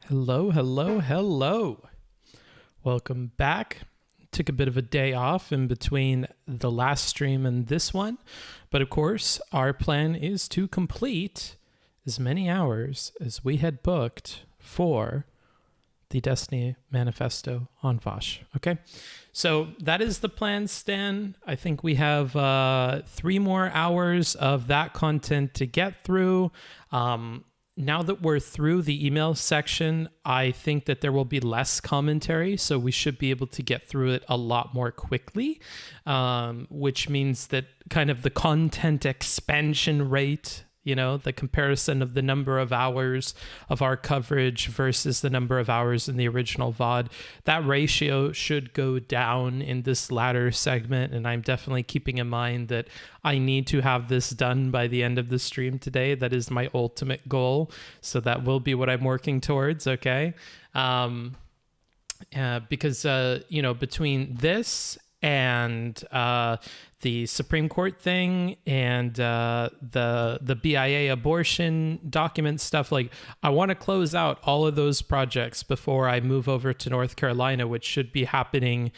Hello, hello, hello. Welcome back. Took a bit of a day off in between the last stream and this one. But of course, our plan is to complete as many hours as we had booked for the Destiny Manifesto on Vaush. Okay, so that is the plan, Stan. I think we have 3 more hours of that content to get through. Now that we're through the email section, I think that there will be less commentary, so we should be able to get through it a lot more quickly, which means that kind of the content expansion rate, you know, the comparison of the number of hours of our coverage versus the number of hours in the original VOD, that ratio should go down in this latter segment. And I'm definitely keeping in mind that I need to have this done by the end of the stream today. That is my ultimate goal. So that will be what I'm working towards. Okay. Because, you know, between this and the Supreme Court thing and the BIA abortion document stuff, like I want to close out all of those projects before I move over to North Carolina, which should be happening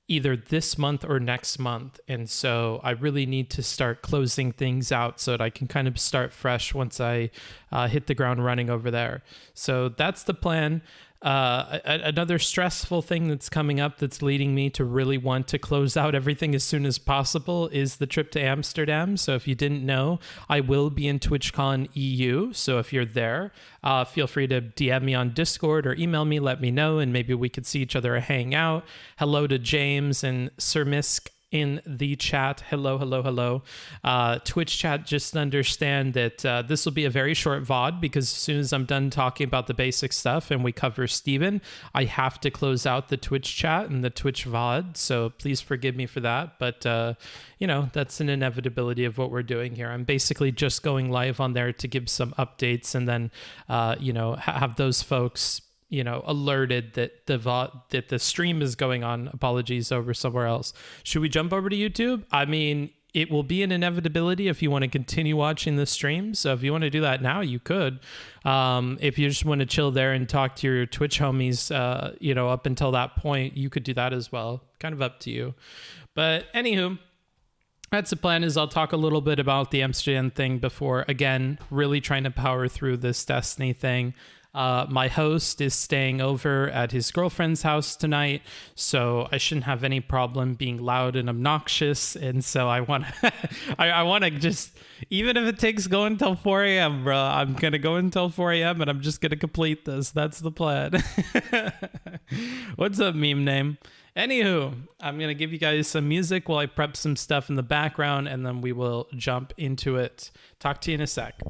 either this month or next month. And so I really need to start closing things out so that I can kind of start fresh once I hit the ground running over there. So that's the plan. Another stressful thing that's coming up that's leading me to really want to close out everything as soon as possible is the trip to Amsterdam. So if you didn't know, I will be in TwitchCon EU. So if you're there, feel free to DM me on Discord or email me, let me know, and maybe we could see each other or hang out. Hello to James and Sir Misk in the chat. Hello, hello, hello. Twitch chat, just understand that this will be a very short VOD because as soon as I'm done talking about the basic stuff and we cover Steven, I have to close out the Twitch chat and the Twitch VOD. So please forgive me for that. But, you know, that's an inevitability of what we're doing here. I'm basically just going live on there to give some updates and then, you know, have those folks, you know, alerted that the stream is going on. Apologies, over somewhere else. Should we jump over to YouTube? I mean, it will be an inevitability if you want to continue watching the stream. So if you want to do that now, you could. If you just want to chill there and talk to your Twitch homies, you know, up until that point, you could do that as well. Kind of up to you. But anywho, that's the plan. Is I'll talk a little bit about the Amsterdam thing before, again, really trying to power through this Destiny thing. My host is staying over at his girlfriend's house tonight, so I shouldn't have any problem being loud and obnoxious. And so I want to, I want to just, even if it takes going until 4 a.m., bro, I'm going to go until 4 a.m. and I'm just going to complete this. That's the plan. What's up, meme name? Anywho, I'm going to give you guys some music while I prep some stuff in the background, and then we will jump into it. Talk to you in a sec.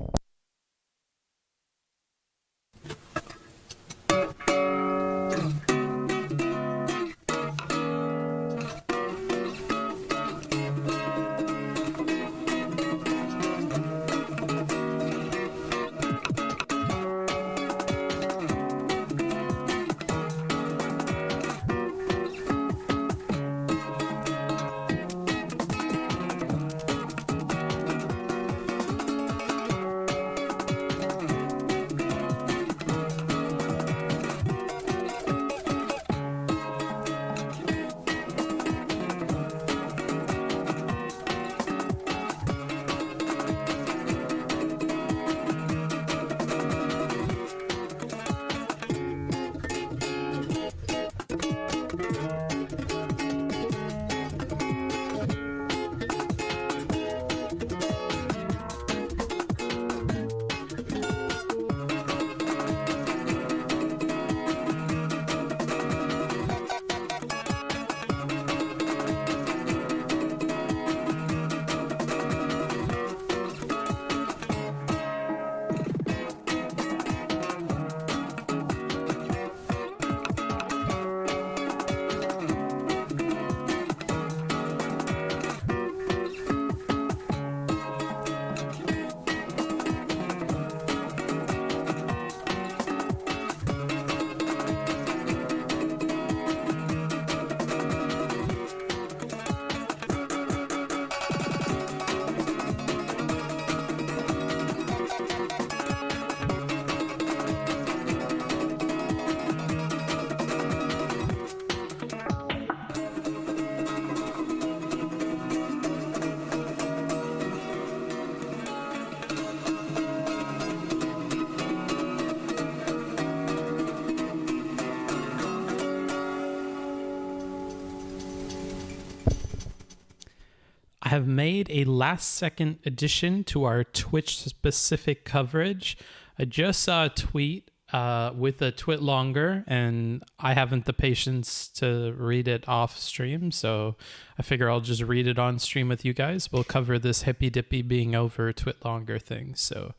I have made a last second addition to our Twitch specific coverage. I just saw a tweet with a twit longer, and I haven't the patience to read it off stream, so I figure I'll just read it on stream with you guys. We'll cover this hippy dippy being over twit longer thing, so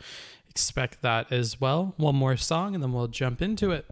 expect that as well. One more song and then we'll jump into it.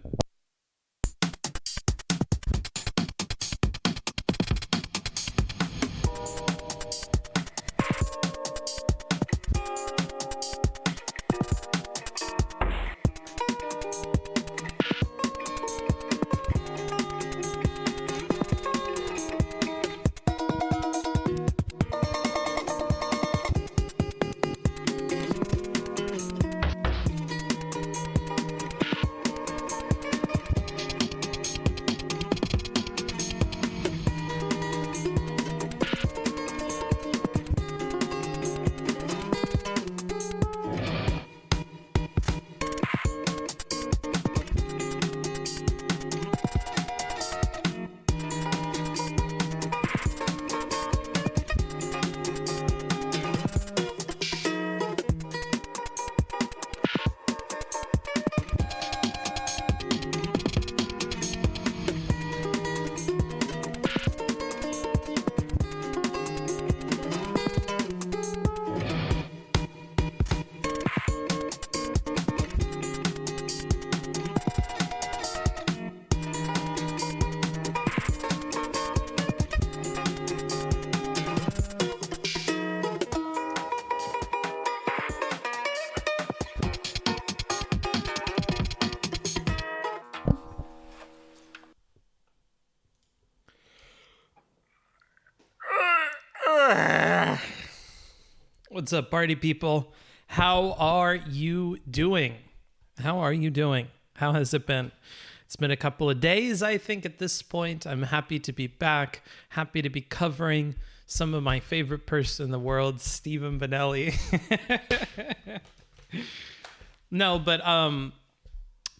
What's up, party people? How are you doing? How are you doing? How has it been? It's been a couple of days, I think, at this point. I'm happy to be back, happy to be covering some of my favorite person in the world, Stephen Benelli. No, but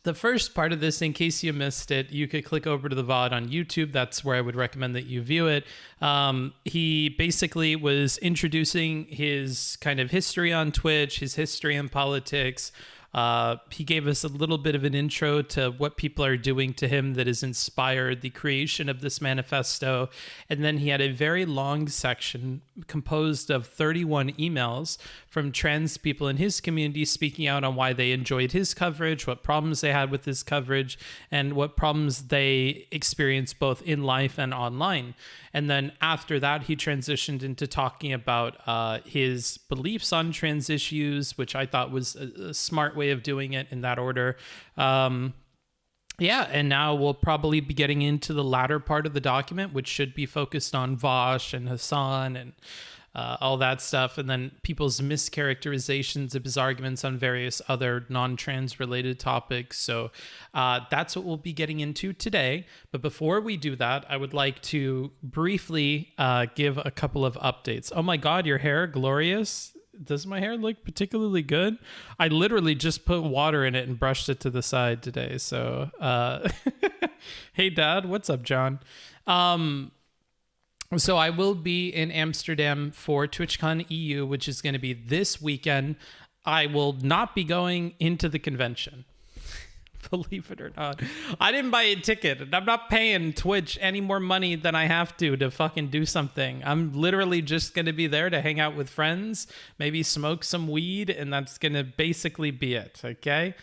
the first part of this, in case you missed it, you could click over to the VOD on YouTube. That's where I would recommend that you view it. He basically was introducing his kind of history on Twitch, his history in politics. He gave us a little bit of an intro to what people are doing to him that has inspired the creation of this manifesto. And then he had a very long section composed of 31 emails from trans people in his community speaking out on why they enjoyed his coverage, what problems they had with his coverage, and what problems they experienced both in life and online. And then after that, he transitioned into talking about his beliefs on trans issues, which I thought was a smart way of doing it in that order. Yeah, and now we'll probably be getting into the latter part of the document, which should be focused on Vaush and Hassan and all that stuff, and then people's mischaracterizations of his arguments on various other non-trans related topics. So that's what we'll be getting into today. But before we do that, I would like to briefly give a couple of updates. Oh my God, your hair, glorious. Does my hair look particularly good? I literally just put water in it and brushed it to the side today. So, hey, Dad, what's up, John? So I will be in Amsterdam for TwitchCon EU, which is going to be this weekend. I will not be going into the convention. Believe it or not. I didn't buy a ticket, and I'm not paying Twitch any more money than I have to fucking do something. I'm literally just going to be there to hang out with friends, maybe smoke some weed, and that's going to basically be it, okay?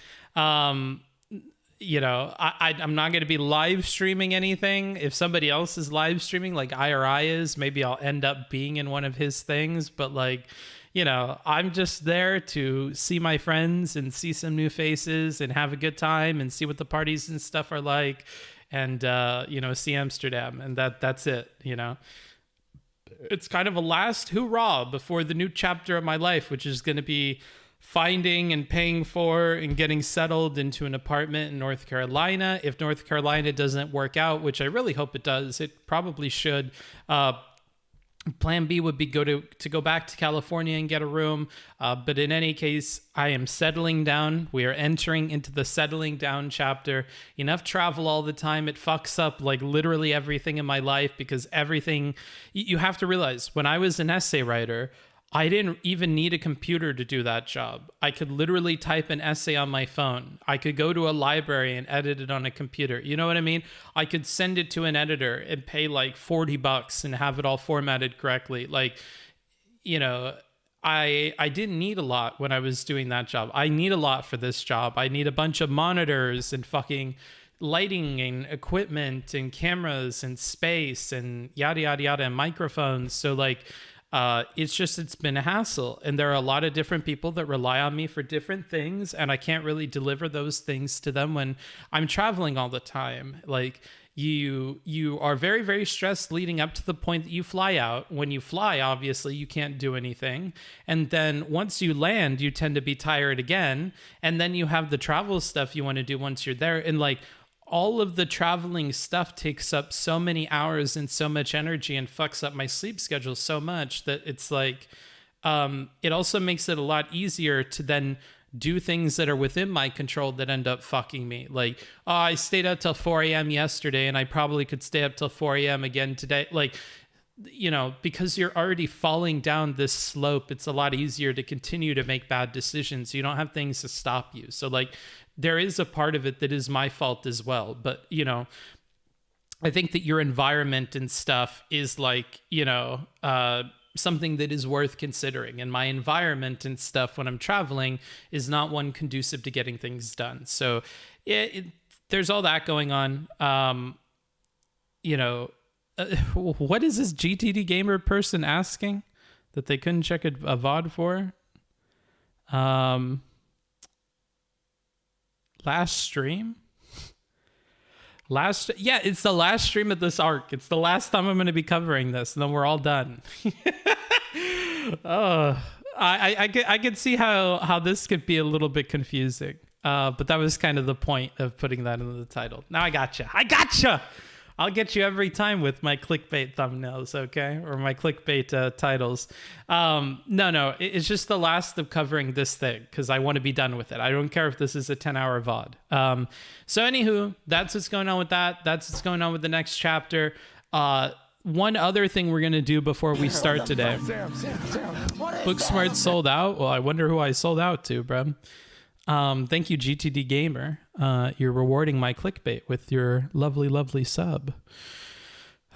You know, I'm not going to be live streaming anything. If somebody else is live streaming, like IRI is, maybe I'll end up being in one of his things, but like, you know, I'm just there to see my friends and see some new faces and have a good time and see what the parties and stuff are like, and you know, see Amsterdam, and that's it. You know, it's kind of a last hurrah before the new chapter of my life, which is going to be finding and paying for and getting settled into an apartment in North Carolina. If North Carolina doesn't work out, which I really hope it does, it probably should. Plan B would be to go back to California and get a room. But in any case, I am settling down. We are entering into the settling down chapter. Enough travel all the time. It fucks up like literally everything in my life, because everything, you have to realize, when I was an essay writer, I didn't even need a computer to do that job. I could literally type an essay on my phone. I could go to a library and edit it on a computer. You know what I mean? I could send it to an editor and pay like $40 and have it all formatted correctly. Like, you know, I didn't need a lot when I was doing that job. I need a lot for this job. I need a bunch of monitors and fucking lighting and equipment and cameras and space and yada, yada, yada, and microphones. So like, it's been a hassle, and there are a lot of different people that rely on me for different things, and I can't really deliver those things to them when I'm traveling all the time. Like, you are very, very stressed leading up to the point that you fly out. When you fly, obviously you can't do anything, and then once you land, you tend to be tired again, and then you have the travel stuff you want to do once you're there, and like, all of the traveling stuff takes up so many hours and so much energy and fucks up my sleep schedule so much that it's like, it also makes it a lot easier to then do things that are within my control that end up fucking me. Like, oh, I stayed up till 4 a.m. yesterday and I probably could stay up till 4 a.m. again today. Like, you know, because you're already falling down this slope, it's a lot easier to continue to make bad decisions. You don't have things to stop you. So like, there is a part of it that is my fault as well. But, you know, I think that your environment and stuff is like, you know, something that is worth considering. And my environment and stuff when I'm traveling is not one conducive to getting things done. So there's all that going on. You know, what is this GTD gamer person asking that they couldn't check a VOD for? Last stream? Yeah, it's the last stream of this arc. It's the last time I'm going to be covering this, and then we're all done. Oh, I could see how this could be a little bit confusing. But that was kind of the point of putting that in the title. Now I gotcha. I'll get you every time with my clickbait thumbnails, okay? Or my clickbait titles. No, it's just the last of covering this thing, because I want to be done with it. I don't care if this is a 10-hour VOD. So anywho, that's what's going on with that. That's what's going on with the next chapter. One other thing we're going to do before we start today. Booksmart sold out? Well, I wonder who I sold out to, bro. Thank you, GTD Gamer. You're rewarding my clickbait with your lovely, lovely sub.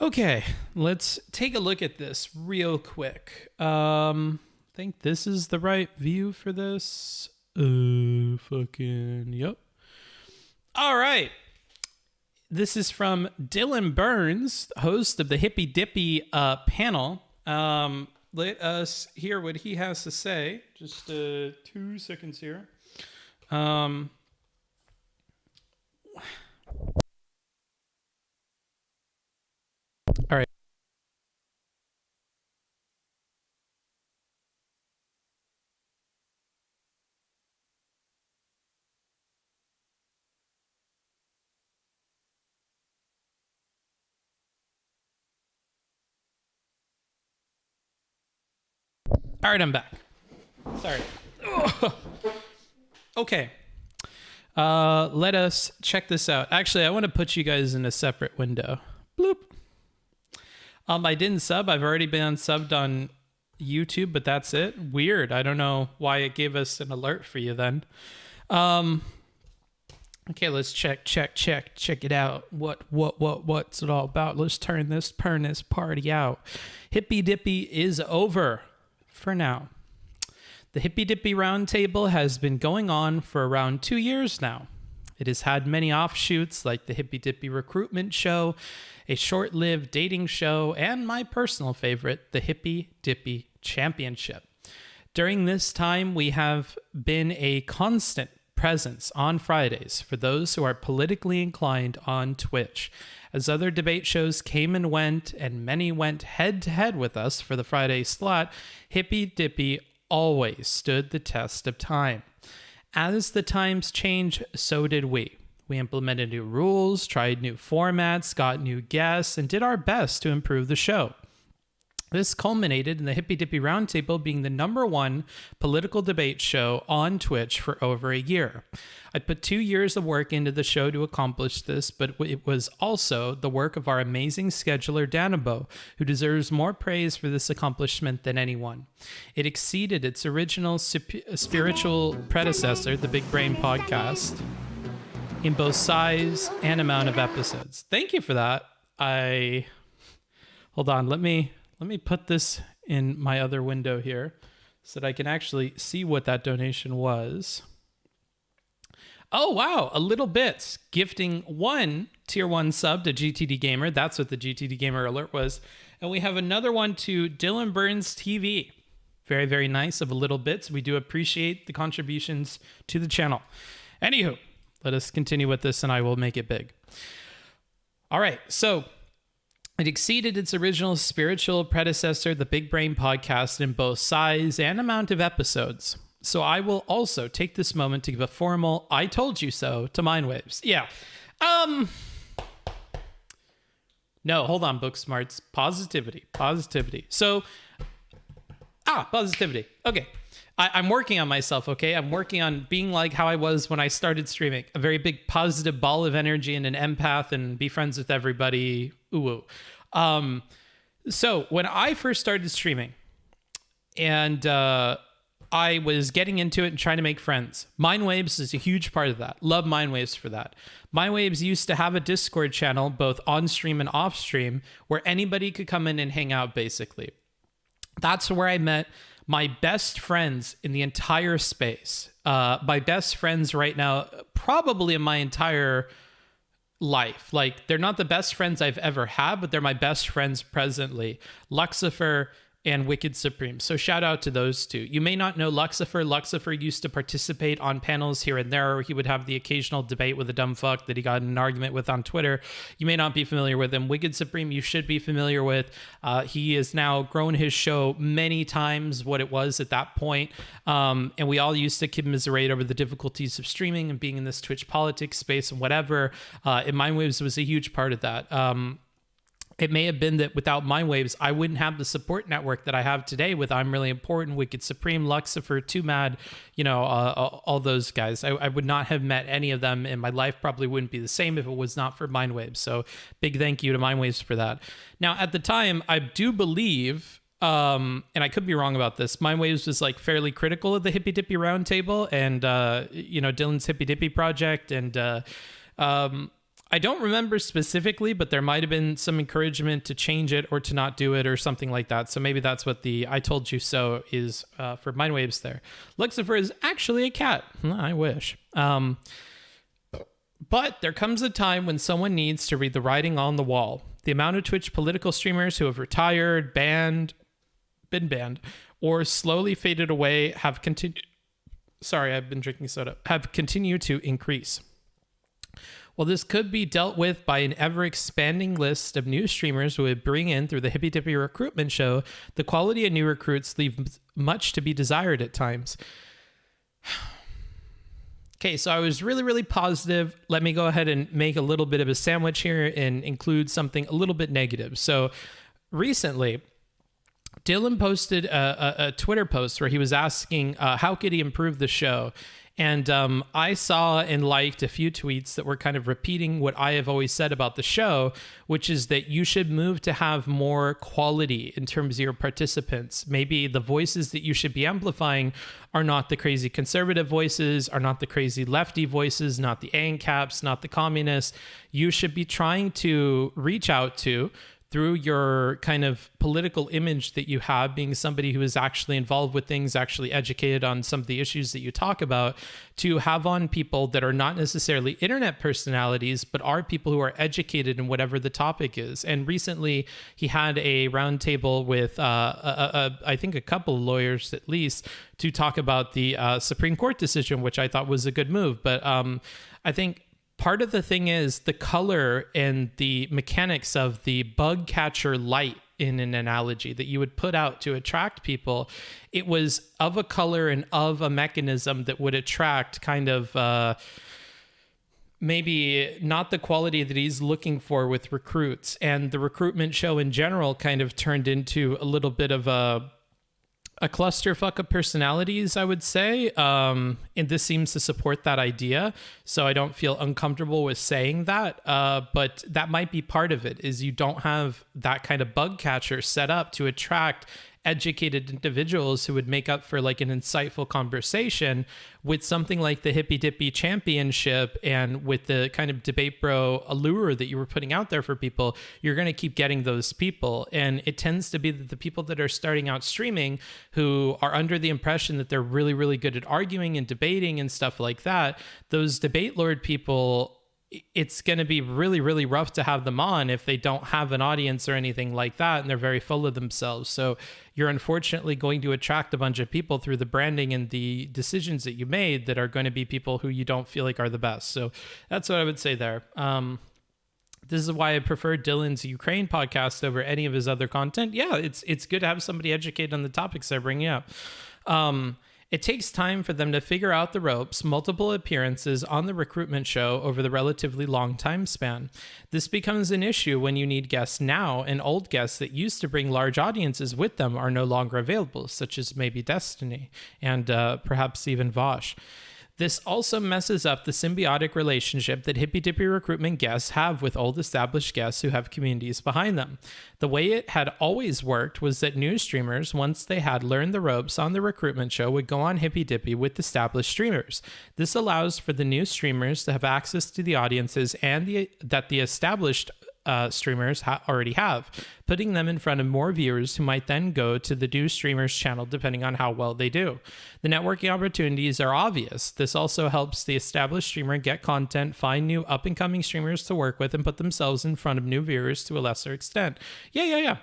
Okay, let's take a look at this real quick. I think this is the right view for this. Yep. All right. This is from Dylan Burns, host of the Hippy Dippy panel. Let us hear what he has to say. Just 2 seconds here. All right. All right, I'm back. Sorry. Okay. Let us check this out. Actually, I want to put you guys in a separate window. Bloop. I didn't sub. I've already been unsubbed on YouTube, but that's it. Weird. I don't know why it gave us an alert for you then. Okay, let's check it out. What's it all about? Let's turn this party out. Hippy Dippy is over for now. The Hippy Dippy Roundtable has been going on for around 2 years now. It has had many offshoots like the Hippy Dippy Recruitment Show, a short-lived dating show, and my personal favorite, the Hippy Dippy Championship. During this time, we have been a constant presence on Fridays for those who are politically inclined on Twitch. As other debate shows came and went, and many went head-to-head with us for the Friday slot, Hippy Dippy always stood the test of time. As the times changed, so did we. We implemented new rules, tried new formats, got new guests, and did our best to improve the show. This culminated in the Hippy Dippy Roundtable being the #1 political debate show on Twitch for over a year. I put 2 years of work into the show to accomplish this, but it was also the work of our amazing scheduler, Danabo, who deserves more praise for this accomplishment than anyone. It exceeded its original spiritual predecessor, the Big Brain Podcast, in both size and amount of episodes. Thank you for that. Hold on, let me put this in my other window here so that I can actually see what that donation was. Oh, wow. A Little Bits gifting 1 tier 1 sub to GTD Gamer. That's what the GTD Gamer alert was. And we have another one to Dylan Burns TV. Very, very nice of A Little Bits. We do appreciate the contributions to the channel. Anywho, let us continue with this and I will make it big. All right. So it exceeded its original spiritual predecessor, the Big Brain Podcast, in both size and amount of episodes. So I will also take this moment to give a formal "I told you so" to Mindwaves. Yeah. No, hold on, Booksmarts. Positivity. So, positivity. Okay. I'm working on myself, okay? I'm working on being like how I was when I started streaming. A very big positive ball of energy and an empath and be friends with everybody. Ooh. So when I first started streaming and I was getting into it and trying to make friends, Mindwaves is a huge part of that. Love Mindwaves for that. Mindwaves used to have a Discord channel, both on stream and off stream, where anybody could come in and hang out, basically. That's where I met my best friends in the entire space. My best friends right now, probably in my entire life. Like, they're not the best friends I've ever had, but they're my best friends presently. Lucifer and Wicked Supreme. So shout out to those two. You may not know Lucifer. Lucifer used to participate on panels here and there, or he would have the occasional debate with a dumb fuck that he got in an argument with on Twitter. You may not be familiar with him. Wicked Supreme, you should be familiar with. He has now grown his show many times what it was at that point. And we all used to commiserate over the difficulties of streaming and being in this Twitch politics space and whatever. And Mindwaves was a huge part of that. It may have been that without Mindwaves, I wouldn't have the support network that I have today with I'm Really Important, Wicked Supreme, Lucifer, Too Mad, all those guys. I would not have met any of them, and my life probably wouldn't be the same if it was not for Mindwaves. So big thank you to Mindwaves for that. Now, at the time, I do believe, and I could be wrong about this, Mindwaves was like fairly critical of the Hippy Dippy Roundtable and, Dylan's Hippy Dippy project. And, I don't remember specifically, but there might have been some encouragement to change it or to not do it or something like that. So maybe that's what the "I told you so" is for Mindwaves there. Lucifer is actually a cat. I wish. But there comes a time when someone needs to read the writing on the wall. The amount of Twitch political streamers who have retired, been banned, or slowly faded away have continued. Sorry, I've been drinking soda. Have continued to increase. Well, this could be dealt with by an ever-expanding list of new streamers who would bring in through the Hippy Dippy recruitment show. The quality of new recruits leave much to be desired at times. Okay, so I was really, really positive. Let me go ahead and make a little bit of a sandwich here and include something a little bit negative. So recently, Dylan posted a Twitter post where he was asking how could he improve the show. And I saw and liked a few tweets that were kind of repeating what I have always said about the show, which is that you should move to have more quality in terms of your participants. Maybe the voices that you should be amplifying are not the crazy conservative voices, are not the crazy lefty voices, not the ANCAPs, not the communists. You should be trying to reach out to, through your kind of political image that you have, being somebody who is actually involved with things, actually educated on some of the issues that you talk about, to have on people that are not necessarily internet personalities, but are people who are educated in whatever the topic is. And recently he had a roundtable with, I think a couple of lawyers at least, to talk about the Supreme Court decision, which I thought was a good move. But I think part of the thing is the color and the mechanics of the bug catcher light in an analogy that you would put out to attract people. It was of a color and of a mechanism that would attract kind of maybe not the quality that he's looking for with recruits. And the recruitment show in general kind of turned into a little bit of a clusterfuck of personalities, I would say. And this seems to support that idea. So I don't feel uncomfortable with saying that. But that might be part of it, is you don't have that kind of bug catcher set up to attract educated individuals who would make up for like an insightful conversation with something like the Hippy Dippy Championship, and with the kind of debate bro allure that you were putting out there for people. You're going to keep getting those people. And it tends to be that the people that are starting out streaming, who are under the impression that they're really, really good at arguing and debating and stuff like that, those debate lord people, it's going to be really, really rough to have them on if they don't have an audience or anything like that, and they're very full of themselves. So you're unfortunately going to attract a bunch of people through the branding and the decisions that you made that are going to be people who you don't feel like are the best. So that's what I would say there. This is why I prefer Dylan's Ukraine podcast over any of his other content. Yeah, it's good to have somebody educated on the topics they're bringing up. It takes time for them to figure out the ropes, multiple appearances on the recruitment show over the relatively long time span. This becomes an issue when you need guests now, and old guests that used to bring large audiences with them are no longer available, such as maybe Destiny and perhaps even Vaush. This also messes up the symbiotic relationship that Hippy Dippy recruitment guests have with old established guests who have communities behind them. The way it had always worked was that new streamers, once they had learned the ropes on the recruitment show, would go on Hippy Dippy with established streamers. This allows for the new streamers to have access to the audiences and that the established streamers already have, putting them in front of more viewers who might then go to the new streamer's channel depending on how well they do. The networking opportunities are obvious. This also helps the established streamer get content, find new up-and-coming streamers to work with, and put themselves in front of new viewers to a lesser extent. Yeah.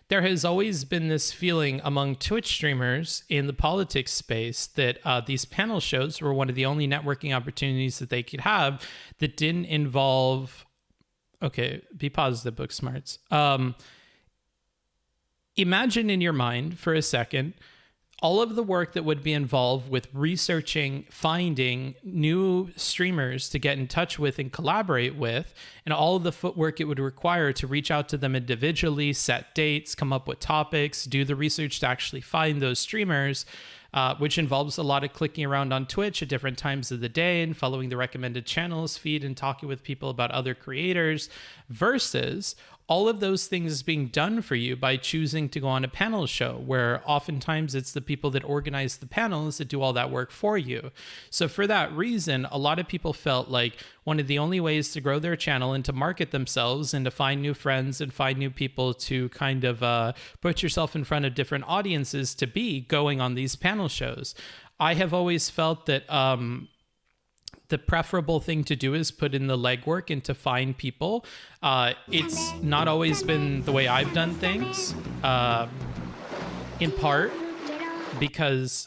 There has always been this feeling among Twitch streamers in the politics space that these panel shows were one of the only networking opportunities that they could have that didn't involve... Okay, be positive, book smarts. Imagine in your mind for a second all of the work that would be involved with researching, finding new streamers to get in touch with and collaborate with, and all of the footwork it would require to reach out to them individually, set dates, come up with topics, do the research to actually find those streamers, which involves a lot of clicking around on Twitch at different times of the day and following the recommended channels feed and talking with people about other creators, versus all of those things being done for you by choosing to go on a panel show, where oftentimes it's the people that organize the panels that do all that work for you. So for that reason, a lot of people felt like one of the only ways to grow their channel and to market themselves and to find new friends and find new people to kind of put yourself in front of different audiences to be going on these panel shows. I have always felt that the preferable thing to do is put in the legwork and to find people. It's not always been the way I've done things, in part because,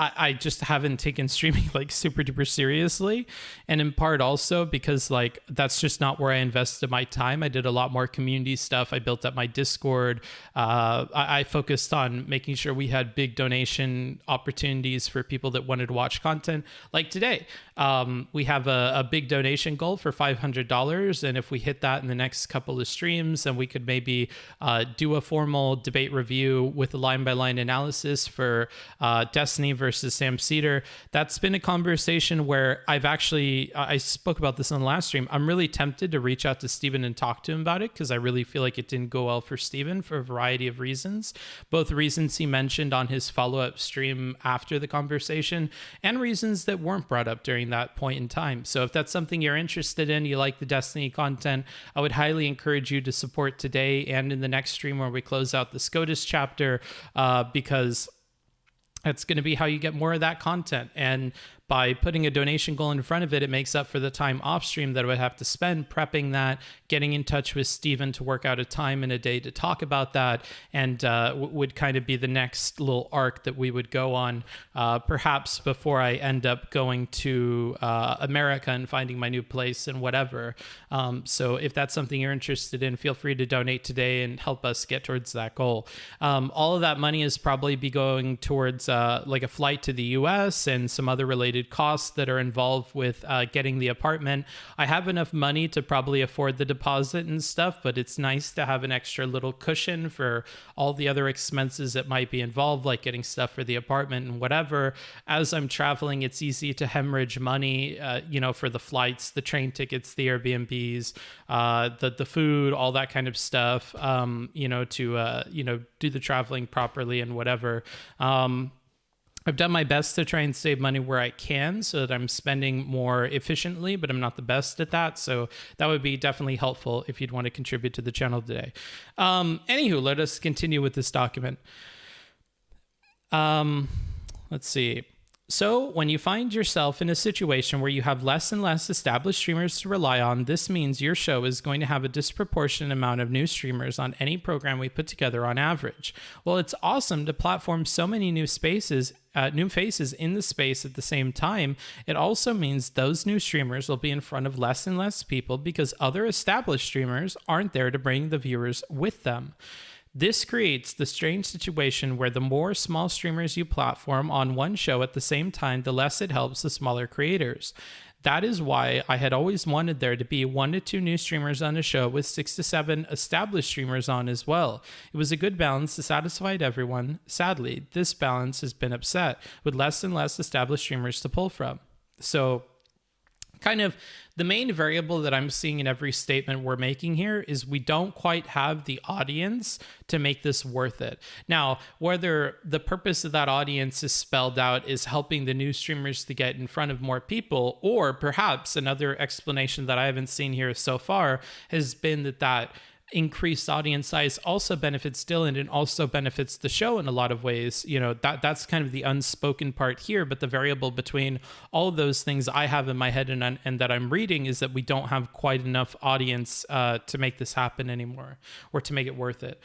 I just haven't taken streaming like super duper seriously. And in part also because like, that's just not where I invested my time. I did a lot more community stuff. I built up my Discord. I focused on making sure we had big donation opportunities for people that wanted to watch content. Like today, we have a big donation goal for $500. And if we hit that in the next couple of streams, then we could maybe do a formal debate review with a line-by-line analysis for Destiny versus Sam Cedar. That's been a conversation where I spoke about this on the last stream. I'm really tempted to reach out to Steven and talk to him about it, because I really feel like it didn't go well for Steven for a variety of reasons. Both reasons he mentioned on his follow-up stream after the conversation, and reasons that weren't brought up during that point in time. So if that's something you're interested in, you like the Destiny content, I would highly encourage you to support today and in the next stream where we close out the SCOTUS chapter, because that's going to be how you get more of that content. And by putting a donation goal in front of it, it makes up for the time off stream that I would have to spend prepping that, getting in touch with Steven to work out a time in a day to talk about that, and would kind of be the next little arc that we would go on, perhaps before I end up going to America and finding my new place and whatever. So if that's something you're interested in, feel free to donate today and help us get towards that goal. All of that money is probably be going towards like a flight to the US and some other related related costs that are involved with getting the apartment. I have enough money to probably afford the deposit and stuff, but it's nice to have an extra little cushion for all the other expenses that might be involved, like getting stuff for the apartment and whatever. As I'm traveling, it's easy to hemorrhage money, for the flights, the train tickets, the Airbnbs, the food, all that kind of stuff, to do the traveling properly and whatever. I've done my best to try and save money where I can so that I'm spending more efficiently, but I'm not the best at that. So that would be definitely helpful if you'd want to contribute to the channel today. Anywho, let us continue with this document. Let's see. So when you find yourself in a situation where you have less and less established streamers to rely on, this means your show is going to have a disproportionate amount of new streamers on any program we put together on average. Well, it's awesome to platform so many new faces in the space at the same time. It also means those new streamers will be in front of less and less people because other established streamers aren't there to bring the viewers with them. This creates the strange situation where the more small streamers you platform on one show at the same time, the less it helps the smaller creators. That is why I had always wanted there to be 1 to 2 new streamers on a show with 6 to 7 established streamers on as well. It was a good balance that satisfied everyone. Sadly, this balance has been upset with less and less established streamers to pull from. So kind of the main variable that I'm seeing in every statement we're making here is we don't quite have the audience to make this worth it. Now, whether the purpose of that audience is spelled out is helping the new streamers to get in front of more people, or perhaps another explanation that I haven't seen here so far has been that increased audience size also benefits Dylan and also benefits the show in a lot of ways. That's kind of the unspoken part here, but the variable between all of those things I have in my head and that I'm reading is that we don't have quite enough audience to make this happen anymore, or to make it worth it.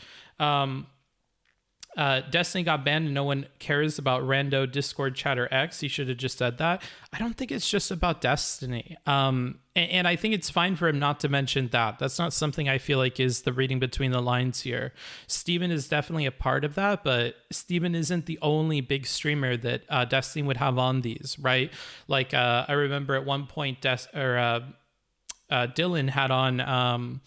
Destiny got banned and no one cares about rando Discord chatter X. You should have just said that. I don't think it's just about Destiny. And I think it's fine for him not to mention that. That's not something I feel like is the reading between the lines here. Steven is definitely a part of that, but Steven isn't the only big streamer that Destiny would have on these, right? Like I remember at one point Dylan had on...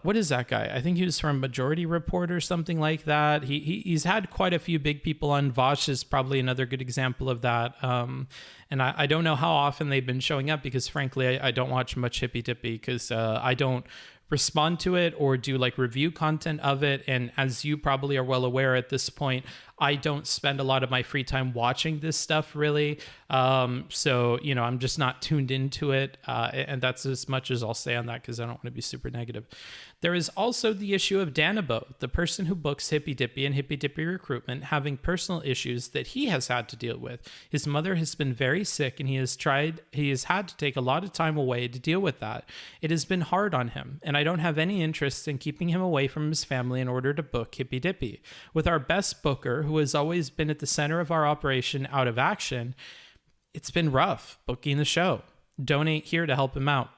what is that guy? I think he was from Majority Report or something like that. He's had quite a few big people on. Vaush is probably another good example of that. And I don't know how often they've been showing up because frankly, I don't watch much Hippy Dippy because I don't respond to it or do like review content of it. And as you probably are well aware at this point, I don't spend a lot of my free time watching this stuff really. So, I'm just not tuned into it. And that's as much as I'll say on that because I don't want to be super negative. There is also the issue of Danabo, the person who books Hippy Dippy and Hippy Dippy recruitment, having personal issues that he has had to deal with. His mother has been very sick and he has had to take a lot of time away to deal with that. It has been hard on him, and I don't have any interest in keeping him away from his family in order to book Hippy Dippy. With our best booker, who has always been at the center of our operation, out of action, it's been rough booking the show. Donate here to help him out.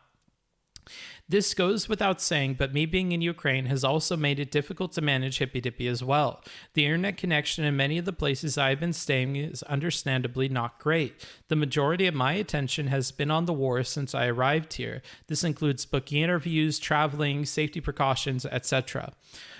This goes without saying, but me being in Ukraine has also made it difficult to manage Hippy Dippy as well. The internet connection in many of the places I've been staying is understandably not great. The majority of my attention has been on the war since I arrived here. This includes booking interviews, traveling, safety precautions, etc.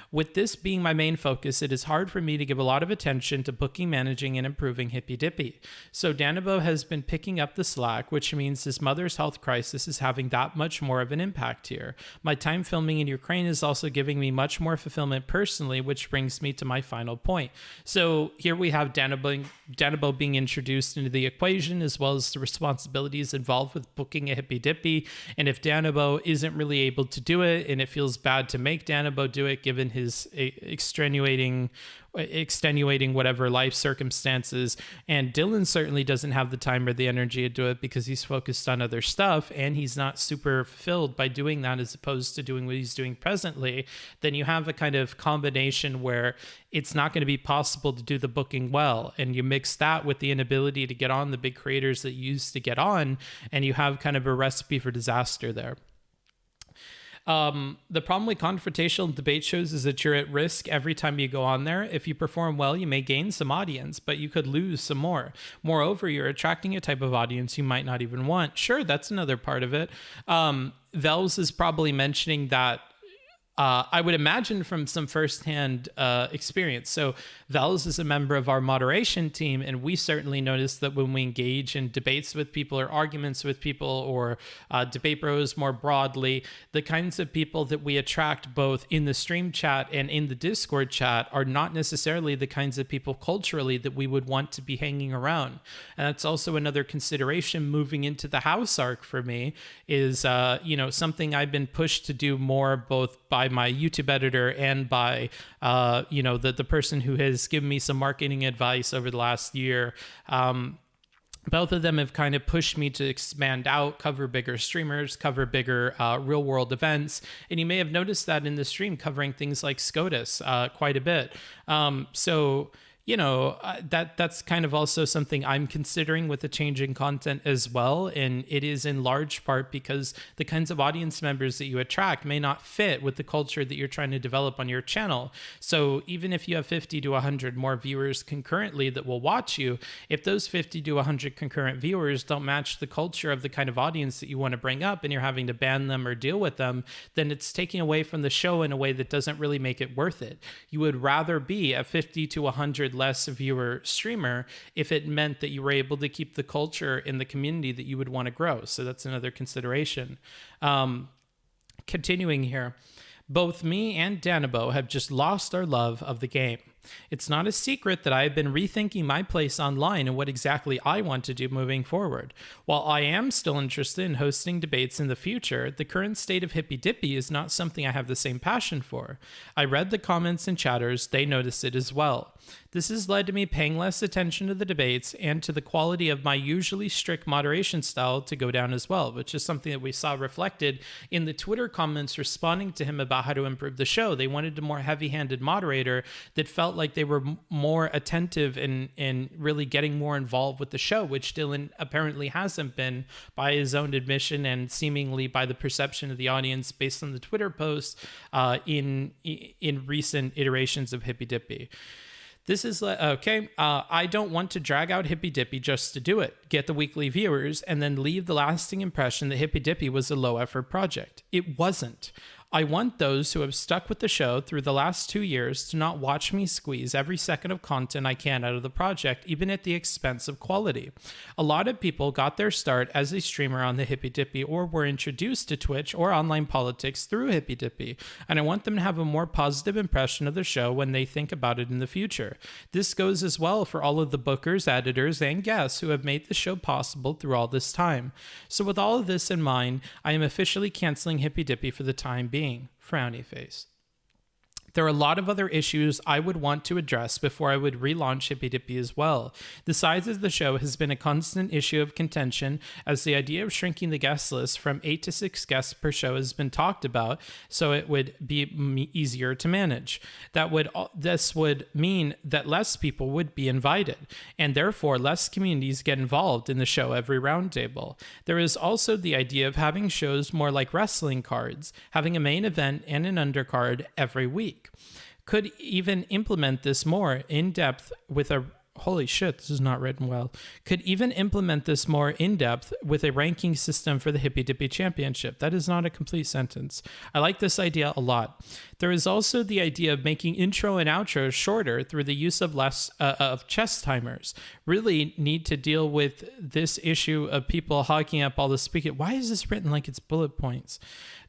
With this being my main focus, it is hard for me to give a lot of attention to booking, managing, and improving Hippy Dippy. So Danabo has been picking up the slack, which means his mother's health crisis is having that much more of an impact here. My time filming in Ukraine is also giving me much more fulfillment personally, which brings me to my final point. So here we have Danabo being introduced into the equation, as well as the responsibilities involved with booking a Hippy Dippy. And if Danabo isn't really able to do it, and it feels bad to make Danabo do it, given his extenuating whatever life circumstances, and Dylan certainly doesn't have the time or the energy to do it because he's focused on other stuff and he's not super fulfilled by doing that as opposed to doing what he's doing presently, then you have a kind of combination where it's not going to be possible to do the booking well, and you mix that with the inability to get on the big creators that you used to get on, and you have kind of a recipe for disaster there. The problem with confrontational debate shows is that you're at risk every time you go on there. If you perform well, you may gain some audience, but you could lose some more. Moreover, you're attracting a type of audience you might not even want. Sure, that's another part of it. Vels is probably mentioning that I would imagine from some firsthand experience. So Vels is a member of our moderation team, and we certainly notice that when we engage in debates with people or arguments with people or debate bros more broadly, the kinds of people that we attract both in the stream chat and in the Discord chat are not necessarily the kinds of people culturally that we would want to be hanging around. And that's also another consideration moving into the house arc for me is, something I've been pushed to do more both by my YouTube editor and by, the person who has given me some marketing advice over the last year. Both of them have kind of pushed me to expand out, cover bigger streamers, cover bigger real world events. And you may have noticed that in the stream covering things like SCOTUS quite a bit. That's kind of also something I'm considering with the change in content as well. And it is in large part because the kinds of audience members that you attract may not fit with the culture that you're trying to develop on your channel. So even if you have 50 to 100 more viewers concurrently that will watch you, if those 50 to 100 concurrent viewers don't match the culture of the kind of audience that you want to bring up and you're having to ban them or deal with them, then it's taking away from the show in a way that doesn't really make it worth it. You would rather be a 50 to 100 less viewer streamer if it meant that you were able to keep the culture in the community that you would want to grow. So that's another consideration. Continuing here, both me and Danabo have just lost our love of the game. It's not a secret that I have been rethinking my place online and what exactly I want to do moving forward. While I am still interested in hosting debates in the future, the current state of Hippy Dippy is not something I have the same passion for. I read the comments and chatters, they noticed it as well. This has led to me paying less attention to the debates and to the quality of my usually strict moderation style to go down as well, which is something that we saw reflected in the Twitter comments responding to him about how to improve the show. They wanted a more heavy-handed moderator that felt like they were more attentive and really getting more involved with the show, which Dylan apparently hasn't been by his own admission and seemingly by the perception of the audience based on the Twitter posts in recent iterations of Hippy Dippy. This is okay. I don't want to drag out Hippy Dippy just to do it, get the weekly viewers, and then leave the lasting impression that Hippy Dippy was a low effort project. It wasn't. I want those who have stuck with the show through the last 2 years to not watch me squeeze every second of content I can out of the project, even at the expense of quality. A lot of people got their start as a streamer on the Hippy Dippy or were introduced to Twitch or online politics through Hippy Dippy, and I want them to have a more positive impression of the show when they think about it in the future. This goes as well for all of the bookers, editors, and guests who have made the show possible through all this time. So with all of this in mind, I am officially canceling Hippy Dippy for the time being. Frowny face. There are a lot of other issues I would want to address before I would relaunch Hippy Dippy as well. The size of the show has been a constant issue of contention, as the idea of shrinking the guest list from 8 to 6 guests per show has been talked about, so it would be easier to manage. This would mean that less people would be invited, and therefore less communities get involved in the show every roundtable. There is also the idea of having shows more like wrestling cards, having a main event and an undercard every week. Could even implement this more in depth with a holy shit, this is not written well. Could even implement this more in depth with a ranking system for the Hippy Dippy Championship. That is not a complete sentence. I like this idea a lot. There is also the idea of making intro and outro shorter through the use of less of chess timers. Really need to deal with this issue of people hogging up all the speaking. Why is this written like it's bullet points?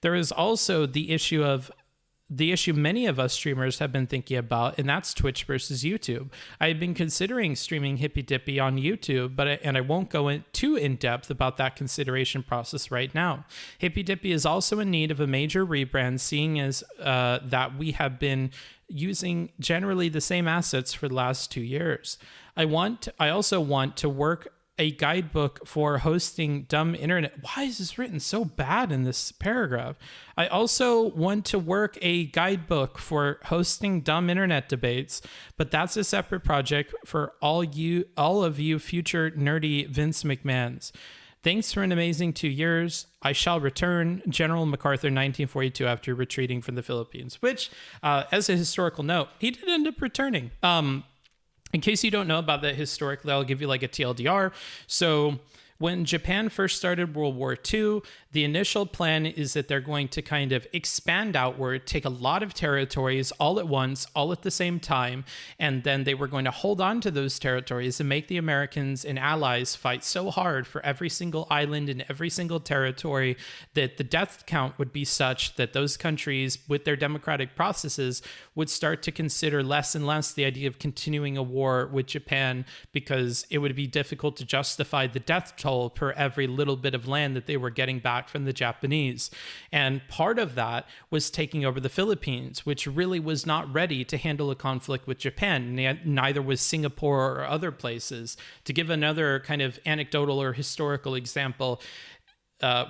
There is also the issue many of us streamers have been thinking about, and that's Twitch versus YouTube. I have been considering streaming Hippy Dippy on YouTube, and I won't go too in depth about that consideration process right now. Hippy Dippy is also in need of a major rebrand, seeing as that we have been using generally the same assets for the last 2 years. I also want to work a guidebook for hosting dumb internet. Why is this written so bad in this paragraph? I also want to work a guidebook for hosting dumb internet debates, but that's a separate project for all of you future nerdy Vince McMahons. Thanks for an amazing 2 years. I shall return. General MacArthur, 1942, after retreating from the Philippines, which, as a historical note, he did end up returning. In case you don't know about that historically, I'll give you like a TLDR. So when Japan first started World War II, the initial plan is that they're going to kind of expand outward, take a lot of territories all at once, all at the same time, and then they were going to hold on to those territories and make the Americans and allies fight so hard for every single island and every single territory that the death count would be such that those countries, with their democratic processes, would start to consider less and less the idea of continuing a war with Japan, because it would be difficult to justify the death toll per every little bit of land that they were getting back from the Japanese. And part of that was taking over the Philippines, which really was not ready to handle a conflict with Japan. Neither was Singapore or other places. To give another kind of anecdotal or historical example,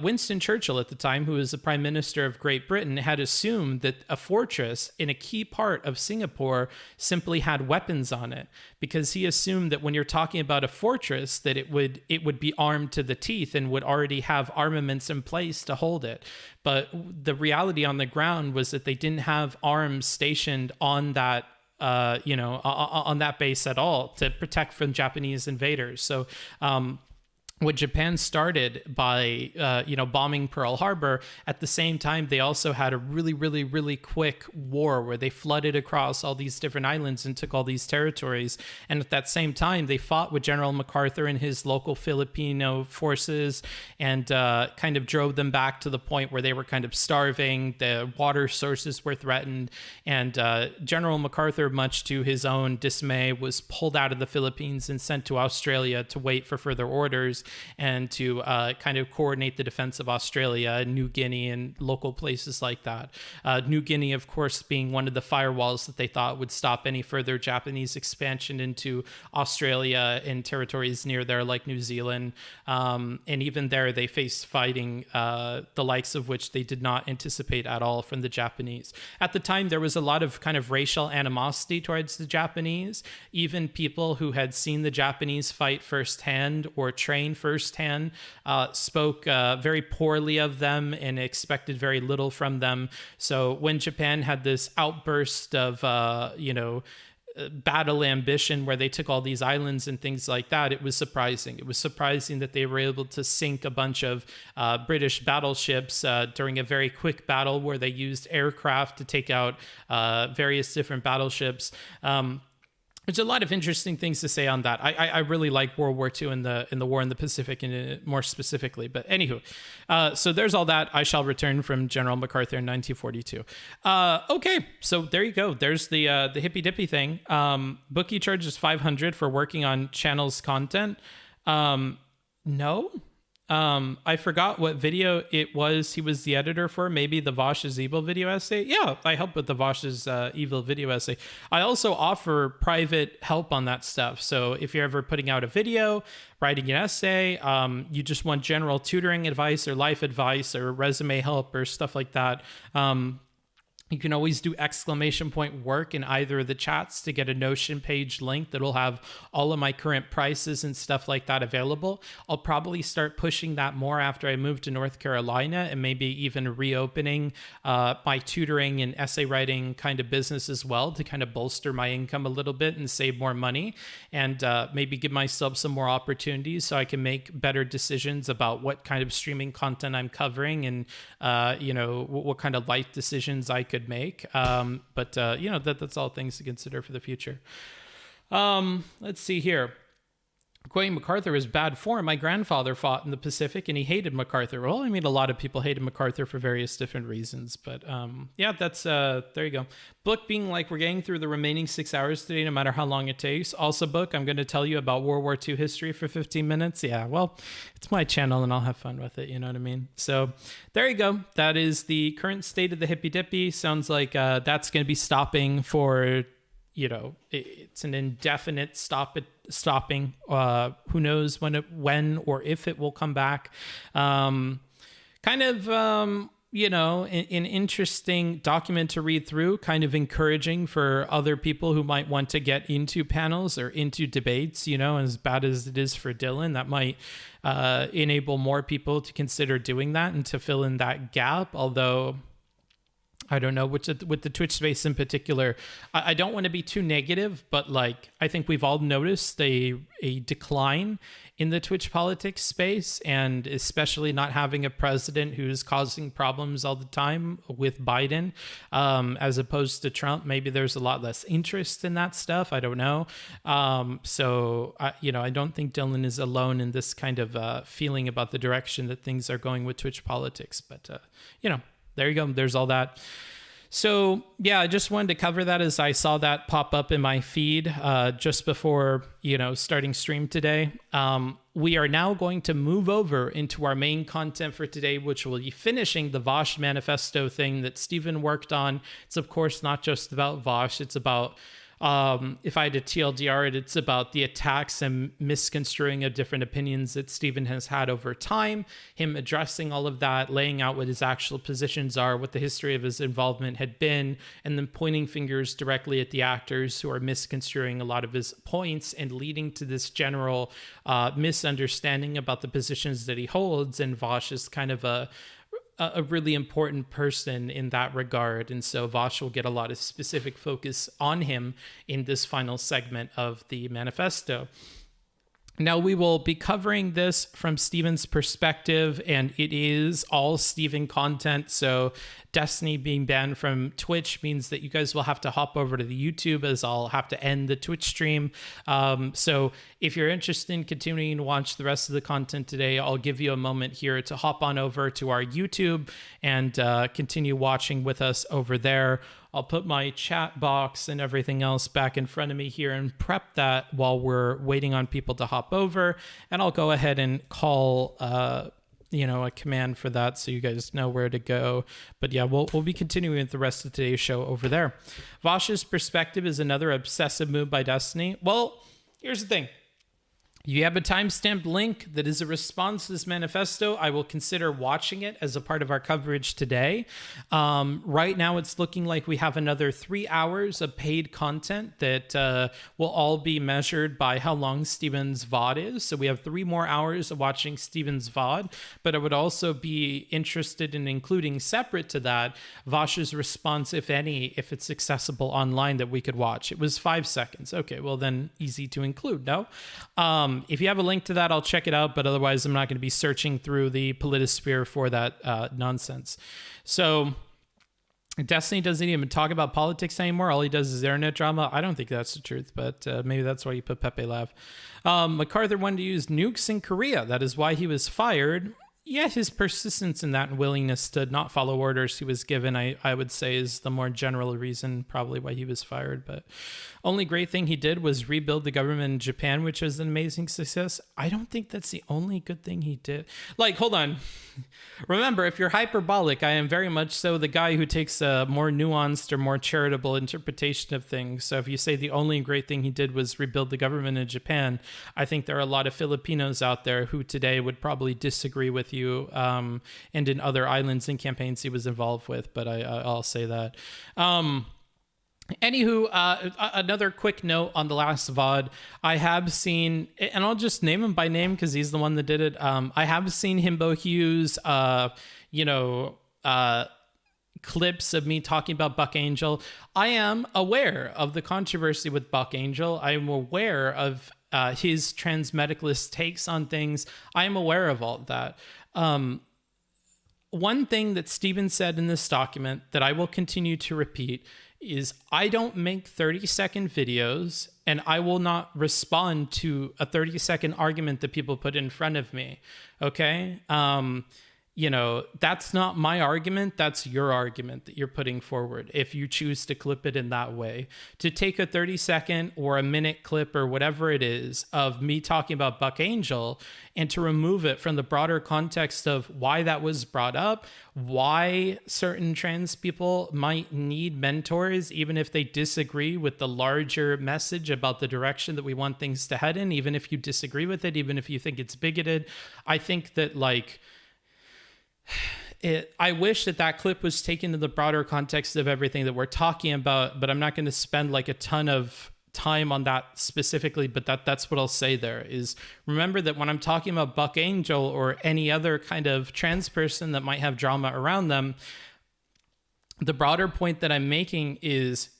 Winston Churchill at the time, who was the Prime Minister of Great Britain, had assumed that a fortress in a key part of Singapore simply had weapons on it, because he assumed that when you're talking about a fortress, that it would be armed to the teeth and would already have armaments in place to hold it. But the reality on the ground was that they didn't have arms stationed on that on that base at all to protect from Japanese invaders. So when Japan started by, bombing Pearl Harbor, at the same time, they also had a really, really, really quick war where they flooded across all these different islands and took all these territories. And at that same time, they fought with General MacArthur and his local Filipino forces and kind of drove them back to the point where they were kind of starving. The water sources were threatened. And General MacArthur, much to his own dismay, was pulled out of the Philippines and sent to Australia to wait for further orders and to kind of coordinate the defense of Australia, New Guinea, and local places like that. New Guinea, of course, being one of the firewalls that they thought would stop any further Japanese expansion into Australia and territories near there, like New Zealand. And even there, they faced fighting, the likes of which they did not anticipate at all from the Japanese. At the time, there was a lot of kind of racial animosity towards the Japanese. Even people who had seen the Japanese fight firsthand or train firsthand spoke very poorly of them and expected very little from them. So when Japan had this outburst of, battle ambition where they took all these islands and things like that, it was surprising. It was surprising that they were able to sink a bunch of British battleships during a very quick battle where they used aircraft to take out various different battleships. There's a lot of interesting things to say on that. I really like World War II and the war in the Pacific, and more specifically. But anywho, so there's all that. I shall return from General MacArthur in 1942. Okay, so there you go. There's the hippy dippy thing. Bookie charges $500 for working on channel's content. No. I forgot what video it was he was the editor for. Maybe the Vaush's Evil video essay. Yeah, I help with the Vaush's Evil video essay. I also offer private help on that stuff. So if you're ever putting out a video, writing an essay, you just want general tutoring advice or life advice or resume help or stuff like that, you can always do !work in either of the chats to get a Notion page link that'll have all of my current prices and stuff like that available. I'll probably start pushing that more after I move to North Carolina, and maybe even reopening my tutoring and essay writing kind of business as well to kind of bolster my income a little bit and save more money, and maybe give myself some more opportunities so I can make better decisions about what kind of streaming content I'm covering and, what kind of life decisions I could make. But that's all things to consider for the future. Let's see here. Quoting MacArthur is bad form. My grandfather fought in the Pacific and he hated MacArthur. Well, I mean, a lot of people hated MacArthur for various different reasons, but that's there you go. Book being like, we're getting through the remaining 6 hours today, no matter how long it takes. Also, Book, I'm going to tell you about World War II history for 15 minutes. Yeah, well, it's my channel and I'll have fun with it. You know what I mean? So there you go. That is the current state of the hippy dippy. Sounds like that's going to be stopping for, it's an indefinite stopping. Who knows when or if it will come back. An interesting document to read through, kind of encouraging for other people who might want to get into panels or into debates, as bad as it is for Dylan. That might enable more people to consider doing that and to fill in that gap. Although I don't know, with the Twitch space in particular, I don't want to be too negative, but like I think we've all noticed a decline in the Twitch politics space, and especially not having a president who's causing problems all the time with Biden, as opposed to Trump. Maybe there's a lot less interest in that stuff. I don't know. So I don't think Dylan is alone in this kind of feeling about the direction that things are going with Twitch politics. But there you go. There's all that. So yeah, I just wanted to cover that as I saw that pop up in my feed just before, starting stream today. We are now going to move over into our main content for today, which will be finishing the Vaush Manifesto thing that Stephen worked on. It's of course not just about Vaush. It's about, if I had to TLDR it, it's about the attacks and misconstruing of different opinions that Stephen has had over time, him addressing all of that, laying out what his actual positions are, what the history of his involvement had been, and then pointing fingers directly at the actors who are misconstruing a lot of his points and leading to this general misunderstanding about the positions that he holds. And Vaush is kind of a really important person in that regard. And so Vaush will get a lot of specific focus on him in this final segment of the manifesto. Now, we will be covering this from Stephen's perspective, and it is all Stephen content. So Destiny being banned from Twitch means that you guys will have to hop over to the YouTube, as I'll have to end the Twitch stream. So if you're interested in continuing to watch the rest of the content today, I'll give you a moment here to hop on over to our YouTube and continue watching with us over there. I'll put my chat box and everything else back in front of me here and prep that while we're waiting on people to hop over. And I'll go ahead and call, a command for that so you guys know where to go. But yeah, we'll be continuing with the rest of today's show over there. Vaush's perspective is another obsessive move by Destiny. Well, here's the thing. You have a timestamped link that is a response to this manifesto. I will consider watching it as a part of our coverage today. Right now, it's looking like we have another 3 hours of paid content that will all be measured by how long Stephen's VOD is. So we have 3 more hours of watching Stephen's VOD, but I would also be interested in including separate to that Vaush's response, if any, if it's accessible online that we could watch. It was 5 seconds. Okay, well then easy to include, no? If you have a link to that, I'll check it out, but otherwise I'm not going to be searching through the politosphere for that nonsense. So Destiny doesn't even talk about politics anymore. All he does is internet drama. I don't think that's the truth, but maybe that's why you put Pepe Lav. MacArthur wanted to use nukes in Korea. That is why he was fired. Yeah, his persistence in that and willingness to not follow orders he was given, I would say, is the more general reason probably why he was fired. But only great thing he did was rebuild the government in Japan, which was an amazing success. I don't think that's the only good thing he did. Like, hold on. Remember, if you're hyperbolic, I am very much so the guy who takes a more nuanced or more charitable interpretation of things. So if you say the only great thing he did was rebuild the government in Japan, I think there are a lot of Filipinos out there who today would probably disagree with you, and in other islands and campaigns he was involved with. But I'll say that. Anywho, another quick note on the last VOD. I have seen, and I'll just name him by name because he's the one that did it. I have seen Himbo Hughes, clips of me talking about Buck Angel. I am aware of the controversy with Buck Angel. I am aware of his transmedicalist takes on things. I am aware of all of that. One thing that Stephen said in this document that I will continue to repeat is I don't make 30-second videos, and I will not respond to a 30-second argument that people put in front of me. Okay? That's not my argument. That's your argument that you're putting forward if you choose to clip it in that way. To take a 30-second or a minute clip or whatever it is of me talking about Buck Angel and to remove it from the broader context of why that was brought up, why certain trans people might need mentors, even if they disagree with the larger message about the direction that we want things to head in, even if you disagree with it, even if you think it's bigoted. I think that I wish that clip was taken in the broader context of everything that we're talking about, but I'm not going to spend a ton of time on that specifically, but that's what I'll say there is, remember that when I'm talking about Buck Angel or any other kind of trans person that might have drama around them, the broader point that I'm making is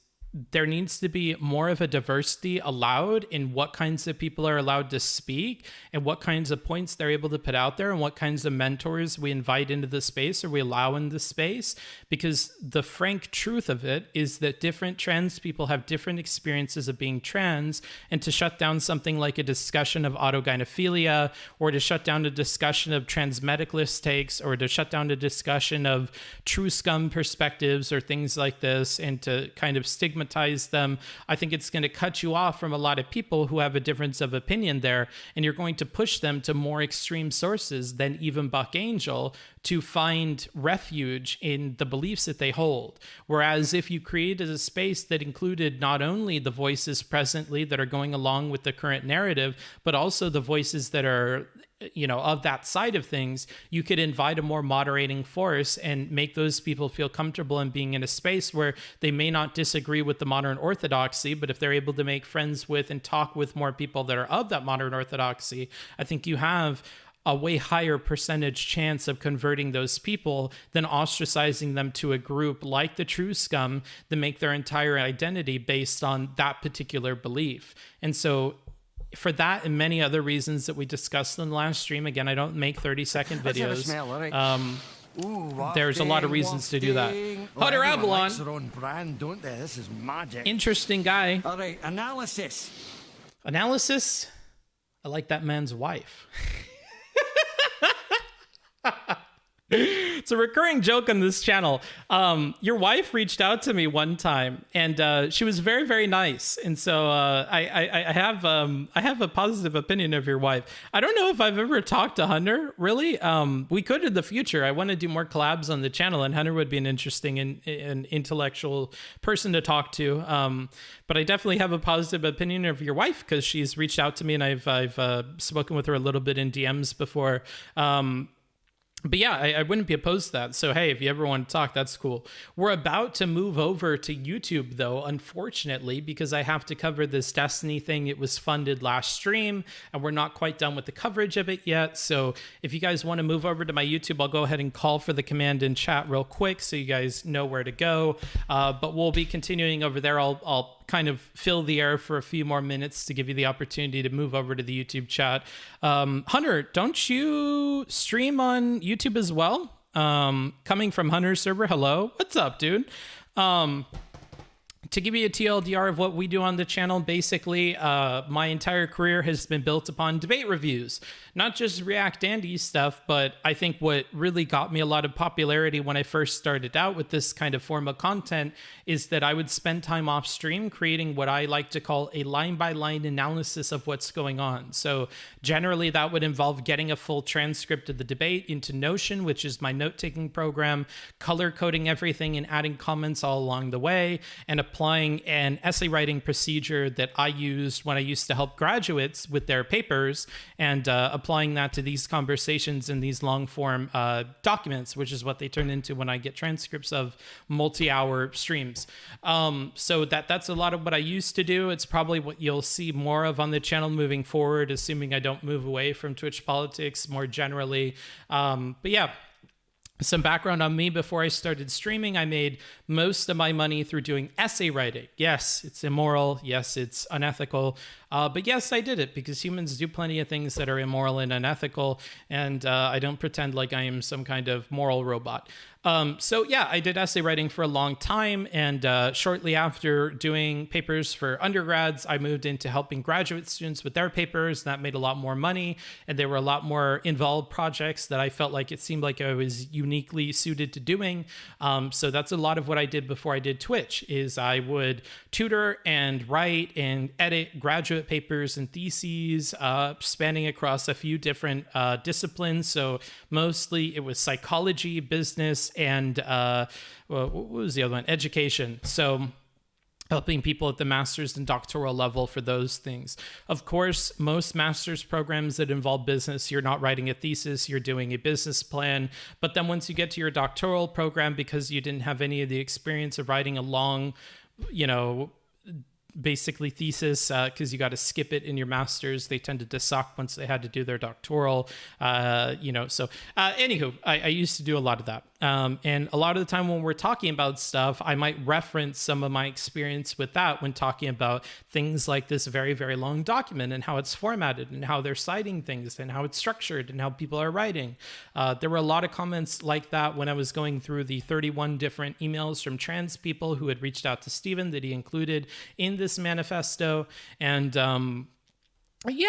there needs to be more of a diversity allowed in what kinds of people are allowed to speak and what kinds of points they're able to put out there and what kinds of mentors we invite into the space or we allow in the space. Because the frank truth of it is that different trans people have different experiences of being trans, and to shut down something like a discussion of autogynephilia, or to shut down a discussion of trans medicalist takes, or to shut down a discussion of true scum perspectives or things like this, and to kind of stigmatize them, I think it's going to cut you off from a lot of people who have a difference of opinion there, and you're going to push them to more extreme sources than even Buck Angel to find refuge in the beliefs that they hold. Whereas if you created a space that included not only the voices presently that are going along with the current narrative, but also the voices that are, you know, of that side of things, you could invite a more moderating force and make those people feel comfortable in being in a space where they may not disagree with the modern orthodoxy, but if they're able to make friends with and talk with more people that are of that modern orthodoxy, I think you have a way higher percentage chance of converting those people than ostracizing them to a group like the True Scum that make their entire identity based on that particular belief. And so for that and many other reasons that we discussed in the last stream, again, I don't make 30-second videos. There's a lot of reasons to do that. Hunter Avalon, their own brand, don't they? This is magic. Interesting guy. All right, analysis. Analysis? I like that man's wife. It's a recurring joke on this channel. Your wife reached out to me one time, and she was very, very nice. And so I have a positive opinion of your wife. I don't know if I've ever talked to Hunter, really. We could in the future. I want to do more collabs on the channel, and Hunter would be an interesting and intellectual person to talk to. But I definitely have a positive opinion of your wife because she's reached out to me, and I've spoken with her a little bit in DMs before. But yeah, I wouldn't be opposed to that. So, hey, if you ever want to talk, that's cool. We're about to move over to YouTube, though, unfortunately, because I have to cover this Destiny thing. It was funded last stream, and we're not quite done with the coverage of it yet. So if you guys want to move over to my YouTube, I'll go ahead and call for the command in chat real quick so you guys know where to go. But we'll be continuing over there. I'll kind of fill the air for a few more minutes to give you the opportunity to move over to the YouTube chat. Hunter, don't you stream on YouTube as well? Coming from Hunter's server, hello. What's up, dude? To give you a TLDR of what we do on the channel, basically, my entire career has been built upon debate reviews. Not just React Andy stuff, but I think what really got me a lot of popularity when I first started out with this kind of form of content is that I would spend time off stream creating what I like to call a line-by-line analysis of what's going on. So generally that would involve getting a full transcript of the debate into Notion, which is my note-taking program, color coding everything and adding comments all along the way, and applying an essay writing procedure that I used when I used to help graduates with their papers, and applying that to these conversations in these long form documents, which is what they turn into when I get transcripts of multi-hour streams. So that's a lot of what I used to do. It's probably what you'll see more of on the channel moving forward, assuming I don't move away from Twitch politics more generally. But yeah. Some background on me: before I started streaming, I made most of my money through doing essay writing. Yes, it's immoral. Yes, it's unethical. But yes, I did it because humans do plenty of things that are immoral and unethical, and I don't pretend like I am some kind of moral robot. So yeah, I did essay writing for a long time, and shortly after doing papers for undergrads, I moved into helping graduate students with their papers. That made a lot more money, and there were a lot more involved projects that I felt like it seemed like I was uniquely suited to doing. So that's a lot of what I did before I did Twitch, is I would tutor and write and edit graduate papers and theses spanning across a few different disciplines. So mostly it was psychology, business, and what was the other one? Education. So helping people at the master's and doctoral level for those things. Of course, most master's programs that involve business, you're not writing a thesis, you're doing a business plan. But then once you get to your doctoral program, because you didn't have any of the experience of writing a long, basically thesis, because you got to skip it in your master's. They tended to suck once they had to do their doctoral, so anywho, I used to do a lot of that. And a lot of the time when we're talking about stuff, I might reference some of my experience with that when talking about things like this very, very long document and how it's formatted and how they're citing things and how it's structured and how people are writing. There were a lot of comments like that when I was going through the 31 different emails from trans people who had reached out to Stephen that he included in this manifesto. And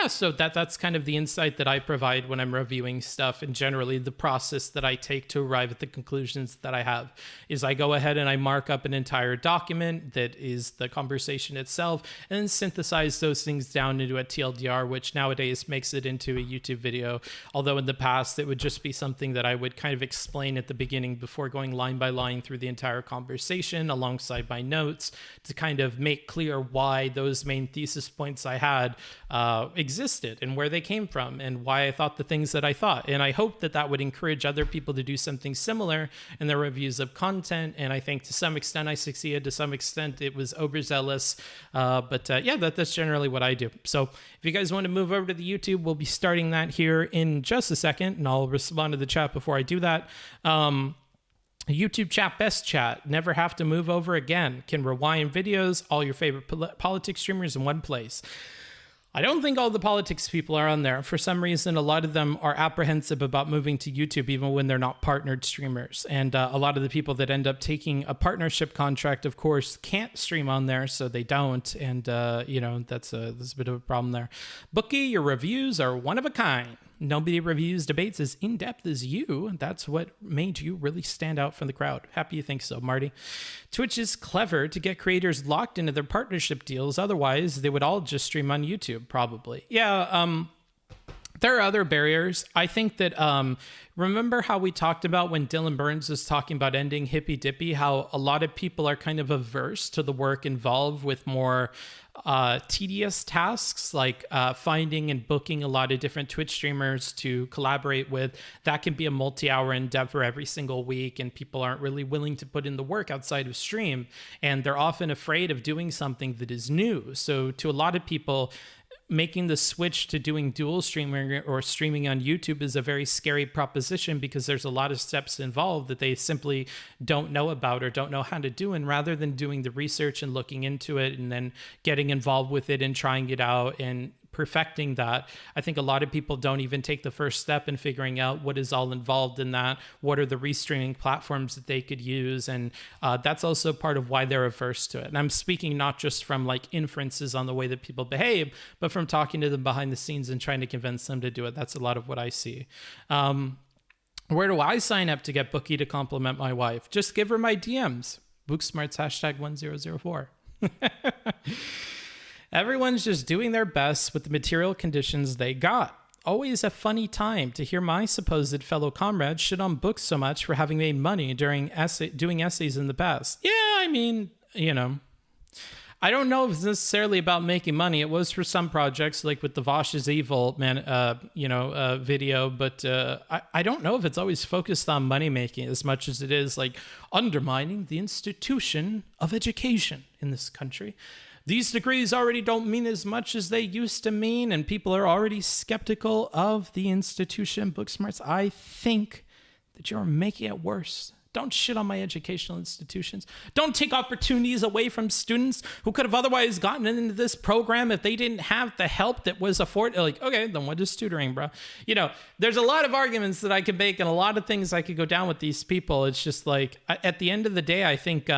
so that's kind of the insight that I provide when I'm reviewing stuff, and generally the process that I take to arrive at the conclusions that I have is I go ahead and I mark up an entire document that is the conversation itself and then synthesize those things down into a TLDR, which nowadays makes it into a YouTube video. Although in the past, it would just be something that I would kind of explain at the beginning before going line by line through the entire conversation alongside my notes to kind of make clear why those main thesis points I had existed and where they came from and why I thought the things that I thought. And I hope that that would encourage other people to do something similar in their reviews of content. And I think to some extent I succeeded. To some extent it was overzealous. That's generally what I do. So if you guys want to move over to the YouTube, we'll be starting that here in just a second, and I'll respond to the chat before I do that. YouTube chat, best chat, never have to move over again. Can rewind videos, all your favorite politics streamers in one place. I don't think all the politics people are on there. For some reason, a lot of them are apprehensive about moving to YouTube, even when they're not partnered streamers. And a lot of the people that end up taking a partnership contract, of course, can't stream on there, so they don't. And, that's a bit of a problem there. Bookie, your reviews are one of a kind. Nobody reviews debates as in-depth as you. That's what made you really stand out from the crowd. Happy you think so, Marty. Twitch is clever to get creators locked into their partnership deals. Otherwise, they would all just stream on YouTube, probably. Yeah, there are other barriers. I think that, remember how we talked about when Dylan Burns was talking about ending Hippy Dippy, how a lot of people are kind of averse to the work involved with more tedious tasks like finding and booking a lot of different Twitch streamers to collaborate with. That can be a multi-hour endeavor every single week, and people aren't really willing to put in the work outside of stream, and they're often afraid of doing something that is new. So to a lot of people, making the switch to doing dual streaming or streaming on YouTube is a very scary proposition because there's a lot of steps involved that they simply don't know about or don't know how to do. And rather than doing the research and looking into it and then getting involved with it and trying it out and perfecting that, I think a lot of people don't even take the first step in figuring out what is all involved in that. What are the restreaming platforms that they could use? And that's also part of why they're averse to it. And I'm speaking not just from like inferences on the way that people behave, but from talking to them behind the scenes and trying to convince them to do it. That's a lot of what I see. Where do I sign up to get Bookie to compliment my wife? Just give her my DMs. Booksmarts #1004. Everyone's just doing their best with the material conditions they got. Always a funny time to hear my supposed fellow comrades shit on books so much for having made money during doing essays in the past. Yeah, I mean, I don't know if it's necessarily about making money. It was for some projects, like with the Vaush is Evil video, but I don't know if it's always focused on money making as much as it is like undermining the institution of education in this country. These degrees already don't mean as much as they used to mean, and people are already skeptical of the institution. Booksmarts, I think that you're making it worse. Don't shit on my educational institutions. Don't take opportunities away from students who could have otherwise gotten into this program if they didn't have the help that was afforded. Like, okay, then what is tutoring, bro? There's a lot of arguments that I could make and a lot of things I could go down with these people. It's just like, at the end of the day, I think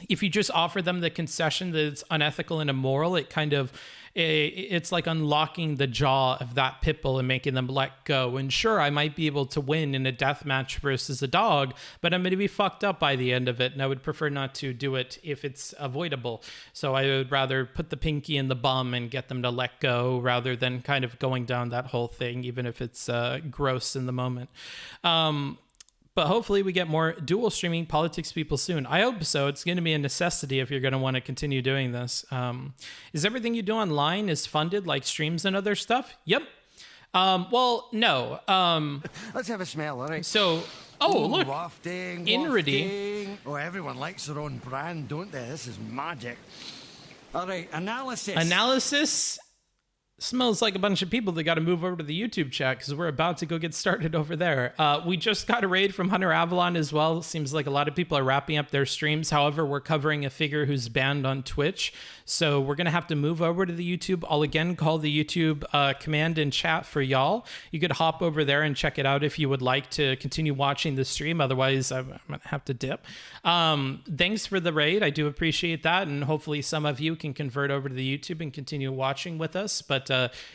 if you just offer them the concession that it's unethical and immoral, it's like unlocking the jaw of that pit bull and making them let go. And sure, I might be able to win in a death match versus a dog, but I'm going to be fucked up by the end of it. And I would prefer not to do it if it's avoidable. So I would rather put the pinky in the bum and get them to let go rather than kind of going down that whole thing, even if it's gross in the moment. But hopefully we get more dual streaming politics people soon. I hope so. It's going to be a necessity if you're going to want to continue doing this. Is everything you do online is funded like streams and other stuff? Yep. Well, no. Let's have a smell, all right? So, look. Wafting, Inrity. wafting. Oh, everyone likes their own brand, don't they? This is magic. All right, analysis. Analysis smells like a bunch of people that got to move over to the YouTube chat because we're about to go get started over there. We just got a raid from Hunter Avalon as well. Seems like a lot of people are wrapping up their streams. However, we're covering a figure who's banned on Twitch. So we're going to have to move over to the YouTube. I'll again call the YouTube command in chat for y'all. You could hop over there and check it out if you would like to continue watching the stream. Otherwise, I'm going to have to dip. Thanks for the raid. I do appreciate that. And hopefully some of you can convert over to the YouTube and continue watching with us. But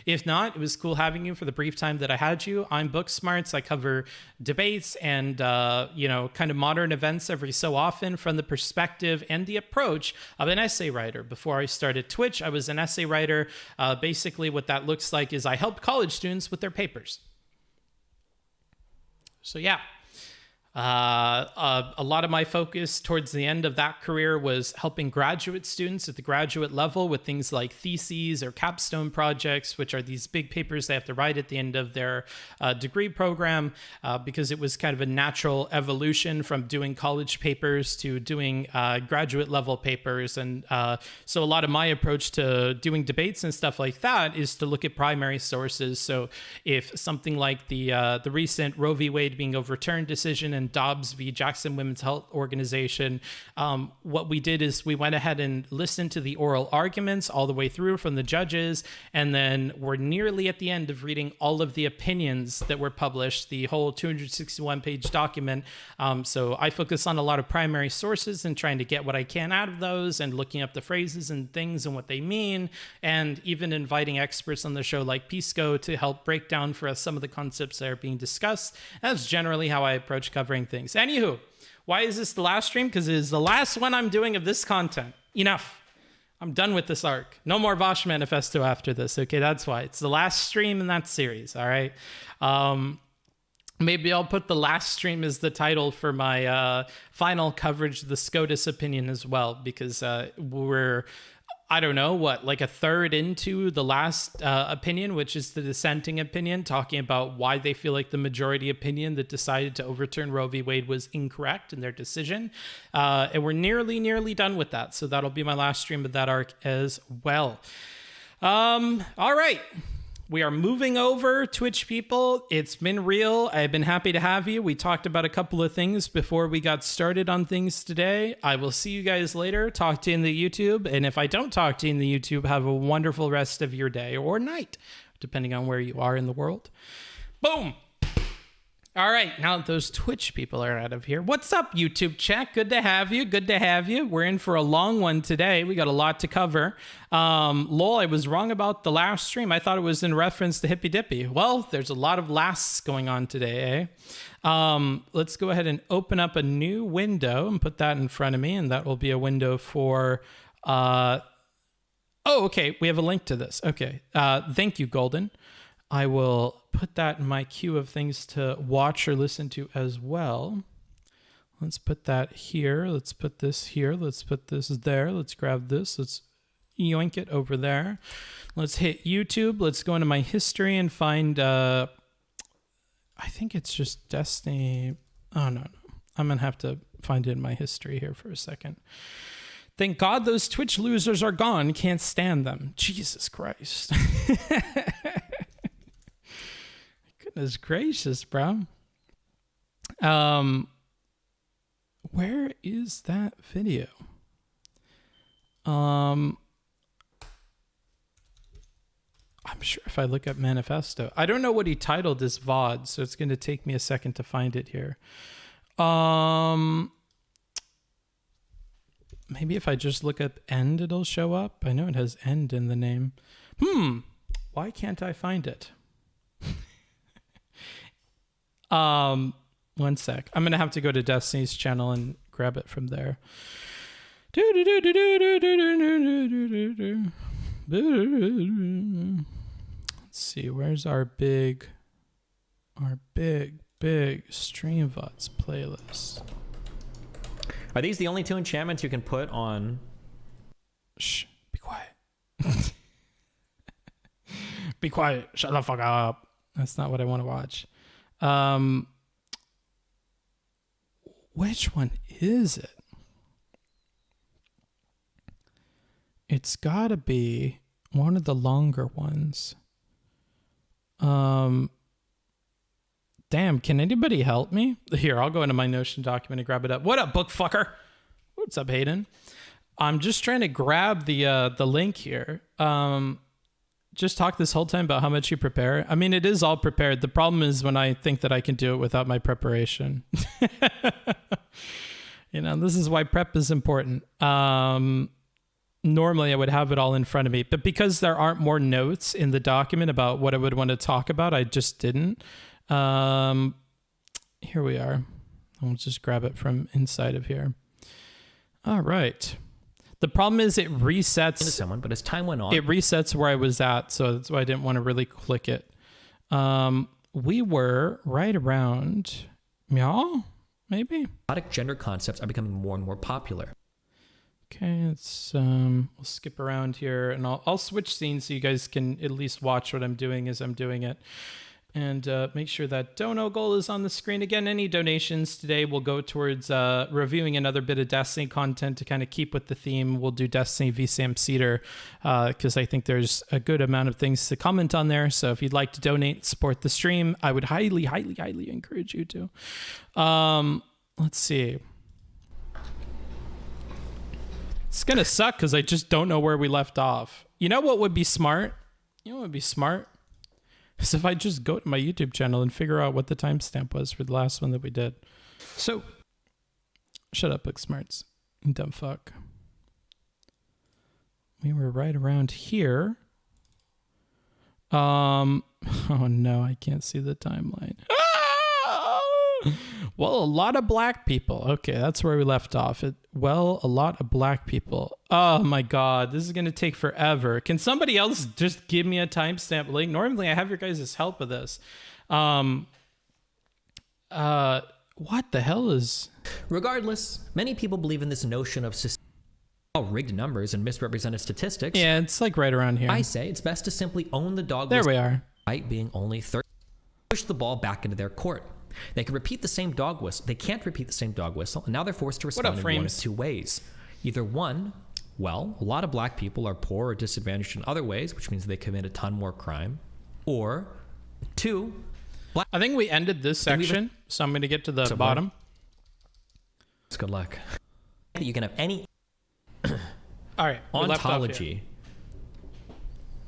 if not, it was cool having you for the brief time that I had you. I'm Booksmarts. I cover debates and, kind of modern events every so often from the perspective and the approach of an essay writer. Before I started Twitch, I was an essay writer. Basically, what that looks like is I help college students with their papers. So, yeah. A lot of my focus towards the end of that career was helping graduate students at the graduate level with things like theses or capstone projects, which are these big papers they have to write at the end of their degree program, because it was kind of a natural evolution from doing college papers to doing graduate level papers. And so a lot of my approach to doing debates and stuff like that is to look at primary sources. So if something like the recent Roe v. Wade being overturned decision and Dobbs v. Jackson Women's Health Organization, what we did is we went ahead and listened to the oral arguments all the way through from the judges, and then we're nearly at the end of reading all of the opinions that were published, the whole 261-page document. So I focus on a lot of primary sources and trying to get what I can out of those and looking up the phrases and things and what they mean, and even inviting experts on the show like Pisco to help break down for us some of the concepts that are being discussed. That's generally how I approach covering things. Anywho, why is this the last stream? Because it is the last one I'm doing of this content. Enough. I'm done with this arc. No more Vaush Manifesto after this. Okay, that's why. It's the last stream in that series, all right? Maybe I'll put the last stream as the title for my final coverage of the SCOTUS opinion as well, because we're... I don't know, like a third into the last opinion, which is the dissenting opinion, talking about why they feel like the majority opinion that decided to overturn Roe v. Wade was incorrect in their decision. And we're nearly done with that. So that'll be my last stream of that arc as well. All right. We are moving over, Twitch people. It's been real. I've been happy to have you. We talked about a couple of things before we got started on things today. I will see you guys later. Talk to you in the YouTube. And if I don't talk to you in the YouTube, have a wonderful rest of your day or night, depending on where you are in the world. Boom. All right, now that those Twitch people are out of here. What's up, YouTube chat? Good to have you. Good to have you. We're in for a long one today. We got a lot to cover. Lol, I was wrong about the last stream. I thought it was in reference to Hippy Dippy. Well, there's a lot of lasts going on today, eh? Let's go ahead and open up a new window and put that in front of me, and that will be a window for... Oh, okay, we have a link to this. Okay, thank you, Golden. I will put that in my queue of things to watch or listen to as well. Let's put that here. Let's put this here. Let's put this there. Let's grab this. Let's yoink it over there. Let's hit YouTube. Let's go into my history and find, I think it's just Destiny. Oh, no. I'm going to have to find it in my history here for a second. Thank God those Twitch losers are gone. Can't stand them. Jesus Christ. Goodness gracious, bro. Where is that video? I'm sure if I look up Manifesto, I don't know what he titled his VOD, so it's going to take me a second to find it here. Maybe if I just look up End, it'll show up. I know it has End in the name. Why can't I find it? One sec. I'm gonna have to go to Destiny's channel and grab it from there. Let's see, where's our big stream VODs playlist? Are these the only two enchantments you can put on? Shh, be quiet. Be quiet. Shut the fuck up. That's not what I want to watch. Which one is it? It's gotta be one of the longer ones. Damn, can anybody help me? Here, I'll go into my Notion document and grab it up. What up, book fucker? What's up, Hayden? I'm just trying to grab the link here. Just talk this whole time about how much you prepare. I mean, it is all prepared. The problem is when I think that I can do it without my preparation. You know, this is why prep is important. Normally I would have it all in front of me, but because there aren't more notes in the document about what I would want to talk about, I just didn't. Here we are. I'll just grab it from inside of here. All right. The problem is it resets into someone, but as time went on, it resets where I was at, so that's why I didn't want to really click it. We were right around meow, maybe. erotic gender concepts are becoming more and more popular. Okay, let's we'll skip around here, and I'll switch scenes so you guys can at least watch what I'm doing as I'm doing it. And make sure that dono goal is on the screen. Again, any donations today will go towards reviewing another bit of Destiny content to kind of keep with the theme. We'll do Destiny v Sam Cedar because I think there's a good amount of things to comment on there. So if you'd like to donate, support the stream, I would highly, highly, highly encourage you to. Let's see. It's going to suck because I just don't know where we left off. You know what would be smart? You know what would be smart? Is if I just go to my YouTube channel and figure out what the timestamp was for the last one that we did. So, shut up, booksmarts. You dumb fuck. We were right around here. Oh no, I can't see the timeline. Well, a lot of black people. Okay, that's where we left off. A lot of black people. Oh my God, this is going to take forever. Can somebody else just give me a timestamp link? Normally I have your guys' help with this. What the hell is... Regardless, many people believe in this notion of rigged numbers and misrepresented statistics. Yeah, it's like right around here. I say it's best to simply own the dog. There we are. Despite being only 30. Push the ball back into their court. They can repeat the same dog whistle. They can't repeat the same dog whistle, and now they're forced to respond in one of two ways. Either one, well, a lot of black people are poor or disadvantaged in other ways, which means they commit a ton more crime. Or two, I think we ended this section, so I'm going to get to the bottom. It's good luck. You can have any all right, ontology.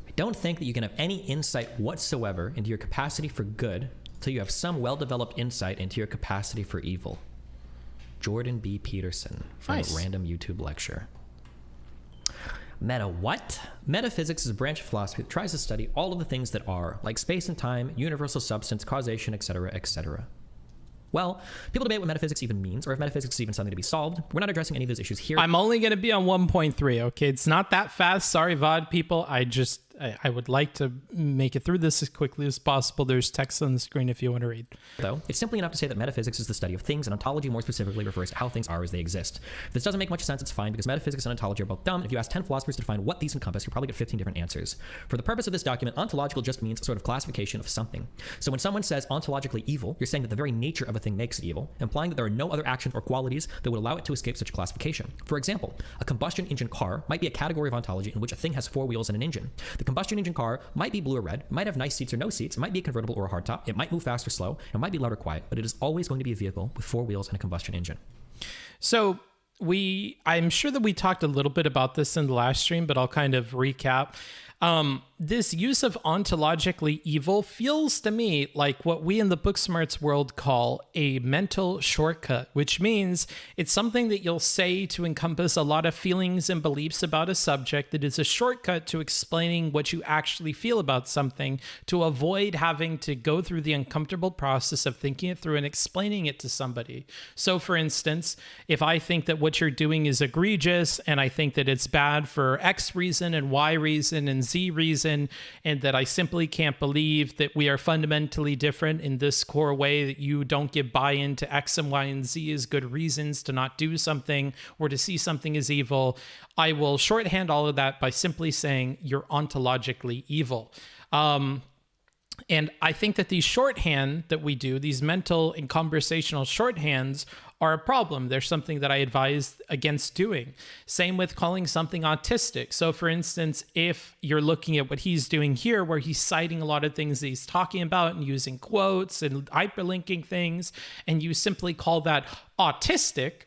I don't think that you can have any insight whatsoever into your capacity for good until you have some well-developed insight into your capacity for evil. Jordan B. Peterson from a random YouTube lecture. Meta what? Metaphysics is a branch of philosophy that tries to study all of the things that are, like space and time, universal substance, causation, etc., etc. Well, people debate what metaphysics even means, or if metaphysics is even something to be solved. We're not addressing any of those issues here. I'm only going to be on 1.3, okay? It's not that fast. Sorry, VOD people. I would like to make it through this as quickly as possible. There's text on the screen if you want to read. Though, it's simply enough to say that metaphysics is the study of things, and ontology more specifically refers to how things are as they exist. If this doesn't make much sense, it's fine, because metaphysics and ontology are both dumb. If you ask 10 philosophers to define what these encompass, you'll probably get 15 different answers. For the purpose of this document, ontological just means a sort of classification of something. So when someone says ontologically evil, you're saying that the very nature of a thing makes it evil, implying that there are no other actions or qualities that would allow it to escape such a classification. For example, a combustion engine car might be a category of ontology in which a thing has 4 wheels and an engine. The combustion engine car might be blue or red, might have nice seats or no seats, it might be a convertible or a hardtop, it might move fast or slow, it might be loud or quiet, but it is always going to be a vehicle with 4 wheels and a combustion engine. So I'm sure that we talked a little bit about this in the last stream, but I'll kind of recap. This use of ontologically evil feels to me like what we in the Booksmarts world call a mental shortcut, which means it's something that you'll say to encompass a lot of feelings and beliefs about a subject that is a shortcut to explaining what you actually feel about something, to avoid having to go through the uncomfortable process of thinking it through and explaining it to somebody. So for instance, if I think that what you're doing is egregious and I think that it's bad for X reason and Y reason and Z reason, and that I simply can't believe that we are fundamentally different in this core way, that you don't give buy-in to X and Y and Z as good reasons to not do something or to see something as evil, I will shorthand all of that by simply saying you're ontologically evil. And I think that these shorthand that we do, these mental and conversational shorthands, are a problem. They're something that I advise against doing. Same with calling something autistic. So for instance, if you're looking at what he's doing here, where he's citing a lot of things that he's talking about and using quotes and hyperlinking things, and you simply call that autistic,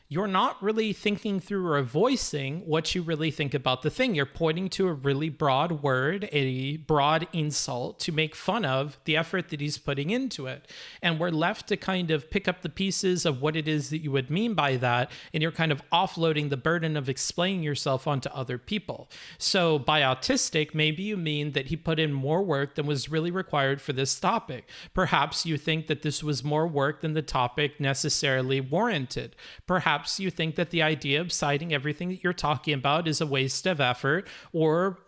you're not really thinking through or voicing what you really think about the thing. You're pointing to a really broad word, a broad insult to make fun of the effort that he's putting into it. And we're left to kind of pick up the pieces of what it is that you would mean by that. And you're kind of offloading the burden of explaining yourself onto other people. So by autistic, maybe you mean that he put in more work than was really required for this topic. Perhaps you think that this was more work than the topic necessarily warranted. Perhaps you think that the idea of citing everything that you're talking about is a waste of effort, or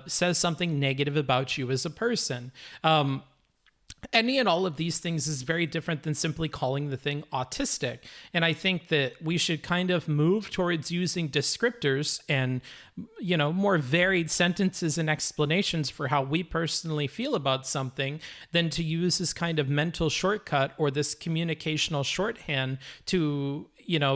says something negative about you as a person. Any and all of these things is very different than simply calling the thing autistic. And I think that we should kind of move towards using descriptors and, more varied sentences and explanations for how we personally feel about something than to use this kind of mental shortcut or this communicational shorthand to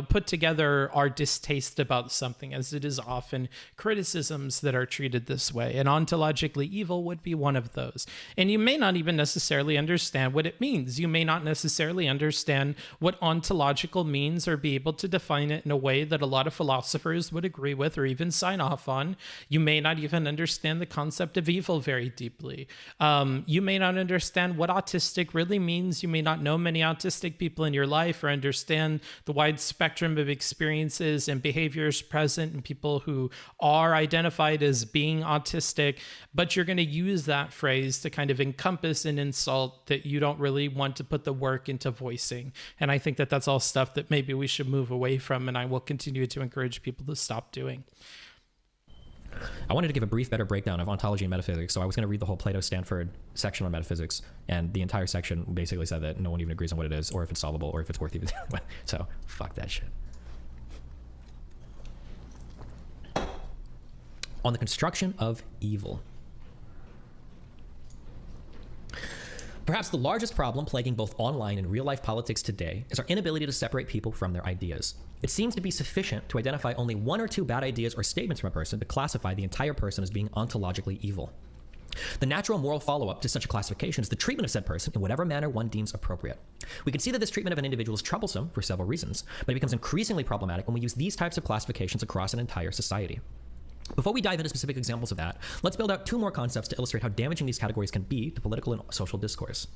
put together our distaste about something, as it is often criticisms that are treated this way. And ontologically evil would be one of those. And you may not even necessarily understand what it means. You may not necessarily understand what ontological means or be able to define it in a way that a lot of philosophers would agree with or even sign off on. You may not even understand the concept of evil very deeply. You may not understand what autistic really means. You may not know many autistic people in your life or understand the wide spectrum of experiences and behaviors present in people who are identified as being autistic, but you're going to use that phrase to kind of encompass an insult that you don't really want to put the work into voicing. And I think that that's all stuff that maybe we should move away from, and I will continue to encourage people to stop doing. I wanted to give a brief, better breakdown of ontology and metaphysics, so I was going to read the whole Plato-Stanford section on metaphysics, and the entire section basically said that no one even agrees on what it is, or if it's solvable, or if it's worth even so fuck that shit. On the construction of evil. Perhaps the largest problem plaguing both online and real-life politics today is our inability to separate people from their ideas. It seems to be sufficient to identify only one or two bad ideas or statements from a person to classify the entire person as being ontologically evil. The natural moral follow-up to such a classification is the treatment of said person in whatever manner one deems appropriate. We can see that this treatment of an individual is troublesome for several reasons, but it becomes increasingly problematic when we use these types of classifications across an entire society. Before we dive into specific examples of that, let's build out two more concepts to illustrate how damaging these categories can be to political and social discourse.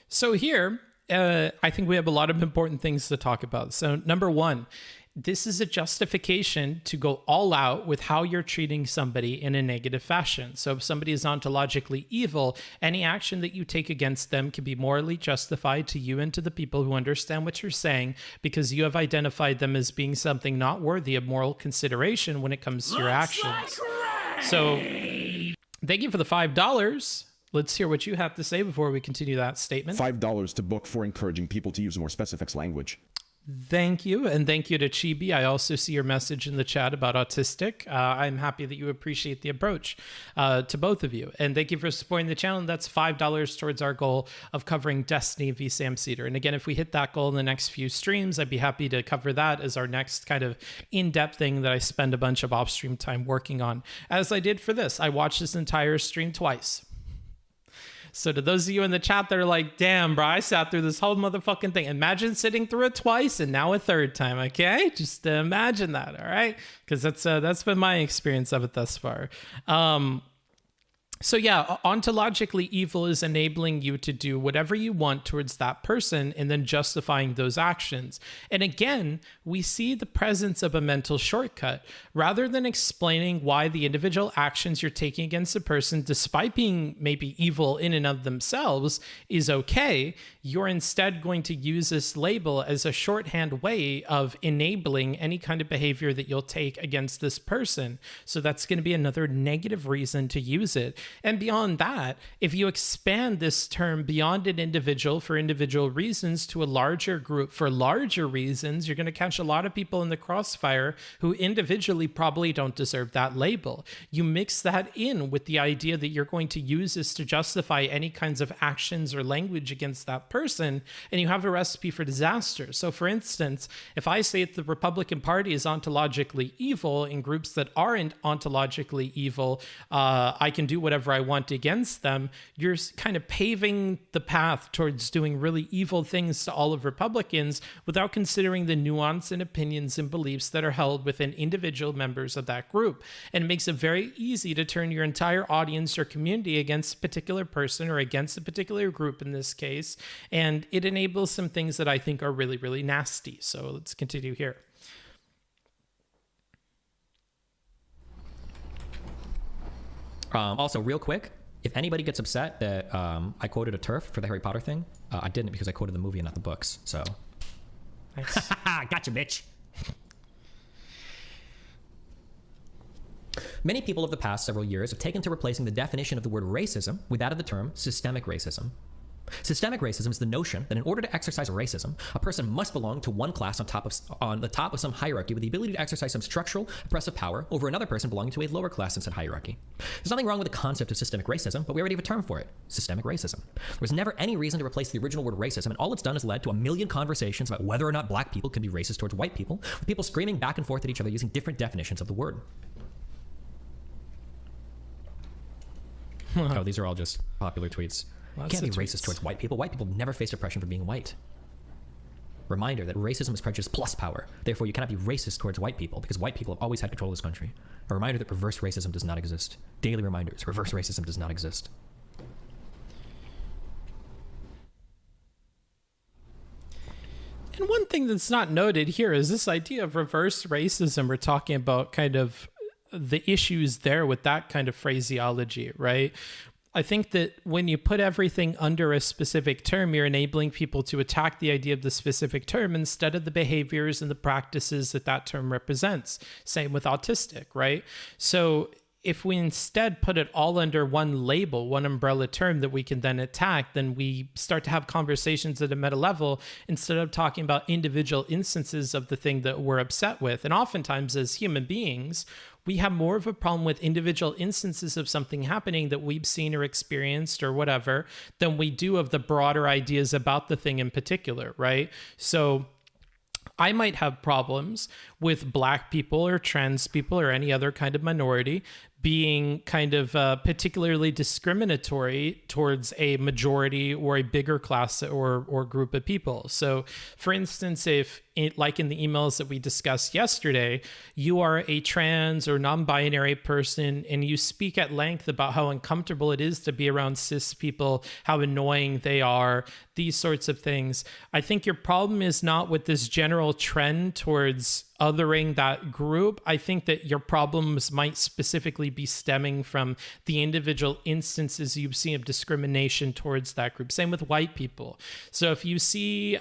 So here, I think we have a lot of important things to talk about. So number one, this is a justification to go all out with how you're treating somebody in a negative fashion. So if somebody is ontologically evil, any action that you take against them can be morally justified to you and to the people who understand what you're saying, because you have identified them as being something not worthy of moral consideration when it comes to your actions. So thank you for the $5. Let's hear what you have to say before we continue that statement. $5 to book for encouraging people to use more specific language. Thank you. And thank you to Chibi. I also see your message in the chat about autistic. I'm happy that you appreciate the approach to both of you. And thank you for supporting the channel. That's $5 towards our goal of covering Destiny v. Sam Cedar. And again, if we hit that goal in the next few streams, I'd be happy to cover that as our next kind of in-depth thing that I spend a bunch of off-stream time working on. As I did for this, I watched this entire stream twice. So to those of you in the chat that are like, damn, bro, I sat through this whole motherfucking thing. Imagine sitting through it twice and now a third time, okay? Just imagine that, all right? Because that's been my experience of it thus far. So yeah, ontologically evil is enabling you to do whatever you want towards that person and then justifying those actions. And again, we see the presence of a mental shortcut. Rather than explaining why the individual actions you're taking against a person, despite being maybe evil in and of themselves, is okay, you're instead going to use this label as a shorthand way of enabling any kind of behavior that you'll take against this person. So that's going to be another negative reason to use it. And beyond that, if you expand this term beyond an individual for individual reasons to a larger group for larger reasons, you're going to catch a lot of people in the crossfire who individually probably don't deserve that label. You mix that in with the idea that you're going to use this to justify any kinds of actions or language against that person, and you have a recipe for disaster. So for instance, if I say that the Republican Party is ontologically evil in groups that aren't ontologically evil, I can do whatever I want against them, you're kind of paving the path towards doing really evil things to all of Republicans without considering the nuance and opinions and beliefs that are held within individual members of that group. And it makes it very easy to turn your entire audience or community against a particular person or against a particular group in this case. And it enables some things that I think are really, really nasty. So let's continue here. Also, real quick, if anybody gets upset that I quoted a TERF for the Harry Potter thing, I didn't, because I quoted the movie and not the books. So, Nice. Gotcha, bitch. Many people of the past several years have taken to replacing the definition of the word racism with that of the term systemic racism. Systemic racism is the notion that in order to exercise racism, a person must belong to one class on the top of some hierarchy with the ability to exercise some structural oppressive power over another person belonging to a lower class in said hierarchy. There's nothing wrong with the concept of systemic racism, but we already have a term for it: systemic racism. There was never any reason to replace the original word racism, and all it's done is led to a million conversations about whether or not black people can be racist towards white people, with people screaming back and forth at each other using different definitions of the word. Oh, these are all just popular tweets. You can't be racist towards white people. White people never faced oppression for being white. Reminder that racism is prejudice plus power. Therefore, you cannot be racist towards white people because white people have always had control of this country. A reminder that reverse racism does not exist. Daily reminders: reverse racism does not exist. And one thing that's not noted here is this idea of reverse racism. We're talking about kind of the issues there with that kind of phraseology, right? I think that when you put everything under a specific term, you're enabling people to attack the idea of the specific term instead of the behaviors and the practices that that term represents. Same with autistic, right? So if we instead put it all under one label, one umbrella term that we can then attack, then we start to have conversations at a meta level instead of talking about individual instances of the thing that we're upset with. And oftentimes as human beings, we have more of a problem with individual instances of something happening that we've seen or experienced or whatever than we do of the broader ideas about the thing in particular, right? So I might have problems with black people or trans people or any other kind of minority being kind of particularly discriminatory towards a majority or a bigger class or group of people. So for instance, if like in the emails that we discussed yesterday, you are a trans or non-binary person and you speak at length about how uncomfortable it is to be around cis people, how annoying they are, these sorts of things. I think your problem is not with this general trend towards othering that group. I think that your problems might specifically be stemming from the individual instances you've seen of discrimination towards that group. Same with white people. So if you see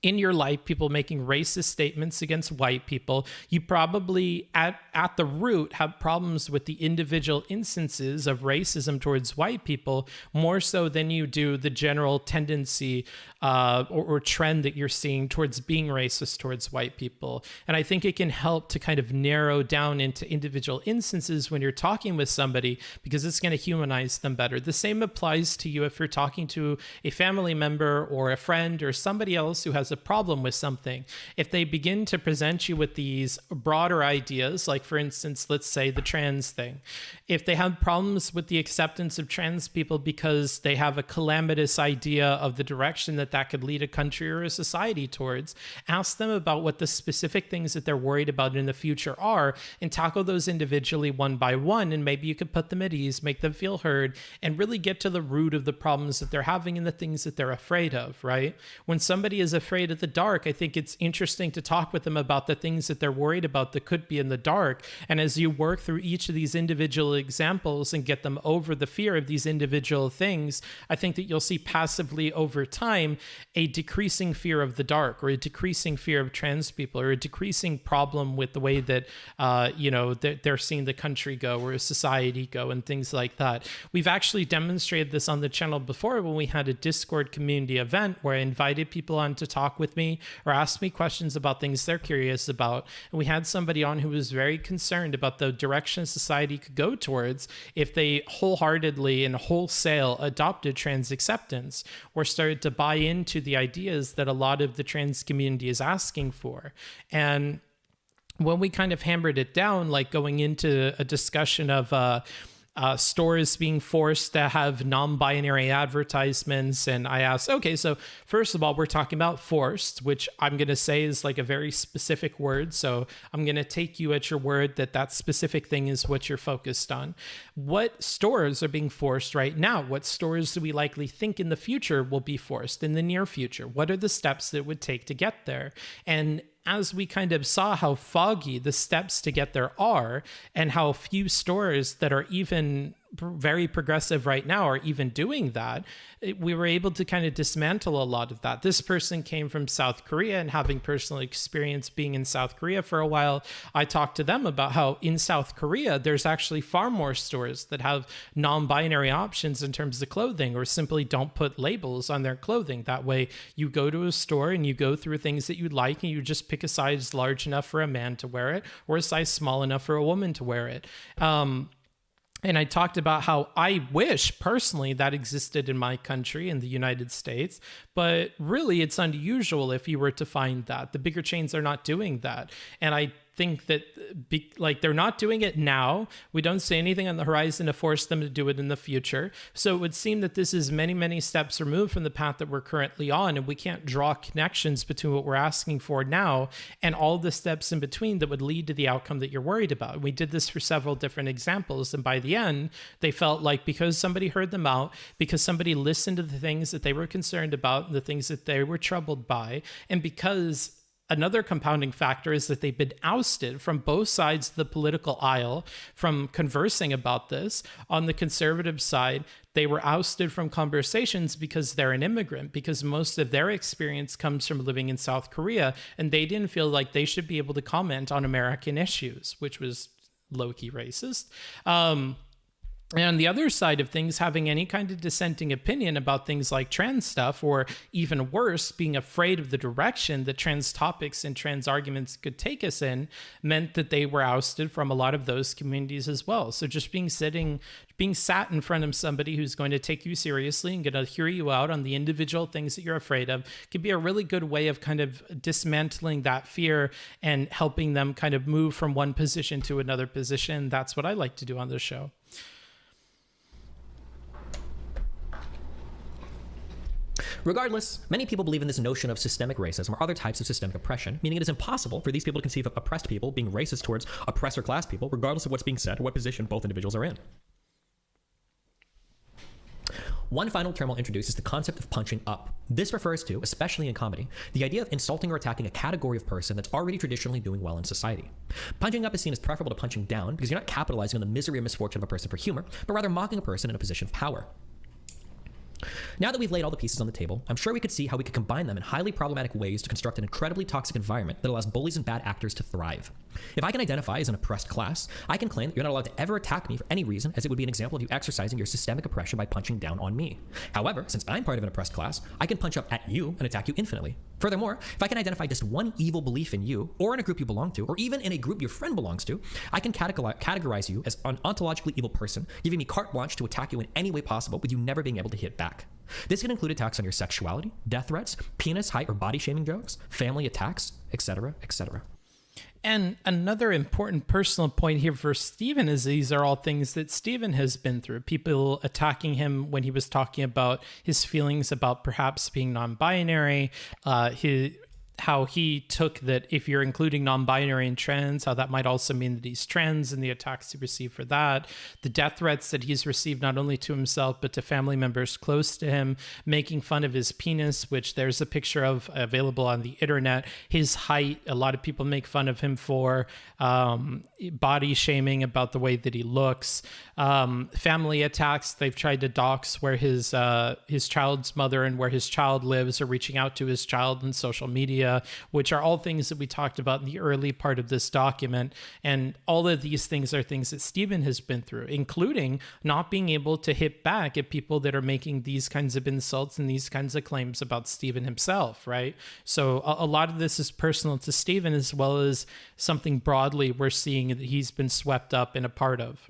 in your life people making racist statements against white people, you probably at the root have problems with the individual instances of racism towards white people more so than you do the general tendency or trend that you're seeing towards being racist towards white people. And I think it can help to kind of narrow down into individual instances when you're talking with somebody, because it's going to humanize them better. The same applies to you if you're talking to a family member or a friend or somebody else who has a problem with something. If they begin to present you with these broader ideas, like for instance, let's say the trans thing, if they have problems with the acceptance of trans people because they have a calamitous idea of the direction that could lead a country or a society towards, ask them about what the specific things that they're worried about in the future are and tackle those individually one by one. And maybe you could put them at ease, make them feel heard, and really get to the root of the problems that they're having and the things that they're afraid of, right? When somebody is afraid afraid of the dark, I think it's interesting to talk with them about the things that they're worried about that could be in the dark. And as you work through each of these individual examples and get them over the fear of these individual things, I think that you'll see passively over time a decreasing fear of the dark, or a decreasing fear of trans people, or a decreasing problem with the way that, they're seeing the country go or society go and things like that. We've actually demonstrated this on the channel before when we had a Discord community event where I invited people on to talk with me or ask me questions about things they're curious about. And we had somebody on who was very concerned about the direction society could go towards if they wholeheartedly and wholesale adopted trans acceptance, or started to buy into the ideas that a lot of the trans community is asking for. And when we kind of hammered it down, like going into a discussion of stores being forced to have non-binary advertisements. And I asked, okay, so first of all, we're talking about forced, which I'm going to say is like a very specific word. So I'm going to take you at your word that that specific thing is what you're focused on. What stores are being forced right now? What stores do we likely think in the future will be forced in the near future? What are the steps that it would take to get there? And as we kind of saw how foggy the steps to get there are, and how few stores that are even very progressive right now are even doing that, we were able to kind of dismantle a lot of that. This person came from South Korea, and having personal experience being in South Korea for a while, I talked to them about how in South Korea, there's actually far more stores that have non-binary options in terms of clothing, or simply don't put labels on their clothing. That way you go to a store and you go through things that you like, and you just pick a size large enough for a man to wear it, or a size small enough for a woman to wear it. And I talked about how I wish personally that existed in my country, in the United States, but really it's unusual if you were to find that. The bigger chains are not doing that. And I think that they're not doing it now. We don't see anything on the horizon to force them to do it in the future. So it would seem that this is many, many steps removed from the path that we're currently on, and we can't draw connections between what we're asking for now and all the steps in between that would lead to the outcome that you're worried about. We did this for several different examples, and by the end, they felt like because somebody heard them out, because somebody listened to the things that they were concerned about, the things that they were troubled by, and because another compounding factor is that they've been ousted from both sides of the political aisle from conversing about this. On the conservative side, they were ousted from conversations because they're an immigrant, because most of their experience comes from living in South Korea, and they didn't feel like they should be able to comment on American issues, which was low-key racist. And on the other side of things, having any kind of dissenting opinion about things like trans stuff, or even worse, being afraid of the direction that trans topics and trans arguments could take us in, meant that they were ousted from a lot of those communities as well. So just being sat in front of somebody who's going to take you seriously and going to hear you out on the individual things that you're afraid of could be a really good way of kind of dismantling that fear and helping them kind of move from one position to another position. That's what I like to do on this show. Regardless, many people believe in this notion of systemic racism or other types of systemic oppression, meaning it is impossible for these people to conceive of oppressed people being racist towards oppressor class people, regardless of what's being said or what position both individuals are in. One final term I'll introduce is the concept of punching up. This refers to, especially in comedy, the idea of insulting or attacking a category of person that's already traditionally doing well in society. Punching up is seen as preferable to punching down because you're not capitalizing on the misery or misfortune of a person for humor, but rather mocking a person in a position of power. Now that we've laid all the pieces on the table, I'm sure we could see how we could combine them in highly problematic ways to construct an incredibly toxic environment that allows bullies and bad actors to thrive. If I can identify as an oppressed class, I can claim that you're not allowed to ever attack me for any reason, as it would be an example of you exercising your systemic oppression by punching down on me. However, since I'm part of an oppressed class, I can punch up at you and attack you infinitely. Furthermore, if I can identify just one evil belief in you, or in a group you belong to, or even in a group your friend belongs to, I can categorize you as an ontologically evil person, giving me carte blanche to attack you in any way possible, with you never being able to hit back. This can include attacks on your sexuality, death threats, penis, height, or body shaming jokes, family attacks, etc., etc. And another important personal point here for Stephen is these are all things that Stephen has been through. People attacking him when he was talking about his feelings about perhaps being non-binary, how he took that if you're including non-binary and trans, how that might also mean that he's trans, and the attacks he received for that, the death threats that he's received not only to himself but to family members close to him, making fun of his penis, which there's a picture of available on the internet, his height, a lot of people make fun of him for, body shaming about the way that he looks, family attacks. They've tried to dox where his child's mother and where his child lives, or reaching out to his child in social media, which are all things that we talked about in the early part of this document. And all of these things are things that Stephen has been through, including not being able to hit back at people that are making these kinds of insults and these kinds of claims about Stephen himself, right? So a lot of this is personal to Stephen, as well as something broadly we're seeing that he's been swept up in a part of.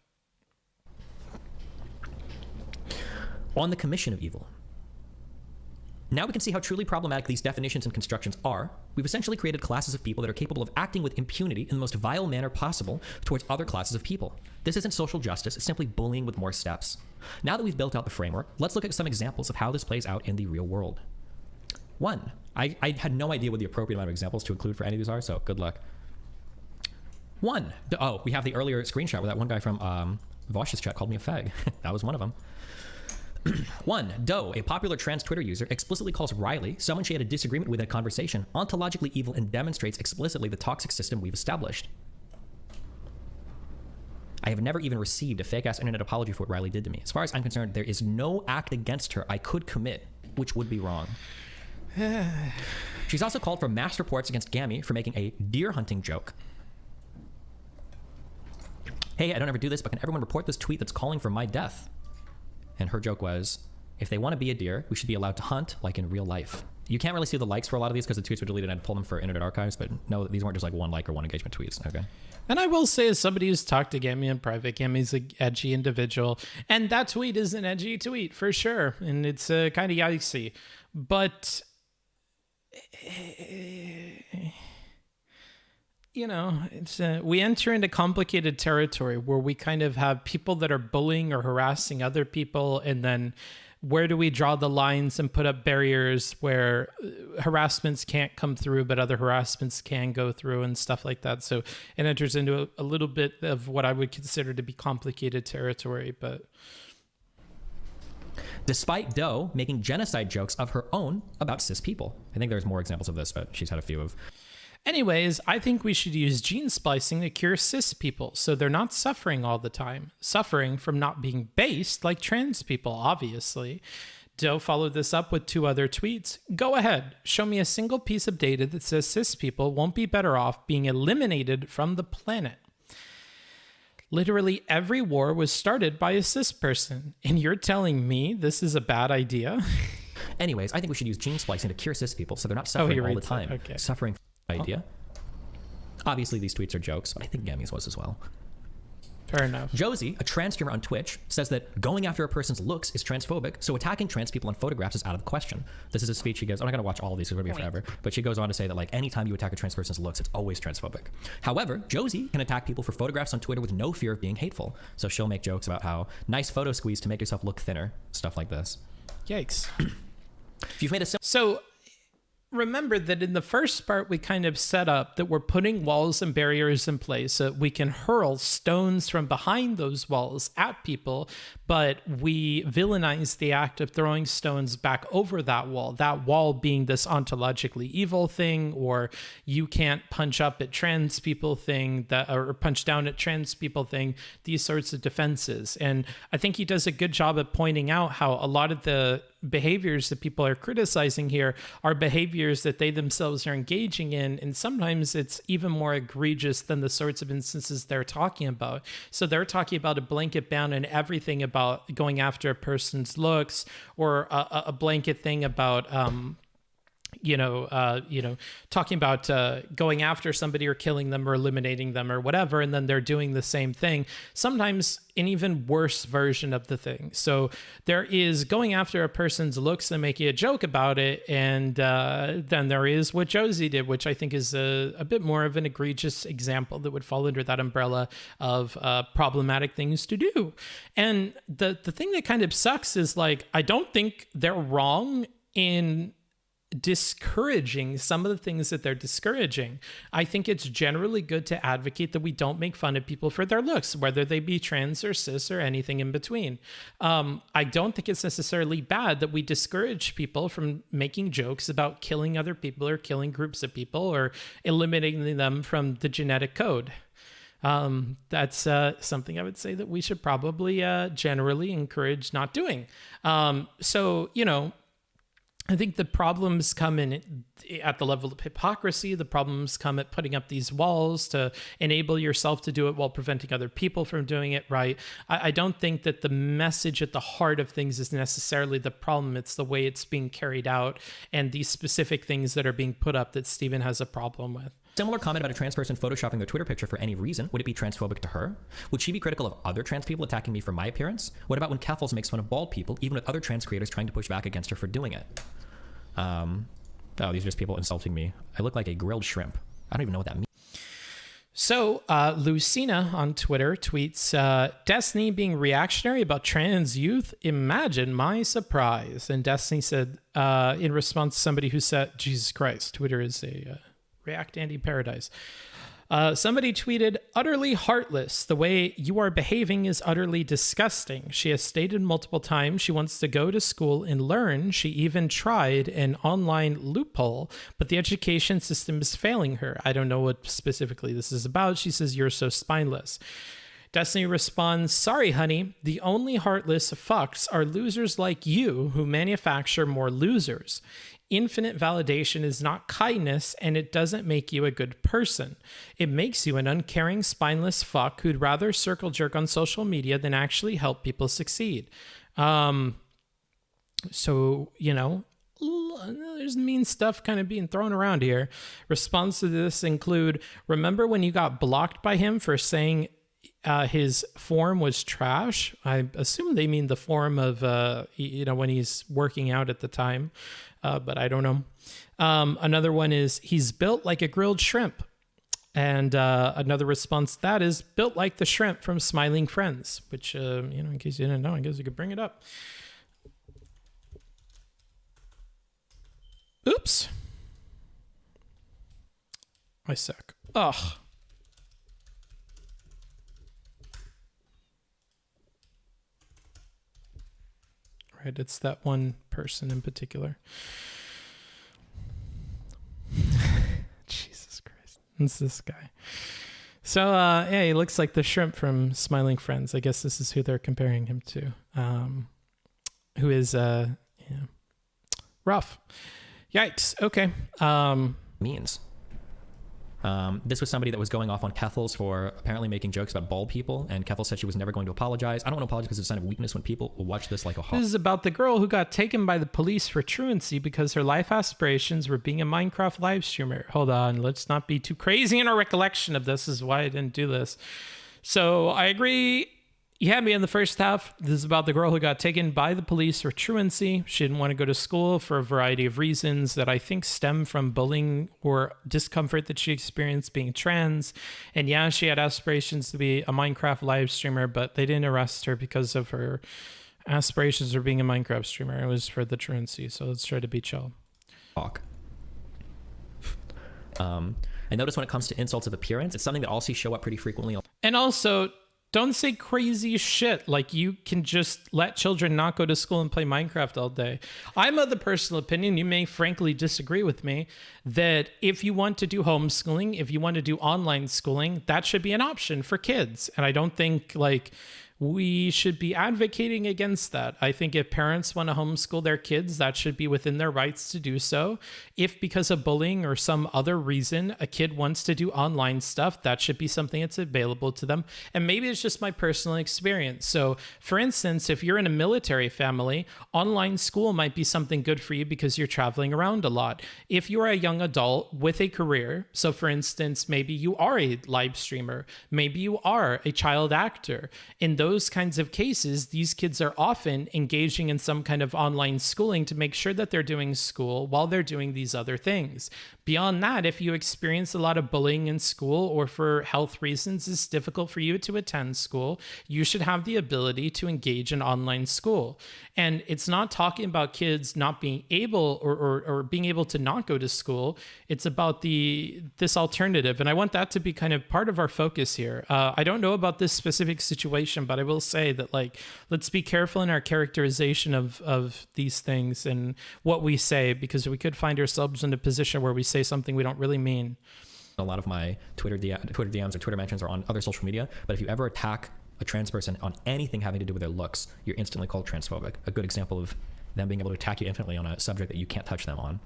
On the commission of evil. Now we can see how truly problematic these definitions and constructions are. We've essentially created classes of people that are capable of acting with impunity in the most vile manner possible towards other classes of people. This isn't social justice, it's simply bullying with more steps. Now that we've built out the framework, let's look at some examples of how this plays out in the real world. One, I had no idea what the appropriate amount of examples to include for any of these are, so good luck. One, we have the earlier screenshot where that one guy from Vaush's chat called me a fag. That was one of them. 1. Doe, a popular trans Twitter user, explicitly calls Riley, someone she had a disagreement with in a conversation, ontologically evil and demonstrates explicitly the toxic system we've established. I have never even received a fake-ass internet apology for what Riley did to me. As far as I'm concerned, there is no act against her I could commit which would be wrong. She's also called for mass reports against Gammy for making a deer hunting joke. Hey, I don't ever do this, but can everyone report this tweet that's calling for my death? And her joke was, if they want to be a deer, we should be allowed to hunt like in real life. You can't really see the likes for a lot of these because the tweets were deleted and I had to pull them for Internet Archives, but no, these weren't just like one like or one engagement tweets, okay? And I will say, as somebody who's talked to Gammy in private, Gammy's an edgy individual, and that tweet is an edgy tweet for sure, and it's kind of yikesy. But, you know, it's we enter into complicated territory where we kind of have people that are bullying or harassing other people, and then where do we draw the lines and put up barriers where harassments can't come through, but other harassments can go through and stuff like that. So it enters into a little bit of what I would consider to be complicated territory. But despite Doe making genocide jokes of her own about cis people. I think there's more examples of this, but she's had a few of. Anyways, I think we should use gene splicing to cure cis people so they're not suffering all the time, suffering from not being based like trans people, obviously. Doe followed this up with 2 other tweets. Go ahead, show me a single piece of data that says cis people won't be better off being eliminated from the planet. Literally every war was started by a cis person, and you're telling me this is a bad idea? Anyways, I think we should use gene splicing to cure cis people so they're not suffering all the time. Okay. Suffering idea. Obviously, these tweets are jokes, but I think Gammy's was as well. Fair enough. Josie, a trans streamer on Twitch, says that going after a person's looks is transphobic, so attacking trans people on photographs is out of the question. This is a speech she gives. I'm not going to watch all of these, it's going to be forever. But she goes on to say that, like, anytime you attack a trans person's looks, it's always transphobic. However, Josie can attack people for photographs on Twitter with no fear of being hateful. So she'll make jokes about how nice photo squeeze to make yourself look thinner, stuff like this. Yikes. If you've made a So remember that in the first part, we kind of set up that we're putting walls and barriers in place so that we can hurl stones from behind those walls at people, but we villainize the act of throwing stones back over that wall being this ontologically evil thing, or you can't punch up at trans people thing, that, or punch down at trans people thing, these sorts of defenses. And I think he does a good job at pointing out how a lot of the behaviors that people are criticizing here are behaviors that they themselves are engaging in, and sometimes it's even more egregious than the sorts of instances they're talking about. So they're talking about a blanket ban on everything about going after a person's looks, or a blanket thing about talking about going after somebody or killing them or eliminating them or whatever, and then they're doing the same thing, sometimes an even worse version of the thing. So there is going after a person's looks and making a joke about it, and then there is what Josie did, which I think is a bit more of an egregious example that would fall under that umbrella of problematic things to do. And the thing that kind of sucks is, like, I don't think they're wrong in discouraging some of the things that they're discouraging. I think it's generally good to advocate that we don't make fun of people for their looks, whether they be trans or cis or anything in between. I don't think it's necessarily bad that we discourage people from making jokes about killing other people or killing groups of people or eliminating them from the genetic code. That's something I would say that we should probably generally encourage not doing. So, you know, I think the problems come in at the level of hypocrisy. The problems come at putting up these walls to enable yourself to do it while preventing other people from doing it, right? I don't think that the message at the heart of things is necessarily the problem. It's the way it's being carried out and these specific things that are being put up that Stephen has a problem with. Similar comment about a trans person photoshopping their Twitter picture for any reason. Would it be transphobic to her? Would she be critical of other trans people attacking me for my appearance? What about when Keffels makes fun of bald people, even with other trans creators trying to push back against her for doing it? Oh, these are just people insulting me. I look like a grilled shrimp. I don't even know what that means. So Lucina on Twitter tweets, Destiny being reactionary about trans youth? Imagine my surprise. And Destiny said, in response to somebody who said, Jesus Christ, Twitter is a... React anti-paradise. Somebody tweeted, utterly heartless. The way you are behaving is utterly disgusting. She has stated multiple times she wants to go to school and learn. She even tried an online loophole, but the education system is failing her. I don't know what specifically this is about. She says, you're so spineless. Destiny responds, sorry, honey. The only heartless fucks are losers like you who manufacture more losers. Infinite validation is not kindness, and it doesn't make you a good person. It makes you an uncaring, spineless fuck who'd rather circle jerk on social media than actually help people succeed. So, you know, there's mean stuff kind of being thrown around here. Response to this include, remember when you got blocked by him for saying his form was trash? I assume they mean the form of, you know, when he's working out at the time. But I don't know. Another one is, he's built like a grilled shrimp. And another response to that is, built like the shrimp from Smiling Friends, which, you know, in case you didn't know, I guess you could bring it up. Oops. I suck. Ugh. Right, it's that one person in particular. Jesus Christ. It's this guy. So, yeah, he looks like the shrimp from Smiling Friends. I guess this is who they're comparing him to. Who is, yeah, rough. Yikes. Okay. Means. This was somebody that was going off on Keffels for apparently making jokes about bald people, and Keffels said she was never going to apologize. I don't want to apologize because it's a sign of weakness when people will watch this like a hawk. This is about the girl who got taken by the police for truancy because her life aspirations were being a Minecraft live streamer. Hold on, let's not be too crazy in our recollection of this. This is why I didn't do this. So I agree. You had me in the first half. This is about the girl who got taken by the police for truancy. She didn't want to go to school for a variety of reasons that I think stem from bullying or discomfort that she experienced being trans. And yeah, she had aspirations to be a Minecraft live streamer, but they didn't arrest her because of her aspirations of being a Minecraft streamer. It was for the truancy. So let's try to be chill. Hawk. I notice when it comes to insults of appearance, it's something that I'll see show up pretty frequently. And also, don't say crazy shit like you can just let children not go to school and play Minecraft all day. I'm of the personal opinion, you may frankly disagree with me, that if you want to do homeschooling, if you want to do online schooling, that should be an option for kids. And I don't think like we should be advocating against that. I think if parents want to homeschool their kids, that should be within their rights to do so. If because of bullying or some other reason a kid wants to do online stuff, that should be something that's available to them. And maybe it's just my personal experience. So for instance, if you're in a military family, online school might be something good for you because you're traveling around a lot. If you're a young adult with a career, so for instance, maybe you are a live streamer, maybe you are a child actor, in those kinds of cases, these kids are often engaging in some kind of online schooling to make sure that they're doing school while they're doing these other things. Beyond that, if you experience a lot of bullying in school or for health reasons it's difficult for you to attend school, you should have the ability to engage in online school. And it's not talking about kids not being able or being able to not go to school. It's about this alternative. And I want that to be kind of part of our focus here. I don't know about this specific situation, but I will say that, like, let's be careful in our characterization of these things and what we say, because we could find ourselves in a position where we say something we don't really mean. A lot of my Twitter DMs or Twitter mentions are on other social media, but if you ever attack a trans person on anything having to do with their looks, you're instantly called transphobic. A good example of them being able to attack you infinitely on a subject that you can't touch them on.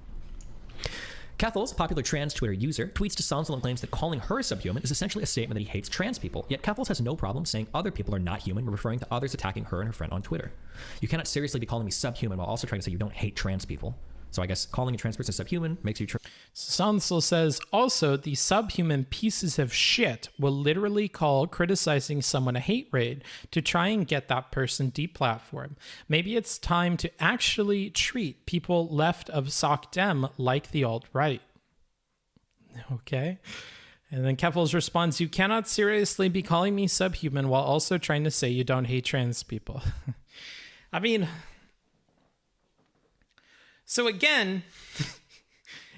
Cathals, a popular trans Twitter user, tweets to Sansa and claims that calling her subhuman is essentially a statement that he hates trans people. Yet Cathals has no problem saying other people are not human, referring to others attacking her and her friend on Twitter. You cannot seriously be calling me subhuman while also trying to say you don't hate trans people. So I guess calling a trans person subhuman makes you... Sansel says, also, the subhuman pieces of shit will literally call criticizing someone a hate raid to try and get that person deplatformed. Maybe it's time to actually treat people left of Soc Dem like the alt-right. Okay. And then Keffels responds, you cannot seriously be calling me subhuman while also trying to say you don't hate trans people. I mean... So again,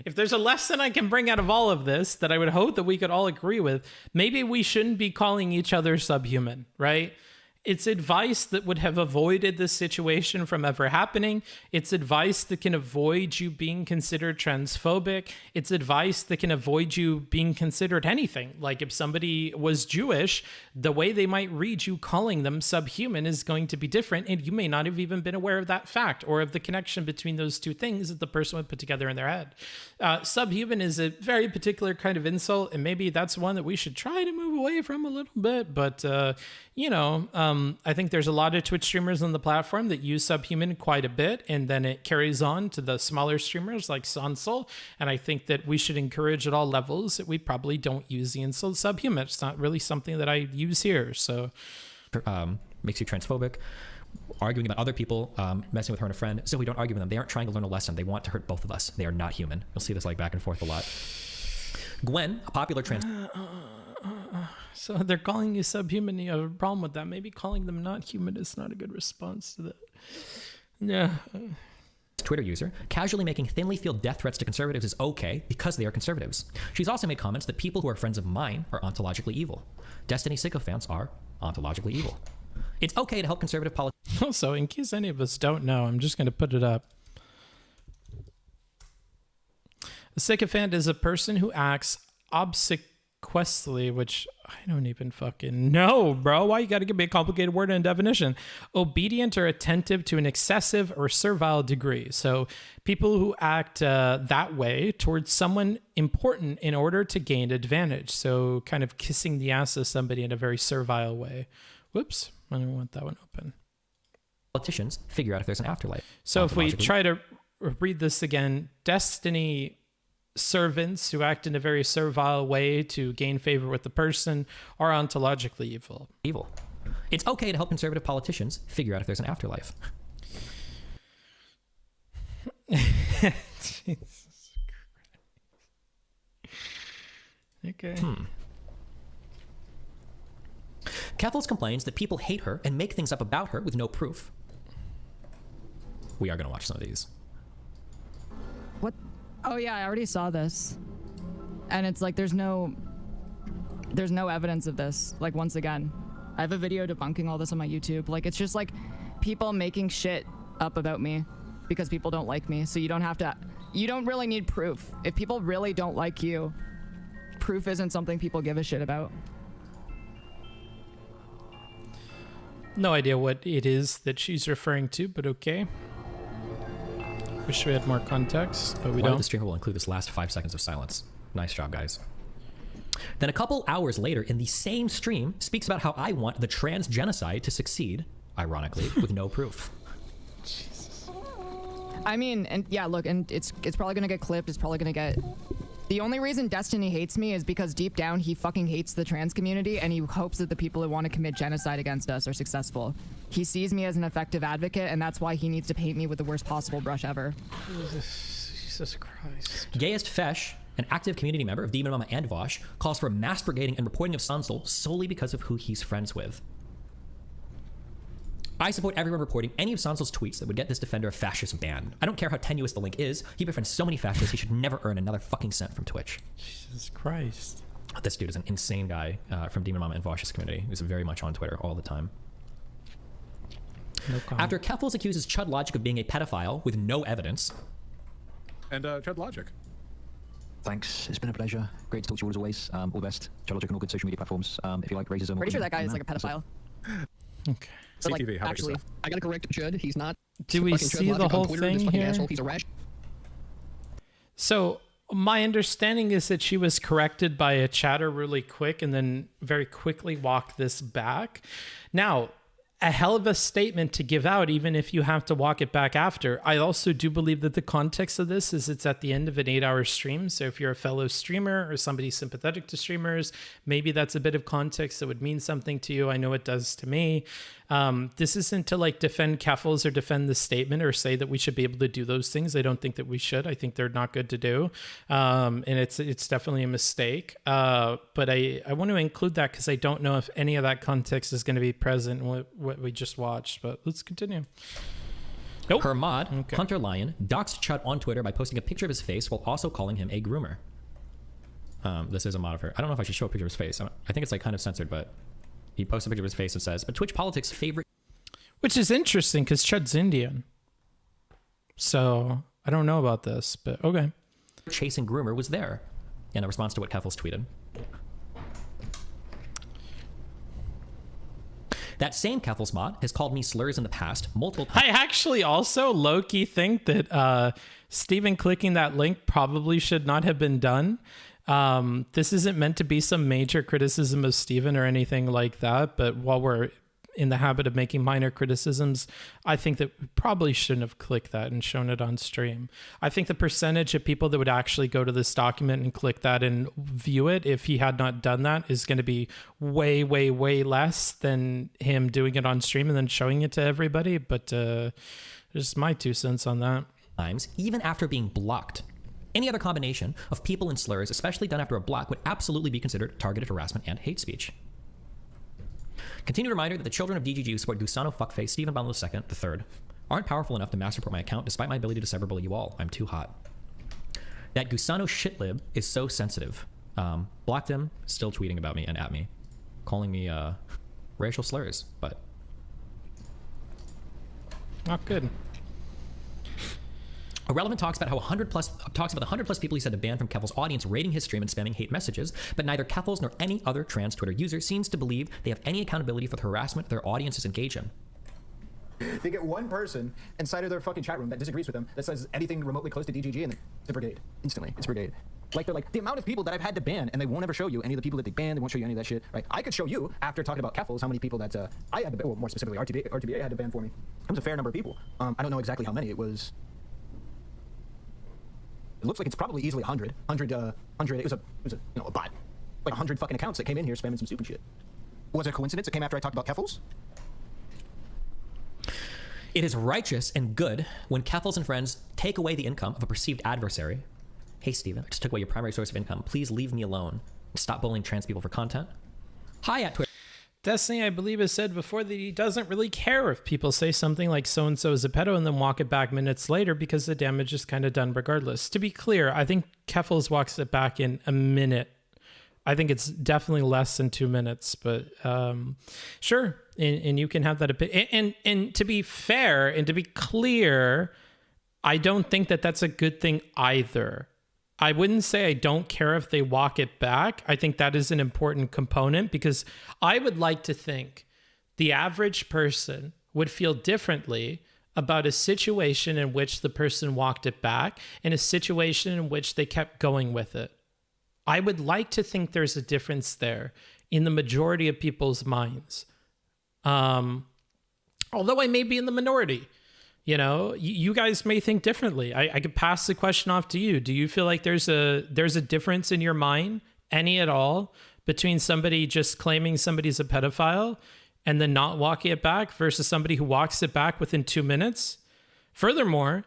if there's a lesson I can bring out of all of this that I would hope that we could all agree with, maybe we shouldn't be calling each other subhuman, right? It's advice that would have avoided this situation from ever happening. It's advice that can avoid you being considered transphobic. It's advice that can avoid you being considered anything. Like if somebody was Jewish, the way they might read you calling them subhuman is going to be different, and you may not have even been aware of that fact or of the connection between those two things that the person would put together in their head. Subhuman is a very particular kind of insult, and maybe that's one that we should try to move away from a little bit, but I think there's a lot of Twitch streamers on the platform that use subhuman quite a bit, and then it carries on to the smaller streamers like Sansol. And I think that we should encourage at all levels that we probably don't use the insult subhuman. It's not really something that I use here. So makes you transphobic. Arguing about other people, messing with her and a friend. So we don't argue with them. They aren't trying to learn a lesson. They want to hurt both of us. They are not human. You'll see this like back and forth a lot. Gwen, a popular trans... So they're calling you subhuman. You have a problem with that. Maybe calling them not human is not a good response to that. Yeah. Twitter user, casually making thinly veiled death threats to conservatives is okay because they are conservatives. She's also made comments that people who are friends of mine are ontologically evil. Destiny sycophants are ontologically evil. It's okay to help conservative politics. Also, in case any of us don't know, I'm just going to put it up. A sycophant is a person who acts obsequiously, which I don't even fucking know, bro. Why you got to give me a complicated word and definition? Obedient or attentive to an excessive or servile degree. So people who act that way towards someone important in order to gain advantage. So kind of kissing the ass of somebody in a very servile way. Whoops, I don't want that one open. Politicians figure out if there's an afterlife. So if we try to read this again, Destiny servants who act in a very servile way to gain favor with the person are ontologically evil. Evil. It's okay to help conservative politicians figure out if there's an afterlife. Jesus Christ. Okay. Keffels complains that people hate her and make things up about her with no proof. We are going to watch some of these. What? Oh yeah, I already saw this. And it's like there's no evidence of this. Like once again, I have a video debunking all this on my YouTube. Like it's just like people making shit up about me because people don't like me. So you don't really need proof. If people really don't like you, proof isn't something people give a shit about. No idea what it is that she's referring to, but okay. Wish we had more context, but we don't. The streamer will include this last 5 seconds of silence. Nice job, guys. Then a couple hours later, in the same stream, speaks about how I want the trans genocide to succeed, ironically, with no proof. Jesus. I mean, and yeah, look, and it's probably gonna get clipped. It's probably gonna get The only reason Destiny hates me is because deep down he fucking hates the trans community and he hopes that the people who want to commit genocide against us are successful. He sees me as an effective advocate and that's why he needs to paint me with the worst possible brush ever. Jesus Christ. Gayest Fesh, an active community member of Demon Mama and Vaush, calls for mass brigading and reporting of Sunsel solely because of who he's friends with. I support everyone reporting any of Sansel's tweets that would get this defender a fascist ban. I don't care how tenuous the link is. He befriends so many fascists, he should never earn another fucking cent from Twitch. Jesus Christ. This dude is an insane guy from Demon Mama and Vaush's community. He's very much on Twitter all the time. No comment. After Keffels accuses Chud Logic of being a pedophile with no evidence. And Chud Logic. Thanks. It's been a pleasure. Great to talk to you all as always. All the best. Chud Logic on all good social media platforms. If you like racism... Pretty sure that guy is like a pedophile. Okay. But like, CTV, how big is actually, that? I gotta correct Chud. He's not. Do we fucking Chud see the Logic on whole Twitter, this thing fucking here? asshole. He's a rash. So my understanding is that she was corrected by a chatter really quick and then very quickly walked this back. Now, a hell of a statement to give out, even if you have to walk it back after. I also do believe that the context of this is it's at the end of an 8-hour stream. So if you're a fellow streamer or somebody sympathetic to streamers, maybe that's a bit of context that would mean something to you. I know it does to me. This isn't to like defend Keffels or defend the statement or say that we should be able to do those things. I don't think that we should. I think they're not good to do. And it's definitely a mistake. But I want to include that because I don't know if any of that context is going to be present in what we just watched. But let's continue. Nope. Her mod, Okay. Hunter Lion, doxed Chud on Twitter by posting a picture of his face while also calling him a groomer. This is a mod of her. I don't know if I should show a picture of his face. I think it's like kind of censored, but he posts a picture of his face and says, "A Twitch politics favorite." Which is interesting because Chud's Indian. So I don't know about this, but okay. Chasing groomer was there in a response to what Keffels tweeted. That same Keffels mod has called me slurs in the past multiple times. I actually also low-key think that Steven clicking that link probably should not have been done. This isn't meant to be some major criticism of Steven or anything like that, but while we're in the habit of making minor criticisms, I think that we probably shouldn't have clicked that and shown it on stream. I think the percentage of people that would actually go to this document and click that and view it if he had not done that is going to be way, way, way less than him doing it on stream and then showing it to everybody. But just my 2 cents on that. Times, even after being blocked. Any other combination of people and slurs, especially done after a block, would absolutely be considered targeted harassment and hate speech. Continued reminder that the children of DGG who support Gusano Fuckface, Stephen Bundle II, the third, aren't powerful enough to mass report my account despite my ability to cyberbully you all. I'm too hot. That Gusano shitlib is so sensitive. Blocked him, still tweeting about me and at me, calling me racial slurs, but Not good. Irrelevant talks about how 100 plus people he said to ban from Keffels' audience rating his stream and spamming hate messages, but neither Keffels nor any other trans Twitter user seems to believe they have any accountability for the harassment their audiences engage in. They get one person inside of their fucking chat room that disagrees with them, that says anything remotely close to DGG, and it's a brigade. Instantly, it's a brigade. Like, they're like, the amount of people that I've had to ban, and they won't ever show you any of the people that they banned, they won't show you any of that shit, right? I could show you, after talking about Keffels, how many people that I had to ban, well, more specifically, RTBA had to ban for me. It was a fair number of people. I don't know exactly how many. It looks like it's probably easily 100. 100, it was a bot. Like 100 fucking accounts that came in here spamming some stupid shit. Was it a coincidence it came after I talked about Keffels? It is righteous and good when Keffels and friends take away the income of a perceived adversary. Hey, Steven, I just took away your primary source of income. Please leave me alone. Stop bullying trans people for content. Hi at Twitter. Destiny, I believe, has said before that he doesn't really care if people say something like so-and-so is a pedo and then walk it back minutes later because the damage is kind of done regardless. To be clear, I think Keffels walks it back in a minute. I think it's definitely less than 2 minutes, but sure. And you can have that opinion. And to be fair and to be clear, I don't think that that's a good thing either. I wouldn't say I don't care if they walk it back. I think that is an important component because I would like to think the average person would feel differently about a situation in which the person walked it back and a situation in which they kept going with it. I would like to think there's a difference there in the majority of people's minds. Although I may be in the minority. You know, you guys may think differently. I could pass the question off to you. Do you feel like there's a difference in your mind, any at all, between somebody just claiming somebody's a pedophile and then not walking it back versus somebody who walks it back within 2 minutes? Furthermore,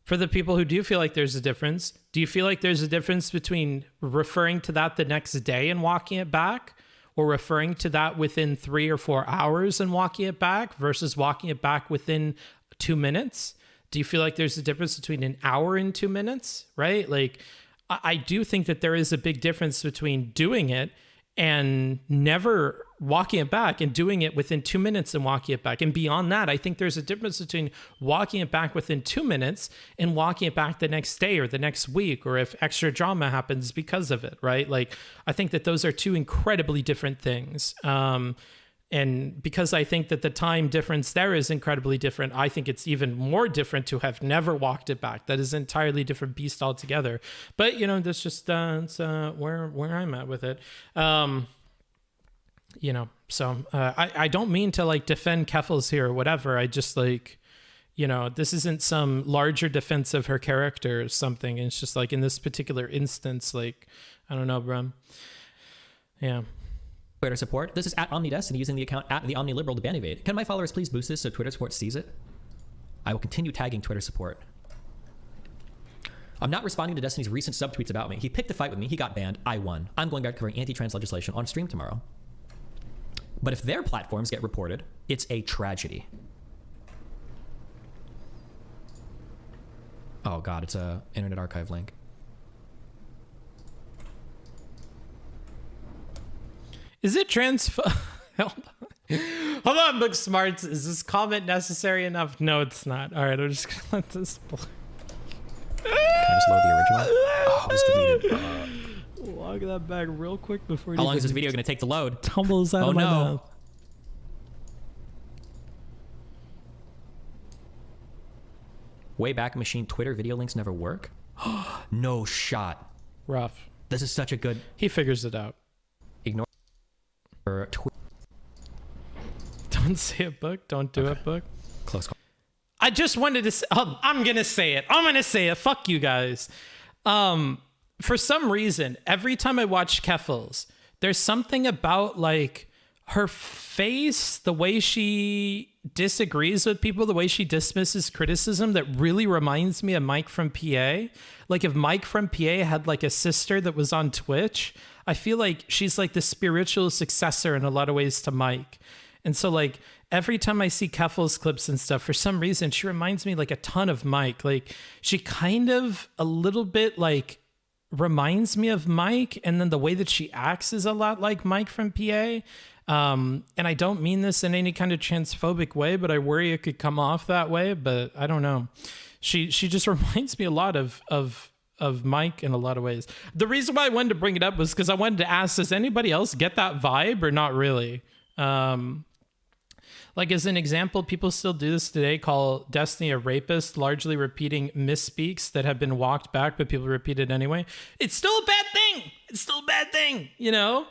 for the people who do feel like there's a difference, do you feel like there's a difference between referring to that the next day and walking it back, or referring to that within 3 or 4 hours and walking it back versus walking it back within 2 minutes? Do you feel like there's a difference between an hour and 2 minutes, right? Like, I do think that there is a big difference between doing it and never walking it back and doing it within 2 minutes and walking it back. And beyond that, I think there's a difference between walking it back within 2 minutes and walking it back the next day or the next week, or if extra drama happens because of it, right? Like, I think that those are two incredibly different things. And because I think that the time difference there is incredibly different, I think it's even more different to have never walked it back. That is an entirely different beast altogether. But, you know, that's just it's, where I'm at with it. You know, so I don't mean to like defend Keffels here or whatever. I just like, you know, this isn't some larger defense of her character or something. It's just like in this particular instance, like, I don't know, bro. Yeah. Twitter support. This is at OmniDestiny using the account at the OmniLiberal to ban evade. Can my followers please boost this so Twitter support sees it? I will continue tagging Twitter support. I'm not responding to Destiny's recent subtweets about me. He picked a fight with me. He got banned. I won. I'm going back covering anti-trans legislation on stream tomorrow. But if their platforms get reported, it's a tragedy. Oh God, it's a Internet Archive link. Is it Hold on, Booksmarts. Is this comment necessary enough? No, it's not. All right, I'm just gonna let this play. Can I just load the original? Oh, it's deleted. Log that back real quick before. How long is this video gonna take to load? Tumbles out of my mouth. Wayback Machine Twitter video links never work? No shot. Rough. This is such a good... He figures it out. Ignore... Don't say it, book. Don't do it, book. Close call. I just wanted to say... Oh, I'm going to say it. I'm going to say it. Fuck you guys. For some reason, every time I watch Keffels, there's something about, like, her face, the way she disagrees with people, the way she dismisses criticism, that really reminds me of Mike from PA. Like, if Mike from PA had like a sister that was on Twitch, I feel like she's like the spiritual successor in a lot of ways to Mike. And so, like, every time I see Keffels clips and stuff, for some reason, she reminds me like a ton of Mike. Like, she kind of a little bit like reminds me of Mike, and then the way that she acts is a lot like Mike from PA. And I don't mean this in any kind of transphobic way, but I worry it could come off that way. But I don't know. She just reminds me a lot of Mike in a lot of ways. The reason why I wanted to bring it up was because I wanted to ask, does anybody else get that vibe or not really? Like, as an example, people still do this today, call Destiny a rapist, largely repeating misspeaks that have been walked back, but people repeat it anyway. It's still a bad thing. It's still a bad thing, you know?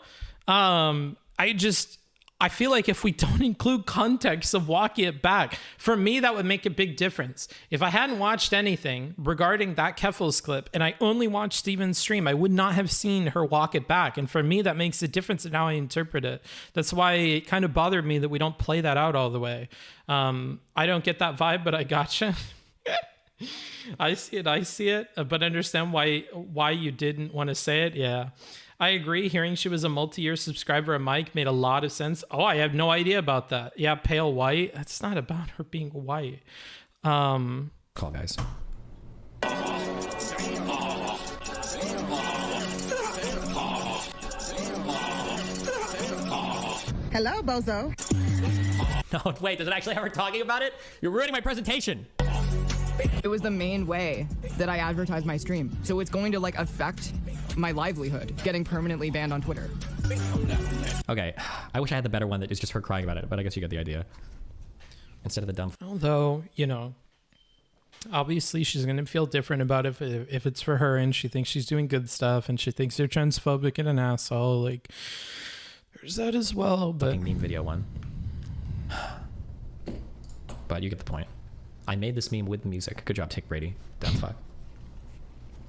I feel like if we don't include context of walking it back, for me, that would make a big difference. If I hadn't watched anything regarding that Keffels clip and I only watched Steven's stream, I would not have seen her walk it back. And for me, that makes a difference in how I interpret it. That's why it kind of bothered me that we don't play that out all the way. I don't get that vibe, but I gotcha. I see it, but understand why you didn't want to say it. Yeah. I agree. Hearing she was a multi-year subscriber of Mike made a lot of sense. Oh, I have no idea about that. Yeah, pale white. That's not about her being white. Call, guys. Hello, bozo. No, wait, does it actually have her talking about it? You're ruining my presentation. It was the main way that I advertise my stream. So it's going to like affect my livelihood, getting permanently banned on Twitter. Okay, I wish I had the better one that is just her crying about it, but I guess you get the idea. Instead of the dumb... Although, you know, obviously she's going to feel different about it if it's for her and she thinks she's doing good stuff and she thinks you're transphobic and an asshole. Like, there's that as well, but... Fucking meme video one. But you get the point. I made this meme with music. Good job, Tick Brady. Dumb fuck.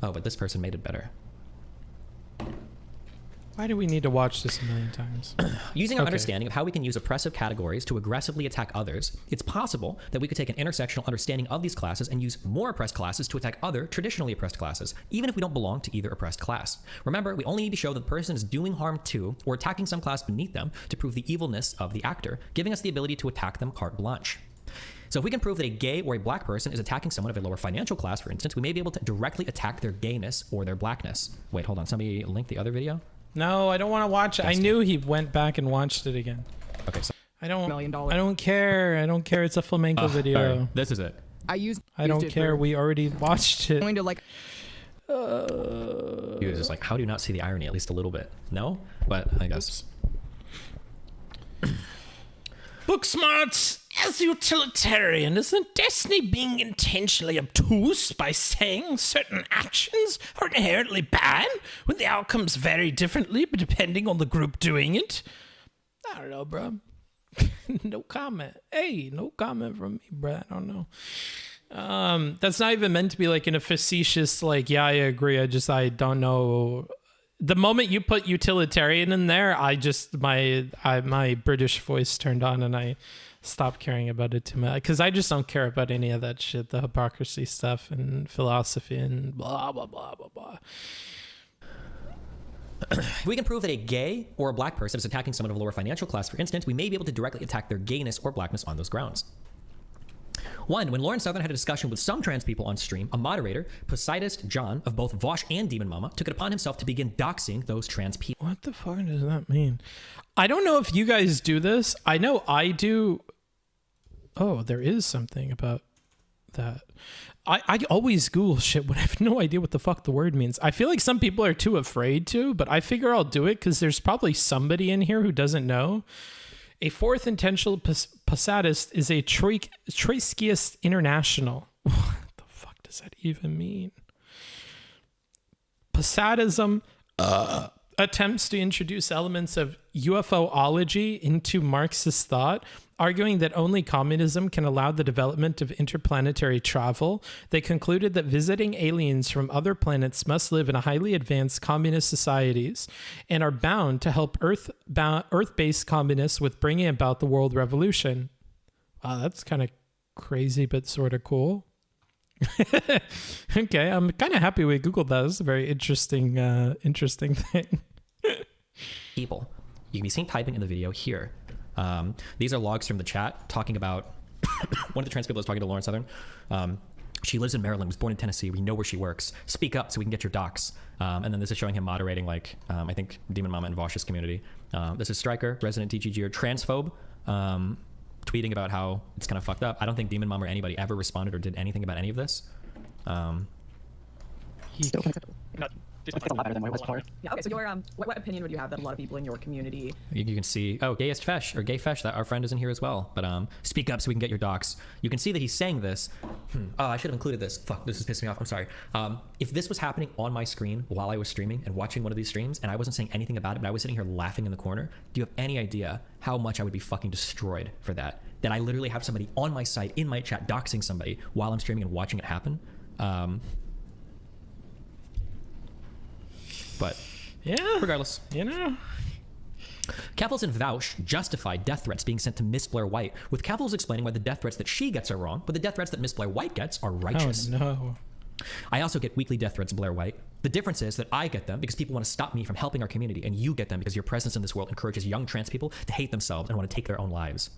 Oh, but this person made it better. Why do we need to watch this a million times? Using our understanding of how we can use oppressive categories to aggressively attack others, it's possible that we could take an intersectional understanding of these classes and use more oppressed classes to attack other traditionally oppressed classes, even if we don't belong to either oppressed class. Remember, we only need to show that the person is doing harm to or attacking some class beneath them to prove the evilness of the actor, giving us the ability to attack them carte blanche. So if we can prove that a gay or a black person is attacking someone of a lower financial class, for instance, we may be able to directly attack their gayness or their blackness. Wait, hold on. Somebody link the other video? No, I don't want to watch it. I knew he went back and watched it again. Okay, so I don't care. I don't care. It's a flamenco video. Right. This is it. I don't care. We already watched it. Going to like. He was just like, how do you not see the irony at least a little bit? No? But I guess. Booksmarts, as utilitarian, isn't Destiny being intentionally obtuse by saying certain actions are inherently bad when the outcomes vary differently depending on the group doing it? I don't know, bro. No comment. Hey, no comment from me, bro. I don't know. That's not even meant to be like in a facetious, like, yeah, I agree. I don't know. The moment you put utilitarian in there, my British voice turned on and I stopped caring about it too much, because I just don't care about any of that shit, the hypocrisy stuff and philosophy and blah blah blah blah blah. If we can prove that a gay or a black person is attacking someone of a lower financial class, for instance, we may be able to directly attack their gayness or blackness on those grounds. One, when Lauren Southern had a discussion with some trans people on stream, a moderator, Poseidist John of both Vaush and Demon Mama, took it upon himself to begin doxing those trans people. What the fuck does that mean? I don't know if you guys do this. I know I do. Oh, there is something about that. I always Google shit when I have no idea what the fuck the word means. I feel like some people are too afraid to, but I figure I'll do it because there's probably somebody in here who doesn't know. A fourth intentional Posadist is a Troiskiist international. What the fuck does that even mean? Posadism attempts to introduce elements of UFOlogy into Marxist thought, arguing that only communism can allow the development of interplanetary travel. They concluded that visiting aliens from other planets must live in a highly advanced communist societies and are bound to help Earth-based communists with bringing about the world revolution. Wow, that's kind of crazy, but sort of cool. Okay, I'm kind of happy we Googled that. It's a very interesting thing. People. You can be seen typing in the video here. These are logs from the chat talking about one of the trans people is talking to Lauren Southern. She lives in Maryland, was born in Tennessee. We know where she works. Speak up so we can get your docs. And then this is showing him moderating, like, I think Demon Mama and Vaush's community. This is Stryker, resident DGG, transphobe, tweeting about how it's kind of fucked up. I don't think Demon Mama or anybody ever responded or did anything about any of this. Still unacceptable. It's a lot better than what it was before. Yeah, okay, so your what opinion would you have that a lot of people in your community... You can see, gayest fesh, or gay fesh, that our friend is in here as well. But speak up so we can get your docs. You can see that he's saying this. Oh, I should have included this. Fuck, this is pissing me off. I'm sorry. If this was happening on my screen while I was streaming and watching one of these streams, and I wasn't saying anything about it, but I was sitting here laughing in the corner, do you have any idea how much I would be fucking destroyed for that? That I literally have somebody on my site, in my chat, doxing somebody while I'm streaming and watching it happen. But yeah, regardless, you know. Keffels and Vaush justified death threats being sent to Miss Blair White, with Keffels explaining why the death threats that she gets are wrong, but the death threats that Miss Blair White gets are righteous. Oh no. I also get weekly death threats, Blair White. The difference is that I get them because people want to stop me from helping our community, and you get them because your presence in this world encourages young trans people to hate themselves and want to take their own lives.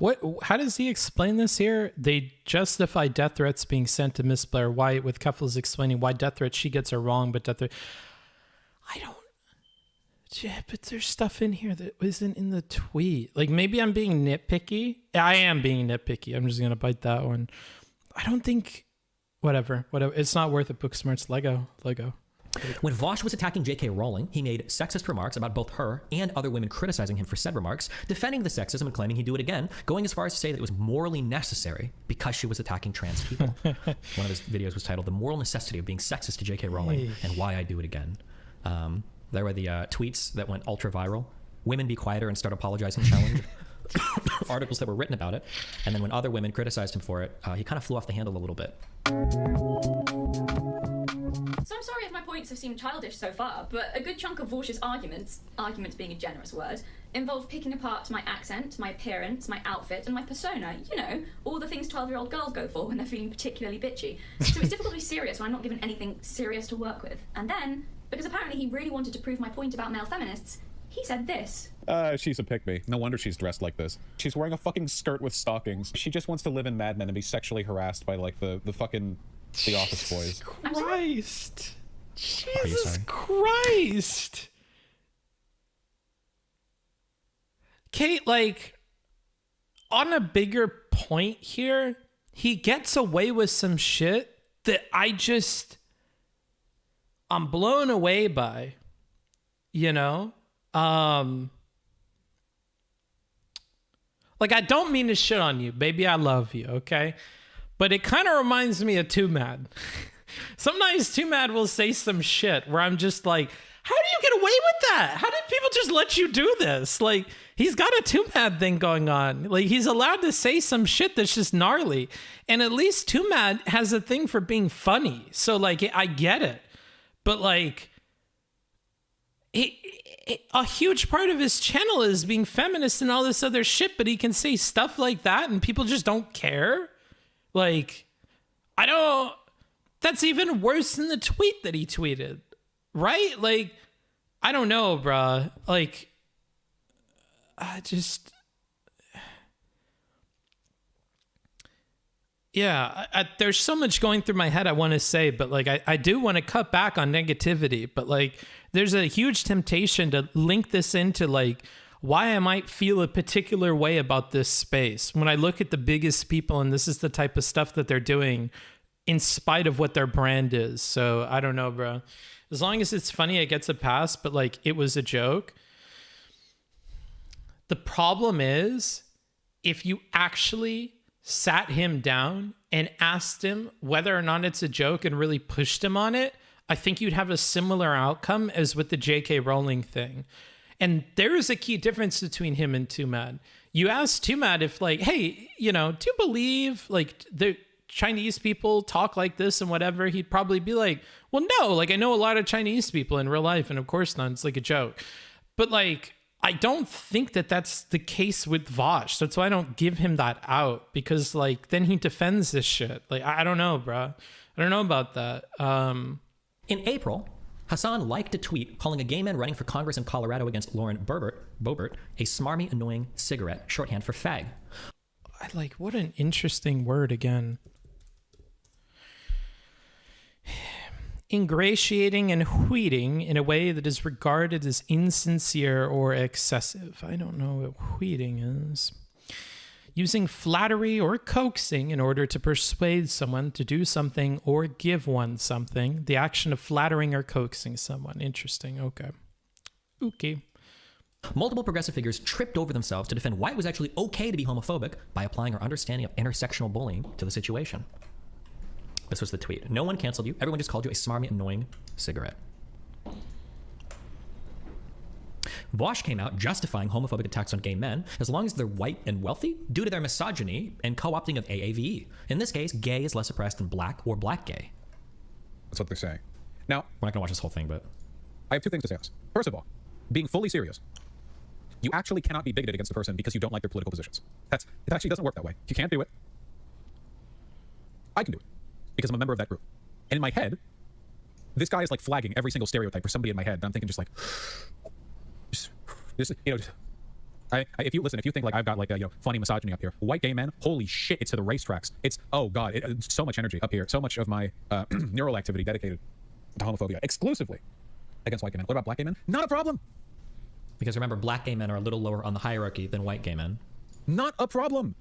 What? How does he explain this here? They justify death threats being sent to Miss Blair White, with Keffels explaining why death threats she gets are wrong, but death threats... I don't... Yeah, but there's stuff in here that isn't in the tweet. Like, maybe I'm being nitpicky. I am being nitpicky. I'm just going to bite that one. I don't think... Whatever. It's not worth it. Booksmart's Lego. When Vaush was attacking J.K. Rowling, he made sexist remarks about both her and other women, criticizing him for said remarks, defending the sexism and claiming he'd do it again, going as far as to say that it was morally necessary because she was attacking trans people. One of his videos was titled "The Moral Necessity of Being Sexist to J.K. Rowling and Why I Do It Again." There were the tweets that went ultra viral. women be quieter and start apologizing challenge. Articles that were written about it. And then when other women criticized him for it, he kind of flew off the handle a little bit. So I'm sorry if my points have seemed childish so far, but a good chunk of Vaush's arguments being a generous word, involve picking apart my accent, my appearance, my outfit, and my persona. You know, all the things 12-year-old girls go for when they're feeling particularly bitchy. So it's difficult to be serious when I'm not given anything serious to work with. And then, because apparently he really wanted to prove my point about male feminists, he said this. She's a pick-me. No wonder she's dressed like this. She's wearing a fucking skirt with stockings. She just wants to live in Mad Men and be sexually harassed by, like, the fucking... The Office boys. Christ. Jesus Christ. Kate, like, on a bigger point here, he gets away with some shit that I'm blown away by, you know? Like, I don't mean to shit on you. Baby, I love you, okay? But it kind of reminds me of Too Mad. Sometimes Too Mad will say some shit where I'm just like, how do you get away with that? How did people just let you do this? Like, he's got a Too Mad thing going on. Like, he's allowed to say some shit that's just gnarly. And at least Too Mad has a thing for being funny. So, like, I get it. But, like, a huge part of his channel is being feminist and all this other shit, but he can say stuff like that and people just don't care. Like, that's even worse than the tweet that he tweeted, right? Like, I don't know, bruh. Like, there's so much going through my head I want to say, but like, I do want to cut back on negativity, but like, there's a huge temptation to link this into like, why I might feel a particular way about this space when I look at the biggest people and this is the type of stuff that they're doing in spite of what their brand is. So I don't know, bro. As long as it's funny, it gets a pass, but like it was a joke. The problem is if you actually sat him down and asked him whether or not it's a joke and really pushed him on it, I think you'd have a similar outcome as with the J.K. Rowling thing. And there is a key difference between him and Too Mad. You ask Too Mad if like, hey, you know, do you believe like the Chinese people talk like this and whatever? He'd probably be like, well, no, like I know a lot of Chinese people in real life and of course not. It's like a joke. But like, I don't think that that's the case with Vaush. That's why I don't give him that out because like, then he defends this shit. Like, I don't know, bro. I don't know about that. In April, Hassan liked a tweet calling a gay man running for Congress in Colorado against Lauren Boebert a smarmy, annoying cigarette, shorthand for fag. I like, what an interesting word again. Ingratiating and wheating in a way that is regarded as insincere or excessive. I don't know what wheating is. Using flattery or coaxing in order to persuade someone to do something or give one something. The action of flattering or coaxing someone. Interesting. Okay. Multiple progressive figures tripped over themselves to defend why it was actually okay to be homophobic by applying our understanding of intersectional bullying to the situation. This was the tweet. No one canceled you. Everyone just called you a smarmy, annoying cigarette. Vaush came out justifying homophobic attacks on gay men as long as they're white and wealthy due to their misogyny and co-opting of AAVE. In this case, gay is less oppressed than black or black gay. That's what they're saying. Now, we're not gonna watch this whole thing, but I have two things to say on this. First of all, being fully serious, you actually cannot be bigoted against a person because you don't like their political positions. It actually doesn't work that way. You can't do it. I can do it because I'm a member of that group. And in my head, this guy is like flagging every single stereotype for somebody in my head. And I'm thinking just like, this, you know, if you think like I've got like a, you know, funny misogyny up here, white gay men, holy shit, it's to the racetracks. It's, oh God, it's so much energy up here. So much of my neural activity dedicated to homophobia exclusively against white gay men. What about black gay men? Not a problem. Because remember, black gay men are a little lower on the hierarchy than white gay men. Not a problem.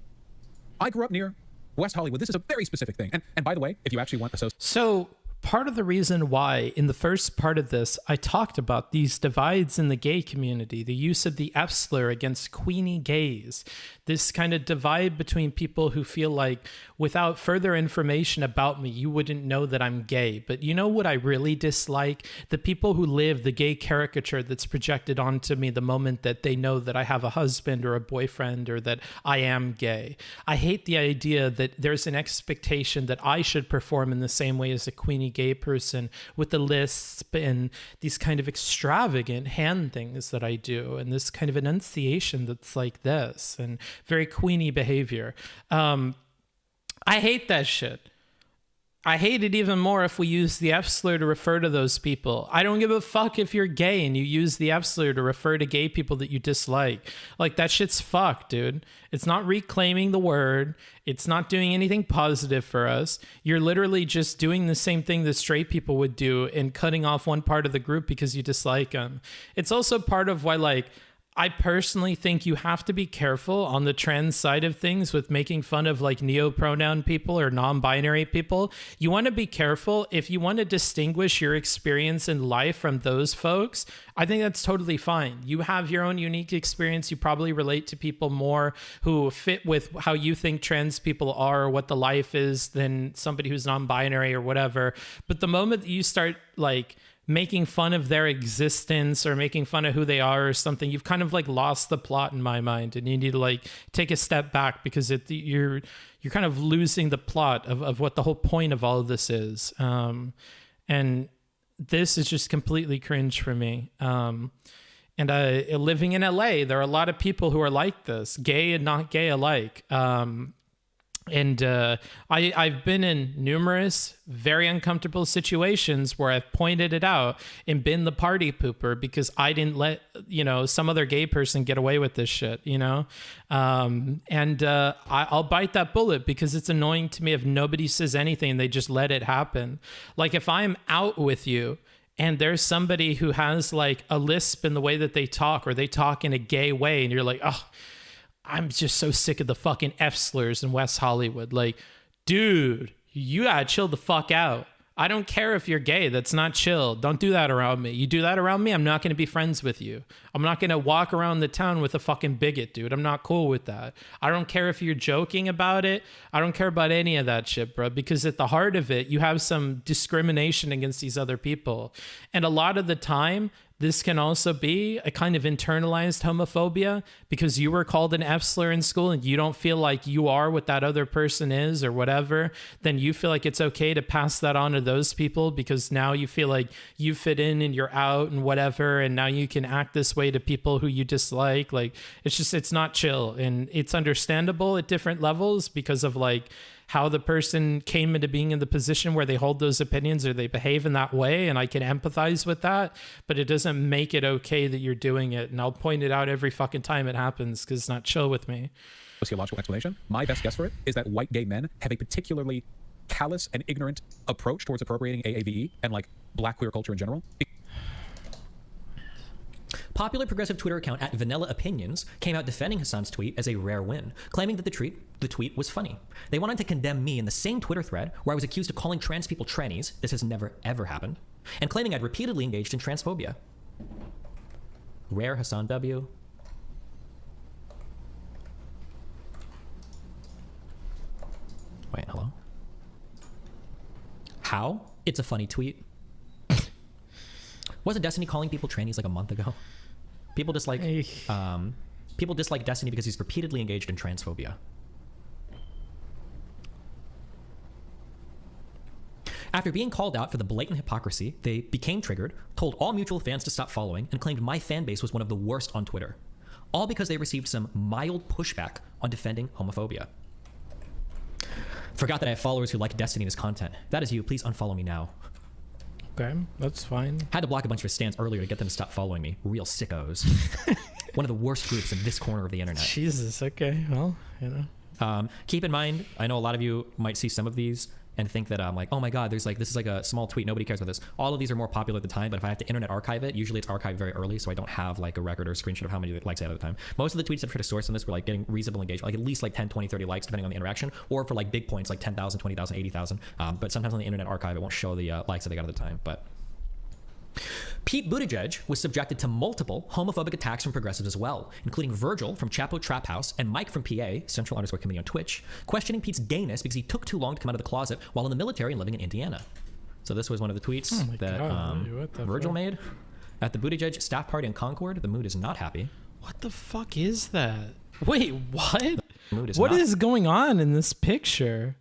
I grew up near West Hollywood. This is a very specific thing. And by the way, if you actually want the So part of the reason why in the first part of this, I talked about these divides in the gay community, the use of the F slur against queenie gays, this kind of divide between people who feel like without further information about me, you wouldn't know that I'm gay. But you know what I really dislike? The people who live the gay caricature that's projected onto me the moment that they know that I have a husband or a boyfriend or that I am gay. I hate the idea that there's an expectation that I should perform in the same way as a queenie gay person with the lisp and these kind of extravagant hand things that I do and this kind of enunciation that's like this and very queenie behavior. I hate that shit. I hate it even more if we use the F slur to refer to those people. I don't give a fuck if you're gay and you use the F slur to refer to gay people that you dislike. Like, that shit's fucked, dude. It's not reclaiming the word. It's not doing anything positive for us. You're literally just doing the same thing that straight people would do and cutting off one part of the group because you dislike them. It's also part of why, like, I personally think you have to be careful on the trans side of things with making fun of like neo-pronoun people or non-binary people. You want to be careful. If you want to distinguish your experience in life from those folks, I think that's totally fine. You have your own unique experience. You probably relate to people more who fit with how you think trans people are or what the life is than somebody who's non-binary or whatever. But the moment that you start like making fun of their existence or making fun of who they are or something, you've kind of like lost the plot in my mind, and you need to like take a step back because you're kind of losing the plot of what the whole point of all of this is. And this is just completely cringe for me. And living in LA, there are a lot of people who are like this, gay and not gay alike. And I've been in numerous very uncomfortable situations where I've pointed it out and been the party pooper because I didn't let, some other gay person get away with this shit, I'll bite that bullet because it's annoying to me if nobody says anything and they just let it happen. Like, if I'm out with you and there's somebody who has like a lisp in the way that they talk or they talk in a gay way and you're like, oh, I'm just so sick of the fucking F slurs in West Hollywood. Like, dude, you gotta chill the fuck out. I don't care if you're gay. That's not chill. Don't do that around me. You do that around me, I'm not going to be friends with you. I'm not going to walk around the town with a fucking bigot, dude. I'm not cool with that. I don't care if you're joking about it. I don't care about any of that shit, bro, because at the heart of it, you have some discrimination against these other people. And a lot of the time, this can also be a kind of internalized homophobia because you were called an F slur in school and you don't feel like you are what that other person is or whatever. Then you feel like it's okay to pass that on to those people because now you feel like you fit in and you're out and whatever. And now you can act this way to people who you dislike. Like, it's not chill, and it's understandable at different levels because of like how the person came into being in the position where they hold those opinions or they behave in that way. And I can empathize with that, but it doesn't make it okay that you're doing it. And I'll point it out every fucking time it happens because it's not chill with me. Sociological explanation. My best guess for it is that white gay men have a particularly callous and ignorant approach towards appropriating AAVE and like black queer culture in general. Popular progressive Twitter account at Vanilla Opinions came out defending Hassan's tweet as a rare win, claiming that the tweet was funny. They wanted to condemn me in the same Twitter thread where I was accused of calling trans people trannies. This has never, ever happened. And claiming I'd repeatedly engaged in transphobia. Rare Hassan W. Wait, hello? How? It's a funny tweet. Wasn't Destiny calling people trannies like a month ago? People dislike Destiny because he's repeatedly engaged in transphobia. After being called out for the blatant hypocrisy, they became triggered, told all mutual fans to stop following, and claimed my fan base was one of the worst on Twitter. All because they received some mild pushback on defending homophobia. Forgot that I have followers who like Destiny and his content. If that is you, please unfollow me now. Okay, that's fine. Had to block a bunch of his stands earlier to get them to stop following me. Real sickos. One of the worst groups in this corner of the internet. Jesus, okay, well, Keep in mind, I know a lot of you might see some of these and think that I'm like, oh my god, there's like, this is like a small tweet, nobody cares about this. All of these are more popular at the time, but if I have to internet archive it, usually it's archived very early, so I don't have like a record or a screenshot of how many likes I had at the time. Most of the tweets I've tried to source on this were like getting reasonable engagement, like at least like 10, 20, 30 likes depending on the interaction, or for like big points like 10,000, 20,000, 80,000. But sometimes on the internet archive, it won't show the likes that I got at the time. But Pete Buttigieg was subjected to multiple homophobic attacks from progressives as well, including Virgil from Chapo Trap House and Mike from PA, Central_Committee on Twitch, questioning Pete's gayness because he took too long to come out of the closet while in the military and living in Indiana. So this was one of the tweets that Virgil made. At the Buttigieg staff party in Concord, the mood is not happy. What the fuck is that? Wait, what? What is going on in this picture?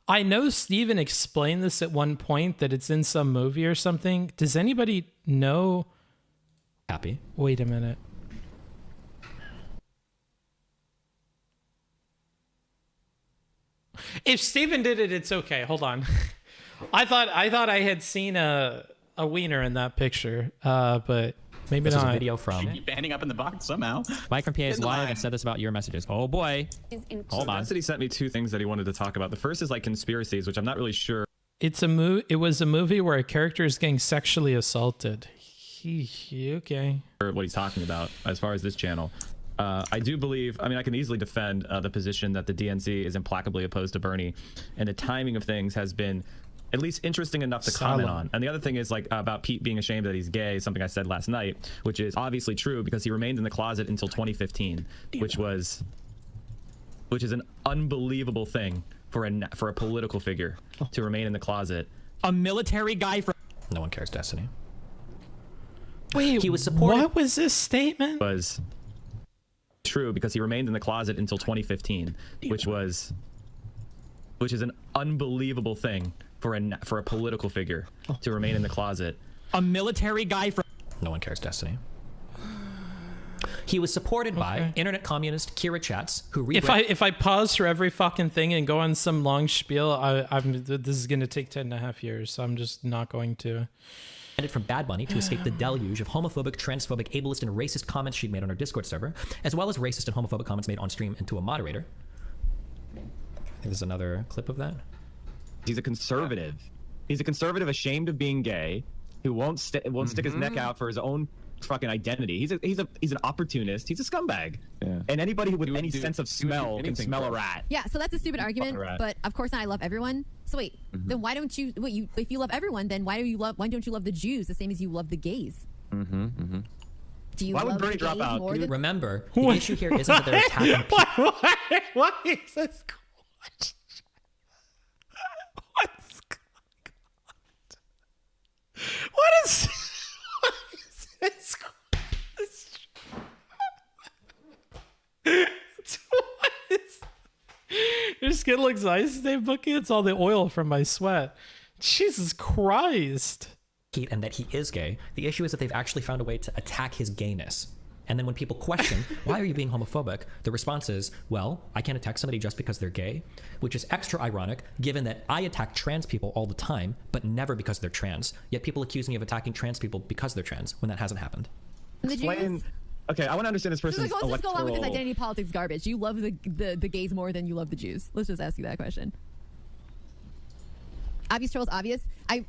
I know Steven explained this at one point, that it's in some movie or something. Does anybody know? Happy. Wait a minute. If Steven did it, it's okay. Hold on. I thought I had seen a wiener in that picture, but maybe this not. Is a video from. Keep banding up in the box somehow. Mike from PA is live and said this about your messages. Oh boy. Hold on. He sent me two things that he wanted to talk about. The first is like conspiracies, which I'm not really sure. It was a movie where a character is getting sexually assaulted. Okay. What he's talking about as far as this channel. I do believe, I mean, I can easily defend the position that the DNC is implacably opposed to Bernie, and the timing of things has been at least interesting enough to comment on. And the other thing is like about Pete being ashamed that he's gay, something I said last night, which is obviously true because he remained in the closet until 2015, which is an unbelievable thing for a political figure to remain in the closet. A military guy from. No one cares, Destiny. Wait, he was supported. What was this statement? Was true because he remained in the closet until 2015, which is an unbelievable thing for a political figure to remain in the closet. A military guy from. No one cares, Destiny. He was supported by internet communist Kira Chats, who if I pause for every fucking thing and go on some long spiel, this is gonna take 10.5 years, so I'm just not going to. From Bad Bunny to escape the deluge of homophobic, transphobic, ableist, and racist comments she'd made on our Discord server, as well as racist and homophobic comments made on stream and to a moderator. I think there's another clip of that. He's a conservative. He's a conservative ashamed of being gay, who won't stick his neck out for his own fucking identity. He's an opportunist. He's a scumbag. Yeah. And anybody with any sense of smell can smell a rat. Yeah, so that's a stupid argument, but of course I love everyone. So wait, then why don't you if you love everyone, then why don't you love the Jews the same as you love the gays? Do you love the gays more than... Remember, the issue here isn't that they're attacking people. Why is this question? What's going on? What is this? Your skin looks nice today, Bookie. It's all the oil from my sweat. Jesus Christ. And that he is gay. The issue is that they've actually found a way to attack his gayness. And then when people question, why are you being homophobic? The response is, well, I can't attack somebody just because they're gay, which is extra ironic given that I attack trans people all the time, but never because they're trans. Yet people accuse me of attacking trans people because they're trans when that hasn't happened. Explain. Okay, I want to understand this person's let's just go along with this identity politics garbage. You love the gays more than you love the Jews. Let's just ask you that question. Obvious trolls, obvious. We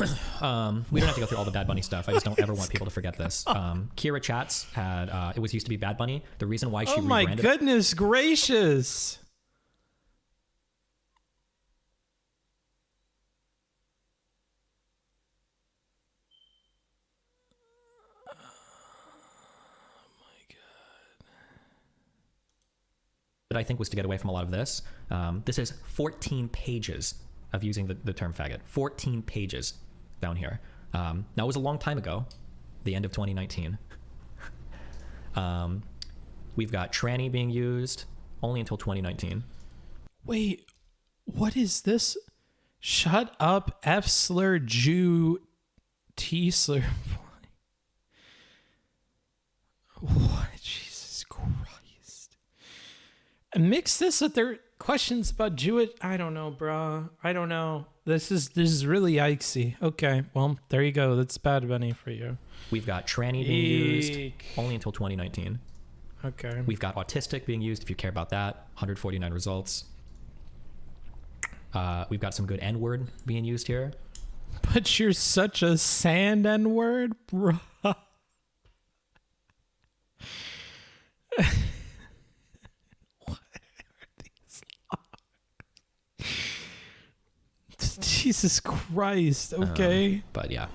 don't have to go through all the Bad Bunny stuff. I just don't ever want people to forget this. Kira Chats had it was used to be Bad Bunny. The reason why she rebranded. Oh my goodness gracious! That I think was to get away from a lot of this. This is 14 pages of using the term faggot. 14 pages down here. That was a long time ago, the end of 2019. We've got tranny being used only until 2019. Wait, what is this? Shut up, F slur Jew T slur. What? Jesus Christ. And mix this with their questions about Jewish. I don't know, bro. I don't know. This is really yikesy. Okay, well, there you go. That's Bad Bunny for you. We've got tranny being used only until 2019. Okay. We've got autistic being used, if you care about that. 149 results. We've got some good N-word being used here. But you're such a sand N-word, bro. Jesus Christ. Okay. But yeah.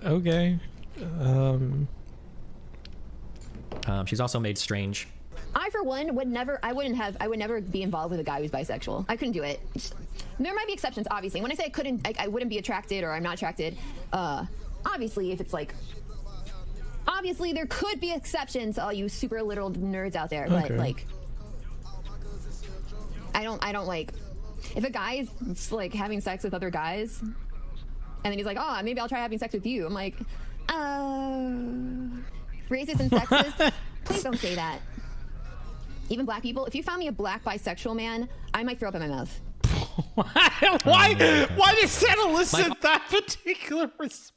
Okay. She's also made strange. I, for one, would never be involved with a guy who's bisexual. I couldn't do it. There might be exceptions, obviously. When I say I wouldn't be attracted or I'm not attracted, obviously, if it's like, obviously there could be exceptions, all you super literal nerds out there, but like, I don't like, if a guy is like having sex with other guys, and then he's like, oh, maybe I'll try having sex with you. I'm like, racist and sexist. Please don't say that. Even black people, if you found me a black bisexual man, I might throw up in my mouth. Why does that elicit that particular response?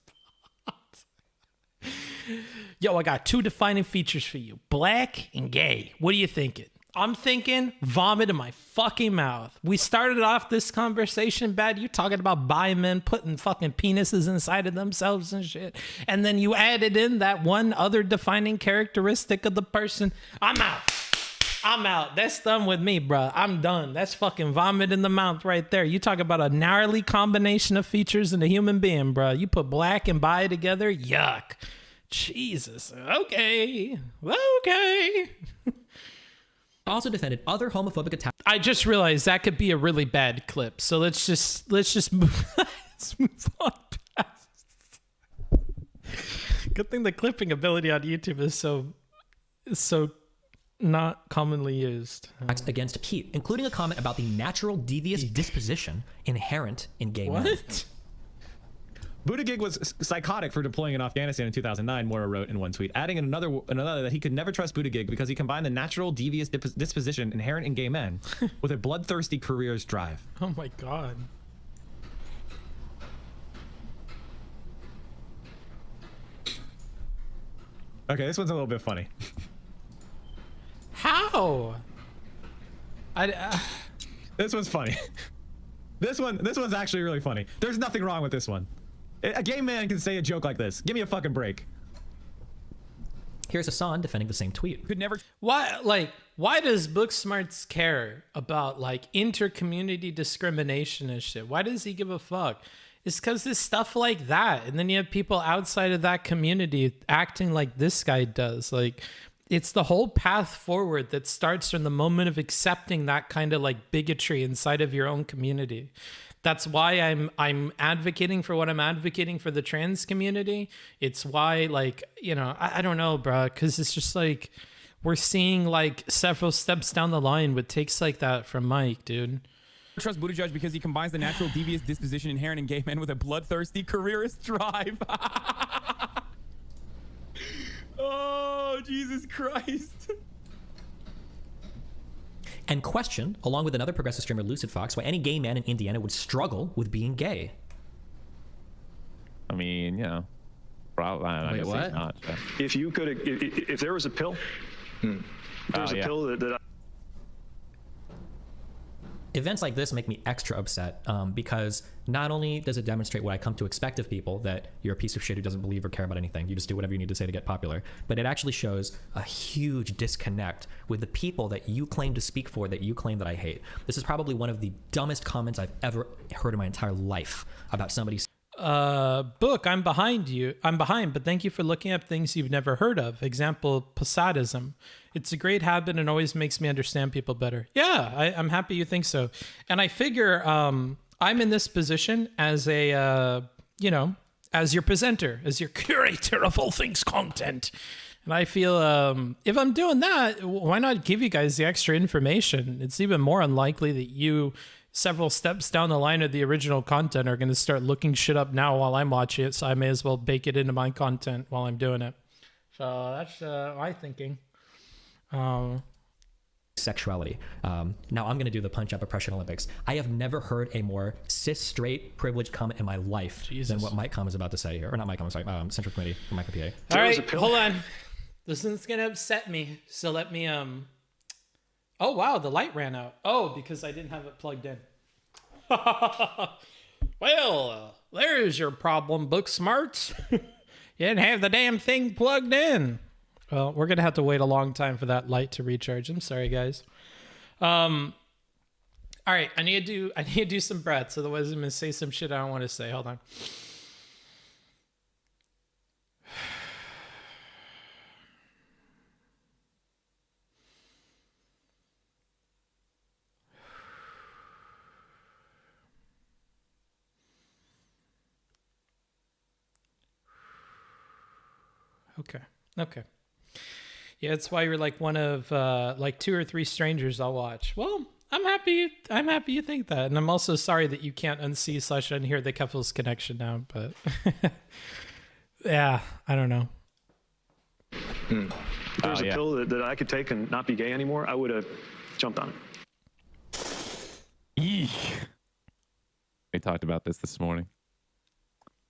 Yo, I got 2 defining features for you. Black and gay. What are you thinking? I'm thinking vomit in my fucking mouth. We started off this conversation bad. You talking about bi men putting fucking penises inside of themselves and shit. And then you added in that one other defining characteristic of the person. I'm out. That's done with me, bro. I'm done. That's fucking vomit in the mouth right there. You talk about a gnarly combination of features in a human being, bro. You put black and bi together. Yuck. Jesus. Okay. Also defended other homophobic attacks. I just realized that could be a really bad clip. So let's just move. Let's move on past. Good thing the clipping ability on YouTube is so not commonly used. Against Pete, including a comment about the natural devious disposition inherent in gay men. What? Buttigieg was psychotic for deploying in Afghanistan in 2009, Moira wrote in one tweet, adding in another that he could never trust Buttigieg because he combined the natural devious disposition inherent in gay men with a bloodthirsty career's drive. Oh my God. Okay, this one's a little bit funny. How? This one's funny. This one's actually really funny. There's nothing wrong with this one. A gay man can say a joke like this. Give me a fucking break. Here's Hassan defending the same tweet. Could never. Why does Booksmarts care about like inter-community discrimination and shit? Why does he give a fuck? It's because there's stuff like that, and then you have people outside of that community acting like this guy does. Like, it's the whole path forward that starts from the moment of accepting that kind of like bigotry inside of your own community. That's why I'm advocating for what I'm advocating for the trans community. It's why, like, you know, I don't know, bro, because it's just like we're seeing like several steps down the line with takes like that from Mike, dude. I trust Buttigieg because he combines the natural devious disposition inherent in gay men with a bloodthirsty careerist drive. Oh, Jesus Christ. And question, along with another progressive streamer, Lucid Fox, why any gay man in Indiana would struggle with being gay. I mean, you know, probably. I guess what? he's not, but. If you could, if there was a pill, there's a pill that Events like this make me extra upset because not only does it demonstrate what I come to expect of people, that you're a piece of shit who doesn't believe or care about anything, you just do whatever you need to say to get popular, but it actually shows a huge disconnect with the people that you claim to speak for, that you claim that I hate. This is probably one of the dumbest comments I've ever heard in my entire life about somebody. Book, I'm behind, but thank you for looking up things you've never heard of. Example, Posadism. It's a great habit and always makes me understand people better. Yeah, I'm happy you think so. And I figure I'm in this position as a, as your presenter, as your curator of all things content. And I feel if I'm doing that, why not give you guys the extra information? It's even more unlikely that you, several steps down the line of the original content, are going to start looking shit up now while I'm watching it. So I may as well bake it into my content while I'm doing it. So that's my thinking. Sexuality. Now I'm going to do the Punch Up Oppression Olympics. I have never heard a more cis, straight, privileged comment in my life than what Mike Com is about to say here. Or not Mike Com, sorry, Central Committee, Mike PA. All right, hold on. This one's gonna upset me. So let me Oh wow, the light ran out. Oh, because I didn't have it plugged in. Well, there's your problem, Booksmarts. You didn't have the damn thing plugged in. Well, we're gonna have to wait a long time for that light to recharge. I'm sorry, guys. All right, I need to do some breaths, otherwise I'm gonna say some shit I don't want to say. Hold on. Okay. Yeah, that's why you're like one of like 2 or 3 strangers I'll watch. Well, I'm happy you think that. And I'm also sorry that you can't unsee/unhear the Keffels connection now, but yeah, I don't know. If there was a pill that I could take and not be gay anymore, I would have jumped on it. Eesh. We talked about this morning.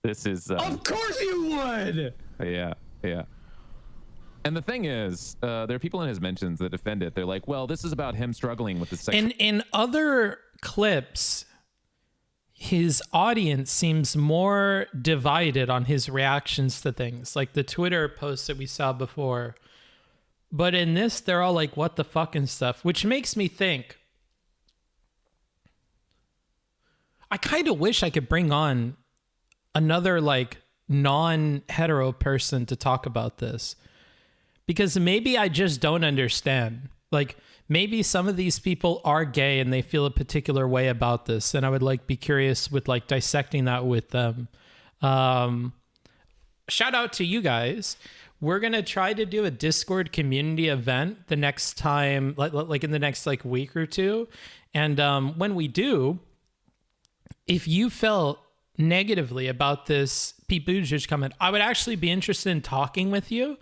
This is Of course you would. Yeah. And the thing is, there are people in his mentions that defend it. They're like, well, this is about him struggling with the sexual... In other clips, his audience seems more divided on his reactions to things, like the Twitter posts that we saw before. But in this, they're all like, what the fuck and stuff, which makes me think, I kind of wish I could bring on another like non-hetero person to talk about this, because maybe I just don't understand. Like maybe some of these people are gay and they feel a particular way about this, and I would like be curious with like dissecting that with them. Shout out to you guys. We're gonna try to do a Discord community event the next time, like in the next like week or two, and when we do, if you felt negatively about this Pete Buttigieg comment, I would actually be interested in talking with you.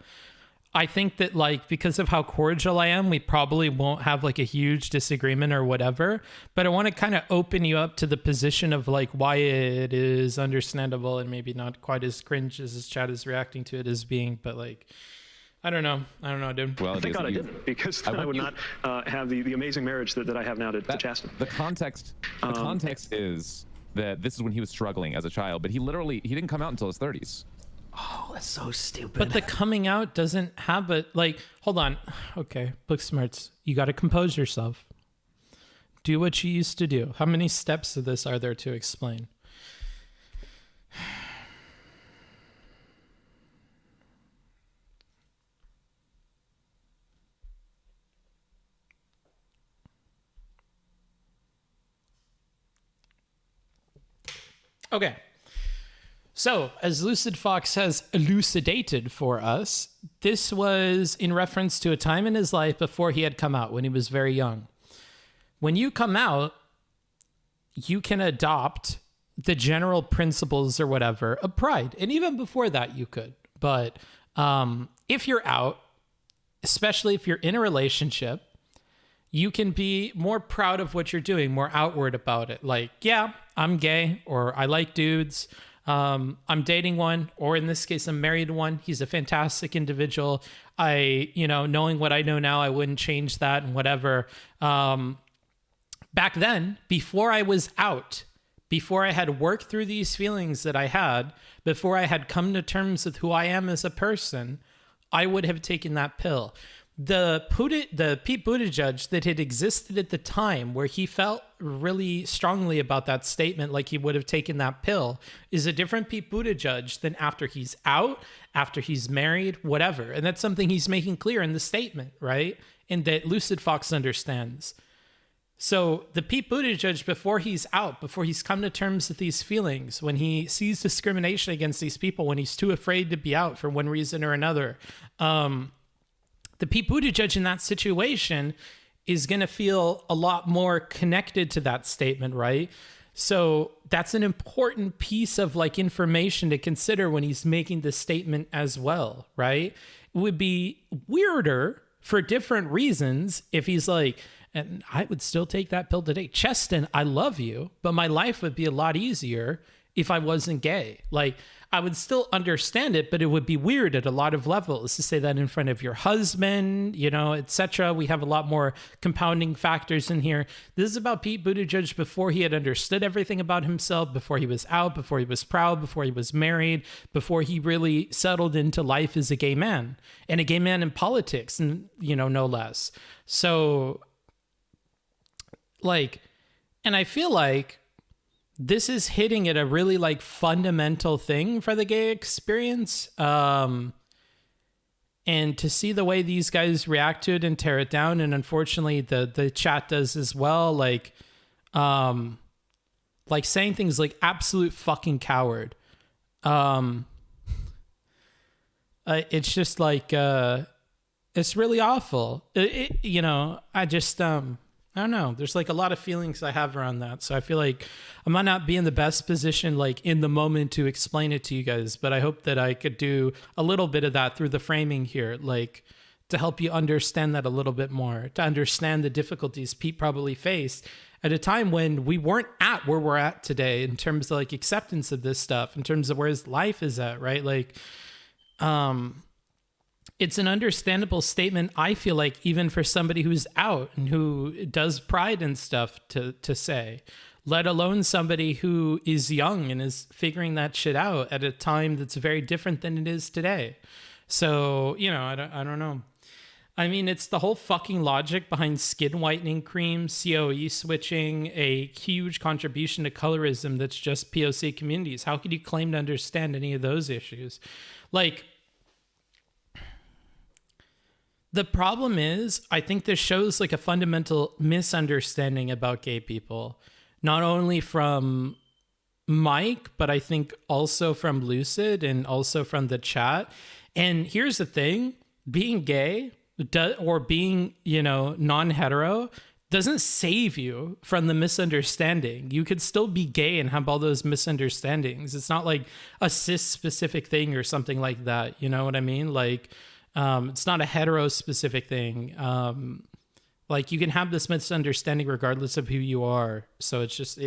I think that like, because of how cordial I am, we probably won't have like a huge disagreement or whatever, but I want to kind of open you up to the position of like why it is understandable and maybe not quite as cringe as this chat is reacting to it as being, but like, I don't know, dude. Well, thank God I didn't, because then I would not have the amazing marriage that I have now to Chasten. The context is that this is when he was struggling as a child, but he didn't come out until his 30s. Oh, that's so stupid. But the coming out doesn't have a, like, hold on. Okay, Booksmarts, you got to compose yourself. Do what you used to do. How many steps of this are there to explain? Okay. So, as Lucid Fox has elucidated for us, this was in reference to a time in his life before he had come out, when he was very young. When you come out, you can adopt the general principles or whatever of pride. And even before that, you could. But if you're out, especially if you're in a relationship, you can be more proud of what you're doing, more outward about it. Like, yeah, I'm gay, or I like dudes. I'm dating one, or in this case, I'm married to one. He's a fantastic individual. Knowing what I know now, I wouldn't change that and whatever. Back then, before I was out, before I had worked through these feelings that I had, before I had come to terms with who I am as a person, I would have taken that pill. The Pete Buttigieg that had existed at the time, where he felt really strongly about that statement, like he would have taken that pill, is a different Pete Buttigieg than after he's out, after he's married, whatever. And that's something he's making clear in the statement, right? And that Lucid Fox understands. So the Pete Buttigieg, before he's out, before he's come to terms with these feelings, when he sees discrimination against these people, when he's too afraid to be out for one reason or another, the Pete Buttigieg in that situation is going to feel a lot more connected to that statement, right? So that's an important piece of like information to consider when he's making this statement as well, right? It would be weirder for different reasons if he's like, and I would still take that pill today. Cheston, I love you, but my life would be a lot easier if I wasn't gay. Like, I would still understand it, but it would be weird at a lot of levels to say that in front of your husband, you know, etc. We have a lot more compounding factors in here. This is about Pete Buttigieg before he had understood everything about himself, before he was out, before he was proud, before he was married, before he really settled into life as a gay man, and a gay man in politics, and, you know, no less. So, like, and I feel like this is hitting at a really like fundamental thing for the gay experience. And to see the way these guys react to it and tear it down. And unfortunately the chat does as well. Like saying things like absolute fucking coward. It's just like, it's really awful. You know, I just, I don't know. There's like a lot of feelings I have around that. So I feel like I might not be in the best position, like in the moment, to explain it to you guys, but I hope that I could do a little bit of that through the framing here, like to help you understand that a little bit more, to understand the difficulties Pete probably faced at a time when we weren't at where we're at today in terms of like acceptance of this stuff, in terms of where his life is at, right? Like, it's an understandable statement, I feel like, even for somebody who's out and who does pride and stuff to say, let alone somebody who is young and is figuring that shit out at a time that's very different than it is today. So, you know, I don't know. I mean, it's the whole fucking logic behind skin whitening cream, COE switching, a huge contribution to colorism that's just POC communities. How could you claim to understand any of those issues? Like, the problem is, I think this shows like a fundamental misunderstanding about gay people, not only from Mike, but I think also from Lucid and also from the chat. And here's the thing, being gay or being, you know, non-hetero doesn't save you from the misunderstanding. You could still be gay and have all those misunderstandings. It's not like a cis specific thing or something like that. You know what I mean? Like, it's not a hetero specific thing. Like, you can have this misunderstanding regardless of who you are. So it's just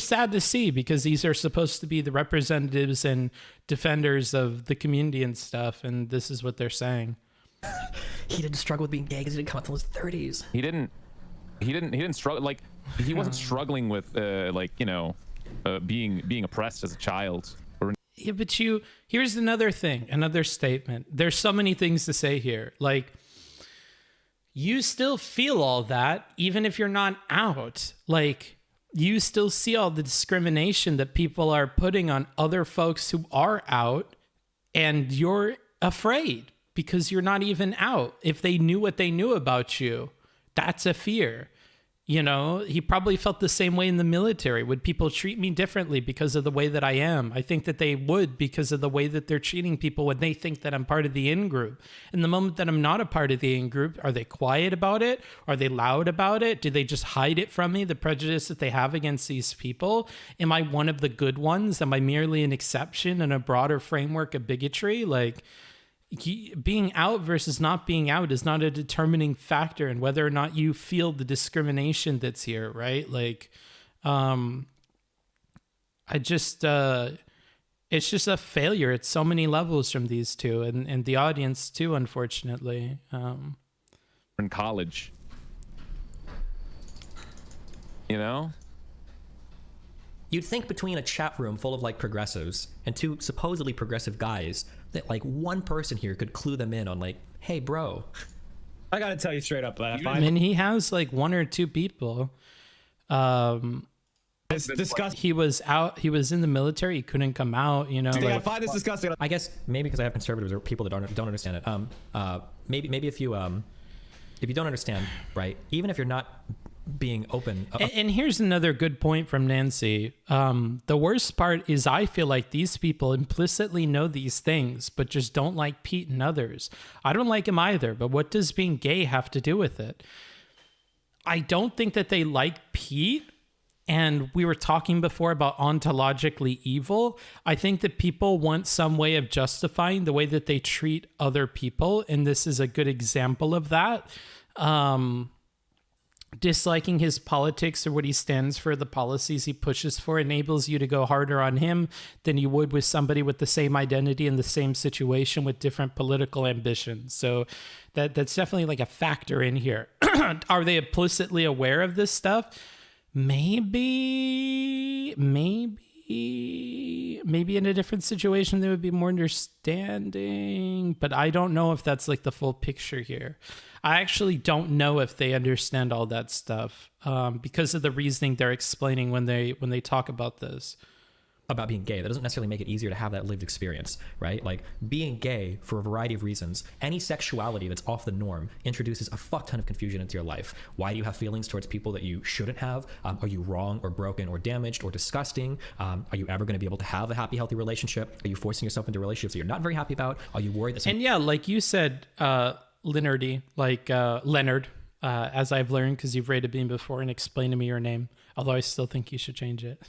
sad to see, because these are supposed to be the representatives and defenders of the community and stuff. And this is what they're saying. He didn't struggle with being gay because he didn't come until his 30s. He didn't struggle. Like, he wasn't struggling with like, you know, being oppressed as a child. Yeah, but here's another thing, another statement. There's so many things to say here. Like, you still feel all that, even if you're not out. Like, you still see all the discrimination that people are putting on other folks who are out, and you're afraid because you're not even out. If they knew what they knew about you, that's a fear. You know, he probably felt the same way in the military. Would people treat me differently because of the way that I am? I think that they would, because of the way that they're treating people when they think that I'm part of the in-group. And the moment that I'm not a part of the in-group, are they quiet about it? Are they loud about it? Do they just hide it from me, the prejudice that they have against these people? Am I one of the good ones? Am I merely an exception in a broader framework of bigotry? Like, being out versus not being out is not a determining factor in whether or not you feel the discrimination that's here, right? Like, it's just a failure at so many levels from these two, and the audience too, unfortunately. In college, you know? You'd think between a chat room full of like progressives and two supposedly progressive guys that like one person here could clue them in on like, hey bro, I gotta tell you straight up, I mean, he has like one or two people. It's disgusting. He was out. He was in the military. He couldn't come out. You know. I find this disgusting. I guess maybe because I have conservatives or people that don't understand it. Maybe if you don't understand, right? Even if you're not being open. And here's another good point from Nancy. The worst part is I feel like these people implicitly know these things, but just don't like Pete and others. I don't like him either, but what does being gay have to do with it? I don't think that they like Pete. And we were talking before about ontologically evil. I think that people want some way of justifying the way that they treat other people. And this is a good example of that. disliking his politics or what he stands for, the policies he pushes for, enables you to go harder on him than you would with somebody with the same identity in the same situation with different political ambitions. So that's definitely like a factor in here. Are they implicitly aware of this stuff? Maybe in a different situation they would be more understanding, but I don't know if that's like the full picture here. I actually don't know if they understand all that stuff because of the reasoning they're explaining when they talk about this. About being gay, that doesn't necessarily make it easier to have that lived experience, right? Like being gay for a variety of reasons, any sexuality that's off the norm introduces a fuck ton of confusion into your life. Why do you have feelings towards people that you shouldn't have? Are you wrong or broken or damaged or disgusting? Are you ever going to be able to have a happy, healthy relationship? Are you forcing yourself into relationships that you're not very happy about? Are you worried that and yeah, like you said, Leonard, as I've learned because you've rated me before and explained to me your name, although I still think you should change it.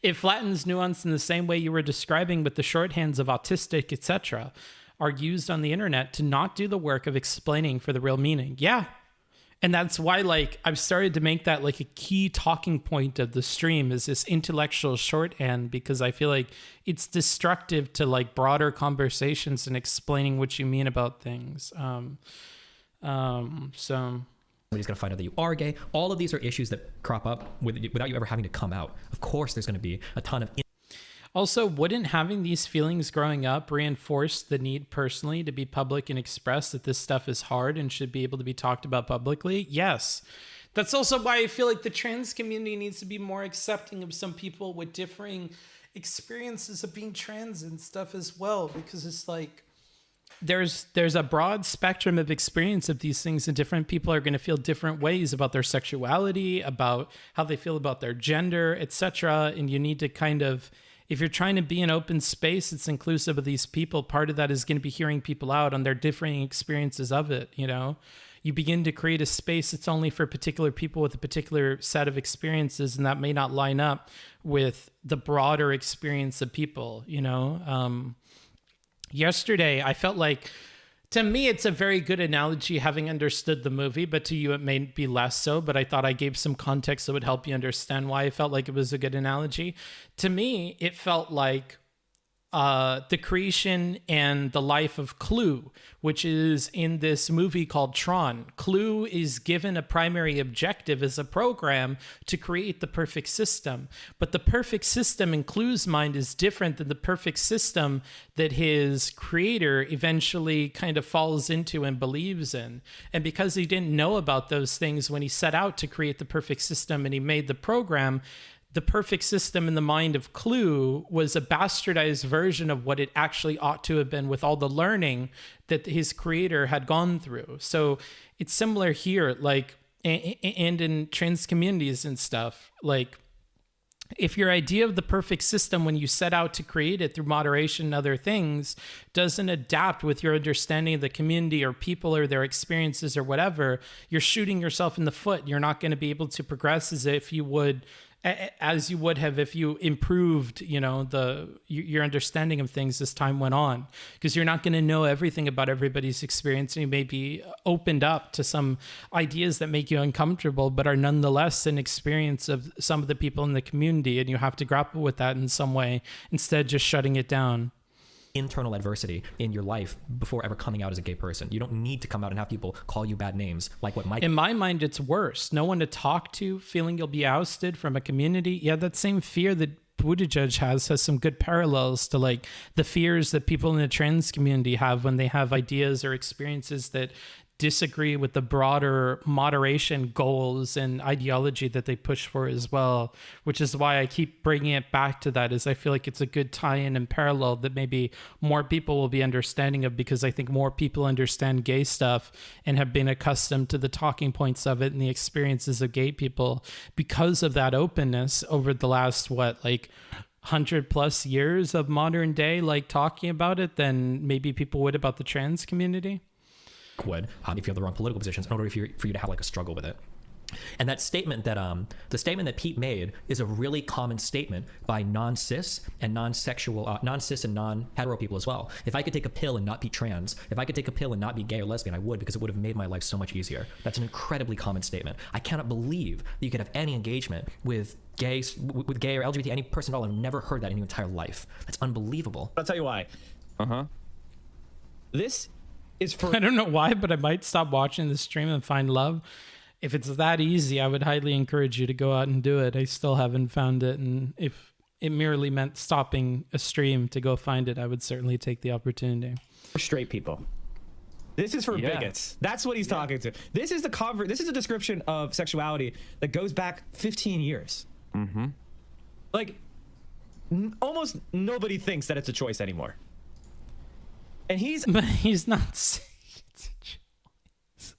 It flattens nuance in the same way you were describing with the shorthands of autistic, etc., are used on the internet to not do the work of explaining for the real meaning. Yeah. And that's why, like, I've started to make that like a key talking point of the stream is this intellectual shorthand, because I feel like it's destructive to like broader conversations and explaining what you mean about things. So somebody's going to find out that you are gay. All of these are issues that crop up without you ever having to come out. Of course, there's going to be a ton of... Also, wouldn't having these feelings growing up reinforce the need personally to be public and express that this stuff is hard and should be able to be talked about publicly? Yes. That's also why I feel like the trans community needs to be more accepting of some people with differing experiences of being trans and stuff as well, because it's like there's a broad spectrum of experience of these things, and different people are going to feel different ways about their sexuality, about how they feel about their gender, etc. And you need to kind of, if you're trying to be an open space that's inclusive of these people, part of that is going to be hearing people out on their differing experiences of it. You know, you begin to create a space that's only for particular people with a particular set of experiences, and that may not line up with the broader experience of people, you know. Yesterday, I felt like, to me, it's a very good analogy having understood the movie, but to you, it may be less so. But I thought I gave some context that would help you understand why I felt like it was a good analogy. To me, it felt like the creation and the life of Clue, which is in this movie called Tron. Clue is given a primary objective as a program to create the perfect system. But the perfect system in Clue's mind is different than the perfect system that his creator eventually kind of falls into and believes in. And because he didn't know about those things when he set out to create the perfect system and he made the program, the perfect system in the mind of Clue was a bastardized version of what it actually ought to have been with all the learning that his creator had gone through. So it's similar here, like, and in trans communities and stuff. Like, if your idea of the perfect system when you set out to create it through moderation and other things doesn't adapt with your understanding of the community or people or their experiences or whatever, you're shooting yourself in the foot. You're not going to be able to progress as you would have if you improved, you know, your understanding of things as time went on, because you're not going to know everything about everybody's experience, and you may be opened up to some ideas that make you uncomfortable, but are nonetheless an experience of some of the people in the community, and you have to grapple with that in some way instead of just shutting it down. Internal adversity in your life before ever coming out as a gay person. You don't need to come out and have people call you bad names like what Mike... In my mind, it's worse. No one to talk to, feeling you'll be ousted from a community. Yeah, that same fear that Buttigieg has some good parallels to like the fears that people in the trans community have when they have ideas or experiences that disagree with the broader moderation goals and ideology that they push for as well, which is why I keep bringing it back to that, is I feel like it's a good tie-in and parallel that maybe more people will be understanding of, because I think more people understand gay stuff and have been accustomed to the talking points of it and the experiences of gay people because of that openness over the last, 100+ years of modern day, like talking about it, than maybe people would about the trans community. Would if you have the wrong political positions in order for you to have like a struggle with it. And that statement that the statement that Pete made is a really common statement by non-cis and non-sexual, non-cis and non-hetero people as well. If I could take a pill and not be trans, if I could take a pill and not be gay or lesbian, I would, because it would have made my life so much easier. That's an incredibly common statement. I cannot believe that you could have any engagement with gay or LGBT, any person at all. I've never heard that in your entire life. That's unbelievable. I'll tell you why. This is for... I don't know why, but I might stop watching the stream and find love. If it's that easy, I would highly encourage you to go out and do it. I still haven't found it, and if it merely meant stopping a stream to go find it, I would certainly take the opportunity. For straight people. This is for bigots. That's what he's talking to. This is this is a description of sexuality that goes back 15 years. Like, almost nobody thinks that it's a choice anymore. And But he's not saying it's a choice.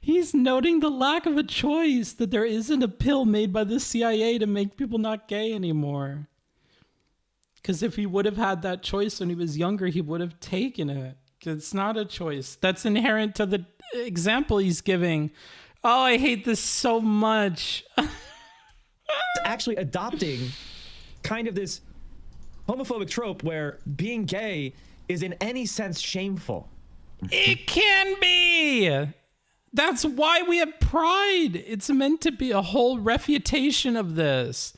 He's noting the lack of a choice, that there isn't a pill made by the CIA to make people not gay anymore. Because if he would have had that choice when he was younger, he would have taken it. It's not a choice. That's inherent to the example he's giving. Oh, I hate this so much. Actually adopting kind of this homophobic trope where being gay is in any sense shameful. It can be. That's why we have Pride. It's meant to be a whole refutation of this.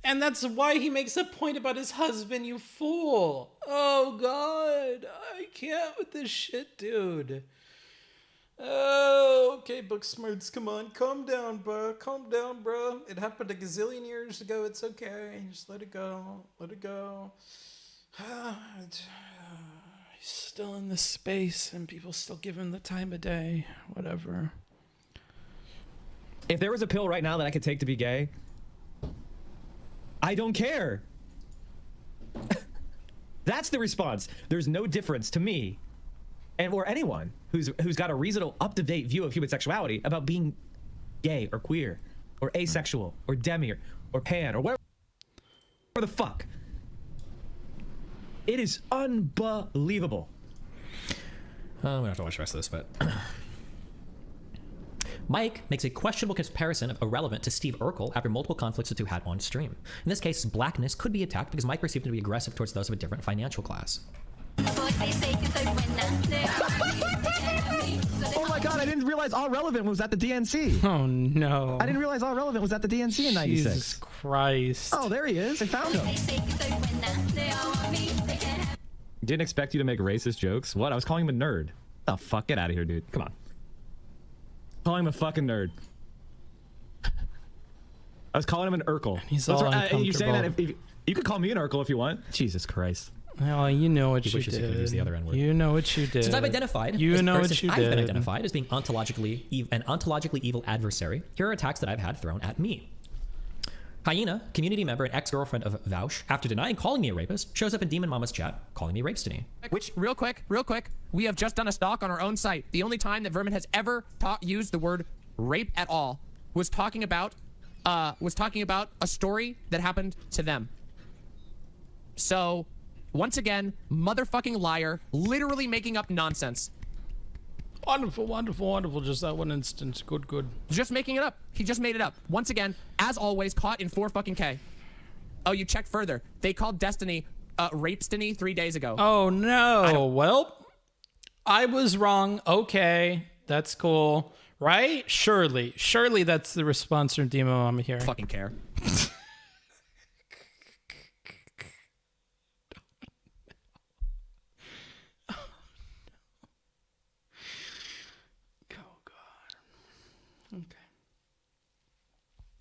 And that's why he makes a point about his husband, you fool. Oh, God. I can't with this shit, dude. Oh, okay, Booksmarts, come on. Calm down, bro. Calm down, bro. It happened a gazillion years ago. It's okay. Just let it go. Let it go. He's still in this space, and people still give him the time of day. Whatever. If there was a pill right now that I could take to be gay, I don't care. That's the response. There's no difference to me or anyone who's got a reasonable, up-to-date view of human sexuality about being gay or queer or asexual or demi or pan or whatever the fuck. It is unbelievable. I'm gonna have to watch the rest of this, but Mike makes a questionable comparison of Irrelevant to Steve Urkel after multiple conflicts the two had on stream. In this case, blackness could be attacked because Mike perceived him to be aggressive towards those of a different financial class. Oh my god, I didn't realize All Relevant was at the DNC. Oh no. I didn't realize All Relevant was at the DNC in 96. Jesus Christ. Oh, there he is. I found him. Didn't expect you to make racist jokes. What? I was calling him a nerd. Oh, fuck. Get out of here, dude. Come on. Calling him a fucking nerd. I was calling him an Urkel. He's all uncomfortable. You saying that if you could call me an Urkel if you want. Jesus Christ. Oh, you know what you wishes he could use the other N word. You know what you did. Since I've identified, you know what since you I've did. been identified as being an ontologically evil adversary, here are attacks that I've had thrown at me. Hyena, community member and ex-girlfriend of Vaush, after denying calling me a rapist, shows up in Demon Mama's chat calling me rapestiny. Which, real quick, we have just done a stock on our own site. The only time that Vermin has ever used the word rape at all was talking about a story that happened to them. So, once again, motherfucking liar, literally making up nonsense. Wonderful, wonderful, wonderful. Just that one instance. Good, good. Just making it up. He just made it up. Once again, as always, caught in 4K. Oh, you check further. They called Destiny Rapestiny 3 days ago. Oh, no. Well, I was wrong. Okay. That's cool. Right? Surely. Surely that's the response from Demo Mama here. Fucking care.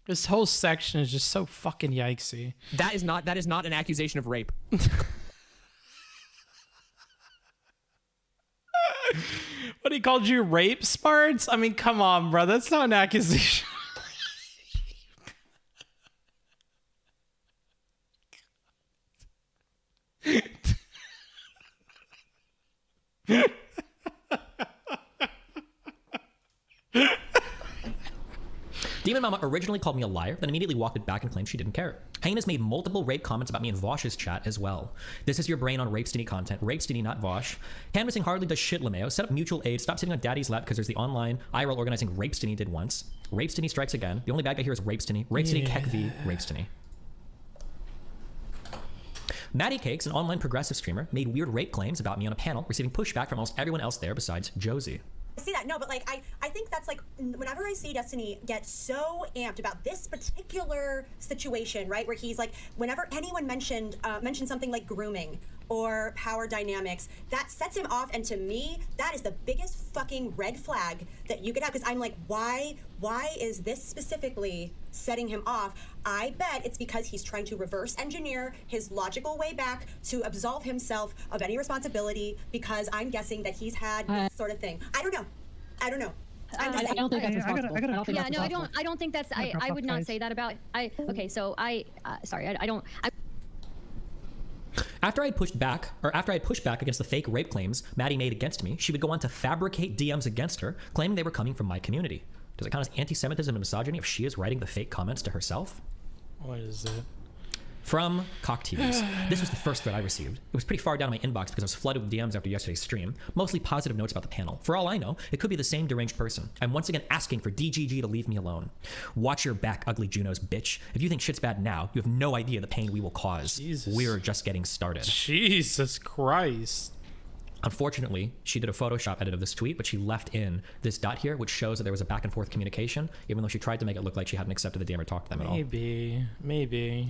This whole section is just so fucking yikesy. That is not an accusation of rape. What, he called you rape smarts? I mean, come on, bro. That's not an accusation. Demon Mama originally called me a liar, then immediately walked it back and claimed she didn't care. Hyena's made multiple rape comments about me in Vaush's chat as well. This is your brain on Rapestini content. Rapestini, not Vaush. Canvassing hardly does shit, LeMayo. Set up mutual aid. Stop sitting on daddy's lap because there's the online IRL organizing Rapestini did once. Rapestini strikes again. The only bad guy here is Rapestini. Rapestini, Keck V, Rapestini. Maddie Cakes, an online progressive streamer, made weird rape claims about me on a panel, receiving pushback from almost everyone else there besides Josie. I see that. No, but like I think that's like whenever I see Destiny get so amped about this particular situation, right, where he's like, whenever anyone mentioned something like grooming or power dynamics, that sets him off. And to me, that is the biggest fucking red flag that you could have, because I'm like, why is this specifically setting him off? I bet it's because he's trying to reverse engineer his logical way back to absolve himself of any responsibility, because I'm guessing that he's had this sort of thing. I don't know. I don't think that's responsible. Yeah, no, I don't think that's. I would not say that about. Okay, so sorry, I don't. After I pushed back against the fake rape claims Maddie made against me, she would go on to fabricate DMs against her, claiming they were coming from my community. Does it count as anti-Semitism and misogyny if she is writing the fake comments to herself? What is it? From Cock TVs. This was the first thread I received. It was pretty far down my inbox because I was flooded with DMs after yesterday's stream, mostly positive notes about the panel. For all I know, it could be the same deranged person. I'm once again asking for DGG to leave me alone. Watch your back, ugly Junos, bitch. If you think shit's bad now, you have no idea the pain we will cause. Jesus. We're just getting started. Jesus Christ. Unfortunately, she did a Photoshop edit of this tweet, but she left in this dot here, which shows that there was a back and forth communication, even though she tried to make it look like she hadn't accepted the DM or talked to them at all. Maybe.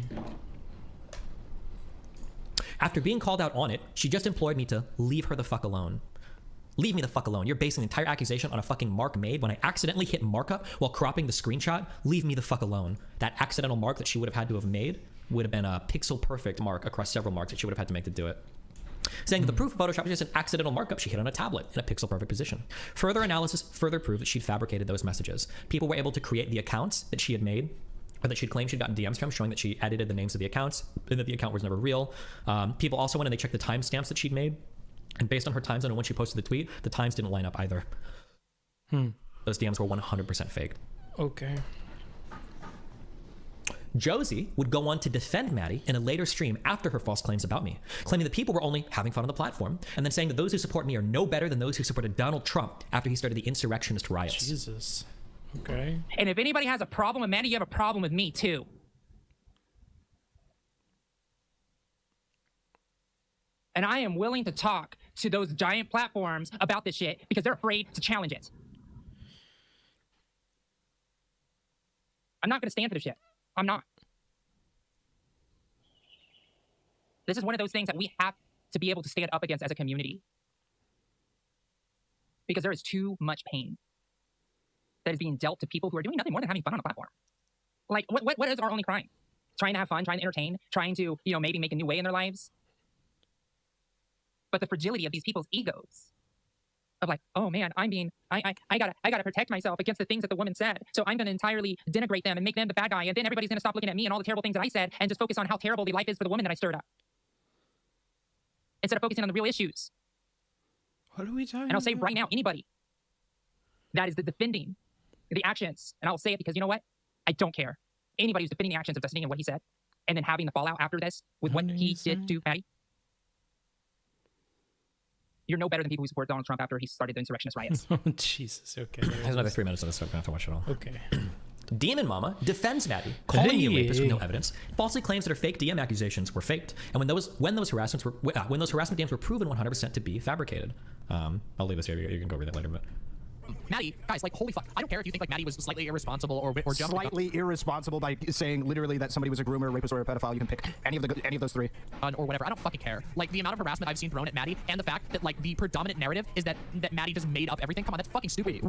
After being called out on it, she just implored me to leave her the fuck alone. Leave me the fuck alone. You're basing the entire accusation on a fucking mark made when I accidentally hit markup while cropping the screenshot. Leave me the fuck alone. That accidental mark that she would have had to have made would have been a pixel perfect mark across several marks that she would have had to make to do it. Saying that the proof of Photoshop is just an accidental markup she hit on a tablet in a pixel perfect position. Further analysis further proved that she'd fabricated those messages. People were able to create the accounts that she had made, or that she'd claimed she'd gotten DMs from, showing that she edited the names of the accounts and that the account was never real. People also went and they checked the timestamps that she'd made, and based on her time zone and when she posted the tweet, the times didn't line up either. Those DMs were 100% faked. Okay. Josie would go on to defend Maddie in a later stream after her false claims about me, claiming that people were only having fun on the platform, and then saying that those who support me are no better than those who supported Donald Trump after he started the insurrectionist riots. Jesus. Okay. And if anybody has a problem with Maddie, you have a problem with me too. And I am willing to talk to those giant platforms about this shit because they're afraid to challenge it. I'm not going to stand for this shit. I'm not. This is one of those things that we have to be able to stand up against as a community. Because there is too much pain that is being dealt to people who are doing nothing more than having fun on a platform. Like, what is our only crime? Trying to have fun, trying to entertain, trying to, maybe make a new way in their lives. But the fragility of these people's egos of like, oh man, I gotta protect myself against the things that the woman said. So I'm gonna entirely denigrate them and make them the bad guy, and then everybody's gonna stop looking at me and all the terrible things that I said and just focus on how terrible the life is for the woman that I stirred up. Instead of focusing on the real issues. What are we talking about? And I'll say right now, anybody that is defending the actions, and I'll say it because you know what? I don't care. Anybody who's defending the actions of Destiny and what he said, and then having the fallout after this with what he did to Maddie, you're no better than people who support Donald Trump after he started the insurrectionist riots. Oh, Jesus. Okay. There's another 3 minutes of this, so I don't have to watch it all. Okay. Demon Mama defends Maddie, calling me a rapist with no evidence, falsely claims that her fake DM accusations were faked, and when those harassment DMs were proven 100% to be fabricated. I'll leave this here. You can go read that later, but. Maddie, guys, like, holy fuck. I don't care if you think like Maddie was slightly irresponsible or slightly irresponsible by saying literally that somebody was a groomer, rapist, or a pedophile. You can pick any of those three. Or whatever. I don't fucking care. Like, the amount of harassment I've seen thrown at Maddie, and the fact that like the predominant narrative is that Maddie just made up everything. Come on, that's fucking stupid.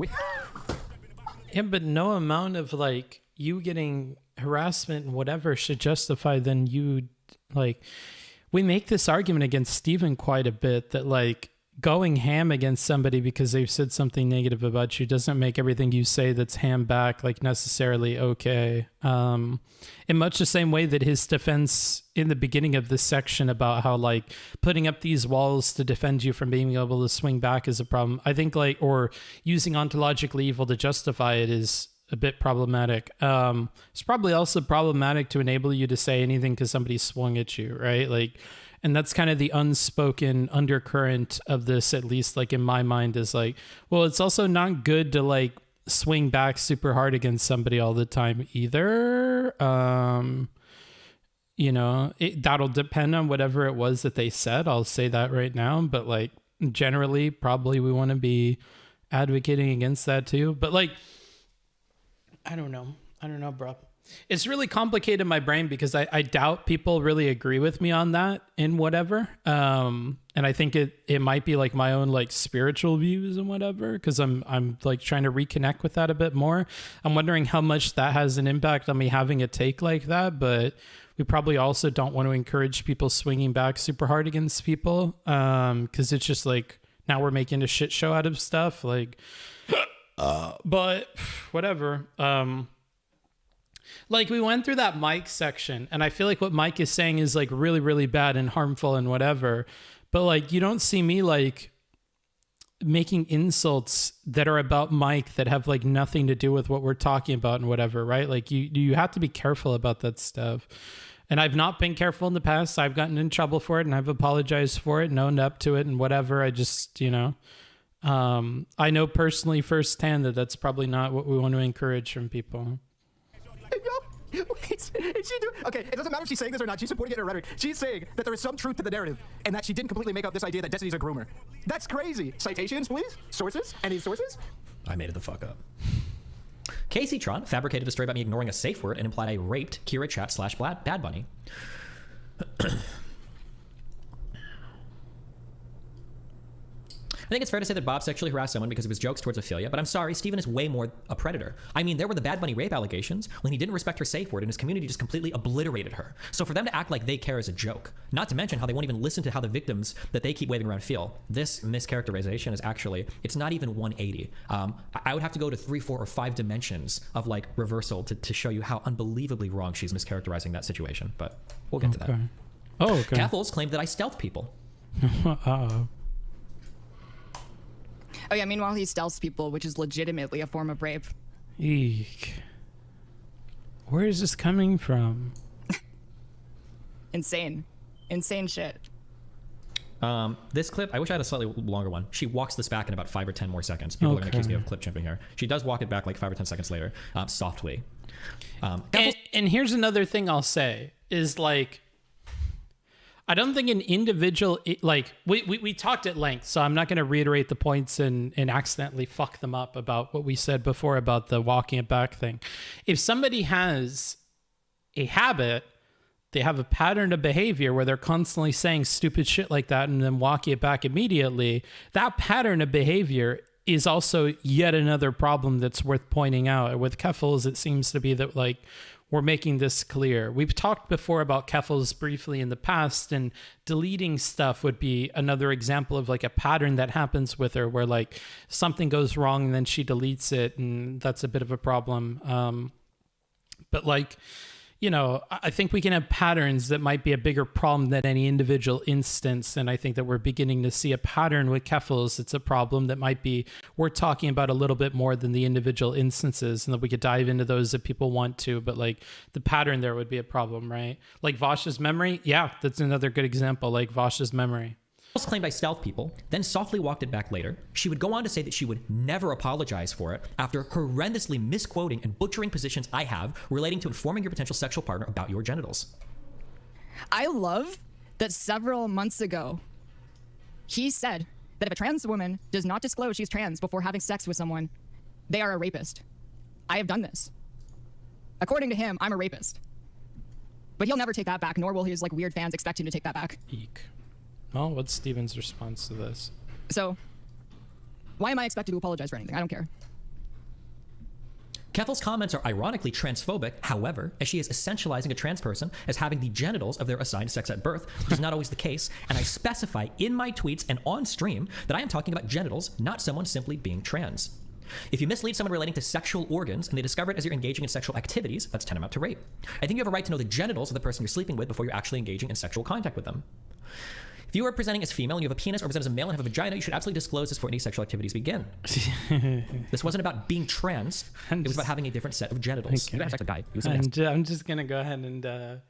Yeah, but no amount of like you getting harassment and whatever should justify then you like. We make this argument against Steven quite a bit that like going ham against somebody because they've said something negative about you doesn't make everything you say that's ham back like necessarily okay. In much the same way that his defense in the beginning of this section about how like putting up these walls to defend you from being able to swing back is a problem. I think like, or using ontologically evil to justify it is a bit problematic. It's probably also problematic to enable you to say anything because somebody swung at you, right? Like, and that's kind of the unspoken undercurrent of this, at least like in my mind, is like, well, it's also not good to like swing back super hard against somebody all the time either. You know, that'll depend on whatever it was that they said. I'll say that right now, but like generally probably we want to be advocating against that too. But like, I don't know, bro. It's really complicated in my brain because I doubt people really agree with me on that in whatever. And I think it might be like my own like spiritual views and whatever, because I'm like trying to reconnect with that a bit more. I'm wondering how much that has an impact on me having a take like that, but we probably also don't want to encourage people swinging back super hard against people, because it's just like now we're making a shit show out of stuff. Like, but whatever. Like we went through that Mike section, and I feel like what Mike is saying is like really, really bad and harmful and whatever. But like, you don't see me like making insults that are about Mike that have like nothing to do with what we're talking about and whatever, right? Like you have to be careful about that stuff. And I've not been careful in the past. I've gotten in trouble for it and I've apologized for it and owned up to it and whatever. I just, you know, I know personally firsthand that that's probably not what we want to encourage from people. Wait, is she doing? Okay, it doesn't matter if she's saying this or not. She's supporting it in her rhetoric. She's saying that there is some truth to the narrative and that she didn't completely make up this idea that Destiny's a groomer. That's crazy. Citations, please? Sources? Any sources? I made it the fuck up. Casey Tron fabricated a story about me ignoring a safe word and implied I raped Kira Chat / Bad Bunny. I think it's fair to say that Bob sexually harassed someone because of his jokes towards Ophelia, but I'm sorry, Steven is way more a predator. I mean, there were the Bad Bunny rape allegations when he didn't respect her safe word and his community just completely obliterated her. So for them to act like they care is a joke, not to mention how they won't even listen to how the victims that they keep waving around feel. This mischaracterization is actually, it's not even 180. I would have to go to 3, 4, or 5 dimensions of like reversal to show you how unbelievably wrong she's mischaracterizing that situation, but we'll get to that. Oh, okay. Cathals claimed that I stealth people. Uh-oh. Oh yeah, meanwhile he stealths people, which is legitimately a form of rape. Eek. Where is this coming from? Insane shit. This clip, I wish I had a slightly longer one. She walks this back in about 5 or 10 more seconds. People are going to accuse me of clip chimping here. She does walk it back like 5 or 10 seconds later, softly. And here's another thing I'll say is like, I don't think an individual, like we talked at length, so I'm not going to reiterate the points and accidentally fuck them up about what we said before about the walking it back thing. If somebody has a habit, they have a pattern of behavior where they're constantly saying stupid shit like that and then walking it back immediately, that pattern of behavior is also yet another problem that's worth pointing out. With Keffels, it seems to be that like, we're making this clear. We've talked before about Keffels briefly in the past, and deleting stuff would be another example of like a pattern that happens with her where like something goes wrong and then she deletes it, and that's a bit of a problem. But like, you know, I think we can have patterns that might be a bigger problem than any individual instance. And I think that we're beginning to see a pattern with Keffels. It's a problem that might be, we're talking about a little bit more than the individual instances, and that we could dive into those if people want to, but like the pattern there would be a problem, right? Like Vaush's memory. Yeah, that's another good example, like Vaush's memory. Claimed I stealth people, then softly walked it back later. She would go on to say that she would never apologize for it after horrendously misquoting and butchering positions I have relating to informing your potential sexual partner about your genitals. I love that several months ago, he said that if a trans woman does not disclose she's trans before having sex with someone, they are a rapist. I have done this. According to him, I'm a rapist. But he'll never take that back, nor will his like weird fans expect him to take that back. Eek. Well, what's Steven's response to this? So, why am I expected to apologize for anything? I don't care. Keffel's comments are ironically transphobic, however, as she is essentializing a trans person as having the genitals of their assigned sex at birth, which is not always the case, and I specify in my tweets and on stream that I am talking about genitals, not someone simply being trans. If you mislead someone relating to sexual organs and they discover it as you're engaging in sexual activities, that's tantamount to rape. I think you have a right to know the genitals of the person you're sleeping with before you're actually engaging in sexual contact with them. If you are presenting as female and you have a penis, or present as a male and have a vagina, you should absolutely disclose this before any sexual activities begin. This wasn't about being trans. It was about having a different set of genitals. Okay. You had sex with a guy. He was I'm just gonna go ahead and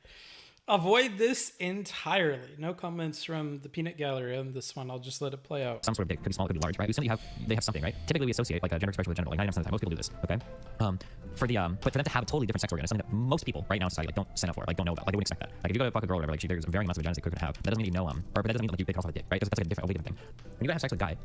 avoid this entirely. No comments from the peanut gallery on this one. I'll just let it play out. Some sort of dick. Could be small, could be large, right? They have something, right? Typically we associate like a gender expression with gender, like 99% of the time. Most people do this, okay? But for them to have a totally different sex organ is something that most people right now in society like don't sign up for, like don't know about, like they wouldn't expect that. Like if you go to fuck a girl or whatever, like there's varying amounts of vaginas they could have. That doesn't mean you know or that doesn't mean like they can also have a dick, right? That's like a different thing. When you have sex with a guy.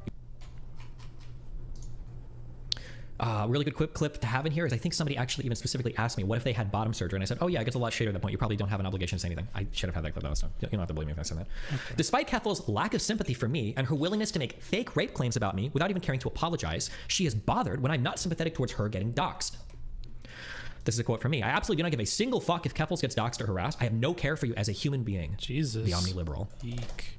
Really good clip to have in here is I think somebody actually even specifically asked me, what if they had bottom surgery? And I said, oh yeah, it gets a lot shadier at that point. You probably don't have an obligation to say anything. I should have had that clip though, so you don't have to believe me if I said that. Okay. Despite Kethel's lack of sympathy for me and her willingness to make fake rape claims about me without even caring to apologize, she is bothered when I'm not sympathetic towards her getting doxxed. This is a quote from me. I absolutely do not give a single fuck if Keffels gets doxxed or harassed. I have no care for you as a human being. Jesus. The omni-liberal. Eek.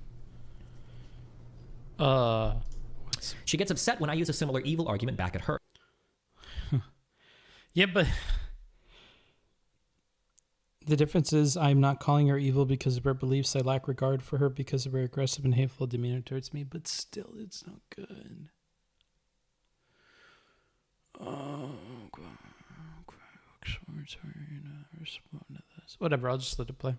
She gets upset when I use a similar evil argument back at her. Yeah, but the difference is I'm not calling her evil because of her beliefs. I lack regard for her because of her aggressive and hateful demeanor towards me, but still, it's not good. Oh, God. Respond to this. Whatever, I'll just let it play.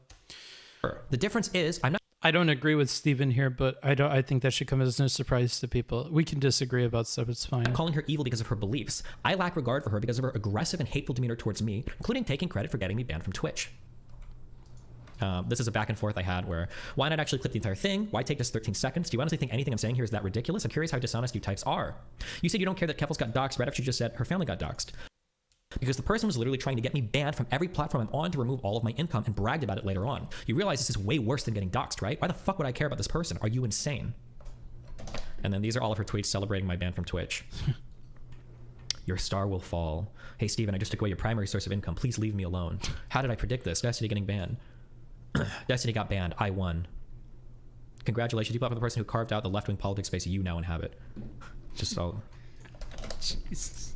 The difference is I don't agree with Steven here, but I think that should come as no surprise to people. We can disagree about stuff, it's fine. I'm calling her evil because of her beliefs. I lack regard for her because of her aggressive and hateful demeanor towards me, including taking credit for getting me banned from Twitch. This is a back and forth I had where, why not actually clip the entire thing? Why take just 13 seconds? Do you honestly think anything I'm saying here is that ridiculous? I'm curious how dishonest you types are. You said you don't care that Keffels got doxxed right after she just said her family got doxxed. Because the person was literally trying to get me banned from every platform I'm on to remove all of my income and bragged about it later on. You realize this is way worse than getting doxxed, right? Why the fuck would I care about this person? Are you insane? And then these are all of her tweets celebrating my ban from Twitch. Your star will fall. Hey, Steven, I just took away your primary source of income. Please leave me alone. How did I predict this? Destiny getting banned. Destiny got banned. I won. Congratulations. You clap for the person who carved out the left-wing politics space you now inhabit. Just all... Jesus.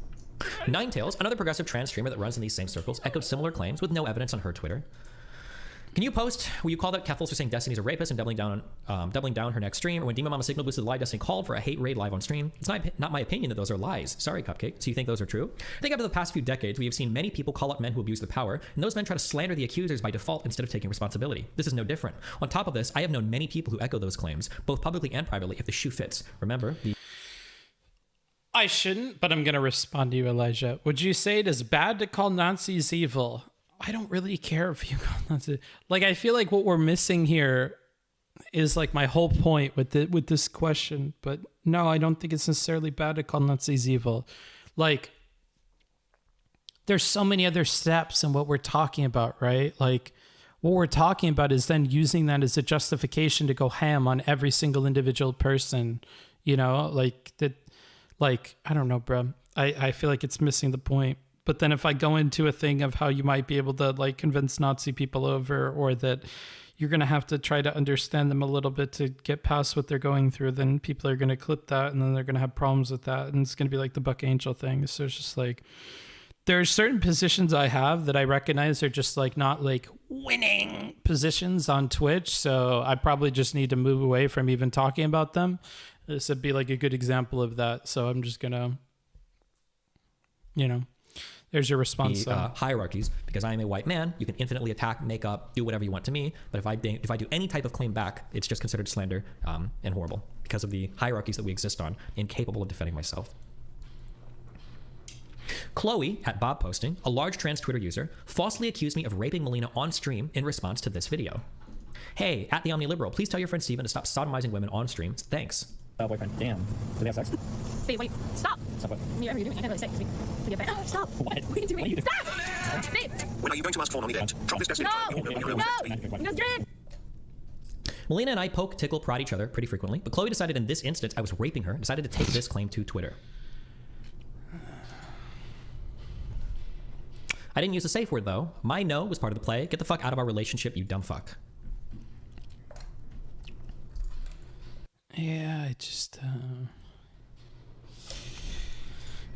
Ninetails, another progressive trans streamer that runs in these same circles, echoed similar claims with no evidence on her Twitter. Can you post where you called out Keffels for saying Destiny's a rapist and doubling down her next stream, or when Demon Mama signal boosted live Destiny called for a hate raid live on stream? It's not my opinion that those are lies. Sorry, Cupcake. So you think those are true? I think over the past few decades, we have seen many people call out men who abuse their power, and those men try to slander the accusers by default instead of taking responsibility. This is no different. On top of this, I have known many people who echo those claims, both publicly and privately, if the shoe fits. Remember, I shouldn't, but I'm going to respond to you, Elijah. Would you say it is bad to call Nazis evil? I don't really care if you call Nazis. Like, I feel like what we're missing here is like my whole point with this question. But no, I don't think it's necessarily bad to call Nazis evil. Like, there's so many other steps in what we're talking about, right? Like, what we're talking about is then using that as a justification to go ham on every single individual person, you know, like that. Like, I don't know, bro. I feel like it's missing the point. But then if I go into a thing of how you might be able to like convince Nazi people over, or that you're going to have to try to understand them a little bit to get past what they're going through, then people are going to clip that and then they're going to have problems with that. And it's going to be like the Buck Angel thing. So it's just like, there's certain positions I have that I recognize are just like not like winning positions on Twitch. So I probably just need to move away from even talking about them. This would be like a good example of that. So I'm just gonna, you know, there's your response. Hierarchies, because I am a white man, you can infinitely attack, make up, do whatever you want to me. But if I do any type of claim back, it's just considered slander and horrible because of the hierarchies that we exist on, incapable of defending myself. Chloe, at Bob Posting, a large trans Twitter user, falsely accused me of raping Melina on stream in response to this video. Hey, at the Omni-Liberal, please tell your friend Steven to stop sodomizing women on stream. Thanks. Boyfriend, damn. Do they have sex? Stay, wait, stop. Stop what? Whatever you're doing, I can't really say. We get back. Oh, stop. What? What are you doing? What are you doing? Stop. Stay. When are you going to ask for money then? Drop this Destiny. No. You guys drink. Melina and I poke, tickle, prod each other pretty frequently, but Chloe decided in this instance I was raping her and decided to take this claim to Twitter. I didn't use a safe word though. My no was part of the play. Get the fuck out of our relationship, you dumb fuck. Yeah, I just...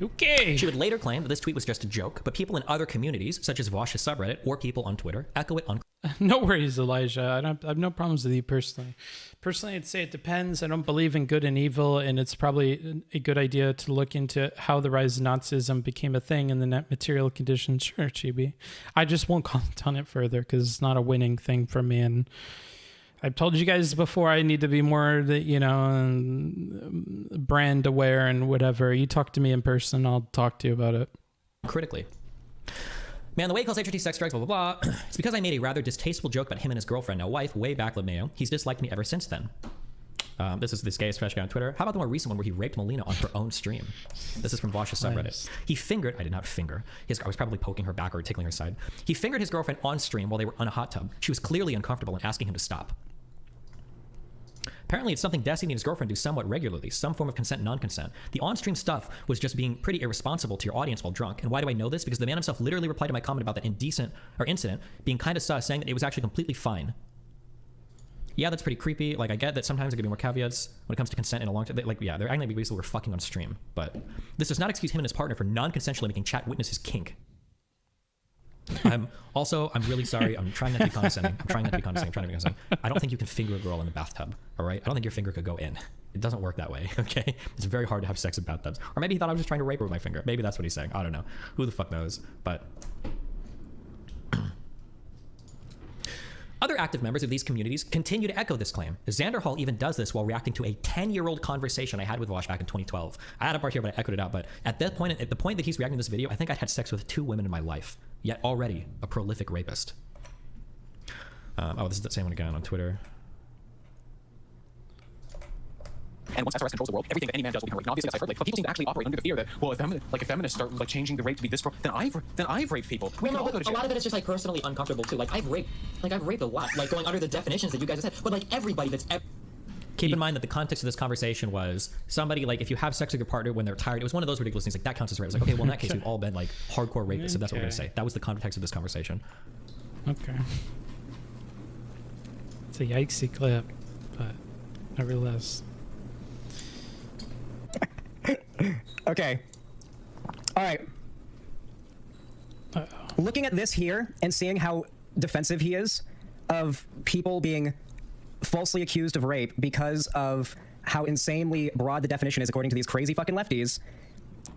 Okay. She would later claim that this tweet was just a joke, but people in other communities, such as Vaush's subreddit or people on Twitter, echo it on... No worries, Elijah. I have no problems with you personally. Personally, I'd say it depends. I don't believe in good and evil, and it's probably a good idea to look into how the rise of Nazism became a thing in the net material conditions. Sure, Chibi. I just won't comment on it further because it's not a winning thing for me. And I've told you guys before I need to be more, brand aware and whatever. You talk to me in person, I'll talk to you about it. Critically. Man, the way he calls HRT sex drugs, blah, blah, blah. It's because I made a rather distasteful joke about him and his girlfriend, now wife, way back, LeMayo. He's disliked me ever since then. This is this gayest fresh guy on Twitter. How about the more recent one where he raped Melina on her own stream? This is from Vaush's subreddit. Nice. He fingered, I did not finger, I was probably poking her back or tickling her side. He fingered his girlfriend on stream while they were on a hot tub. She was clearly uncomfortable and asking him to stop. Apparently, it's something Destiny and his girlfriend do somewhat regularly, some form of consent, non-consent. The on-stream stuff was just being pretty irresponsible to your audience while drunk. And why do I know this? Because the man himself literally replied to my comment about that incident being kind of sus, saying that it was actually completely fine. Yeah, that's pretty creepy. Like, I get that sometimes there could be more caveats when it comes to consent in a long time. Like, yeah, they're acting like basically we're fucking on stream. But this does not excuse him and his partner for non-consensually making chat witness his kink. I'm really sorry. I'm trying not to be condescending. I don't think you can finger a girl in the bathtub, all right? I don't think your finger could go in. It doesn't work that way, okay? It's very hard to have sex in bathtubs. Or maybe he thought I was just trying to rape her with my finger. Maybe that's what he's saying. I don't know. Who the fuck knows? But other active members of these communities continue to echo this claim. Xander Hall even does this while reacting to a 10-year-old conversation I had with Vaush back in 2012. I had a part here, but I echoed it out. But at the point that he's reacting to this video, I think I'd had sex with 2 women in my life, yet already a prolific rapist. This is the same one again on Twitter. And once SRS controls the world, everything that any man does will become rape. And obviously that's hyperbole, but people seem to actually operate under the fear that, well, if feminists start like changing the rape to be this, then I've raped people. Well, no, but a lot of it is just like personally uncomfortable too. Like I've raped a lot, like going under the definitions that you guys have said. But like everybody that's keep in mind that the context of this conversation was somebody like if you have sex with your partner when they're tired, it was one of those ridiculous things like that counts as rape. It's like, okay, well in that case we've all been like hardcore rapists, so that's what we're gonna say. That was the context of this conversation. Okay. It's a yikesy clip, but nevertheless. Okay. All right. Looking at this here and seeing how defensive he is of people being falsely accused of rape because of how insanely broad the definition is according to these crazy fucking lefties.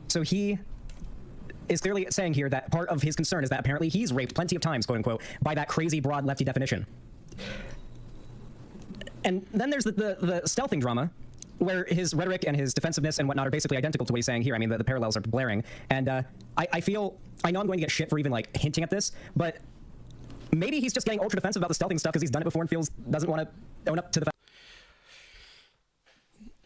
So he is clearly saying here that part of his concern is that apparently he's raped plenty of times, quote unquote, by that crazy broad lefty definition. And then there's the stealthing drama, where his rhetoric and his defensiveness and whatnot are basically identical to what he's saying here. I mean, the parallels are blaring. And I know I'm going to get shit for even like hinting at this, but maybe he's just getting ultra defensive about the stealthing stuff because he's done it before and doesn't want to own up to the fact.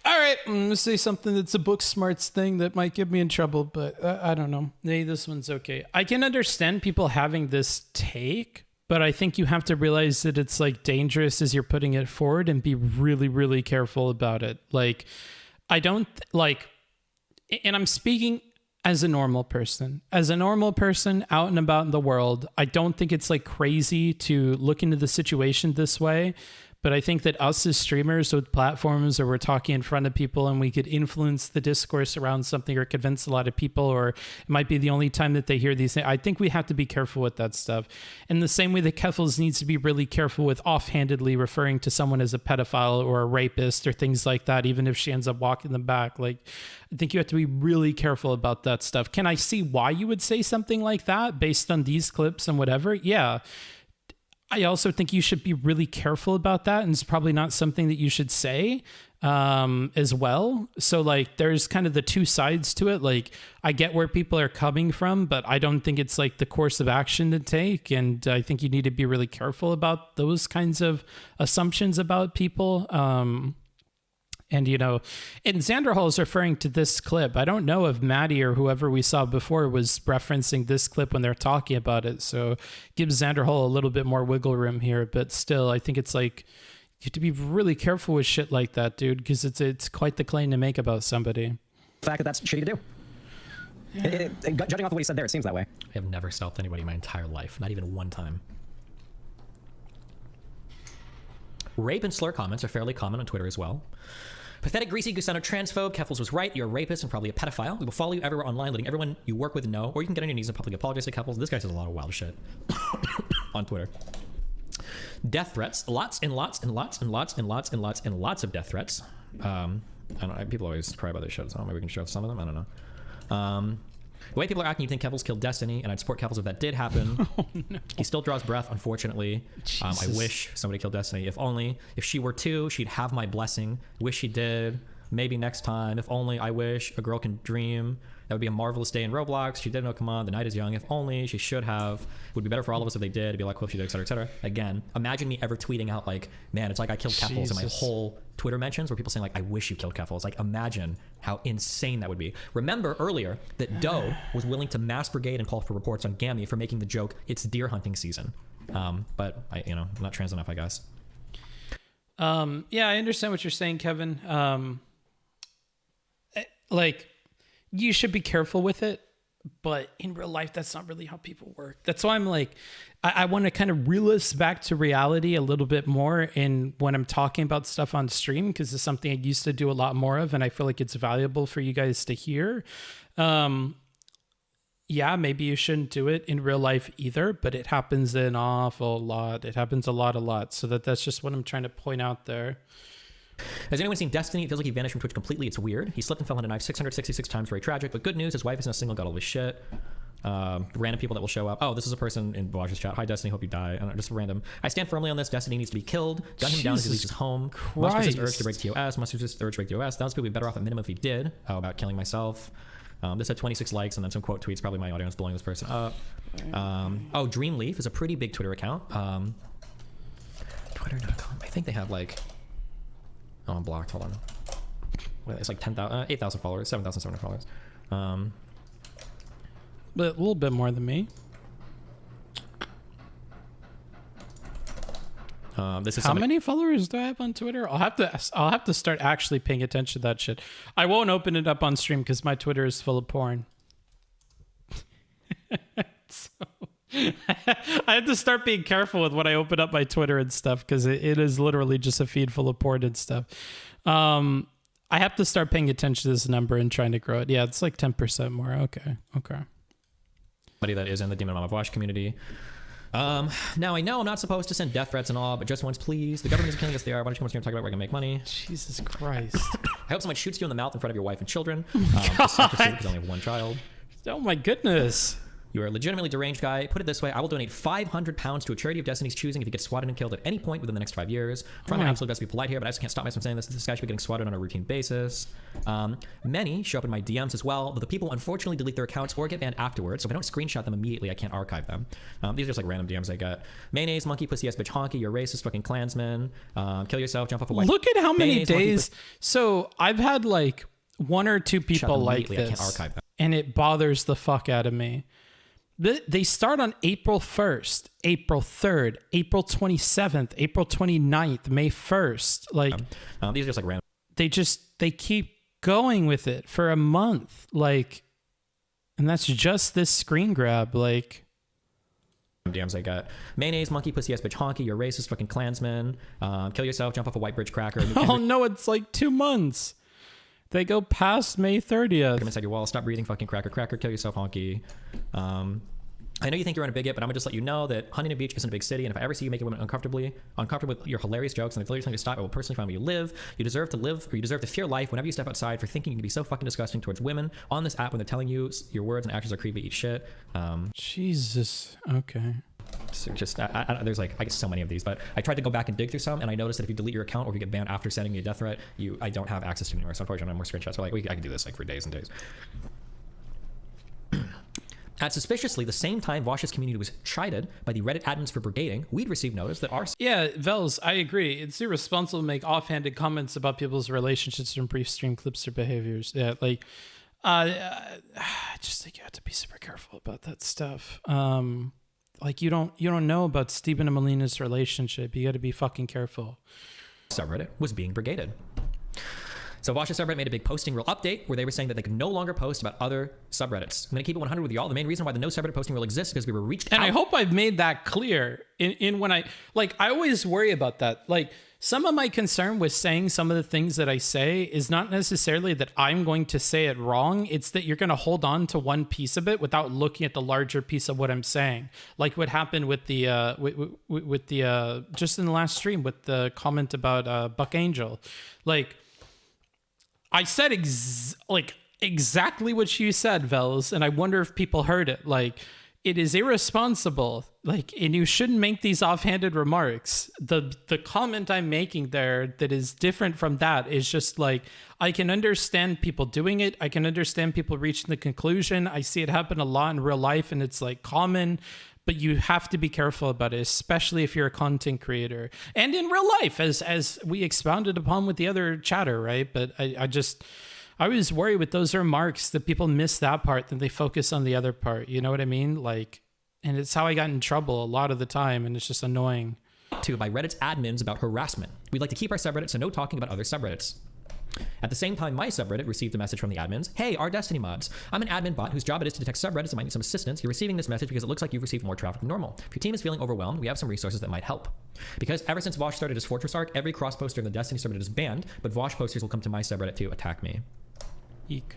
All right, I'm going to say something that's a book smarts thing that might get me in trouble, but I don't know. Maybe this one's okay. I can understand people having this take, but I think you have to realize that it's like dangerous as you're putting it forward and be really, really careful about it. Like, I don't like, and I'm speaking as a normal person out and about in the world. I don't think it's like crazy to look into the situation this way. But I think that us as streamers with platforms where we're talking in front of people and we could influence the discourse around something or convince a lot of people, or it might be the only time that they hear these things. I think we have to be careful with that stuff. In the same way that Keffels needs to be really careful with offhandedly referring to someone as a pedophile or a rapist or things like that, even if she ends up walking them back. Like, I think you have to be really careful about that stuff. Can I see why you would say something like that based on these clips and whatever? Yeah. I also think you should be really careful about that, and it's probably not something that you should say as well. So like there's kind of the two sides to it. Like I get where people are coming from, but I don't think it's like the course of action to take, and I think you need to be really careful about those kinds of assumptions about people. And, you know, and Xander Hall is referring to this clip. I don't know if Maddie or whoever we saw before was referencing this clip when they're talking about it. So gives Xander Hall a little bit more wiggle room here. But still, I think it's like you have to be really careful with shit like that, dude, because it's quite the claim to make about somebody. The fact that that's shitty to do. Yeah. Judging off what he said there, it seems that way. I have never stealthed anybody in my entire life, not even one time. Rape and slur comments are fairly common on Twitter as well. Pathetic, greasy, Gusano transphobe. Keffels was right. You're a rapist and probably a pedophile. We will follow you everywhere online, letting everyone you work with know, or you can get on your knees and publicly apologize to Keffels. This guy says a lot of wild shit on Twitter. Death threats, lots and lots and lots and lots and lots and lots and lots of death threats. I don't know, people always cry about this shit, so maybe we can show some of them. I don't know. The way people are acting, you think Kevils killed Destiny, and I'd support Kevils if that did happen. Oh, no. He still draws breath, unfortunately. I wish somebody killed Destiny. If only. If she were to, she'd have my blessing. Wish she did. Maybe next time. If only. I wish. A girl can dream. That would be a marvelous day in Roblox. She did know, come on, the night is young. If only, she should have. It would be better for all of us if they did. It'd be like, cool if she did, et cetera, et cetera. Again, imagine me ever tweeting out like, man, it's like I killed Keffels in my whole Twitter mentions where people saying like, I wish you killed Keffels. Like, imagine how insane that would be. Remember earlier that Doe was willing to mass brigade and call for reports on Gammy for making the joke, it's deer hunting season. But I'm not trans enough, I guess. Yeah, I understand what you're saying, Kevin. Like, you should be careful with it, but in real life, that's not really how people work. That's why I'm like, I want to kind of reel us back to reality a little bit more in when I'm talking about stuff on stream, because it's something I used to do a lot more of, and I feel like it's valuable for you guys to hear. Yeah, maybe you shouldn't do it in real life either, but it happens an awful lot. It happens a lot. So that's just what I'm trying to point out there. Has anyone seen Destiny? It feels like he vanished from Twitch completely. It's weird. He slipped and fell on a knife 666 times. Very tragic. But good news, his wife isn't a single, got all this shit. Random people that will show up. Oh, this is a person in Vaush's chat. Hi, Destiny. Hope you die. I don't know, just random. I stand firmly on this. Destiny needs to be killed. Gun him down as he leaves his home. Must resist urge to break TOS. Must resist urge to break TOS. Thousands of people would be better off at minimum if he did. Oh, about killing myself. This had 26 likes and then some quote tweets. Probably my audience blowing this person up. Oh, Dreamleaf is a pretty big Twitter account. Twitter.com. I think they have like... Oh, I'm blocked. Hold on. Wait, it's like 8,000 followers, 7,700 followers. But a little bit more than me. This is how many followers do I have on Twitter? I'll have to start actually paying attention to that shit. I won't open it up on stream because my Twitter is full of porn. I have to start being careful with when I open up my Twitter and stuff, because it is literally just a feed full of porn and stuff. I have to start paying attention to this number and trying to grow it. Yeah, it's like 10% more. Okay. Somebody that is in the Demon Mama Vaush community. Now I know I'm not supposed to send death threats and all, but just once, please. The government is killing us. They are. Why don't you come here and talk about where I can make money? Jesus Christ. I hope someone shoots you in the mouth in front of your wife and children. Because I only have one child. Oh my goodness. You are a legitimately deranged guy. Put it this way, I will donate 500 pounds to a charity of Destiny's choosing if he gets swatted and killed at any point within the next 5 years. I'm trying my absolute best to be polite here, but I just can't stop myself from saying this. This guy should be getting swatted on a routine basis. Many show up in my DMs as well, but the people unfortunately delete their accounts or get banned afterwards, so if I don't screenshot them immediately, I can't archive them. These are just like random DMs I get. Mayonnaise, monkey, pussy ass bitch, honky, you're racist, fucking Klansman. Kill yourself, jump off a white... Look at how many days... So I've had like one or two people like this, I can't archive them. And it bothers the fuck out of me. They start on April 1st, April 3rd, April 27th, April 29th, May 1st. Like, these are just like random. They keep going with it for a month. Like, and that's just this screen grab. Like, DMs I got. Mayonnaise, monkey, pussy ass bitch, honky, you're racist, fucking Klansman. Kill yourself, jump off a white bridge cracker. Oh no, it's like 2 months. They go past May 30th. Come inside your wall. Stop breathing, fucking cracker. Kill yourself, honky. I know you think you're on a bigot, but I'm gonna just let you know that Huntington Beach isn't a big city, and if I ever see you making women uncomfortable with your hilarious jokes and if you're telling you to stop, I will personally find where you live. You deserve to live, or you deserve to fear life whenever you step outside for thinking you can be so fucking disgusting towards women on this app when they're telling you your words and actions are creepy. Eat shit. Jesus. Okay. So just there's like I guess so many of these, but I tried to go back and dig through some, and I noticed that if you delete your account or if you get banned after sending me a death threat, I don't have access to it anymore. So unfortunately, I don't have more screenshots. So like I can do this like for days and days. At suspiciously the same time Vaush's community was chided by the Reddit admins for brigading, we'd received notice that our... Yeah, Vels, I agree. It's irresponsible to make offhanded comments about people's relationships from brief stream clips or behaviors. Yeah, like, I just think you have to be super careful about that stuff. Like, you don't know about Stephen and Melina's relationship. You got to be fucking careful. Subreddit was being brigaded. So Vaush's subreddit made a big posting rule update where they were saying that they could no longer post about other subreddits. I'm going to keep it 100 with y'all. The main reason why the no subreddit posting rule exists is because we were reached out. And I hope I've made that clear in when I always worry about that. Like, some of my concern with saying some of the things that I say is not necessarily that I'm going to say it wrong. It's that you're going to hold on to one piece of it without looking at the larger piece of what I'm saying. Like what happened with the just in the last stream with the comment about Buck Angel. Like, I said exactly what you said, Vels, and I wonder if people heard it. Like, it is irresponsible. Like, and you shouldn't make these offhanded remarks. The comment I'm making there that is different from that is just like, I can understand people doing it. I can understand people reaching the conclusion. I see it happen a lot in real life, and it's like common. But you have to be careful about it, especially if you're a content creator and in real life, as we expounded upon with the other chatter, right? But I was worried with those remarks that people miss that part, then they focus on the other part. You know what I mean? Like, and it's how I got in trouble a lot of the time, and it's just annoying. By Reddit's admins about harassment. We'd like to keep our subreddit, so no talking about other subreddits. At the same time, my subreddit received a message from the admins. Hey, our Destiny mods. I'm an admin bot whose job it is to detect subreddits and might need some assistance. You're receiving this message because it looks like you've received more traffic than normal. If your team is feeling overwhelmed, we have some resources that might help. Because ever since Vaush started his Fortress arc, every cross poster in the Destiny subreddit is banned, but Vaush posters will come to my subreddit to attack me. Eek.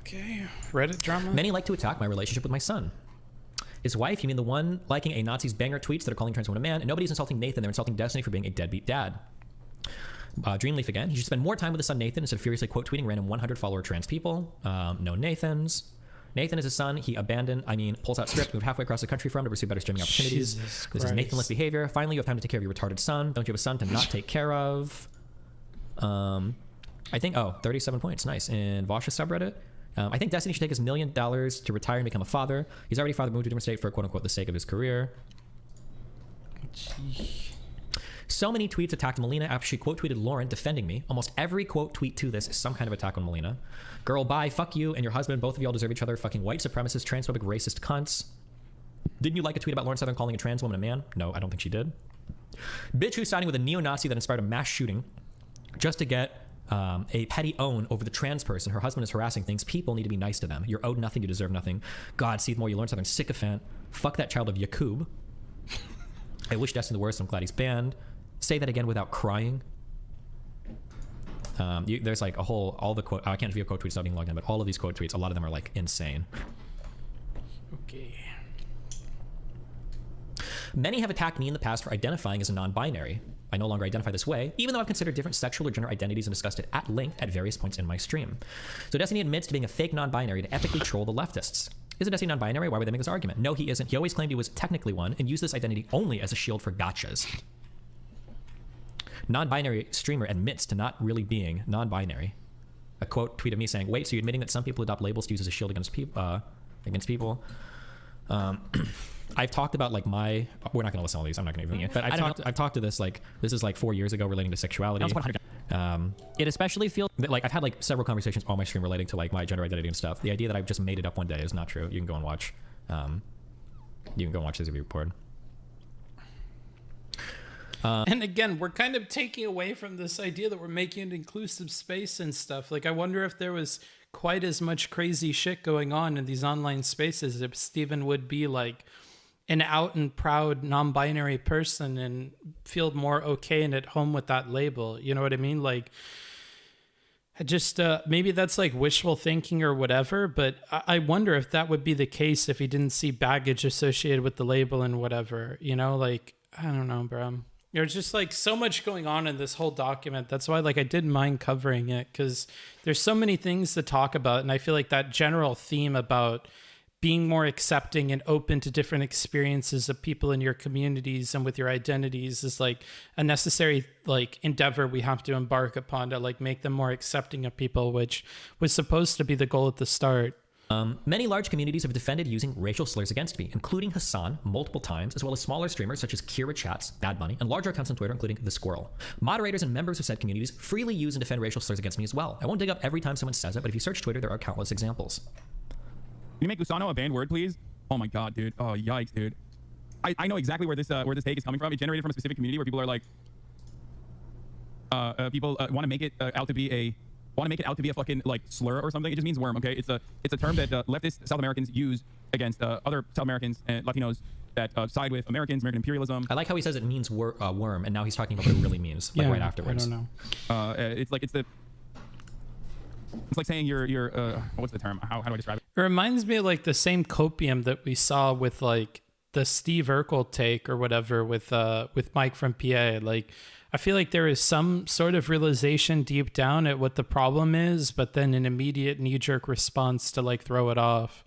Okay, Reddit drama. Many like to attack my relationship with my son. His wife, you mean the one liking a Nazi's banger tweets that are calling trans women a man, and nobody's insulting Nathan, they're insulting Destiny for being a deadbeat dad. Dreamleaf again. He should spend more time with his son Nathan instead of furiously quote tweeting random 100 follower trans people. No Nathans. Nathan is his son. He pulls out script, moved halfway across the country from to pursue better streaming opportunities. This is Nathanless behavior. Finally, you have time to take care of your retarded son. Don't you have a son to not take care of? I think, 37 points. Nice. In Vaush's subreddit. I think Destiny should take his $1 million to retire and become a father. He's already father, moved to a different state for quote unquote the sake of his career. So many tweets attacked Melina after she quote tweeted Lauren defending me. Almost every quote tweet to this is some kind of attack on Melina. Girl, bye, fuck you and your husband. Both of y'all deserve each other. Fucking white supremacist, transphobic, racist cunts. Didn't you like a tweet about Lauren Southern calling a trans woman a man? No, I don't think she did. Bitch who's siding with a neo-Nazi that inspired a mass shooting just to get a petty own over the trans person. Her husband is harassing things. People need to be nice to them. You're owed nothing. You deserve nothing. God, Seath Moore, you Lauren Southern sycophant. Fuck that child of Yakub. I wish Destiny the worst. I'm glad he's banned. Say that again without crying. There's like all the quote. I can't view quote tweets not being logged in, but all of these quote tweets, a lot of them are like insane. Okay. Many have attacked me in the past for identifying as a non-binary. I no longer identify this way, even though I've considered different sexual or gender identities and discussed it at length at various points in my stream. So Destiny admits to being a fake non-binary to epically troll the leftists. Isn't Destiny non-binary? Why would they make this argument? No, he isn't. He always claimed he was technically one and used this identity only as a shield for gotchas. Non-binary streamer admits to not really being non-binary. A quote tweet of me saying, wait, so you're admitting that some people adopt labels to use as a shield against people? I've talked about like we're not going to listen to all these. I'm not going to even, but I've talked to this, like, this is like 4 years ago relating to sexuality. It especially feels like I've had like several conversations on my stream relating to like my gender identity and stuff. The idea that I've just made it up one day is not true. You can go and watch, this if you're bored. And again, we're kind of taking away from this idea that we're making an inclusive space and stuff. Like, I wonder if there was quite as much crazy shit going on in these online spaces if Steven would be like an out and proud non-binary person and feel more okay and at home with that label. You know what I mean? Like, I just maybe that's like wishful thinking or whatever, but I wonder if that would be the case if he didn't see baggage associated with the label and whatever, you know, like, I don't know, bro. There's just like so much going on in this whole document. That's why like I didn't mind covering it, because there's so many things to talk about. And I feel like that general theme about being more accepting and open to different experiences of people in your communities and with your identities is like a necessary like endeavor we have to embark upon to like make them more accepting of people, which was supposed to be the goal at the start. Many large communities have defended using racial slurs against me, including Hassan multiple times, as well as smaller streamers such as Kira Chats, Bad Bunny, and larger accounts on Twitter, including The Squirrel. Moderators and members of said communities freely use and defend racial slurs against me as well. I won't dig up every time someone says it, but if you search Twitter, there are countless examples. Can you make Usano a banned word, please? Oh my god, dude. Oh, yikes, dude. I know exactly where this take is coming from. It generated from a specific community where people are like, people want to make it out to be a fucking like slur or something. It just means worm. Okay, it's a term that leftist South Americans use against other South Americans and Latinos that side with American imperialism. I like how he says it means worm, and now he's talking about what it really means, like right afterwards. I don't know. It's like saying you're what's the term? How do I describe it? It reminds me of like the same copium that we saw with like the Steve Urkel take or whatever with Mike from PA. Like, I feel like there is some sort of realization deep down at what the problem is, but then an immediate knee-jerk response to like throw it off.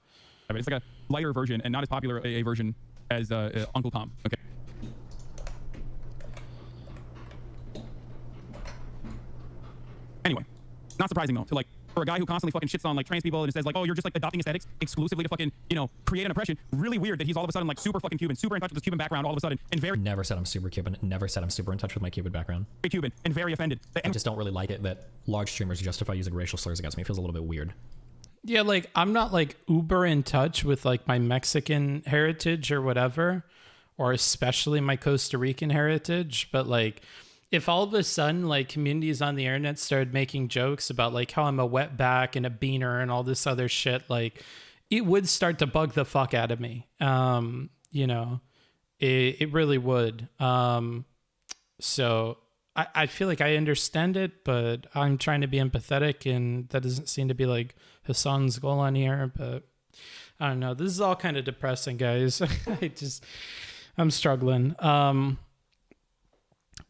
I mean, it's like a lighter version and not as popular a version as Uncle Tom. Okay. Anyway, not surprising though, to like for a guy who constantly fucking shits on like trans people and says like, oh, you're just like adopting aesthetics exclusively to fucking, you know, create an oppression. Really weird that he's all of a sudden like super fucking Cuban, super in touch with his Cuban background all of a sudden, and very never said I'm super Cuban. Never said I'm super in touch with my Cuban background. Very Cuban and very offended. I just don't really like it that large streamers justify using racial slurs against me. It feels a little bit weird. Yeah, like I'm not like uber in touch with like my Mexican heritage or whatever, or especially my Costa Rican heritage, but like if all of a sudden like communities on the internet started making jokes about like how I'm a wetback and a beaner and all this other shit, like it would start to bug the fuck out of me. You know, it really would. So I feel like I understand it, but I'm trying to be empathetic, and that doesn't seem to be like Hassan's goal on here. But I don't know. This is all kind of depressing, guys. I'm struggling.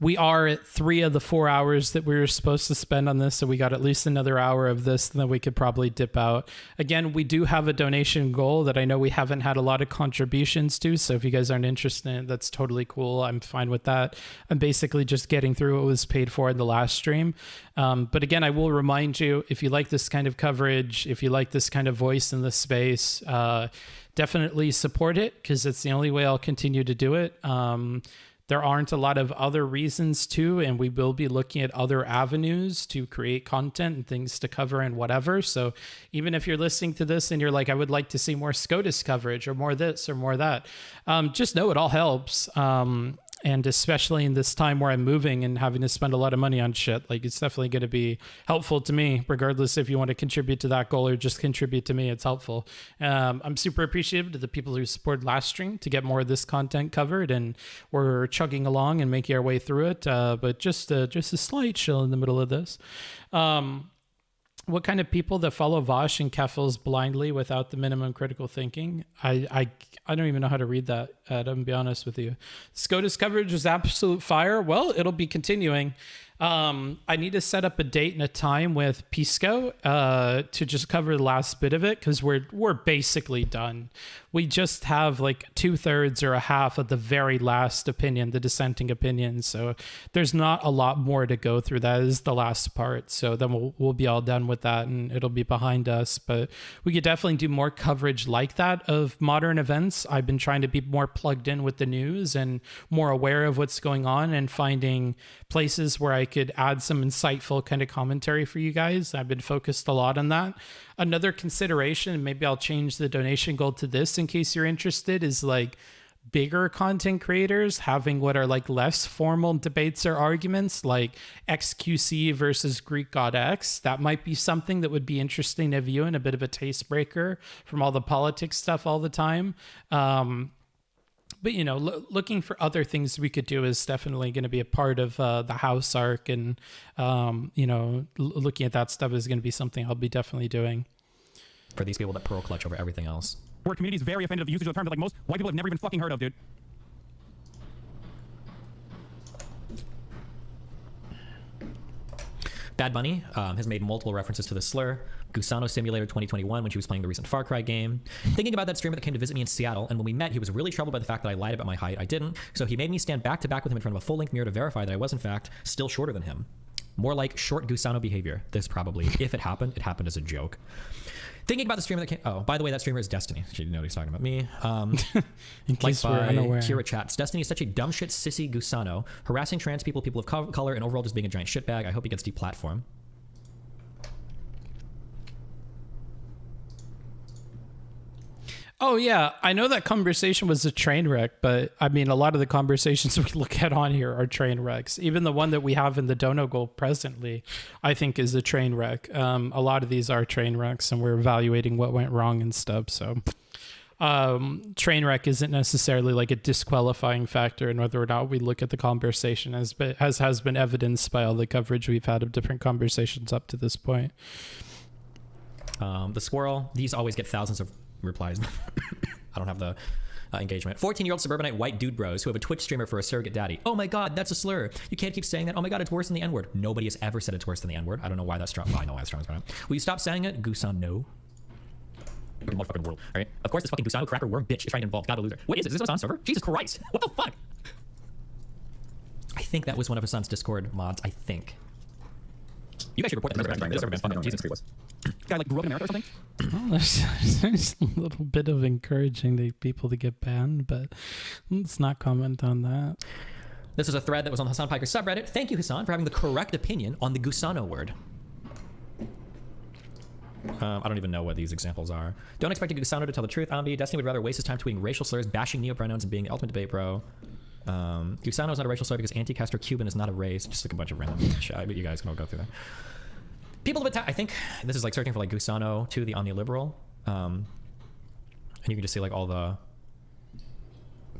We are at 3 of the 4 hours that we were supposed to spend on this, so we got at least another hour of this, and then we could probably dip out. Again, we do have a donation goal that I know we haven't had a lot of contributions to, so if you guys aren't interested in it, that's totally cool. I'm fine with that. I'm basically just getting through what was paid for in the last stream. But again, I will remind you, if you like this kind of coverage, if you like this kind of voice in the space, definitely support it, because it's the only way I'll continue to do it. There aren't a lot of other reasons to, and we will be looking at other avenues to create content and things to cover and whatever. So even if you're listening to this and you're like, I would like to see more SCOTUS coverage or more this or more that, just know it all helps. And especially in this time where I'm moving and having to spend a lot of money on shit, like it's definitely going to be helpful to me, regardless if you want to contribute to that goal or just contribute to me. It's helpful. I'm super appreciative to the people who supported last stream to get more of this content covered, and we're chugging along and making our way through it. But just a slight chill in the middle of this. What kind of people that follow Vaush and Keffels blindly without the minimum critical thinking? I don't even know how to read that, Adam, to be honest with you. SCOTUS coverage was absolute fire. Well, it'll be continuing. I need to set up a date and a time with Pisco to just cover the last bit of it, because we're basically done. We just have like 2/3 or a half of the very last opinion, the dissenting opinion. So there's not a lot more to go through. That is the last part. So then we'll be all done with that, and it'll be behind us. But we could definitely do more coverage like that of modern events. I've been trying to be more plugged in with the news and more aware of what's going on, and finding places where I could add some insightful kind of commentary for you guys. I've been focused a lot on that. Another consideration, and maybe I'll change the donation goal to this in case you're interested, is like bigger content creators having what are like less formal debates or arguments, like XQC versus Greek God X. That might be something that would be interesting to view, and a bit of a taste breaker from all the politics stuff all the time. But, you know, looking for other things we could do is definitely going to be a part of the house arc. And, you know, looking at that stuff is going to be something I'll be definitely doing. For these people that pearl clutch over everything else. Where community is very offended of the usage of the term that like most white people have never even fucking heard of, dude. Bad Bunny has made multiple references to the slur. Gusano Simulator 2021 when she was playing the recent Far Cry game. Thinking about that streamer that came to visit me in Seattle, and when we met, he was really troubled by the fact that I lied about my height. I didn't, so he made me stand back to back with him in front of a full-length mirror to verify that I was in fact still shorter than him. More like short Gusano behavior. This probably, if it happened as a joke. Thinking about the streamer that came... Oh, by the way, that streamer is Destiny. She didn't know he's talking about me. In case we're unaware. Kira Chats. Destiny is such a dumb shit sissy Gusano, harassing trans people, people of color, and overall just being a giant shitbag. I hope he gets deplatformed. Oh yeah, I know that conversation was a train wreck, but I mean, a lot of the conversations we look at on here are train wrecks. Even the one that we have in the Dono Goal presently, I think is a train wreck. A lot of these are train wrecks, and we're evaluating what went wrong and stuff. So, train wreck isn't necessarily like a disqualifying factor in whether or not we look at the conversation, as has been evidenced by all the coverage we've had of different conversations up to this point. The squirrel, these always get thousands of replies. I don't have the engagement. 14-year-old suburbanite white dude bros who have a Twitch streamer for a surrogate daddy. Oh my god, that's a slur. You can't keep saying that. Oh my god, it's worse than the N-word. Nobody has ever said it's worse than the N-word. I don't know why that's strong. Well, I know why it's strong. Will you stop saying it? Gusan, no. Motherfucking world. All right. Of course, this fucking Gusano cracker worm bitch is trying to involve God a loser. What is this? Is this on server? Jesus Christ. What the fuck? I think that was one of Hassan's Discord mods. I think. You guys should report that. This has been fun. Jesus Christ. Guy like grew up in America or something? Well, there's a little bit of encouraging the people to get banned, but let's not comment on that. This is a thread that was on the Hassan Piker subreddit. Thank you, Hassan, for having the correct opinion on the Gusano word. I don't even know what these examples are. Don't expect a Gusano to tell the truth. Ambi, Destiny would rather waste his time tweeting racial slurs, bashing neopronouns, and being the ultimate debate bro. Gusano is not a racial slur because anti-Castro Cuban is not a race. Just like a bunch of random shit. But you guys can all go through that. People of attack. I think this is like searching for like Gusano to the omniliberal, and you can just see like all the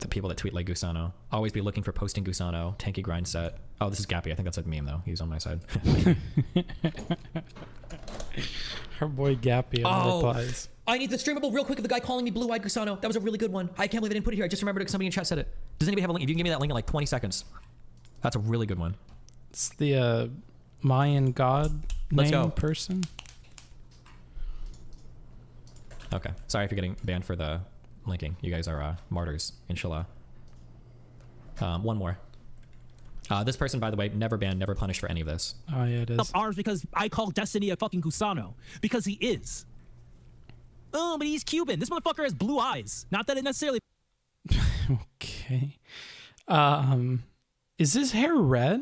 people that tweet like Gusano. Always be looking for posting Gusano. Tanky grind set. Oh, this is Gappy. I think that's a meme though. He's on my side. Our boy Gappy replies. I need the streamable real quick of the guy calling me blue-eyed Gusano. That was a really good one. I can't believe I didn't put it here. I just remembered it because somebody in chat said it. Does anybody have a link? If you can give me that link in like 20 seconds. That's a really good one. It's the Mayan god name person. Okay. Sorry if you're getting banned for the linking. You guys are martyrs, inshallah. One more. This person, by the way, never banned, never punished for any of this. Oh, yeah, it is. Ours because I call Destiny a fucking Gusano. Because he is. Oh, but he's Cuban. This motherfucker has blue eyes. Not that it necessarily... Okay. Is his hair red?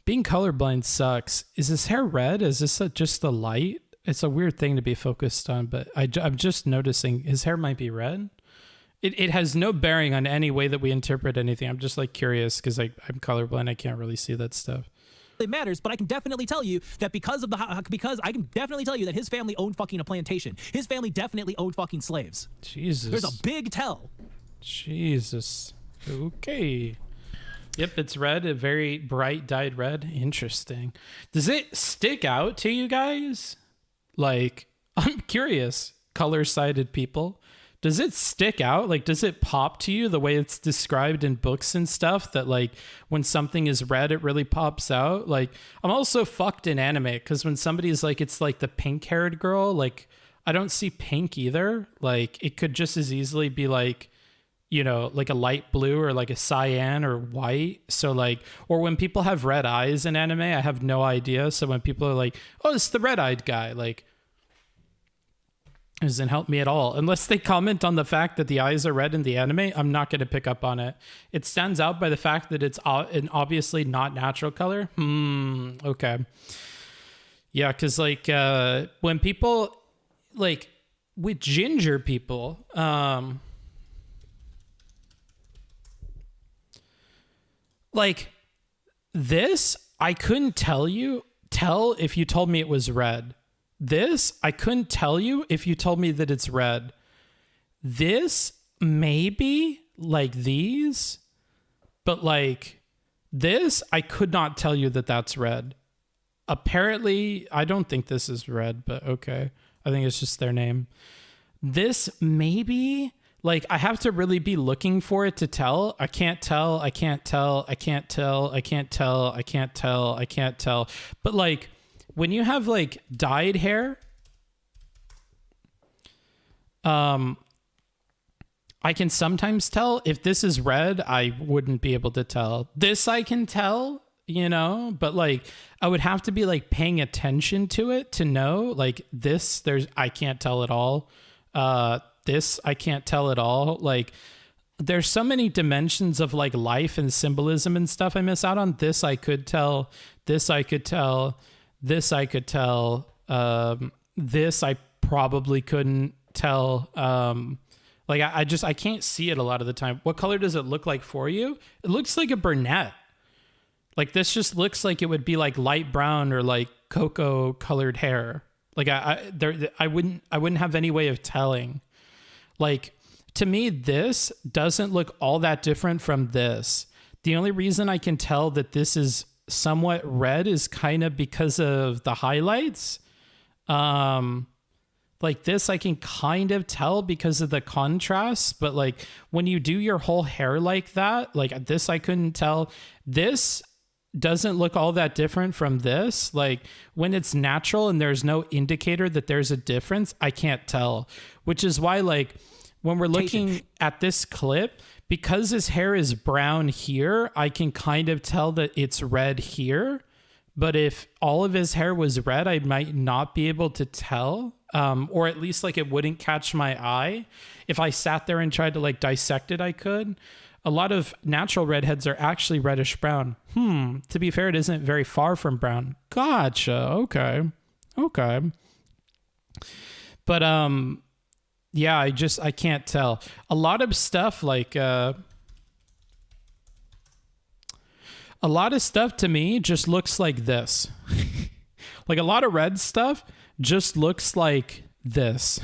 Being colorblind sucks. Is his hair red? Is this just the light? It's a weird thing to be focused on, but I'm just noticing his hair might be red. It has no bearing on any way that we interpret anything. I'm just like curious because I'm colorblind. I can't really see that stuff. It matters, but I can definitely tell you that because I can definitely tell you that his family owned fucking a plantation. His family definitely owned fucking slaves. Jesus. There's a big tell. Jesus. Okay. Yep, it's red, a very bright dyed red. Interesting. Does it stick out to you guys? Like, I'm curious, color-sided people. Does it stick out? Like, does it pop to you the way it's described in books and stuff that like when something is red, it really pops out? Like, I'm also fucked in anime because when somebody's like, it's like the pink haired girl, like I don't see pink either. Like it could just as easily be like, you know, like a light blue or like a cyan or white. So like, or when people have red eyes in anime, I have no idea. So when people are like, oh, it's the red eyed guy, like, it doesn't help me at all. Unless they comment on the fact that the eyes are red in the anime, I'm not going to pick up on it. It stands out by the fact that it's an obviously not natural color. Okay. Yeah, because like when people, like with ginger people, like this, I couldn't tell if you told me it was red. This, I couldn't tell you if you told me that it's red. This, maybe, like these, but like this, I could not tell you that that's red. Apparently, I don't think this is red, but okay. I think it's just their name. This, maybe, like I have to really be looking for it to tell. I can't tell. But like, when you have like dyed hair, I can sometimes tell. If this is red, I wouldn't be able to tell. This I can tell, you know, but like I would have to be like paying attention to it to know. Like this, I can't tell at all. This I can't tell at all. Like there's so many dimensions of like life and symbolism and stuff I miss out on. This I could tell. This I could tell. This I could tell. This I probably couldn't tell. Like I can't see it a lot of the time. What color does it look like for you? It looks like a brunette. Like this just looks like it would be like light brown or like cocoa colored hair. Like I wouldn't have any way of telling. Like to me, this doesn't look all that different from this. The only reason I can tell that this is somewhat red is kind of because of the highlights. Like this, I can kind of tell because of the contrast, but like when you do your whole hair like that, like this, I couldn't tell. This doesn't look all that different from this. Like when it's natural and there's no indicator that there's a difference, I can't tell, which is why like when we're looking at this clip, because his hair is brown here, I can kind of tell that it's red here. But if all of his hair was red, I might not be able to tell, or at least like it wouldn't catch my eye. If I sat there and tried to like dissect it, I could. A lot of natural redheads are actually reddish brown. To be fair, it isn't very far from brown. Gotcha. Okay. But yeah, I can't tell. A lot of stuff like a lot of stuff to me just looks like this. Like a lot of red stuff just looks like this.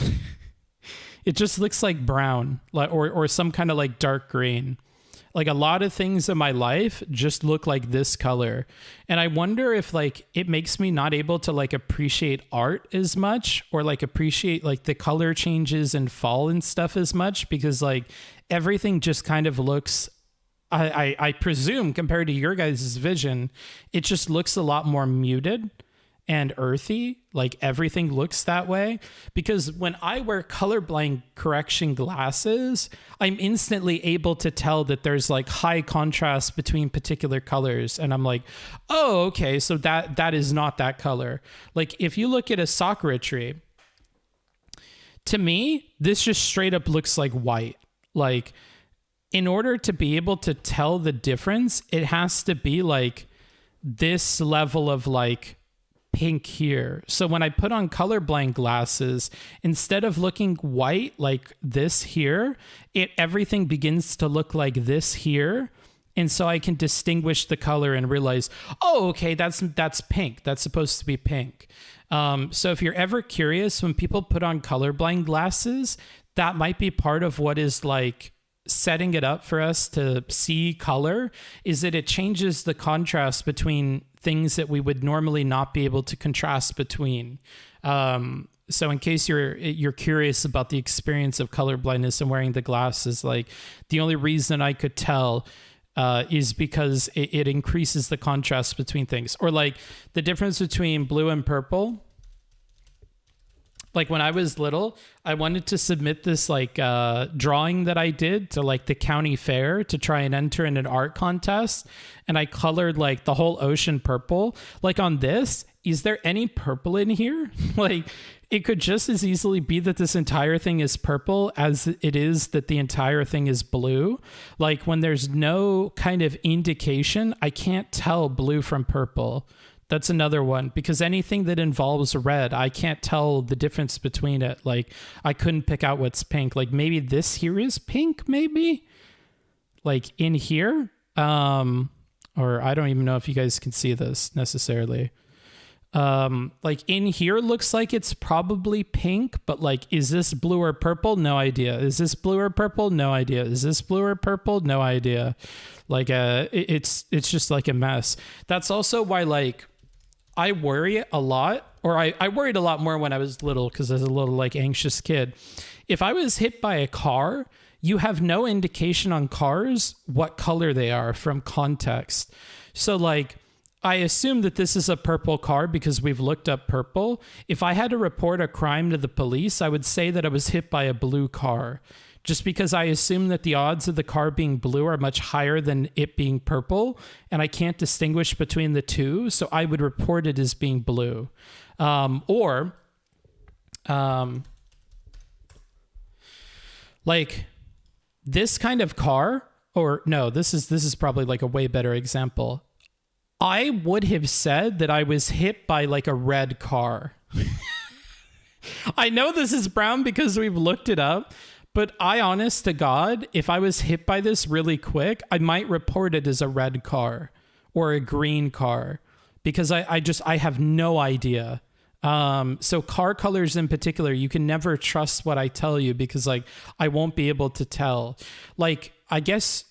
It just looks like brown, like or some kind of like dark green. Like a lot of things in my life just look like this color. And I wonder if like it makes me not able to like appreciate art as much, or like appreciate like the color changes and fall and stuff as much, because like everything just kind of looks, I presume compared to your guys' vision, it just looks a lot more muted and earthy. Like everything looks that way, because when I wear colorblind correction glasses, I'm instantly able to tell that there's like high contrast between particular colors. And I'm like, oh, okay. So that is not that color. Like if you look at a sakura tree, to me, this just straight up looks like white. Like in order to be able to tell the difference, it has to be like this level of like pink here. So when I put on colorblind glasses, instead of looking white like this here, everything begins to look like this here. And so I can distinguish the color and realize, oh, okay, that's pink. That's supposed to be pink. So if you're ever curious, when people put on colorblind glasses, that might be part of what is like setting it up for us to see color, is that it changes the contrast between things that we would normally not be able to contrast between. So in case you're curious about the experience of color blindness and wearing the glasses, like the only reason I could tell is because it increases the contrast between things. Or like the difference between blue and purple. Like when I was little, I wanted to submit this like drawing that I did to like the county fair to try and enter in an art contest. And I colored like the whole ocean purple. Like on this, is there any purple in here? Like it could just as easily be that this entire thing is purple as it is that the entire thing is blue. Like when there's no kind of indication, I can't tell blue from purple. That's another one, because anything that involves red, I can't tell the difference between it. Like I couldn't pick out what's pink. Like maybe this here is pink, maybe like in here. Or I don't even know if you guys can see this necessarily. Like in here looks like it's probably pink, but like, is this blue or purple? No idea. Is this blue or purple? No idea. Is this blue or purple? No idea. Like, it's just like a mess. That's also why like, I worry a lot, or I worried a lot more when I was little, because I was a little like anxious kid. If I was hit by a car, you have no indication on cars what color they are from context. So like, I assume that this is a purple car because we've looked up purple. If I had to report a crime to the police, I would say that I was hit by a blue car, just because I assume that the odds of the car being blue are much higher than it being purple, and I can't distinguish between the two, so I would report it as being blue. Like this kind of car, or no, this is probably like a way better example. I would have said that I was hit by like a red car. I know this is brown because we've looked it up, but honest to God, if I was hit by this really quick, I might report it as a red car or a green car because I have no idea. So car colors in particular, you can never trust what I tell you because like I won't be able to tell. Like I guess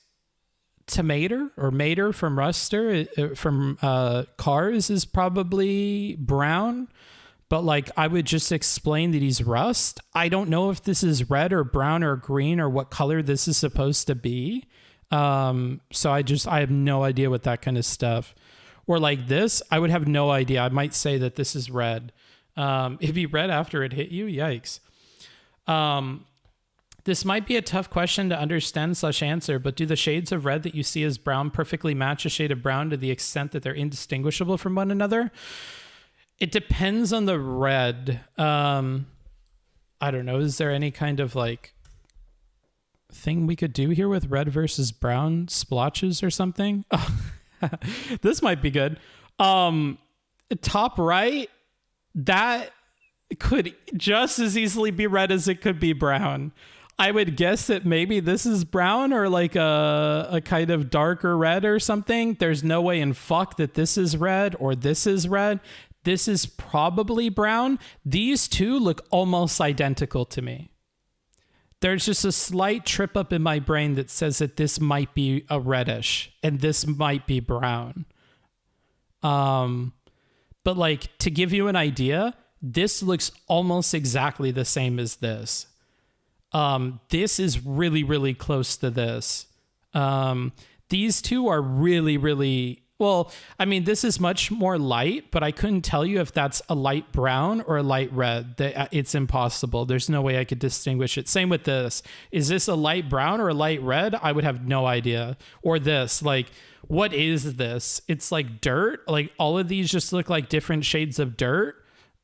Tomater or Mater from Ruster from Cars is probably brown, but like I would just explain that he's Rust. I don't know if this is red or brown or green or what color this is supposed to be. So I have no idea what that kind of stuff. Or like this, I would have no idea. I might say that this is red. If you read after it hit you, yikes. This might be a tough question to understand/answer, but do the shades of red that you see as brown perfectly match a shade of brown to the extent that they're indistinguishable from one another? It depends on the red. I don't know. Is there any kind of like thing we could do here with red versus brown splotches or something? This might be good. Top right, that could just as easily be red as it could be brown. I would guess that maybe this is brown or like a kind of darker red or something. There's no way in fuck that this is red or this is red. This is probably brown. These two look almost identical to me. There's just a slight trip up in my brain that says that this might be a reddish and this might be brown. But like to give you an idea, this looks almost exactly the same as this. This is really, really close to this. These two are really, really, well, I mean, this is much more light, but I couldn't tell you if that's a light brown or a light red. It's impossible. There's no way I could distinguish it. Same with this. Is this a light brown or a light red? I would have no idea. Or this, like, what is this? It's like dirt. Like all of these just look like different shades of dirt.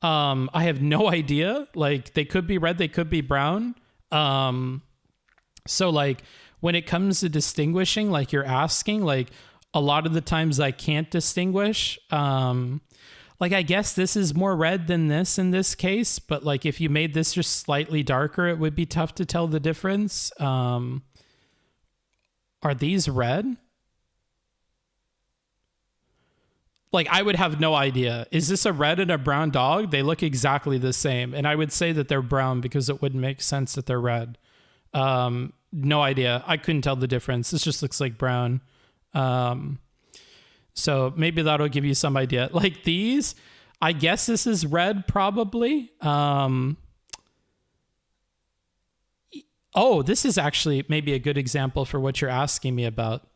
I have no idea. Like they could be red, they could be brown. So like when it comes to distinguishing, like you're asking, like a lot of the times I can't distinguish. Like I guess this is more red than this in this case, but like if you made this just slightly darker, it would be tough to tell the difference. Are these red? Like I would have no idea. Is this a red and a brown dog? They look exactly the same. And I would say that they're brown because it wouldn't make sense that they're red. No idea. I couldn't tell the difference. This just looks like brown. So maybe that'll give you some idea. Like these, I guess this is red probably. Oh, this is actually maybe a good example for what you're asking me about.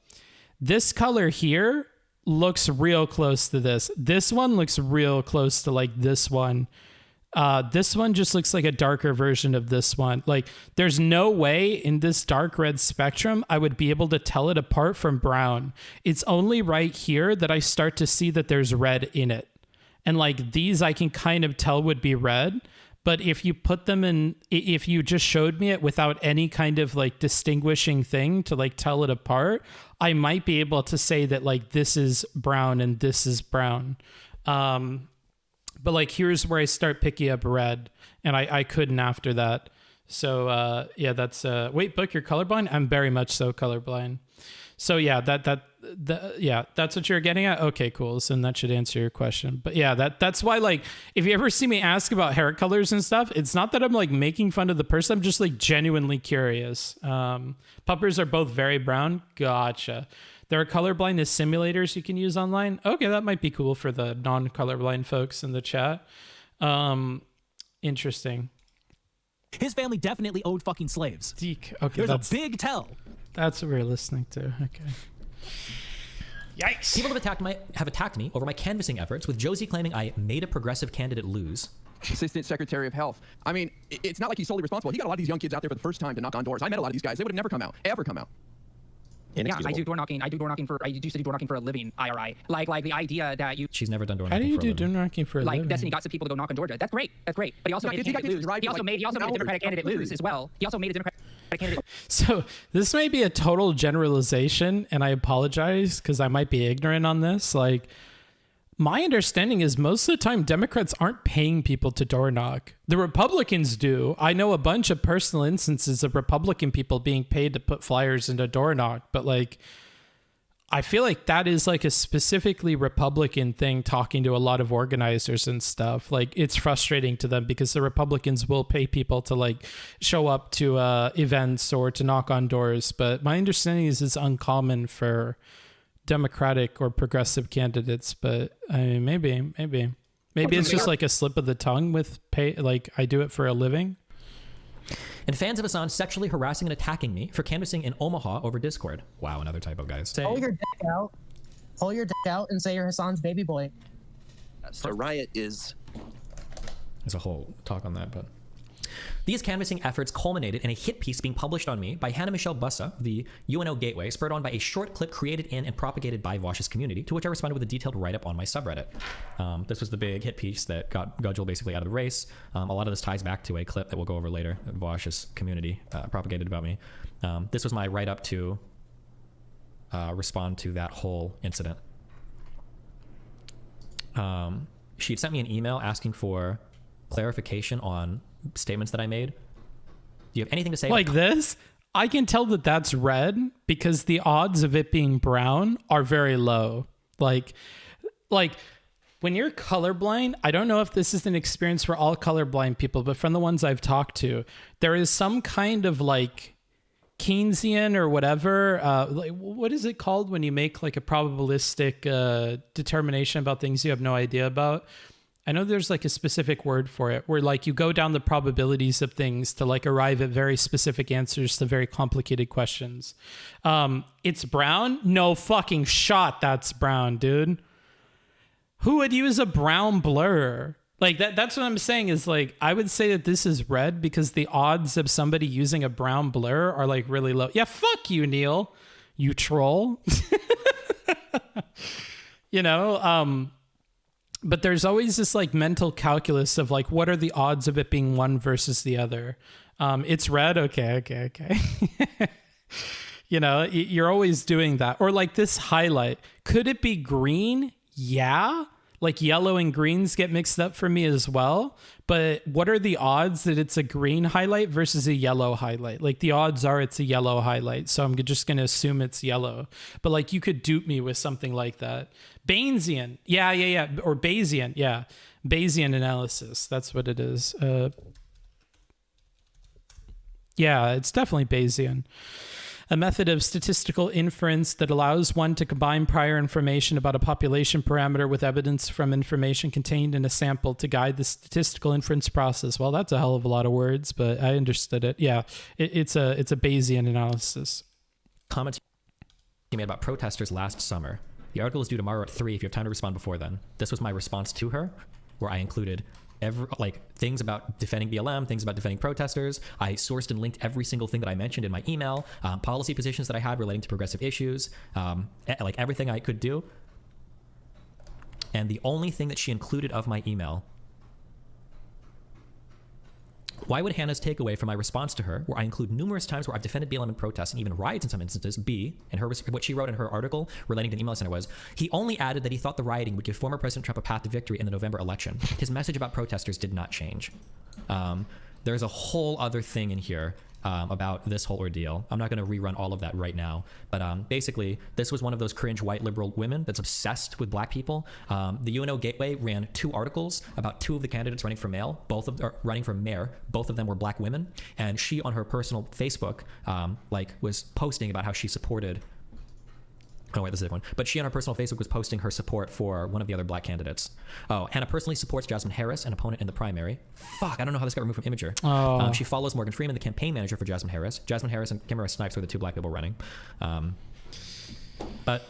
This color here looks real close to this. This one looks real close to like this one. This one just looks like a darker version of this one. Like there's no way in this dark red spectrum I would be able to tell it apart from brown. It's only right here that I start to see that there's red in it. And like these I can kind of tell would be red. But if you put them in, if you just showed me it without any kind of like distinguishing thing to like tell it apart, I might be able to say that like this is brown and this is brown. But like here's where I start picking up red, and I couldn't after that. So yeah, that's wait, Book, you're colorblind? I'm very much so colorblind. So yeah, yeah, that's what you're getting at. Okay, cool. So then that should answer your question. But yeah, that's why like if you ever see me ask about hair colors and stuff, it's not that I'm like making fun of the person. I'm just like genuinely curious. Puppers are both very brown. Gotcha. There are colorblindness simulators you can use online. Okay, that might be cool for the non-colorblind folks in the chat. Interesting. His family definitely owned fucking slaves. Deke. Okay, there's a big tell. That's what we're listening to. Okay. Yikes. People have attacked me over my canvassing efforts, with Josie claiming I made a progressive candidate lose. Assistant Secretary of Health. I mean, it's not like he's solely responsible. He got a lot of these young kids out there for the first time to knock on doors. I met a lot of these guys. They would have never come out, ever come out. Yeah, I do door knocking. I do door knocking for a living. IRI. Like the idea that you. She's never done door knocking. How do you do door knocking for a living? Like Destiny got some people to go knock on Georgia. That's great. That's great. But he also made a candidate lose. He also made a Democratic candidate lose as well. He also made a Democratic candidate. So this may be a total generalization, and I apologize because I might be ignorant on this. Like My understanding is most of the time Democrats aren't paying people to door knock. The Republicans do. I know a bunch of personal instances of Republican people being paid to put flyers into door knock, but like, I feel like that is like a specifically Republican thing, talking to a lot of organizers and stuff. Like, it's frustrating to them because the Republicans will pay people to like show up to events or to knock on doors. But my understanding is it's uncommon for Democratic or progressive candidates. But I mean, maybe it's just like a slip of the tongue with pay. Like, I do it for a living. And fans of Hassan sexually harassing and attacking me for canvassing in Omaha over Discord. Wow, another typo, guys. Pull your dick out. Pull your dick out and say you're Hassan's baby boy. So riot is... There's a whole talk on that, but... These canvassing efforts culminated in a hit piece being published on me by Hannah Michelle Bussa, the UNO Gateway, spurred on by a short clip created in and propagated by Vaush's community, to which I responded with a detailed write-up on my subreddit. This was the big hit piece that got Gudgel basically out of the race. A lot of this ties back to a clip that we'll go over later that Vaush's community propagated about me. This was my write-up to respond to that whole incident. She had sent me an email asking for clarification on statements that I made. Do you have anything to say like this? I can tell that that's red because the odds of it being brown are very low. Like when you're colorblind, I don't know if this is an experience for all colorblind people, but from the ones I've talked to, there is some kind of like Keynesian or whatever. Like, what is it called when you make like a probabilistic determination about things you have no idea about? I know there's like a specific word for it where like you go down the probabilities of things to like arrive at very specific answers to very complicated questions. It's brown? No fucking shot that's brown, dude. Who would use a brown blur? Like that's what I'm saying is like, I would say that this is red because the odds of somebody using a brown blur are like really low. Yeah, fuck you, Neil. You troll. You know, but there's always this like mental calculus of like, what are the odds of it being one versus the other? It's red. Okay. You know, you're always doing that. Or like this highlight. Could it be green? Yeah. Like yellow and greens get mixed up for me as well. But what are the odds that it's a green highlight versus a yellow highlight? Like the odds are it's a yellow highlight. So I'm just going to assume it's yellow. But like you could dupe me with something like that. Bayesian. Yeah. Or Bayesian. Yeah. Bayesian analysis. That's what it is. Yeah, it's definitely Bayesian. A method of statistical inference that allows one to combine prior information about a population parameter with evidence from information contained in a sample to guide the statistical inference process. Well, that's a hell of a lot of words, but I understood it. Yeah, it's a Bayesian analysis. Comments you made about protesters last summer. The article is due tomorrow at 3 if you have time to respond before then. This was my response to her, where I included things about defending BLM, things about defending protesters. I sourced and linked every single thing that I mentioned in my email, policy positions that I had relating to progressive issues, like everything I could do. And the only thing that she included of my email, why would Hannah's takeaway from my response to her, where I include numerous times where I've defended BLM in protests and even riots in some instances, be, and what she wrote in her article relating to the email center was, he only added that he thought the rioting would give former President Trump a path to victory in the November election. His message about protesters did not change. There's a whole other thing in here about this whole ordeal. I'm not going to rerun all of that right now, but basically, this was one of those cringe white liberal women that's obsessed with black people. The UNO Gateway ran 2 articles about 2 of the candidates running for mayor. Running for mayor. Both of them were black women, and she on her personal Facebook was posting about how she supported. Oh wait, this is the one. But she on her personal Facebook was posting her support for one of the other black candidates. Oh, Hannah personally supports Jasmine Harris, an opponent in the primary. Fuck, I don't know how this got removed from Imager. Oh. She follows Morgan Freeman, the campaign manager for Jasmine Harris. Jasmine Harris and Kimera Snipes were the 2 black people running. But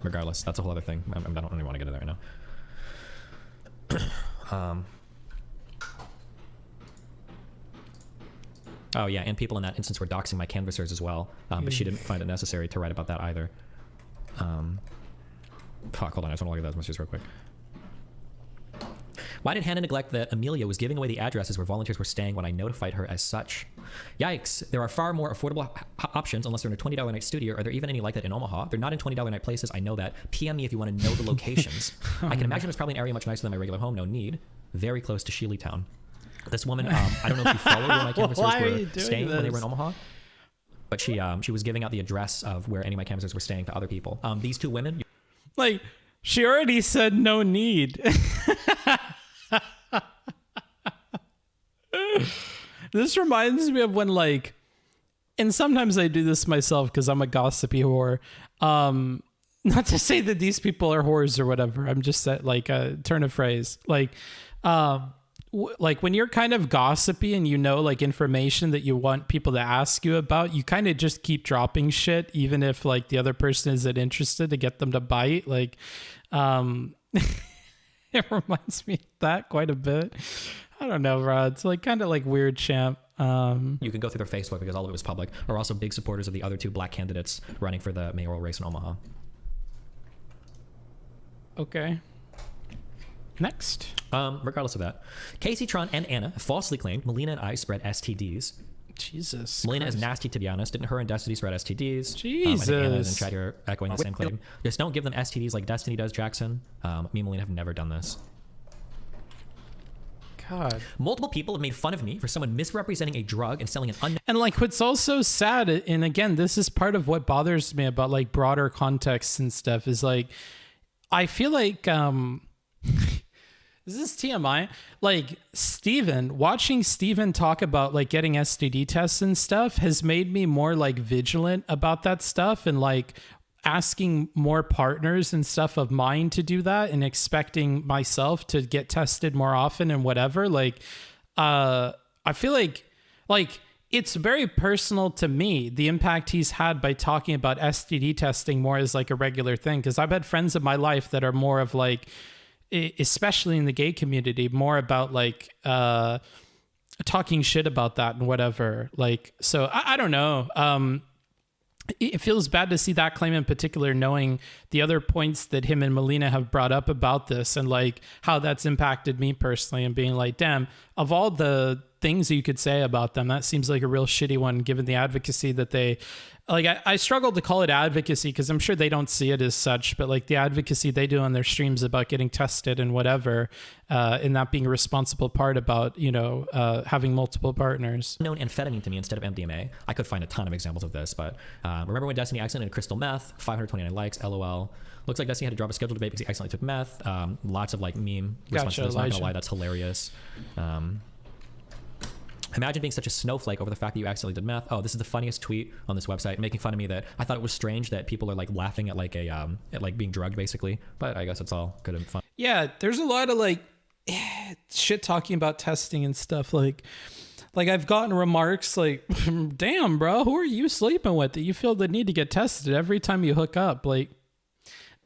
regardless, that's a whole other thing. I don't really want to get into that right now. Oh yeah, and people in that instance were doxing my canvassers as well, but she didn't find it necessary to write about that either. Fuck, hold on, I just want to look at those messages real quick. Why did Hannah neglect that Amelia was giving away the addresses where volunteers were staying when I notified her as such? Yikes, there are far more affordable options unless they're in a $20 night studio. Are there even any like that in Omaha? They're not in $20 night places, I know that. PM me if you want to know the locations. I can imagine it's probably an area much nicer than my regular home, no need. Very close to Sheely Town. This woman, I don't know if you followed where my canvassers were staying when they were in Omaha, but she was giving out the address of where any of my canvassers were staying to other people. These two women... Like, she already said no need. This reminds me of when, like, and sometimes I do this myself because I'm a gossipy whore. Not to say that these people are whores or whatever. I'm just like a turn of phrase. Like when you're kind of gossipy and you know like information that you want people to ask you about, you kind of just keep dropping shit, even if like the other person isn't interested, to get them to bite. Like, it reminds me of that quite a bit. I don't know, Rod. It's like kind of like weird, champ. You can go through their Facebook because all of it was public. Are also big supporters of the other two black candidates running for the mayoral race in Omaha. Okay. Next. Regardless of that, Casey, Tron, and Anna falsely claimed Melina and I spread STDs. Jesus. Melina is nasty, to be honest. Didn't her and Destiny spread STDs? Jesus. I think Anna is in chat here echoing the same claim. Just don't give them STDs like Destiny does, Jackson. Me and Melina have never done this. God. Multiple people have made fun of me for someone misrepresenting a drug and selling an And like what's also sad, and again, this is part of what bothers me about like broader contexts and stuff, is like I feel like is this TMI? Like watching Steven talk about like getting STD tests and stuff has made me more like vigilant about that stuff, and like asking more partners and stuff of mine to do that, and expecting myself to get tested more often and whatever. Like, I feel like it's very personal to me, the impact he's had by talking about STD testing more as like a regular thing. Cause I've had friends in my life that are more of like, especially in the gay community, more about like, talking shit about that and whatever. Like, so I don't know. It feels bad to see that claim in particular, knowing the other points that him and Melina have brought up about this and like how that's impacted me personally, and being like, damn, of all the things you could say about them, that seems like a real shitty one, given the advocacy that they like. I struggle to call it advocacy because I'm sure they don't see it as such, but like the advocacy they do on their streams about getting tested and whatever, and that being a responsible part about, you know, having multiple partners. Known amphetamine to me instead of MDMA. I could find a ton of examples of this, but remember when Destiny accidentally crystal meth, 529 likes, LOL. Looks like Destiny had to drop a scheduled debate because he accidentally took meth. Lots of like meme responses. Not gonna lie, that's hilarious. Imagine being such a snowflake over the fact that you accidentally did meth. Oh, this is the funniest tweet on this website, making fun of me that I thought it was strange that people are like laughing at like at like being drugged basically, but I guess it's all good and fun. Yeah, there's a lot of like shit talking about testing and stuff. Like I've gotten remarks like, damn, bro, who are you sleeping with that you feel the need to get tested every time you hook up? Like,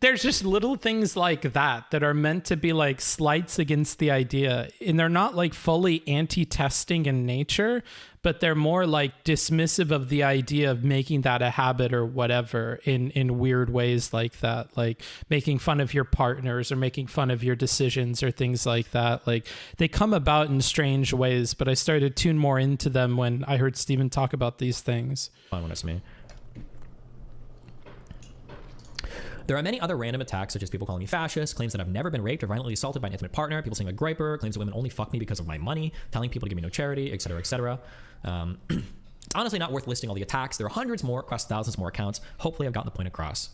there's just little things like that are meant to be like slights against the idea. And they're not like fully anti-testing in nature, but they're more like dismissive of the idea of making that a habit or whatever in weird ways like that. Like making fun of your partners or making fun of your decisions or things like that. Like they come about in strange ways, but I started to tune more into them when I heard Steven talk about these things. Fun when it's me. There are many other random attacks, such as people calling me fascist, claims that I've never been raped or violently assaulted by an intimate partner, people saying I'm a griper, claims that women only fuck me because of my money, telling people to give me no charity, etc., etc. It's honestly not worth listing all the attacks. There are hundreds more across thousands more accounts. Hopefully I've gotten the point across.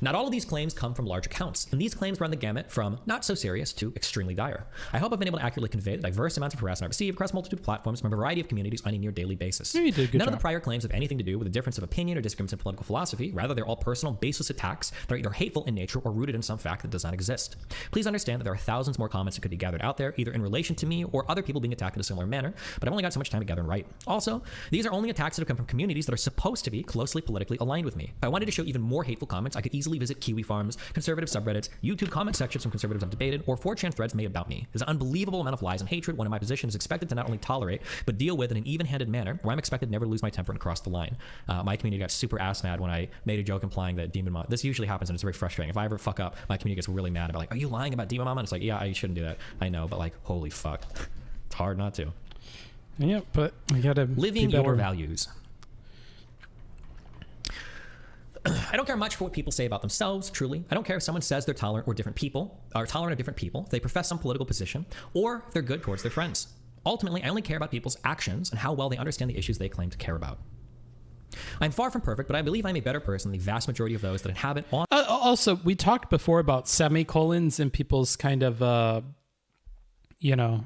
Not all of these claims come from large accounts, and these claims run the gamut from not so serious to extremely dire. I hope I've been able to accurately convey the diverse amounts of harassment I receive across multitude of platforms from a variety of communities on a near daily basis. You did a good None job. of the prior claims have anything to do with a difference of opinion or disagreements in political philosophy. Rather, they're all personal, baseless attacks that are either hateful in nature or rooted in some fact that does not exist. Please understand that there are thousands more comments that could be gathered out there, either in relation to me or other people being attacked in a similar manner, but I've only got so much time to gather and write. Also, these are only attacks that have come from communities that are supposed to be closely politically aligned with me. If I wanted to show even more hateful comments, I could easily visit Kiwi farms, conservative subreddits, YouTube comment sections from conservatives I've debated, or 4chan threads made about me. There's an unbelievable amount of lies and hatred one in my position is expected to not only tolerate, but deal with in an even-handed manner, where I'm expected never to lose my temper and cross the line. My community got super ass mad when I made a joke implying that Demon Mama, this usually happens and it's very frustrating. If I ever fuck up, my community gets really mad about like, are you lying about Demon Mama? And it's like, yeah, I shouldn't do that. I know, but like, holy fuck. It's hard not to. Yeah, but we gotta living be better. your values. I don't care much for what people say about themselves, truly. I don't care if someone says they're tolerant or different people, are tolerant of different people, if they profess some political position, or if they're good towards their friends. Ultimately, I only care about people's actions and how well they understand the issues they claim to care about. I'm far from perfect, but I believe I'm a better person than the vast majority of those that inhabit on. Also, we talked before about semicolons and people's kind of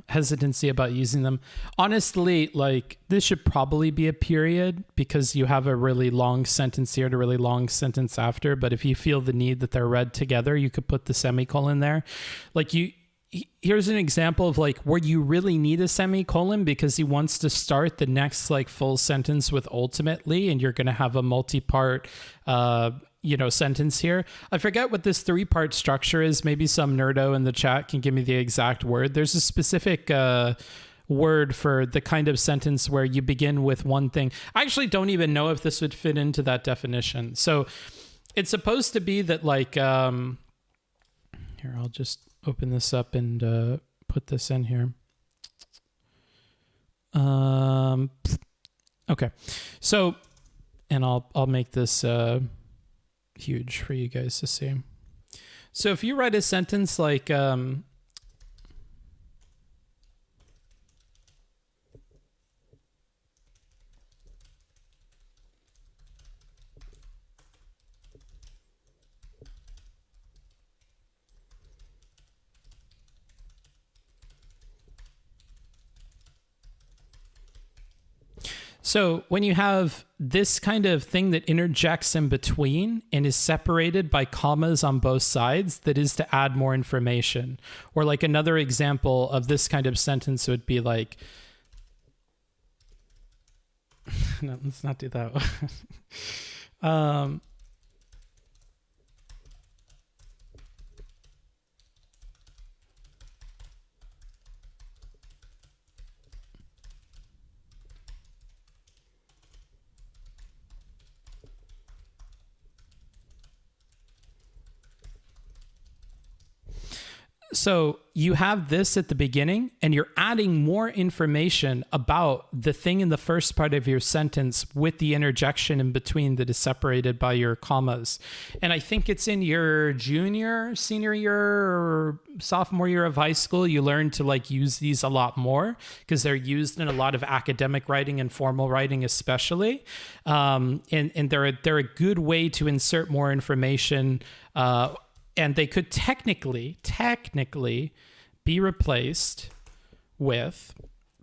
hesitancy about using them. Honestly, like, this should probably be a period because you have a really long sentence here and a really long sentence after. But if you feel the need that they're read together, you could put the semicolon there. Like, here's an example of like where you really need a semicolon because he wants to start the next like full sentence with ultimately, and you're going to have a multi-part sentence here. I forget what this 3-part structure is. Maybe some nerdo in the chat can give me the exact word. There's a specific word for the kind of sentence where you begin with one thing. I actually don't even know if this would fit into that definition. So it's supposed to be that like, here, I'll just open this up and put this in here. Okay. So, and I'll make this huge for you guys to see. So if you write a sentence like so when you have this kind of thing that interjects in between and is separated by commas on both sides, that is to add more information. Or like another example of this kind of sentence would be like, no, let's not do that one. So you have this at the beginning and you're adding more information about the thing in the first part of your sentence with the interjection in between that is separated by your commas. And I think it's in your senior year, or sophomore year of high school, you learn to like use these a lot more because they're used in a lot of academic writing and formal writing especially. And they're a good way to insert more information, and they could technically be replaced with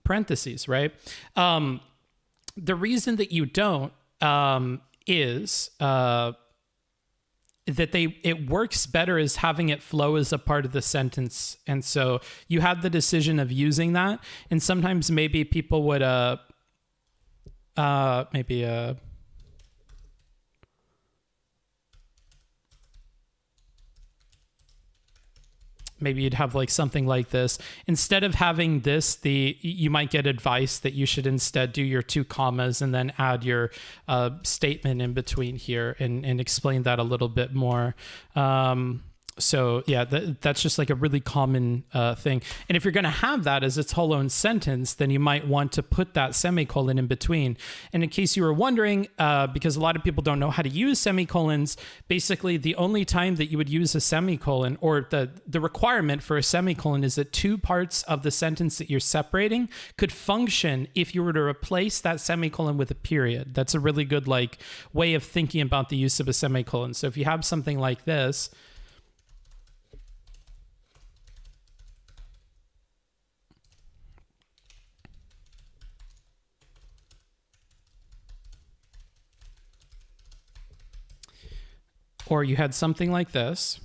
parentheses, right? The reason that you don't is that it works better as having it flow as a part of the sentence. And so you had the decision of using that. And sometimes maybe people would maybe you'd have like something like this. Instead of having this, you might get advice that you should instead do your 2 commas and then add your statement in between here and explain that a little bit more. So yeah, that's just like a really common thing. And if you're going to have that as its whole own sentence, then you might want to put that semicolon in between. And in case you were wondering, because a lot of people don't know how to use semicolons, basically the only time that you would use a semicolon, or the requirement for a semicolon, is that 2 parts of the sentence that you're separating could function if you were to replace that semicolon with a period. That's a really good like way of thinking about the use of a semicolon. So if you have something like this, or you had something like this,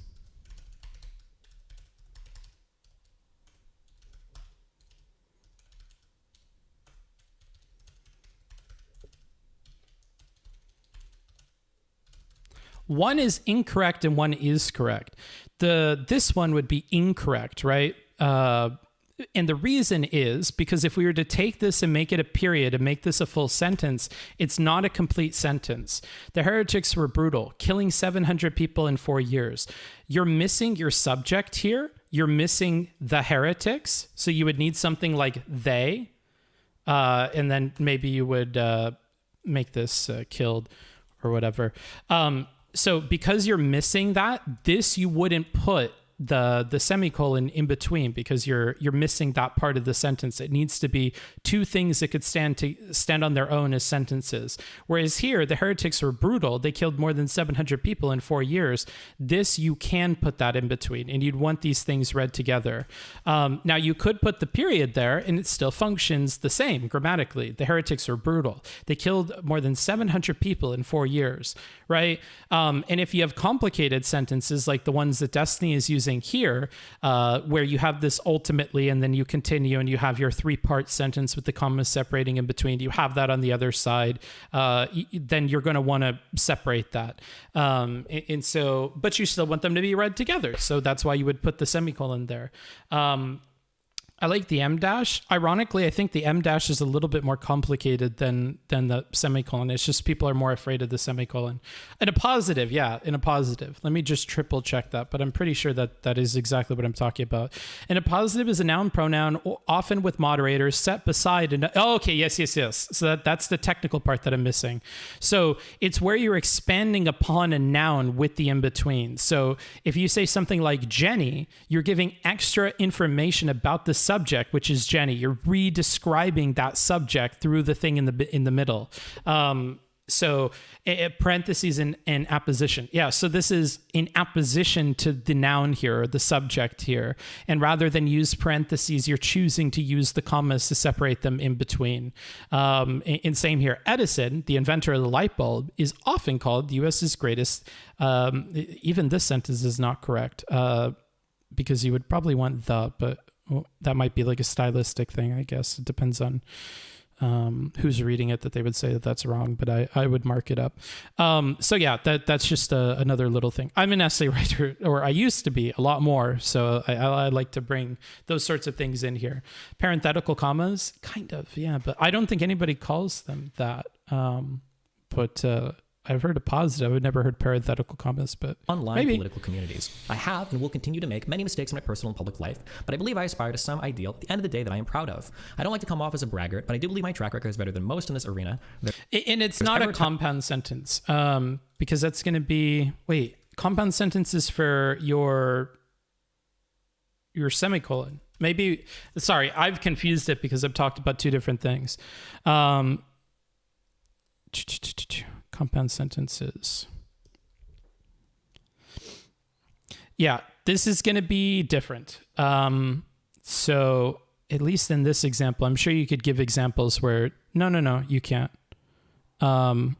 One is incorrect and one is correct. This one would be incorrect, right? And the reason is because if we were to take this and make it a period and make this a full sentence, it's not a complete sentence. The heretics were brutal, killing 700 people in 4 years. You're missing your subject here. You're missing the heretics. So you would need something like they, and then maybe you would make this killed or whatever. So because you're missing that, this you wouldn't put the semicolon in between because you're missing that part of the sentence. It needs to be two things that could stand on their own as sentences. Whereas here, the heretics were brutal. They killed more than 700 people in 4 years. This, you can put that in between, and you'd want these things read together. Now, you could put the period there, and it still functions the same grammatically. The heretics were brutal. They killed more than 700 people in 4 years, right? And if you have complicated sentences like the ones that Destiny is using here, where you have this ultimately and then you continue and you have your 3-part sentence with the commas separating in between, you have that on the other side, then you're going to want to separate that. And so, but you still want them to be read together. So that's why you would put the semicolon there. I like the M dash. Ironically, I think the M dash is a little bit more complicated than the semicolon. It's just people are more afraid of the semicolon. In a positive, yeah, in a positive. Let me just triple check that, but I'm pretty sure that that is exactly what I'm talking about. And a positive is a noun pronoun, often with moderators, set beside. Okay, yes. So that's the technical part that I'm missing. So it's where you're expanding upon a noun with the in-between. So if you say something like Jenny, you're giving extra information about the subject, which is Jenny. You're re-describing that subject through the thing in the middle. So parentheses and apposition. Yeah, so this is in apposition to the noun here, or the subject here. And rather than use parentheses, you're choosing to use the commas to separate them in between. And same here. Edison, the inventor of the light bulb, is often called the U.S.'s greatest. Even this sentence is not correct because you would probably want the, but that might be like a stylistic thing, I guess. It depends on who's reading it that they would say that that's wrong, but I would mark it up. So yeah, that's just another little thing. I'm an essay writer, or I used to be a lot more. So I like to bring those sorts of things in here. Parenthetical commas, kind of, yeah, but I don't think anybody calls them that. But I've heard a positive. I've never heard parenthetical commas, but online maybe. Political communities. I have and will continue to make many mistakes in my personal and public life, but I believe I aspire to some ideal at the end of the day that I am proud of. I don't like to come off as a braggart, but I do believe my track record is better than most in this arena. And it's not a compound sentence, because that's going to be, compound sentences for your semicolon. Maybe, sorry, I've confused it because I've talked about two different things. Compound sentences. Yeah, this is going to be different. So at least in this example, I'm sure you could give examples where, no, you can't. No,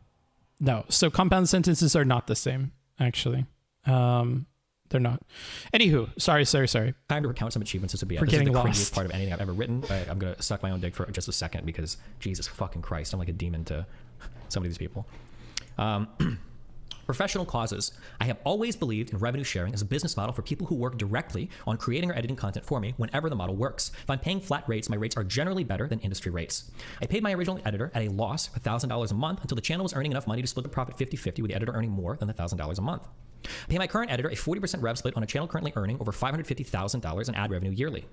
so compound sentences are not the same, actually. They're not. Anywho, sorry. Time to recount some achievements. This would be We're this is getting the lost. cringiest part of anything I've ever written. I'm going to suck my own dick for just a second because Jesus fucking Christ, I'm like a demon to some of these people. Professional causes. I have always believed in revenue sharing as a business model for people who work directly on creating or editing content for me whenever the model works. If I'm paying flat rates, my rates are generally better than industry rates. I paid my original editor at a loss of $1,000 a month until the channel was earning enough money to split the profit 50-50 with the editor earning more than the $1,000 a month. I pay my current editor a 40% rev split on a channel currently earning over $550,000 in ad revenue yearly.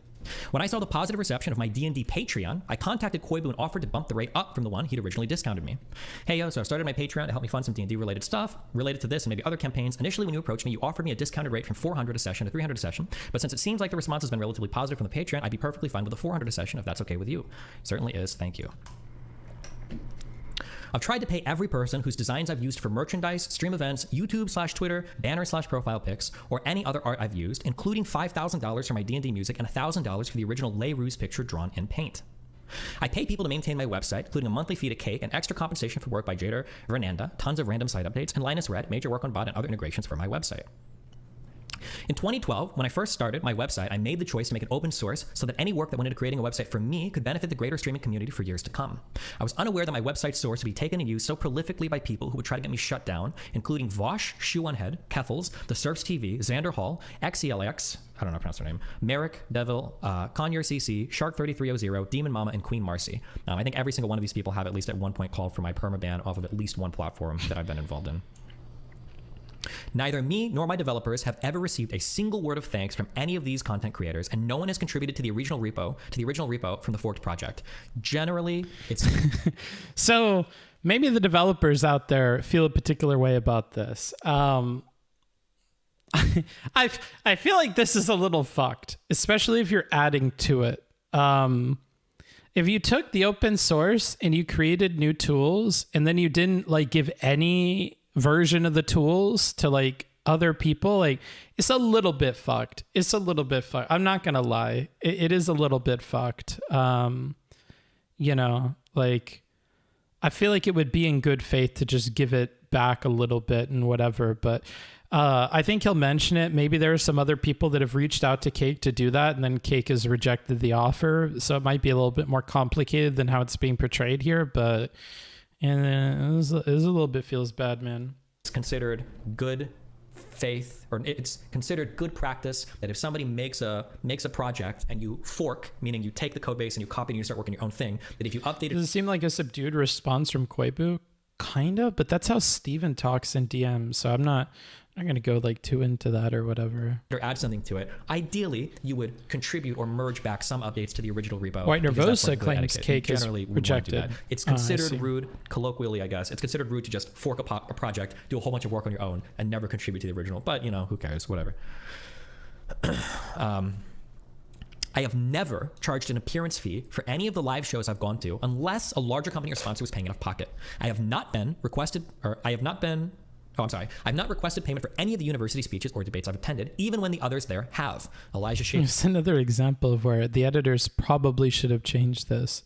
When I saw the positive reception of my D&D Patreon, I contacted Koibu and offered to bump the rate up from the one he'd originally discounted me. Hey yo, so I've started my Patreon to help me fund some D&D related stuff related to this and maybe other campaigns. Initially when you approached me, you offered me a discounted rate from $400 a session to $300 a session, but since it seems like the response has been relatively positive from the Patreon, I'd be perfectly fine with the $400 a session if that's okay with you. Certainly is, thank you. I've tried to pay every person whose designs I've used for merchandise, stream events, YouTube/Twitter, banner/profile pics, or any other art I've used, including $5,000 for my D&D music and $1,000 for the original Les Roux's picture drawn in paint. I pay people to maintain my website, including a monthly fee to Cake and extra compensation for work by Jader Vernanda, tons of random site updates, and Linus Red, major work on bot and other integrations for my website. In 2012, when I first started my website, I made the choice to make it open source so that any work that went into creating a website for me could benefit the greater streaming community for years to come. I was unaware that my website source would be taken and used so prolifically by people who would try to get me shut down, including Vaush, Shoe on Head, Keffels, The Surfs TV, Xander Hall, XELX, I don't know how to pronounce her name, Merrick, Devil, Conyer CC, Shark3300, Demon Mama, and Queen Marcy. I think every single one of these people have at least at one point called for my permaban off of at least one platform that I've been involved in. Neither me nor my developers have ever received a single word of thanks from any of these content creators, and no one has contributed to the original repo from the forked project. Generally, it's so maybe the developers out there feel a particular way about this. I feel like this is a little fucked, especially if you're adding to it. If you took the open source and you created new tools and then you didn't like give any version of the tools to like other people, like it's a little bit fucked. It's a little bit fucked. I'm not gonna lie. It is a little bit fucked. You know, like I feel like it would be in good faith to just give it back a little bit and whatever, but I think he'll mention it. Maybe there are some other people that have reached out to Cake to do that, and then Cake has rejected the offer. So it might be a little bit more complicated than how it's being portrayed here, but and it was a little bit feels bad, man. It's considered good faith, or it's considered good practice that if somebody makes a project and you fork, meaning you take the code base and you copy and you start working your own thing, that if you update it... Does it seem like a subdued response from Koibu? Kind of, but that's how Steven talks in DMs, so I'm not going to go like too into that or whatever. Or add something to it. Ideally, you would contribute or merge back some updates to the original repo. White Nervosa claims Cake is rejected. It's considered rude, colloquially, I guess. It's considered rude to just fork a project, do a whole bunch of work on your own, and never contribute to the original. But, you know, who cares? Whatever. I have never charged an appearance fee for any of the live shows I've gone to unless a larger company or sponsor was paying out of pocket. I've not requested payment for any of the university speeches or debates I've attended, even when the others there have. Elijah Shea. It's another example of where the editors probably should have changed this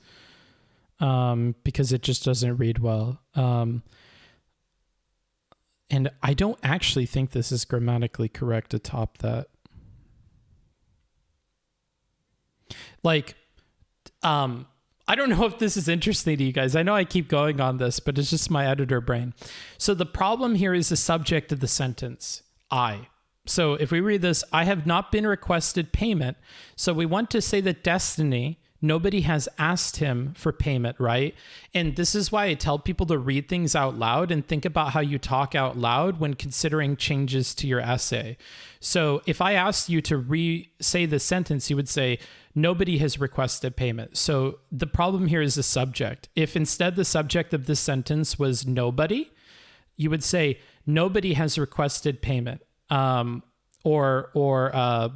because it just doesn't read well. And I don't actually think this is grammatically correct to top that. Like, I don't know if this is interesting to you guys. I know I keep going on this, but it's just my editor brain. So the problem here is the subject of the sentence, I. So if we read this, I have not been requested payment. So we want to say that Destiny, nobody has asked him for payment, right? And this is why I tell people to read things out loud and think about how you talk out loud when considering changes to your essay. So if I asked you to re-say the sentence, you would say, nobody has requested payment. So the problem here is the subject. If instead the subject of this sentence was nobody, you would say, nobody has requested payment. Or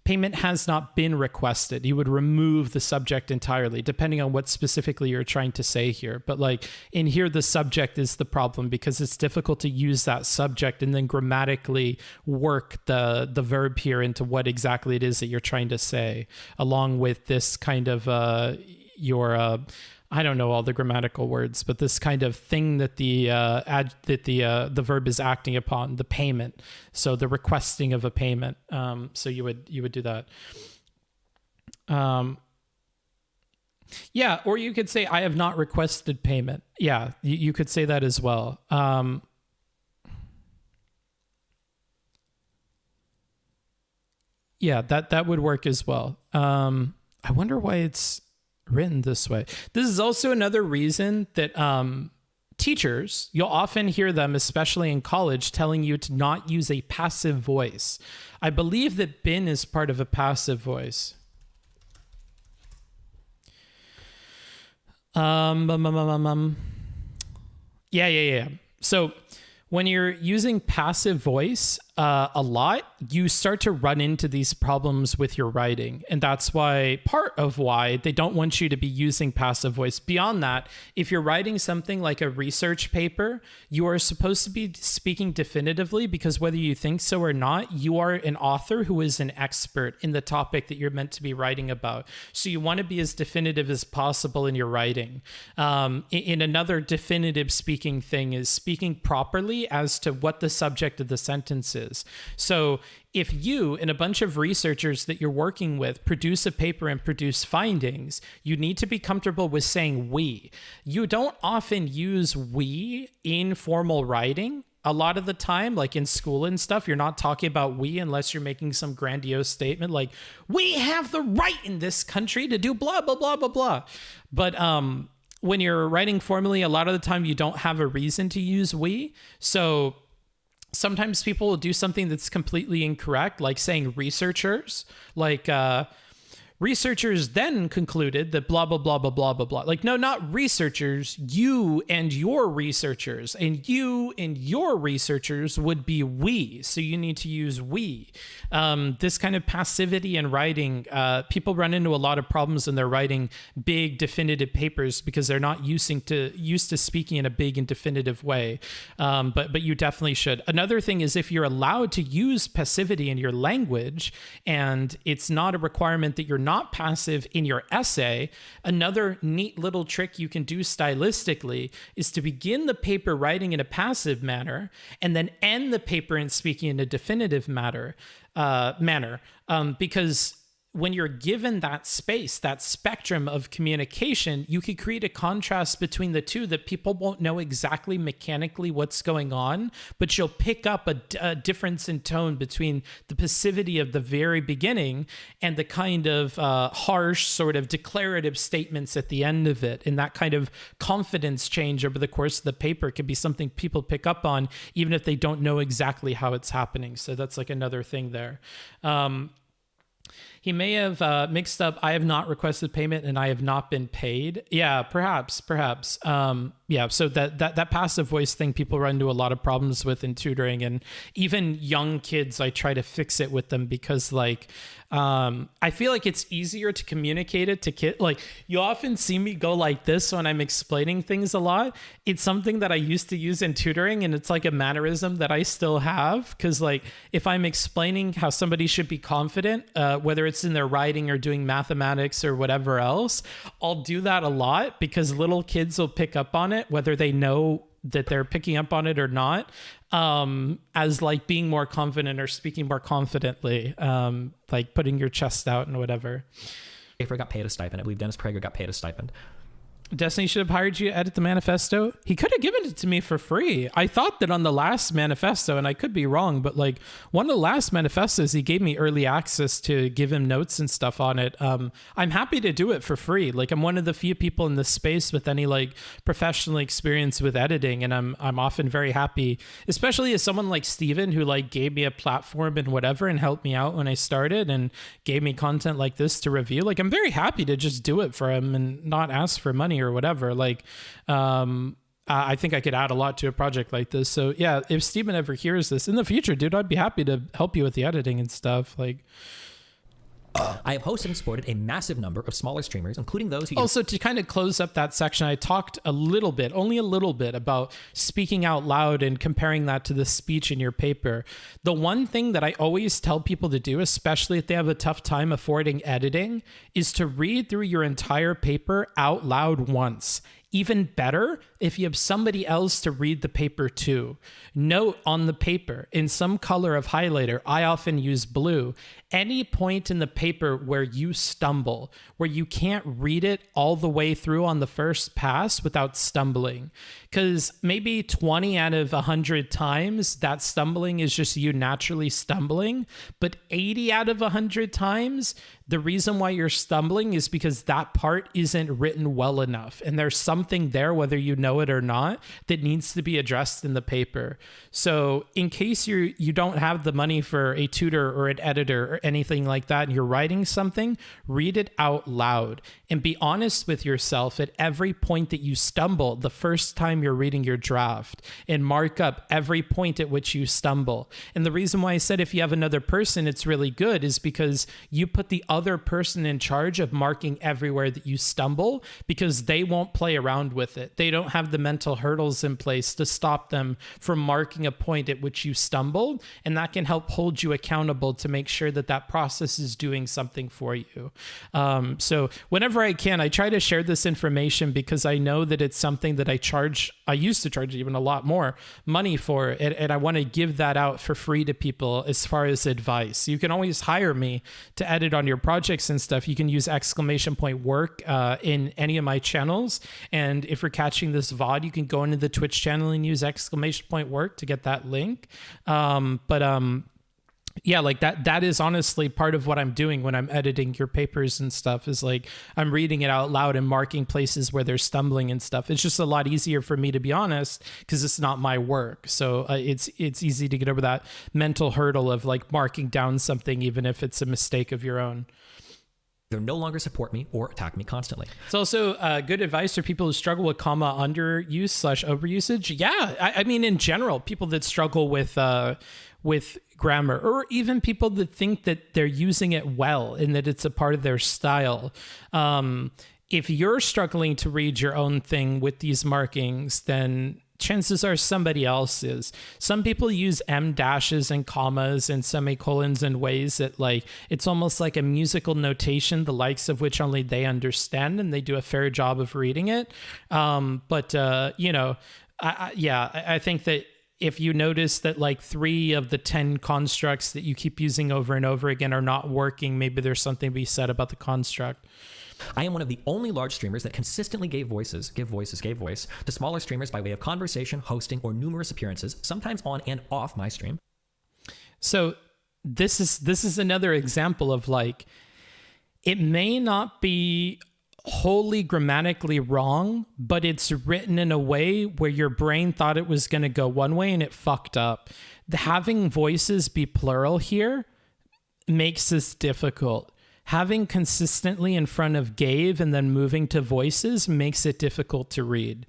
payment has not been requested. You would remove the subject entirely, depending on what specifically you're trying to say here. But like in here, the subject is the problem because it's difficult to use that subject and then grammatically work the verb here into what exactly it is that you're trying to say, along with this kind of I don't know all the grammatical words, but this kind of thing that the verb is acting upon, the payment. So the requesting of a payment. So you would do that. Yeah, or you could say I have not requested payment. Yeah, you could say that as well. Yeah, that would work as well. I wonder why it's written this way. This is also another reason that teachers, you'll often hear them, especially in college, telling you to not use a passive voice. I believe that bin is part of a passive voice. Yeah. So when you're using passive voice a lot, you start to run into these problems with your writing. And that's part of why they don't want you to be using passive voice. Beyond that, if you're writing something like a research paper, you are supposed to be speaking definitively because whether you think so or not, you are an author who is an expert in the topic that you're meant to be writing about. So you want to be as definitive as possible in your writing. In another definitive speaking thing is speaking properly as to what the subject of the sentence is. differences. So if you and a bunch of researchers that you're working with produce a paper and produce findings, you need to be comfortable with saying we. You don't often use we in formal writing. A lot of the time, like in school and stuff, you're not talking about we unless you're making some grandiose statement like, we have the right in this country to do blah, blah, blah, blah, blah. But when you're writing formally, a lot of the time you don't have a reason to use we. So sometimes people will do something that's completely incorrect, like saying researchers, like researchers then concluded that blah, blah, blah, blah, blah, blah, blah. Like, no, not researchers, you and your researchers, and you and your researchers would be we. So you need to use we. This kind of passivity in writing, people run into a lot of problems when they're writing big definitive papers because they're not used to speaking in a big and definitive way. But you definitely should. Another thing is if you're allowed to use passivity in your language and it's not a requirement that you're not passive in your essay, another neat little trick you can do stylistically is to begin the paper writing in a passive manner and then end the paper in speaking in a definitive manner. Because when you're given that space, that spectrum of communication, you could create a contrast between the two that people won't know exactly mechanically what's going on, but you'll pick up a difference in tone between the passivity of the very beginning and the kind of harsh sort of declarative statements at the end of it. And that kind of confidence change over the course of the paper can be something people pick up on, even if they don't know exactly how it's happening. So that's like another thing there. He may have mixed up, I have not requested payment and I have not been paid. Yeah, perhaps. Yeah, so that passive voice thing people run into a lot of problems with in tutoring, and even young kids, I try to fix it with them because like, I feel like it's easier to communicate it to kids. Like you often see me go like this when I'm explaining things a lot. It's something that I used to use in tutoring and it's like a mannerism that I still have. Cause like if I'm explaining how somebody should be confident, whether it's in their writing or doing mathematics or whatever else, I'll do that a lot because little kids will pick up on it, whether they know that they're picking up on it or not, as like being more confident or speaking more confidently, like putting your chest out and whatever. Schaefer got paid a stipend. I believe Dennis Prager got paid a stipend. Destiny should have hired you to edit the manifesto. He could have given it to me for free. I thought that on the last manifesto, and I could be wrong, but like one of the last manifestos, he gave me early access to give him notes and stuff on it. I'm happy to do it for free. Like I'm one of the few people in this space with any like professional experience with editing, and I'm often very happy, especially as someone like Steven who like gave me a platform and whatever and helped me out when I started and gave me content like this to review. Like I'm very happy to just do it for him and not ask for money or whatever. Like I think I could add a lot to a project like this. So yeah, if Steven ever hears this in the future, dude, I'd be happy to help you with the editing and stuff. Like I have hosted and supported a massive number of smaller streamers, including those who... Also, to kind of close up that section, I talked a little bit, only a little bit, about speaking out loud and comparing that to the speech in your paper. The one thing that I always tell people to do, especially if they have a tough time affording editing, is to read through your entire paper out loud once. Even better if you have somebody else to read the paper to. Note on the paper, in some color of highlighter, I often use blue, any point in the paper where you stumble, where you can't read it all the way through on the first pass without stumbling. Because maybe 20 out of 100 times that stumbling is just you naturally stumbling, but 80 out of 100 times, the reason why you're stumbling is because that part isn't written well enough. And there's something there, whether you know it or not, that needs to be addressed in the paper. So in case you don't have the money for a tutor or an editor or anything like that, and you're writing something, read it out loud and be honest with yourself at every point that you stumble the first time you're reading your draft, and mark up every point at which you stumble. And the reason why I said if you have another person, it's really good is because you put the other person in charge of marking everywhere that you stumble, because they won't play around with it. They don't have the mental hurdles in place to stop them from marking a point at which you stumbled, and that can help hold you accountable to make sure that that process is doing something for you. So whenever I can, I try to share this information because I know that it's something that I used to charge even a lot more money for, and I want to give that out for free to people as far as advice. You can always hire me to edit on your projects and stuff. You can use !work in any of my channels, and if you're catching this VOD, you can go into the Twitch channel and use !work to get that link. Yeah, like that is honestly part of what I'm doing when I'm editing your papers and stuff, is like I'm reading it out loud and marking places where they're stumbling and stuff. It's just a lot easier for me, to be honest, because it's not my work. So it's easy to get over that mental hurdle of like marking down something, even if it's a mistake of your own. They'll no longer support me or attack me constantly. It's also good advice for people who struggle with comma underuse / overusage. Yeah, I mean, in general, people that struggle with grammar, or even people that think that they're using it well and that it's a part of their style. If you're struggling to read your own thing with these markings, then chances are somebody else is. Some people use em dashes and commas and semicolons in ways that, like, it's almost like a musical notation, the likes of which only they understand, and they do a fair job of reading it. You know, I think that if you notice that like 3 of the 10 constructs that you keep using over and over again are not working, maybe there's something to be said about the construct. I am one of the only large streamers that consistently gave voice to smaller streamers by way of conversation, hosting, or numerous appearances, sometimes on and off my stream. So this is another example of, like, it may not be wholly grammatically wrong, but it's written in a way where your brain thought it was going to go one way and it fucked up. Having voices be plural here makes this difficult. Having consistently in front of gave and then moving to voices makes it difficult to read.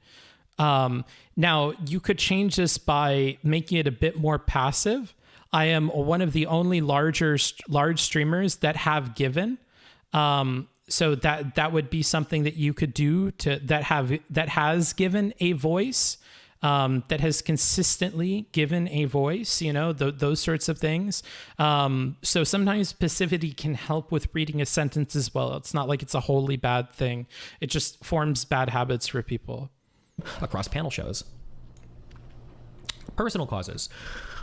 Now, you could change this by making it a bit more passive. I am one of the only large streamers that have given. So that would be something that you could do that has given a voice, that has consistently given a voice, you know, those sorts of things. So sometimes passivity can help with reading a sentence as well. It's not like it's a wholly bad thing. It just forms bad habits for people. Across panel shows. Personal causes.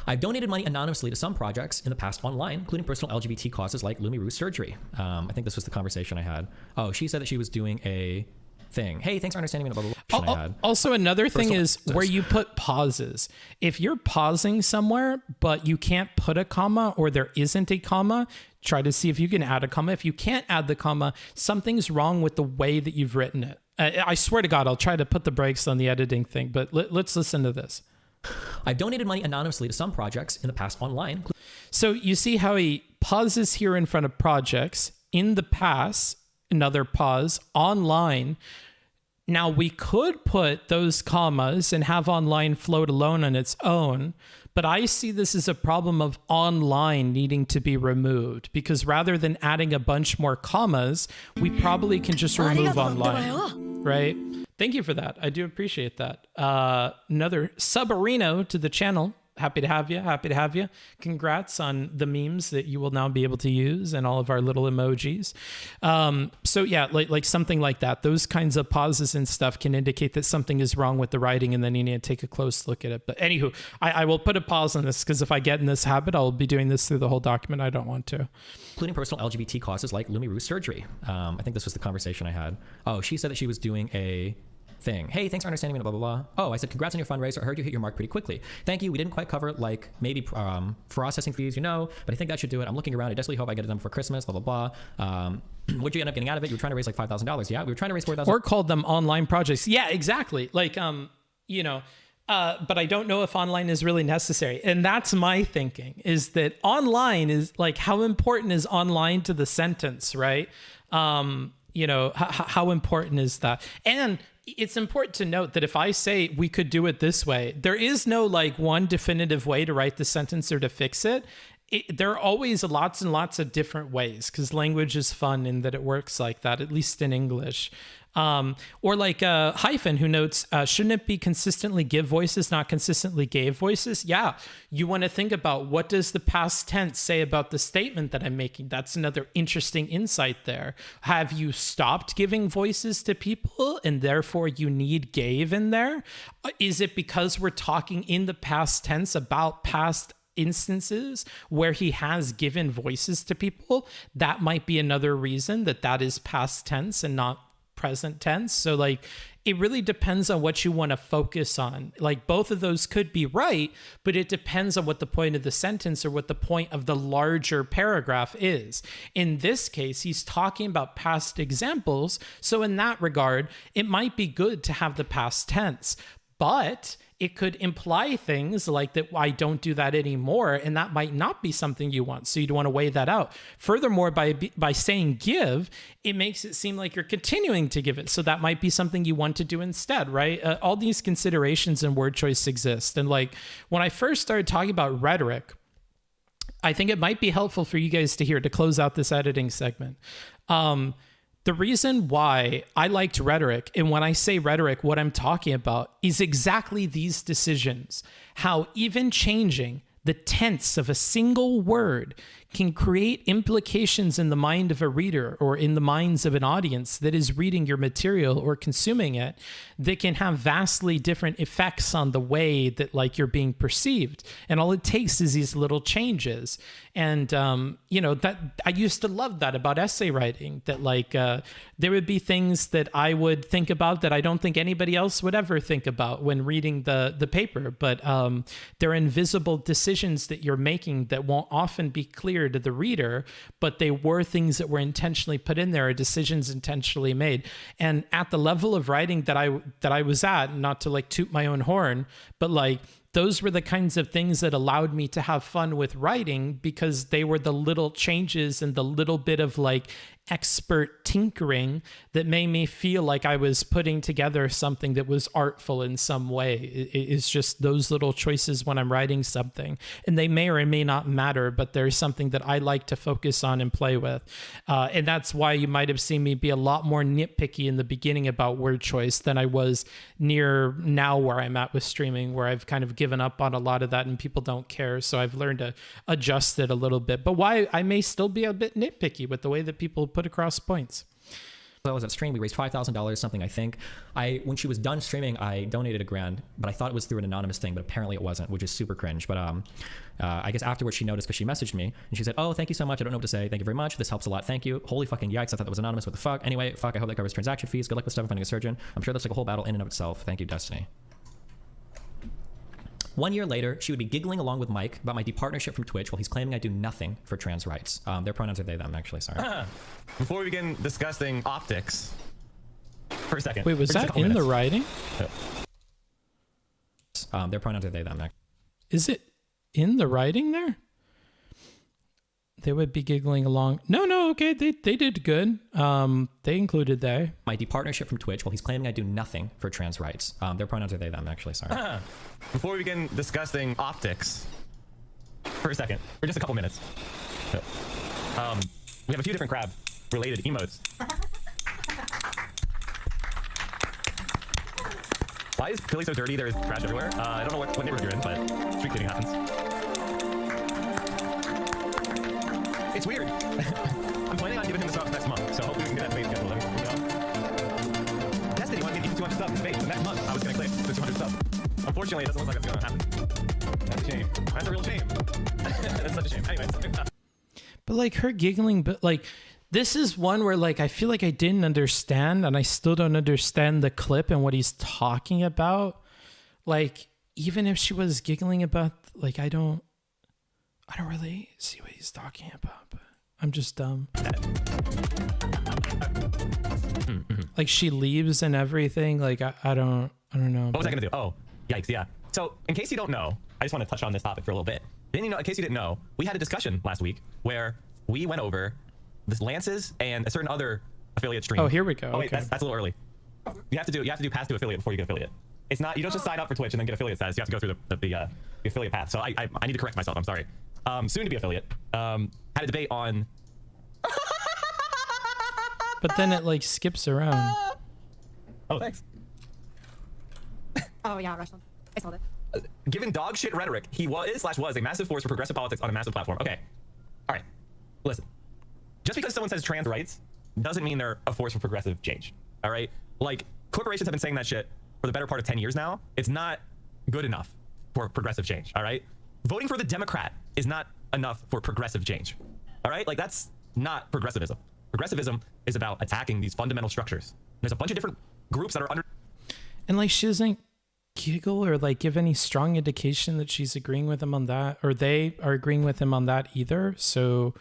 I've donated money anonymously to some projects in the past online, including personal LGBT causes like Lumiru surgery. I think this was the conversation I had. Oh, she said that she was doing a thing. Hey, thanks for understanding me. Blah, blah, blah. I had. Also, another thing Personal is where you put pauses. If you're pausing somewhere, but you can't put a comma, or there isn't a comma, try to see if you can add a comma. If you can't add the comma, something's wrong with the way that you've written it. I swear to God, I'll try to put the brakes on the editing thing, but let's listen to this. I've donated money anonymously to some projects in the past online. So you see how he pauses here in front of projects, in the past, another pause, online. Now we could put those commas and have online float alone on its own, but I see this as a problem of online needing to be removed, because rather than adding a bunch more commas, we probably can just remove online, right? Thank you for that. I do appreciate that. Another Subarino to the channel. Happy to have you. Happy to have you. Congrats on the memes that you will now be able to use and all of our little emojis. So yeah, like something like that. Those kinds of pauses and stuff can indicate that something is wrong with the writing, and then you need to take a close look at it. But anywho, I will put a pause on this, because if I get in this habit, I'll be doing this through the whole document. I don't want to. Including personal LGBT causes like Lumiru surgery. I think this was the conversation I had. Oh, she said that she was doing a thing. Hey, thanks for understanding me, blah, blah, blah. Oh, I said, congrats on your fundraiser. I heard you hit your mark pretty quickly. Thank you. We didn't quite cover like maybe processing fees, you know, but I think that should do it. I'm looking around. I desperately hope I get it done before Christmas, blah, blah, blah. What'd you end up getting out of it? You were trying to raise like $5,000. Yeah, we were trying to raise $4,000. Or called them online projects. Yeah, exactly. Like, you know, but I don't know if online is really necessary. And that's my thinking, is that online is like, how important is online to the sentence, right? You know, how important is that? And it's important to note that if I say we could do it this way, there is no like one definitive way to write the sentence or to fix it. there are always lots and lots of different ways, because language is fun in that it works like that, at least in English. Or like Hyphen, who notes, shouldn't it be consistently give voices, not consistently gave voices? Yeah, you want to think about, what does the past tense say about the statement that I'm making? That's another interesting insight there. Have you stopped giving voices to people and therefore you need gave in there? Is it because we're talking in the past tense about past instances where he has given voices to people? That might be another reason that is past tense and not present tense. So like, it really depends on what you want to focus on. Like, both of those could be right, but it depends on what the point of the sentence or what the point of the larger paragraph is. In this case, he's talking about past examples. So in that regard, it might be good to have the past tense, but it could imply things like that I don't do that anymore, and that might not be something you want. So you'd want to weigh that out. Furthermore, by saying give, it makes it seem like you're continuing to give it. So that might be something you want to do instead, right? All these considerations in word choice exist. And like, when I first started talking about rhetoric, I think it might be helpful for you guys to hear to close out this editing segment. The reason why I liked rhetoric, and when I say rhetoric, what I'm talking about is exactly these decisions. How even changing the tense of a single word can create implications in the mind of a reader or in the minds of an audience that is reading your material or consuming it, that can have vastly different effects on the way that like you're being perceived. And all it takes is these little changes. And, you know, that I used to love that about essay writing, that like there would be things that I would think about that I don't think anybody else would ever think about when reading the paper. But they're invisible decisions that you're making that won't often be clear to the reader, but they were things that were intentionally put in there, or decisions intentionally made. And at the level of writing that I was at, not to like toot my own horn, but like, those were the kinds of things that allowed me to have fun with writing, because they were the little changes and the little bit of like expert tinkering that made me feel like I was putting together something that was artful in some way. It's just those little choices when I'm writing something, and they may or may not matter, but there's something that I like to focus on and play with. And that's why you might have seen me be a lot more nitpicky in the beginning about word choice than I was near now where I'm at with streaming, where I've kind of given up on a lot of that and people don't care. So I've learned to adjust it a little bit, but why I may still be a bit nitpicky with the way that people put across points. I was at stream. We raised $5,000 something, I think. When she was done streaming, I donated $1,000, but I thought it was through an anonymous thing, but apparently it wasn't, which is super cringe. But I guess afterwards she noticed, because she messaged me and she said, "Oh, thank you so much. I don't know what to say. Thank you very much. This helps a lot. Thank you." Holy fucking yikes! I thought that was anonymous. What the fuck? Anyway, fuck. I hope that covers transaction fees. Good luck with stuff finding a surgeon. I'm sure that's like a whole battle in and of itself. Thank you, Destiny. 1 year later, she would be giggling along with Mike about my departnership from Twitch while he's claiming I do nothing for trans rights. Their pronouns are they, them, actually, sorry. Before we begin discussing optics, for a second. Wait, was that in the writing? Their pronouns are they, them. Is it in the writing there? They would be giggling along. No, okay, they did good. They included they. My departnership from Twitch while he's claiming I do nothing for trans rights. Their pronouns are they, them, actually, sorry. Before we begin discussing optics, for a second, for just a couple minutes, we have a few different crab-related emotes. Why is Philly so dirty? There's trash everywhere. I don't know what neighborhood you're in, but street cleaning happens. It's weird. I'm planning on giving him the subs next month, so hopefully we can get that debate scheduled. Destiny wanted me to get 200 subs in debate. Next month, I was going to click the 200 subs. Unfortunately, it doesn't look like it's going to happen. That's a shame. That's a real shame. That's such a shame. Anyways. But like her giggling, but like this is one where like I feel like I didn't understand, and I still don't understand the clip and what he's talking about. Like, even if she was giggling about, like, I don't really see what he's talking about, but I'm just dumb. Like, she leaves and everything. Like, I don't know. What was I gonna do? Oh, yikes, yeah. So, in case you don't know, I just want to touch on this topic for a little bit. In case you didn't know, we had a discussion last week where we went over this Lance's and a certain other affiliate stream. Oh, here we go. Oh, wait, okay. that's a little early. You have to do pass to affiliate before you get affiliate. It's not, you don't just sign up for Twitch and then get affiliate status. You have to go through the affiliate path. So I need to correct myself. I'm sorry. soon to be affiliate, had a debate on. But then it like skips around. Oh, thanks. Oh yeah, Russian. I saw that. Given dog shit rhetoric, he was a massive force for progressive politics on a massive platform. Okay. All right. Listen. Just because someone says trans rights doesn't mean they're a force for progressive change. All right? Like, corporations have been saying that shit for the better part of 10 years now. It's not good enough for progressive change. All right? Voting for the Democrat is not enough for progressive change. All right? Like, that's not progressivism. Progressivism is about attacking these fundamental structures. There's a bunch of different groups that are under. And like, she doesn't giggle or like give any strong indication that she's agreeing with him on that, or they are agreeing with him on that either. So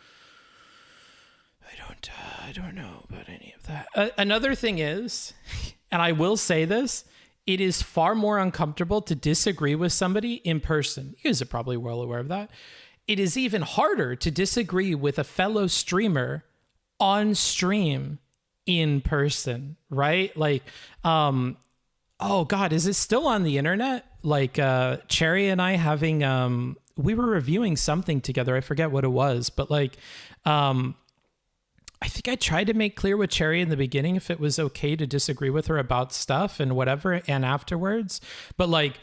I don't know about any of that. Another thing is, and I will say this, it is far more uncomfortable to disagree with somebody in person. You guys are probably well aware of that. It is even harder to disagree with a fellow streamer on stream in person, right? Like, oh God, is it still on the internet? Like Cherry and I having, we were reviewing something together. I forget what it was, but like, I think I tried to make clear with Cherry in the beginning if it was okay to disagree with her about stuff and whatever, and afterwards. But like,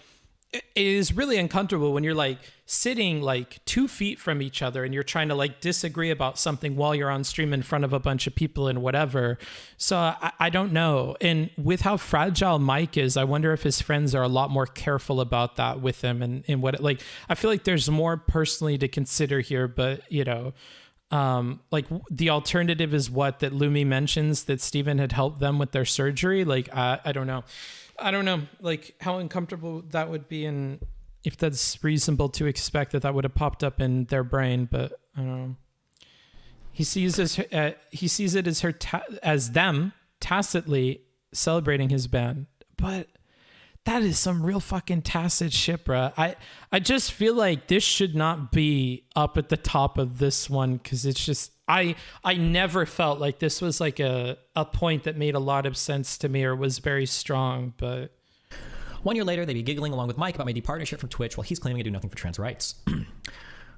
it is really uncomfortable when you're like sitting like 2 feet from each other and you're trying to like disagree about something while you're on stream in front of a bunch of people and whatever. So I don't know. And with how fragile Mike is, I wonder if his friends are a lot more careful about that with him and what, like, I feel like there's more personally to consider here, but you know, like the alternative is what that Lumi mentions that Steven had helped them with their surgery. Like, I don't know. I don't know, like how uncomfortable that would be, and if that's reasonable to expect that would have popped up in their brain. But I don't know. He sees it as as them tacitly celebrating his ban, but that is some real fucking tacit shit, bruh. I just feel like this should not be up at the top of this one, because it's just I never felt like this was like a point that made a lot of sense to me or was very strong. But 1 year later, they'd be giggling along with Mike about my departnership from Twitch while he's claiming to do nothing for trans rights.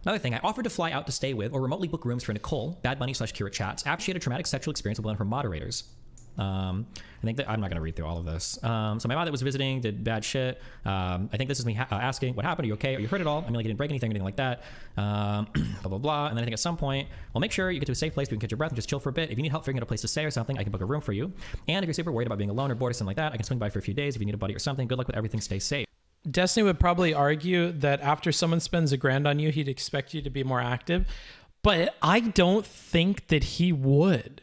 Another thing, I offered to fly out to stay with or remotely book rooms for Nicole, Bad Bunny /Kira Chats, after she had a traumatic sexual experience with one of her moderators. I think that I'm not going to read through all of this. So my mom that was visiting did bad shit. I think this is me asking, what happened? Are you okay? Are you hurt at all? I mean, like, you didn't break anything or anything like that. Blah, blah, blah. And then I think at some point, well, make sure you get to a safe place where you can catch your breath and just chill for a bit. If you need help figuring out a place to stay or something, I can book a room for you. And if you're super worried about being alone or bored or something like that, I can swing by for a few days. If you need a buddy or something, good luck with everything. Stay safe. Destiny would probably argue that after someone spends $1,000 on you, he'd expect you to be more active. But I don't think that he would,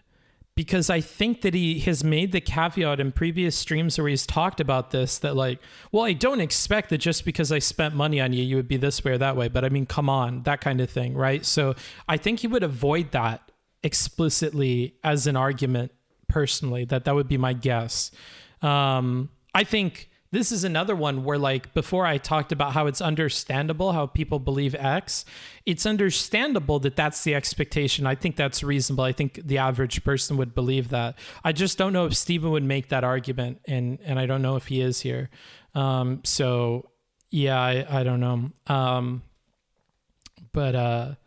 because I think that he has made the caveat in previous streams where he's talked about this, that like, well, I don't expect that just because I spent money on you, you would be this way or that way. But I mean, come on, that kind of thing, right? So I think he would avoid that explicitly as an argument personally. That would be my guess. I think this is another one where, like, before I talked about how it's understandable how people believe X, it's understandable that that's the expectation. I think that's reasonable. I think the average person would believe that. I just don't know if Steven would make that argument, and I don't know if he is here. So, yeah, I don't know. But,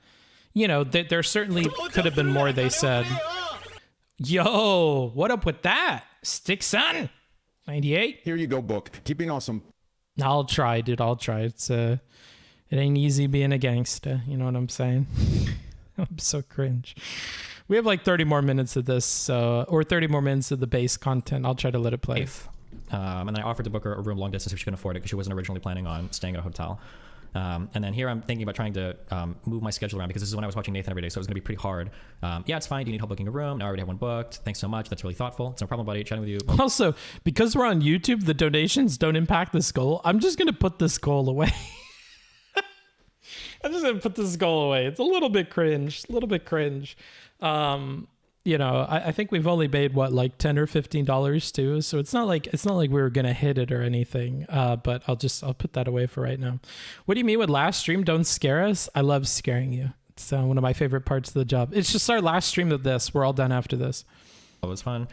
you know, there certainly could have been more they said. Yo, what up with that? Stick son? 98. Here you go, book. Keeping awesome. I'll try, dude. I'll try. It ain't easy being a gangster. You know what I'm saying? I'm so cringe. We have like 30 more minutes of this, or 30 more minutes of the base content. I'll try to let it play. And then I offered to book her a room long distance if she couldn't afford it, because she wasn't originally planning on staying at a hotel. And then here I'm thinking about trying to move my schedule around, because this is when I was watching Nathan every day, so it was going to be pretty hard. Yeah, it's fine. Do you need help booking a room? No, I already have one booked. Thanks so much. That's really thoughtful. It's no problem, buddy. Chatting with you. Also, because we're on YouTube, the donations don't impact this goal. I'm just going to put this goal away. I'm just going to put this goal away. It's a little bit cringe. You know, I think we've only made what, like $10 or $15 too. So it's not like we were gonna hit it or anything. But I'll put that away for right now. What do you mean with last stream? Don't scare us. I love scaring you. It's one of my favorite parts of the job. It's just our last stream of this. We're all done after this. It was fun.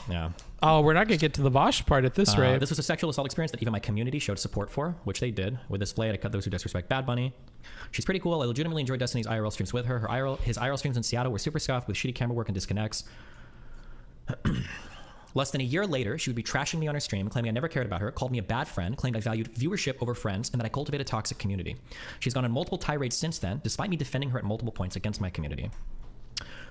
Yeah. Oh, we're not gonna get to the Vaush part at this rate. This was a sexual assault experience that even my community showed support for, which they did. With this play, I cut those who disrespect Bad Bunny. She's pretty cool. I legitimately enjoyed Destiny's IRL streams with her. His IRL streams in Seattle were super scuffed with shitty camera work and disconnects. Less than a year later, she would be trashing me on her stream, claiming I never cared about her, called me a bad friend, claimed I valued viewership over friends, and that I cultivate a toxic community. She's gone on multiple tirades since then, despite me defending her at multiple points against my community.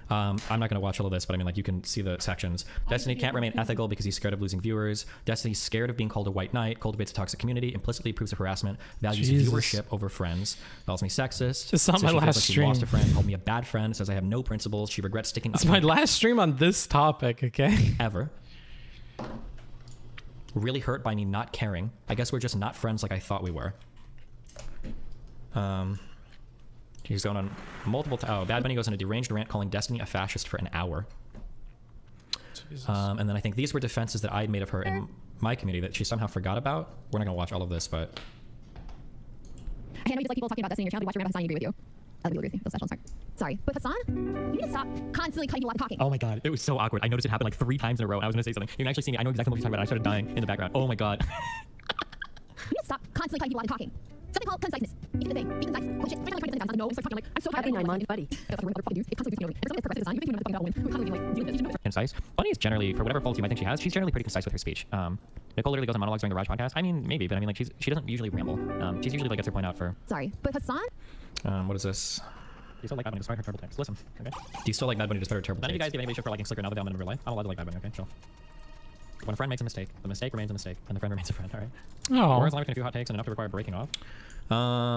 I'm not going to watch all of this, but I mean, like, you can see the sections. Destiny can't remain ethical because he's scared of losing viewers. Destiny's scared of being called a white knight, cultivates a toxic community, implicitly approves of harassment, values viewership over friends, calls me sexist. Just on my last stream. She lost a friend, called me a bad friend, says I have no principles. She regrets sticking up. It's my last stream on this topic, okay? Ever. Really hurt by me not caring. I guess we're just not friends like I thought we were. He's going on multiple... Bad Bunny goes on a deranged rant calling Destiny a fascist for an hour. And then I think these were defenses that I had made of her in my community that she somehow forgot about. We're not going to watch all of this, but... I know you just like people talking about Destiny in your channel. Watch your Hassan, I agree with you. Other people agree with me. Those specials, sorry. But Hassan, you need to stop constantly cutting people out talking. Oh my god, it was so awkward. I noticed it happened like 3 times in a row, and I was going to say something. You can actually see me. I know exactly what you're talking about. I started dying in the background. Oh my god. You need to stop constantly cutting people out talking. Something called conciseness. It's the thing. Be concise. Bullshit. Every time I try to say no, start talking like, I'm so tired. Happy 9 months, buddy. That's like, buddy. It constantly you know me. Every time it's progressive design, you think you know the fucking win. Who constantly like, concise. Bunny is generally, for whatever faults you might think she has, she's generally pretty concise with her speech. Nicole literally goes on monologues during the Raj podcast. I mean, maybe, but I mean, like, she doesn't usually ramble. She's usually like gets her point out for. Sorry, but Hassan. What is this? Do you still like Bad Bunny despite her terrible takes? Listen, okay? Do you still like Bad Bunny despite her terrible takes? None of you guys give anybody shit for liking Slicker now that I'm in real life. I'm allowed to like Bad Bunny, okay? Chill. When a friend makes a mistake, the mistake remains a mistake, and the friend remains a friend, alright? Oh. Or as long as a few hot takes and enough to require breaking off.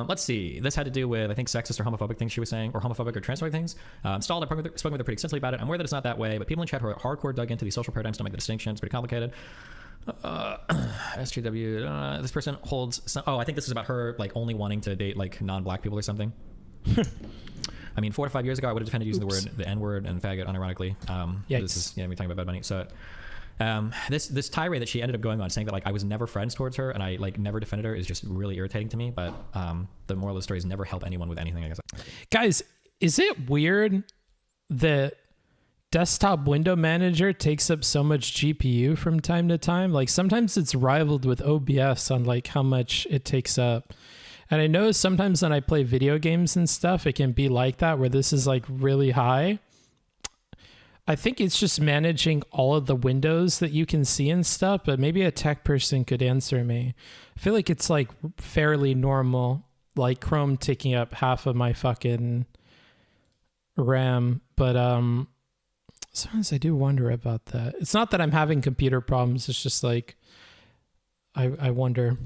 Let's see. This had to do with, I think, sexist or homophobic things she was saying, or homophobic or transphobic things. Stalled, I've spoken with her pretty extensively about it. I'm aware that it's not that way, but people in chat who are hardcore dug into these social paradigms don't make the distinction. It's pretty complicated. SGW, this person holds some, I think this is about her, like, only wanting to date, like, non-black people or something. I mean, 4 to 5 years ago, I would have defended using the N-word and faggot unironically. This is, we're talking about Bad Bunny. So, this tirade that she ended up going on, saying that, like, I was never friends towards her and I, like, never defended her, is just really irritating to me. But the moral of the story is never help anyone with anything, I guess. Guys, is it weird that desktop window manager takes up so much GPU from time to time? Like, sometimes it's rivaled with OBS on, like, how much it takes up. And I know sometimes when I play video games and stuff, it can be like that, where this is like really high. I think it's just managing all of the windows that you can see and stuff, but maybe a tech person could answer me. I feel like it's like fairly normal, like Chrome taking up half of my fucking RAM. But sometimes I do wonder about that. It's not that I'm having computer problems. It's just like, I wonder.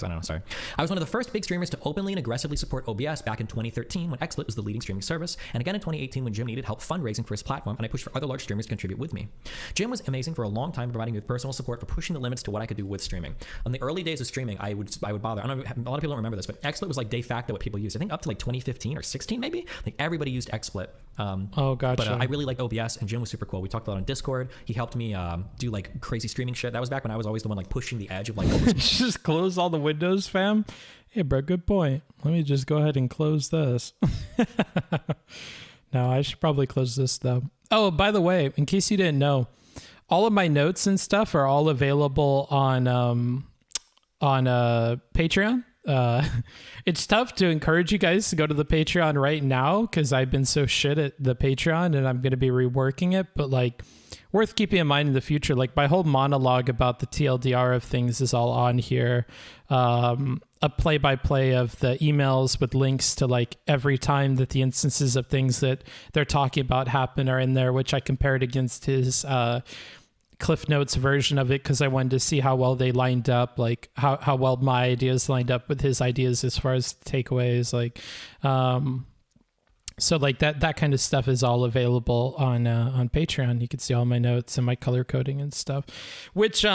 I don't know, sorry. I was one of the first big streamers to openly and aggressively support OBS back in 2013 when XSplit was the leading streaming service, and again in 2018 when Jim needed help fundraising for his platform, and I pushed for other large streamers to contribute with me. Jim was amazing for a long time, providing me with personal support for pushing the limits to what I could do with streaming. On the early days of streaming, I would bother. I don't know, a lot of people don't remember this, but XSplit was like de facto what people used. I think up to like 2015 or 16 maybe. Like everybody used XSplit. Oh, gotcha. But I really liked OBS, and Jim was super cool. We talked a lot on Discord. He helped me do like crazy streaming shit. That was back when I was always the one like pushing the edge of like. Just close all the windows, fam. Hey, bro, good point. Let me just go ahead and close this. No, I should probably close this though. Oh, by the way, in case you didn't know, all of my notes and stuff are all available on Patreon. It's tough to encourage you guys to go to the Patreon right now because I've been so shit at the Patreon and I'm going to be reworking it, but like worth keeping in mind in the future. Like my whole monologue about the TLDR of things is all on here. A play-by-play of the emails with links to like every time that the instances of things that they're talking about happen are in there, which I compared against his Cliff Notes version of it because I wanted to see how well they lined up, like how well my ideas lined up with his ideas as far as takeaways. Like, so like that kind of stuff is all available on Patreon. You can see all my notes and my color coding and stuff, which,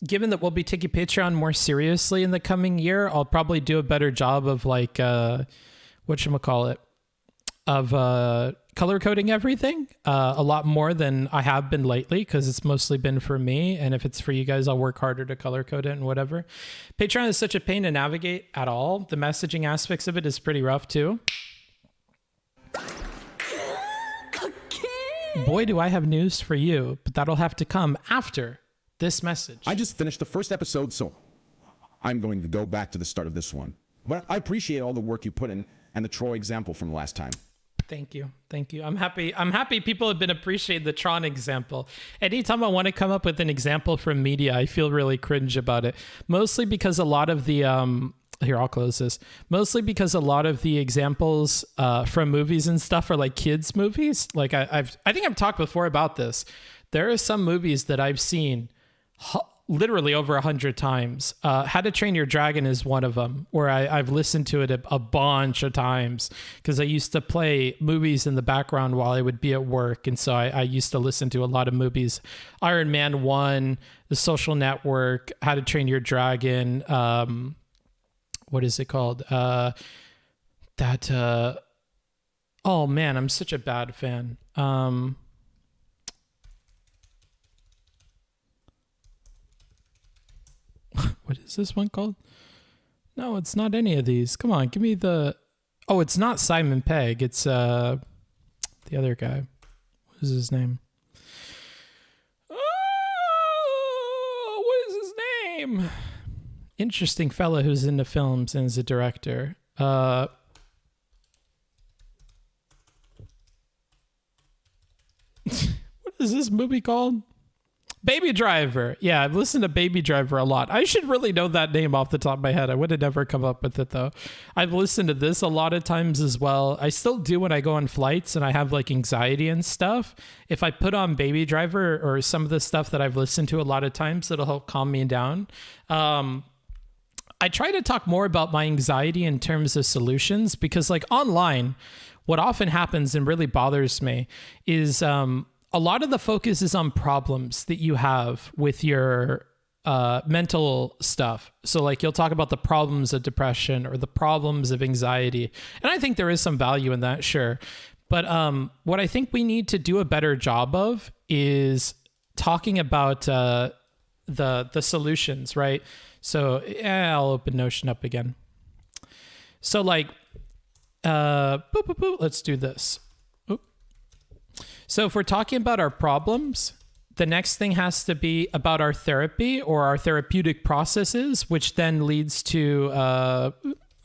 given that we'll be taking Patreon more seriously in the coming year, I'll probably do a better job of like, whatchamacallit, of color coding everything a lot more than I have been lately because it's mostly been for me. And if it's for you guys, I'll work harder to color code it and whatever. Patreon is such a pain to navigate at all. The messaging aspects of it is pretty rough too. boy, do I have news for you, but that'll have to come after this message. I just finished the first episode, so I'm going to go back to the start of this one. But I appreciate all the work you put in and the Troy example from last time. Thank you. I'm happy people have been appreciating the Tron example. Anytime I want to come up with an example from media, I feel really cringe about it. Mostly because a lot of the here, I'll close this. Mostly because a lot of the examples from movies and stuff are like kids movies. Like I think I've talked before about this. There are some movies that I've seen literally over 100 times. How to Train Your Dragon is one of them, where I've listened to it a bunch of times because I used to play movies in the background while I would be at work. And so I used to listen to a lot of movies. Iron Man 1, The Social Network, How to Train Your Dragon. What is it called? Oh man, I'm such a bad fan. What is this one called? No, it's not any of these. Come on, give me the... Oh, it's not Simon Pegg. It's the other guy. What is his name? Oh, what is his name? Interesting fella who's into films and is a director. What is this movie called? Baby Driver. Yeah, I've listened to Baby Driver a lot. I should really know that name off the top of my head. I would have never come up with it though. I've listened to this a lot of times as well. I still do when I go on flights and I have like anxiety and stuff. If I put on Baby Driver or some of the stuff that I've listened to a lot of times, it'll help calm me down. I try to talk more about my anxiety in terms of solutions because like online, what often happens and really bothers me is a lot of the focus is on problems that you have with your mental stuff. So like you'll talk about the problems of depression or the problems of anxiety. And I think there is some value in that, sure. But what I think we need to do a better job of is talking about the solutions, right? So I'll open Notion up again. So like, let's do this. So if we're talking about our problems, the next thing has to be about our therapy or our therapeutic processes, which then leads to, I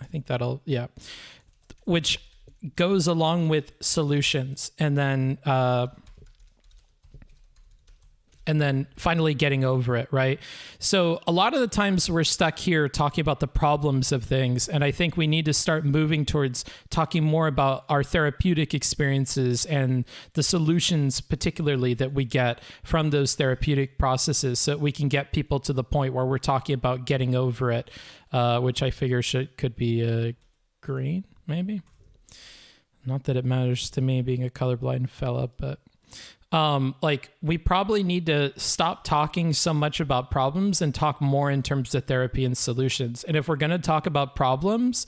think that'll, yeah, which goes along with solutions and then finally getting over it, right? So a lot of the times we're stuck here talking about the problems of things. And I think we need to start moving towards talking more about our therapeutic experiences and the solutions particularly that we get from those therapeutic processes so that we can get people to the point where we're talking about getting over it, which I figure could be green, maybe. Not that it matters to me being a colorblind fella, but... like we probably need to stop talking so much about problems and talk more in terms of therapy and solutions. And if we're going to talk about problems,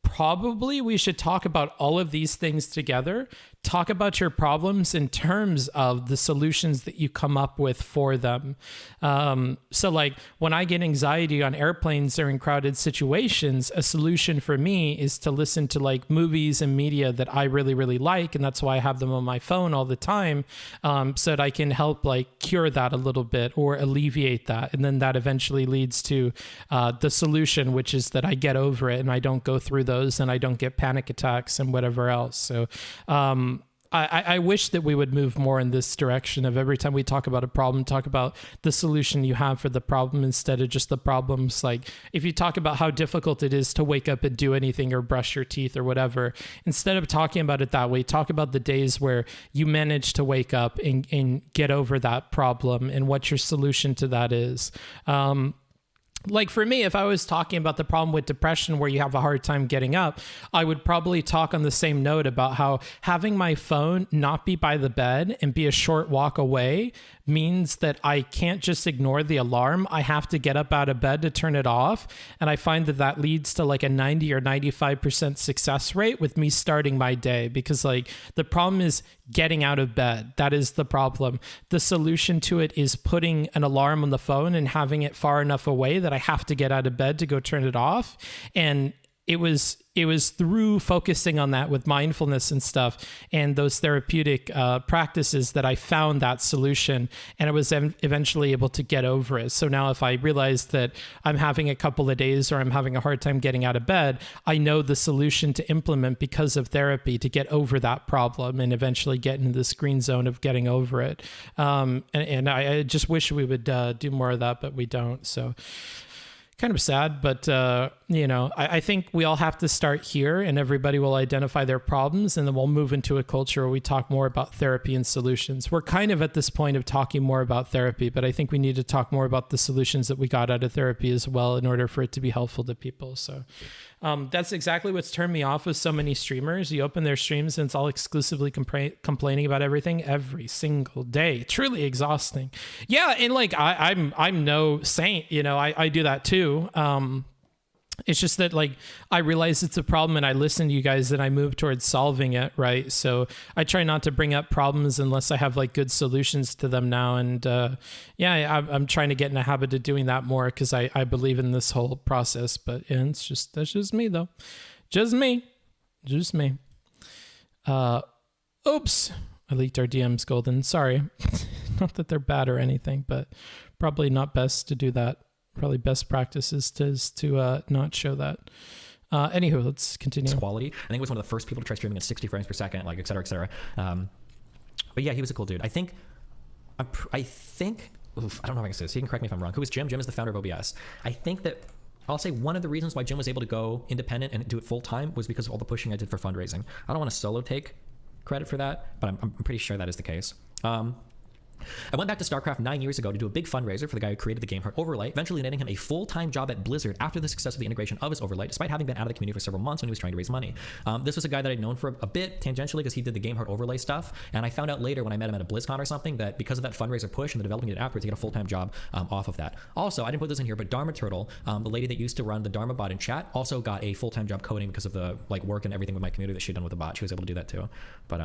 probably we should talk about all of these things together. Talk about your problems in terms of the solutions that you come up with for them. So like when I get anxiety on airplanes or in crowded situations, a solution for me is to listen to like movies and media that I really, really like. And that's why I have them on my phone all the time, so that I can help like cure that a little bit or alleviate that. And then that eventually leads to the solution, which is that I get over it and I don't go through those and I don't get panic attacks and whatever else. So, I wish that we would move more in this direction of every time we talk about a problem, talk about the solution you have for the problem instead of just the problems. Like if you talk about how difficult it is to wake up and do anything or brush your teeth or whatever, instead of talking about it that way, talk about the days where you manage to wake up and get over that problem and what your solution to that is. Like for me, if I was talking about the problem with depression where you have a hard time getting up, I would probably talk on the same note about how having my phone not be by the bed and be a short walk away means that I can't just ignore the alarm. I have to get up out of bed to turn it off. And I find that that leads to like a 90 or 95% success rate with me starting my day, because like the problem is getting out of bed. That is the problem. The solution to it is putting an alarm on the phone and having it far enough away that I have to get out of bed to go turn it off. And it was through focusing on that with mindfulness and stuff and those therapeutic practices that I found that solution, and I was eventually able to get over it. So now if I realize that I'm having a couple of days or I'm having a hard time getting out of bed, I know the solution to implement because of therapy to get over that problem and eventually get into this green zone of getting over it. And I just wish we would do more of that, but we don't. So kind of sad, but I think we all have to start here, and everybody will identify their problems, and then we'll move into a culture where we talk more about therapy and solutions. We're kind of at this point of talking more about therapy, but I think we need to talk more about the solutions that we got out of therapy as well in order for it to be helpful to people. So that's exactly what's turned me off with so many streamers. You open their streams and it's all exclusively complaining about everything every single day. Truly exhausting. Yeah, and like I'm no saint, I do that too. It's just that like I realize it's a problem and I listen to you guys and I move towards solving it, right? So I try not to bring up problems unless I have like good solutions to them now. And I'm trying to get in a habit of doing that more because I believe in this whole process. But that's just me though. Just me. Oops. I leaked our DMs, Golden. Sorry. Not that they're bad or anything, but probably not best to do that. Probably best practice is to not show that. Anywho, let's continue. Quality. I think he was one of the first people to try streaming at 60 frames per second, like et cetera, et cetera. But yeah, he was a cool dude. I think, I don't know if I can say this. He can correct me if I'm wrong. Who is Jim? Jim is the founder of OBS. I think that I'll say one of the reasons why Jim was able to go independent and do it full time was because of all the pushing I did for fundraising. I don't want to solo take credit for that, but I'm pretty sure that is the case. I went back to StarCraft 9 years ago to do a big fundraiser for the guy who created the game Heart Overlight, eventually netting him a full-time job at Blizzard after the success of the integration of his Overlight, despite having been out of the community for several months when he was trying to raise money. This was a guy that I'd known for a bit tangentially because he did the game Heart Overlay stuff, and I found out later when I met him at a BlizzCon or something that because of that fundraiser push and the developing it afterwards, he got a full-time job off of that. Also, I didn't put this in here, but Dharma Turtle, the lady that used to run the Dharma bot in chat, also got a full-time job coding because of the work and everything with my community that she'd done with the bot. She was able to do that too. But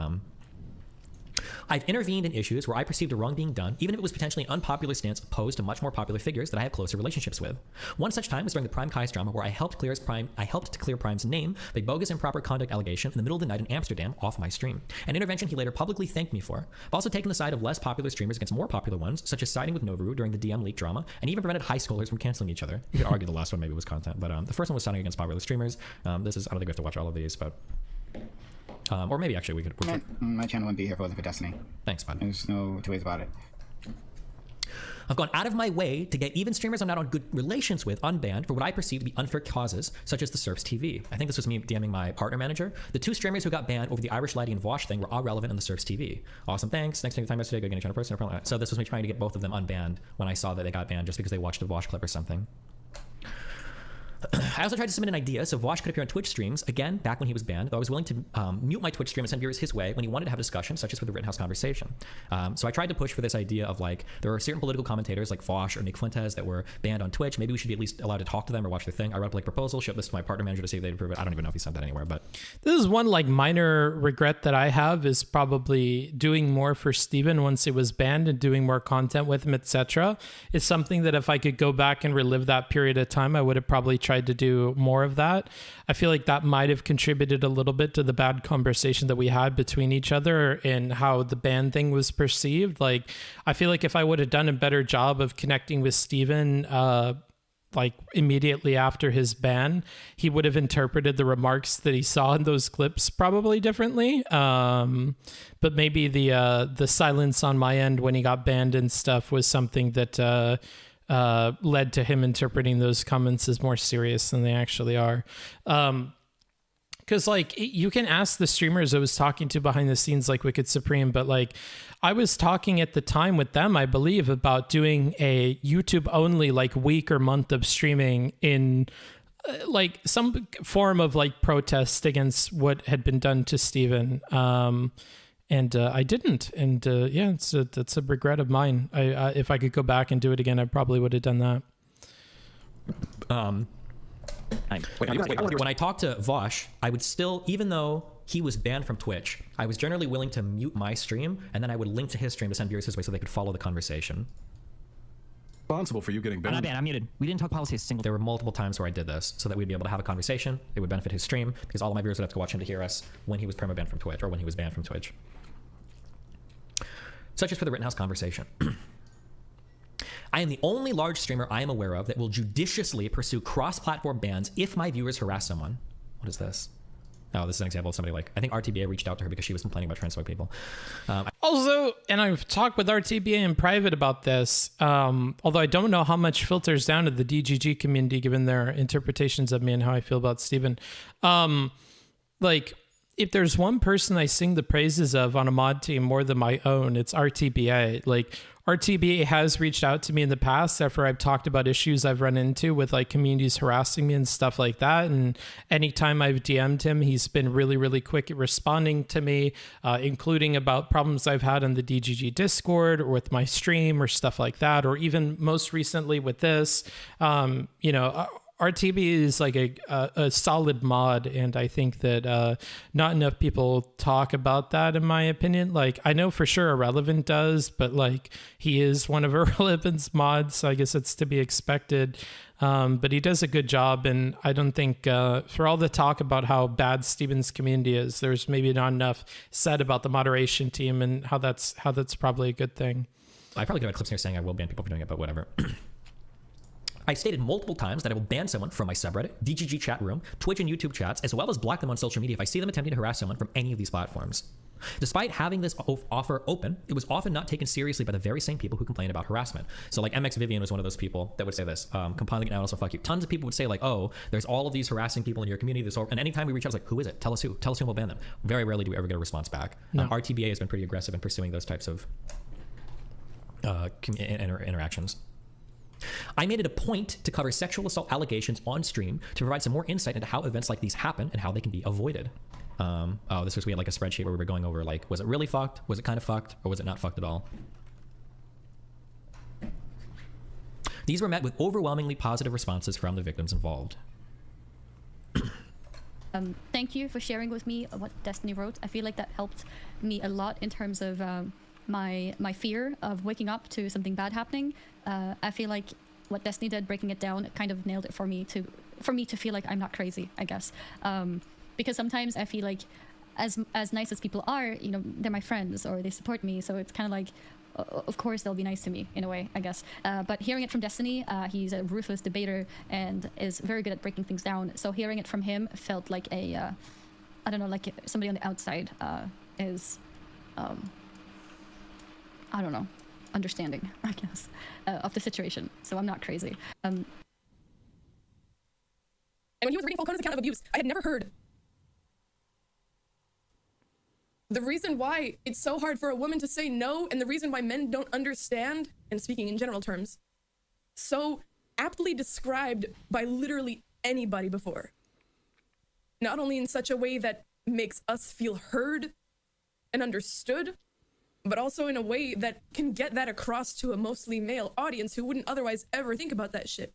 I've intervened in issues where I perceived a wrong being done, even if it was potentially an unpopular stance opposed to much more popular figures that I have closer relationships with. One such time was during the Prime Kai's drama, where I helped to clear Prime's name by bogus improper conduct allegation in the middle of the night in Amsterdam off my stream. An intervention he later publicly thanked me for. I've also taken the side of less popular streamers against more popular ones, such as siding with Novaru during the DM leak drama, and even prevented high schoolers from canceling each other. You could argue the last one maybe was content, but the first one was siding against popular streamers. I don't think we have to watch all of these, but or maybe actually we could. My channel wouldn't be here if it wasn't for Destiny. Thanks, bud. There's no two ways about it. I've gone out of my way to get even streamers I'm not on good relations with unbanned for what I perceive to be unfair causes, such as the Serfs TV. I think this was me DMing my partner manager. The two streamers who got banned over the Irish Laddie and Vaush thing were all relevant in the Serfs TV. Awesome, thanks. Thanks for your time yesterday. Go get each other person. So this was me trying to get both of them unbanned when I saw that they got banned just because they watched a Vaush clip or something. I also tried to submit an idea so Vaush could appear on Twitch streams, again, back when he was banned, though I was willing to mute my Twitch stream and send viewers his way when he wanted to have discussions, such as with the Rittenhouse conversation. So I tried to push for this idea of there are certain political commentators like Vaush or Nick Fuentes that were banned on Twitch. Maybe we should be at least allowed to talk to them or watch their thing. I wrote up a proposal, shipped this to my partner manager to see if they'd approve it. I don't even know if he sent that anywhere, but this is one minor regret that I have is probably doing more for Steven once it was banned and doing more content with him, etc. It's something that if I could go back and relive that period of time, I would have probably tried to do more of that. I feel like that might have contributed a little bit to the bad conversation that we had between each other and how the ban thing was perceived. I feel like if I would have done a better job of connecting with Steven immediately after his ban, he would have interpreted the remarks that he saw in those clips probably differently. But maybe the silence on my end when he got banned and stuff was something that led to him interpreting those comments as more serious than they actually are. Because you can ask the streamers I was talking to behind the scenes, like Wicked Supreme, but I was talking at the time with them, I believe, about doing a YouTube only week or month of streaming in some form of protest against what had been done to Steven. And I didn't. And that's a regret of mine. If I could go back and do it again, I probably would have done that. When I talked to Vaush, I would still, even though he was banned from Twitch, I was generally willing to mute my stream, and then I would link to his stream to send viewers his way so they could follow the conversation. responsible for you getting banned. I'm not banned. I'm muted. We didn't talk policy a single. There were multiple times where I did this so that we'd be able to have a conversation. It would benefit his stream because all of my viewers would have to watch him to hear us when he was perma banned from Twitch or when he was banned from Twitch. Such as for the Rittenhouse conversation. I am the only large streamer I am aware of that will judiciously pursue cross-platform bans if my viewers harass someone. What is this? Oh, this is an example of somebody like, I think RTBA reached out to her because she was complaining about transphobic people. Also, and I've talked with RTBA in private about this, although I don't know how much filters down to the DGG community given their interpretations of me and how I feel about Steven. Like, if there's one person I sing the praises of on a mod team more than my own, it's RTBA. Like, RTBA has reached out to me in the past after I've talked about issues I've run into with like communities harassing me and stuff like that. And anytime I've DM'd him, he's been really, really quick at responding to me, including about problems I've had on the DGG Discord or with my stream or stuff like that. Or even most recently with this, you know, RTB is like a solid mod, and I think that not enough people talk about that, in my opinion. Like, I know for sure Irrelevant does, but like he is one of Irrelevant's mods, so I guess it's to be expected. But he does a good job, and I don't think for all the talk about how bad Steven's community is, there's maybe not enough said about the moderation team and how that's probably a good thing. I probably could have clips here saying I will ban people for doing it, but whatever. I stated multiple times that I will ban someone from my subreddit, DGG chat room, Twitch and YouTube chats, as well as block them on social media if I see them attempting to harass someone from any of these platforms. Despite having this offer open, it was often not taken seriously by the very same people who complain about harassment. So like MX Vivian was one of those people that would say this, compiling it now, also fuck you. Tons of people would say like, oh, there's all of these harassing people in your community. And anytime we reach out, it's like, who is it? Tell us who. Tell us who, we'll ban them. Very rarely do we ever get a response back. No. RTBA has been pretty aggressive in pursuing those types of interactions. I made it a point to cover sexual assault allegations on stream to provide some more insight into how events like these happen and how they can be avoided. We had like a spreadsheet where we were going over like, was it really fucked? Was it kind of fucked? Or was it not fucked at all? These were met with overwhelmingly positive responses from the victims involved. Thank you for sharing with me what Destiny wrote. I feel like that helped me a lot in terms of my fear of waking up to something bad happening. I feel like what Destiny did, breaking it down, it kind of nailed it for me to feel like I'm not crazy, I guess. Because sometimes I feel like as nice as people are, you know, they're my friends or they support me, so it's kind of like, of course they'll be nice to me in a way, I guess. But hearing it from Destiny, he's a ruthless debater and is very good at breaking things down. So hearing it from him felt like I don't know, like somebody on the outside is, I don't know, understanding, I guess, of the situation. So I'm not crazy. And when he was reading Falcone's account of abuse, I had never heard the reason why it's so hard for a woman to say no, and the reason why men don't understand, and speaking in general terms, so aptly described by literally anybody before. Not only in such a way that makes us feel heard and understood, but also in a way that can get that across to a mostly male audience who wouldn't otherwise ever think about that shit.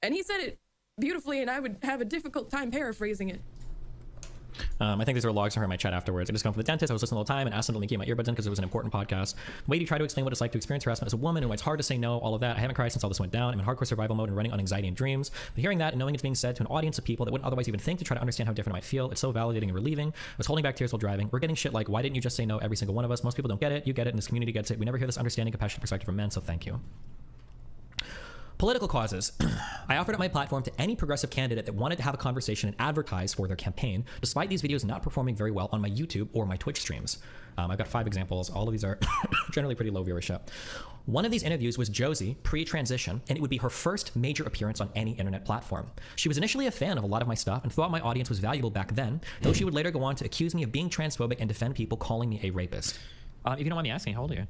And he said it beautifully, and I would have a difficult time paraphrasing it. I think these were logs from her in my chat afterwards. I just gone from the dentist. I was listening all the time and asked him to link my earbuds in because it was an important podcast. The way you try to explain what it's like to experience harassment as a woman and why it's hard to say no, all of that. I haven't cried since all this went down. I'm in hardcore survival mode and running on anxiety and dreams. But hearing that and knowing it's being said to an audience of people that wouldn't otherwise even think to try to understand how different I might feel, it's so validating and relieving. I was holding back tears while driving. We're getting shit like, why didn't you just say no, every single one of us? Most people don't get it. You get it, and this community gets it. We never hear this understanding, compassionate perspective from men, so thank you. Political causes. I offered up my platform to any progressive candidate that wanted to have a conversation and advertise for their campaign, despite these videos not performing very well on my YouTube or my Twitch streams. I've got 5 examples. All of these are generally pretty low viewership. One of these interviews was Josie, pre-transition, and it would be her first major appearance on any internet platform. She was initially a fan of a lot of my stuff and thought my audience was valuable back then, though she would later go on to accuse me of being transphobic and defend people calling me a rapist. If you don't mind me asking, how old are you?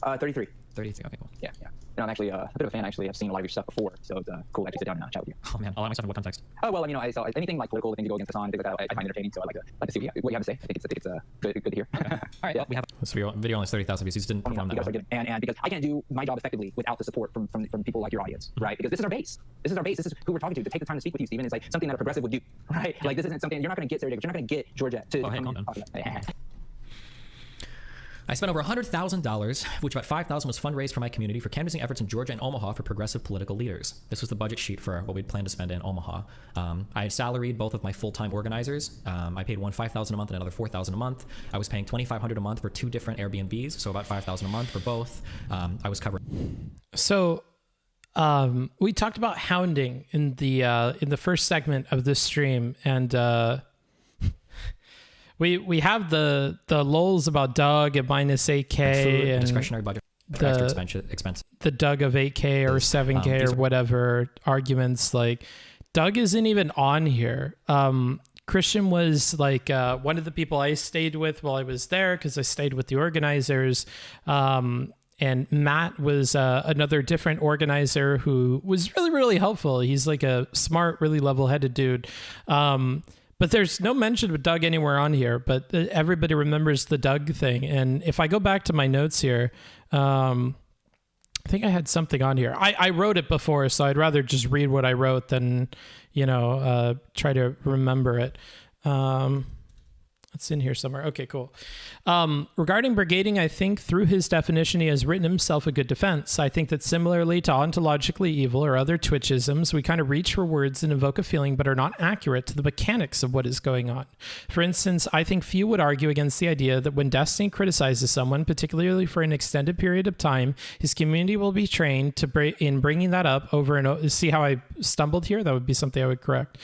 33. 33, okay, cool. Yeah. And I'm actually a bit of a fan. Actually, I've seen a lot of your stuff before, so it's cool to actually sit down and chat with you. Oh man, a lot of my stuff in what context? Oh well, you know, I saw anything like political, things that go against Hassan, things like that, I find entertaining. So I like to see what you have to say. I think it's good to hear. Okay. All right, well, we have this video only has 30,000 views. He just didn't perform that well. And because I can't do my job effectively without the support from people like your audience, right? Because this is our base. This is our base. This is who we're talking to. To take the time to speak with you, Steven, is like something that a progressive would do, right? Like this isn't something you're not going to get Sarah, but you're not going to get Georgette to. I spent over $100,000, which about $5,000 was fundraised for my community for canvassing efforts in Georgia and Omaha for progressive political leaders. This was the budget sheet for what we'd planned to spend in Omaha. I had salaried both of my full-time organizers. I paid one $5,000 a month and another $4,000 a month. I was paying $2,500 a month for 2 different Airbnbs, so about $5,000 a month for both. I was covering. So we talked about hounding in the first segment of this stream, and we have the lulz about Doug at minus 8K and discretionary budget for extra expense. The Doug of 8K or 7K or whatever arguments. Like, Doug isn't even on here. Christian was like one of the people I stayed with while I was there because I stayed with the organizers. And Matt was another different organizer who was really, really helpful. He's like a smart, really level-headed dude. But there's no mention of Doug anywhere on here, but everybody remembers the Doug thing. And if I go back to my notes here, I think I had something on here. I wrote it before, so I'd rather just read what I wrote than, try to remember it. It's in here somewhere. Okay, cool. Regarding brigading, I think through his definition, he has written himself a good defense. I think that similarly to ontologically evil or other Twitchisms, we kind of reach for words and invoke a feeling, but are not accurate to the mechanics of what is going on. For instance, I think few would argue against the idea that when Destiny criticizes someone, particularly for an extended period of time, his community will be trained in bringing that up over and over. See how I stumbled here? That would be something I would correct.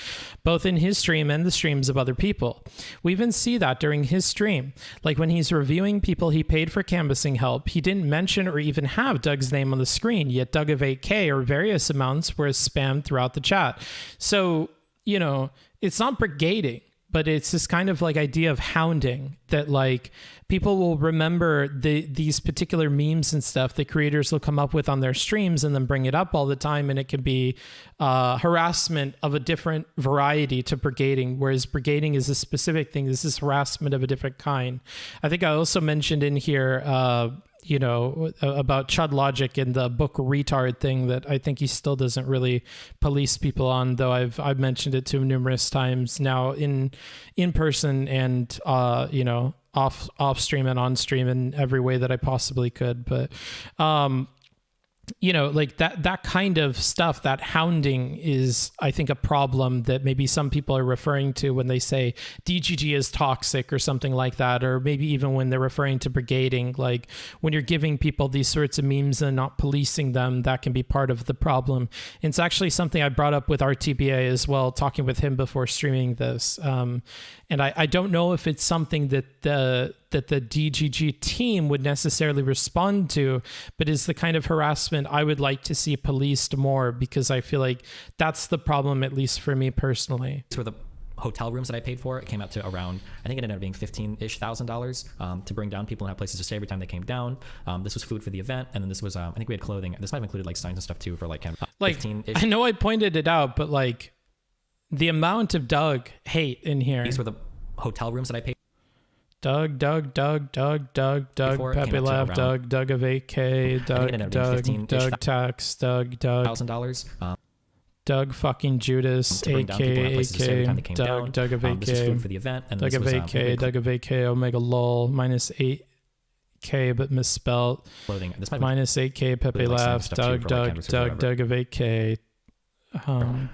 Both in his stream and the streams of other people. We even see that during his stream. Like when he's reviewing people he paid for canvassing help, he didn't mention or even have Doug's name on the screen, yet Doug of 8K or various amounts were spammed throughout the chat. So, it's not brigading, but it's this kind of like idea of hounding that like people will remember these particular memes and stuff that creators will come up with on their streams and then bring it up all the time. And it can be harassment of a different variety to brigading, whereas brigading is a specific thing. This is harassment of a different kind. I think I also mentioned in here, about Chud Logic and the book retard thing that I think he still doesn't really police people on, though I've mentioned it to him numerous times now in person and off stream and on stream in every way that I possibly could. But like that kind of stuff, that hounding is, I think, a problem that maybe some people are referring to when they say DGG is toxic or something like that, or maybe even when they're referring to brigading, like when you're giving people these sorts of memes and not policing them, that can be part of the problem. And it's actually something I brought up with RTBA as well, talking with him before streaming this. And I don't know if it's something that the DGG team would necessarily respond to, but is the kind of harassment I would like to see policed more, because I feel like that's the problem, at least for me personally. For the hotel rooms that I paid for, it came out to around, I think it ended up being $15,000 to bring down people and have places to stay every time they came down. This was food for the event, and then this was, I think we had clothing. This might have included like signs and stuff too for like 15-ish. I know I pointed it out, but like the amount of Doug hate in here. These were the hotel rooms that I paid. Doug, Pepe Lab, Doug of 8K, Doug Tax, Doug, $1,000. Doug fucking Judas, AK, Doug of 8K, this was food for the event, and Doug of 8K, Doug of 8K, Omega Lol, minus 8K but misspelled. Clothing. This might minus 8K, Pepe Lab, Doug of 8K,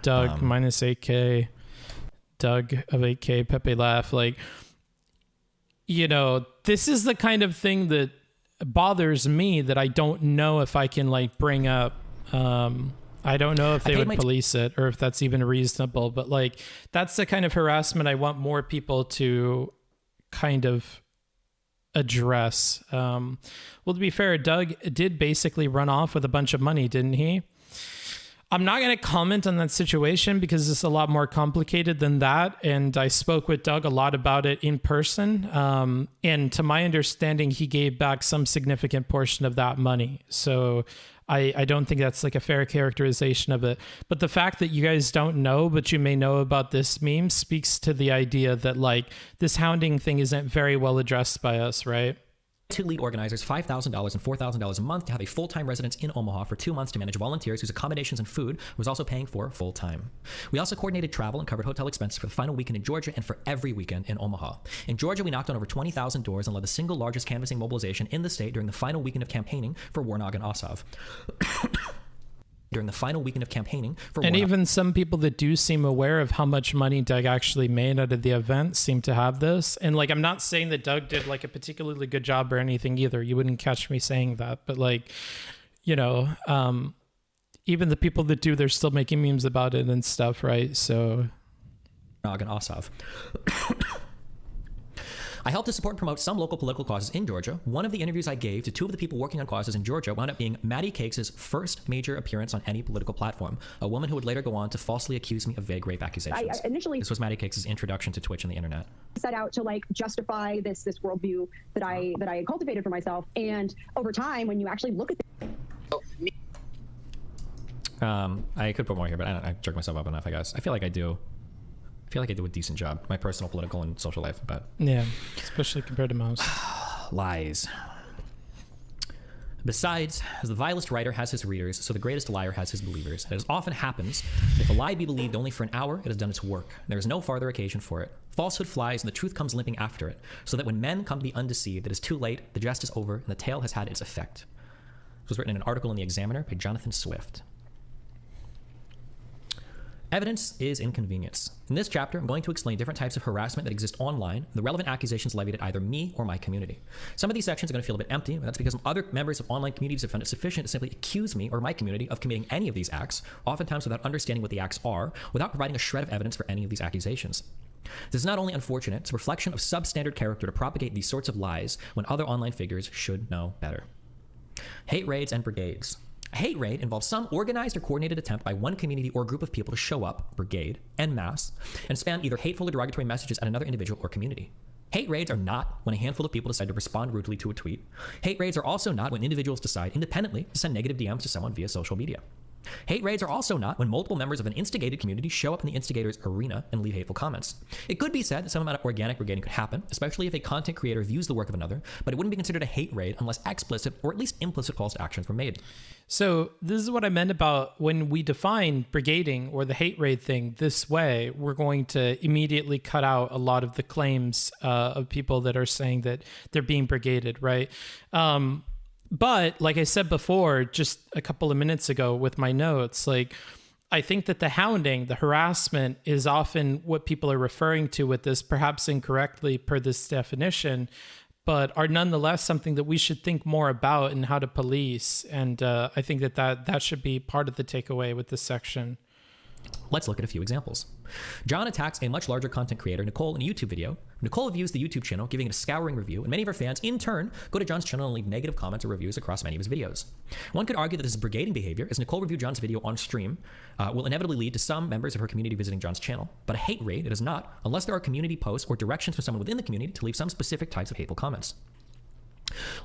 Doug minus 8K, Doug of 8K, Pepe Laugh. Like, this is the kind of thing that bothers me that I don't know if I can like bring up. I don't know if they would police it or if that's even reasonable, but like that's the kind of harassment I want more people to kind of address. Well, to be fair, Doug did basically run off with a bunch of money, didn't he? I'm not going to comment on that situation because it's a lot more complicated than that. And I spoke with Doug a lot about it in person. And to my understanding, he gave back some significant portion of that money. So I don't think that's like a fair characterization of it. But the fact that you guys don't know, but you may know about this meme speaks to the idea that like this hounding thing isn't very well addressed by us, right? Two lead organizers $5,000 and $4,000 a month to have a full-time residence in Omaha for 2 months to manage volunteers whose accommodations and food was also paying for full-time. We also coordinated travel and covered hotel expenses for the final weekend in Georgia and for every weekend in Omaha. In Georgia, we knocked on over 20,000 doors and led the single largest canvassing mobilization in the state during the final weekend of campaigning for Warnock and Ossoff. During the final weekend of campaigning for And Warnock. even some people that do seem aware of how much money Doug actually made out of the event seem to have this. And like, I'm not saying that Doug did like a particularly good job or anything either. You wouldn't catch me saying that, but like, you know, even the people that do, they're still making memes about it and stuff, right? So Warnock and Ossoff. I helped to support and promote some local political causes in Georgia. One of the interviews I gave to two of the people working on causes in Georgia wound up being Maddie Cakes' first major appearance on any political platform, a woman who would later go on to falsely accuse me of vague rape accusations. I initially This was Maddie Cakes' introduction to Twitch and the internet. set out to like justify this worldview that I had cultivated for myself, and over time, when you actually look at I could put more here, but I jerk myself up enough, I guess. I feel like I do a decent job, my personal, political, and social life, but yeah, especially compared to most. Lies. Besides, as the vilest writer has his readers, so the greatest liar has his believers. As often happens, if a lie be believed only for an hour, it has done its work. There is no farther occasion for it. Falsehood flies, and the truth comes limping after it, so that when men come to be undeceived, it is too late, the jest is over, and the tale has had its effect. It was written in an article in The Examiner by Jonathan Swift. Evidence is inconvenience. In this chapter, I'm going to explain different types of harassment that exist online, and the relevant accusations levied at either me or my community. Some of these sections are going to feel a bit empty, and that's because other members of online communities have found it sufficient to simply accuse me or my community of committing any of these acts, oftentimes without understanding what the acts are, without providing a shred of evidence for any of these accusations. This is not only unfortunate, it's a reflection of substandard character to propagate these sorts of lies when other online figures should know better. Hate raids and brigades. A hate raid involves some organized or coordinated attempt by one community or group of people to show up, brigade, en masse, and spam either hateful or derogatory messages at another individual or community. Hate raids are not when a handful of people decide to respond rudely to a tweet. Hate raids are also not when individuals decide independently to send negative DMs to someone via social media. Hate raids are also not when multiple members of an instigated community show up in the instigator's arena and leave hateful comments. It could be said that some amount of organic brigading could happen, especially if a content creator views the work of another, but it wouldn't be considered a hate raid unless explicit or at least implicit calls to actions were made. So this is what I meant about when we define brigading or the hate raid thing this way, we're going to immediately cut out a lot of the claims of people that are saying that they're being brigaded, right? But like I said before, just a couple of minutes ago with my notes, like I think that the hounding, the harassment is often what people are referring to with this, perhaps incorrectly per this definition, but are nonetheless something that we should think more about and how to police. And I think that should be part of the takeaway with this section. Let's look at a few examples. John attacks a much larger content creator, Nicole, in a YouTube video. Nicole views the YouTube channel, giving it a scouring review, and many of her fans, in turn, go to John's channel and leave negative comments or reviews across many of his videos. One could argue that this is brigading behavior, as Nicole reviewed John's video on stream will inevitably lead to some members of her community visiting John's channel. But a hate raid, it is not, unless there are community posts or directions from someone within the community to leave some specific types of hateful comments.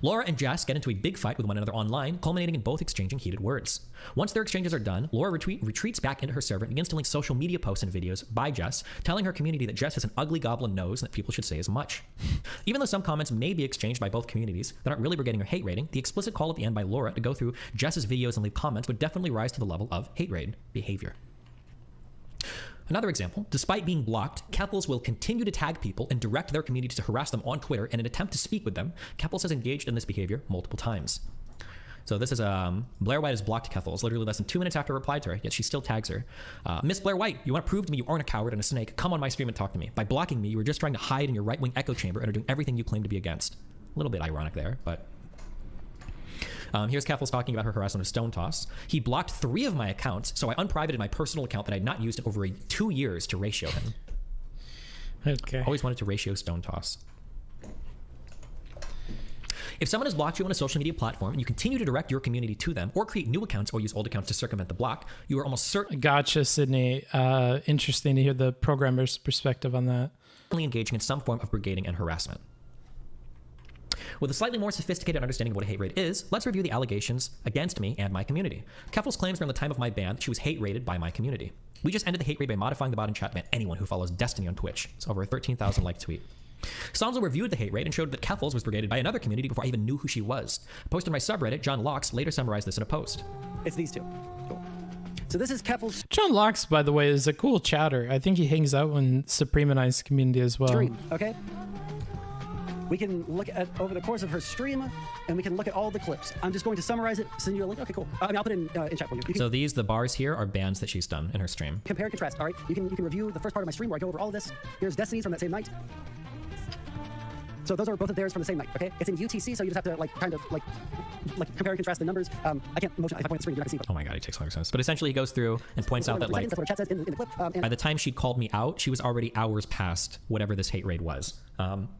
Laura and Jess get into a big fight with one another online, culminating in both exchanging heated words. Once their exchanges are done, Laura retreats back into her server and begins to link social media posts and videos by Jess, telling her community that Jess has an ugly goblin nose and that people should say as much. Even though some comments may be exchanged by both communities that aren't really brigading or hate raiding, the explicit call at the end by Laura to go through Jess's videos and leave comments would definitely rise to the level of hate raid behavior. Another example, despite being blocked, Keffels will continue to tag people and direct their communities to harass them on Twitter in an attempt to speak with them. Keffels has engaged in this behavior multiple times. So this is Blair White has blocked Keffels literally less than 2 minutes after I replied to her, yet she still tags her. Miss Blair White, you want to prove to me you aren't a coward and a snake? Come on my stream and talk to me. By blocking me, you were just trying to hide in your right-wing echo chamber and are doing everything you claim to be against. A little bit ironic there, but... here's Keffels talking about her harassment of Stone Toss. He blocked 3 of my accounts, so I unprivated my personal account that I had not used in over 2 years to ratio him. Okay. Always wanted to ratio Stone Toss. If someone has blocked you on a social media platform and you continue to direct your community to them or create new accounts or use old accounts to circumvent the block, you are almost certain... Gotcha, Sydney. Interesting to hear the programmer's perspective on that. ...engaging in some form of brigading and harassment. With a slightly more sophisticated understanding of what a hate raid is, let's review the allegations against me and my community. Keffels claims around the time of my ban that she was hate raided by my community. We just ended the hate raid by modifying the bot in chat ban anyone who follows Destiny on Twitch. It's over a 13,000 like tweet. Sansa reviewed the hate raid and showed that Keffels was brigaded by another community before I even knew who she was. Posted on my subreddit, John Locks later summarized this in a post. It's these two. Cool. So this is Keffels' John Locks, by the way, is a cool chatter. I think he hangs out in Supreme and Ice community as well. stream, okay? We can look at over the course of her stream, and we can look at all the clips. I'm just going to summarize it, send you a link. Okay, cool. I mean, I'll put it in chat for you. So the bars here are bands that she's done in her stream. Compare and contrast, all right? You can review the first part of my stream where I go over all of this. Here's Destiny's from that same night. So those are both of theirs from the same night, okay? It's in UTC, so you just have to kind of compare and contrast the numbers. I can't motion if I point at the screen, you're not gonna see. Oh my god, he takes longer sense. But essentially he goes through and points out that like that's what her chat says in the clip. by the time she called me out, she was already hours past whatever this hate raid was.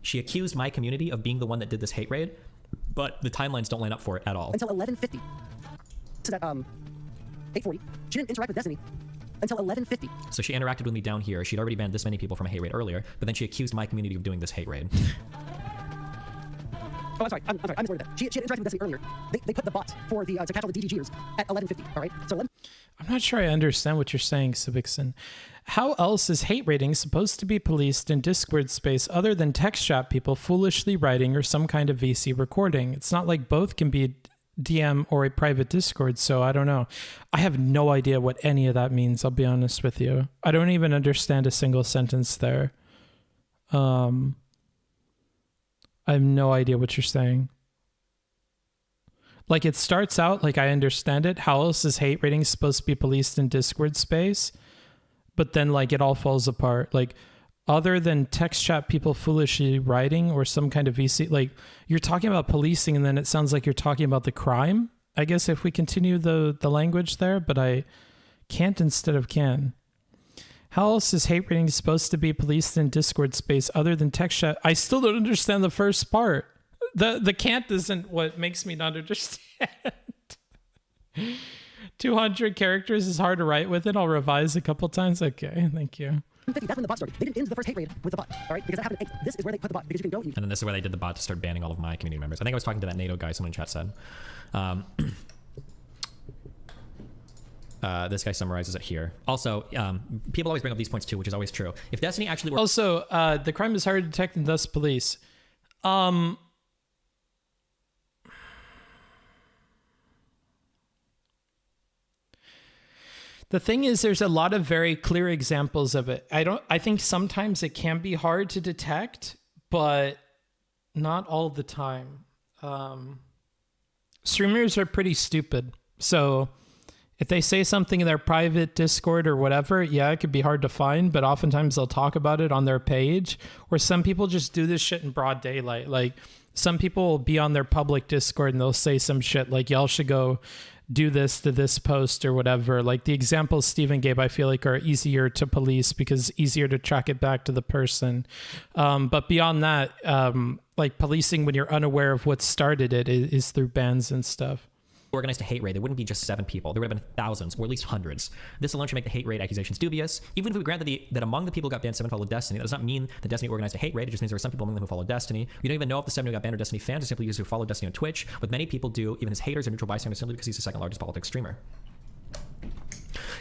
She accused my community of being the one that did this hate raid, but the timelines don't line up for it at all. Until 11:50. So that 8:40. She didn't interact with Destiny until 11:50. So she interacted with me down here. She'd already banned this many people from a hate raid earlier, but then she accused my community of doing this hate raid. Oh, I'm sorry. I misworded that. She had interacted with Destiny earlier. They put the bot for the to catch all the DGGers at 11:50. All right. So I'm not sure I understand what you're saying, Civixon. How else is hate raiding supposed to be policed in Discord space other than text chat people foolishly writing or some kind of VC recording? It's not like both can be DM or a private Discord, so I don't know. I have no idea what any of that means, I'll be honest with you. I don't even understand a single sentence there. I have no idea what you're saying. Like, it starts out like I understand it. How else is hate raiding supposed to be policed in Discord space? But then like it all falls apart. Like, other than text chat people foolishly writing or some kind of VC, like you're talking about policing and then it sounds like you're talking about the crime, I guess, if we continue the language there, but I can't instead of can. How else is hate raiding supposed to be policed in Discord space other than text chat? I still don't understand the first part. The can't isn't what makes me not understand. 200 characters is hard to write with it. I'll revise a couple times. Okay, thank you. That's when the bot started. They didn't end the first hate raid with the bot, all right? Because that happened. This is where they put the bot, because you can go. And then this is where they did the bot to start banning all of my community members. I think I was talking to that NATO guy, someone in chat said. This guy summarizes it here. Also, people always bring up these points too, which is always true. If Destiny actually were... Also, the crime is hard to detect and thus police. The thing is, there's a lot of very clear examples of it. I think sometimes it can be hard to detect, but not all the time. Streamers are pretty stupid. So if they say something in their private Discord or whatever, yeah, it could be hard to find, but oftentimes they'll talk about it on their page. Or some people just do this shit in broad daylight. Like, some people will be on their public Discord and they'll say some shit like, y'all should go do this to this post or whatever. Like, the examples Steven gave, I feel like are easier to police because it's easier to track it back to the person. But beyond that, like, policing when you're unaware of what started it is through bans and stuff. Organized a hate raid, there wouldn't be just 7 people. There would have been thousands, or at least hundreds. This alone should make the hate raid accusations dubious. Even if we grant that among the people who got banned, 7 followed Destiny, that does not mean that Destiny organized a hate raid. It just means there were some people among them who followed Destiny. We don't even know if the 7 who got banned are Destiny fans or simply users who follow Destiny on Twitch. What many people do, even as haters or neutral bystanders, simply because he's the second largest politics streamer.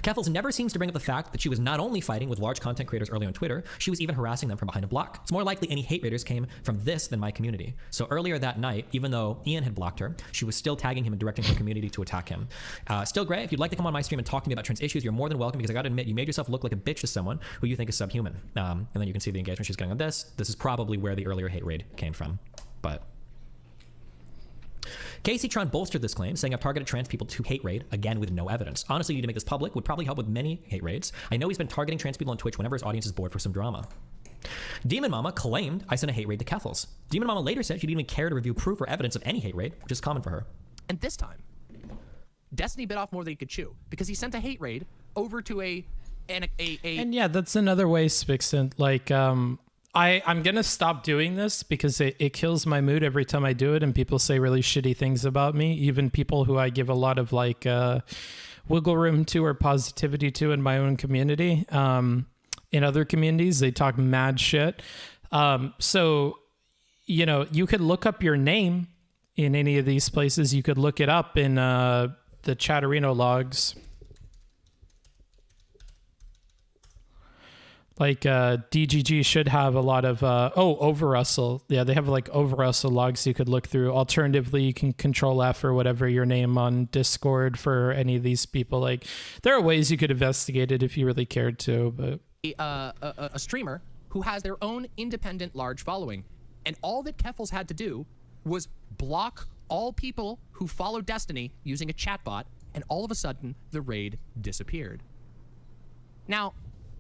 Keffels never seems to bring up the fact that she was not only fighting with large content creators early on Twitter, she was even harassing them from behind a block. It's more likely any hate raiders came from this than my community. So earlier that night, even though Ian had blocked her, she was still tagging him and directing her community to attack him. Still great. If you'd like to come on my stream and talk to me about trans issues, you're more than welcome, because I gotta admit, you made yourself look like a bitch to someone who you think is subhuman. And then you can see the engagement she's getting on this. This is probably where the earlier hate raid came from. But Casey Tron bolstered this claim, saying I've targeted trans people to hate raid, again with no evidence. Honestly, you need to make this public, would probably help with many hate raids. I know he's been targeting trans people on Twitch whenever his audience is bored for some drama. Demon Mama claimed I sent a hate raid to Keffels. Demon Mama later said she didn't even care to review proof or evidence of any hate raid, which is common for her. And this time, Destiny bit off more than he could chew, because he sent a hate raid over to And yeah, that's another way, Spixen. Like, I'm gonna stop doing this because it kills my mood every time I do it, and people say really shitty things about me. Even people who I give a lot of like wiggle room to or positivity to in my own community. In other communities, they talk mad shit. So, you know, you could look up your name in any of these places. You could look it up in the Chatterino logs. Like DGG should have a lot of Overrussell. Yeah, they have like Overrussell logs you could look through. Alternatively, you can Control F or whatever your name on Discord for any of these people. Like there are ways you could investigate it if you really cared to. But a streamer who has their own independent large following, and all that Keffels had to do was block all people who follow Destiny using a chatbot, and all of a sudden the raid disappeared. Now,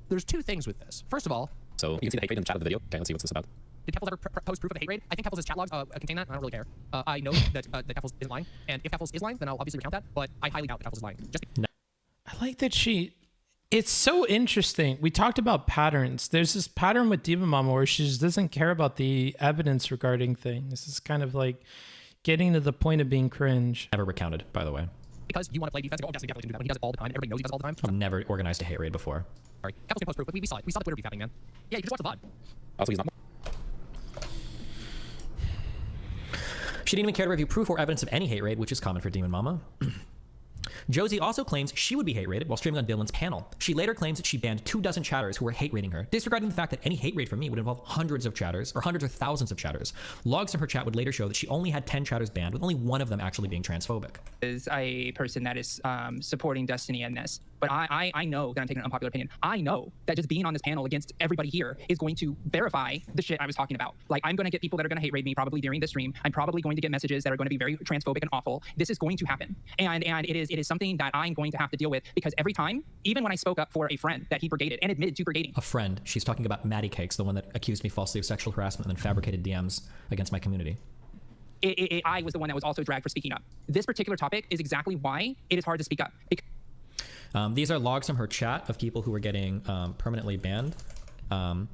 there's two things with this. First of all, so you can see the hate raid in the chat of the video. Okay, let's see what's this about. did Keffels ever post proof of a hate raid? I think Keffels' chat logs contain that. I don't really care. I know that Keffels isn't lying, and if Keffels is lying, then I'll obviously recount that. But I highly doubt that Keffels is lying. I like that it's so interesting. We talked about patterns. There's this pattern with Diva Mama where she just doesn't care about the evidence regarding things. This is kind of like getting to the point of being cringe. Never recounted, by the way. Because you want to play defense, oh, Destiny definitely can do that. He does it all the time. Everybody knows he does it all the time. I've never organized a hate raid before. Sorry, Keffels can post proof, but we saw it. We saw the Twitter beef happening, man. Yeah, you can just watch the VOD. Also, he's not. She didn't even care to review proof or evidence of any hate raid, which is common for Demon Mama. Josie also claims she would be hate raided while streaming on Dylan's panel. She later claims that she banned 24 chatters who were hate raiding her, disregarding the fact that any hate raid from me would involve hundreds of chatters, or hundreds or thousands of chatters. Logs from her chat would later show that she only had 10 chatters banned, with only one of them actually being transphobic. Is a person that is supporting Destiny in this. But I know that I'm taking an unpopular opinion. I know that just being on this panel against everybody here is going to verify the shit I was talking about. Like, I'm going to get people that are going to hate raid me probably during the stream. I'm probably going to get messages that are going to be very transphobic and awful. This is going to happen. And it is something that I'm going to have to deal with, because every time, even when I spoke up for a friend that he brigaded and admitted to brigading. A friend. She's talking about Maddie Cakes, the one that accused me falsely of sexual harassment and then fabricated DMs against my community. I was the one that was also dragged for speaking up. This particular topic is exactly why it is hard to speak up. These are logs from her chat of people who were getting permanently banned.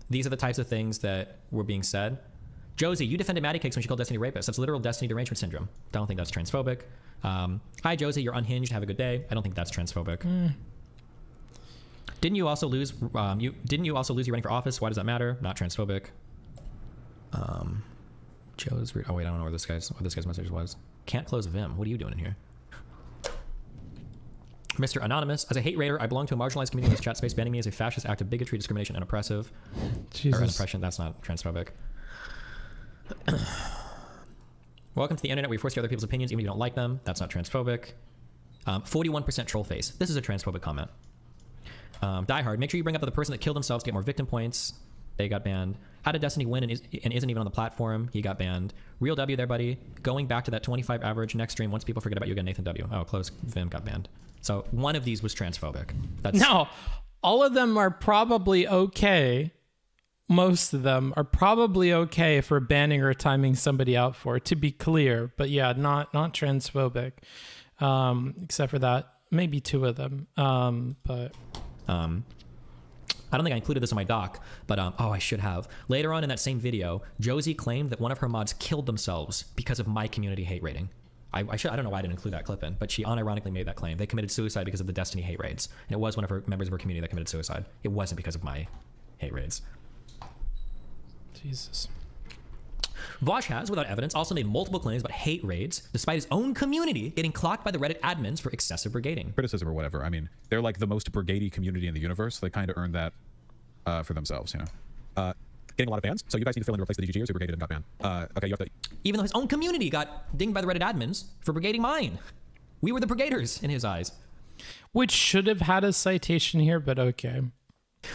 These are the types of things that were being said. Josie, you defended Maddie Cakes when she called Destiny rapist. That's literal Destiny derangement syndrome. Don't think that's transphobic. Hi, Josie, you're unhinged. Have a good day. I don't think that's transphobic. Didn't you also lose? Didn't you also lose your running for office? Why does that matter? Not transphobic. Joe's. Oh wait, I don't know what this guy's message was. Can't close Vim. What are you doing in here? Mr. Anonymous, as a hate raider, I belong to a marginalized community in this chat space. Banning me as a fascist act of bigotry, discrimination, and oppressive. Jesus. Or an oppression. That's not transphobic. Welcome to the internet where you force other people's opinions even if you don't like them. That's not transphobic. 41% troll face. This is a transphobic comment. Die Hard, make sure you bring up the person that killed themselves to get more victim points. They got banned. How did Destiny win and isn't even on the platform? He got banned. Real W there, buddy. Going back to that 25 average next stream. Once people forget about you again, Nathan W. Oh, close. Vim got banned. So one of these was transphobic. That's no, all of them are probably okay. Most of them are probably okay for banning or timing somebody out for, to be clear. But yeah, not transphobic. Except for that, maybe two of them. I don't think I included this in my doc, but oh, I should have. Later on in that same video, Josie claimed that one of her mods killed themselves because of my community hate raiding. I don't know why I didn't include that clip in, but she unironically made that claim. They committed suicide because of the Destiny hate raids. And it was one of her members of her community that committed suicide. It wasn't because of my hate raids. Jesus. Vaush has, without evidence, also made multiple claims about hate raids, despite his own community getting clocked by the Reddit admins for excessive brigading. Criticism or whatever. I mean, they're like the most brigady community in the universe. They kind of earned that for themselves, you know. Getting a lot of bans, so you guys need to fill in to replace the DGers who brigaded and got banned. Okay, you have to... Even though his own community got dinged by the Reddit admins for brigading mine. We were the brigaders in his eyes. Which should have had a citation here, but okay.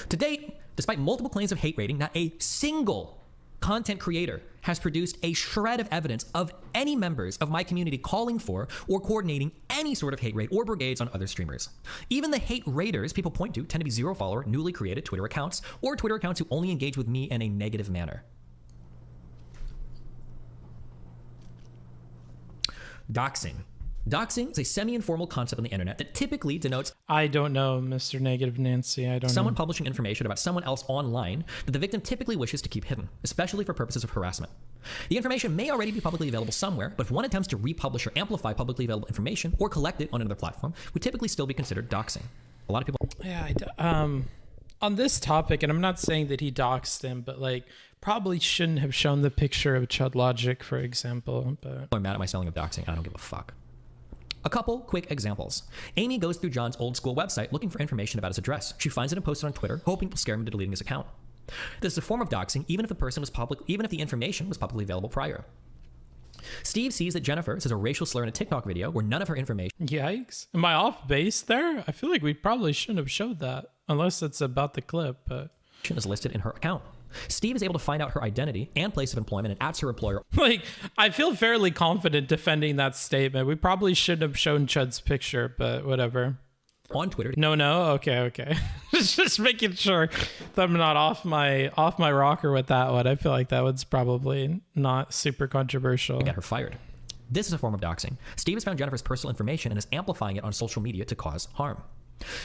To date, despite multiple claims of hate raiding, not a single content creator has produced a shred of evidence of any members of my community calling for or coordinating any sort of hate raid or brigades on other streamers. Even the hate raiders people point to tend to be zero follower, newly created Twitter accounts, or Twitter accounts who only engage with me in a negative manner. Doxing. Doxing is a semi-informal concept on the internet that typically denotes I don't know, Mr. Negative Nancy. I don't someone know. Publishing information about someone else online that the victim typically wishes to keep hidden, especially for purposes of harassment. The information may already be publicly available somewhere, but if one attempts to republish or amplify publicly available information or collect it on another platform, would typically still be considered doxing. A lot of people... Yeah, on this topic, and I'm not saying that he doxed him, but like probably shouldn't have shown the picture of Chud Logic, for example. But I'm mad at my selling of doxing. I don't give a fuck. A couple quick examples. Amy goes through John's old school website looking for information about his address. She finds it and posts it on Twitter, hoping to scare him into deleting his account. This is a form of doxing, even if the information was publicly available prior. Steve sees that Jennifer says a racial slur in a TikTok video where none of her information. Yikes. Am I off base there? I feel like we probably shouldn't have showed that, unless it's about the clip, but. Is listed in her account. Steve is able to find out her identity and place of employment and adds her employer. Like, I feel fairly confident defending that statement. We probably shouldn't have shown Chud's picture, but whatever. On Twitter. No. Okay. Just making sure that I'm not off my rocker with that one. I feel like that one's probably not super controversial. Get her fired. This is a form of doxing. Steve has found Jennifer's personal information and is amplifying it on social media to cause harm.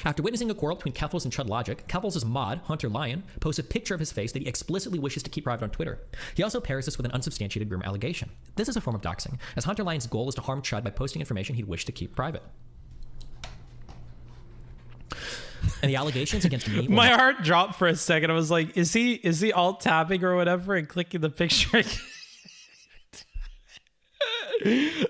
After witnessing a quarrel between Keffels and Chud Logic, Keffels' mod, Hunter Lion, posts a picture of his face that he explicitly wishes to keep private on Twitter. He also pairs this with an unsubstantiated rumor allegation. This is a form of doxing, as Hunter Lion's goal is to harm Chud by posting information he'd wish to keep private. And the allegations against me. My heart dropped for a second. I was like, is he alt tabbing or whatever and clicking the picture?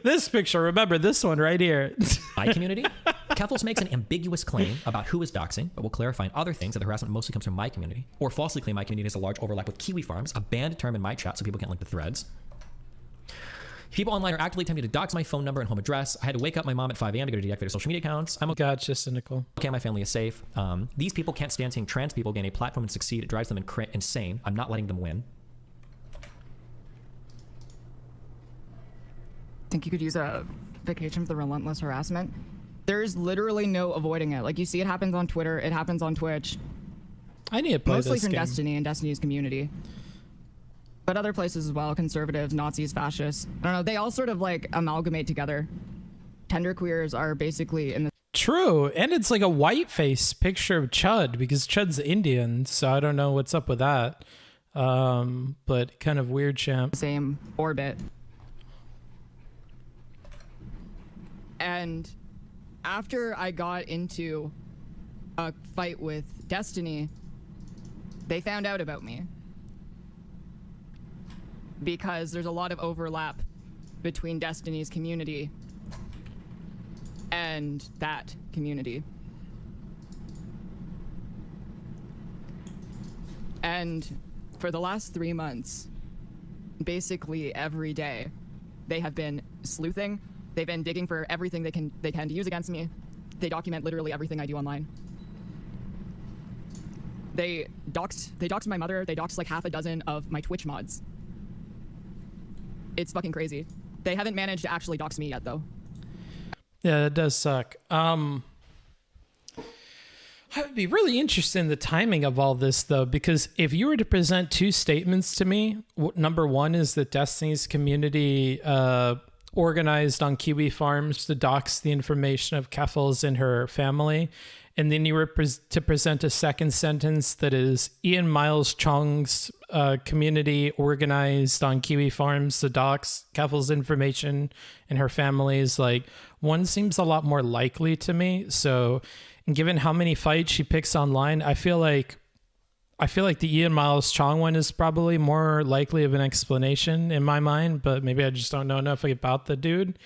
This picture, remember this one right here. My community? Keffels makes an ambiguous claim about who is doxing, but will clarify in other things that the harassment mostly comes from my community, or falsely claim my community has a large overlap with Kiwi Farms, a banned term in my chat so people can't link the threads. People online are actively attempting to dox my phone number and home address. I had to wake up my mom at 5 a.m. to go to deactivate her social media accounts. I'm okay. Gotcha, cynical. Okay, my family is safe. These people can't stand seeing trans people gain a platform and succeed. It drives them insane. I'm not letting them win. Think you could use a vacation for the relentless harassment? There's literally no avoiding it. Like, you see it happens on Twitter, it happens on Twitch. I need to play mostly this from game. Destiny and Destiny's community. But other places as well, conservatives, Nazis, fascists. I don't know, they all sort of like amalgamate together. Genderqueers are basically in the True, and it's like a whiteface picture of Chud because Chud's Indian, so I don't know what's up with that. But kind of weird, champ. Same orbit. And after I got into a fight with Destiny, they found out about me. Because there's a lot of overlap between Destiny's community and that community. And for the last 3 months, basically every day, they have been sleuthing. They've been digging for everything they can to use against me. They document literally everything I do online. They doxed my mother. They doxed like half a dozen of my Twitch mods. It's fucking crazy. They haven't managed to actually dox me yet, though. Yeah, that does suck. I would be really interested in the timing of all this, though, because if you were to present two statements to me, number one is that Destiny's community organized on Kiwi Farms to dox the information of Keffels and her family, and then you were to present a second sentence that is Ian Miles Chong's community organized on Kiwi Farms to dox Keffels' information and her family's, like, one seems a lot more likely to me. So, and given how many fights she picks online, I feel like the Ian Miles Chong one is probably more likely of an explanation in my mind, but maybe I just don't know enough about the dude.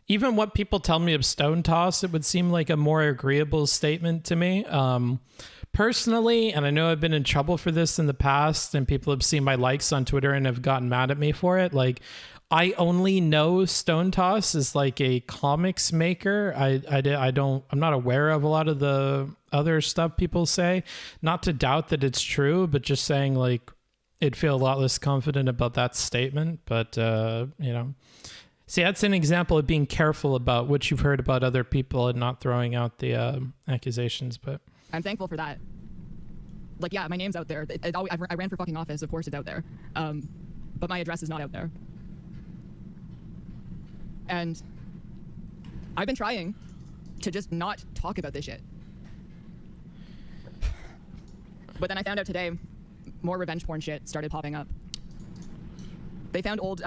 Even what people tell me of Stone Toss, it would seem like a more agreeable statement to me. Personally, and I know I've been in trouble for this in the past, and people have seen my likes on Twitter and have gotten mad at me for it. Like, I only know Stone Toss is like a comics maker. I'm not aware of a lot of the other stuff people say. Not to doubt that it's true, but just saying, like, I'd feel a lot less confident about that statement. But, you know, see, that's an example of being careful about what you've heard about other people and not throwing out the accusations. But I'm thankful for that. Like, yeah, my name's out there. I ran for fucking office. Of course it's out there. But my address is not out there. And I've been trying to just not talk about this shit. But then I found out today, more revenge porn shit started popping up. They found old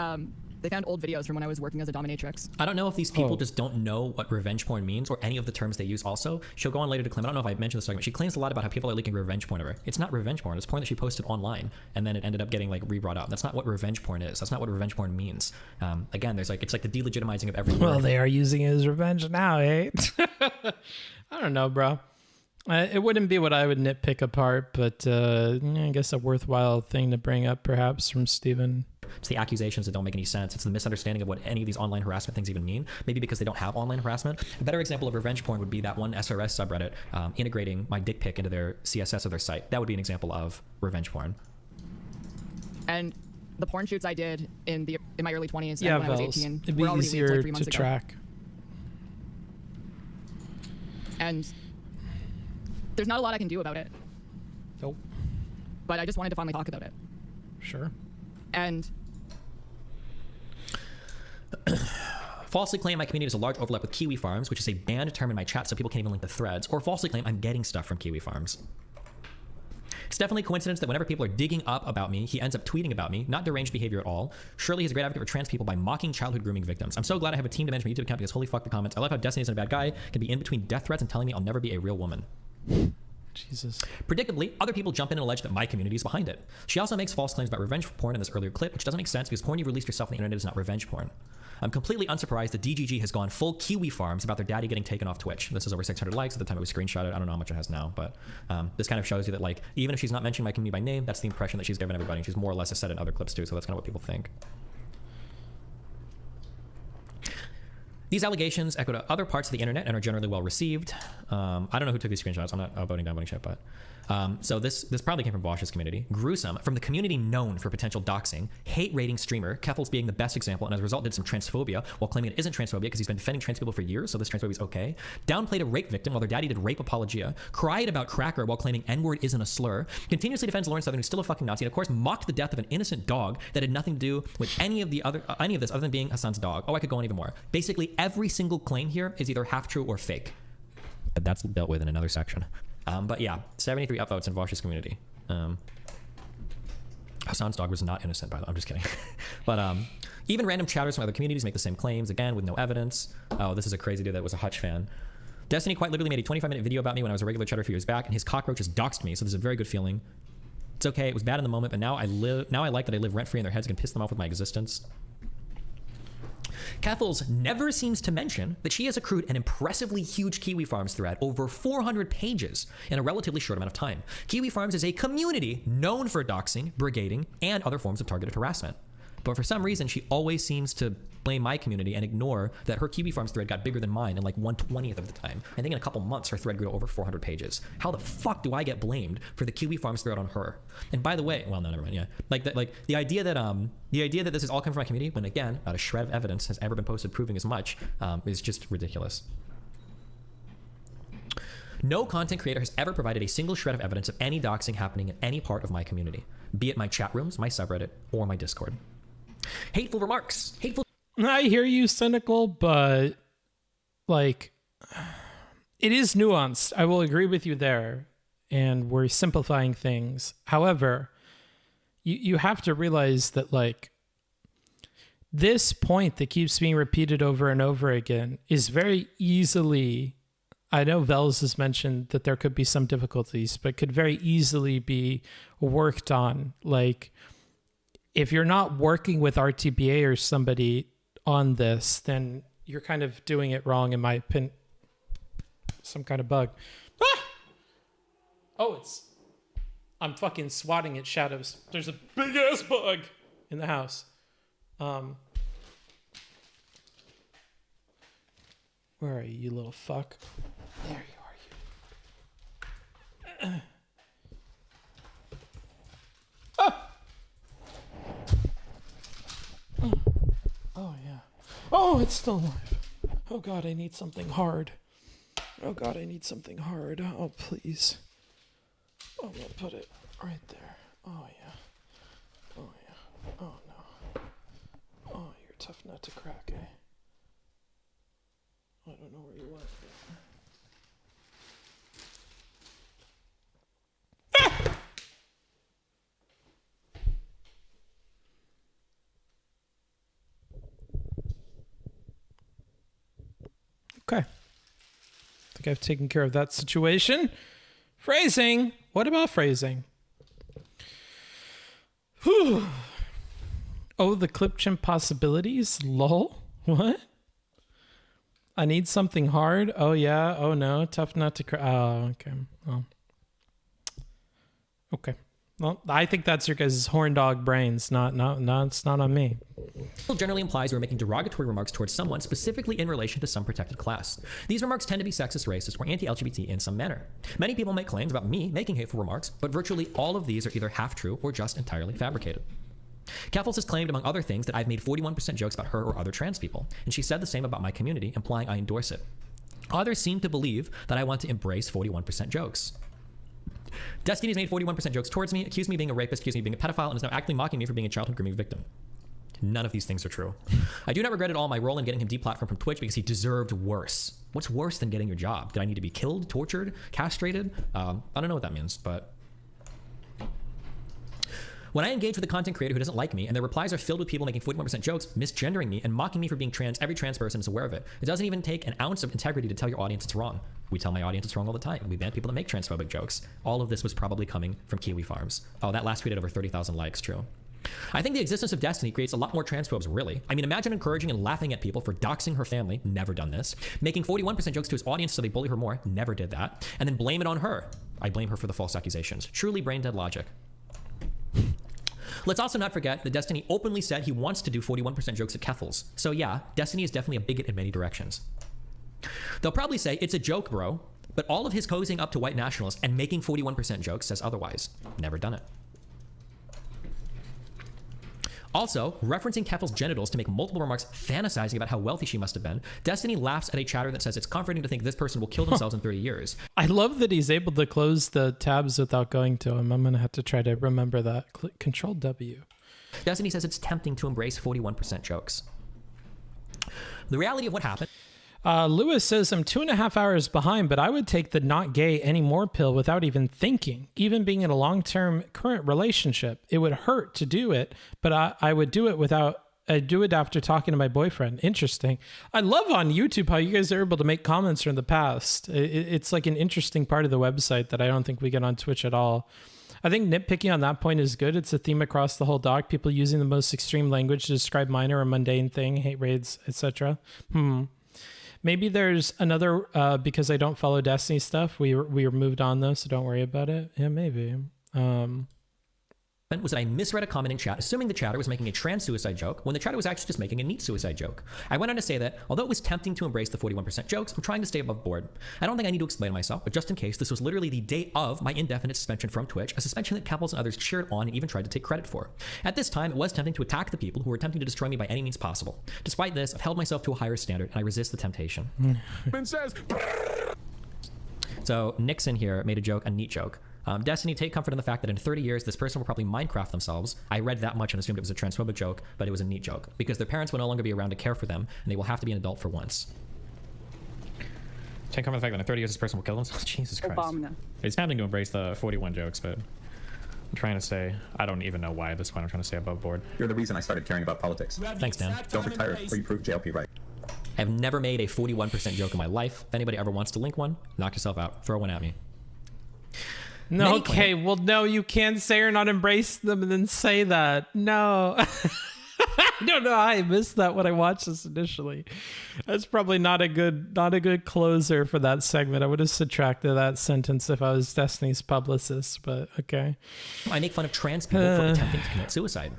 They found old videos from when I was working as a dominatrix. I don't know if these people just don't know what revenge porn means or any of the terms they use also. She'll go on later to claim, I don't know if I mentioned this argument, she claims a lot about how people are leaking revenge porn of her. It's not revenge porn, it's porn that she posted online and then it ended up getting like re-brought up. That's not what revenge porn is. That's not what revenge porn means. Again, there's like, it's like the delegitimizing of every word. Well, they are using it as revenge now, eh? I don't know, bro. It wouldn't be what I would nitpick apart, but I guess a worthwhile thing to bring up perhaps from Steven. It's the accusations that don't make any sense. It's the misunderstanding of what any of these online harassment things even mean. Maybe because they don't have online harassment. A better example of revenge porn would be that one SRS subreddit integrating my dick pic into their CSS of their site. That would be an example of revenge porn. And the porn shoots I did in my early 20s yeah, and when I was Vels. 18 It'd be were already leaked easier like 3 months to ago. track. And there's not a lot I can do about it. Nope. But I just wanted to finally talk about it. Sure. And falsely claim my community has a large overlap with Kiwi Farms, which is a banned term in my chat so people can't even link the threads, or falsely claim I'm getting stuff from Kiwi Farms. It's definitely a coincidence that whenever people are digging up about me, he ends up tweeting about me, not deranged behavior at all. Surely he's a great advocate for trans people by mocking childhood grooming victims. I'm so glad I have a team to manage my YouTube account because holy fuck the comments. I love how Destiny isn't a bad guy, can be in between death threats and telling me I'll never be a real woman. Jesus. Predictably, other people jump in and allege that my community is behind it. She also makes false claims about revenge porn in this earlier clip, which doesn't make sense because porn you released yourself on the internet is not revenge porn. I'm completely unsurprised that DGG has gone full Kiwi Farms about their daddy getting taken off Twitch. This is over 600 likes at the time it was screenshotted. I don't know how much it has now, but this kind of shows you that like even if she's not mentioning my community by name, that's the impression that she's given everybody. And she's more or less said in other clips too, so that's kind of what people think. These allegations echo to other parts of the internet and are generally well received. I don't know who took these screenshots. I'm not voting down, voting shit, but so this probably came from Vaush's community. Gruesome, from the community known for potential doxing, hate rating streamer, Keffels being the best example, and as a result did some transphobia while claiming it isn't transphobia because he's been defending trans people for years, so this transphobia is okay. Downplayed a rape victim while their daddy did rape apologia, cried about cracker while claiming N-word isn't a slur, continuously defends Lauren Southern, who's still a fucking Nazi, and of course mocked the death of an innocent dog that had nothing to do with any of this other than being Hassan's dog. Oh, I could go on even more. Basically, every single claim here is either half true or fake. But that's dealt with in another section. But yeah, 73 upvotes in Vaush's community. Hassan's dog was not innocent, by the way. I'm just kidding. But even random chatters from other communities make the same claims, again, with no evidence. Oh, this is a crazy dude that was a Hutch fan. Destiny quite literally made a 25-minute video about me when I was a regular chatter a few years back, and his cockroaches doxed me, so this is a very good feeling. It's okay, it was bad in the moment, but now I like that I live rent-free in their heads and can piss them off with my existence. Keffels never seems to mention that she has accrued an impressively huge Kiwi Farms thread, over 400 pages, in a relatively short amount of time. Kiwi Farms is a community known for doxing, brigading, and other forms of targeted harassment. But for some reason, she always seems to blame my community and ignore that her Kiwi Farms thread got bigger than mine in like 1/20th of the time. I think in a couple months, her thread grew to over 400 pages. How the fuck do I get blamed for the Kiwi Farms thread on her? And by the way, well, no, never mind. Yeah, the idea that this is all coming from my community, when again, not a shred of evidence has ever been posted proving as much, is just ridiculous. No content creator has ever provided a single shred of evidence of any doxing happening in any part of my community, be it my chat rooms, my subreddit, or my Discord. Hateful remarks. Hateful. I hear you, cynical, but like, it is nuanced. I will agree with you there, and we're simplifying things. However, you have to realize that like this point that keeps being repeated over and over again is very easily, I know Vels has mentioned that there could be some difficulties, but could very easily be worked on. Like, if you're not working with RTBA or somebody on this, then you're kind of doing it wrong, in my opinion. Some kind of bug. Ah! Oh, I'm fucking swatting at shadows. There's a big ass bug in the house. Where are you, you little fuck? There you are, you. Ah! Oh, yeah. Oh, it's still alive. Oh, God, I need something hard. Oh, God, I need something hard. Oh, please. Oh, I'm going to put it right there. Oh, yeah. Oh, yeah. Oh, no. Oh, you're a tough nut to crack, eh? I don't know where you went. Okay. I think I've taken care of that situation. Phrasing. What about phrasing? Whew. Oh, the clip chimp possibilities? Lol. What? I need something hard. Oh, yeah. Oh, no. Tough not to cry. Oh, okay. Well. Okay. Well, I think that's your guys' horn dog brains. It's not on me. Generally implies we're making derogatory remarks towards someone, specifically in relation to some protected class. These remarks tend to be sexist, racist, or anti-LGBT in some manner. Many people make claims about me making hateful remarks, but virtually all of these are either half true or just entirely fabricated. Keffels has claimed, among other things, that I've made 41% jokes about her or other trans people, and she said the same about my community, implying I endorse it. Others seem to believe that I want to embrace 41% jokes. Destiny's made 41% jokes towards me, accused me of being a rapist, accused me of being a pedophile, and is now actively mocking me for being a childhood grooming victim. None of these things are true. I do not regret at all my role in getting him deplatformed from Twitch because he deserved worse. What's worse than getting your job? Did I need to be killed, tortured, castrated? I don't know what that means, but... When I engage with a content creator who doesn't like me and their replies are filled with people making 41% jokes, misgendering me, and mocking me for being trans, every trans person is aware of it. It doesn't even take an ounce of integrity to tell your audience it's wrong. We tell my audience it's wrong all the time. We ban people that make transphobic jokes. All of this was probably coming from Kiwi Farms. Oh, that last tweet had over 30,000 likes, true. I think the existence of Destiny creates a lot more transphobes, really. I mean, imagine encouraging and laughing at people for doxing her family, never done this. Making 41% jokes to his audience so they bully her more, never did that. And then blame it on her. I blame her for the false accusations. Truly brain dead logic. Let's also not forget that Destiny openly said he wants to do 41% jokes at Keffels. So yeah, Destiny is definitely a bigot in many directions. They'll probably say, it's a joke, bro. But all of his cozying up to white nationalists and making 41% jokes says otherwise. Never done it. Also, referencing Keffel's genitals to make multiple remarks fantasizing about how wealthy she must have been, Destiny laughs at a chatter that says it's comforting to think this person will kill themselves in 30 years. I love that he's able to close the tabs without going to them. I'm going to have to try to remember that. Control W. Destiny says it's tempting to embrace 41% jokes. The reality of what happened... Lewis says, I'm 2.5 hours behind, but I would take the not gay anymore pill without even thinking, even being in a long-term current relationship. It would hurt to do it, but I would do it I'd do it after talking to my boyfriend. Interesting. I love on YouTube how you guys are able to make comments from the past. It's like an interesting part of the website that I don't think we get on Twitch at all. I think nitpicking on that point is good. It's a theme across the whole doc. People using the most extreme language to describe minor or mundane thing, hate raids, etc. Maybe there's another, because I don't follow Destiny stuff. We were moved on though, so don't worry about it. Yeah, maybe. Was that I misread a comment in chat, assuming the chatter was making a trans suicide joke, when the chatter was actually just making a neat suicide joke. I went on to say that, although it was tempting to embrace the 41% jokes, I'm trying to stay above board. I don't think I need to explain myself, but just in case, this was literally the day of my indefinite suspension from Twitch, a suspension that Keffels and others cheered on and even tried to take credit for. At this time, it was tempting to attack the people who were attempting to destroy me by any means possible. Despite this, I've held myself to a higher standard, and I resist the temptation. So Nixon here made a joke, a neat joke. Destiny, take comfort in the fact that in 30 years, this person will probably Minecraft themselves. I read that much and assumed it was a transphobic joke, but it was a neat joke, because their parents will no longer be around to care for them, and they will have to be an adult for once. Take comfort in the fact that in 30 years, this person will kill themselves. Jesus Christ. It's tempting to embrace the 41 jokes, but I'm trying to stay, I don't even know why at this point I'm trying to stay above board. You're the reason I started caring about politics. Thanks, Dan. Don't retire before you prove JLP right. I have never made a 41% joke in my life. If anybody ever wants to link one, knock yourself out. Throw one at me. No, okay, well, no, you can't say or not embrace them and then say that. No. I don't know how I missed that when I watched this initially. That's probably not a good closer for that segment. I would have subtracted that sentence if I was Destiny's publicist, but okay. I make fun of trans people for attempting to commit suicide.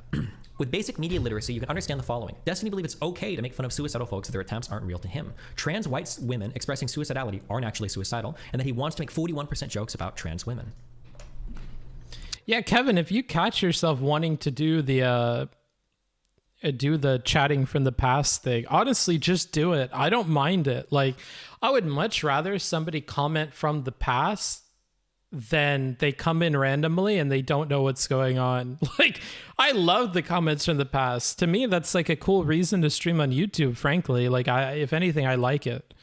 With basic media literacy, you can understand the following. Destiny believes it's okay to make fun of suicidal folks if their attempts aren't real to him. Trans white women expressing suicidality aren't actually suicidal, and that he wants to make 41% jokes about trans women. Yeah, Kevin, if you catch yourself wanting to do the chatting from the past thing, honestly, just do it. I don't mind it. Like, I would much rather somebody comment from the past than they come in randomly and they don't know what's going on. Like, I love the comments from the past. To me, that's like a cool reason to stream on YouTube, frankly. Like, if anything, I like it.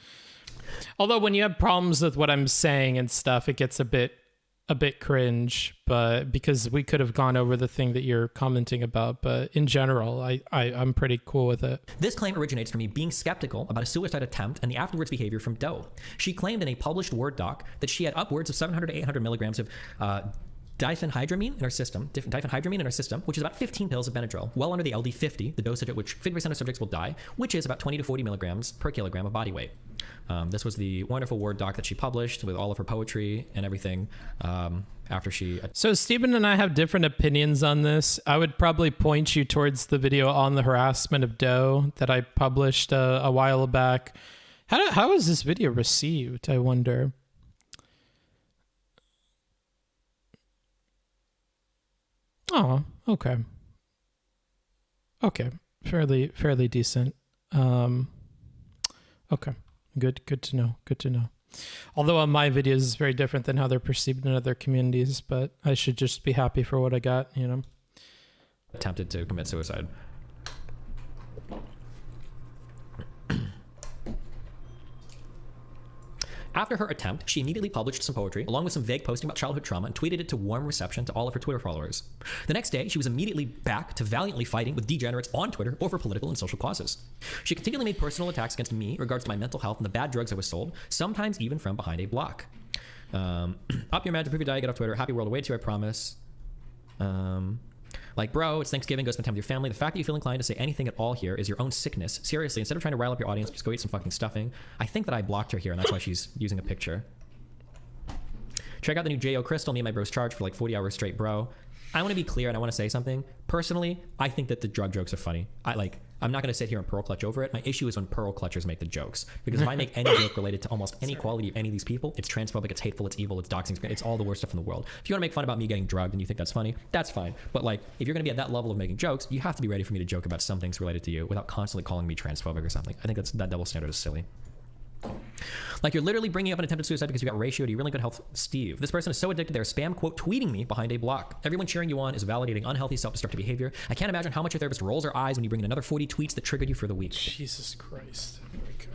Although when you have problems with what I'm saying and stuff, it gets a bit a bit cringe, but because we could have gone over the thing that you're commenting about, but in general, I'm pretty cool with it. This claim originates from me being skeptical about a suicide attempt and the afterwards behavior from Doe. She claimed in a published Word doc that she had upwards of 700 to 800 milligrams of diphenhydramine in her system, which is about 15 pills of Benadryl, well under the LD50, the dosage at which 50% of subjects will die, which is about 20 to 40 milligrams per kilogram of body weight. This was the wonderful Word doc that she published with all of her poetry and everything after she... So Stephen and I have different opinions on this. I would probably point you towards the video on the harassment of Doe that I published a while back. How was this video received, I wonder? Oh, okay. Okay. Fairly decent. Okay. Good to know. Good to know. Although on my videos is very different than how they're perceived in other communities, but I should just be happy for what I got, you know. Attempted to commit suicide. After her attempt, she immediately published some poetry, along with some vague posting about childhood trauma, and tweeted it to warm reception to all of her Twitter followers. The next day, she was immediately back to valiantly fighting with degenerates on Twitter over political and social causes. She continually made personal attacks against me in regards to my mental health and the bad drugs I was sold, sometimes even from behind a block. Up your man to prove your diet, get off Twitter. Happy world away to you, I promise. Like, bro, it's Thanksgiving, go spend time with your family. The fact that you feel inclined to say anything at all here is your own sickness. Seriously, instead of trying to rile up your audience, just go eat some fucking stuffing. I think that I blocked her here, and that's why she's using a picture. Check out the new J.O. Crystal, me and my bros charged for like 40 hours straight, bro. I want to be clear, and I want to say something. Personally, I think that the drug jokes are funny. I'm not going to sit here and pearl clutch over it. My issue is when pearl clutchers make the jokes. Because if I make any joke related to almost any quality of any of these people, it's transphobic, it's hateful, it's evil, it's doxing, it's all the worst stuff in the world. If you want to make fun about me getting drugged and you think that's funny, that's fine. But like, if you're going to be at that level of making jokes, you have to be ready for me to joke about some things related to you without constantly calling me transphobic or something. I think that double standard is silly. Like, you're literally bringing up an attempted suicide because you got ratio to your really good health, Steve. This person is so addicted they're spam quote tweeting me behind a block. Everyone cheering you on is validating unhealthy self-destructive behavior. I can't imagine how much your therapist rolls her eyes when you bring in another 40 tweets that triggered you for the week. Jesus Christ. Okay.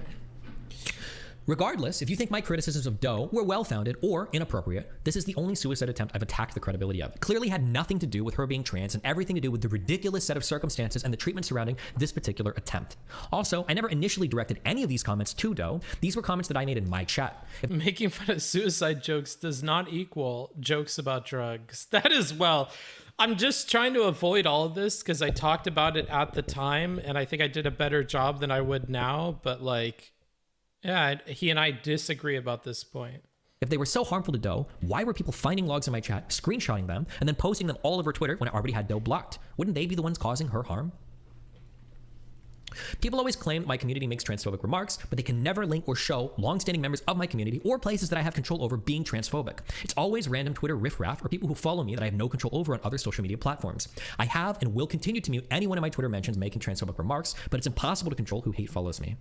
Regardless, if you think my criticisms of Doe were well-founded or inappropriate, this is the only suicide attempt I've attacked the credibility of. It clearly had nothing to do with her being trans and everything to do with the ridiculous set of circumstances and the treatment surrounding this particular attempt. Also, I never initially directed any of these comments to Doe. These were comments that I made in my chat. Making fun of suicide jokes does not equal jokes about drugs. That is, well, I'm just trying to avoid all of this because I talked about it at the time and I think I did a better job than I would now, but like... yeah, he and I disagree about this point. If they were so harmful to Doe, why were people finding logs in my chat, screenshotting them, and then posting them all over Twitter when I already had Doe blocked? Wouldn't they be the ones causing her harm? People always claim my community makes transphobic remarks, but they can never link or show long-standing members of my community or places that I have control over being transphobic. It's always random Twitter riffraff or people who follow me that I have no control over on other social media platforms. I have and will continue to mute anyone in my Twitter mentions making transphobic remarks, but it's impossible to control who hate follows me.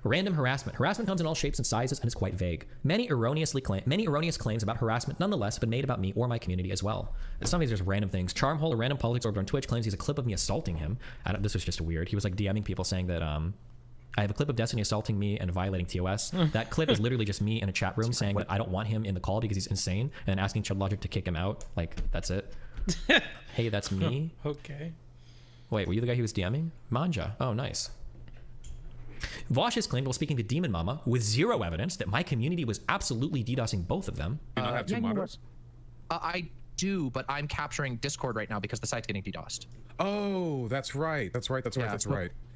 Random harassment. Harassment comes in all shapes and sizes and is quite vague. Many erroneous claims about harassment nonetheless have been made about me or my community as well. Some of these are just random things. Charmhole, a random politics orbiter on Twitch, claims he has a clip of me assaulting him. This was just weird. He was like DMing people saying that I have a clip of Destiny assaulting me and violating TOS. That clip is literally just me in a chat room saying that I don't want him in the call because he's insane and asking ChudLogic to kick him out. Like, that's it. Hey, that's me. Okay. Wait, were you the guy he was DMing? Manja. Oh, nice. Vaush has claimed while speaking to Demon Mama with zero evidence that my community was absolutely DDoSing both of them. Do you not have two monitors? I do, but I'm capturing Discord right now because the site's getting DDoSed. Oh, that's right. That's right.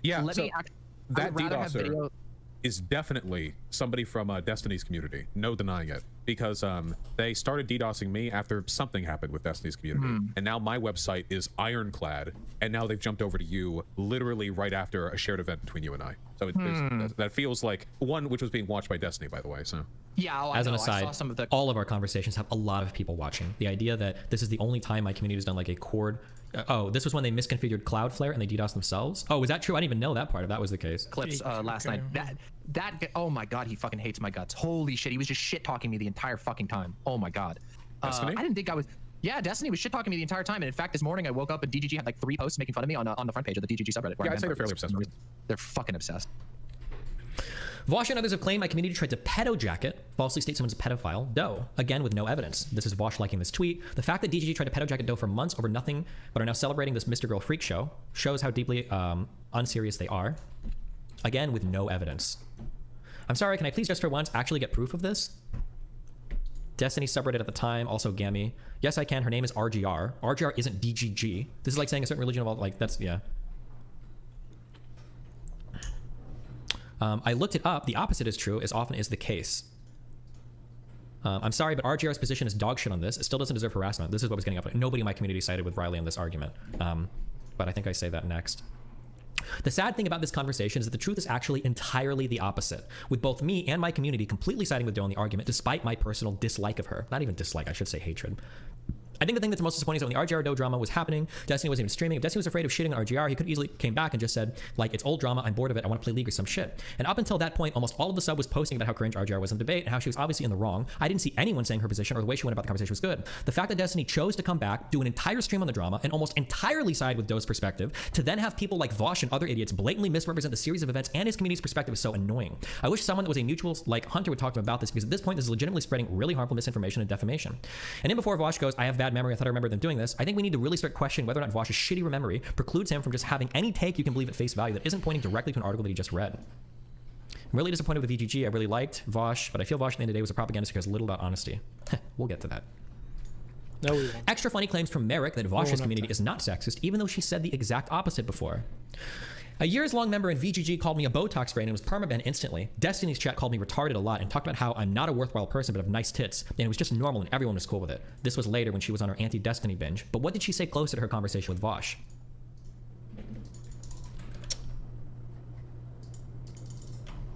Yeah, Let so me that DDoSer is definitely somebody from Destiny's community. No denying it. Because they started DDoSing me after something happened with Destiny's community. And now my website is ironclad. And now they've jumped over to you literally right after a shared event between you and I. So that feels like one which was being watched by Destiny, by the way. So yeah, as an aside, all of our conversations have a lot of people watching. The idea that this is the only time my community has done like a cord. Oh, this was when they misconfigured Cloudflare and they DDoSed themselves. Oh, was that true? I didn't even know that part. If that was the case. Clips last night. Oh my god, he fucking hates my guts. Holy shit, he was just shit talking me the entire fucking time. Oh my god. Destiny? I didn't think I was. Yeah, Destiny was shit talking me the entire time. And in fact, this morning I woke up and DGG had like 3 posts making fun of me on the front page of the DGG subreddit. Yeah, I'd say they're fairly obsessed with it. They're fucking obsessed. Vaush and others have claimed my community tried to pedo jacket falsely state someone's a pedophile. Doe, again with no evidence. This is Vaush liking this tweet. The fact that DGG tried to pedo jacket Doe for months over nothing, but are now celebrating this Mr. Girl freak show, shows how deeply unserious they are. Again with no evidence. I'm sorry, can I please just for once actually get proof of this? Destiny subreddit at the time, also Gammy. Yes, I can. Her name is RGR. RGR isn't DGG. This is like saying a certain religion of all, like, that's, yeah. I looked it up. The opposite is true, as often is the case. I'm sorry, but RGR's position is dog shit on this. It still doesn't deserve harassment. This is what was getting up. Nobody in my community sided with Riley on this argument. But I think I say that next. The sad thing about this conversation is that the truth is actually entirely the opposite, with both me and my community completely siding with Doe on the argument, despite my personal dislike of her. Not even dislike, I should say hatred. I think the thing that's most disappointing is that when the RGR Doe drama was happening, Destiny wasn't even streaming. If Destiny was afraid of shitting on RGR, he could easily came back and just said, like, it's old drama, I'm bored of it, I want to play League or some shit. And up until that point, almost all of the sub was posting about how cringe RGR was in debate and how she was obviously in the wrong. I didn't see anyone saying her position or the way she went about the conversation was good. The fact that Destiny chose to come back, do an entire stream on the drama, and almost entirely side with Doe's perspective, to then have people like Vaush and other idiots blatantly misrepresent the series of events and his community's perspective is so annoying. I wish someone that was a mutual, like Hunter, would talk to him about this, because at this point this is legitimately spreading really harmful misinformation and defamation. And then before Vaush goes, I have bad memory, I thought I remember them doing this, I think we need to really start questioning whether or not Vaush's shitty memory precludes him from just having any take you can believe at face value that isn't pointing directly to an article that he just read. I'm really disappointed with VGG. I really liked Vaush, but I feel Vaush at the end of the day was a propagandist who cares little about honesty. We'll get to that. No, we won't. Extra funny claims from Merrick that Vaush's community is not sexist, even though she said the exact opposite before. A years-long member in VGG called me a Botox brain and was permabanned instantly. Destiny's chat called me retarded a lot and talked about how I'm not a worthwhile person but have nice tits, and it was just normal and everyone was cool with it. This was later when she was on her anti-Destiny binge. But what did she say closer to her conversation with Vaush?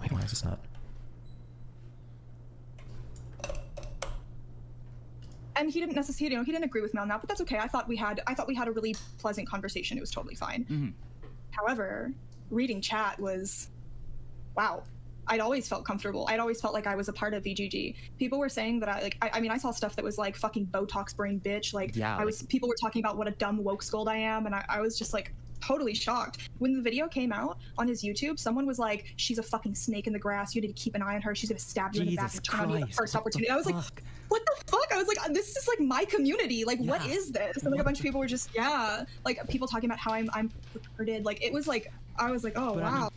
Wait, why is this not? And he didn't necessarily, he didn't agree with me on that, but that's okay. I thought we had a really pleasant conversation. It was totally fine. Mm-hmm. However, reading chat was, wow. I'd always felt comfortable. I'd always felt like I was a part of VGG. People were saying that I mean, I saw stuff that was like fucking Botox brain bitch. Like, yeah, people were talking about what a dumb woke scold I am, and I was just like totally shocked. When the video came out on his YouTube, someone was like, she's a fucking snake in the grass. You need to keep an eye on her. She's gonna stab you in the back and turn on you at the first opportunity. I was like, what the fuck? I was like, this is like my community. Like, what is this? And like a bunch of people were just, yeah, like people talking about how I'm retarded. Like, it was like, I was like, oh, wow.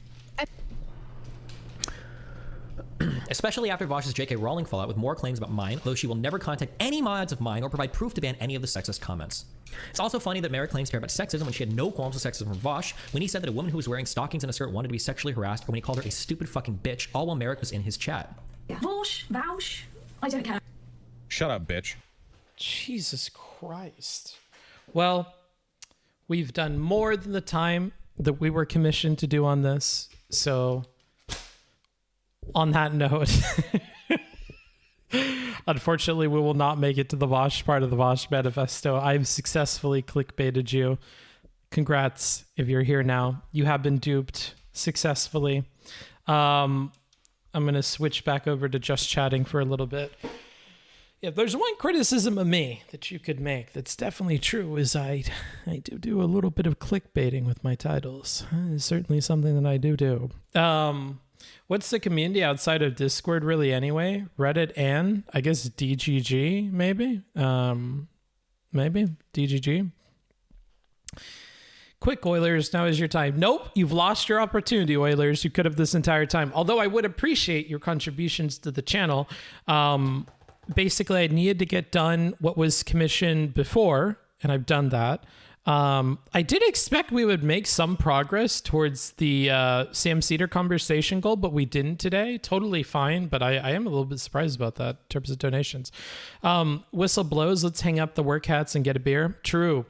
Especially after Vaush's JK Rowling fallout with more claims about mine, though she will never contact any mods of mine or provide proof to ban any of the sexist comments. It's also funny that Merrick claims to care about sexism when she had no qualms with sexism from Vaush, when he said that a woman who was wearing stockings and a skirt wanted to be sexually harassed, or when he called her a stupid fucking bitch, all while Merrick was in his chat. Vaush, I don't care. Shut up, bitch. Jesus Christ. Well, we've done more than the time that we were commissioned to do on this, so on that note, unfortunately, we will not make it to the Vaush part of the Vaush Manifesto. I've successfully clickbaited you. Congrats if you're here now. You have been duped successfully. I'm going to switch back over to just chatting for a little bit. If there's one criticism of me that you could make that's definitely true is I do a little bit of clickbaiting with my titles. It's certainly something that I do. What's the community outside of Discord really anyway? Reddit and I guess DGG maybe? Maybe DGG. Quick, Oilers, now is your time. Nope, you've lost your opportunity, Oilers. You could have this entire time. Although I would appreciate your contributions to the channel. Basically, I needed to get done what was commissioned before, and I've done that. I did expect we would make some progress towards the Sam Cedar conversation goal, but we didn't today. Totally fine, but I am a little bit surprised about that in terms of donations. Whistle blows, let's hang up the work hats and get a beer. True.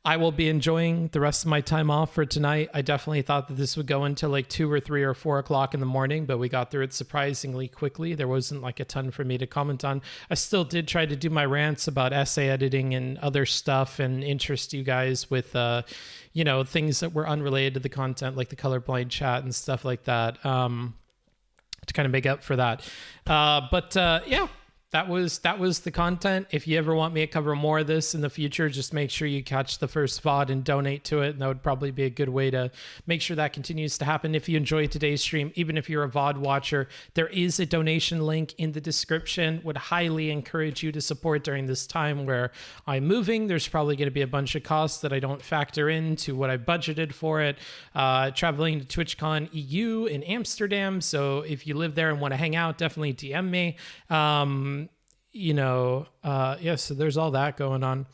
I will be enjoying the rest of my time off for tonight. I definitely thought that this would go until like 2 or 3 or 4 o'clock in the morning, but we got through it surprisingly quickly. There wasn't like a ton for me to comment on. I still did try to do my rants about essay editing and other stuff and interest you guys with, you know, things that were unrelated to the content, like the colorblind chat and stuff like that, to kind of make up for that. But yeah, that was the content. If you ever want me to cover more of this in the future, just make sure you catch the first VOD and donate to it. And that would probably be a good way to make sure that continues to happen. If you enjoyed today's stream, even if you're a VOD watcher, there is a donation link in the description. Would highly encourage you to support during this time where I'm moving. There's probably going to be a bunch of costs that I don't factor into what I budgeted for it. Traveling to TwitchCon EU in Amsterdam. So if you live there and want to hang out, definitely DM me. So there's all that going on.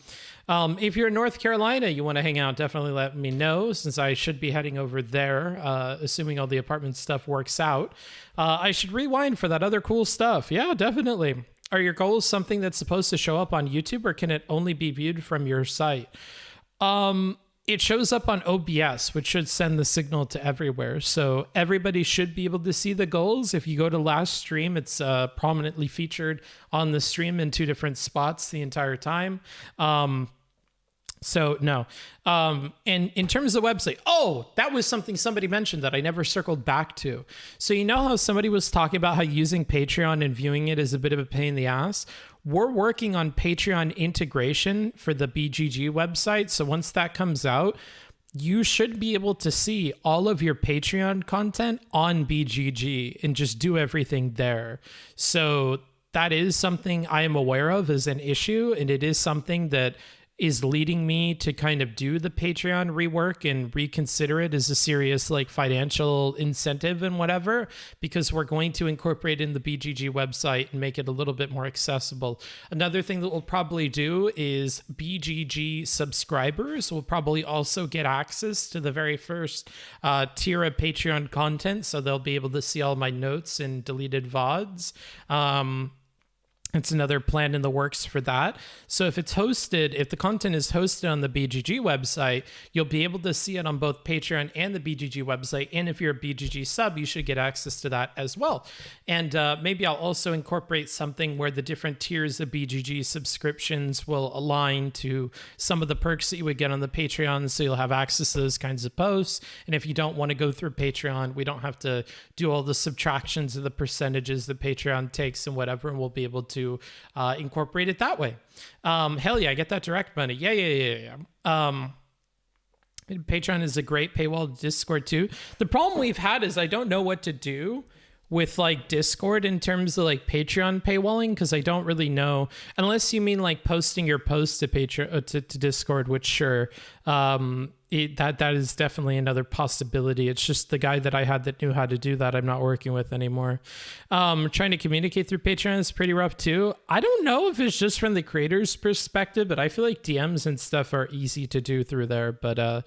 If you're in North Carolina, you want to hang out, definitely let me know, since I should be heading over there, assuming all the apartment stuff works out. I should rewind for that other cool stuff. Yeah, definitely. Are your goals something that's supposed to show up on YouTube, or can it only be viewed from your site? It shows up on OBS, which should send the signal to everywhere. So everybody should be able to see the goals. If you go to last stream, it's prominently featured on the stream in 2 different spots the entire time. So no. And in terms of the website, that was something somebody mentioned that I never circled back to. So you know how somebody was talking about how using Patreon and viewing it is a bit of a pain in the ass? We're working on Patreon integration for the BGG website. So once that comes out, you should be able to see all of your Patreon content on BGG and just do everything there. So that is something I am aware of as an issue, and it is something that is leading me to kind of do the Patreon rework and reconsider it as a serious financial incentive and whatever, because we're going to incorporate in the BGG website and make it a little bit more accessible. Another thing that we'll probably do is BGG subscribers will probably also get access to the very first tier of Patreon content, so they'll be able to see all my notes and deleted VODs. It's another plan in the works for that. So if the content is hosted on the BGG website, you'll be able to see it on both Patreon and the BGG website. And if you're a BGG sub, you should get access to that as well. And maybe I'll also incorporate something where the different tiers of BGG subscriptions will align to some of the perks that you would get on the Patreon. So you'll have access to those kinds of posts. And if you don't want to go through Patreon, we don't have to do all the subtractions of the percentages that Patreon takes and whatever, and we'll be able to incorporate it that way. Hell yeah, I get that direct money. Yeah. Patreon is a great paywall. Discord too. The problem we've had is I don't know what to do with Discord in terms of Patreon paywalling, because I don't really know, unless you mean posting your posts to Patreon to Discord, which sure, that is definitely another possibility. It's just the guy that I had that knew how to do that I'm not working with anymore. Trying to communicate through Patreon is pretty rough too. I don't know if it's just from the creator's perspective, but I feel like DMs and stuff are easy to do through there. But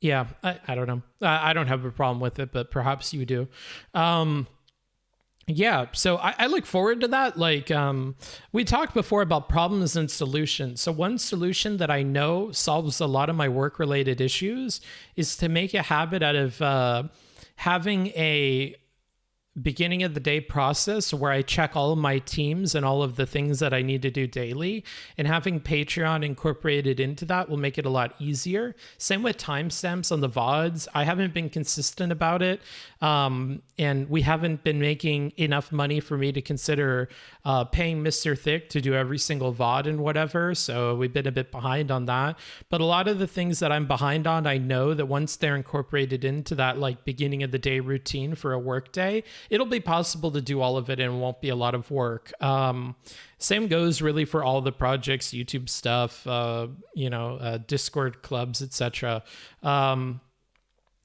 yeah, I don't know. I don't have a problem with it, but perhaps you do. Yeah, so I look forward to that. We talked before about problems and solutions. So one solution that I know solves a lot of my work-related issues is to make a habit out of having a beginning of the day process where I check all of my teams and all of the things that I need to do daily, and having Patreon incorporated into that will make it a lot easier. Same with timestamps on the VODs. I haven't been consistent about it. And we haven't been making enough money for me to consider paying Mr. Thick to do every single VOD and whatever. So we've been a bit behind on that. But a lot of the things that I'm behind on, I know that once they're incorporated into that beginning of the day routine for a work day, it'll be possible to do all of it and it won't be a lot of work. Same goes really for all the projects, YouTube stuff, Discord clubs, etc.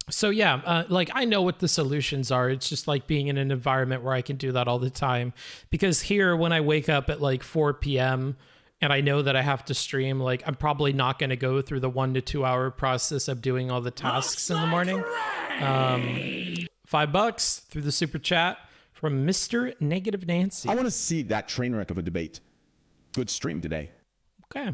So yeah, I know what the solutions are. It's just being in an environment where I can do that all the time. Because here, when I wake up at 4 p.m. and I know that I have to stream, I'm probably not going to go through the 1 to 2 hour process of doing all the tasks in the morning. $5 through the super chat from Mr. Negative Nancy. I want to see that train wreck of a debate. Good stream today. Okay.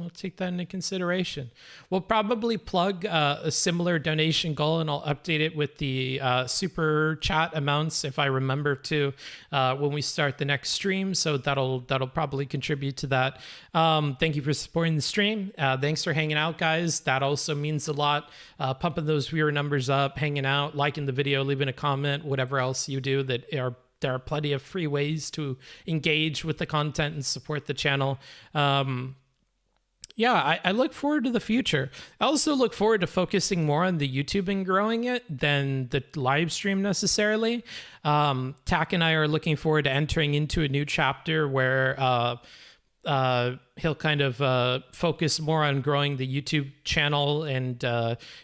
I'll take that into consideration. We'll probably plug a similar donation goal, and I'll update it with the super chat amounts if I remember to when we start the next stream. So that'll probably contribute to that. Thank you for supporting the stream. Thanks for hanging out, guys. That also means a lot. Pumping those viewer numbers up, hanging out, liking the video, leaving a comment, whatever else you do that are there are plenty of free ways to engage with the content and support the channel. Yeah, I look forward to the future. I also look forward to focusing more on the YouTube and growing it than the live stream necessarily. Tack and I are looking forward to entering into a new chapter where he'll kind of focus more on growing the YouTube channel and,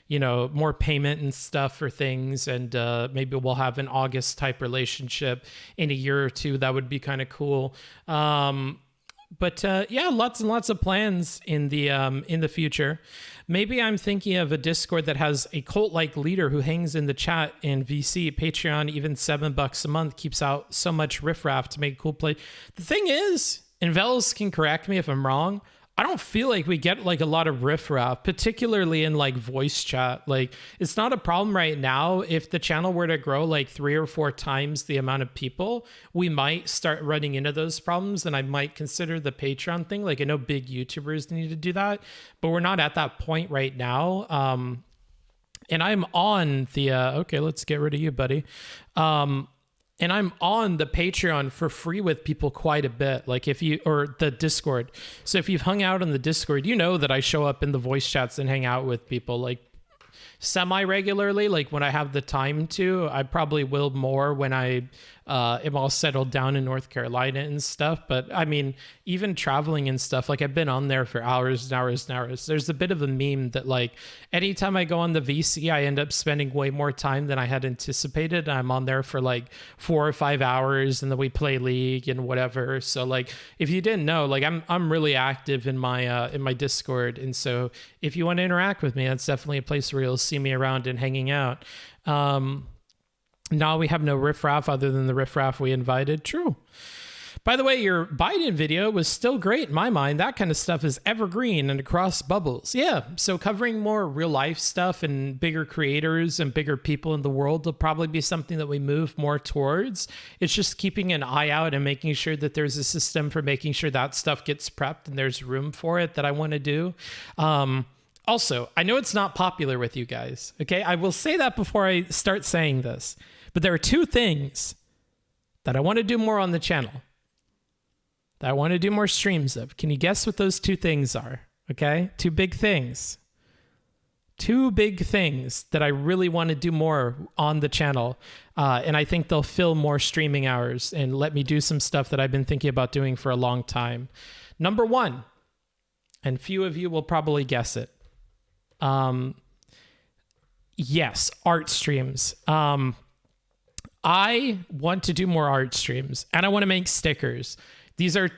more payment and stuff for things. And maybe we'll have an August type relationship in a year or two. That would be kind of cool. But lots and lots of plans in the future. Maybe I'm thinking of a Discord that has a cult-like leader who hangs in the chat in VC, Patreon, even $7 a month, keeps out so much riffraff to make cool play. The thing is, and Vels can correct me if I'm wrong, I don't feel like we get like a lot of riffraff, particularly in like voice chat. Like, it's not a problem right now. If the channel were to grow like 3 or 4 times the amount of people, we might start running into those problems, and I might consider the Patreon thing. Like, I know big YouTubers need to do that, but we're not at that point right now. And I'm on the okay, let's get rid of you, buddy. And I'm on the Patreon for free with people quite a bit, like or the Discord. So if you've hung out on the Discord, you know that I show up in the voice chats and hang out with people like semi-regularly, like when I have the time to. I probably will more when I am all settled down in North Carolina and stuff. But I mean, even traveling and stuff, like I've been on there for hours and hours and hours. There's a bit of a meme that like anytime I go on the VC, I end up spending way more time than I had anticipated. I'm on there for like 4 or 5 hours, and then we play League and whatever. So like, if you didn't know, like I'm really active in my Discord. And so if you want to interact with me, that's definitely a place where you'll see me around and hanging out. Now we have no riffraff other than the riffraff we invited. True. By the way, your Biden video was still great in my mind. That kind of stuff is evergreen and across bubbles. Yeah, so covering more real life stuff and bigger creators and bigger people in the world will probably be something that we move more towards. It's just keeping an eye out and making sure that there's a system for making sure that stuff gets prepped and there's room for it that I want to do. Also, I know it's not popular with you guys, okay? I will say that before I start saying this. But there are 2 things that I want to do more on the channel, that I want to do more streams of. Can you guess what those 2 things are? Okay? 2 big things. 2 big things that I really want to do more on the channel. And I think they'll fill more streaming hours and let me do some stuff that I've been thinking about doing for a long time. Number 1, and few of you will probably guess it. Yes, art streams. I want to do more art streams, and I want to make stickers. These are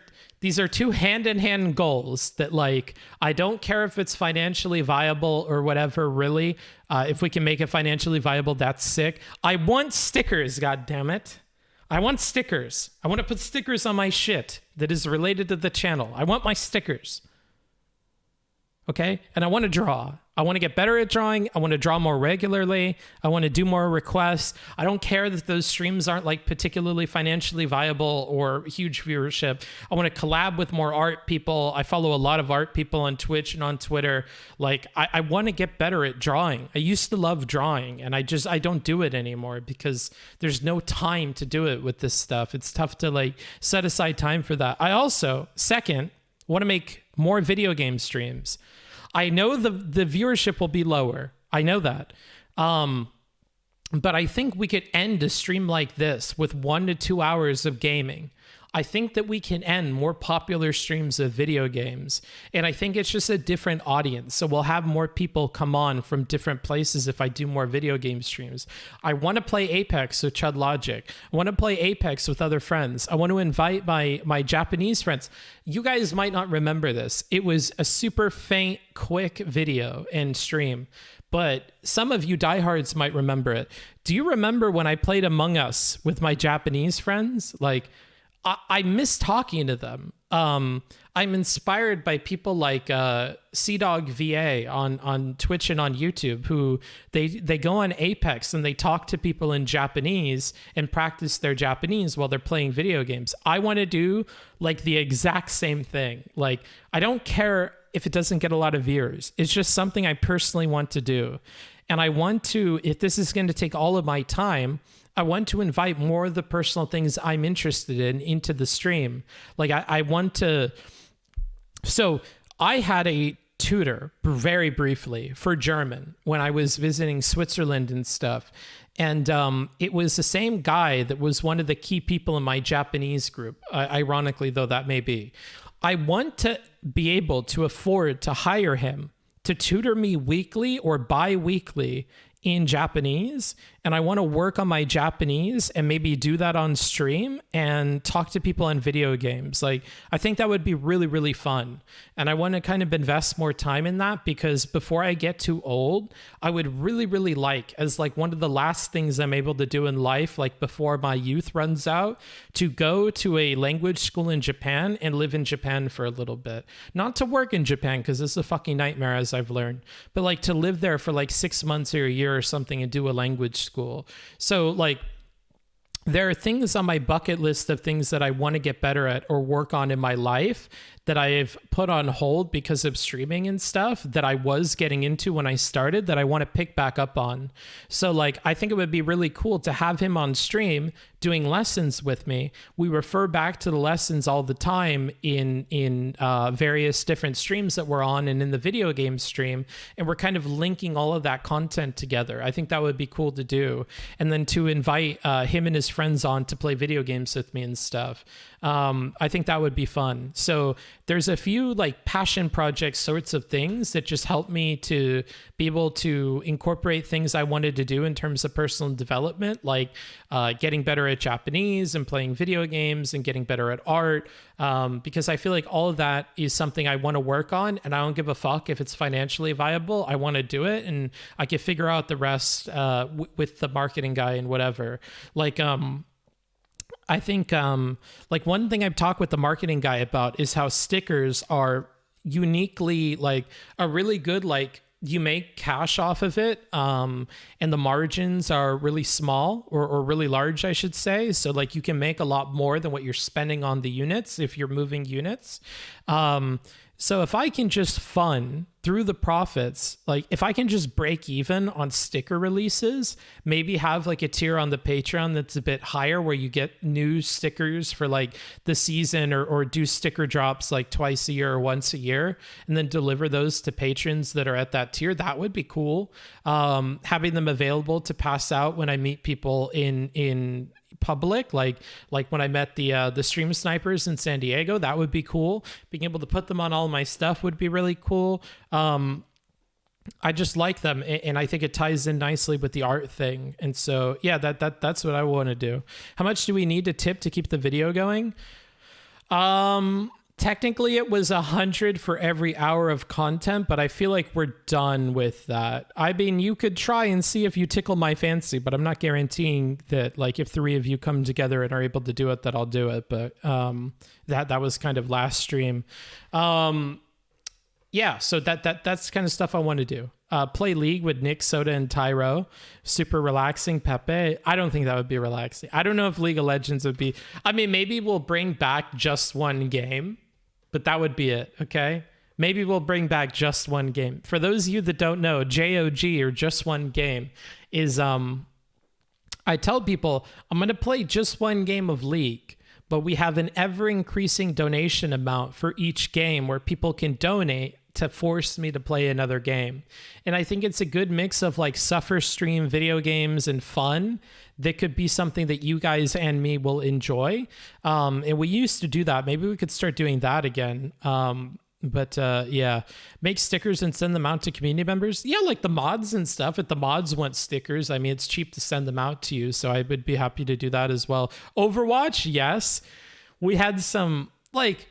2 hand-in-hand goals that, like, I don't care if it's financially viable or whatever, really. If we can make it financially viable, that's sick. I want stickers, goddammit. I want stickers. I want to put stickers on my shit that is related to the channel. I want my stickers. Okay? And I want to draw. I want to get better at drawing. I want to draw more regularly. I want to do more requests. I don't care that those streams aren't like particularly financially viable or huge viewership. I want to collab with more art people. I follow a lot of art people on Twitch and on Twitter. Like, I want to get better at drawing. I used to love drawing, and I don't do it anymore because there's no time to do it with this stuff. It's tough to like set aside time for that. I also, second, want to make more video game streams. I know the viewership will be lower. I know that. But I think we could end a stream like this with 1 to 2 hours of gaming. I think that we can end more popular streams of video games. And I think it's just a different audience. So we'll have more people come on from different places if I do more video game streams. I want to play Apex with Chud Logic. I want to play Apex with other friends. I want to invite my Japanese friends. You guys might not remember this. It was a super faint, quick video and stream. But some of you diehards might remember it. Do you remember when I played Among Us with my Japanese friends? Like, I miss talking to them. I'm inspired by people like CDog VA on Twitch and on YouTube, who they go on Apex and they talk to people in Japanese and practice their Japanese while they're playing video games. I want to do like the exact same thing. Like, I don't care if it doesn't get a lot of viewers. It's just something I personally want to do. And I want to, if this is going to take all of my time, I want to invite more of the personal things I'm interested in into the stream. Like I want to, so I had a tutor very briefly for German when I was visiting Switzerland and stuff. And it was the same guy that was one of the key people in my Japanese group, ironically, though that may be. I want to be able to afford to hire him to tutor me weekly or bi-weekly in Japanese, and I want to work on my Japanese and maybe do that on stream and talk to people on video games. Like, I think that would be really, really fun. And I want to kind of invest more time in that, because before I get too old, I would really, really like, as like one of the last things I'm able to do in life, like before my youth runs out, to go to a language school in Japan and live in Japan for a little bit. Not to work in Japan, because it's a fucking nightmare, as I've learned, but like to live there for like 6 months or a year or something and do a language school. So like there are things on my bucket list of things that I want to get better at or work on in my life that I've put on hold because of streaming and stuff that I was getting into when I started that I want to pick back up on. So like, I think it would be really cool to have him on stream doing lessons with me. We refer back to the lessons all the time in various different streams that we're on and in the video game stream. And we're kind of linking all of that content together. I think that would be cool to do. And then to invite him and his friends on to play video games with me and stuff. I think that would be fun. So there's a few like passion project sorts of things that just help me to be able to incorporate things I wanted to do in terms of personal development, like getting better at Japanese and playing video games and getting better at art. Because I feel like all of that is something I want to work on, and I don't give a fuck if it's financially viable. I want to do it, and I can figure out the rest with the marketing guy and whatever. Like, I think like one thing I've talked with the marketing guy about is how stickers are uniquely like a really good, like you make cash off of it, and the margins are really small or really large, I should say. So like you can make a lot more than what you're spending on the units if you're moving units. So if I can just fund through the profits, like if I can just break even on sticker releases, maybe have like a tier on the Patreon that's a bit higher where you get new stickers for like the season, or do sticker drops like twice a year or once a year, and then deliver those to patrons that are at that tier. That would be cool. Having them available to pass out when I meet people in public, like when I met the stream snipers in San Diego, that would be cool. Being able to put them on all my stuff would be really cool. I just like them, and I think it ties in nicely with the art thing. And so yeah, that's what I want to do. How much do we need to tip to keep the video going? Technically it was 100 for every hour of content, but I feel like we're done with that. I mean, you could try and see if you tickle my fancy, but I'm not guaranteeing that, like, if 3 of you come together and are able to do it, that I'll do it. But that was kind of last stream. Yeah, so that's kind of stuff I want to do. Play League with Nick, Soda, and Tyro. Super relaxing. Pepe. I don't think that would be relaxing. I don't know if League of Legends would be. I mean, maybe we'll bring back just one game, but that would be it, okay? Maybe we'll bring back just one game. For those of you that don't know, JOG, or just one game, is I tell people I'm going to play just one game of League, but we have an ever-increasing donation amount for each game where people can donate to force me to play another game. And I think it's a good mix of like suffer stream video games and fun that could be something that you guys and me will enjoy. And we used to do that. Maybe we could start doing that again. But yeah, make stickers and send them out to community members. Yeah, like the mods and stuff. If the mods want stickers, I mean, it's cheap to send them out to you. So I would be happy to do that as well. Overwatch, yes. We had some, like,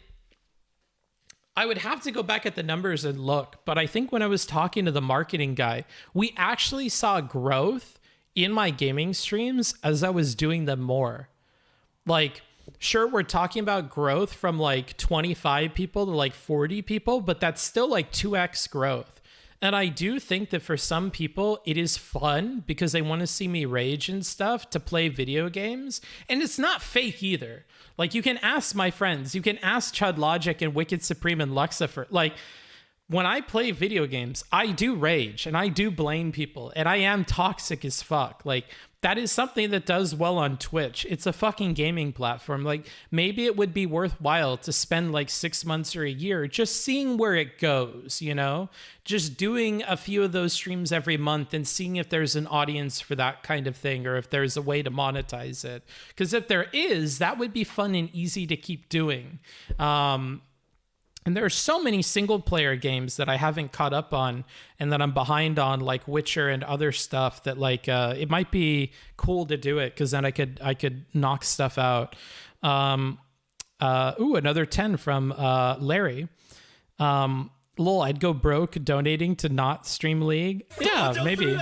I would have to go back at the numbers and look, but I think when I was talking to the marketing guy, we actually saw growth in my gaming streams as I was doing them more. Like, sure, we're talking about growth from like 25 people to like 40 people, but that's still like 2x growth. And I do think that for some people, it is fun because they want to see me rage and stuff to play video games. And it's not fake either. Like, you can ask my friends, you can ask Chud Logic and Wicked Supreme and Luxifer. Like, when I play video games, I do rage and I do blame people and I am toxic as fuck. Like, that is something that does well on Twitch. It's a fucking gaming platform. Like, maybe it would be worthwhile to spend like 6 months or a year just seeing where it goes, you know? Just doing a few of those streams every month and seeing if there's an audience for that kind of thing or if there's a way to monetize it. Because if there is, that would be fun and easy to keep doing. And there are so many single player games that I haven't caught up on and that I'm behind on, like Witcher and other stuff that like it might be cool to do it because then I could knock stuff out. Another 10 from Larry. Lol, I'd go broke donating to not stream League. Yeah, maybe.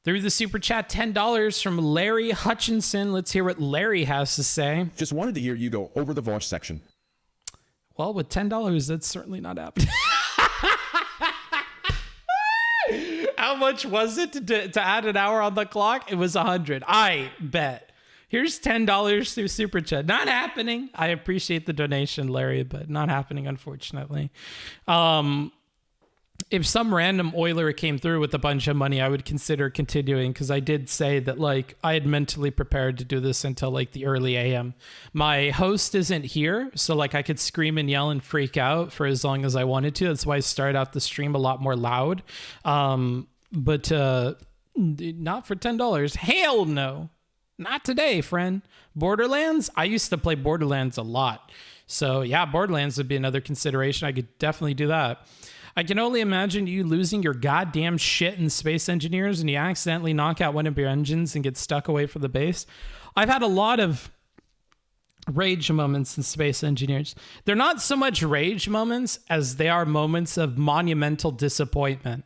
Through the super chat, $10 from Larry Hutchinson. Let's hear what Larry has to say. Just wanted to hear you go over the Vaush section. Well, with $10, that's certainly not happening. How much was it to add an hour on the clock? It was 100. I bet. Here's $10 through Super Chat. Not happening. I appreciate the donation, Larry, but not happening, unfortunately. If some random oiler came through with a bunch of money, I would consider continuing because I did say that like I had mentally prepared to do this until like the early AM. My host isn't here, so like I could scream and yell and freak out for as long as I wanted to. That's why I started out the stream a lot more loud. But not for $10. Hell no. Not today, friend. Borderlands? I used to play Borderlands a lot. So yeah, Borderlands would be another consideration. I could definitely do that. I can only imagine you losing your goddamn shit in Space Engineers and you accidentally knock out one of your engines and get stuck away from the base. I've had a lot of rage moments in Space Engineers. They're not so much rage moments as they are moments of monumental disappointment.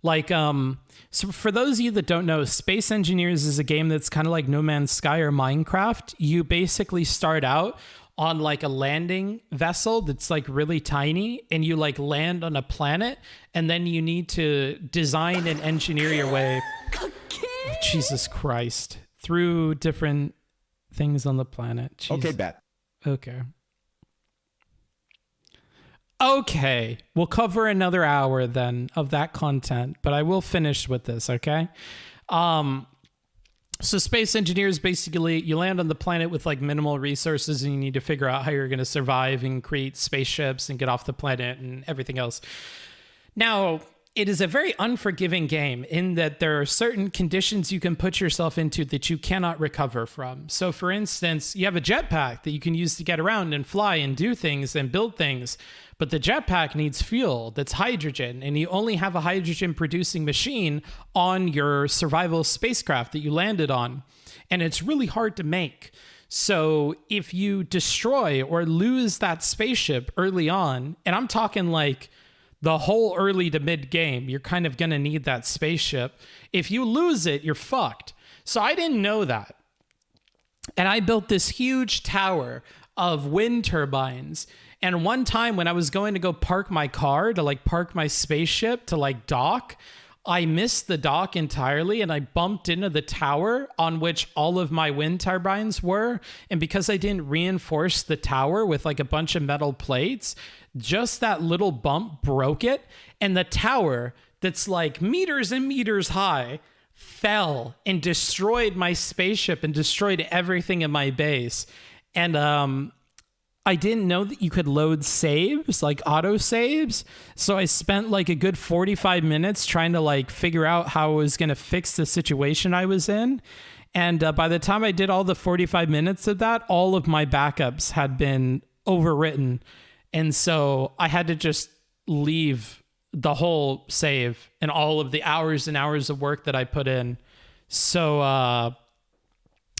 Like, so for those of you that don't know, Space Engineers is a game that's kind of like No Man's Sky or Minecraft. You basically start out on like a landing vessel that's like really tiny and you like land on a planet and then you need to design and engineer your way, Jesus Christ, through different things on the planet. Jeez. Okay, bet. Okay, we'll cover another hour then of that content, but I will finish with this, okay? So Space Engineers, basically, you land on the planet with like minimal resources and you need to figure out how you're going to survive and create spaceships and get off the planet and everything else. Now, it is a very unforgiving game in that there are certain conditions you can put yourself into that you cannot recover from. So for instance, you have a jetpack that you can use to get around and fly and do things and build things. But the jetpack needs fuel that's hydrogen, and you only have a hydrogen producing machine on your survival spacecraft that you landed on. And it's really hard to make. So if you destroy or lose that spaceship early on, and I'm talking like the whole early to mid game, you're kind of going to need that spaceship. If you lose it, you're fucked. So I didn't know that. And I built this huge tower of wind turbines. And one time when I was going to go park my car to like park my spaceship to like dock, I missed the dock entirely and I bumped into the tower on which all of my wind turbines were. And because I didn't reinforce the tower with like a bunch of metal plates, just that little bump broke it. And the tower that's like meters and meters high fell and destroyed my spaceship and destroyed everything in my base. And I didn't know that you could load saves, like auto saves. So I spent like a good 45 minutes trying to like figure out how I was going to fix the situation I was in. And by the time I did all the 45 minutes of that, all of my backups had been overwritten. And so I had to just leave the whole save and all of the hours and hours of work that I put in. So,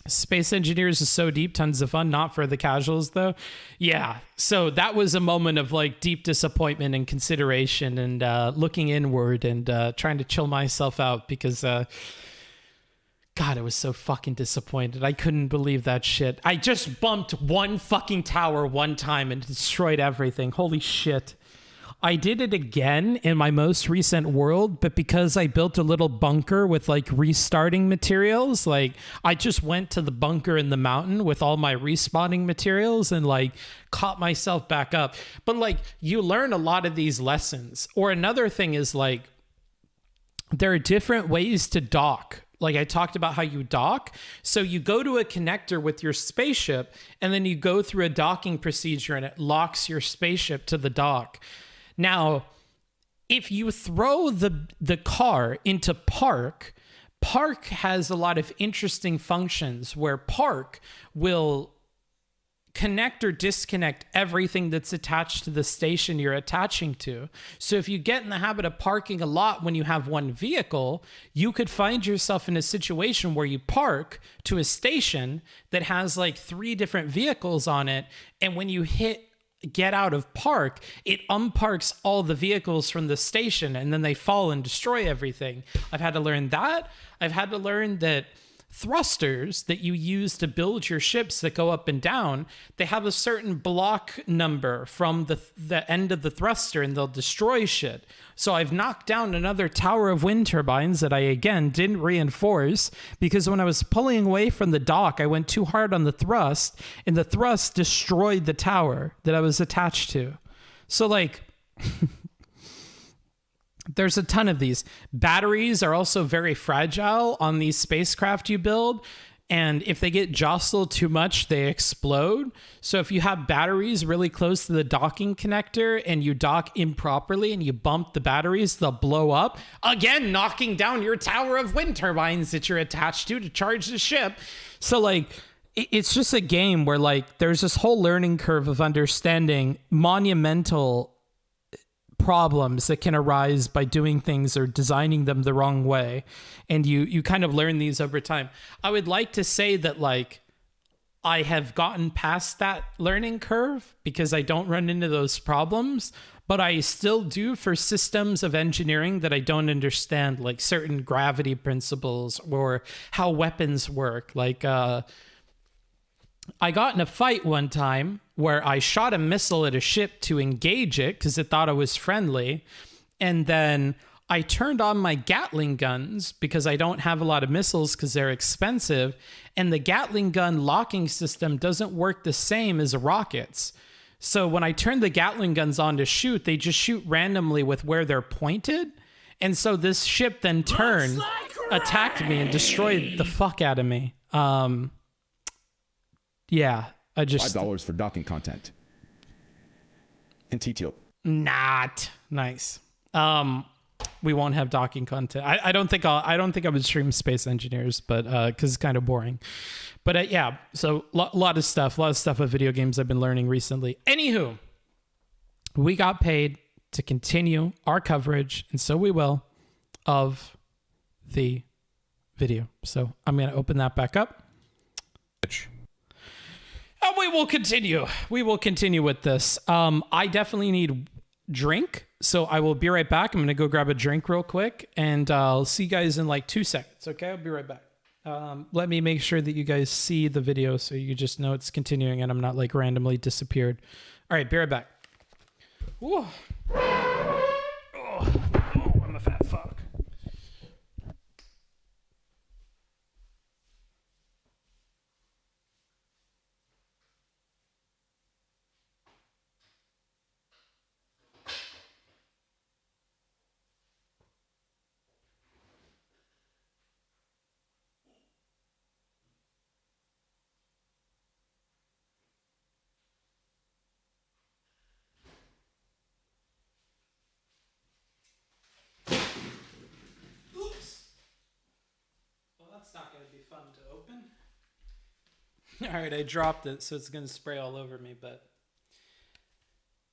Space Engineers is so deep, tons of fun, not for the casuals though. Yeah, so that was a moment of like deep disappointment and consideration and looking inward and trying to chill myself out because God, I was so fucking disappointed. I couldn't believe that shit. I just bumped one fucking tower one time and destroyed everything. Holy shit. I did it again in my most recent world, but because I built a little bunker with like restarting materials, like I just went to the bunker in the mountain with all my respawning materials and like caught myself back up. But like you learn a lot of these lessons. Or another thing is like there are different ways to dock. Like I talked about how you dock. So you go to a connector with your spaceship and then you go through a docking procedure and it locks your spaceship to the dock. Now, if you throw the car into park, park has a lot of interesting functions where park will connect or disconnect everything that's attached to the station you're attaching to. So if you get in the habit of parking a lot when you have one vehicle, you could find yourself in a situation where you park to a station that has like 3 different vehicles on it. And when you hit get out of park, it unparks all the vehicles from the station and then they fall and destroy everything. I've had to learn that. I've had to learn that thrusters that you use to build your ships that go up and down, they have a certain block number from the end of the thruster and they'll destroy shit. So I've knocked down another tower of wind turbines that I, again, didn't reinforce because when I was pulling away from the dock, I went too hard on the thrust and the thrust destroyed the tower that I was attached to. So like... There's a ton of these. Batteries are also very fragile on these spacecraft you build. And if they get jostled too much, they explode. So if you have batteries really close to the docking connector and you dock improperly and you bump the batteries, they'll blow up. Again, knocking down your tower of wind turbines that you're attached to charge the ship. So like, it's just a game where like, there's this whole learning curve of understanding monumental problems that can arise by doing things or designing them the wrong way. And you kind of learn these over time. I would like to say that like I have gotten past that learning curve because I don't run into those problems, but I still do for systems of engineering that I don't understand, like certain gravity principles or how weapons work. Like I got in a fight one time where I shot a missile at a ship to engage it because it thought I was friendly. And then I turned on my Gatling guns because I don't have a lot of missiles because they're expensive. And the Gatling gun locking system doesn't work the same as rockets. So when I turn the Gatling guns on to shoot, they just shoot randomly with where they're pointed. And so this ship then turned, attacked me, and destroyed the fuck out of me. Yeah, I just... $5 for docking content. And TTO. Not nice. We won't have docking content. I don't think I would stream Space Engineers, but because it's kind of boring. But yeah, so a lot of stuff with video games I've been learning recently. Anywho, we got paid to continue our coverage, and so we will, of the video. So I'm gonna open that back up. And we will continue. We will continue with this. I definitely need drink, so I will be right back. I'm going to go grab a drink real quick, and I'll see you guys in like 2 seconds, okay? I'll be right back. Let me make sure that you guys see the video so you just know it's continuing and I'm not like randomly disappeared. All right, be right back. Whoa. Oh, I'm a fat fuck. All right, I dropped it, so it's going to spray all over me, but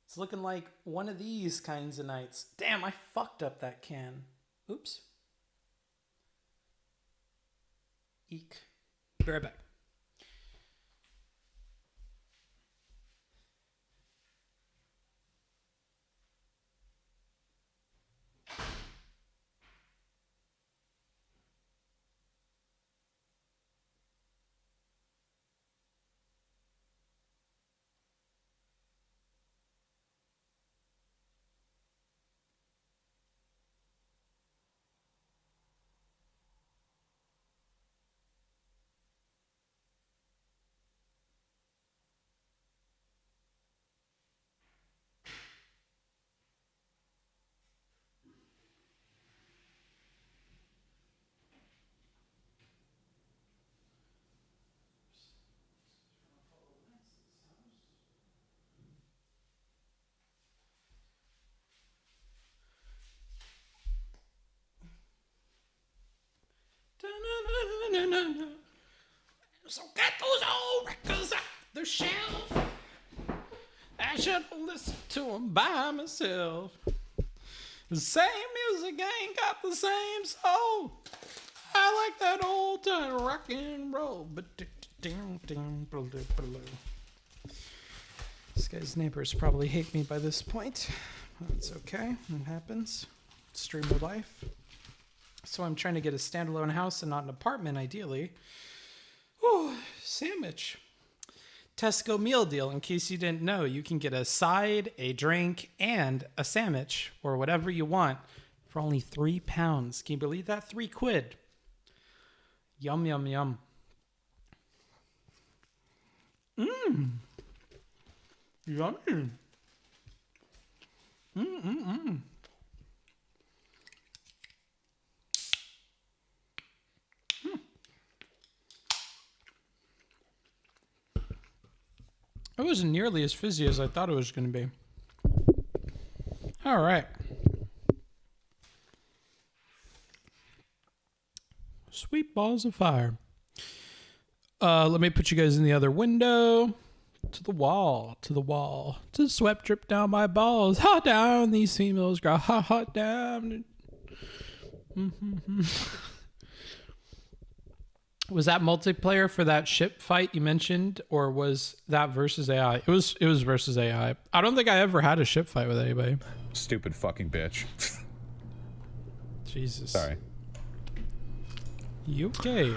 it's looking like one of these kinds of nights. Damn, I fucked up that can. Oops. Eek. Be right back. So get those old records off the shelf. I should listen to them by myself. The same music ain't got the same soul. I like that old time rock and roll. This guy's neighbors probably hate me by this point. That's okay. It happens. Stream of life. So I'm trying to get a standalone house and not an apartment, ideally. Ooh, sandwich. Tesco meal deal. In case you didn't know, you can get a side, a drink, and a sandwich, or whatever you want, for only £3. Can you believe that? £3. Yum, yum, yum. Mmm. Yummy. Mmm. It wasn't nearly as fizzy as I thought it was going to be. All right. Sweet balls of fire. Let me put you guys in the other window. To the wall, to the wall. To the sweat drip down my balls. Hot down, these females growl. Hot, hot down. Was that multiplayer for that ship fight you mentioned, or was that versus AI? It was versus AI. I don't think I ever had a ship fight with anybody. Stupid fucking bitch. Jesus. Sorry. You okay?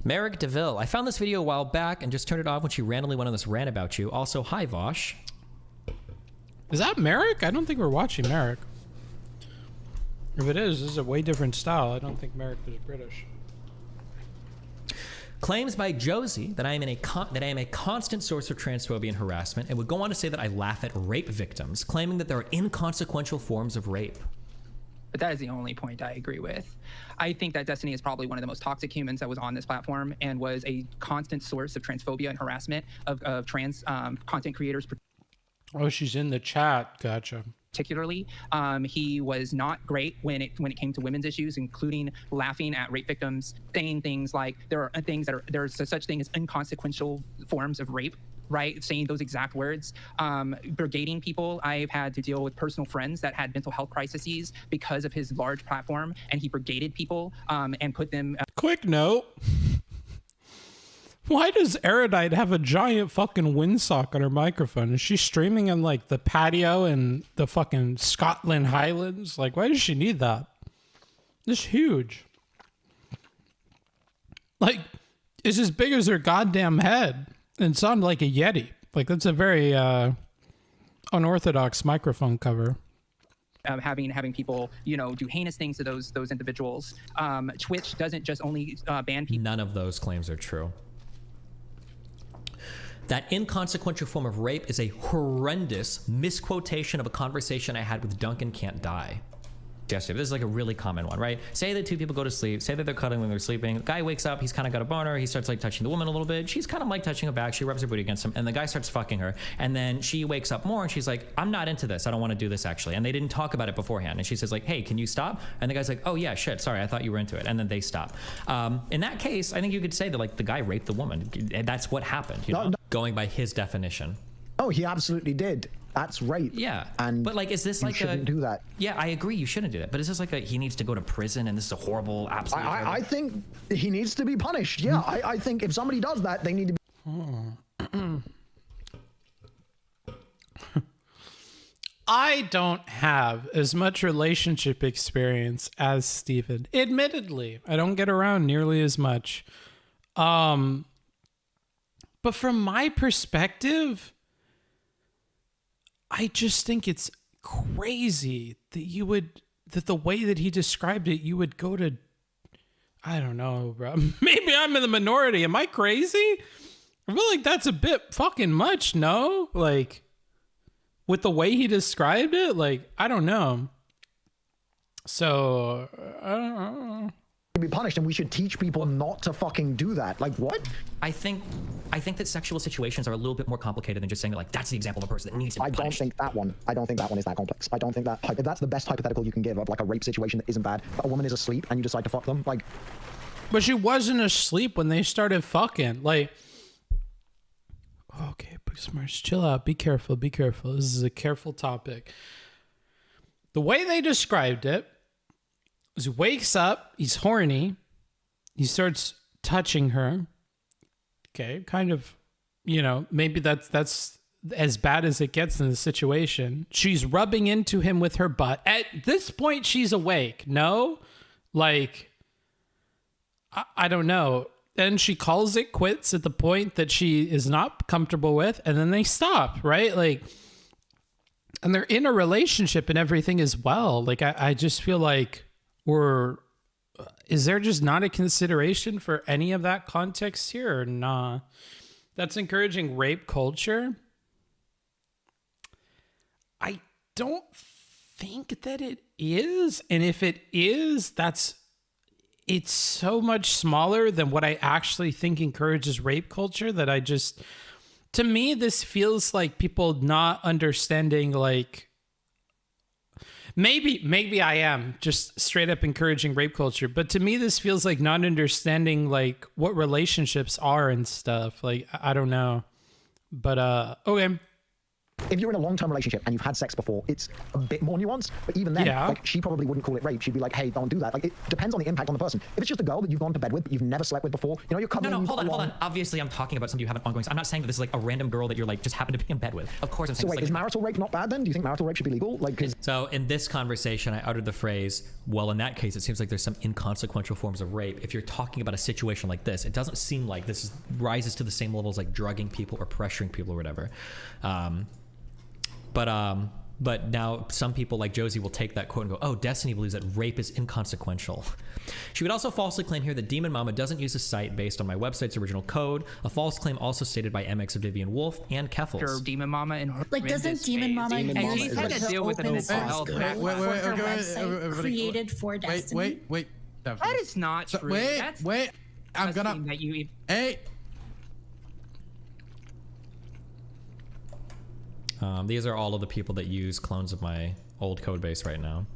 Merrick DeVille. I found this video a while back and just turned it off when she randomly went on this rant about you. Also, hi, Vaush. Is that Merrick? I don't think we're watching Merrick. If it is, this is a way different style. I don't think Merrick is British. Claims by Josie that I am a constant source of transphobia and harassment, and would go on to say that I laugh at rape victims, claiming that there are inconsequential forms of rape. But that is the only point I agree with. I think that Destiny is probably one of the most toxic humans that was on this platform and was a constant source of transphobia and harassment of trans content creators. Oh, she's in the chat. Gotcha. Particularly, he was not great when it came to women's issues, including laughing at rape victims, saying things like there's such thing as inconsequential forms of rape, right? Saying those exact words, brigading people. I've had to deal with personal friends that had mental health crises because of his large platform, and he brigaded people and put them. Quick note. Why does Erudite have a giant fucking windsock on her microphone? Is she streaming in like the patio in the fucking Scotland Highlands? Like, why does she need that? It's huge. Like, it's as big as her goddamn head and sounded like a Yeti. Like, that's a very unorthodox microphone cover. Having people, do heinous things to those individuals. Twitch doesn't just only ban people. None of those claims are true. That inconsequential form of rape is a horrendous misquotation of a conversation I had with Duncan Can't Die yesterday. This is like a really common one, right? Say that two people go to sleep, say that they're cuddling when they're sleeping. The guy wakes up, he's kind of got a boner, he starts like touching the woman a little bit. She's kind of like touching her back, she rubs her booty against him, and the guy starts fucking her. And then she wakes up more and she's like, I'm not into this, I don't want to do this actually. And they didn't talk about it beforehand. And she says like, hey, can you stop? And the guy's like, oh yeah, shit, sorry, I thought you were into it. And then they stop. In that case, I think you could say that like the guy raped the woman. That's what happened, know? Going by his definition. Oh, he absolutely did. That's rape. Yeah. But like, is this like shouldn't do that? Yeah, I agree. You shouldn't do that. But is this like he needs to go to prison and this is a horrible, absolute? I think he needs to be punished. Yeah, I think if somebody does that, they need to be. I don't have as much relationship experience as Steven. Admittedly, I don't get around nearly as much. But from my perspective, I just think it's crazy that that the way that he described it, you would go to, I don't know, bro. Maybe I'm in the minority. Am I crazy? I feel like that's a bit fucking much, no? Like, with the way he described it, like, I don't know. So, I don't know. Be punished, and we should teach people not to fucking do that. Like, what? I think that sexual situations are a little bit more complicated than just saying like that's the example of a person that needs to be punished. I don't think that one is that complex. I don't think that if that's the best hypothetical you can give of like a rape situation that isn't bad, but a woman is asleep and you decide to fuck them, like But she wasn't asleep when they started fucking. Like, okay, Booksmarts, chill out. Be careful. Be careful. This is a careful topic. The way they described it is he wakes up, he's horny, he starts touching her. Okay, kind of, you know, maybe that's as bad as it gets in the situation. She's rubbing into him with her butt. At this point, she's awake. No? Like, I don't know. And she calls it quits at the point that she is not comfortable with, and then they stop, right? Like, and they're in a relationship and everything as well. Like, I just feel like is there just not a consideration for any of that context here? Or nah. That's encouraging rape culture. I don't think that it is. And if it is, it's so much smaller than what I actually think encourages rape culture that to me, this feels like people not understanding, like, maybe I am just straight up encouraging rape culture, but to me, this feels like not understanding, like, what relationships are and stuff. Like, I don't know, but, okay. If you're in a long-term relationship and you've had sex before, it's a bit more nuanced. But even then, like, she probably wouldn't call it rape. She'd be like, hey, don't do that. Like, it depends on the impact on the person. If it's just a girl that you've gone to bed with, but you've never slept with before, you know, you're cuddling. No, hold on. Obviously, I'm talking about something you have an ongoing. I'm not saying that this is like a random girl that you're like just happen to be in bed with. Of course, I'm saying. So wait, is marital rape not bad then? Do you think marital rape should be legal? Like, so in this conversation, I uttered the phrase, well, in that case, it seems like there's some inconsequential forms of rape. If you're talking about a situation like this, it doesn't seem like this rises to the same levels like drugging people or pressuring people or whatever. But now some people like Josie will take that quote and go, oh, Destiny believes that rape is inconsequential. She would also falsely claim here that Demon Mama doesn't use a site based on my website's original code, a false claim also stated by MX of Vivian Wolf and Keffels. Sure, Demon Mama and like, doesn't Demon Mama use to deal with an website created for Destiny? Wait. That is not true. Wait. I'm gonna. Hey. These are all of the people that use clones of my old code base right now.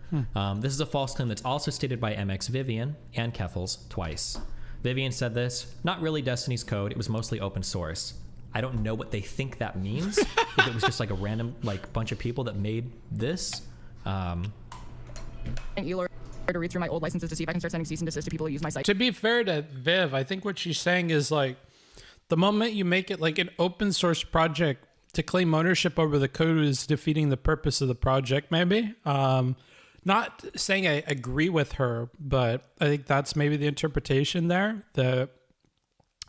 This is a false claim that's also stated by MX Vivian and Keffels twice. Vivian said this, not really Destiny's code, it was mostly open source. I don't know what they think that means. If it was just like a random like bunch of people that made this. And Eloy to read through my old licenses to see if I can start sending cease and desist to people who use my site. To be fair to Viv, I think what she's saying is, like, the moment you make it like an open source project, to claim ownership over the code is defeating the purpose of the project, maybe. Not saying I agree with her, but I think that's maybe the interpretation there. That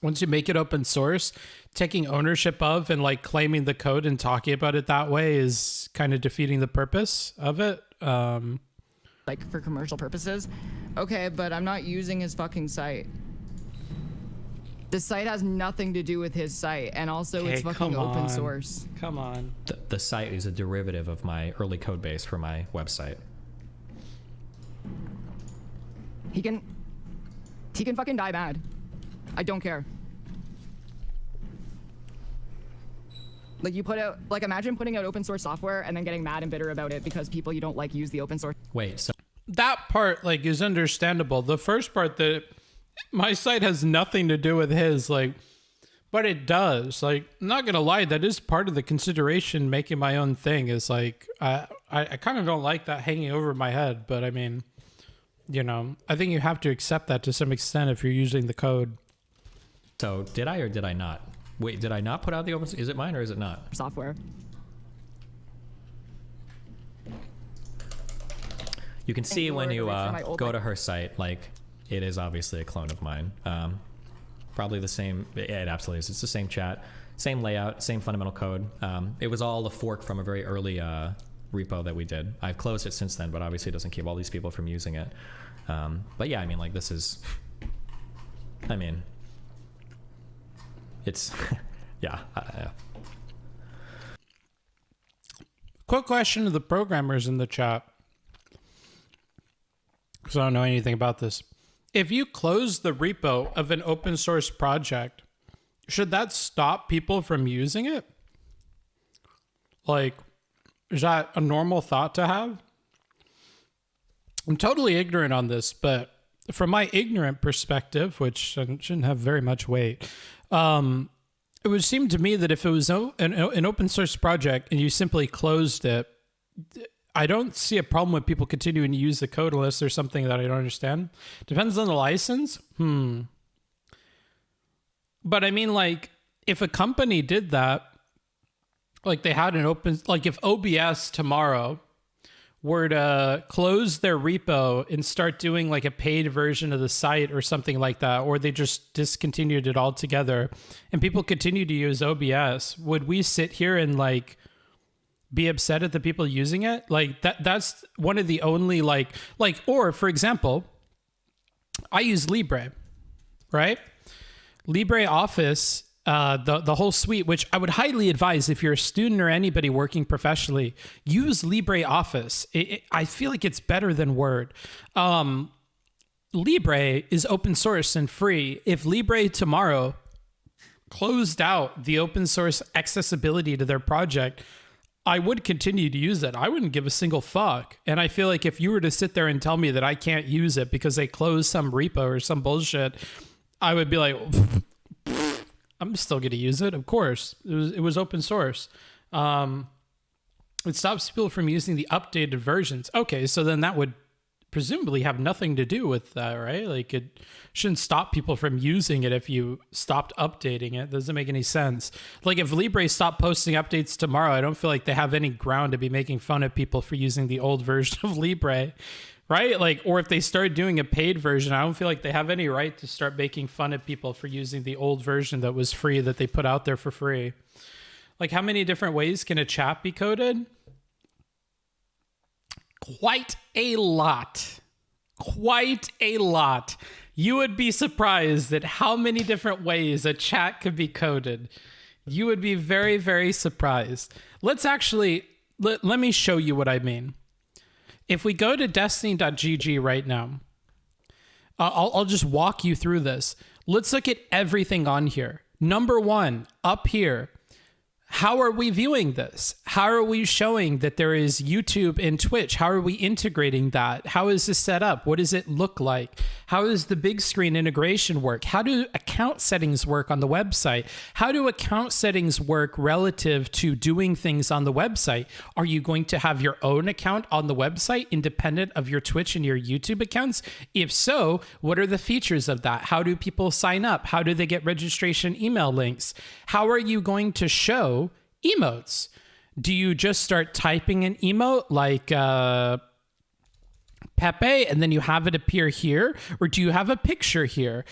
once you make it open source, taking ownership of and like claiming the code and talking about it that way is kind of defeating the purpose of it. Like, for commercial purposes. Okay, but I'm not using his fucking site. The site has nothing to do with his site, and also it's fucking open source. Come on. The site is a derivative of my early code base for my website. He can fucking die mad. I don't care. Like, you put out, like, imagine putting out open source software and then getting mad and bitter about it because people you don't like use the open source. Wait, so that part, like, is understandable. The first part, that my site has nothing to do with his, like, but it does. Like, I'm not gonna lie, that is part of the consideration making my own thing, is like, I kind of don't like that hanging over my head, but I mean, you know, I think you have to accept that to some extent if you're using the code. So did I or did I not? Wait, did I not put out the open? Is it mine or is it not? Software. You can see when you go to her site, like, it is obviously a clone of mine. Probably the same. It absolutely is. It's the same chat, same layout, same fundamental code. It was all a fork from a very early repo that we did. I've closed it since then, but obviously it doesn't keep all these people from using it. But yeah, I mean, like, this is, I mean, it's, yeah. Quick question to the programmers in the chat, because I don't know anything about this. If you close the repo of an open source project, should that stop people from using it? Like, is that a normal thought to have? I'm totally ignorant on this, but from my ignorant perspective, which shouldn't have very much weight, it would seem to me that if it was an open source project and you simply closed it, I don't see a problem with people continuing to use the code unless there's something that I don't understand. Depends on the license. But I mean, like, if a company did that, like they had an open, like if OBS tomorrow were to close their repo and start doing like a paid version of the site or something like that, or they just discontinued it altogether and people continue to use OBS, would we sit here and like be upset at the people using it? Like that's one of the only or for example, I use Libre, right? LibreOffice, the whole suite, which I would highly advise if you're a student or anybody working professionally, use LibreOffice. I feel like it's better than Word. Libre is open source and free. If Libre tomorrow closed out the open source accessibility to their project, I would continue to use it. I wouldn't give a single fuck. And I feel like if you were to sit there and tell me that I can't use it because they closed some repo or some bullshit, I would be like, I'm still going to use it. Of course, it was open source. It stops people from using the updated versions. Okay, so then that would presumably have nothing to do with that, right? Like it shouldn't stop people from using it if you stopped updating it. Doesn't make any sense. Like if Libre stopped posting updates tomorrow, I don't feel like they have any ground to be making fun of people for using the old version of Libre. Right? Like, or if they start doing a paid version, I don't feel like they have any right to start making fun of people for using the old version that was free, that they put out there for free. Like, how many different ways can a chat be coded? Quite a lot. Quite a lot. You would be surprised at how many different ways a chat could be coded. You would be very, very surprised. Let's actually, let me show you what I mean. If we go to destiny.gg right now, I'll just walk you through this. Let's look at everything on here. Number one, up here, how are we viewing this? How are we showing that there is YouTube and Twitch? How are we integrating that? How is this set up? What does it look like? How does the big screen integration work? How do account settings work on the website? How do account settings work relative to doing things on the website? Are you going to have your own account on the website independent of your Twitch and your YouTube accounts? If so, what are the features of that? How do people sign up? How do they get registration email links? How are you going to show emotes? Do you just start typing an emote like Pepe and then you have it appear here? Or do you have a picture here?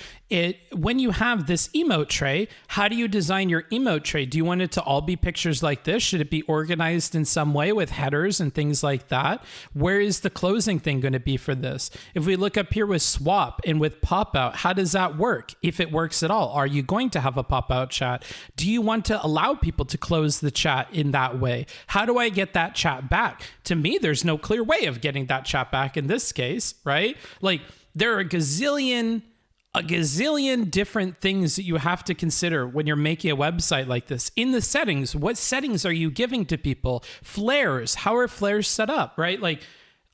When you have this emote tray, how do you design your emote tray? Do you want it to all be pictures like this? Should it be organized in some way with headers and things like that? Where is the closing thing going to be for this? If we look up here with swap and with pop out, how does that work? If it works at all, are you going to have a pop out chat? Do you want to allow people to close the chat in that way? How do I get that chat back? To me, there's no clear way of getting that chat back in this case, right? Like there are a gazillion different things that you have to consider when you're making a website like this. In the settings, what settings are you giving to people? Flares, how are flares set up, right? Like,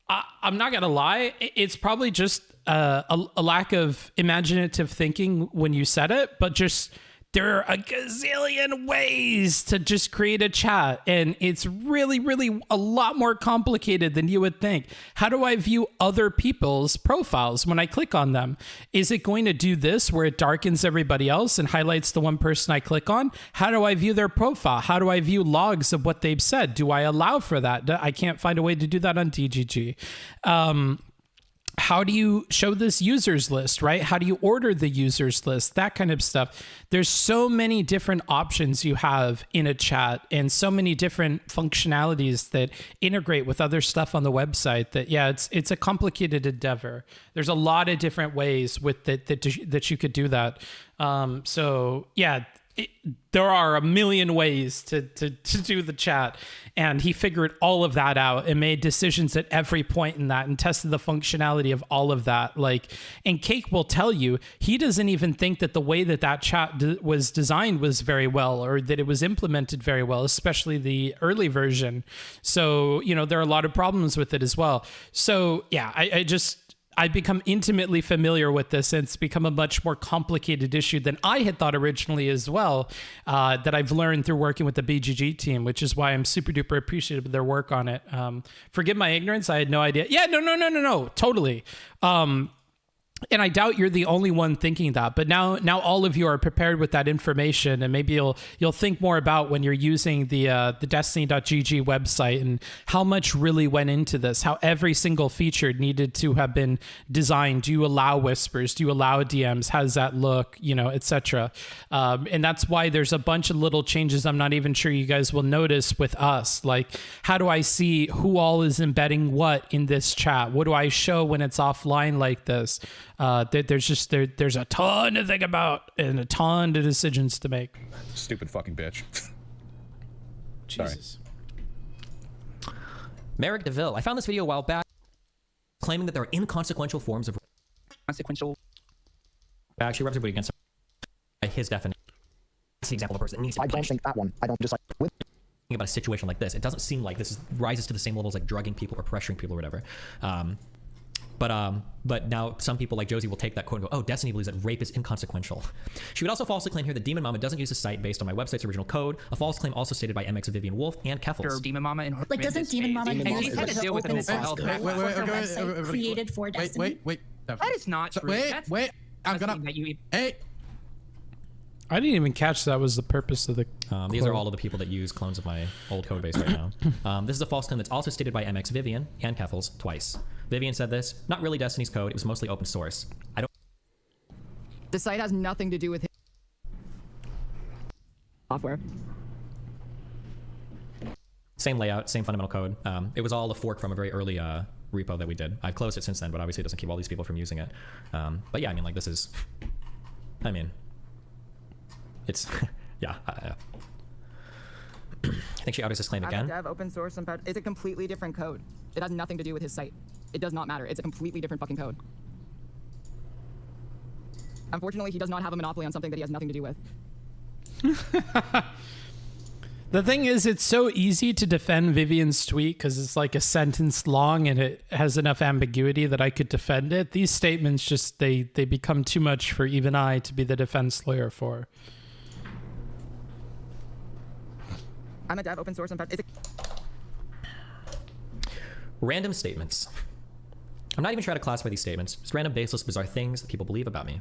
I'm not gonna lie, it's probably just a lack of imaginative thinking when you set it, but just there are a gazillion ways to just create a chat, and it's really, really a lot more complicated than you would think. How do I view other people's profiles when I click on them? Is it going to do this where it darkens everybody else and highlights the one person I click on? How do I view their profile? How do I view logs of what they've said? Do I allow for that? I can't find a way to do that on DGG. How do you show this users list, right? How do you order the users list? That kind of stuff. There's so many different options you have in a chat and so many different functionalities that integrate with other stuff on the website that, yeah, it's a complicated endeavor. There's a lot of different ways with that you could do that. So yeah, there are a million ways to do the chat, and he figured all of that out and made decisions at every point in that and tested the functionality of all of that. Like, and Cake will tell you he doesn't even think that the way that chat was designed was very well, or that it was implemented very well, especially the early version. So, you know, there are a lot of problems with it as well. So yeah, I just, I've become intimately familiar with this, and it's become a much more complicated issue than I had thought originally as well, that I've learned through working with the BGG team, which is why I'm super duper appreciative of their work on it. Forgive my ignorance. I had no idea. Yeah, no, totally. And I doubt you're the only one thinking that, but now all of you are prepared with that information, and maybe you'll think more about when you're using the Destiny.gg website and how much really went into this, how every single feature needed to have been designed. Do you allow whispers? Do you allow DMs? How does that look? Etc. And that's why there's a bunch of little changes I'm not even sure you guys will notice with us. Like, how do I see who all is embedding what in this chat? What do I show when it's offline like this? There's a ton to think about and a ton of decisions to make. Stupid fucking bitch. Jesus. Merrick DeVille. I found this video a while back claiming that there are inconsequential forms of consequential. Actually, rubs everybody against his definition. That's the example of a person that needs to I don't think that one. I don't just like with about a situation like this. It doesn't seem like this rises to the same levels like drugging people or pressuring people or whatever. But now some people like Josie will take that quote and go, oh, Destiny believes that rape is inconsequential. She would also falsely claim here that Demon Mama doesn't use the site based on my website's original code, a false claim also stated by MX Vivian Wolf and Keffels. Demon Mama in Like, doesn't Demon Mama use the open source code for her website created for Destiny? Wait. That is not true. Wait. I'm gonna. Hey. I didn't even catch that was the purpose of the these are all of the people that use clones of my old code base right now. This is a false claim that's also stated by MX Vivian and Keffels twice. Vivian said this, not really Destiny's code, it was mostly open source. The site has nothing to do with software. Same layout, same fundamental code. It was all a fork from a very early repo that we did. I've closed it since then, but obviously it doesn't keep all these people from using it. But yeah, I mean, like, this is, I mean, it's, yeah. I think she outed his claim again. Dev, open source, it's a completely different code. It has nothing to do with his site. It does not matter. It's a completely different fucking code. Unfortunately, he does not have a monopoly on something that he has nothing to do with. The thing is, it's so easy to defend Vivian's tweet because it's like a sentence long and it has enough ambiguity that I could defend it. These statements just, they become too much for even I to be the defense lawyer for. I'm a dev, open source, Random statements. I'm not even trying to classify these statements. Just random, baseless, bizarre things that people believe about me.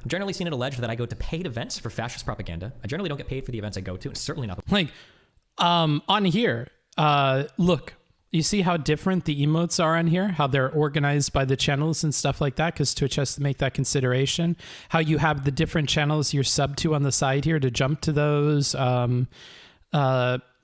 I've generally seen it alleged that I go to paid events for fascist propaganda. I generally don't get paid for the events I go to, and certainly not like on here. Look, you see how different the emotes are on here, how they're organized by the channels and stuff like that, because Twitch has to make that consideration. How you have the different channels you're sub to on the side here to jump to those.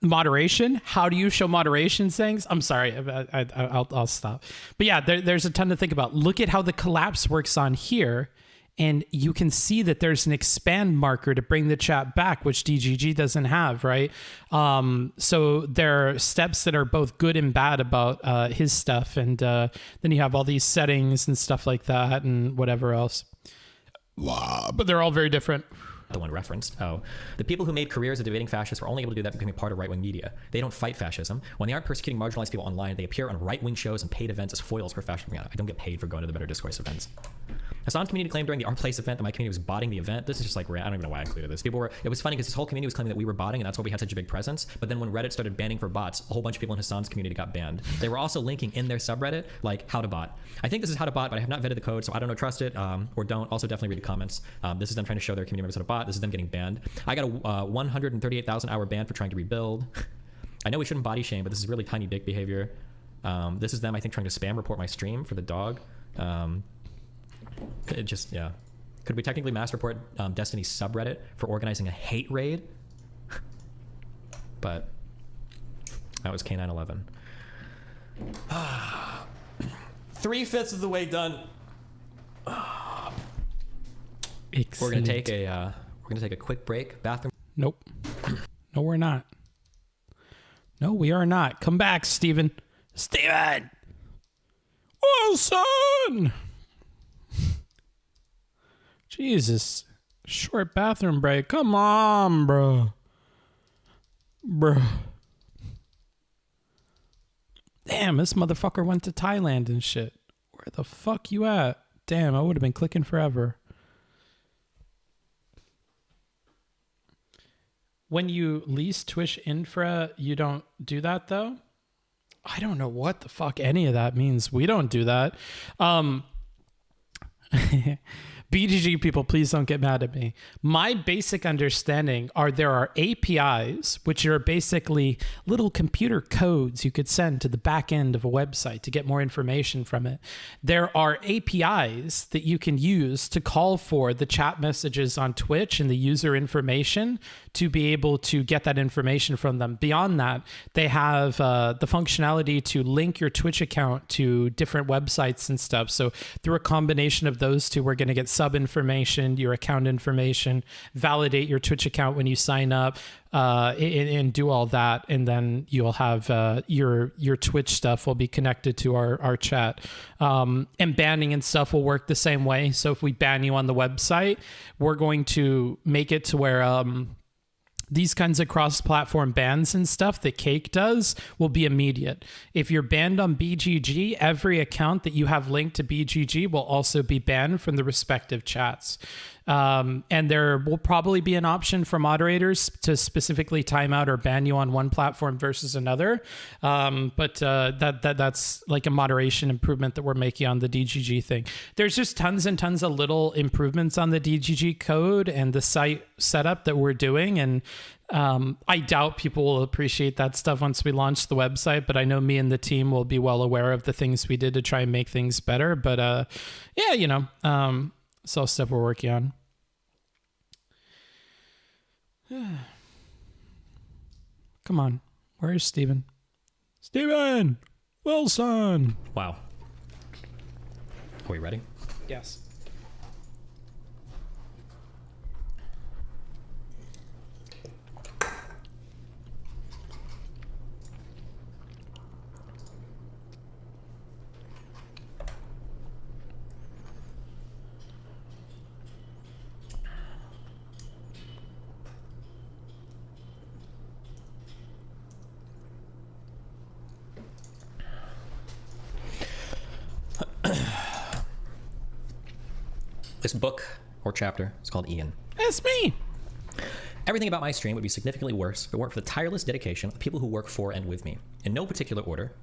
Moderation. How do you show moderation things? I'm sorry, I'll stop. But yeah, there's a ton to think about. Look at how the collapse works on here. And you can see that there's an expand marker to bring the chat back, which DGG doesn't have, right? So there are steps that are both good and bad about his stuff. And then you have all these settings and stuff like that and whatever else. But they're all very different. The one referenced. Oh, the people who made careers of debating fascists were only able to do that becoming part of right-wing media. They don't fight fascism. When they aren't persecuting marginalized people online, they appear on right-wing shows and paid events as foils for fascism. I don't get paid for going to the Better Discourse events. Hassan's community claimed during the Our Place event that my community was botting the event. This is just like, I don't even know why I included this. It was funny because this whole community was claiming that we were botting and that's why we had such a big presence. But then when Reddit started banning for bots, a whole bunch of people in Hassan's community got banned. They were also linking in their subreddit, like how to bot. I think this is how to bot, but I have not vetted the code, so I don't know, trust it or don't. Also definitely read the comments. This is them trying to show their community members how to bot. This is them getting banned. I got a 138,000 hour ban for trying to rebuild. I know we shouldn't body shame, but this is really tiny dick behavior. This is them, I think, trying to spam report my stream for the dog. It just, yeah. Could we technically mass report Destiny's subreddit for organizing a hate raid? But that was K911. 3/5 of the way done. We're gonna take a quick break. Bathroom. Nope. No, we're not. No, we are not. Come back, Steven. Steven! Wilson! Jesus. Short bathroom break. Come on, bro. Bro. Damn, this motherfucker went to Thailand and shit. Where the fuck you at? Damn, I would have been clicking forever. When you lease Twitch infra, you don't do that though? I don't know what the fuck any of that means. We don't do that. BGG people, please don't get mad at me. My basic understanding are there are APIs, which are basically little computer codes you could send to the back end of a website to get more information from it. There are APIs that you can use to call for the chat messages on Twitch and the user information to be able to get that information from them. Beyond that, they have the functionality to link your Twitch account to different websites and stuff. So through a combination of those two, we're going to get sub information, your account information, validate your Twitch account when you sign up, and do all that, and then you'll have your Twitch stuff will be connected to our chat. And banning and stuff will work the same way. So if we ban you on the website, we're going to make it to where these kinds of cross-platform bans and stuff that Cake does will be immediate. If you're banned on BGG, every account that you have linked to BGG will also be banned from the respective chats. And there will probably be an option for moderators to specifically time out or ban you on one platform versus another. But that's like a moderation improvement that we're making on the DGG thing. There's just tons and tons of little improvements on the DGG code and the site setup that we're doing. And I doubt people will appreciate that stuff once we launch the website, but I know me and the team will be well aware of the things we did to try and make things better. But yeah, you know, it's all stuff we're working on. Come on. Where is Steven? Steven Wilson. Wow. Are we ready? Yes. This book or chapter is called Ian. That's me. Everything about my stream would be significantly worse if it weren't for the tireless dedication of people who work for and with me. In no particular order,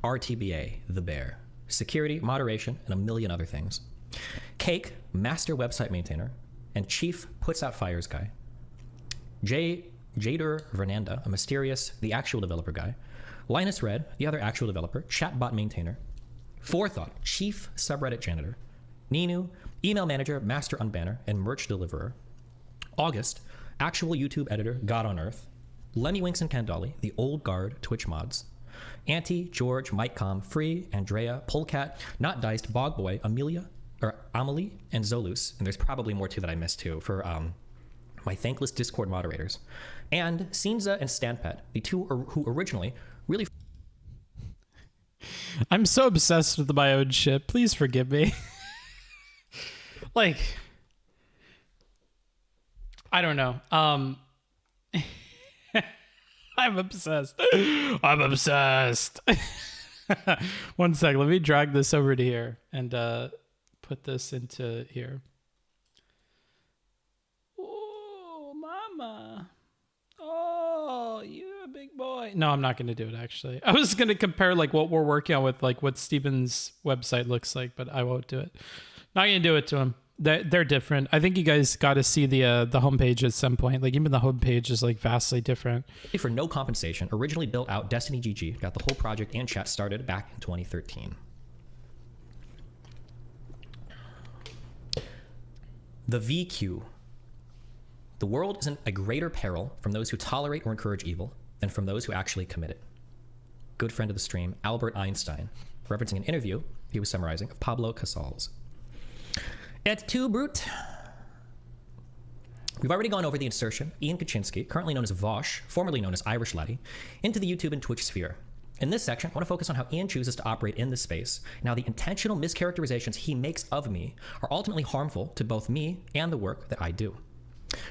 RTBA, the bear, security, moderation, and a million other things. Cake, master website maintainer, and chief puts out fires guy. Jader Vernanda, a mysterious, the actual developer guy. Linus Red, the other actual developer, chatbot maintainer. Forethought, chief subreddit janitor. Ninu, email manager, master unbanner, and merch deliverer. August, actual YouTube editor, God on Earth. Lemmy Winks and Candali, the old guard, Twitch mods. Auntie, George, Mike Com, Free, Andrea, Polecat, Not Diced, Bogboy, Amelie, and Zolus. And there's probably more too that I missed too for my thankless Discord moderators. And Cinza and Stanpet, the two who originally really... I'm so obsessed with my own shit. Please forgive me. Like, I don't know. I'm obsessed. I'm obsessed. One sec. Let me drag this over to here and put this into here. Oh, mama. Oh, you a big boy. No, I'm not going to do it, actually. I was going to compare like what we're working on with like what Steven's website looks like, but I won't do it. Not going to do it to him. They're different. I think you guys got to see the homepage at some point. Like even the homepage is like vastly different. For no compensation, originally built out Destiny GG, got the whole project and chat started back in 2013. The VQ. The world isn't a greater peril from those who tolerate or encourage evil than from those who actually commit it. Good friend of the stream, Albert Einstein, referencing an interview he was summarizing of Pablo Casals. Et tu, Brute? We've already gone over the insertion of Ian Kaczynski, currently known as Vaush, formerly known as Irish Laddie, into the YouTube and Twitch sphere. In this section, I want to focus on how Ian chooses to operate in this space, and how the intentional mischaracterizations he makes of me are ultimately harmful to both me and the work that I do.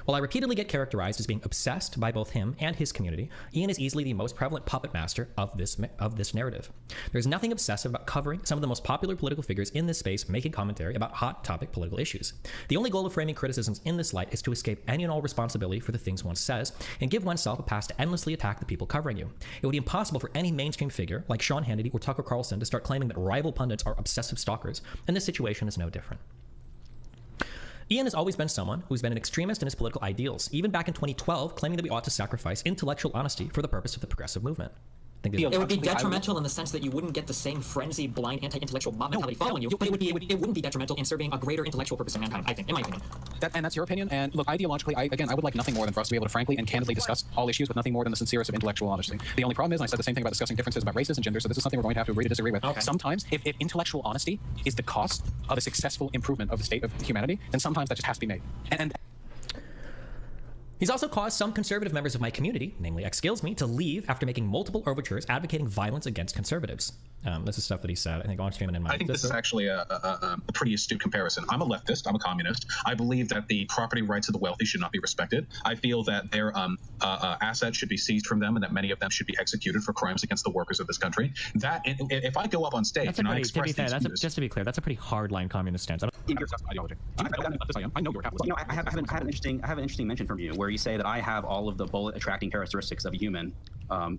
While I repeatedly get characterized as being obsessed by both him and his community, Ian is easily the most prevalent puppet master of this narrative. There's nothing obsessive about covering some of the most popular political figures in this space making commentary about hot topic political issues. The only goal of framing criticisms in this light is to escape any and all responsibility for the things one says and give oneself a pass to endlessly attack the people covering you. It would be impossible for any mainstream figure like Sean Hannity or Tucker Carlson to start claiming that rival pundits are obsessive stalkers, and this situation is no different. Ian has always been someone who's been an extremist in his political ideals, even back in 2012, claiming that we ought to sacrifice intellectual honesty for the purpose of the progressive movement. It would be detrimental in the sense that you wouldn't get the same frenzied, blind, anti-intellectual mob mentality following you, but it wouldn't be detrimental in serving a greater intellectual purpose of mankind, I think, in my opinion. And that's your opinion. And look, ideologically, I would like nothing more than for us to be able to frankly and candidly discuss all issues with nothing more than the sincerest of intellectual honesty. The only problem is, and I said the same thing about discussing differences about races and gender, so this is something we're going to have to agree to disagree with. Okay. Sometimes, if intellectual honesty is the cost of a successful improvement of the state of humanity, then sometimes that just has to be made. And He's also caused some conservative members of my community, namely Xskillsme, to leave after making multiple overtures advocating violence against conservatives. This is stuff that he said, I think, on stream and in my... I think this is actually a pretty astute comparison. I'm a leftist. I'm a communist. I believe that the property rights of the wealthy should not be respected. I feel that their assets should be seized from them and that many of them should be executed for crimes against the workers of this country. That, if I go up on stage and I express these views... Just to be clear, that's a pretty hard-line communist stance. Ideology. I know you're a capitalist. You know, I have an interesting mention from you where you say that I have all of the bullet-attracting characteristics of a human.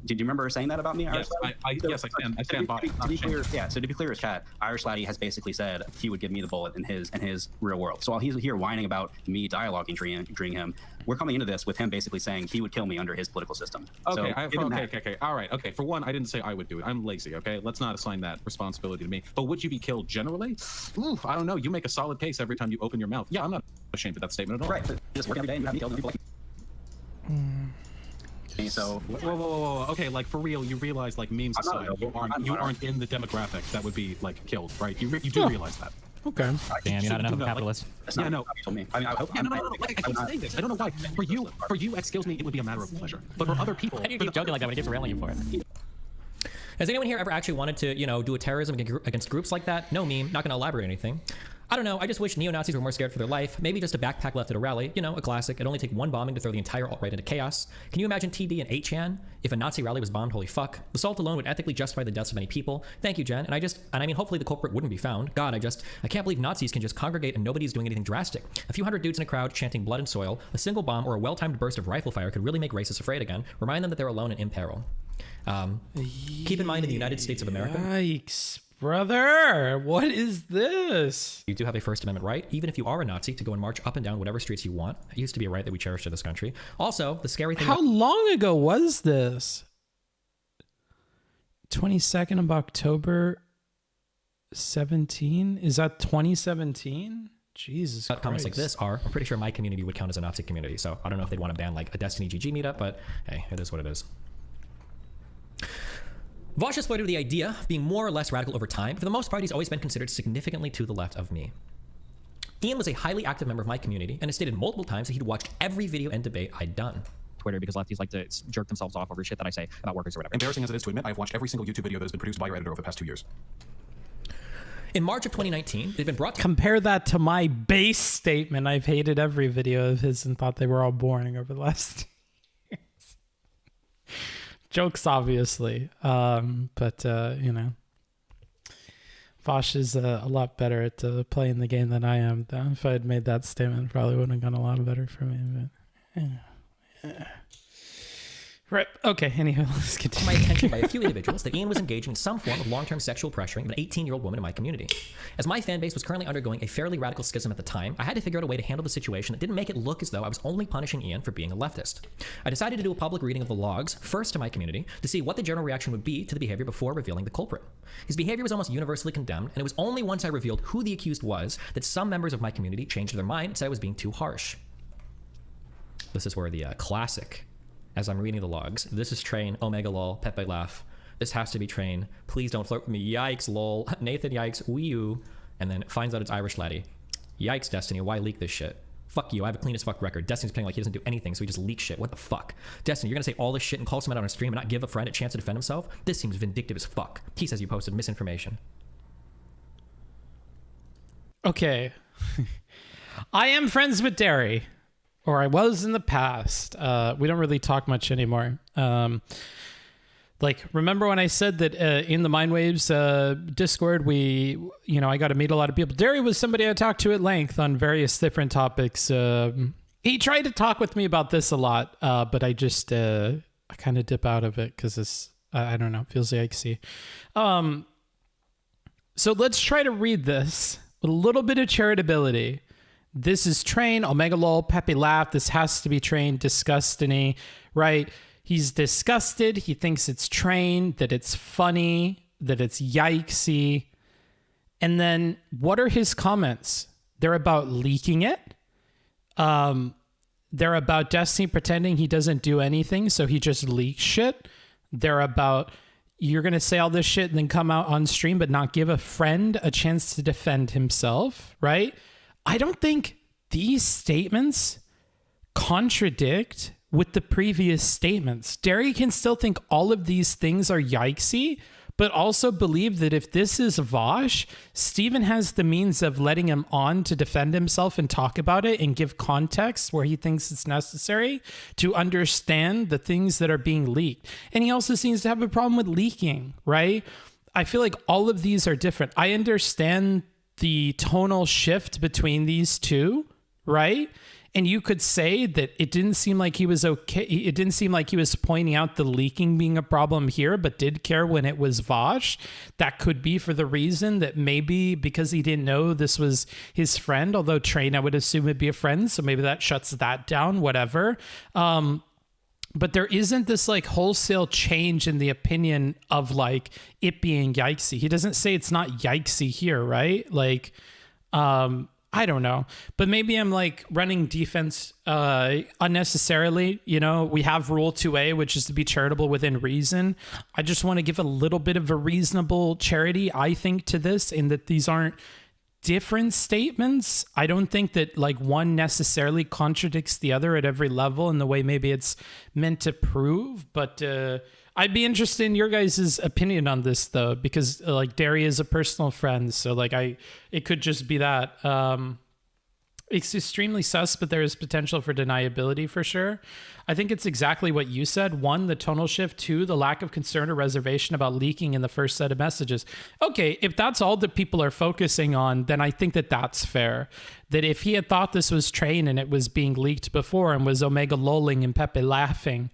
Did you remember saying that about me, Irish Laddie? Yes, I can. I stand by it. To be clear, yeah. So to be clear, chat, Irish Laddie has basically said he would give me the bullet in his real world. So while he's here whining about me dialoguing during him, we're coming into this with him basically saying he would kill me under his political system. Okay, okay. All right. Okay. For one, I didn't say I would do it. I'm lazy. Okay. Let's not assign that responsibility to me. But would you be killed generally? Ooh, I don't know. You make a solid case every time you open your mouth. Yeah, I'm not ashamed of that statement at all. Right. But just work every day and you have me killed. So whoa. Okay, like for real, you realize like memes aside, you aren't in the demographic that would be like killed, right? You do realize that. Okay. Damn, you're not enough of a capitalist. Yeah, no. I keep saying this. I don't know why. For you, Xskillsme, it would be a matter of pleasure. But for other people, how do you keep joking like that when he keeps railing you for it? Has anyone here ever actually wanted to, do a terrorism against groups like that? No meme. Not going to elaborate anything. I don't know. I just wish neo-Nazis were more scared for their life. Maybe just a backpack left at a rally. A classic. It'd only take one bombing to throw the entire alt-right into chaos. Can you imagine TD and 8chan? If a Nazi rally was bombed, holy fuck. The salt alone would ethically justify the deaths of many people. Thank you, Jen. And I mean, hopefully the culprit wouldn't be found. God, I can't believe Nazis can just congregate and nobody's doing anything drastic. A few hundred dudes in a crowd chanting blood and soil, a single bomb or a well-timed burst of rifle fire could really make racists afraid again. Remind them that they're alone and in peril. Keep in mind in the United States of America. Yikes, brother. What is this? You do have a First Amendment right, even if you are a Nazi, to go and march up and down whatever streets you want. It used to be a right that we cherish in this country. Also, the scary thing... How long ago was this? 22nd of October 17? Is that 2017? Jesus Christ. Comments like this are, I'm pretty sure my community would count as a Nazi community, so I don't know if they'd want to ban like a Destiny GG meetup, but hey, it is what it is. Vaush has flirted with the idea of being more or less radical over time. For the most part, he's always been considered significantly to the left of me. Ian was a highly active member of my community and has stated multiple times that he'd watched every video and debate I'd done. Twitter because lefties like to jerk themselves off over shit that I say about workers or whatever. Embarrassing as it is to admit, I've watched every single YouTube video that has been produced by your editor over the past 2 years. In March of 2019, it had been brought to... Compare that to my base statement. I've hated every video of his and thought they were all boring over the last years. Jokes, obviously. But Vaush is a lot better at playing the game than I am. If I had made that statement, it probably wouldn't have gone a lot better for me. But Right. Okay. Anyway, let's continue. My attention by a few individuals that Ian was engaging in some form of long-term sexual pressuring of an 18-year-old woman in my community. As my fan base was currently undergoing a fairly radical schism at the time, I had to figure out a way to handle the situation that didn't make it look as though I was only punishing Ian for being a leftist. I decided to do a public reading of the logs, first to my community, to see what the general reaction would be to the behavior before revealing the culprit. His behavior was almost universally condemned, and it was only once I revealed who the accused was that some members of my community changed their mind and said I was being too harsh. This is where the classic... As I'm reading the logs, this is train, Omega lol, Pepe laugh. This has to be train. Please don't flirt with me. Yikes, lol. Nathan, yikes, wee you. And then finds out it's Irish laddie. Yikes, Destiny, why leak this shit? Fuck you, I have a clean as fuck record. Destiny's playing like he doesn't do anything, so he just leaks shit. What the fuck? Destiny, you're gonna say all this shit and call someone out on a stream and not give a friend a chance to defend himself? This seems vindictive as fuck. He says you posted misinformation. Okay. I am friends with Derry. or I was in the past. We don't really talk much anymore. Like, remember when I said that in the Mindwaves Discord, I got to meet a lot of people. Derry was somebody I talked to at length on various different topics. He tried to talk with me about this a lot, but I just I kind of dip out of it because it's, I don't know, it feels yikesy. So let's try to read this with a little bit of charitability. This is Train, Omega Lol, Pepe Laugh. This has to be Train, Disgustiny, right? He's disgusted. He thinks it's Train, that it's funny, that it's yikesy. And then what are his comments? They're about leaking it. They're about Destiny pretending he doesn't do anything, so he just leaks shit. They're about, you're going to say all this shit and then come out on stream but not give a friend a chance to defend himself, right? I don't think these statements contradict with the previous statements. Derry can still think all of these things are yikesy, but also believe that if this is Vaush, Steven has the means of letting him on to defend himself and talk about it and give context where he thinks it's necessary to understand the things that are being leaked. And he also seems to have a problem with leaking, right? I feel like all of these are different. I understand the tonal shift between these two, right? And you could say that it didn't seem like he was okay. It didn't seem like he was pointing out the leaking being a problem here, but did care when it was Vaush. That could be for the reason that maybe because he didn't know this was his friend, although Train, I would assume would be a friend. So maybe that shuts that down, whatever. But there isn't this like wholesale change in the opinion of like it being yikesy. He doesn't say it's not yikesy here, right? Like, I don't know, but maybe I'm like running defense unnecessarily. You know, we have rule 2A, which is to be charitable within reason. I just want to give a little bit of a reasonable charity, I think, to this, in that these aren't different statements. I don't think that like one necessarily contradicts the other at every level in the way maybe it's meant to prove, but I'd be interested in your guys' opinion on this though, because like Derry is a personal friend. So like it could just be that. It's extremely sus, but there is potential for deniability for sure. I think it's exactly what you said. 1, the tonal shift. 2, the lack of concern or reservation about leaking in the first set of messages. Okay, if that's all that people are focusing on, then I think that that's fair. That if he had thought this was Train and it was being leaked before and was Omega lolling and Pepe laughing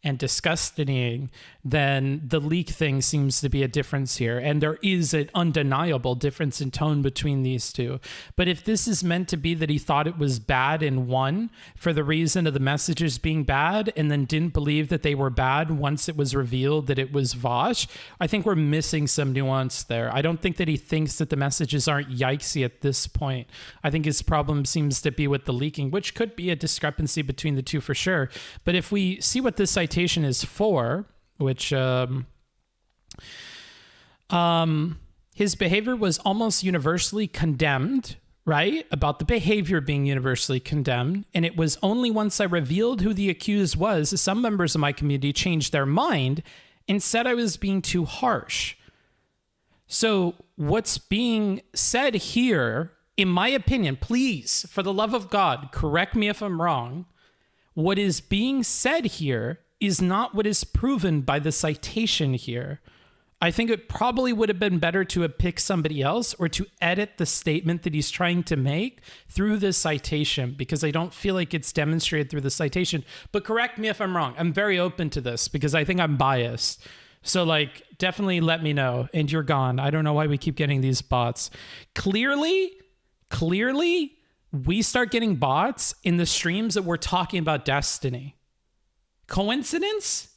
and disgusting, then the leak thing seems to be a difference here. And there is an undeniable difference in tone between these two. But if this is meant to be that he thought it was bad in one for the reason of the messages being bad and then didn't believe that they were bad once it was revealed that it was Vaush, I think we're missing some nuance there. I don't think that he thinks that the messages aren't yikesy at this point. I think his problem seems to be with the leaking, which could be a discrepancy between the two for sure. But if we see what this citation is for, which his behavior was almost universally condemned, right? About the behavior being universally condemned. And it was only once I revealed who the accused was, some members of my community changed their mind and said I was being too harsh. So what's being said here, in my opinion, please, for the love of God, correct me if I'm wrong. What is being said here is not what is proven by the citation here. I think it probably would have been better to have picked somebody else or to edit the statement that he's trying to make through this citation, because I don't feel like it's demonstrated through the citation. But correct me if I'm wrong. I'm very open to this because I think I'm biased. So like, definitely let me know. And you're gone. I don't know why we keep getting these bots. Clearly, we start getting bots in the streams that we're talking about Destiny. Coincidence?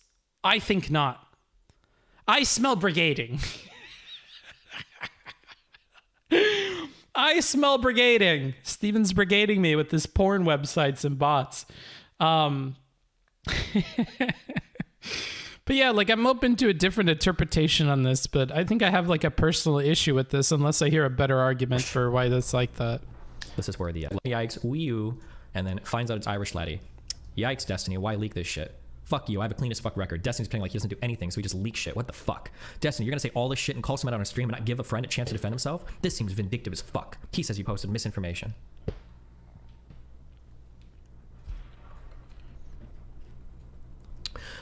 I think not. I smell brigading. I smell brigading. Steven's brigading me with this porn websites and bots. But yeah, like I'm open to a different interpretation on this, but I think I have like a personal issue with this unless I hear a better argument for why that's like that. This is where the yikes, Wii U, and then finds out it's Irish laddie. Yikes, Destiny, why leak this shit? Fuck you, I have a clean as fuck record. Destiny's pretending like he doesn't do anything, so he just leaks shit. What the fuck? Destiny, you're gonna say all this shit and call someone out on a stream and not give a friend a chance to defend himself? This seems vindictive as fuck. He says you posted misinformation.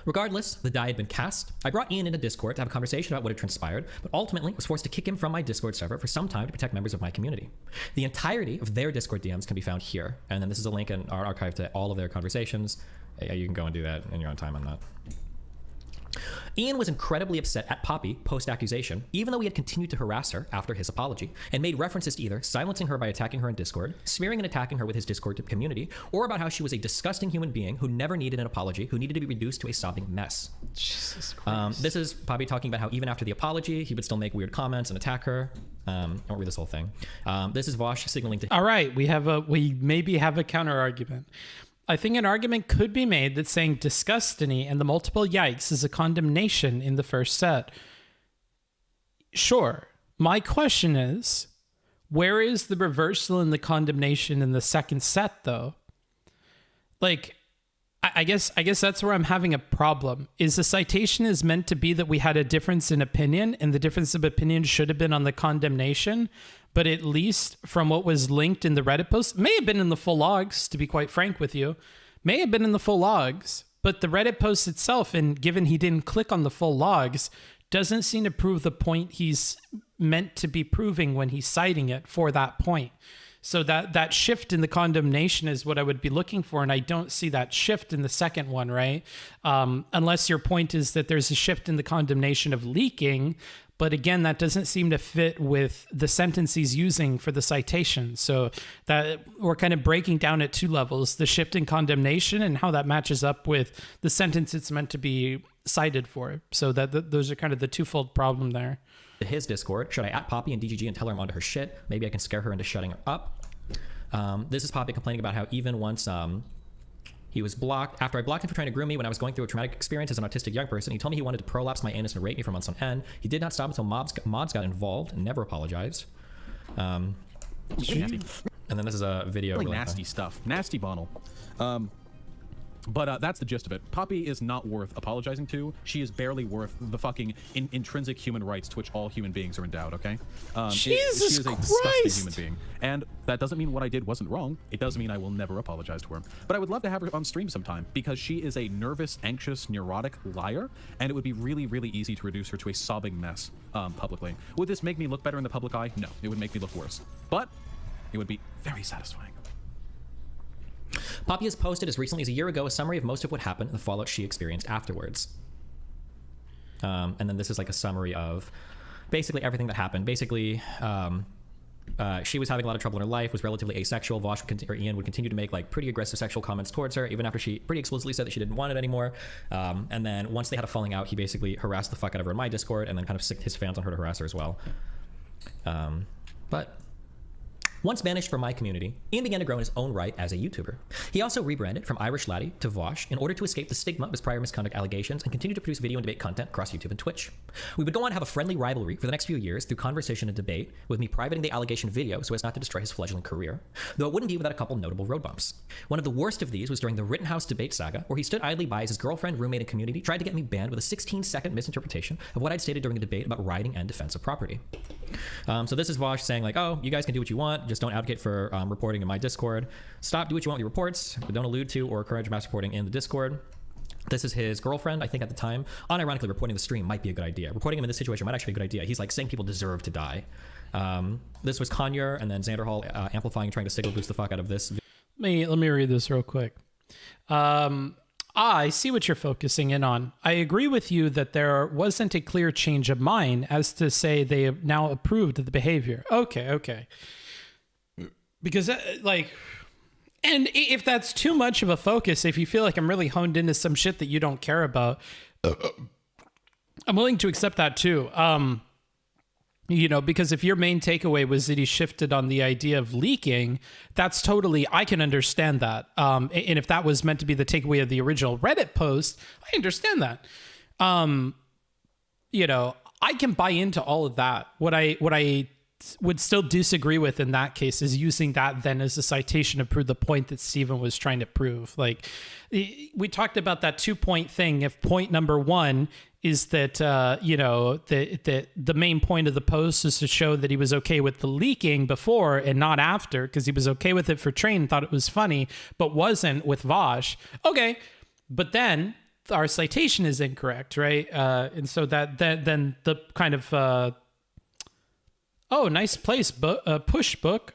Regardless, the die had been cast. I brought Ian into Discord to have a conversation about what had transpired, but ultimately was forced to kick him from my Discord server for some time to protect members of my community. The entirety of their Discord DMs can be found here, and then this is a link in our archive to all of their conversations. You can go and do that in your own time on that. Ian was incredibly upset at Poppy post-accusation, even though he had continued to harass her after his apology, and made references to either silencing her by attacking her in Discord, smearing and attacking her with his Discord community, or about how she was a disgusting human being who never needed an apology, who needed to be reduced to a sobbing mess. Jesus Christ. This is Poppy talking about how even after the apology, he would still make weird comments and attack her. I won't read this whole thing. This is Vaush signaling to... All right, we maybe have a counter argument. I think an argument could be made that saying disgustiny and the multiple yikes is a condemnation in the first set. Sure. My question is, where is the reversal in the condemnation in the second set, though? Like, I guess that's where I'm having a problem. Is the citation is meant to be that we had a difference in opinion, and the difference of opinion should have been on the condemnation, but at least from what was linked in the Reddit post, may have been in the full logs, to be quite frank with you, may have been in the full logs, but the Reddit post itself, and given he didn't click on the full logs, doesn't seem to prove the point he's meant to be proving when he's citing it for that point. So that shift in the condemnation is what I would be looking for, and I don't see that shift in the second one, right? Unless your point is that there's a shift in the condemnation of leaking, but again, that doesn't seem to fit with the sentence he's using for the citation. So that we're kind of breaking down at two levels, the shift in condemnation and how that matches up with the sentence it's meant to be cited for. So those are kind of the twofold problem there. His Discord, should I at Poppy and DGG and tell her I'm onto her shit? Maybe I can scare her into shutting her up. This is Poppy complaining about how even once he was blocked, after I blocked him for trying to groom me when I was going through a traumatic experience as an autistic young person, he told me he wanted to prolapse my anus and rape me for months on end. He did not stop until mods got involved and never apologized. And then this is a video. Really nasty stuff. Nasty bottle. But that's the gist of it. Poppy is not worth apologizing to. She is barely worth the fucking intrinsic human rights to which all human beings are endowed, okay? Jesus she is a disgusting Christ! human being. And that doesn't mean what I did wasn't wrong. It does mean I will never apologize to her. But I would love to have her on stream sometime, because she is a nervous, anxious, neurotic liar, and it would be really, really easy to reduce her to a sobbing mess publicly. Would this make me look better in the public eye? No, it would make me look worse. But it would be very satisfying. Poppy has posted as recently as a year ago a summary of most of what happened and the fallout she experienced afterwards. And then this is like a summary of basically everything that happened. Basically, she was having a lot of trouble in her life, was relatively asexual. Vaush or Ian would continue to make like pretty aggressive sexual comments towards her, even after she pretty explicitly said that she didn't want it anymore. And then once they had a falling out, he basically harassed the fuck out of her in my Discord, and then kind of sicked his fans on her to harass her as well. But once banished from my community, Ian began to grow in his own right as a YouTuber. He also rebranded from Irish Laddie to Vaush in order to escape the stigma of his prior misconduct allegations and continue to produce video and debate content across YouTube and Twitch. We would go on to have a friendly rivalry for the next few years through conversation and debate, with me privating the allegation video so as not to destroy his fledgling career, though it wouldn't be without a couple notable road bumps. One of the worst of these was during the Rittenhouse debate saga, where he stood idly by as his girlfriend, roommate, and community tried to get me banned with a 16-second misinterpretation of what I'd stated during the debate about rioting and defense of property. So this is Vaush saying like, oh, you guys can do what you want, just don't advocate for reporting in my Discord. Stop, do what you want with your reports, but don't allude to or encourage mass reporting in the Discord. This is his girlfriend, I think at the time. Unironically, reporting the stream might be a good idea. Reporting him in this situation might actually be a good idea. He's like saying people deserve to die. This was Conyer and then Xander Hall amplifying, trying to signal boost the fuck out of this. Let me read this real quick. I see what you're focusing in on. I agree with you that there wasn't a clear change of mind as to say they have now approved of the behavior. Okay. Because like, and if that's too much of a focus, if you feel like I'm really honed into some shit that you don't care about, I'm willing to accept that too. You know, because if your main takeaway was that he shifted on the idea of leaking, that's totally, I can understand that. And if that was meant to be the takeaway of the original Reddit post, I understand that. You know, I can buy into all of that. What I would still disagree with in that case is using that then as a citation to prove the point that Steven was trying to prove. Like, we talked about that 2-point thing. If point number one is that, you know, the main point of the post is to show that he was okay with the leaking before and not after, because he was okay with it for Train, thought it was funny, but wasn't with Vaush. Okay, but then our citation is incorrect, right? And so that then the kind of oh, nice place, push book.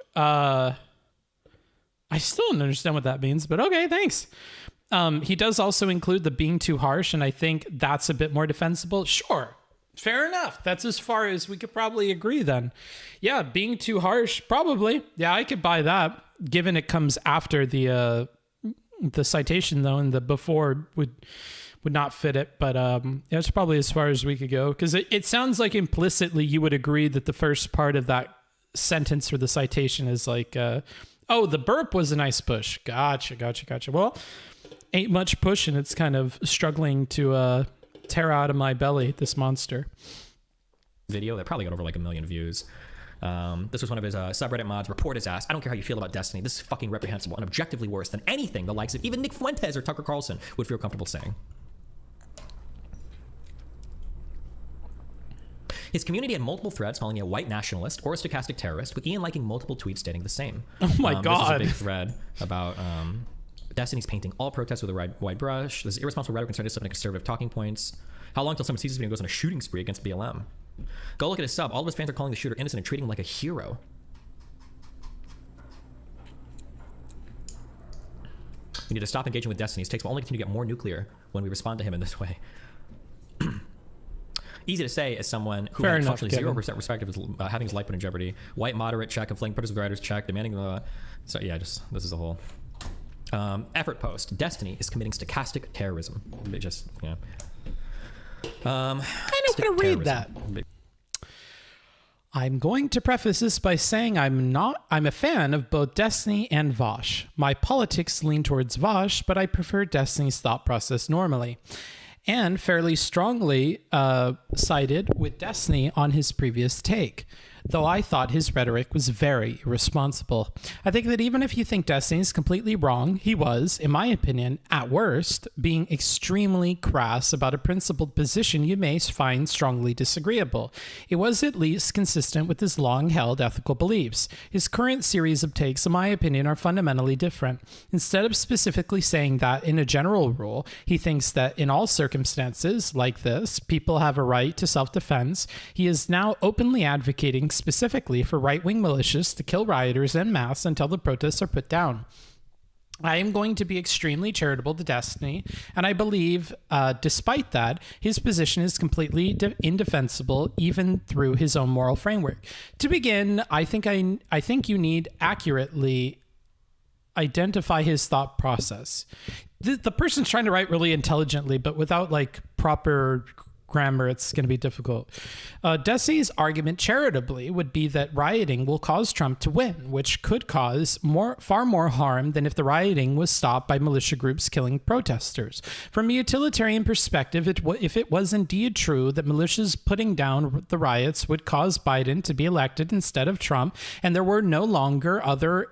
I still don't understand what that means, but okay, thanks. He does also include the being too harsh, and I think that's a bit more defensible. Sure, fair enough. That's as far as we could probably agree then. Yeah, being too harsh, probably. Yeah, I could buy that, given it comes after the citation, though, and the before would not fit it. But that's probably as far as we could go, because it sounds like implicitly you would agree that the first part of that sentence for the citation is like, oh, the burp was a nice push. Gotcha. Well, ain't much push, and it's kind of struggling to tear out of my belly, this monster. Video that probably got over like 1 million views. This was one of his subreddit mods. Report his ass. I don't care how you feel about Destiny. This is fucking reprehensible and objectively worse than anything the likes of even Nick Fuentes or Tucker Carlson would feel comfortable saying. His community had multiple threads calling him a white nationalist or a stochastic terrorist, with Ian liking multiple tweets stating the same. Oh my God. This is a big thread about Destiny's painting all protests with a white brush. This irresponsible rhetoric concerning some conservative talking points. How long till someone sees this video and goes on a shooting spree against BLM? Go look at his sub. All of his fans are calling the shooter innocent and treating him like a hero. We need to stop engaging with Destiny. His takes will only continue to get more nuclear when we respond to him in this way. Easy to say as someone who had functionally 0% respect of having his life put in jeopardy. White moderate check, inflating protest with writers check, demanding so yeah, just this is a whole effort post. Destiny is committing stochastic terrorism. It just yeah. I'm gonna read that. I'm going to preface this by saying I'm a fan of both Destiny and Vaush. My politics lean towards Vaush, but I prefer Destiny's thought process normally, and fairly strongly sided with Destiny on his previous take, though I thought his rhetoric was very irresponsible. I think that even if you think Destiny is completely wrong, he was, in my opinion, at worst, being extremely crass about a principled position you may find strongly disagreeable. It was at least consistent with his long-held ethical beliefs. His current series of takes, in my opinion, are fundamentally different. Instead of specifically saying that in a general rule, he thinks that in all circumstances like this, people have a right to self-defense. He is now openly advocating specifically for right-wing militias to kill rioters en masse until the protests are put down. I am going to be extremely charitable to Destiny, and I believe, despite that, his position is completely indefensible, even through his own moral framework. To begin, I think you need accurately identify his thought process. The person's trying to write really intelligently, but without like proper grammar, it's going to be difficult. Destiny's argument charitably would be that rioting will cause Trump to win, which could cause far more harm than if the rioting was stopped by militia groups killing protesters. From a utilitarian perspective, if it was indeed true that militias putting down the riots would cause Biden to be elected instead of Trump, and there were no other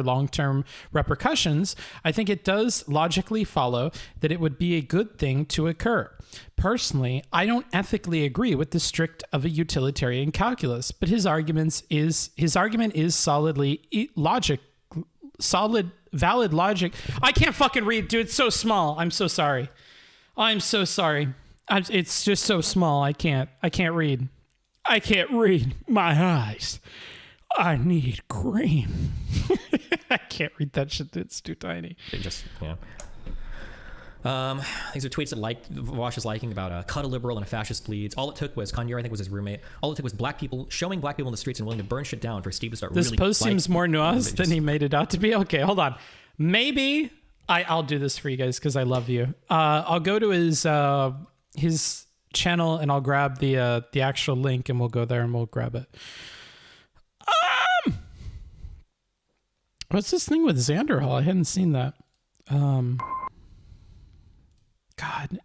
long-term repercussions, I think it does logically follow that it would be a good thing to occur. Personally, I don't ethically agree with the strict of a utilitarian calculus, but his argument is valid logic. I can't fucking read, dude. It's so small. I'm so sorry. It's just so small. I can't read. I can't read. My eyes. I need cream. I can't read that shit. It's too tiny. These are tweets that Vaush is liking about cut a liberal and a fascist leads. All it took was Kanye, I think was his roommate. All it took was showing black people in the streets and willing to burn shit down for Steve to start. This post seems more nuanced than he made it out to be. Okay, hold on. Maybe I'll do this for you guys because I love you. I'll go to his channel and I'll grab the actual link and we'll go there and we'll grab it. What's this thing with Xander Hall? I hadn't seen that. God,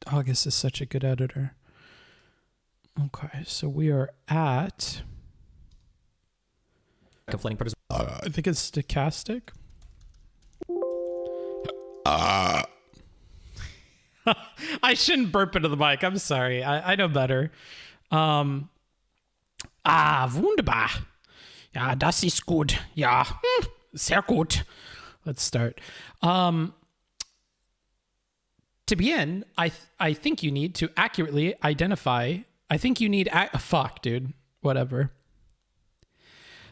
August is such a good editor. Okay, so we are at... I think it's stochastic. I shouldn't burp into the mic. I'm sorry. I know better. Wunderbar. Ja, das ist gut. Ja, sehr gut. Let's start. To begin, I think you need to accurately identify. I think you need fuck, dude. Whatever.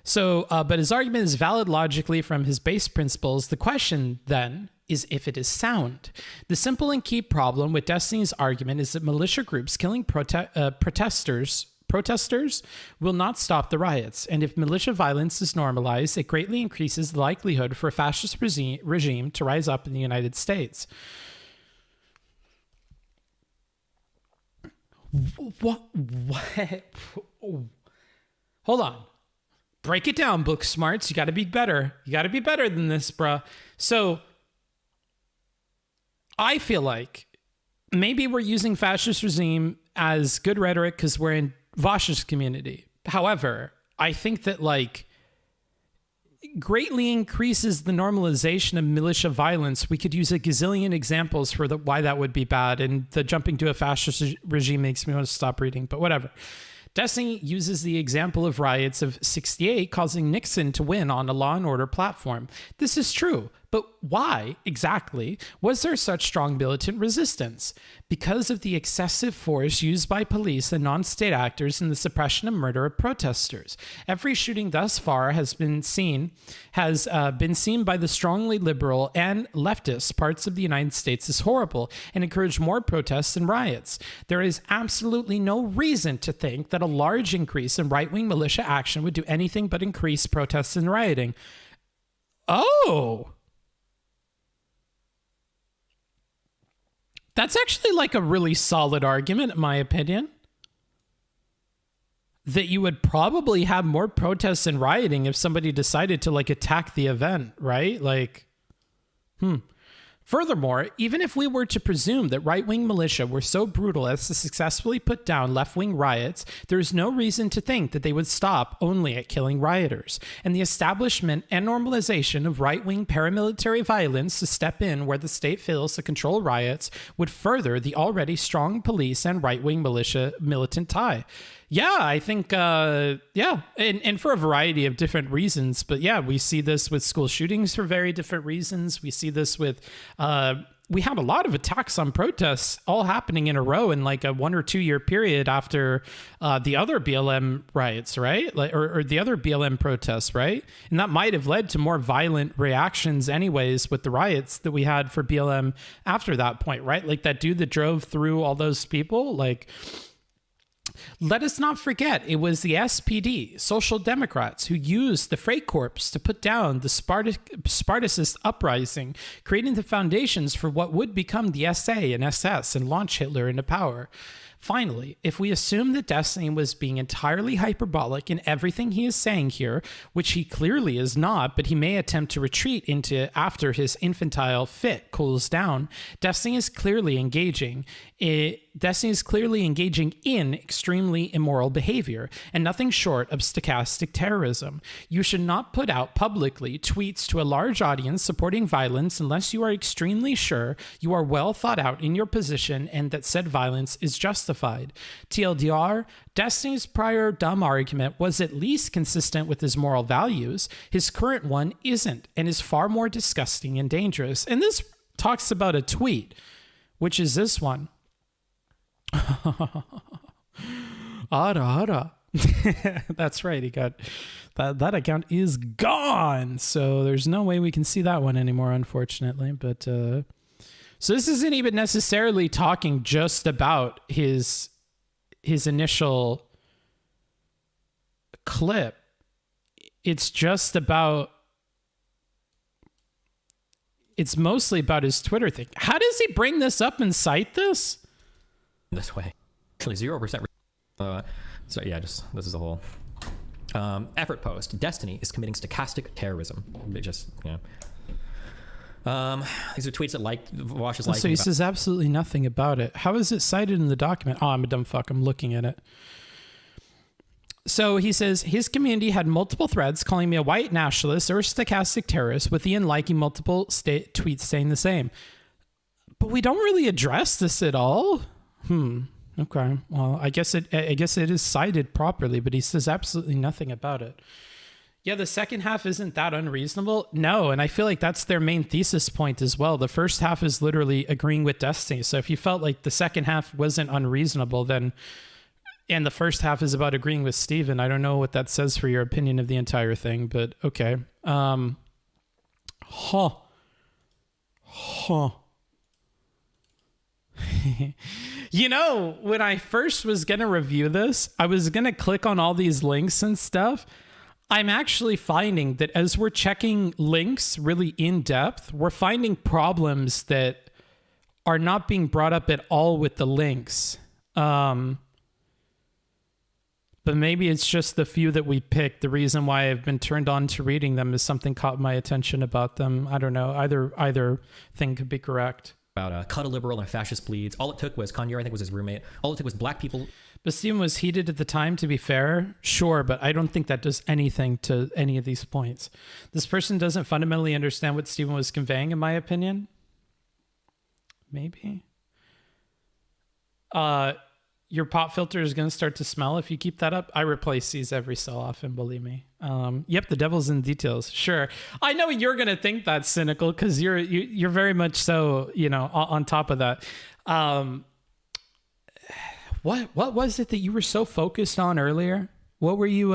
So, but his argument is valid logically from his base principles. The question then is if it is sound. The simple and key problem with Destiny's argument is that militia groups killing protesters will not stop the riots, and if militia violence is normalized, it greatly increases the likelihood for a fascist regime to rise up in the United States. What? Hold on. Break it down, book smarts. You got to be better. You got to be better than this, bruh. So I feel like maybe we're using fascist regime as good rhetoric because we're in Vaush's community. However, I think that like greatly increases the normalization of militia violence. We could use a gazillion examples for why that would be bad, and the jumping to a fascist regime makes me want to stop reading, but whatever. Destiny uses the example of riots of '68 causing Nixon to win on a law and order platform. This is true, but why exactly was there such strong militant resistance? Because of the excessive force used by police and non-state actors in the suppression and murder of protesters. Every shooting thus far has been seen by the strongly liberal and leftist parts of the United States as horrible and encourage more protests and riots. There is absolutely no reason to think that a large increase in right-wing militia action would do anything but increase protests and rioting. Oh! That's actually like a really solid argument, in my opinion. That you would probably have more protests and rioting if somebody decided to like attack the event, right? Like, Furthermore, even if we were to presume that right-wing militia were so brutal as to successfully put down left-wing riots, there is no reason to think that they would stop only at killing rioters. And the establishment and normalization of right-wing paramilitary violence to step in where the state fails to control riots would further the already strong police and right-wing militia militant tie. Yeah, I think, and for a variety of different reasons. But yeah, we see this with school shootings for very different reasons. We see this with, we had a lot of attacks on protests all happening in a row in like a 1 or 2 year period after the other BLM riots, right? Like, or the other BLM protests, right? And that might have led to more violent reactions anyways with the riots that we had for BLM after that point, right? Like that dude that drove through all those people, like... Let us not forget, it was the SPD, Social Democrats, who used the Freight Corps to put down the Spartacist uprising, creating the foundations for what would become the SA and SS and launch Hitler into power. Finally, if we assume that Destiny was being entirely hyperbolic in everything he is saying here, which he clearly is not, but he may attempt to retreat into after his infantile fit cools down, Destiny is clearly engaging in extremely immoral behavior and nothing short of stochastic terrorism. You should not put out publicly tweets to a large audience supporting violence unless you are extremely sure you are well thought out in your position and that said violence is justified. TLDR, Destiny's prior dumb argument was at least consistent with his moral values. His current one isn't and is far more disgusting and dangerous. And this talks about a tweet, which is this one. Ara. That's right. He got that account is gone. So there's no way we can see that one anymore, unfortunately. But so this isn't even necessarily talking just about his initial clip. It's just about, it's mostly about his Twitter thing. How does he bring this up and cite this? This way. Actually, 0%. So yeah, this is the whole effort post. Destiny is committing stochastic terrorism. It just, you know. These are tweets that Vaush is liking. So he says absolutely nothing about it. How is it cited in the document? Oh, I'm a dumb fuck. I'm looking at it. So he says his community had multiple threads calling me a white nationalist or a stochastic terrorist, with Ian liking multiple tweets saying the same. But we don't really address this at all. Okay. Well, I guess it is cited properly, but he says absolutely nothing about it. Yeah, the second half isn't that unreasonable. No, and I feel like that's their main thesis point as well. The first half is literally agreeing with Destiny. So if you felt like the second half wasn't unreasonable, then, and the first half is about agreeing with Steven, I don't know what that says for your opinion of the entire thing, but okay. You know, when I first was going to review this, I was going to click on all these links and stuff. I'm actually finding that as we're checking links really in depth, we're finding problems that are not being brought up at all with the links. But maybe it's just the few that we picked. The reason why I've been turned on to reading them is something caught my attention about them. I don't know. Either thing could be correct. About cut a liberal and a fascist bleeds. All it took was Kanye, I think was his roommate. All it took was black people. But Steven was heated at the time, to be fair. Sure, but I don't think that does anything to any of these points. This person doesn't fundamentally understand what Steven was conveying, in my opinion. Maybe. Your pop filter is going to start to smell if you keep that up. I replace these every so often, believe me. Yep, the devil's in the details. Sure. I know you're going to think that's cynical because you're very much so, you know, on top of that. What was it that you were so focused on earlier? What were you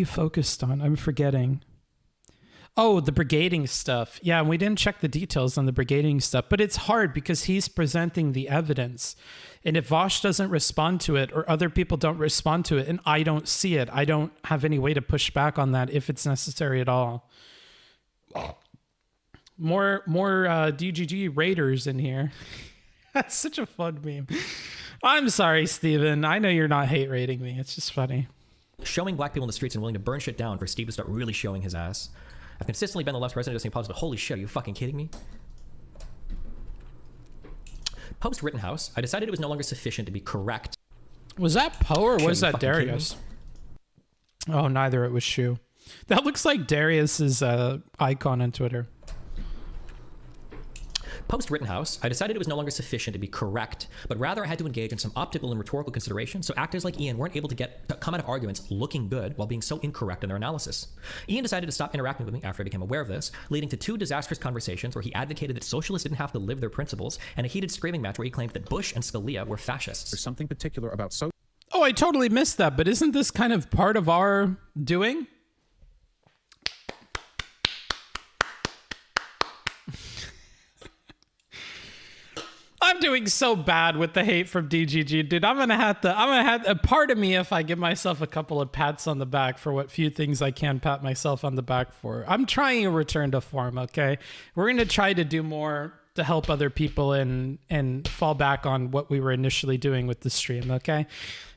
focused on? I'm forgetting. Oh, the brigading stuff. Yeah, and we didn't check the details on the brigading stuff, but it's hard because he's presenting the evidence. And if Vaush doesn't respond to it or other people don't respond to it and I don't see it, I don't have any way to push back on that if it's necessary at all. More DGG raiders in here. That's such a fun meme. I'm sorry, Steven. I know you're not hate rating me. It's just funny. Showing black people in the streets and willing to burn shit down for Steve to start really showing his ass. I've consistently been the left's president of Destiny politics, but holy shit, are you fucking kidding me? Post Rittenhouse, I decided it was no longer sufficient to be correct. Was that Poe or was that Darius? Oh, neither. It was Shu. That looks like Darius's icon on Twitter. Post Rittenhouse, I decided it was no longer sufficient to be correct, but rather I had to engage in some optical and rhetorical consideration, so actors like Ian weren't able to come out of arguments looking good while being so incorrect in their analysis. Ian decided to stop interacting with me after I became aware of this, leading to 2 disastrous conversations where he advocated that socialists didn't have to live their principles, and a heated screaming match where he claimed that Bush and Scalia were fascists. There's something particular about Oh, I totally missed that, but isn't this kind of part of our doing? I'm doing so bad with the hate from DGG, dude. I'm gonna have a part of me if I give myself a couple of pats on the back for what few things I can pat myself on the back for. I'm trying to return to form, okay? We're gonna try to do more to help other people and fall back on what we were initially doing with the stream, okay?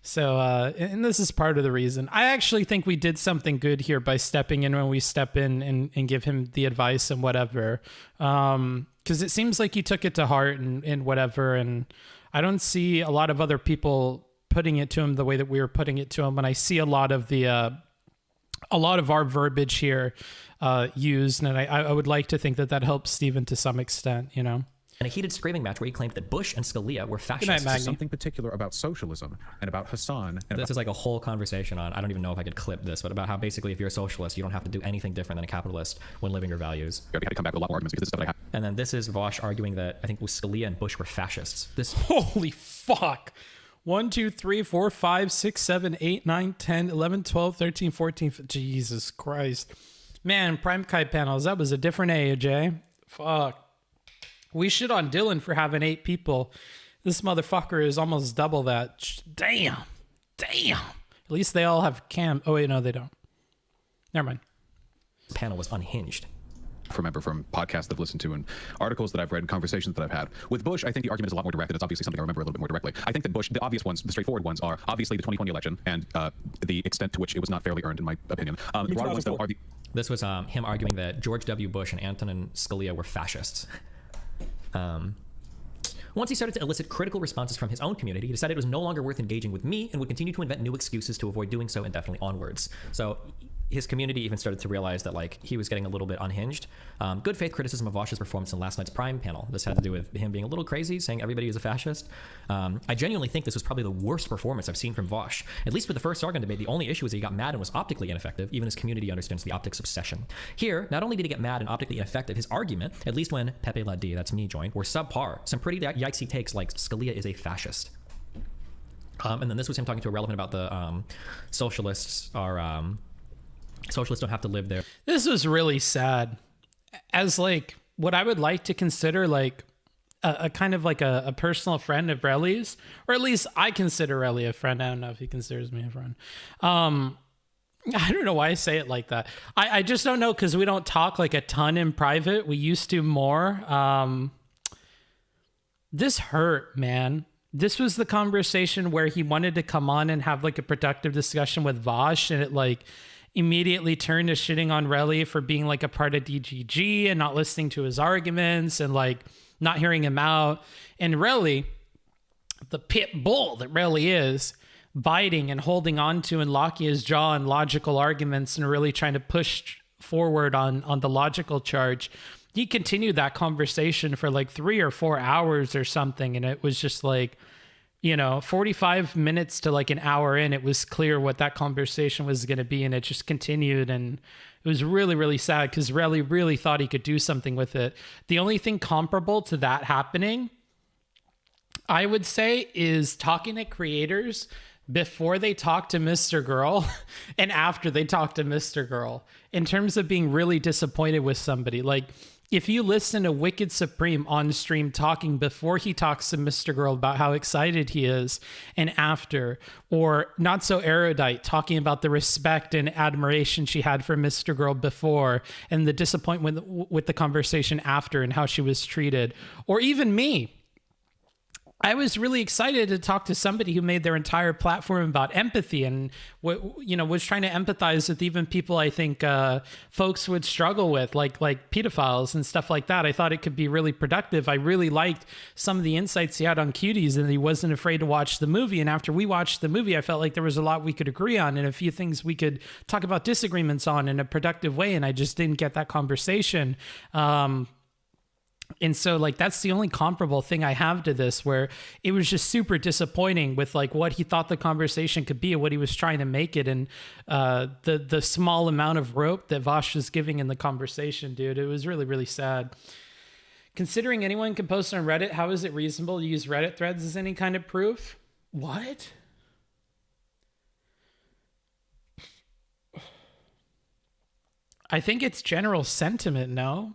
So, and this is part of the reason. I actually think we did something good here by stepping in when we step in and give him the advice and whatever. Because it seems like he took it to heart and whatever. And I don't see a lot of other people putting it to him the way that we were putting it to him. And I see a lot of our verbiage here used. And I would like to think that helps Steven to some extent, you know? And a heated screaming match where he claimed that Bush and Scalia were fascists. Good night, Maggie. There's something particular about socialism and about Hassan. And this is like a whole conversation on, I don't even know if I could clip this, but about how basically if you're a socialist, you don't have to do anything different than a capitalist when living your values. We had to come back with a lot more arguments because this stuff that I have. And then this is Vaush arguing that I think it was Scalia and Bush were fascists. This holy fuck. 1, 2, 3, 4, 5, 6, 7, 8, 9, 10, 11, 12, 13, 14. Jesus Christ. Man, Prime Kite panels, that was a different age, eh? Fuck. We shit on Dylan for having 8 people. This motherfucker is almost double that. Damn. At least they all have cam. Oh, wait, no, they don't. Never mind. The panel was unhinged. Remember from podcasts that I've listened to and articles that I've read and conversations that I've had. With Bush, I think the argument is a lot more direct, and it's obviously something I remember a little bit more directly. I think that Bush, the obvious ones, the straightforward ones, are obviously the 2020 election and the extent to which it was not fairly earned, in my opinion. The broader ones, though, are the... This was him arguing that George W. Bush and Antonin Scalia were fascists. Once he started to elicit critical responses from his own community, he decided it was no longer worth engaging with me and would continue to invent new excuses to avoid doing so indefinitely onwards. So his community even started to realize that like he was getting a little bit unhinged. Good faith criticism of Vaush's performance in last night's Prime panel. This had to do with him being a little crazy, saying everybody was a fascist. I genuinely think this was probably the worst performance I've seen from Vaush. At least with the first Argon debate, the only issue was that he got mad and was optically ineffective. Even his community understands the optics obsession. Here, not only did he get mad and optically ineffective, his argument, at least when Pepe La D, that's me, joined, were subpar. Some pretty yikesy takes like Scalia is a fascist. And then this was him talking to Irrelevant about the socialists don't have to live there. This was really sad. As like what I would like to consider like a kind of like a personal friend of Relly's, or at least I consider Relly a friend. I don't know if he considers me a friend. I don't know why I say it like that. I just don't know, because we don't talk like a ton in private. We used to more. This hurt, man. This was the conversation where he wanted to come on and have like a productive discussion with Vaush, and it like immediately turned to shitting on Relly for being like a part of DGG and not listening to his arguments and like not hearing him out. And Relly, the pit bull that Relly is, biting and holding on to and locking his jaw on logical arguments and really trying to push forward on the logical charge. He continued that conversation for like 3 or 4 hours or something. And it was just like, 45 minutes to like an hour in, it was clear what that conversation was going to be. And it just continued. And it was really, really sad because Relly really thought he could do something with it. The only thing comparable to that happening, I would say, is talking to creators before they talk to Mr. Girl and after they talk to Mr. Girl, in terms of being really disappointed with somebody. Like, if you listen to Wicked Supreme on stream talking before he talks to Mr. Girl about how excited he is, and after, or Not So Erudite talking about the respect and admiration she had for Mr. Girl before, and the disappointment with the conversation after and how she was treated, or even me. I was really excited to talk to somebody who made their entire platform about empathy and was trying to empathize with even people I think folks would struggle with, like pedophiles and stuff like that. I thought it could be really productive. I really liked some of the insights he had on cuties, and he wasn't afraid to watch the movie. And after we watched the movie, I felt like there was a lot we could agree on and a few things we could talk about disagreements on in a productive way. And I just didn't get that conversation. And so like, that's the only comparable thing I have to this, where it was just super disappointing with like what he thought the conversation could be and what he was trying to make it. And the small amount of rope that Vaush was giving in the conversation, dude, it was really, really sad. Considering anyone can post on Reddit, how is it reasonable to use Reddit threads as any kind of proof? What? I think it's general sentiment, no?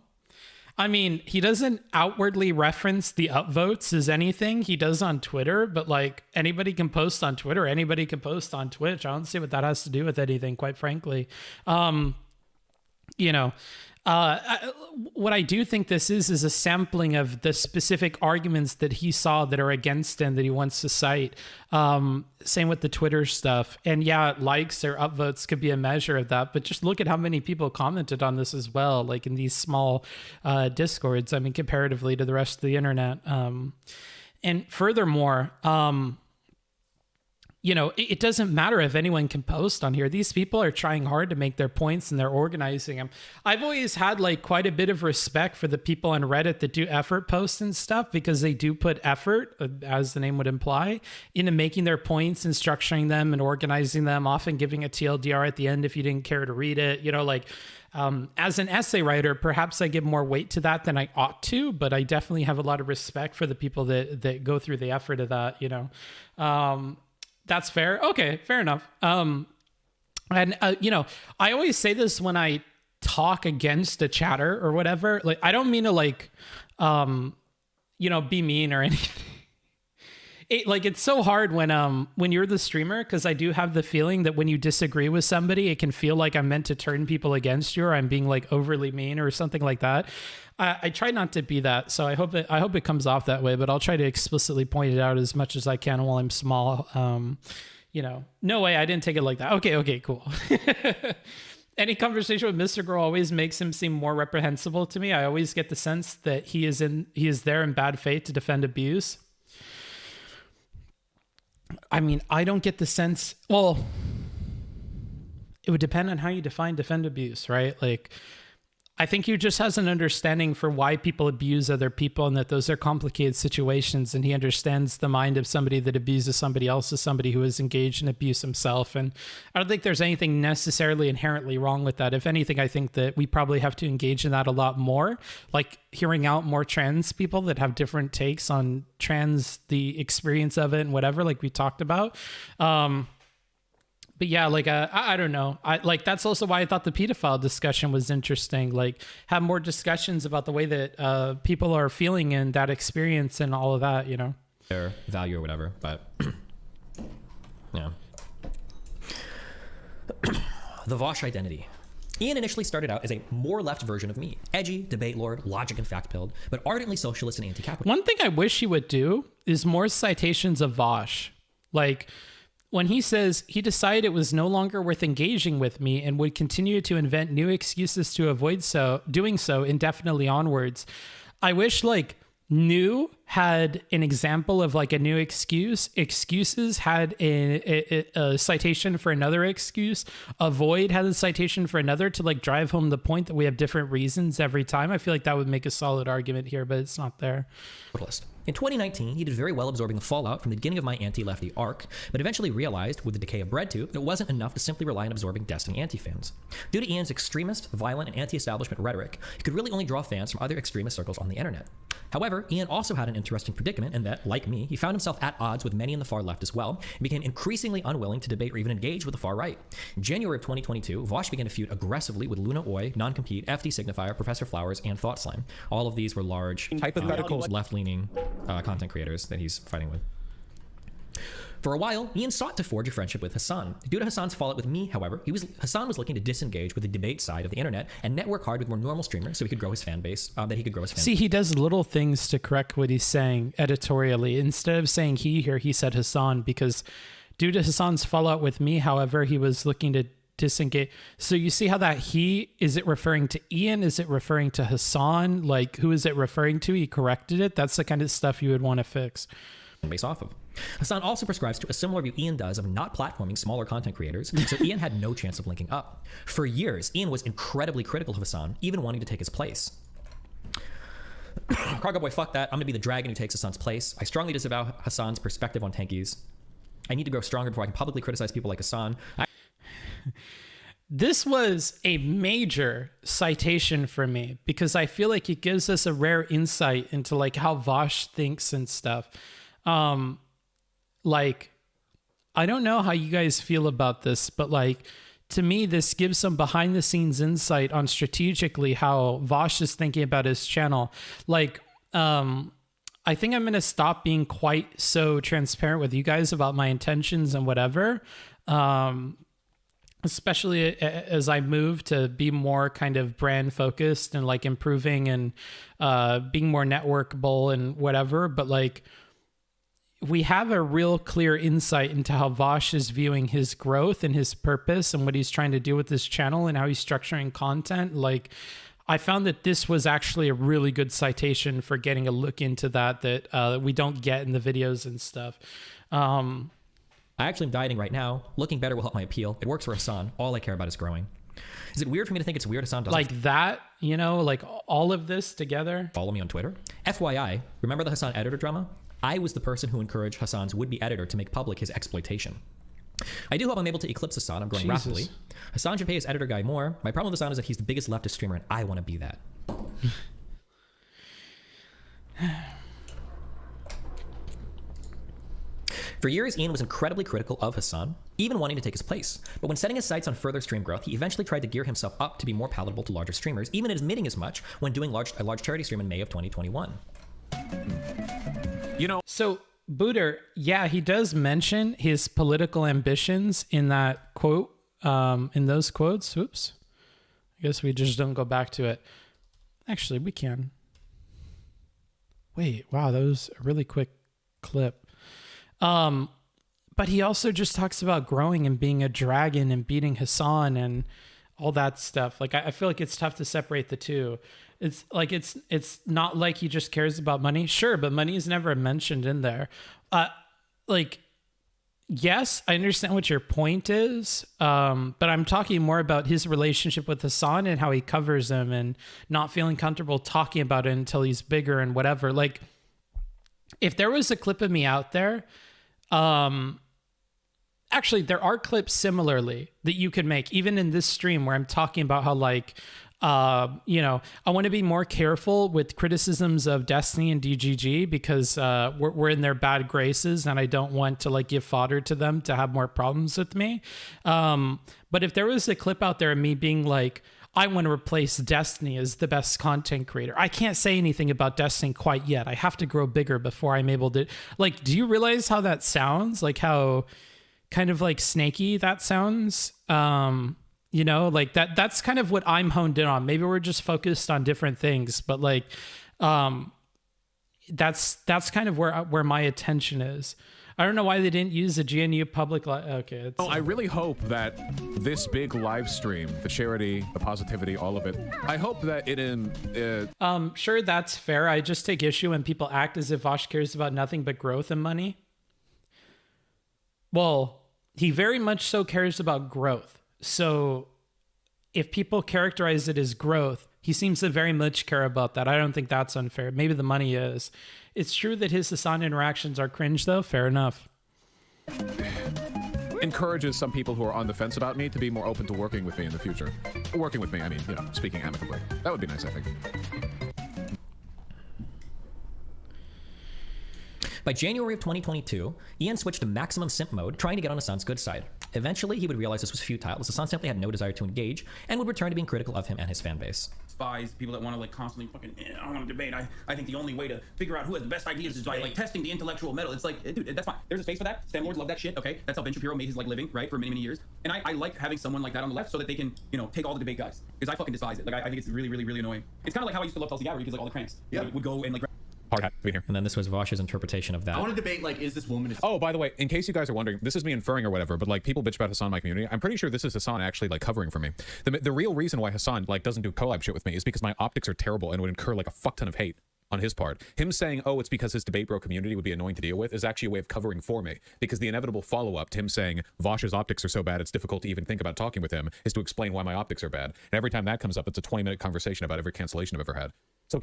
I mean, he doesn't outwardly reference the upvotes as anything he does on Twitter, but like anybody can post on Twitter, anybody can post on Twitch. I don't see what that has to do with anything, quite frankly. What I do think this is a sampling of the specific arguments that he saw that are against him that he wants to cite. Same with the Twitter stuff. And yeah, likes or upvotes could be a measure of that, but just look at how many people commented on this as well, like in these small discords, I mean, comparatively to the rest of the internet. And furthermore, it doesn't matter if anyone can post on here. These people are trying hard to make their points and they're organizing them. I've always had like quite a bit of respect for the people on Reddit that do effort posts and stuff, because they do put effort, as the name would imply, into making their points and structuring them and organizing them, often giving a TLDR at the end if you didn't care to read it. As an essay writer, perhaps I give more weight to that than I ought to, but I definitely have a lot of respect for the people that go through the effort of that, That's fair. Okay, fair enough. I always say this when I talk against a chatter or whatever. Like, I don't mean to be mean or anything. It's so hard when you're the streamer, because I do have the feeling that when you disagree with somebody, it can feel like I'm meant to turn people against you, or I'm being like overly mean or something like that. I try not to be that, so I hope it comes off that way, but I'll try to explicitly point it out as much as I can while I'm small. No way, I didn't take it like that. Okay, cool. Any conversation with Mr. Girl always makes him seem more reprehensible to me. I always get the sense that he is there in bad faith to defend abuse. I mean, I don't get the sense, well, it would depend on how you define defend abuse, right? Like, I think he just has an understanding for why people abuse other people and that those are complicated situations. And he understands the mind of somebody that abuses somebody else as somebody who is engaged in abuse himself. And I don't think there's anything necessarily inherently wrong with that. If anything, I think that we probably have to engage in that a lot more, like hearing out more trans people that have different takes on trans, the experience of it and whatever, like we talked about. But yeah, like, I don't know. That's also why I thought the pedophile discussion was interesting. Like, have more discussions about the way that people are feeling in that experience and all of that, you know? Their value or whatever, but yeah. The Vaush identity. Ian initially started out as a more left version of me. Edgy, debate lord, logic and fact-pilled, but ardently socialist and anti-capitalist. One thing I wish he would do is more citations of Vaush. Like, when he says he decided it was no longer worth engaging with me and would continue to invent new excuses to avoid doing so indefinitely onwards. I wish like new had an example of like a new excuse. Excuses had a citation for another excuse. Avoid had a citation for another to like drive home the point that we have different reasons every time. I feel like that would make a solid argument here, but it's not there. In 2019, he did very well absorbing the fallout from the beginning of my anti-lefty arc, but eventually realized, with the decay of BreadTube, that it wasn't enough to simply rely on absorbing Destiny anti-fans. Due to Ian's extremist, violent, and anti-establishment rhetoric, he could really only draw fans from other extremist circles on the internet. However, Ian also had an interesting predicament in that, like me, he found himself at odds with many in the far left as well, and became increasingly unwilling to debate or even engage with the far right. In January of 2022, Vaush began to feud aggressively with Luna Oi, Non-Compete, FD Signifier, Professor Flowers, and Thought Slime. All of these were large, hypotheticals, left-leaning content creators that he's fighting with. For a while, Ian sought to forge a friendship with Hassan. Due to Hassan's fallout with me, however, Hassan was looking to disengage with the debate side of the internet and network hard with more normal streamers so he could grow his fan base. See, he does little things to correct what he's saying editorially. Instead of saying he here, he said Hassan, because due to Hassan's fallout with me, however, he was looking to disengage. So you see how that is it referring to Ian? Is it referring to Hassan? Like, who is it referring to? He corrected it. That's the kind of stuff you would want to fix. Base off of. Hassan also prescribes to a similar view Ian does of not platforming smaller content creators, so Ian had no chance of linking up. For years, Ian was incredibly critical of Hassan, even wanting to take his place. Cargo Boy, fuck that. I'm gonna be the dragon who takes Hassan's place. I strongly disavow Hassan's perspective on tankies. I need to grow stronger before I can publicly criticize people like Hassan. This was a major citation for me because I feel like it gives us a rare insight into like how Vaush thinks and stuff. Like, I don't know how you guys feel about this, but like, to me, this gives some behind the scenes insight on strategically how Vaush is thinking about his channel. Like, I think I'm going to stop being quite so transparent with you guys about my intentions and whatever. Especially as I move to be more kind of brand focused and like improving and being more networkable and whatever. But like, we have a real clear insight into how Vaush is viewing his growth and his purpose and what he's trying to do with this channel and how he's structuring content. Like, I found that this was actually a really good citation for getting a look into that we don't get in the videos and stuff. I actually am dieting right now. Looking better will help my appeal. It works for Hassan. All I care about is growing. Is it weird for me to think it's weird Hassan doesn't like that, you know, like all of this together? Follow me on Twitter. FYI, remember the Hassan editor drama? I was the person who encouraged Hassan's would-be editor to make public his exploitation. I do hope I'm able to eclipse Hassan. I'm growing rapidly. Hassan should pay his editor guy more. My problem with Hassan is that he's the biggest leftist streamer and I want to be that. For years, Ian was incredibly critical of Hassan, even wanting to take his place. But when setting his sights on further stream growth, he eventually tried to gear himself up to be more palatable to larger streamers, even admitting as much when doing a large charity stream in May of 2021. You know, so Booter, yeah, he does mention his political ambitions in that quote, in those quotes. Oops. I guess we just don't go back to it. Actually, we can. Wait, wow, that was a really quick clip. But he also just talks about growing and being a dragon and beating Hassan and all that stuff. Like, I feel like it's tough to separate the two. It's like, it's not like he just cares about money. Sure, but money is never mentioned in there. Like, yes, I understand what your point is, but I'm talking more about his relationship with Hassan and how he covers him and not feeling comfortable talking about it until he's bigger and whatever. Like, if there was a clip of me out there, actually, there are clips similarly that you could make, even in this stream where I'm talking about how, like, you know, I want to be more careful with criticisms of Destiny and DGG because we're in their bad graces and I don't want to like give fodder to them to have more problems with me. But if there was a clip out there of me being like, I want to replace Destiny as the best content creator, I can't say anything about Destiny quite yet. I have to grow bigger before I'm able to, like, do you realize how that sounds? Like how kind of like snaky that sounds? You know, like that's kind of what I'm honed in on. Maybe we're just focused on different things, but like, that's kind of where my attention is. I don't know why they didn't use the GNU public. Okay. I really hope that this big live stream, the charity, the positivity, all of it, I hope that sure, that's fair. I just take issue when people act as if Vaush cares about nothing but growth and money. Well, he very much so cares about growth. So if people characterize it as growth, he seems to very much care about that. I don't think that's unfair. Maybe the money is. It's true that his Hassan interactions are cringe, though. Fair enough. Encourages some people who are on the fence about me to be more open to working with me in the future. Working with me, I mean, you know, speaking amicably. That would be nice, I think. By January of 2022, Ian switched to maximum simp mode, trying to get on Hassan's good side. Eventually, he would realize this was futile, as Hassan simply had no desire to engage, and would return to being critical of him and his fan base. Spies, people that want to like constantly fucking, I don't want to debate. I think the only way to figure out who has the best ideas is by like testing the intellectual metal. It's like, dude, that's fine. There's a space for that. Stem Lords love that shit. Okay, that's how Ben Shapiro made his like living, right, for many, many years. And I like having someone like that on the left so that they can, you know, take all the debate guys, because I fucking despise it. Like I think it's really, really, really annoying. It's kind of like how I used to love Tulsi Gabbard, because like all the cranks would go and like. Hard hat being here. And then this was Vaush's interpretation of that. I want to debate, like, is this woman... Oh, by the way, in case you guys are wondering, this is me inferring or whatever, but like people bitch about Hassan in my community. I'm pretty sure this is Hassan actually like covering for me. The real reason why Hassan like doesn't do collab shit with me is because my optics are terrible and would incur like a fuck ton of hate on his part. Him saying, oh, it's because his debate bro community would be annoying to deal with is actually a way of covering for me, because the inevitable follow-up to him saying Vaush's optics are so bad it's difficult to even think about talking with him is to explain why my optics are bad. And every time that comes up, it's a 20-minute conversation about every cancellation I've ever had.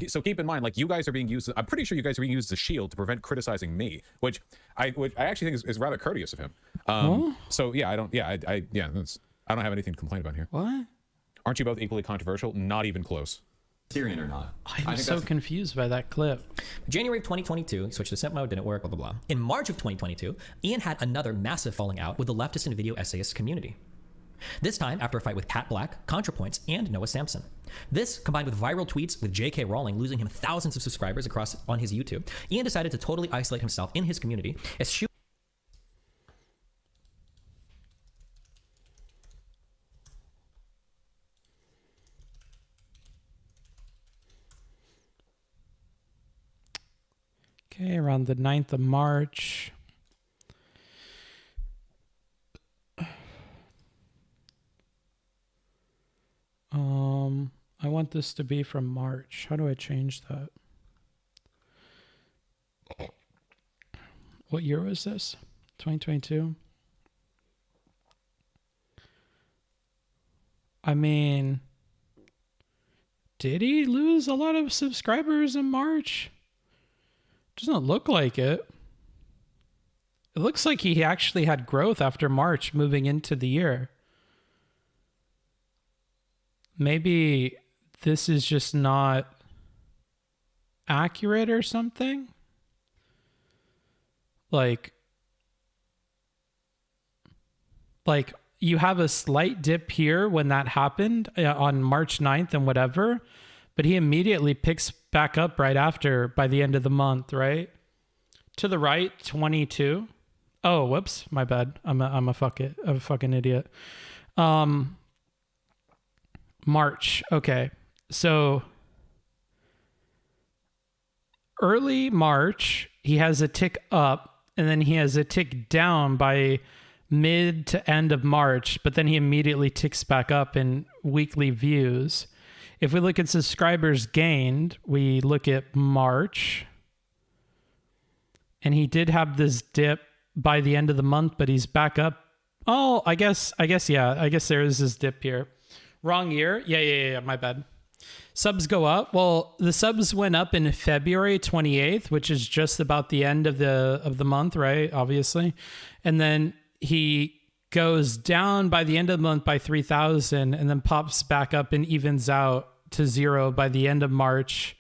So keep in mind, like, you guys are being used, I'm pretty sure you guys are being used as a shield to prevent criticizing me, which I actually think is rather courteous of him. So yeah, I don't have anything to complain about here. What? Aren't you both equally controversial? Not even close. Syrian or not. I'm so confused by that clip. January of 2022, he switched to simp mode, didn't work, blah, blah, blah. In March of 2022, Ian had another massive falling out with the leftist and video essayist community. This time after a fight with Cat Black, ContraPoints, and Noah Sampson. This, combined with viral tweets with J.K. Rowling losing him thousands of subscribers on his YouTube, Ian decided to totally isolate himself in his community, eschew Okay, around the 9th of March. I want this to be from March. How do I change that? What year was this? 2022? I mean, did he lose a lot of subscribers in March? Doesn't look like it. It looks like he actually had growth after March moving into the year. Maybe this is just not accurate or something. Like you have a slight dip here when that happened on March 9th and whatever, but he immediately picks back up right after by the end of the month, right? To the right, 22. Oh, whoops, my bad. I'm a fucking idiot. March. Okay. So early March, he has a tick up, and then he has a tick down by mid to end of March, but then he immediately ticks back up in weekly views. If we look at subscribers gained, we look at March, and he did have this dip by the end of the month, but he's back up. Oh, I guess yeah. I guess there is this dip here. Wrong year. Yeah. My bad. Subs go up. Well, the subs went up in February 28th, which is just about the end of the month, right? Obviously. And then he goes down by the end of the month by 3,000 and then pops back up and evens out to 0 by the end of March.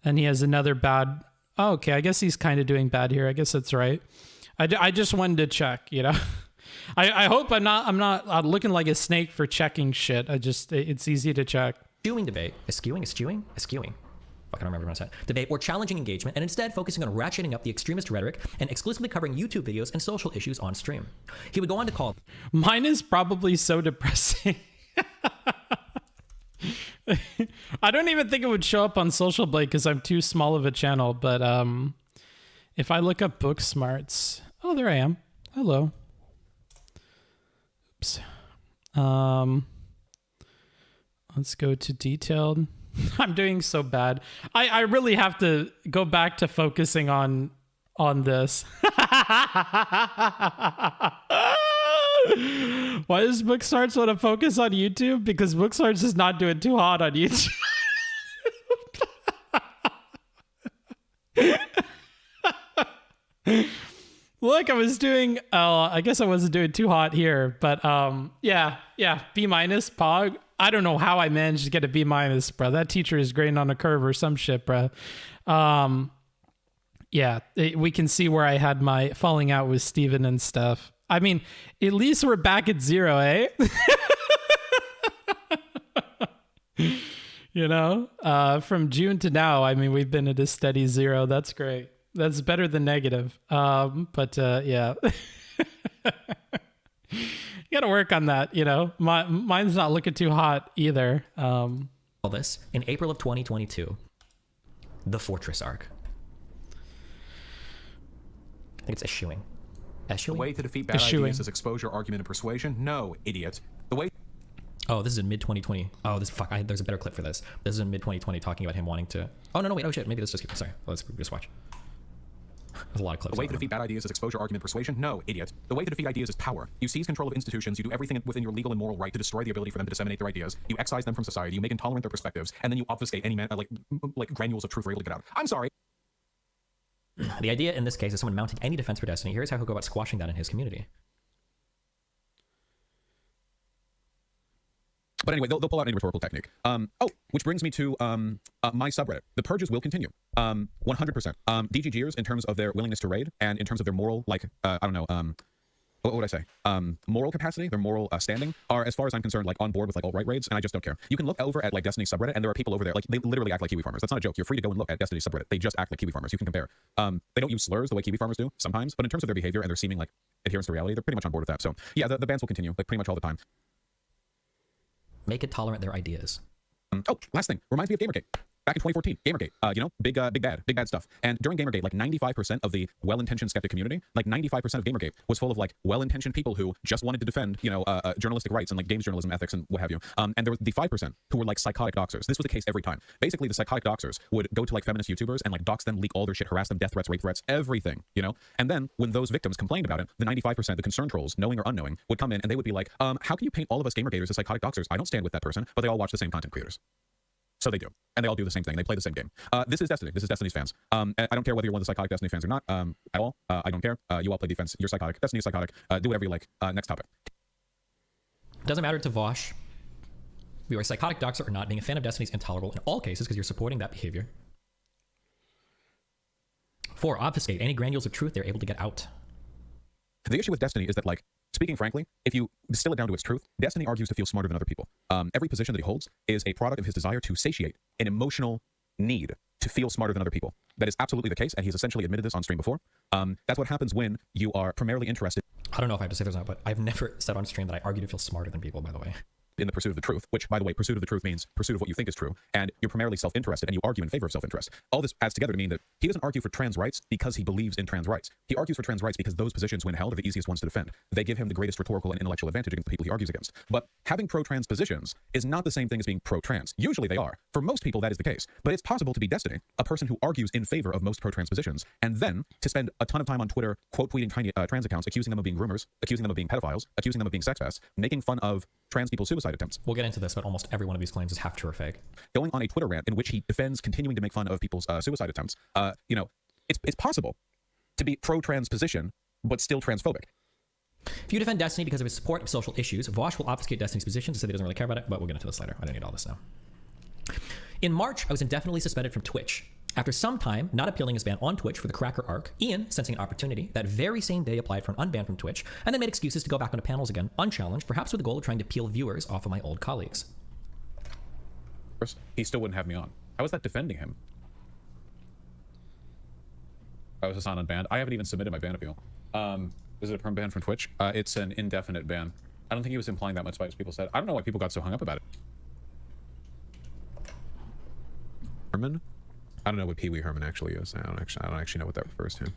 And he has another bad. Oh, okay. I guess he's kind of doing bad here. I guess that's right. I just wanted to check, you know. I hope I'm not looking like a snake for checking shit. It's easy to check. Skewing debate. Eschewing? I don't remember what I said. Debate or challenging engagement, and instead focusing on ratcheting up the extremist rhetoric and exclusively covering YouTube videos and social issues on stream. He would go on to call... Mine is probably so depressing. I don't even think it would show up on Social Blade because I'm too small of a channel, but if I look up Booksmarts... Oh, there I am. Hello. Oops. Let's go to detailed. I'm doing so bad. I really have to go back to focusing on this. Why does Booksmarts want to focus on YouTube? Because Booksmarts is not doing too hot on YouTube. Look, I was doing, I guess I wasn't doing too hot here, but yeah, B- Pog. I don't know how I managed to get a B-, bro. That teacher is grading on a curve or some shit, bro. Yeah, we can see where I had my falling out with Steven and stuff. I mean, at least we're back at 0, eh? You know, from June to now, I mean, we've been at a steady 0. That's great. That's better than negative. But yeah. You gotta work on that, you know. Mine's not looking too hot either. All this in April of 2022. The Fortress arc. I think it's eschewing. The way to defeat bad ideas is exposure, argument, and persuasion? No, idiot. The way... Oh, this is in mid-2020. Oh, there's a better clip for this. This is in mid-2020 talking about him wanting to... Oh, no, wait. Oh, shit. Maybe this just... Sorry. Let's just watch. There's a lot of clips. The way to defeat bad ideas is exposure, argument, persuasion? No, idiot. The way to defeat ideas is power. You seize control of institutions, you do everything within your legal and moral right to destroy the ability for them to disseminate their ideas, you excise them from society, you make intolerant their perspectives, and then you obfuscate any like granules of truth we're able to get out. I'm sorry. The idea in this case is someone mounting any defense for Destiny. Here's how he'll go about squashing that in his community. But anyway, they'll pull out any rhetorical technique. Which brings me to my subreddit. The purges will continue. 100%. DGGers, in terms of their willingness to raid, and in terms of their moral, like, I don't know, what would I say? Moral capacity, their moral standing, are, as far as I'm concerned, like on board with like alt-right raids, and I just don't care. You can look over at like Destiny subreddit, and there are people over there, like they literally act like Kiwi farmers. That's not a joke. You're free to go and look at Destiny subreddit. They just act like Kiwi farmers. You can compare. They don't use slurs the way Kiwi farmers do sometimes, but in terms of their behavior and their seeming like adherence to reality, they're pretty much on board with that. So yeah, the bans will continue like pretty much all the time. Make it tolerant their ideas. Last thing, reminds me of Gamergate. Back in 2014, Gamergate, you know, big bad stuff. And during Gamergate, like 95% of the well-intentioned skeptic community, like 95% of Gamergate was full of like well-intentioned people who just wanted to defend, you know, journalistic rights and like games journalism ethics and what have you. And there was the 5% who were like psychotic doxers. This was the case every time. Basically, the psychotic doxers would go to like feminist YouTubers and like dox them, leak all their shit, harass them, death threats, rape threats, everything, you know? And then when those victims complained about it, the 95%, the concerned trolls, knowing or unknowing, would come in and they would be like, how can you paint all of us Gamergaters as psychotic doxers? I don't stand with that person, but they all watch the same content creators. So they do. And they all do the same thing. They play the same game. This is Destiny. This is Destiny's fans. I don't care whether you're one of the psychotic Destiny fans or not at all. I don't care. You all play defense. You're psychotic. Destiny is psychotic. Do whatever you like. Next topic. Doesn't matter to Vaush. You are a psychotic doxer or not. Being a fan of Destiny is intolerable in all cases because you're supporting that behavior. 4. Obfuscate any granules of truth they're able to get out. The issue with Destiny is that, like, speaking frankly, if you distill it down to its truth, Destiny argues to feel smarter than other people. Every position that he holds is a product of his desire to satiate an emotional need to feel smarter than other people. That is absolutely the case, and he's essentially admitted this on stream before. That's what happens when you are primarily interested. I don't know if I have to say this or not, but I've never said on stream that I argue to feel smarter than people, by the way. in the pursuit of the truth, which, by the way, pursuit of the truth means pursuit of what you think is true, and you're primarily self-interested and you argue in favor of self-interest. All this adds together to mean that he doesn't argue for trans rights because he believes in trans rights. He argues for trans rights because those positions, when held, are the easiest ones to defend. They give him the greatest rhetorical and intellectual advantage against the people he argues against. But having pro-trans positions is not the same thing as being pro-trans. Usually they are. For most people, that is the case. But it's possible to be Destiny, a person who argues in favor of most pro-trans positions, and then to spend a ton of time on Twitter quote-tweeting trans accounts, accusing them of being groomers, accusing them of being pedophiles, accusing them of being sex pests, making fun of trans people's suicide attempts. We'll get into this, but almost every one of these claims is half true or fake. Going on a Twitter rant in which he defends continuing to make fun of people's suicide attempts, you know, it's possible to be pro-trans position, but still transphobic. If you defend Destiny because of his support of social issues, Vaush will obfuscate Destiny's position to say he doesn't really care about it, but we'll get into this later. I don't need all this now. In March, I was indefinitely suspended from Twitch. After some time not appealing his ban on Twitch for the Cracker arc, Ian, sensing an opportunity, that very same day applied for an unban from Twitch, and then made excuses to go back onto panels again, unchallenged, perhaps with the goal of trying to peel viewers off of my old colleagues. He still wouldn't have me on. How is that defending him? I was Hassan unbanned. I haven't even submitted my ban appeal. Is it a perm ban from Twitch? It's an indefinite ban. I don't think he was implying that much by what people said. I don't know why people got so hung up about it. Herman? I don't know what Pee Wee Herman actually is. I don't actually know what that refers to.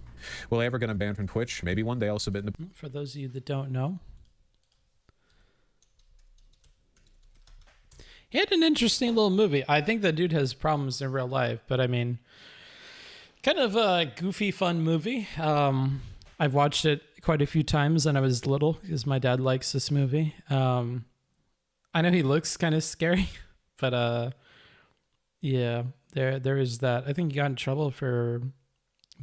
Will I ever get a ban from Twitch? Maybe one day I'll submit. For those of you that don't know, he had an interesting little movie. I think the dude has problems in real life, but I mean, kind of a goofy, fun movie. I've watched it quite a few times when I was little because my dad likes this movie. I know he looks kind of scary, but yeah. There is that. I think he got in trouble for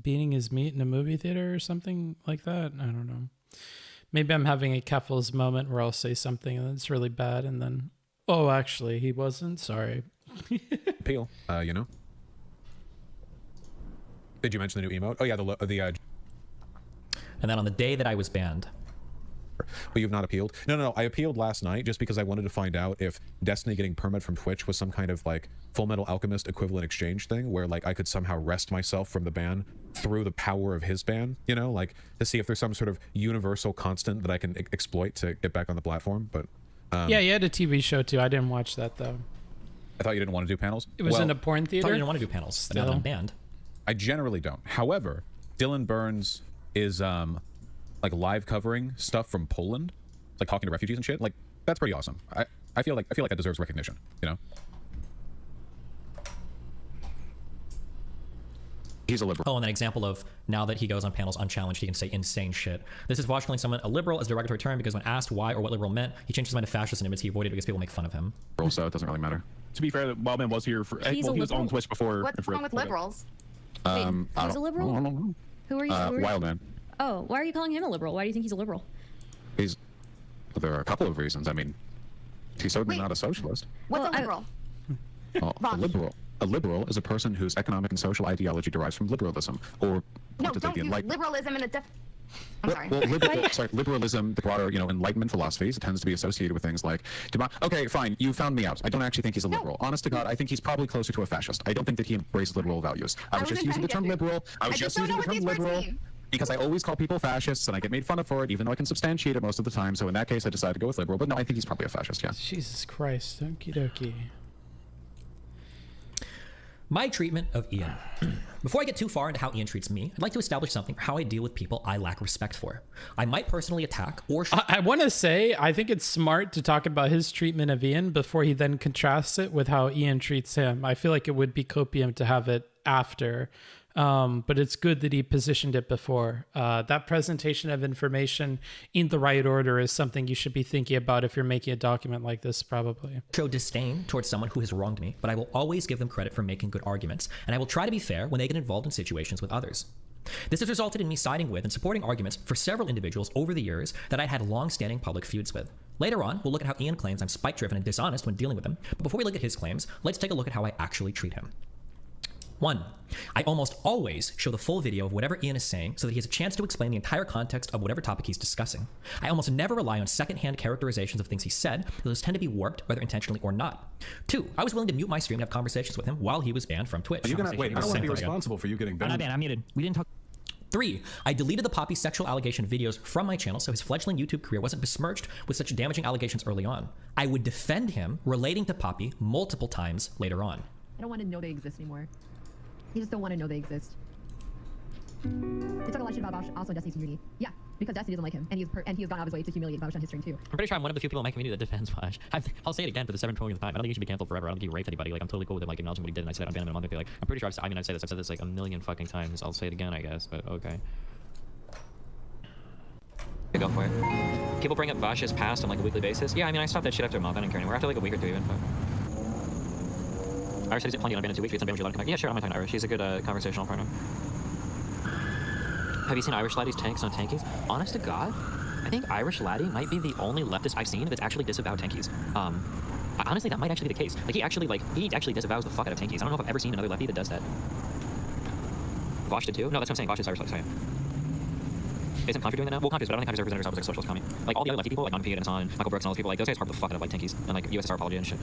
beating his meat in a movie theater or something like that. I don't know. Maybe I'm having a Keffels moment where I'll say something that's really bad and then, oh, actually, he wasn't. Sorry. Appeal, you know. Did you mention the new emote? Oh yeah, And then on the day that I was banned. But you've not appealed? No. I appealed last night just because I wanted to find out if Destiny getting permit from Twitch was some kind of like Full Metal Alchemist equivalent exchange thing where like I could somehow wrest myself from the ban through the power of his ban, you know, like to see if there's some sort of universal constant that I can exploit to get back on the platform. But yeah, you had a TV show too. I didn't watch that though. I thought you didn't want to do panels? It was in a porn theater? I thought you didn't want to do panels, but now that I'm banned. I generally don't. However, Dylan Burns is like live covering stuff from Poland, like talking to refugees and shit. Like that's pretty awesome. I feel like that deserves recognition, you know. He's a liberal. Oh, and an example of now that he goes on panels unchallenged, he can say insane shit. This is Vaush calling someone a liberal as a derogatory term because when asked why or what liberal meant, he changed his mind to fascist and admits he avoided it because people make fun of him. So it doesn't really matter. To be fair, Wildman was here for. He was on Twitch before. What's wrong with liberals? He's a liberal? I don't know. Who are you? Wildman. Oh, why are you calling him a liberal? Why do you think he's a liberal? There are a couple of reasons. I mean, he's certainly not a socialist. What's a liberal? A liberal is a person whose economic and social ideology derives from liberalism, or no, don't use liberalism in a liberalism, the broader, Enlightenment philosophies, it tends to be associated with things like, okay, fine, you found me out. I don't actually think he's a liberal. Honest to God, I think he's probably closer to a fascist. I don't think that he embraces liberal values. I was just using the term liberal. I was just using the term liberal because I always call people fascists, and I get made fun of for it, even though I can substantiate it most of the time. So in that case, I decided to go with liberal. But no, I think he's probably a fascist, yeah. Jesus Christ. Okie dokie. My treatment of Ian. Before I get too far into how Ian treats me, I'd like to establish something for how I deal with people I lack respect for. I might personally attack or... I want to say, I think it's smart to talk about his treatment of Ian before he then contrasts it with how Ian treats him. I feel like it would be copium to have it after. But it's good that he positioned it before. That presentation of information in the right order is something you should be thinking about if you're making a document like this, probably. Show disdain towards someone who has wronged me, but I will always give them credit for making good arguments, and I will try to be fair when they get involved in situations with others. This has resulted in me siding with and supporting arguments for several individuals over the years that I had long-standing public feuds with. Later on, we'll look at how Ian claims I'm spite-driven and dishonest when dealing with him, but before we look at his claims, let's take a look at how I actually treat him. 1. I almost always show the full video of whatever Ian is saying so that he has a chance to explain the entire context of whatever topic he's discussing. I almost never rely on secondhand characterizations of things he said, those tend to be warped, whether intentionally or not. 2. I was willing to mute my stream and have conversations with him while he was banned from Twitch. Wait, I don't want to be responsible for you getting banned. I'm not banned, I'm muted. We didn't talk... 3, I deleted the Poppy sexual allegation videos from my channel so his fledgling YouTube career wasn't besmirched with such damaging allegations early on. I would defend him relating to Poppy multiple times later on. I don't want to know they exist anymore. You just don't want to know they exist. They talk a lot of shit about Vaush, also in Destiny's community. Yeah, because Destiny doesn't like him, and he's gone out of his way to humiliate Vaush on his stream too. I'm pretty sure I'm one of the few people in my community that defends Vaush. I'll say it again for the 720th time. I don't think he should be canceled forever. I don't think he raped anybody. Like, I'm totally cool with him, like, acknowledging what he did, and I said I'm banning him on the like, I'm pretty sure I've said this. I've said this like a million fucking times. I'll say it again, I guess, but okay. Go for it. People bring up Vaush's past on like a weekly basis. Yeah, I mean, I stopped that shit after a month. I didn't care anymore. After like a week or two, even. Irish said he's plenty on in 2 weeks. We had some damage allowed to come back. Yeah, sure, I'm not talking to Irish. He's a good conversational partner. Have you seen Irish Laddie's tanks on tankies? Honest to God, I think Irish Laddie might be the only leftist I've seen that's actually disavowed tankies. Honestly, that might actually be the case. Like, he actually disavows the fuck out of tankies. I don't know if I've ever seen another lefty that does that. Vaush did too? No, that's what I'm saying. Vaush is Irish Laddie. Isn't Contra doing that now? Well, Contra is, but I don't think Contra represents themselves as like socialist commie. Like, all the other lefty people, like Non-P and Hassan, Michael Brooks, and all those people, like, those guys harp the fuck out of like tankies and like USSR apology and shit.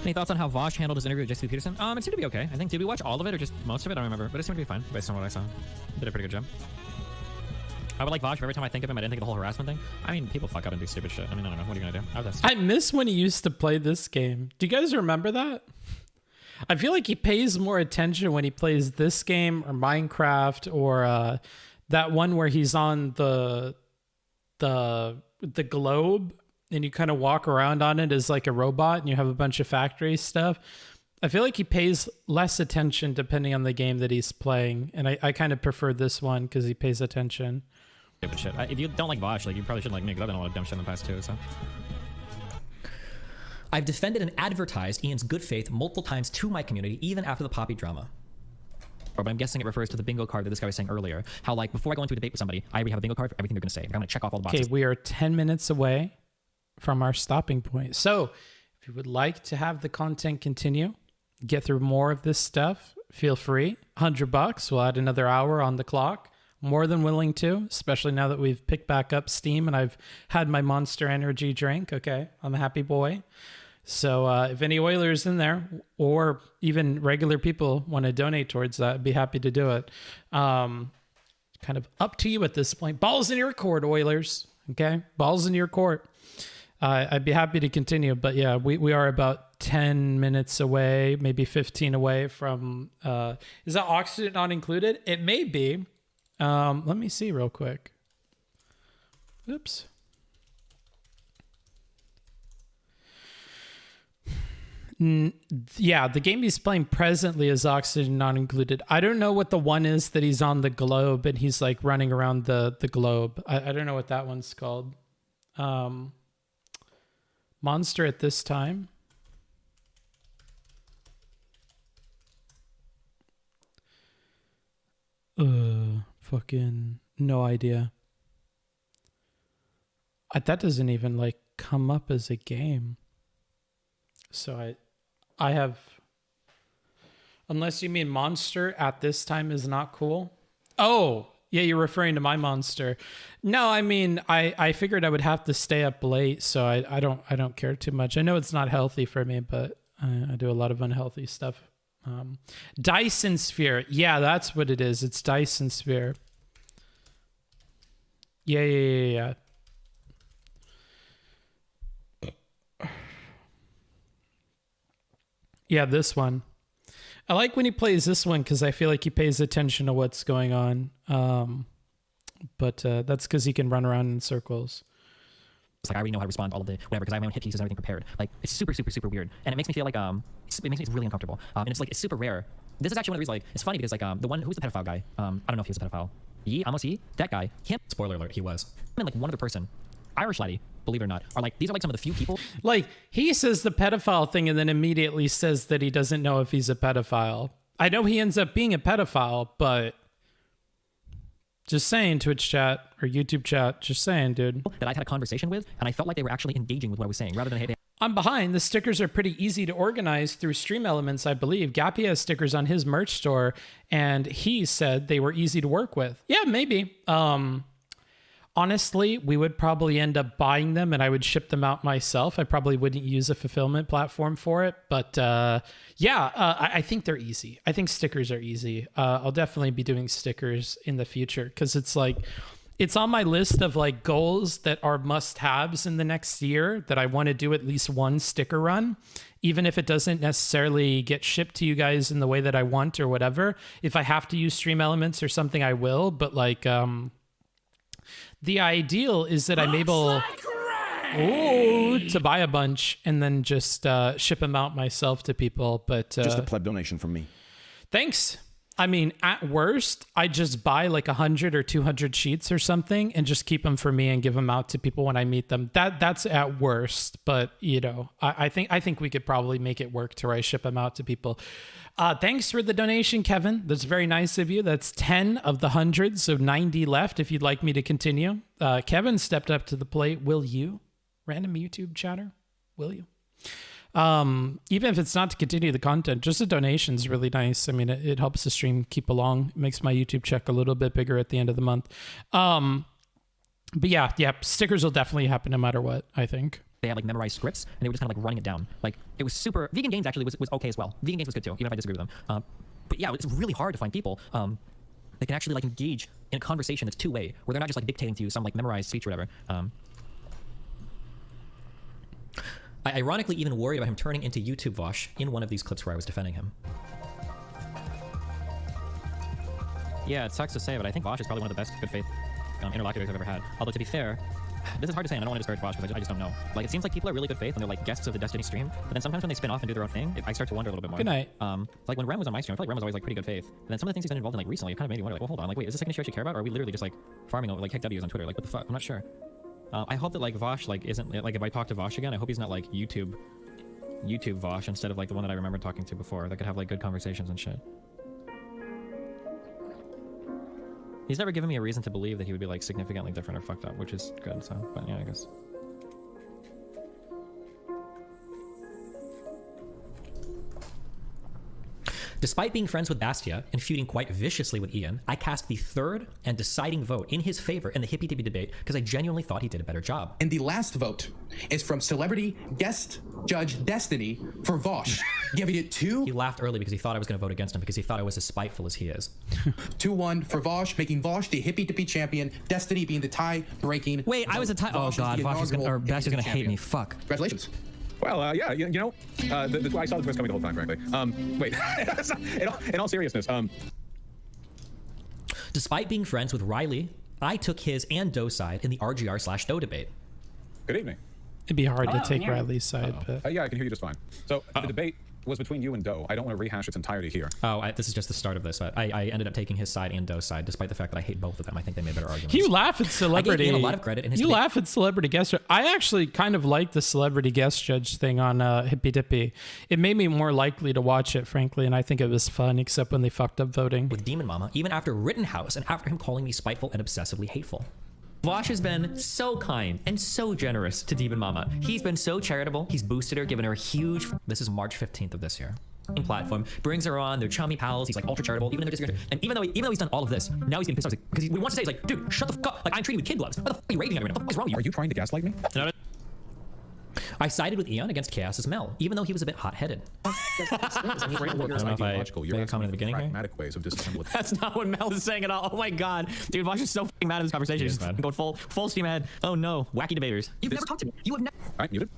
Any thoughts on how Vaush handled his interview with Jesse Peterson? It seemed to be okay. I think, did we watch all of it or just most of it? I don't remember, but it seemed to be fine based on what I saw. Did a pretty good job. I would like Vaush, but every time I think of him, I didn't think of the whole harassment thing. I mean, people fuck up and do stupid shit. I mean, I don't know. What are you gonna do? I miss when he used to play this game. Do you guys remember that? I feel like he pays more attention when he plays this game or Minecraft or that one where he's on the globe and you kind of walk around on it as like a robot and you have a bunch of factory stuff. I feel like he pays less attention depending on the game that he's playing. And I kind of prefer this one because he pays attention. Stupid shit. If you don't like Vaush, like, you probably shouldn't like me because I've done a lot of dumb shit in the past too, so. I've defended and advertised Ian's good faith multiple times to my community, even after the Poppy drama. But I'm guessing it refers to the bingo card that this guy was saying earlier. How, like, before I go into a debate with somebody, I already have a bingo card for everything they're going to say. I'm going to check off all the boxes. Okay, we are 10 minutes away from our stopping point. So if you would like to have the content continue, get through more of this stuff, feel free. $100, we'll add another hour on the clock. More than willing to, especially now that we've picked back up steam and I've had my Monster Energy drink. Okay, I'm a happy boy. So if any Oilers in there or even regular people want to donate towards that, I'd be happy to do it. Kind of up to you at this point. Balls in your court, Oilers. Okay, balls in your court. I'd be happy to continue, but yeah, we are about 10 minutes away, maybe 15 away from. Is that oxygen not included? It may be. Let me see real quick. Oops. Yeah, the game he's playing presently is Oxygen not included. I don't know what the one is that he's on the globe and he's like running around the globe. I don't know what that one's called. Monster at this time. Fucking no idea. That doesn't even like come up as a game. So I have, unless you mean Monster at this time is not cool. Oh, yeah, you're referring to my Monster. No, I mean, I figured I would have to stay up late, so I don't care too much. I know it's not healthy for me, but I do a lot of unhealthy stuff. Dyson Sphere. Yeah, that's what it is. It's Dyson Sphere. Yeah. Yeah, this one. I like when he plays this one because I feel like he pays attention to what's going on. But that's because he can run around in circles. It's like I already know how to respond to all of the whatever because I have my own hit pieces and everything prepared. Like, it's super weird, and it makes me feel like it makes me really uncomfortable. And it's like it's super rare. This is actually one of the reasons. Like, it's funny because like the one who's the pedophile guy. I don't know if he was a pedophile. That guy. Him. Spoiler alert, he was. Him and like one other person. Irish laddie, believe it or not, are like these are like some of the few people. Like, he says the pedophile thing and then immediately says that he doesn't know if he's a pedophile. I know he ends up being a pedophile, but just saying, Twitch chat or YouTube chat, just saying, dude. That I've had a conversation with, and I felt like they were actually engaging with what I was saying, rather than, hey, I'm behind. The stickers are pretty easy to organize through Stream Elements, I believe. Gappy has stickers on his merch store, and he said they were easy to work with. Yeah, maybe. Honestly, we would probably end up buying them and I would ship them out myself. I probably wouldn't use a fulfillment platform for it. But I think they're easy. I think stickers are easy. I'll definitely be doing stickers in the future because it's like, it's on my list of like goals that are must-haves in the next year that I want to do at least one sticker run, even if it doesn't necessarily get shipped to you guys in the way that I want or whatever. If I have to use Stream Elements or something, I will. But like, the ideal is that I'm able to buy a bunch and then just ship them out myself to people. But just a pleb donation from me. Thanks. I mean, at worst, I just buy like 100 or 200 sheets or something and just keep them for me and give them out to people when I meet them. That's at worst, but you know, I think we could probably make it work to where I ship them out to people. Thanks for the donation, Kevin. That's very nice of you. That's 10 of the 100, so 90 left if you'd like me to continue. Kevin stepped up to the plate. Will you? Random YouTube chatter? Will you? Even if it's not to continue the content, just a donation is really nice. I mean, it helps the stream keep along. It makes my YouTube check a little bit bigger at the end of the month. But yeah, stickers will definitely happen no matter what, I think. They had like memorized scripts and they were just kind of like running it down. Like it was super. Vegan Games actually was okay as well. Vegan Games was good too, even if I disagree with them. But yeah, it's really hard to find people that can actually like engage in a conversation that's two-way, where they're not just like dictating to you some like memorized speech or whatever. I ironically even worried about him turning into YouTube Vaush in one of these clips where I was defending him. Yeah, it sucks to say, but I think Vaush is probably one of the best good faith interlocutors I've ever had. Although to be fair, this is hard to say and I don't want to disparage Vaush because I just don't know. Like it seems like people are really good faith when they're like guests of the Destiny stream, but then sometimes when they spin off and do their own thing, I start to wonder a little bit more. Good night. Like when Rem was on my stream, I feel like Rem was always like pretty good faith. And then some of the things he's been involved in like recently, it kind of made me wonder like, well, hold on, like wait, is this like an issue I actually care about, or are we literally just like farming like heck W's on Twitter? Like what the fuck? I'm not sure. I hope that like Vaush like isn't like if I talk to Vaush again, I hope he's not like YouTube Vaush instead of like the one that I remember talking to before that could have like good conversations and shit. He's never given me a reason to believe that he would be like significantly different or fucked up, which is good, so, but yeah, I guess. Despite being friends with Bastia and feuding quite viciously with Ian, I cast the third and deciding vote in his favor in the Hippy Dippy debate because I genuinely thought he did a better job. And the last vote is from celebrity guest judge Destiny for Vaush, giving it 2. He laughed early because he thought I was going to vote against him because he thought I was as spiteful as he is. 2-1 for Vaush, making Vaush the Hippy Dippy champion, Destiny being the tie-breaking. Wait, I was a tie. Oh god, Bastia's gonna hate me. Fuck. Congratulations. Well, yeah, you know, I saw the twist coming the whole time, frankly. Wait, in all seriousness, Despite being friends with Riley, I took his and Doe's side in the RGR/Doe debate. Good evening. It'd be hard to take Riley's side, but... yeah, I can hear you just fine. So, the debate was between you and Doe. I don't want to rehash its entirety here. This is just the start of this. I ended up taking his side and Doe's side, despite the fact that I hate both of them. I think they made better arguments. You laugh at celebrity. I gave Ian a lot of credit in his You debate. laugh at celebrity guest judge. I actually kind of like the celebrity guest judge thing on Hippy Dippy. It made me more likely to watch it, frankly, and I think it was fun, except when they fucked up voting. With Demon Mama, even after Rittenhouse and after him calling me spiteful and obsessively hateful. Vaush has been so kind and so generous to Demon Mama. He's been so charitable. He's boosted her, given her a huge... This is March 15th of this year. Platform, brings her on, they're chummy pals, he's like ultra charitable, even though they're disagreeing. And even though he's done all of this, now he's getting pissed off because he wants to say, he's like, dude, shut the fuck up, like I'm treating you with kid gloves. What the fuck are you rating everyone? What the fuck is wrong with you? Are you trying to gaslight me? I sided with Eon against Chaos's Mel, even though he was a bit hot-headed. Ideological. You're comment at the beginning pragmatic ways of disassembling. That's not what Mel is saying at all. Oh my god. Dude, Vaush is so fucking mad at this conversation. He's going full steam ahead. Oh no. Wacky debaters. You've never talked to me. You have never... Alright, muted.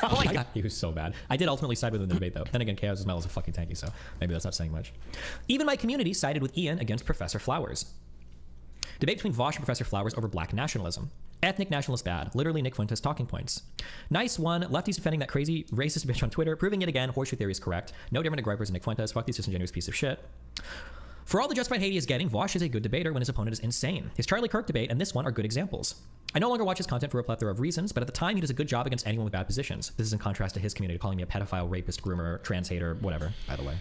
Oh my god. He was so bad. I did ultimately side with him in the debate though. Then again, Chaos's Mel is a fucking tanky, so maybe that's not saying much. Even my community sided with Ian against Professor Flowers. Debate between Vaush and Professor Flowers over black nationalism. Ethnic nationalist bad. Literally Nick Fuentes talking points. Nice one. Lefties defending that crazy racist bitch on Twitter, proving yet again horseshoe theory is correct. No different to Gripers and Nick Fuentes. Fuck these disingenuous piece of shit. For all the justified hate he is getting, Vaush is a good debater when his opponent is insane. His Charlie Kirk debate and this one are good examples. I no longer watch his content for a plethora of reasons, but at the time he does a good job against anyone with bad positions. This is in contrast to his community calling me a pedophile, rapist, groomer, trans hater, whatever, by the way.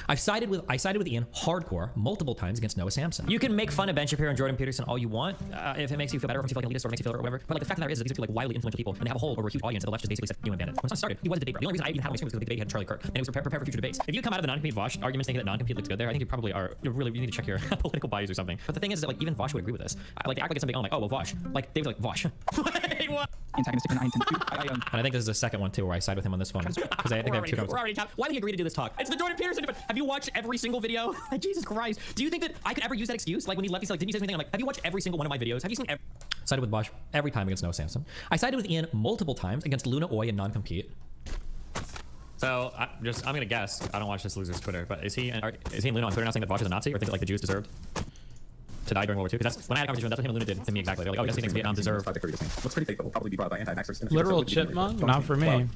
I sided with Ian hardcore multiple times against Noah Samson. You can make fun of Ben Shapiro and Jordan Peterson all you want, if it makes you feel better, or if you feel like an elitist, or makes you feel or whatever. But like the fact of the matter is these are like wildly influential people, and they have a hold over a huge audience. And the left just basically said you and Bandit. When I started, he was a debater. The only reason I even had my stream was because the debate he had Charlie Kirk, and it was prepare for future debates. If you come out of the non-compete Vaush arguments thinking that non-compete looks good there, I think you probably are. You need to check your political bias or something. But the thing is that like even Vaush would agree with this. Like they act like it's something. I'm like, oh well, Vaush. Like Dave's like Vaush. Wait, what? Antagonistic and And I think this is the second one too, where I side with him on this one because I think they have two. We're already why did he agree to do this talk? It's the Jordan Peterson debate. Have you watched every single video? Jesus Christ. Do you think that I could ever use that excuse? Like when he left, he's like, didn't you say anything? I'm like, have you watched every single one of my videos? Have you seen sided with Vaush every time against Noah Samson. I sided with Ian multiple times against Luna Oi and non-compete. So I'm gonna guess. I don't watch this loser's Twitter, but is he and Luna on Twitter now saying that Vaush is a Nazi, or think that like the Jews deserved to die during World War II? Because that's when I had a conversation. That's what him and Luna did to me exactly. They're like, oh, yes, he thinks Vietnam deserved. Looks pretty fake, but will probably be brought by anti-vaxxers. Literal chipmunk, not for me.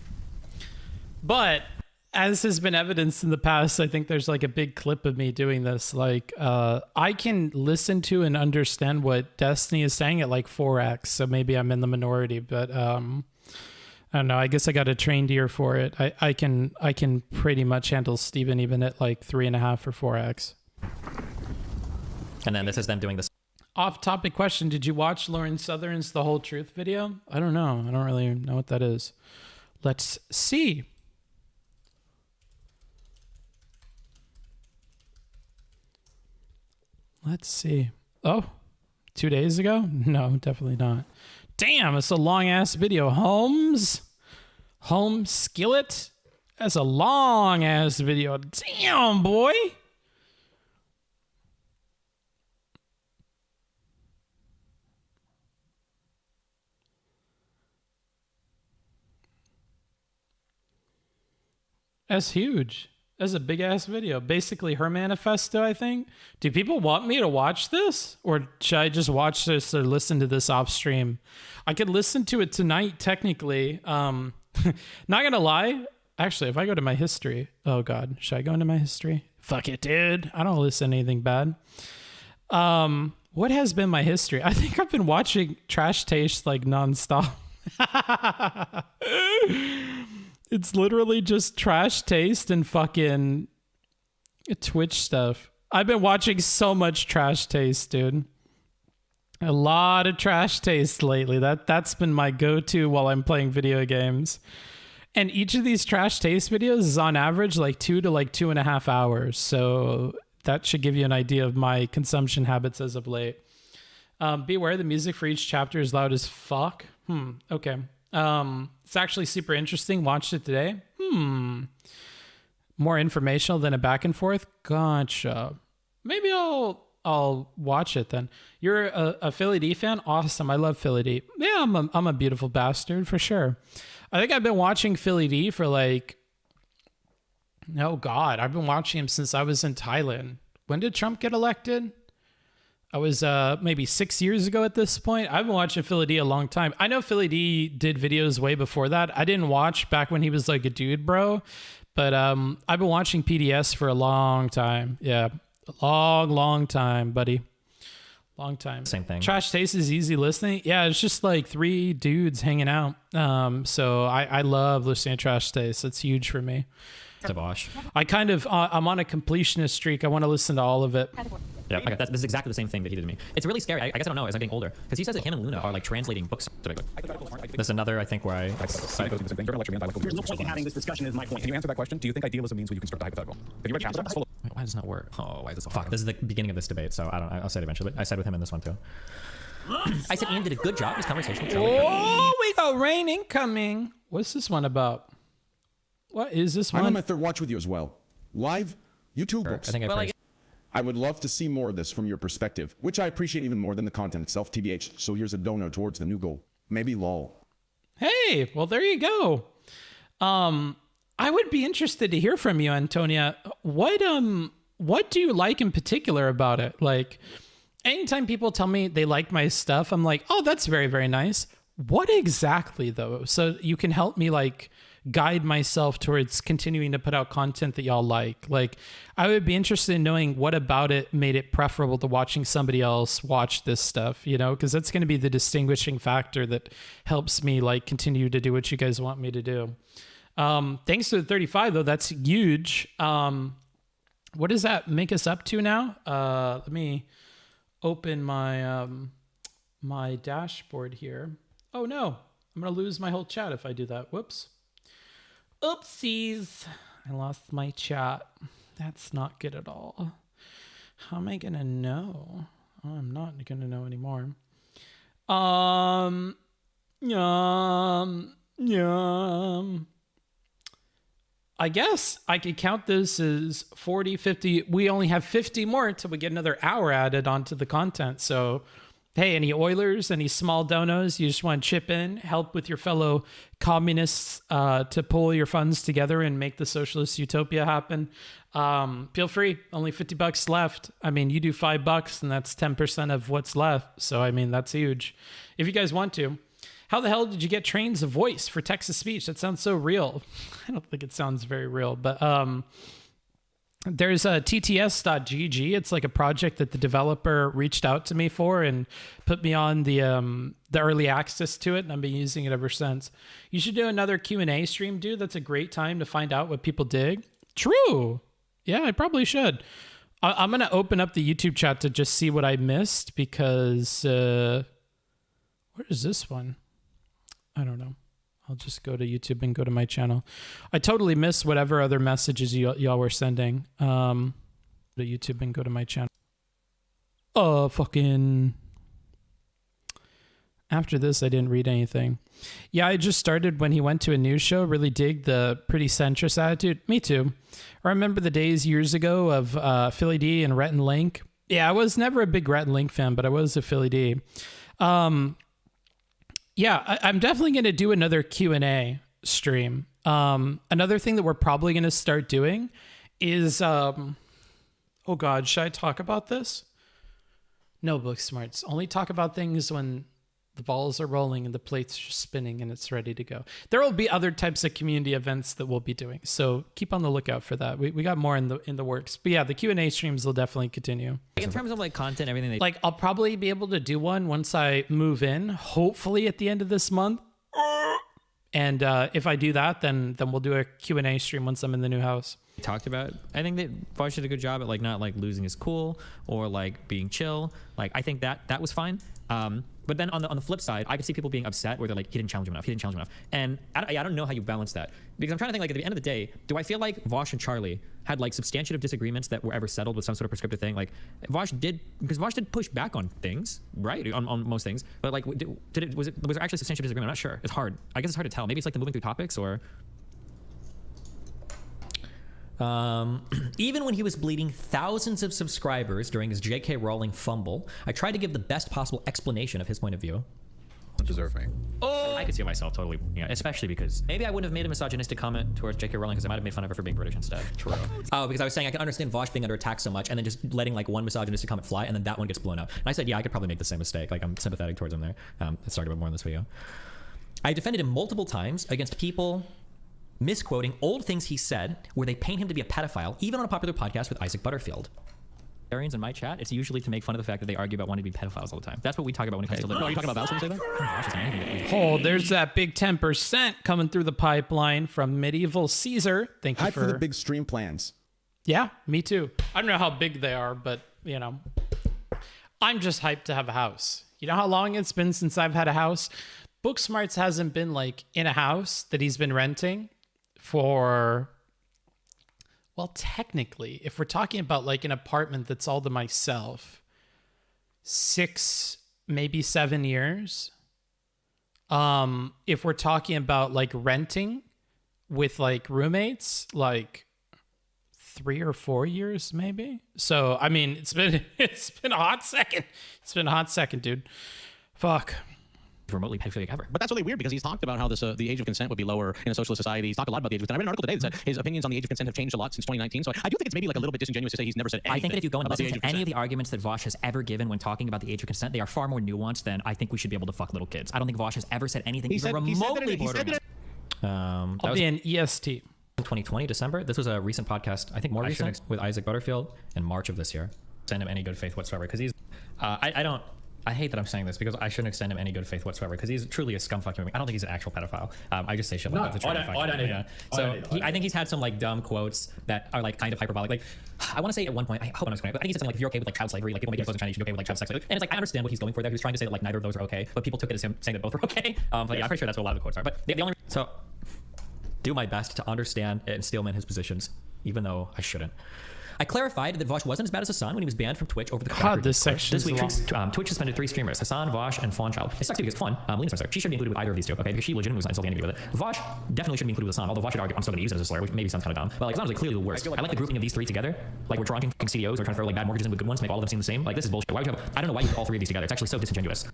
But as has been evidenced in the past, I think there's like a big clip of me doing this. Like, I can listen to and understand what Destiny is saying at like 4x, so maybe I'm in the minority. But I don't know. I guess I got a trained ear for it. I can pretty much handle Steven even at like 3.5 or 4x. And then this is them doing this. Off-topic question: did you watch Lauren Southern's The Whole Truth video? I don't know. I don't really know what that is. Let's see. Let's see. Oh, 2 days ago? No, definitely not. Damn, it's a long-ass video. Holmes Skillet? That's a long-ass video. Damn, boy. That's huge. That's a big ass video. Basically her manifesto, I think. Do people want me to watch this? Or should I just watch this or listen to this off stream? I could listen to it tonight, technically. Not gonna lie. Actually, if I go to my history. Oh God, should I go into my history? Fuck it, dude. I don't listen to anything bad. What has been my history? I think I've been watching Trash Taste like nonstop. It's literally just Trash Taste and fucking Twitch stuff. I've been watching so much Trash Taste, dude. A lot of Trash Taste lately. That's been my go-to while I'm playing video games. And each of these Trash Taste videos is on average like 2 to like 2.5 hours. So that should give you an idea of my consumption habits as of late. Be aware the music for each chapter is loud as fuck. Okay. It's actually super interesting. Watched it today. More informational than a back and forth. Gotcha. Maybe I'll watch it then. You're a Philly D fan? Awesome. I love Philly D. Yeah, I'm a beautiful bastard for sure. I think I've been watching Philly D for like, oh God, I've been watching him since I was in Thailand. When did Trump get elected? I was maybe 6 years ago at this point. I've been watching Philly D a long time. I know Philly D did videos way before that. I didn't watch back when he was like a dude, bro. But I've been watching PDS for a long time. Yeah, a long time, buddy. Long time. Same thing. Trash Taste is easy listening. Yeah, it's just like 3 dudes hanging out. So I love listening to Trash Taste. It's huge for me. To Vaush. I kind of, I'm on a completionist streak. I want to listen to all of it. Yeah, okay, this is exactly the same thing that he did to me. It's really scary. I guess I don't know as I'm getting older. Because he says that him and Luna are like translating books. There's another, I think, where I... Here's no point in having this discussion is my point. Can you answer that question? Do you think idealism means when you construct a hypothetical? Have you read chapters? Wait, why does this not work? Oh, why is this so hard? Fuck, this is the beginning of this debate, so I'll say it eventually. But I said with him in this one too. I said Ian did a good job in his conversation with Charlie. Oh, we got rain incoming. What's this one about? What is this one? I'm on my third watch with you as well. Live YouTube books. I think I would love to see more of this from your perspective, which I appreciate even more than the content itself, TBH. So here's a donor towards the new goal. Maybe lol. Hey, well, there you go. I would be interested to hear from you, Antonia. What do you like in particular about it? Like, anytime people tell me they like my stuff, I'm like, oh, that's very, very nice. What exactly, though? So you can help me, like, guide myself towards continuing to put out content that y'all like. Like, I would be interested in knowing what about it made it preferable to watching somebody else watch this stuff, you know, because that's going to be the distinguishing factor that helps me like continue to do what you guys want me to do. Thanks to the 35 though, that's huge. What does that make us up to now? Let me open my my dashboard here. Oh no, I'm gonna lose my whole chat if I do that. Whoops. Oopsies. I lost my chat. That's not good at all. How am I gonna know? Oh, I'm not gonna know anymore. I guess I could count this as 40, 50. We only have 50 more until we get another hour added onto the content. So, hey, any Oilers, any small donos, you just want to chip in, help with your fellow communists to pull your funds together and make the socialist utopia happen. Feel free. Only $50 left. I mean, you do $5 and that's 10% of what's left. So, I mean, that's huge. If you guys want to. How the hell did you get trains of voice for text-to-speech? That sounds so real. I don't think it sounds very real, but there's a tts.gg. It's like a project that the developer reached out to me for and put me on the early access to it, and I've been using it ever since. You should do another Q&A stream, dude. That's a great time to find out what people dig. True. Yeah, I probably should. I'm going to open up the YouTube chat to just see what I missed because where is this one? I don't know. I'll just go to YouTube and go to my channel. I totally missed whatever other messages y'all were sending. To YouTube and go to my channel. Fucking. After this, I didn't read anything. Yeah, I just started when he went to a news show. Really dig the pretty centrist attitude. Me too. I remember the days years ago of Philly D and Rhett and Link. Yeah, I was never a big Rhett and Link fan, but I was a Philly D. Yeah, I'm definitely going to do another Q&A stream. Another thing that we're probably going to start doing is, oh God, should I talk about this? No, Book Smarts. Only talk about things when the balls are rolling and the plates are spinning and it's ready to go. There will be other types of community events that we'll be doing, so keep on the lookout for that. We got more in the works, but yeah, the Q&A streams will definitely continue. In terms of like content, everything. Like I'll probably be able to do one once I move in, hopefully at the end of this month. And if I do that, then we'll do a Q&A stream once I'm in the new house. Talked about. I think that Vaush did a good job at like not like losing his cool or like being chill. Like I think that was fine. But then on the flip side, I could see people being upset where they're like, he didn't challenge him enough. And I don't know how you balance that, because I'm trying to think, like, at the end of the day, do I feel like Vaush and Charlie had like substantive disagreements that were ever settled with some sort of prescriptive thing? Like Vaush did push back on things, right? On most things, but like, was there actually substantial disagreement? I'm not sure. It's hard. I guess it's hard to tell. Maybe it's like the moving through topics or. Even when he was bleeding thousands of subscribers during his J.K. Rowling fumble, I tried to give the best possible explanation of his point of view. Deserving. Oh, I could see myself totally, especially because maybe I wouldn't have made a misogynistic comment towards J.K. Rowling because I might have made fun of her for being British instead. True. Oh, because I was saying I can understand Vaush being under attack so much and then just letting like one misogynistic comment fly and then that one gets blown up. And I said, yeah, I could probably make the same mistake. Like I'm sympathetic towards him there. Let's talk about more in this video. I defended him multiple times against people misquoting old things he said where they paint him to be a pedophile, even on a popular podcast with Isaac Butterfield. Arians in my chat, it's usually to make fun of the fact that they argue about wanting to be pedophiles all the time. That's what we talk about when it comes to liberty. Are you talking about Vaush when you say that? Oh, there's that big 10% coming through the pipeline from Medieval Caesar. Thank you for the big stream plans. Yeah, me too. I don't know how big they are, but I'm just hyped to have a house. You know how long it's been since I've had a house? Booksmarts hasn't been like in a house that he's been renting for, well, technically, if we're talking about like an apartment that's all to myself, 6, maybe 7 years. If we're talking about like renting with like roommates, like 3 or 4 years, maybe. So, I mean, it's been a hot second. It's been a hot second, dude. Fuck. Remotely pedophilic ever. But that's really weird because he's talked about how the age of consent would be lower in a socialist society. He's talked a lot about the age of consent. I read an article today that said his opinions on the age of consent have changed a lot since 2019. So I do think it's maybe like a little bit disingenuous to say he's never said anything. I think that if you go and listen to any of the arguments that Vaush has ever given when talking about the age of consent, they are far more nuanced than I think we should be able to fuck little kids. I don't think Vaush has ever said anything even remotely bordering. I'll be an EST. 2020 December. This was a recent podcast, I think more recent, with Isaac Butterfield in March of this year. Send him any good faith whatsoever because he's I hate that I'm saying this because I shouldn't extend him any good faith whatsoever because he's truly a scumfuck human being. I don't think he's an actual pedophile. I just say shit like that to try to fight him. Yeah. So I think he's had some like dumb quotes that are like kind of hyperbolic. Like I want to say at one point, I hope I'm not correct, but I think he said something like, if you're okay with like child slavery, like people make clothes in China, you should be okay with like child sex. And it's like, I understand what he's going for there. He was trying to say that like neither of those are okay, but people took it as him saying that both were okay. But yeah, I'm pretty sure that's what a lot of the quotes are. But the only, so do my best to understand and steelman his positions, even though I shouldn't. I clarified that Vaush wasn't as bad as Hassan when he was banned from Twitch over the God, this section This week, is long. Twitch suspended 3 streamers, Hassan, Vaush, and Fawnchild. It sucks too because Fawn, Lena's friend, she shouldn't be included with either of these two, okay? Because she legitimately was insulting anybody with it. Vaush definitely shouldn't be included with Hassan, although Vaush should argue I'm still going to use it as a slur, which maybe sounds kind of dumb. But like, Hassan was like clearly the worst. I like the grouping of these 3 together. Like we're drawing CDOs or trying to throw like bad mortgages in with good ones to make all of them seem the same. Like this is bullshit. Why would you have? I don't know why you put all 3 of these together. It's actually so disingenuous.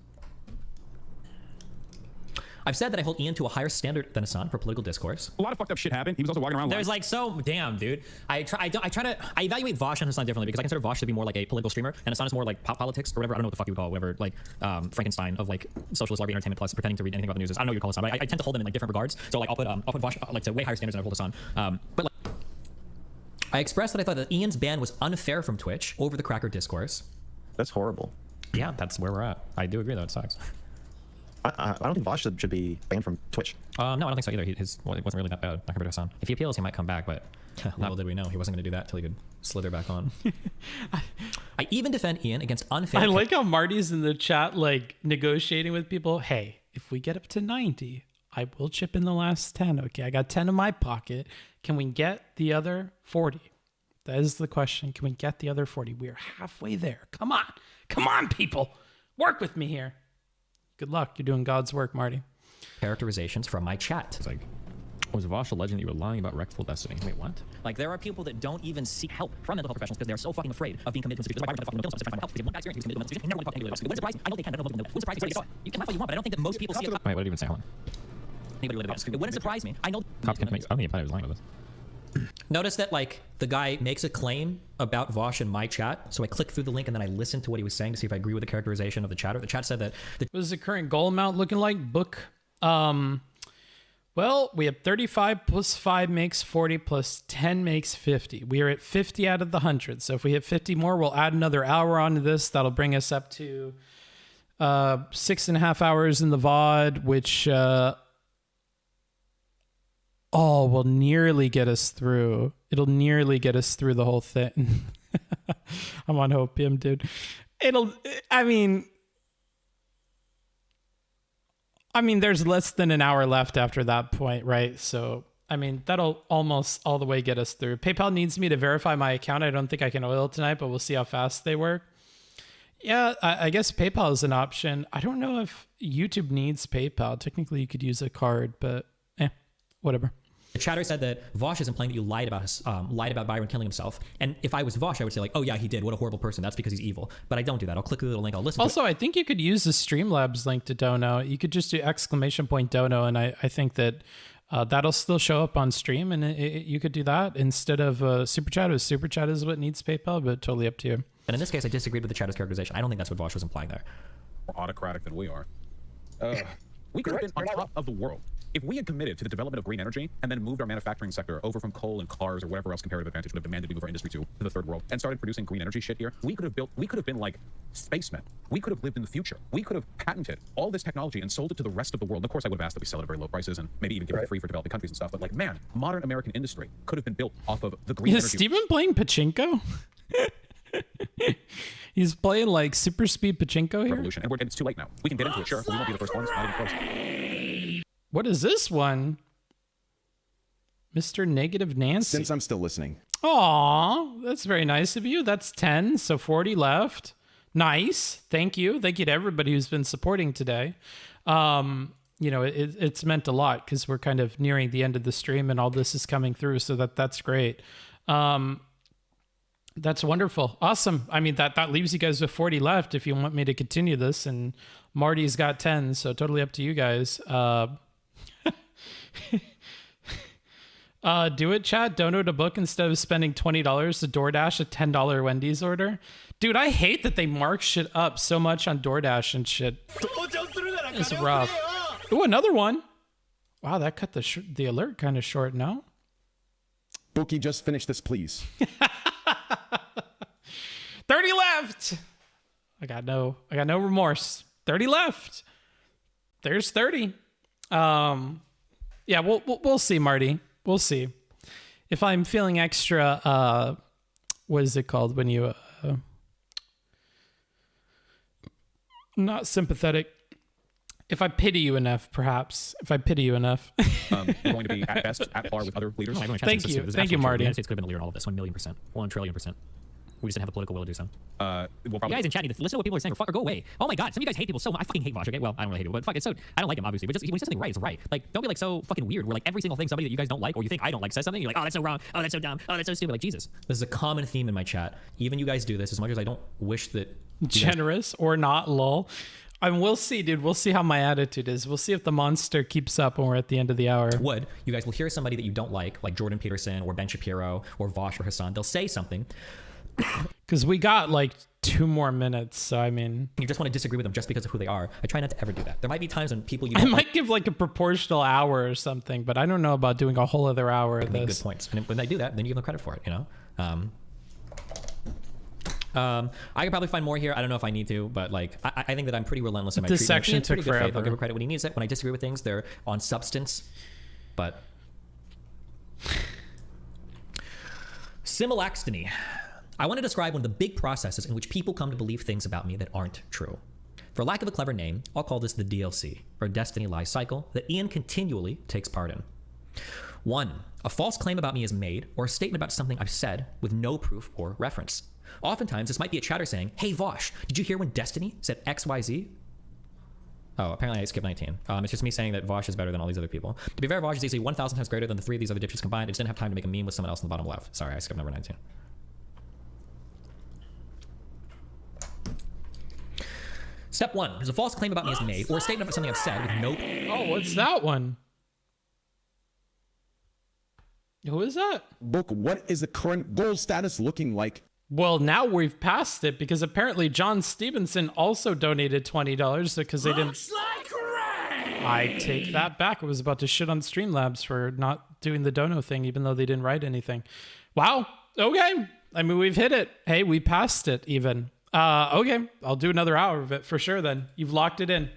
I've said that I hold Ian to a higher standard than Hassan for political discourse. A lot of fucked up shit happened. He was also walking around. There's like damn, dude. I evaluate Vaush and Hassan differently because I consider Vaush to be more like a political streamer and Hassan is more like pop politics or whatever. I don't know what the fuck you would call it, whatever, like Frankenstein of like socialist larvae entertainment plus pretending to read anything about the news. I don't know what you call Hassan, but I tend to hold them in like different regards. So like I'll put Vaush like to way higher standards than I hold Hassan. But like, I expressed that I thought that Ian's ban was unfair from Twitch over the cracker discourse. That's horrible. Yeah, that's where we're at. I do agree though, it sucks. I don't think Vaush should be banned from Twitch. No, I don't think so either. It wasn't really that bad, not compared to Hassan. If he appeals, he might come back, but little did we know he wasn't going to do that until he could slither back on. I even defend Ian against unfair... I like how Marty's in the chat, like, negotiating with people. Hey, if we get up to 90, I will chip in the last 10. Okay, I got 10 in my pocket. Can we get the other 40? That is the question. Can we get the other 40? We are halfway there. Come on. Come on, people. Work with me here. Good luck. You're doing God's work, Marty. Characterizations from my chat. It's like, was Vaush a legend that you were lying about Rectful Destiny? Wait, what? Like, there are people that don't even seek help from mental health professionals because they're so fucking afraid of being committed to institutions. That's why Byron tried to fucking help because he had one guy's experience. He was committed to mental institution. He never went to talk to anybody else. It wouldn't surprise me. I know they can. I don't know if they know. It wouldn't surprise me. You can laugh all you want, but I don't think that most people see it. Wait, what did he even say? Hold on. Anybody live it wouldn't surprise me. I know. I don't think he was lying about this. Notice that like the guy makes a claim about Vaush in my chat, so I click through the link and then I listen to what he was saying to see if I agree with the characterization of the chatter. The chat said that what is the current goal amount looking like? Book. Well, we have 35 plus 5 makes 40 plus 10 makes 50. We are at 50 out of the 100. So if we hit 50 more, we'll add another hour onto this. That'll bring us up to 6.5 hours in the VOD, which will nearly get us through. It'll nearly get us through the whole thing. I'm on opium, dude. I mean, there's less than an hour left after that point, right? So, I mean, that'll almost all the way get us through. PayPal needs me to verify my account. I don't think I can oil tonight, but we'll see how fast they work. Yeah, I guess PayPal is an option. I don't know if YouTube needs PayPal. Technically, you could use a card, but whatever. The chatter said that Vaush is implying that you lied about Byron killing himself. And if I was Vaush, I would say like, oh yeah, he did. What a horrible person. That's because he's evil. But I don't do that. I'll click the little link. I'll listen also, to it. I think you could use the Streamlabs link to dono. You could just do !dono. And I think that that'll still show up on stream. And you could do that instead of Super Chat. Super Chat is what needs PayPal, but totally up to you. And in this case, I disagreed with the chatter's characterization. I don't think that's what Vaush was implying there. More autocratic than we are. We could have been on top of the world. If we had committed to the development of green energy and then moved our manufacturing sector over from coal and cars or whatever else comparative advantage would have demanded we move our industry to the third world and started producing green energy shit here, we could have been like spacemen. We could have lived in the future. We could have patented all this technology and sold it to the rest of the world. And of course, I would have asked that we sell it at very low prices and maybe even give it free for developing countries and stuff. But like, man, modern American industry could have been built off of the green energy. Is Steven playing pachinko? He's playing like super speed pachinko here. Revolution. And it's too late now. We can get into it, sure, but we won't be the first ones. Not even close. What is this one? Mr. Negative Nancy. Since I'm still listening. Aw, that's very nice of you. That's 10, so 40 left. Nice. Thank you. Thank you to everybody who's been supporting today. You know, it's meant a lot because we're kind of nearing the end of the stream and all this is coming through, so that's great. That's wonderful. Awesome. I mean, that leaves you guys with 40 left if you want me to continue this, and Marty's got 10, so totally up to you guys. Do it, chat. Donate a book instead of spending $20 to DoorDash a $10 Wendy's order. Dude, I hate that they mark shit up so much on DoorDash and shit. It's rough. Ooh, another one. Wow, that cut the alert kind of short, no? Bookie, just finish this, please. 30 left. I got no remorse. 30 left. There's 30. Yeah, we'll see, Marty. We'll see. If I'm feeling extra what is it called when you not sympathetic? If I pity you enough, perhaps. If I pity you enough. We're going to be at best at par with other leaders. Thank you. Thank you, Marty. The United States could have been a leader in all of this. 1,000,000%. 1,000,000,000,000%. We just didn't have the political will to do so. We'll you guys in chat need to listen to what people are saying or fuck or go away. Oh my god, some of you guys hate people so much. I fucking hate Vaush, okay? Well, I don't really hate him, but fuck, it's so I don't like him obviously. But just when he says something right, it's right. Like, don't be like so fucking weird. Where like every single thing somebody that you guys don't like or you think I don't like says something, you're like, oh that's so wrong, oh that's so dumb, oh that's so stupid. Like Jesus. This is a common theme in my chat. Even you guys do this as much as I don't wish that generous or not, lol. I mean, we'll see, dude. We'll see how my attitude is. We'll see if the monster keeps up when we're at the end of the hour. You guys will hear somebody that you don't like Jordan Peterson or Ben Shapiro or Vaush or Hassan. They'll say something. Because we got like 2 more minutes, so I mean... You just want to disagree with them just because of who they are. I try not to ever do that. There might be times when people... I might give like a proportional hour or something, but I don't know about doing a whole other hour of this. Good points. And when they do that, then you give them credit for it, you know? I could probably find more here. I don't know if I need to, but like I think that I'm pretty relentless in my treatment. This section took forever. I'll give her credit when he needs it. When I disagree with things, they're on substance. But Similaxtony. I want to describe one of the big processes in which people come to believe things about me that aren't true. For lack of a clever name, I'll call this the DLC, or Destiny Lie Cycle, that Ian continually takes part in. 1. A false claim about me is made, or a statement about something I've said with no proof or reference. Oftentimes, this might be a chatter saying, hey Vaush, did you hear when Destiny said XYZ? Oh, apparently I skipped 19. It's just me saying that Vaush is better than all these other people. To be fair, Vaush is easily 1,000 times greater than the 3 of these other dipshits combined. I just didn't have time to make a meme with someone else in the bottom left. Sorry, I skipped number 19. Step 1. There's a false claim about me is made, or a statement about something I've said with no... Oh, what's that one? Who is that? Book, what is the current goal status looking like? Well, now we've passed it because apparently John Stevenson also donated $20 because they didn't... I take that back. I was about to shit on Streamlabs for not doing the dono thing, even though they didn't write anything. Wow. Okay. I mean, we've hit it. Hey, we passed it even. Okay. I'll do another hour of it for sure then. You've locked it in.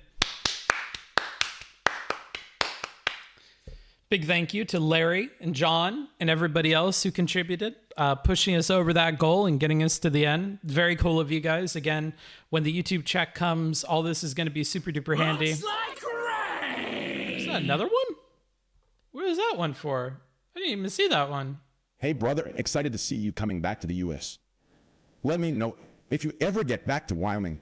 Big thank you to Larry and John and everybody else who contributed, pushing us over that goal and getting us to the end. Very cool of you guys. Again, when the YouTube check comes, all this is going to be super duper handy. Is that another one? What is that one for? I didn't even see that one. Hey brother, excited to see you coming back to the US. Let me know if you ever get back to Wyoming.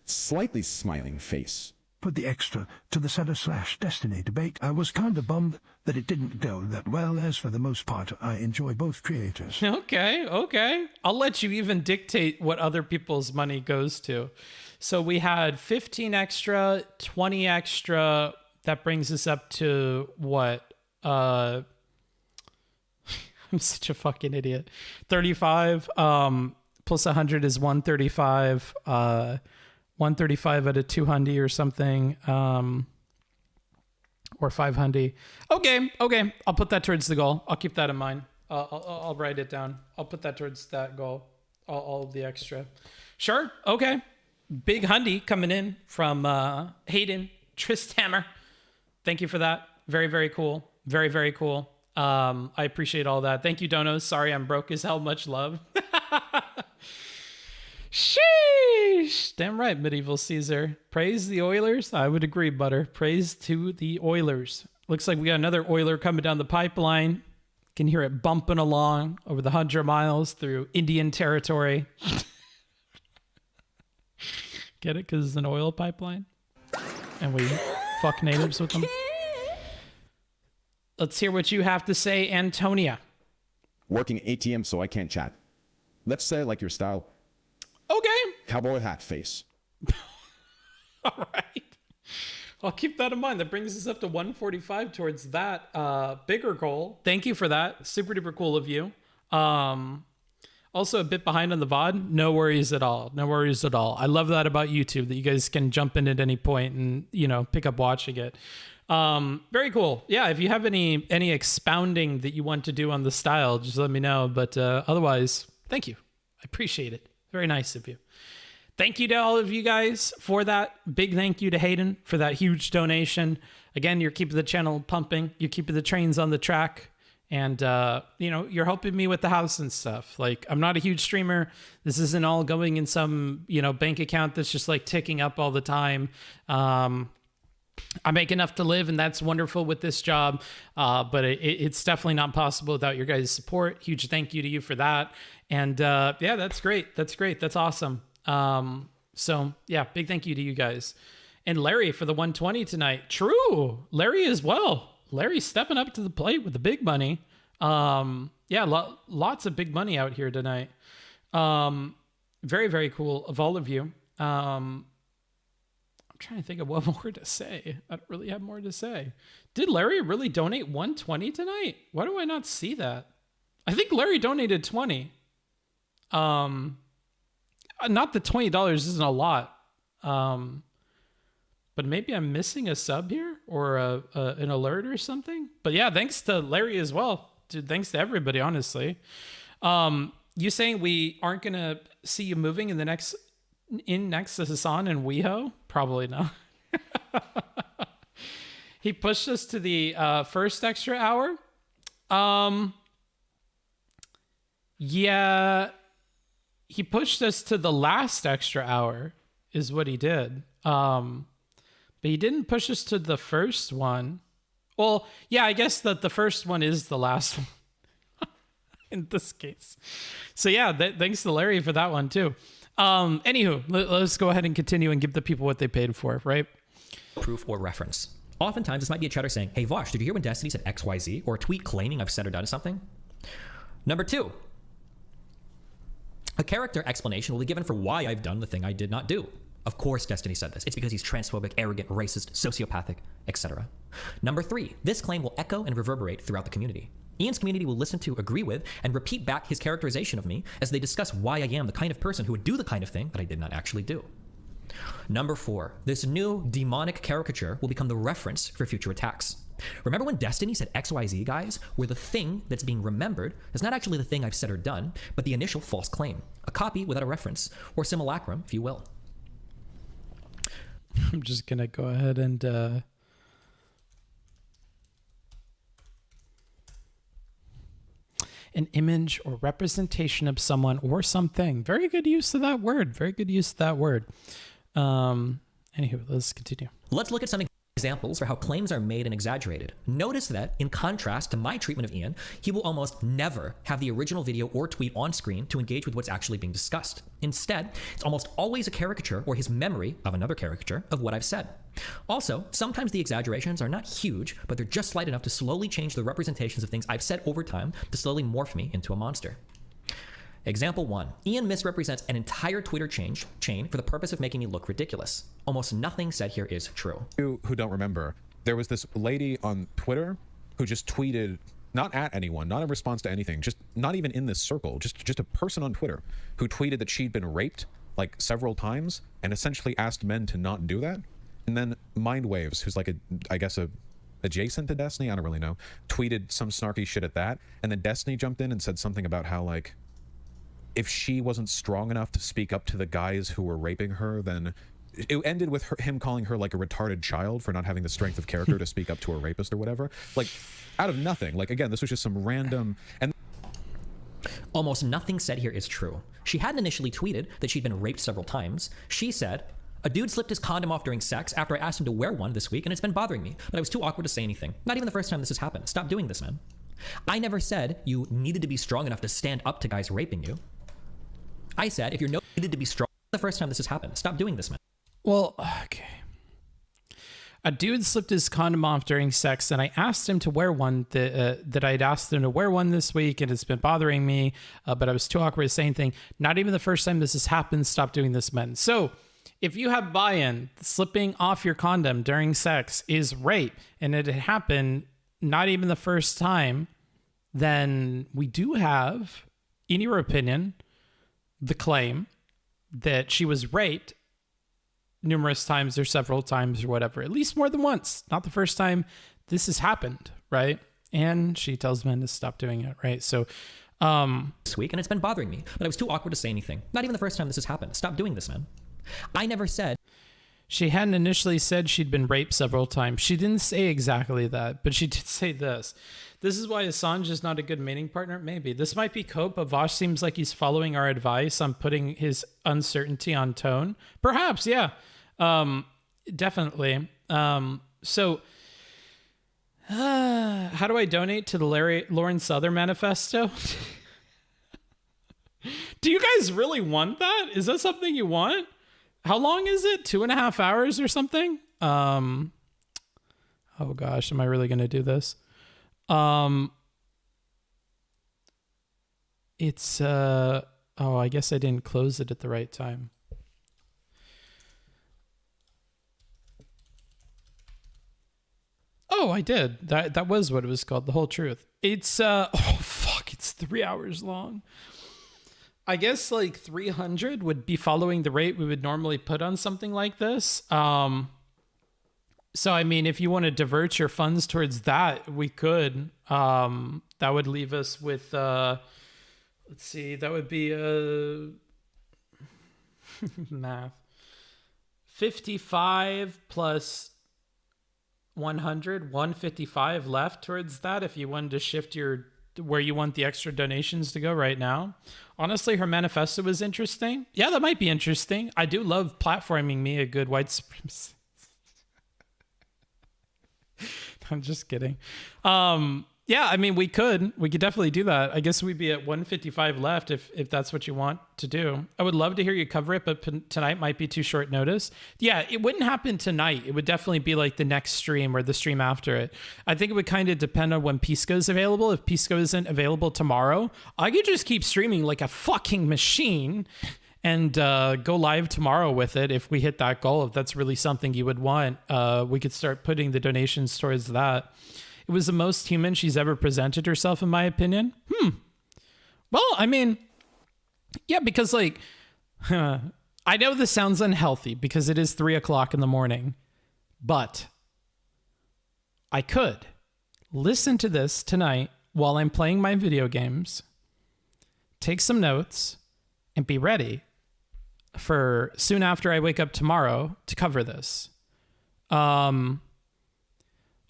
Slightly smiling face. Put the extra to the Seller/Destiny debate. I was kind of bummed that it didn't go that well, as for the most part, I enjoy both creators. Okay. I'll let you even dictate what other people's money goes to. So we had 15 extra, 20 extra. That brings us up to what? I'm such a fucking idiot. 35 plus 100 is 135. 135 at a 200 or something, or 500. Okay. I'll put that towards the goal. I'll keep that in mind. I'll write it down. I'll put that towards that goal. All of the extra. Sure. Okay. Big hundy coming in from Hayden Tristhammer. Thank you for that. Very, very cool. Very, very cool. I appreciate all that. Thank you, Donos. Sorry I'm broke as hell. Much love. Sheesh. Damn right, Medieval Caesar. Praise the Oilers. I would agree, Butter. Praise to the Oilers. Looks like we got another Oiler coming down the pipeline. Can hear it bumping along over the 100 miles through Indian territory. Get it? Because it's an oil pipeline? And we fuck natives with them. Let's hear what you have to say, Antonia. Working ATM so I can't chat. Let's say like your style. Okay. Cowboy hat face. All right. I'll keep that in mind. That brings us up to 145 towards that bigger goal. Thank you for that. Super duper cool of you. Also a bit behind on the VOD. No worries at all. No worries at all. I love that about YouTube, that you guys can jump in at any point and, pick up watching it. Very cool. Yeah, if you have any expounding that you want to do on the style, just let me know. But otherwise, thank you. I appreciate it. Very nice of you. Thank you to all of you guys for that. Big thank you to Hayden for that huge donation. Again, you're keeping the channel pumping. You're keeping the trains on the track. And, you know, you're helping me with the house and stuff. Like, I'm not a huge streamer. This isn't all going in some, you know, bank account that's just like ticking up all the time. I make enough to live, and that's wonderful with this job. But it's definitely not possible without your guys' support. Huge thank you to you for that. And yeah, that's great. That's great. That's awesome. So yeah, big thank you to you guys. And Larry for the 120 tonight. True. Larry as well. Larry's stepping up to the plate with the big money. Yeah, lots of big money out here tonight. Very, very cool of all of you. I'm trying to think of what more to say. I don't really have more to say. Did Larry really donate 120 tonight? Why do I not see that? I think Larry donated 20. Not that $20 isn't a lot. But maybe I'm missing a sub here or an alert or something. But yeah, thanks to Larry as well. Dude, thanks to everybody, honestly. You saying we aren't going to see you moving in next to Hassan and WeHo? Probably not. He pushed us to the first extra hour. Yeah, he pushed us to the last extra hour is what he did. But he didn't push us to the first one. Well, yeah, I guess that the first one is the last one in this case. So yeah, thanks to Larry for that one too. Anywho, let's go ahead and continue and give the people what they paid for, right? Proof or reference. Oftentimes, this might be a chatter saying, hey, Vaush, did you hear when Destiny said XYZ? Or a tweet claiming I've said or done something? Number 2, a character explanation will be given for why I've done the thing I did not do. Of course Destiny said this. It's because he's transphobic, arrogant, racist, sociopathic, etc. Number 3, this claim will echo and reverberate throughout the community. Ian's community will listen to, agree with, and repeat back his characterization of me as they discuss why I am the kind of person who would do the kind of thing that I did not actually do. Number 4, this new demonic caricature will become the reference for future attacks. Remember when Destiny said XYZ, guys, where the thing that's being remembered is not actually the thing I've said or done, but the initial false claim, a copy without a reference, or simulacrum, if you will. I'm just going to go ahead and... an image or representation of someone or something. Very good use of that word. Very good use of that word. Anywho, let's continue. Let's look at some examples for how claims are made and exaggerated. Notice that, in contrast to my treatment of Ian, he will almost never have the original video or tweet on screen to engage with what's actually being discussed. Instead, it's almost always a caricature or his memory of another caricature of what I've said. Also, sometimes the exaggerations are not huge, but they're just slight enough to slowly change the representations of things I've said over time to slowly morph me into a monster. Example 1. Ian misrepresents an entire Twitter chain for the purpose of making me look ridiculous. Almost nothing said here is true. Who don't remember, there was this lady on Twitter who just tweeted, not at anyone, not in response to anything, just not even in this circle, just a person on Twitter who tweeted that she'd been raped like several times and essentially asked men to not do that. And then Mindwaves, who's like I guess adjacent to Destiny, I don't really know, tweeted some snarky shit at that. And then Destiny jumped in and said something about how, like, if she wasn't strong enough to speak up to the guys who were raping her, then it ended with him calling her like a retarded child for not having the strength of character to speak up to a rapist or whatever. Like, out of nothing. Like, again, this was just some random... And almost nothing said here is true. She hadn't initially tweeted that she'd been raped several times. She said, a dude slipped his condom off during sex after I asked him to wear one this week, and it's been bothering me, but I was too awkward to say anything. Not even the first time this has happened. Stop doing this, man. I never said you needed to be strong enough to stand up to guys raping you. I said, if you're needed to be strong, the first time this has happened. Stop doing this, man. Well, okay. A dude slipped his condom off during sex, and I asked him to wear one that I'd asked him to wear one this week, and it's been bothering me, but I was too awkward to say anything. Not even the first time this has happened. Stop doing this, men. So if you have buy-in, slipping off your condom during sex is rape, and it had happened not even the first time, then we do have, in your opinion, the claim that she was raped numerous times or several times or whatever, at least more than once, not the first time this has happened, right? And she tells men to stop doing it, right? So this week, and it's been bothering me, but I was too awkward to say anything. Not even the first time this has happened. Stop doing this, man. I never said She hadn't initially said she'd been raped several times. She didn't say exactly that, but she did say this. This is why Assange is not a good mating partner? Maybe. This might be cope, but Vaush seems like he's following our advice on putting his uncertainty on tone. Perhaps, yeah. Definitely. So, how do I donate to the Lauren Souther Manifesto? Do you guys really want that? Is that something you want? How long is it? 2.5 hours or something? Oh gosh, am I really going to do this? It's, oh, I guess I didn't close it at the right time. Oh, I did. That was what it was called. The Whole Truth. It's, oh fuck, it's 3 hours long. I guess like 300 would be following the rate we would normally put on something like this. So, I mean, if you want to divert your funds towards that, we could. That would leave us with, let's see, that would be math. 55 plus 100, 155 left towards that if you wanted to shift your where you want the extra donations to go right now. Honestly, her manifesto was interesting. Yeah, that might be interesting. I do love platforming me a good white supremacist. I'm just kidding. Yeah, I mean, we could definitely do that. I guess we'd be at 155 left if that's what you want to do. I would love to hear you cover it, but tonight might be too short notice. Yeah, it wouldn't happen tonight. It would definitely be like the next stream or the stream after it. I think it would kind of depend on when Pisco is available. If Pisco isn't available tomorrow, I could just keep streaming like a fucking machine and go live tomorrow with it if we hit that goal. If that's really something you would want, we could start putting the donations towards that. It was the most human she's ever presented herself, in my opinion. Well, I mean, yeah, because like, I know this sounds unhealthy because it is 3 o'clock in the morning, but I could listen to this tonight while I'm playing my video games, take some notes, and be ready for soon after I wake up tomorrow to cover this.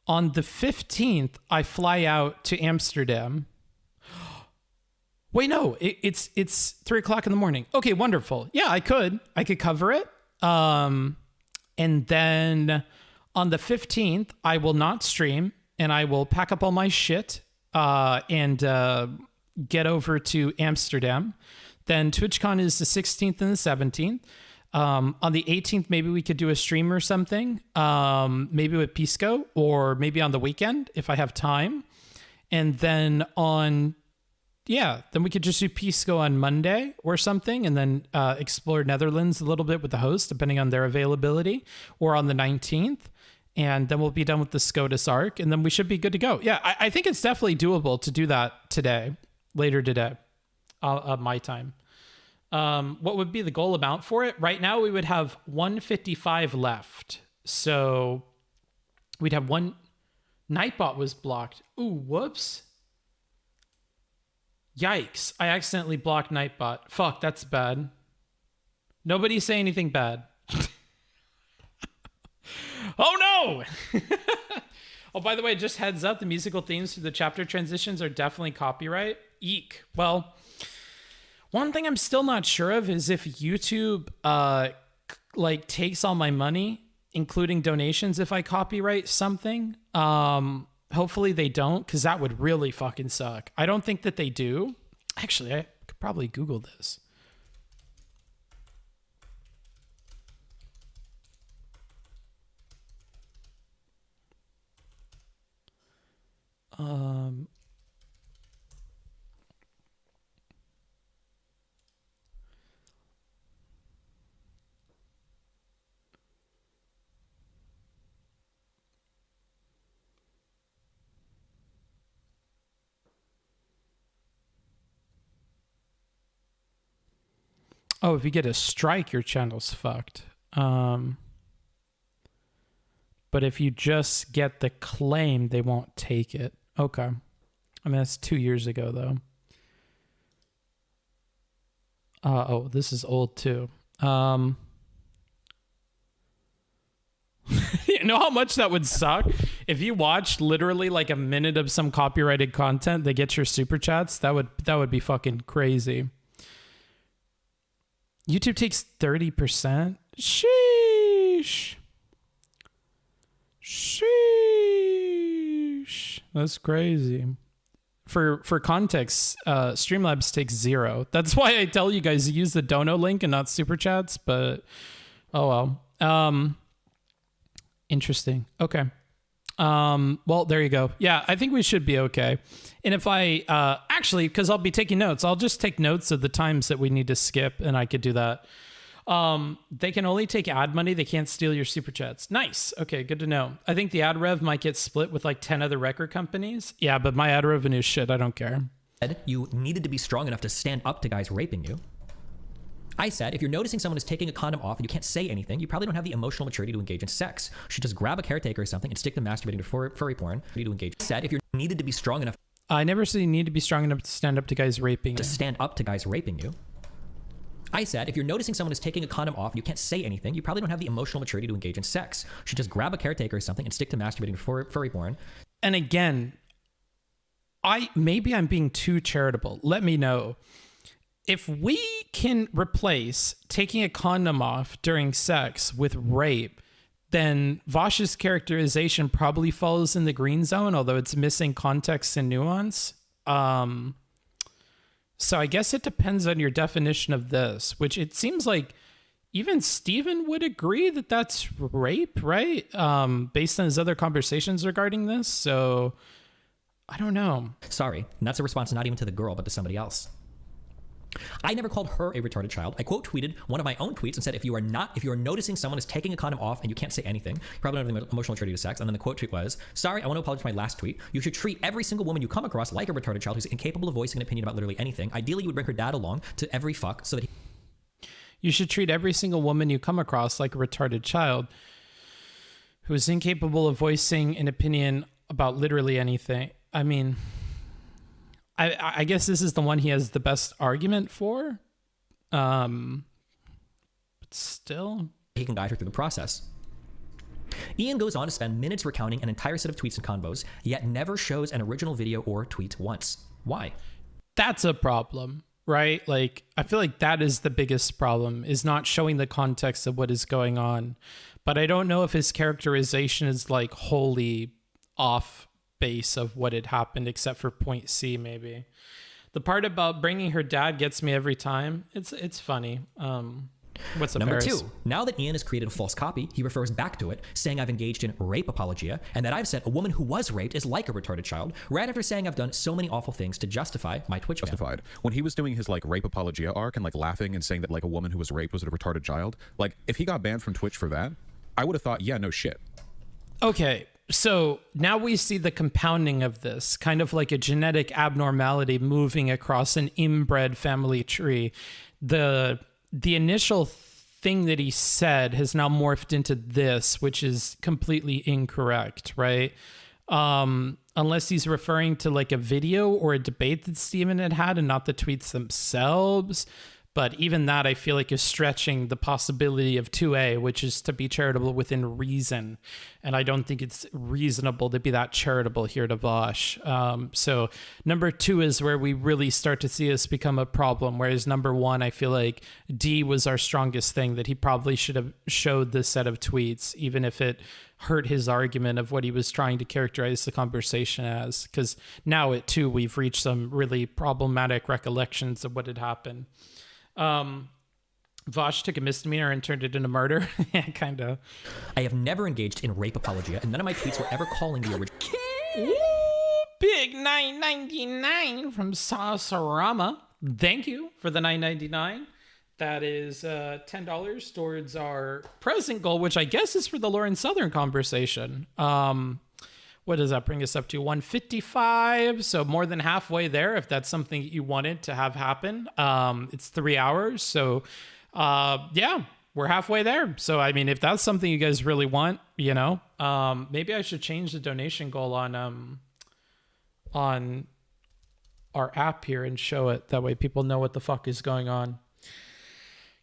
On the 15th, I fly out to Amsterdam. Wait, no, it's 3 o'clock in the morning. Okay, wonderful. Yeah, I could cover it. And then on the 15th, I will not stream and I will pack up all my shit and get over to Amsterdam. Then TwitchCon is the 16th and the 17th. On the 18th, maybe we could do a stream or something, maybe with Pisco, or maybe on the weekend if I have time. And then then we could just do Pisco on Monday or something, and then explore Netherlands a little bit with the host, depending on their availability, or on the 19th. And then we'll be done with the SCOTUS arc, and then we should be good to go. Yeah, I think it's definitely doable to do that today, later today, my time. What would be the goal amount for it? Right now, we would have 155 left. So we'd have one. Nightbot was blocked. Ooh, whoops. Yikes. I accidentally blocked Nightbot. Fuck, that's bad. Nobody say anything bad. Oh, no! Oh, by the way, just heads up, the musical themes to the chapter transitions are definitely copyright. Eek. Well, one thing I'm still not sure of is if YouTube like takes all my money, including donations, if I copyright something. Hopefully they don't, because that would really fucking suck. I don't think that they do. Actually, I could probably Google this. Oh, if you get a strike, your channel's fucked. But if you just get the claim, they won't take it. Okay. I mean, that's 2 years ago, though. Oh, this is old, too. You know how much that would suck if you watched literally like a minute of some copyrighted content that gets your super chats? That would be fucking crazy. YouTube takes 30%. Sheesh. Sheesh. That's crazy. For context, Streamlabs takes 0. That's why I tell you guys to use the dono link and not super chats, but oh well. Interesting. Okay. Well, there you go. Yeah, I think we should be okay. And if I actually, because I'll be taking notes, I'll just take notes of the times that we need to skip, and I could do that. They can only take ad money. They can't steal your super chats. Nice. Okay, good to know. I think the ad rev might get split with like 10 other record companies. Yeah, but my ad revenue is shit. I don't care. You needed to be strong enough to stand up to guys raping you. I said, if you're noticing someone is taking a condom off and you can't say anything, you probably don't have the emotional maturity to engage in sex. You should just grab a caretaker or something and stick them masturbating to furry porn. You need to engage. I said, if you're needed to be strong enough. I never said you need to be strong enough to stand up to guys raping you. To stand up to guys raping you. I said, if you're noticing someone is taking a condom off and you can't say anything, you probably don't have the emotional maturity to engage in sex. You should just grab a caretaker or something and stick to masturbating to furry porn. And again, maybe I'm being too charitable. Let me know. If we can replace taking a condom off during sex with rape, then Vaush's characterization probably falls in the green zone, although it's missing context and nuance. So I guess it depends on your definition of this, which it seems like even Steven would agree that that's rape, right? Based on his other conversations regarding this. So I don't know. Sorry. And that's a response not even to the girl, but to somebody else. I never called her a retarded child. I quote tweeted one of my own tweets and said, if you are noticing someone is taking a condom off and you can't say anything, you probably don't have the emotional maturity to sex. And then the quote tweet was, sorry, I want to apologize for my last tweet. You should treat every single woman you come across like a retarded child who's incapable of voicing an opinion about literally anything. Ideally, you would bring her dad along to every fuck so that you should treat every single woman you come across like a retarded child who is incapable of voicing an opinion about literally anything. I mean, I guess this is the one he has the best argument for. But still. He can guide her through the process. Ian goes on to spend minutes recounting an entire set of tweets and convos, yet never shows an original video or tweet once. Why? That's a problem, right? Like, I feel like that is the biggest problem, is not showing the context of what is going on. But I don't know if his characterization is like wholly off base of what had happened, except for point C, maybe. The part about bringing her dad gets me every time. It's funny. What's up, Number Paris? 2, now that Ian has created a false copy, he refers back to it, saying I've engaged in rape apologia, and that I've said a woman who was raped is like a retarded child, right after saying I've done so many awful things to justify my Twitch ban. Justified. When he was doing his like rape apologia arc and like laughing and saying that like a woman who was raped was a retarded child, like if he got banned from Twitch for that, I would have thought, yeah, no shit. Okay, so now we see the compounding of this, kind of like a genetic abnormality moving across an inbred family tree. The initial thing that he said has now morphed into this, which is completely incorrect, right? Unless he's referring to like a video or a debate that Steven had and not the tweets themselves. But even that, I feel like, is stretching the possibility of 2A, which is to be charitable within reason. And I don't think it's reasonable to be that charitable here to Vaush. So number 2 is where we really start to see us become a problem. Whereas number 1, I feel like D was our strongest thing, that he probably should have showed this set of tweets, even if it hurt his argument of what he was trying to characterize the conversation as. Because now at 2, we've reached some really problematic recollections of what had happened. Vaush took a misdemeanor and turned it into murder. Yeah, kind of. I have never engaged in rape apologia, and none of my tweets were ever calling the original. Ooh, big $9.99 from Saucerama. Thank you for the $9.99. That is $10 towards our present goal, which I guess is for the Lauren Southern conversation. What does that bring us up to? 155. So more than halfway there, if that's something you wanted to have happen. It's 3 hours. So yeah, we're halfway there. So, I mean, if that's something you guys really want, you know, maybe I should change the donation goal on our app here and show it. That way people know what the fuck is going on.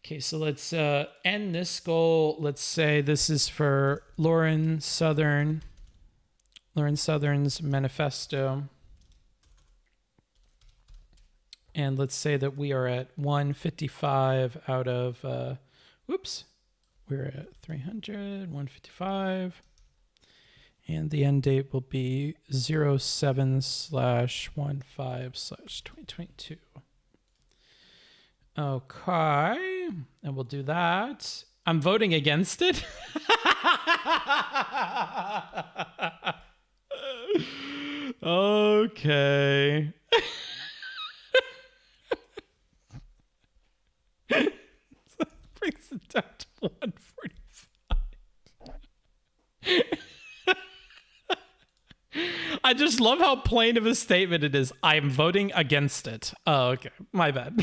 Okay, so let's end this goal. Let's say this is for Lauren Southern's Manifesto. And let's say that we are at 155 out of, whoops, we're at 300, 155. And the end date will be 07/15/2022. Okay, and we'll do that. I'm voting against it. Okay. Brings it down to 145. I just love how plain of a statement it is. I'm voting against it. Oh, okay. My bad.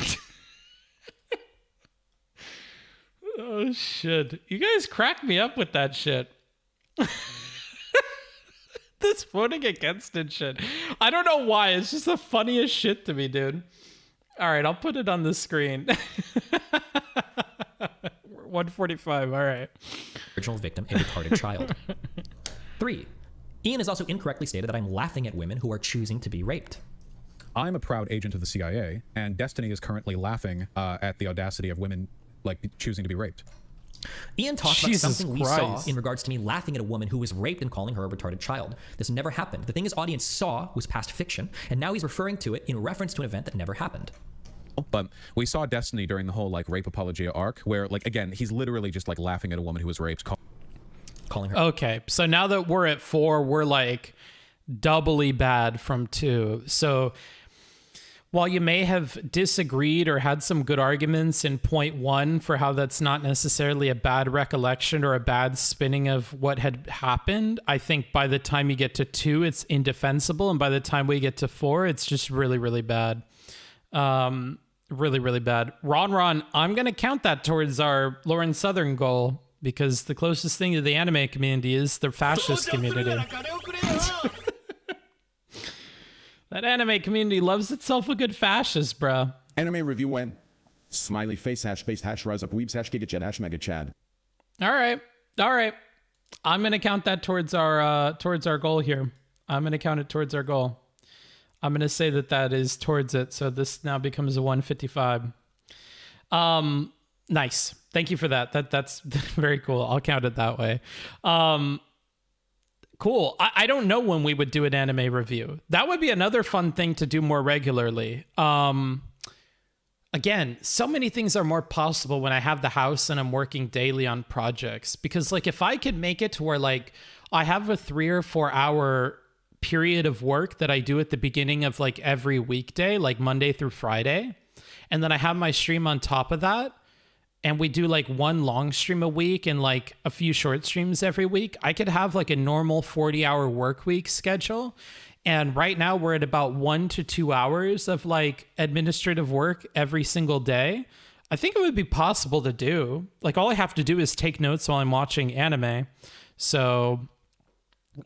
Oh, shit. You guys crack me up with that shit. This voting against it shit. I don't know why. It's just the funniest shit to me, dude. All right, I'll put it on the screen. 145, all right. Original victim, a retarded child. 3. Ian has also incorrectly stated that I'm laughing at women who are choosing to be raped. I'm a proud agent of the CIA, and Destiny is currently laughing at the audacity of women choosing to be raped. Ian talks about something we saw in regards to me laughing at a woman who was raped and calling her a retarded child. This never happened. The thing his audience saw was past fiction, and now he's referring to it in reference to an event that never happened. But we saw Destiny during the whole rape apologia arc, where again he's literally just laughing at a woman who was raped, calling her. Okay, so now that we're at 4, we're doubly bad from 2. So while you may have disagreed or had some good arguments in point 1 for how that's not necessarily a bad recollection or a bad spinning of what had happened, I think by the time you get to 2, it's indefensible. And by the time we get to 4, it's just really, really bad. Really, really bad. Ron, I'm going to count that towards our Lauren Southern goal because the closest thing to the anime community is the fascist community. That anime community loves itself a good fascist, bruh. Anime review when? Smiley face hash based hash rise up weebs hash giga chat hash mega chad. All right. I'm gonna count that towards our goal here. I'm gonna count it towards our goal. I'm gonna say that is towards it. So this now becomes a 155. Nice. Thank you for that. That's very cool. I'll count it that way. Cool. I don't know when we would do an anime review. That would be another fun thing to do more regularly. Again, so many things are more possible when I have the house and I'm working daily on projects. Because if I could make it to where I have a 3 or 4 hour period of work that I do at the beginning of every weekday, Monday through Friday. And then I have my stream on top of that. And we do 1 long stream a week and a few short streams every week, I could have a normal 40-hour work week schedule. And right now we're at about 1 to 2 hours of administrative work every single day. I think it would be possible to do. All I have to do is take notes while I'm watching anime. So,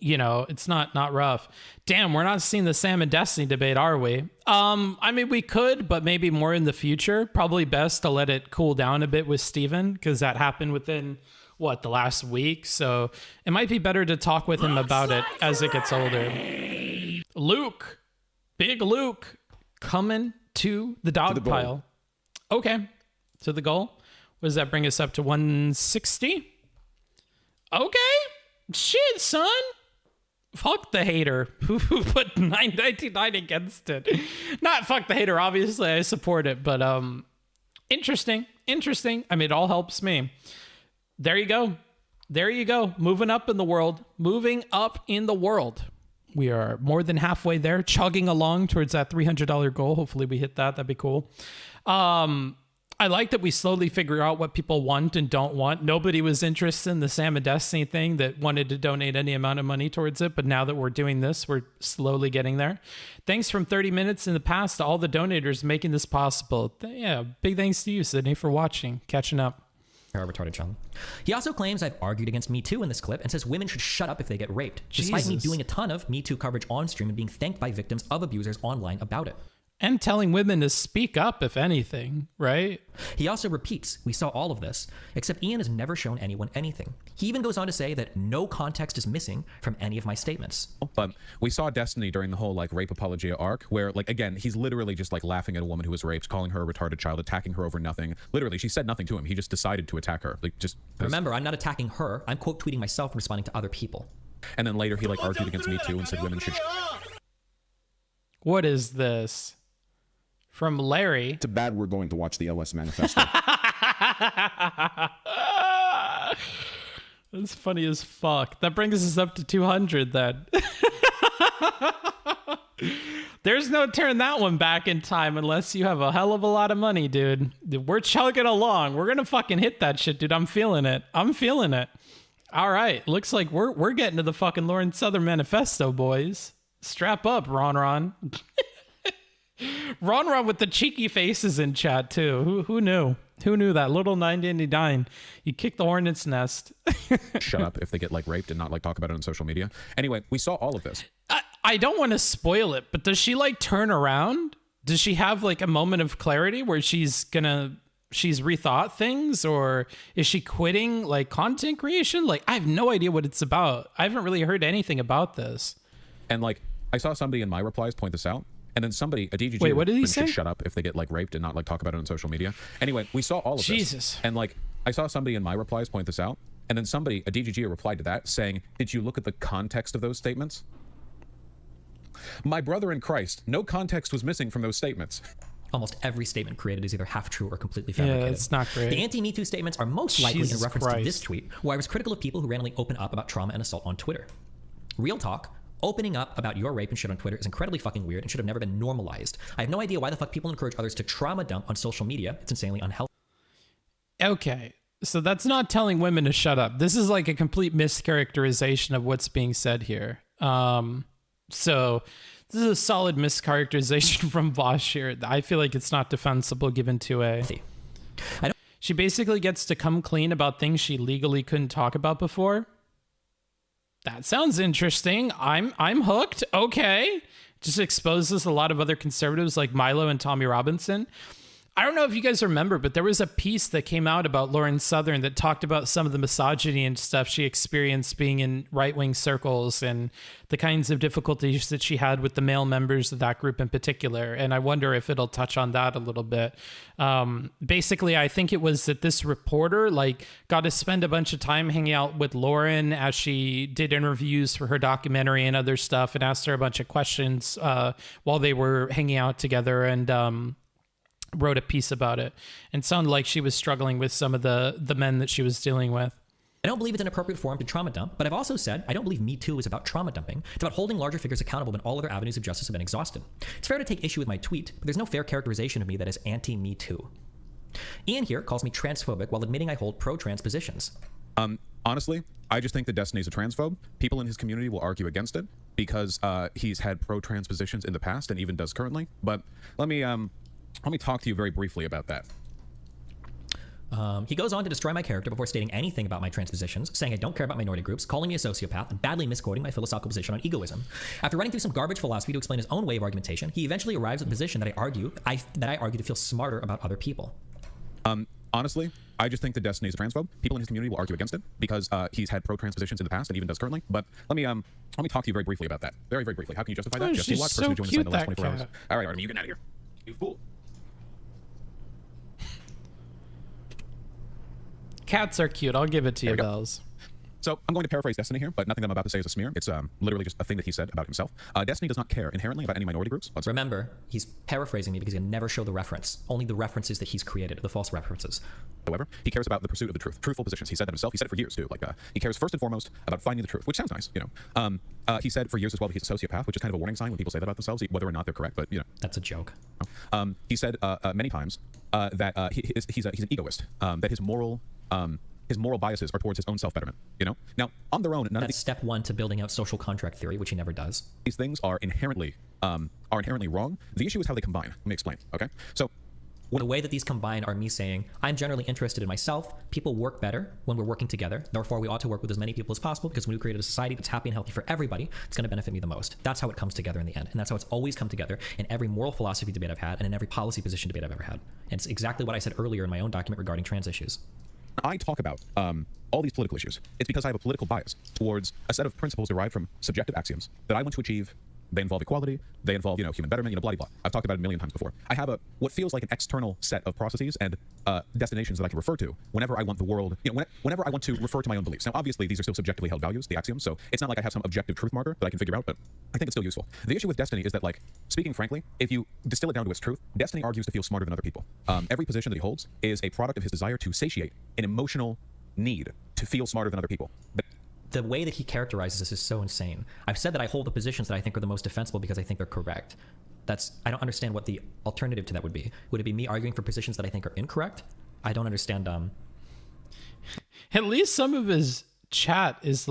it's not rough. Damn, we're not seeing the Sam and Destiny debate, are we? I mean, we could, but maybe more in the future. Probably best to let it cool down a bit with Steven, because that happened within, the last week. So it might be better to talk with him about it as it gets older. Luke, big Luke, coming to the dog pile. Okay, to the goal. What does that bring us up to? 160? Okay, shit, son. Fuck the hater who put 999 against it. Not fuck the hater, obviously I support it, but interesting. I mean, it all helps me. There you go. Moving up in the world. We are more than halfway there, chugging along towards that $300 goal. Hopefully we hit that. That'd be cool. I like that we slowly figure out what people want and don't want. Nobody was interested in the Sam and Destiny thing that wanted to donate any amount of money towards it. But now that we're doing this, we're slowly getting there. Thanks from 30 minutes in the past to all the donators making this possible. Yeah, big thanks to you, Sydney, for watching, catching up. Retarded child. He also claims I've argued against Me Too in this clip and says women should shut up if they get raped, despite me doing a ton of Me Too coverage on stream and being thanked by victims of abusers online about it. And telling women to speak up, if anything, right? He also repeats, we saw all of this, except Ian has never shown anyone anything. He even goes on to say that no context is missing from any of my statements. But we saw Destiny during the whole like rape apologia arc where like, again, he's literally just like laughing at a woman who was raped, calling her a retarded child, attacking her over nothing. Literally, she said nothing to him. He just decided to attack her. Like just remember, I'm not attacking her. I'm quote tweeting myself and responding to other people. And then later he like argued against Me Too and said women should. What is this? From Larry. Too bad we're going to watch the LS Manifesto. That's funny as fuck. That brings us up to 200 then. There's no turn that one back in time unless you have a hell of a lot of money, dude. We're chugging along. We're gonna fucking hit that shit, dude. I'm feeling it. I'm feeling it. All right. Looks like we're getting to the fucking Lauren Southern Manifesto, boys. Strap up, Ron. Ron with the cheeky faces in chat too. Who knew? Who knew that little 999? You kicked the hornet's nest. Shut up if they get like raped and not like talk about it on social media. Anyway, we saw all of this. I don't want to spoil it, but does she like turn around? Does she have like a moment of clarity where she's rethought things, or is she quitting like content creation? Like I have no idea what it's about. I haven't really heard anything about this. And like I saw somebody in my replies point this out. And then somebody, a DGG, wait, what did he say? Should shut up if they get like raped and not like talk about it on social media. Anyway, we saw all of Jesus. this. And like, I saw somebody in my replies point this out. And then somebody, a DGG, replied to that saying, did you look at the context of those statements? My brother in Christ, no context was missing from those statements. Almost every statement created is either half true or completely fabricated. Yeah, it's not great. The anti-Me Too statements are most likely Jesus in reference Christ. to this tweet, where I was critical of people who randomly open up about trauma and assault on Twitter. Real talk. Opening up about your rape and shit on Twitter is incredibly fucking weird and should have never been normalized. I have no idea why the fuck people encourage others to trauma dump on social media. It's insanely unhealthy. Okay, so that's not telling women to shut up. This is like a complete mischaracterization of what's being said here. So this is a solid mischaracterization from Vaush here. I feel like it's not defensible given 2A. She basically gets to come clean about things she legally couldn't talk about before. That sounds interesting. I'm hooked. Okay. Just exposes a lot of other conservatives like Milo and Tommy Robinson. I don't know if you guys remember, but there was a piece that came out about Lauren Southern that talked about some of the misogyny and stuff she experienced being in right-wing circles and the kinds of difficulties that she had with the male members of that group in particular. And I wonder if it'll touch on that a little bit. Basically, I think it was that this reporter like got to spend a bunch of time hanging out with Lauren as she did interviews for her documentary and other stuff, and asked her a bunch of questions while they were hanging out together, and wrote a piece about it, and sounded like she was struggling with some of the men that she was dealing with. I don't believe it's an appropriate forum to trauma dump, but I've also said I don't believe Me Too is about trauma dumping. It's about holding larger figures accountable when all other avenues of justice have been exhausted. It's fair to take issue with my tweet, but there's no fair characterization of me that is anti-Me Too. Ian here calls me transphobic while admitting I hold pro-trans positions. Honestly, I just think that Destiny's a transphobe. People in his community will argue against it because he's had pro-trans positions in the past and even does currently. But let me talk to you very briefly about that. He goes on to destroy my character before stating anything about my trans positions, saying I don't care about minority groups, calling me a sociopath, and badly misquoting my philosophical position on egoism. After running through some garbage philosophy to explain his own way of argumentation, he eventually arrives at the position that I argue to feel smarter about other people. Honestly, I just think that Destiny's a transphobe. People in his community will argue against it because he's had pro-trans positions in the past and even does currently. But let me talk to you very briefly about that. Very, very briefly. How can you justify that? She's Watch, so person who joined cute, the site in the last that 24 hours. cat. All right, Artem, you get out of here. You fool. Cats are cute. I'll give it to you, Bells. So I'm going to paraphrase Destiny here, but nothing I'm about to say is a smear. It's literally just a thing that he said about himself. Destiny does not care inherently about any minority groups. Remember, he's paraphrasing me because he never showed the reference. Only the references that he's created, the false references. However, he cares about the pursuit of the truth, truthful positions. He said that himself. He said it for years too. Like he cares first and foremost about finding the truth, which sounds nice, you know. He said for years as well that he's a sociopath, which is kind of a warning sign when people say that about themselves, whether or not they're correct. But you know, that's a joke. He said many times that he's an egoist. That his moral biases are towards his own self-betterment, you know? Now, on their own, none of these... step one to building out social contract theory, which he never does. These things are inherently wrong. The issue is how they combine. Let me explain, okay? So, The way that these combine are me saying, I'm generally interested in myself. People work better when we're working together. Therefore, we ought to work with as many people as possible, because when we create a society that's happy and healthy for everybody, it's going to benefit me the most. That's how it comes together in the end. And that's how it's always come together in every moral philosophy debate I've had and in every policy position debate I've ever had. And it's exactly what I said earlier in my own document regarding trans issues. I talk about all these political issues. It's because I have a political bias towards a set of principles derived from subjective axioms that I want to achieve. They involve equality. They involve, human betterment, blah, blah, blah. I've talked about it a million times before. I have what feels like an external set of processes and destinations that I can refer to whenever I want the world, whenever I want to refer to my own beliefs. Now, obviously, these are still subjectively held values, the axioms, so it's not like I have some objective truth marker that I can figure out, but I think it's still useful. The issue with destiny is that, speaking frankly, if you distill it down to its truth, destiny argues to feel smarter than other people. Every position that he holds is a product of his desire to satiate an emotional need to feel smarter than other people. The way that he characterizes this is so insane. I've said that I hold the positions that I think are the most defensible because I think they're correct. I don't understand what the alternative to that would be. Would it be me arguing for positions that I think are incorrect? I don't understand. At least some of his chat is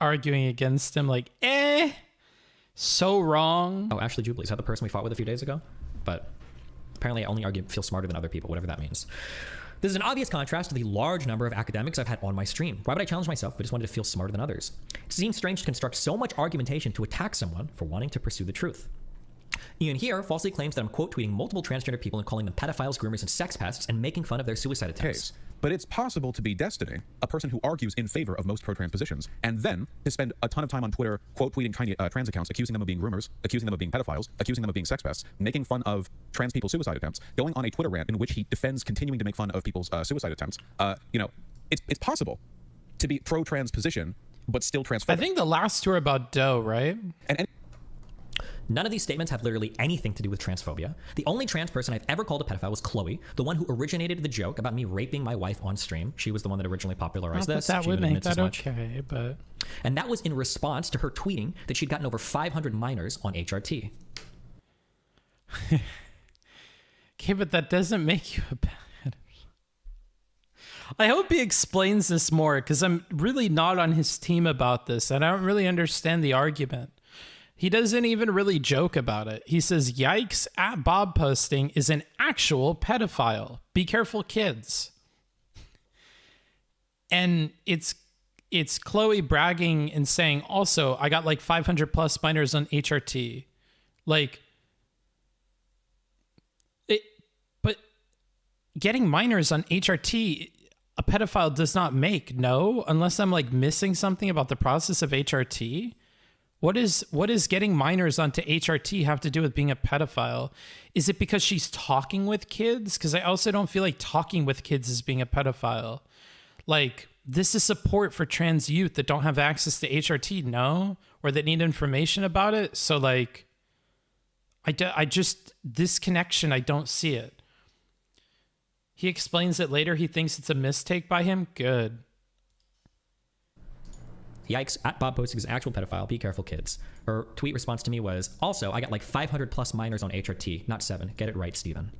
arguing against him, so wrong. Oh, Ashley Jubilee, is that the person we fought with a few days ago? But apparently I only feel smarter than other people, whatever that means. This is an obvious contrast to the large number of academics I've had on my stream. Why would I challenge myself if I just wanted to feel smarter than others? It seems strange to construct so much argumentation to attack someone for wanting to pursue the truth. Ian here falsely claims that I'm quote tweeting multiple transgender people and calling them pedophiles, groomers, and sex pests and making fun of their suicide attempts. But it's possible to be Destiny, a person who argues in favor of most pro-trans positions, and then to spend a ton of time on Twitter quote-tweeting trans accounts, accusing them of being groomers, accusing them of being pedophiles, accusing them of being sex pests, making fun of trans people's suicide attempts, going on a Twitter rant in which he defends continuing to make fun of people's suicide attempts. It's possible to be pro-trans position, but still transphobic. I think the last two are about Doe, right? And none of these statements have literally anything to do with transphobia. The only trans person I've ever called a pedophile was Chloe, the one who originated the joke about me raping my wife on stream. She was the one that originally popularized this. That would make that okay, but... And that was in response to her tweeting that she'd gotten over 500 minors on HRT. Okay, but that doesn't make you a bad... I hope he explains this more, because I'm really not on his team about this, and I don't really understand the argument. He doesn't even really joke about it. He says, yikes, at Bob posting is an actual pedophile. Be careful, kids. And it's Chloe bragging and saying, also, I got 500 plus minors on HRT. But getting minors on HRT, a pedophile does not make, no? Unless I'm missing something about the process of HRT. What is getting minors onto HRT have to do with being a pedophile? Is it because she's talking with kids? Because I also don't feel like talking with kids is being a pedophile. This is support for trans youth that don't have access to HRT, no? Or that need information about it. So this connection, I don't see it. He explains it later. He thinks it's a mistake by him. Good. Yikes, at Bob posting is an actual pedophile. Be careful, kids. Her tweet response to me was, also, I got 500 plus minors on HRT, not 7. Get it right, Steven.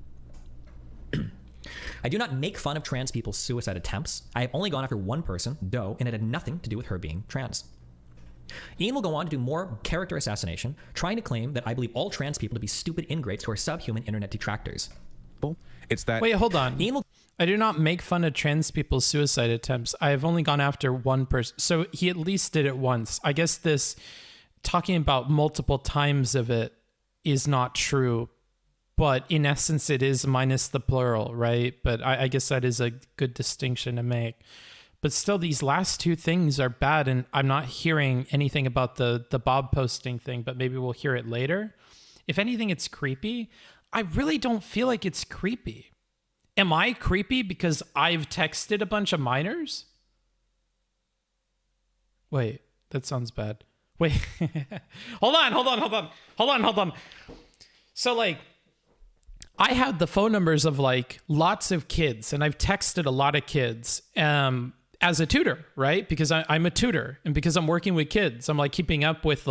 I do not make fun of trans people's suicide attempts. I have only gone after one person, Doe, and it had nothing to do with her being trans. Ian will go on to do more character assassination, trying to claim that I believe all trans people to be stupid ingrates who are subhuman internet detractors. It's that... Wait, hold on. I do not make fun of trans people's suicide attempts. I have only gone after one person. So he at least did it once. I guess this talking about multiple times of it is not true. But in essence, it is minus the plural, right? But I guess that is a good distinction to make. But still, these last two things are bad. And I'm not hearing anything about the Bob posting thing, but maybe we'll hear it later. If anything, it's creepy. I really don't feel like it's creepy. Am I creepy because I've texted a bunch of minors? Wait, that sounds bad. Wait, hold on. So I had the phone numbers of lots of kids, and I've texted a lot of kids as a tutor, right? Because I'm a tutor, and because I'm working with kids, I'm keeping up with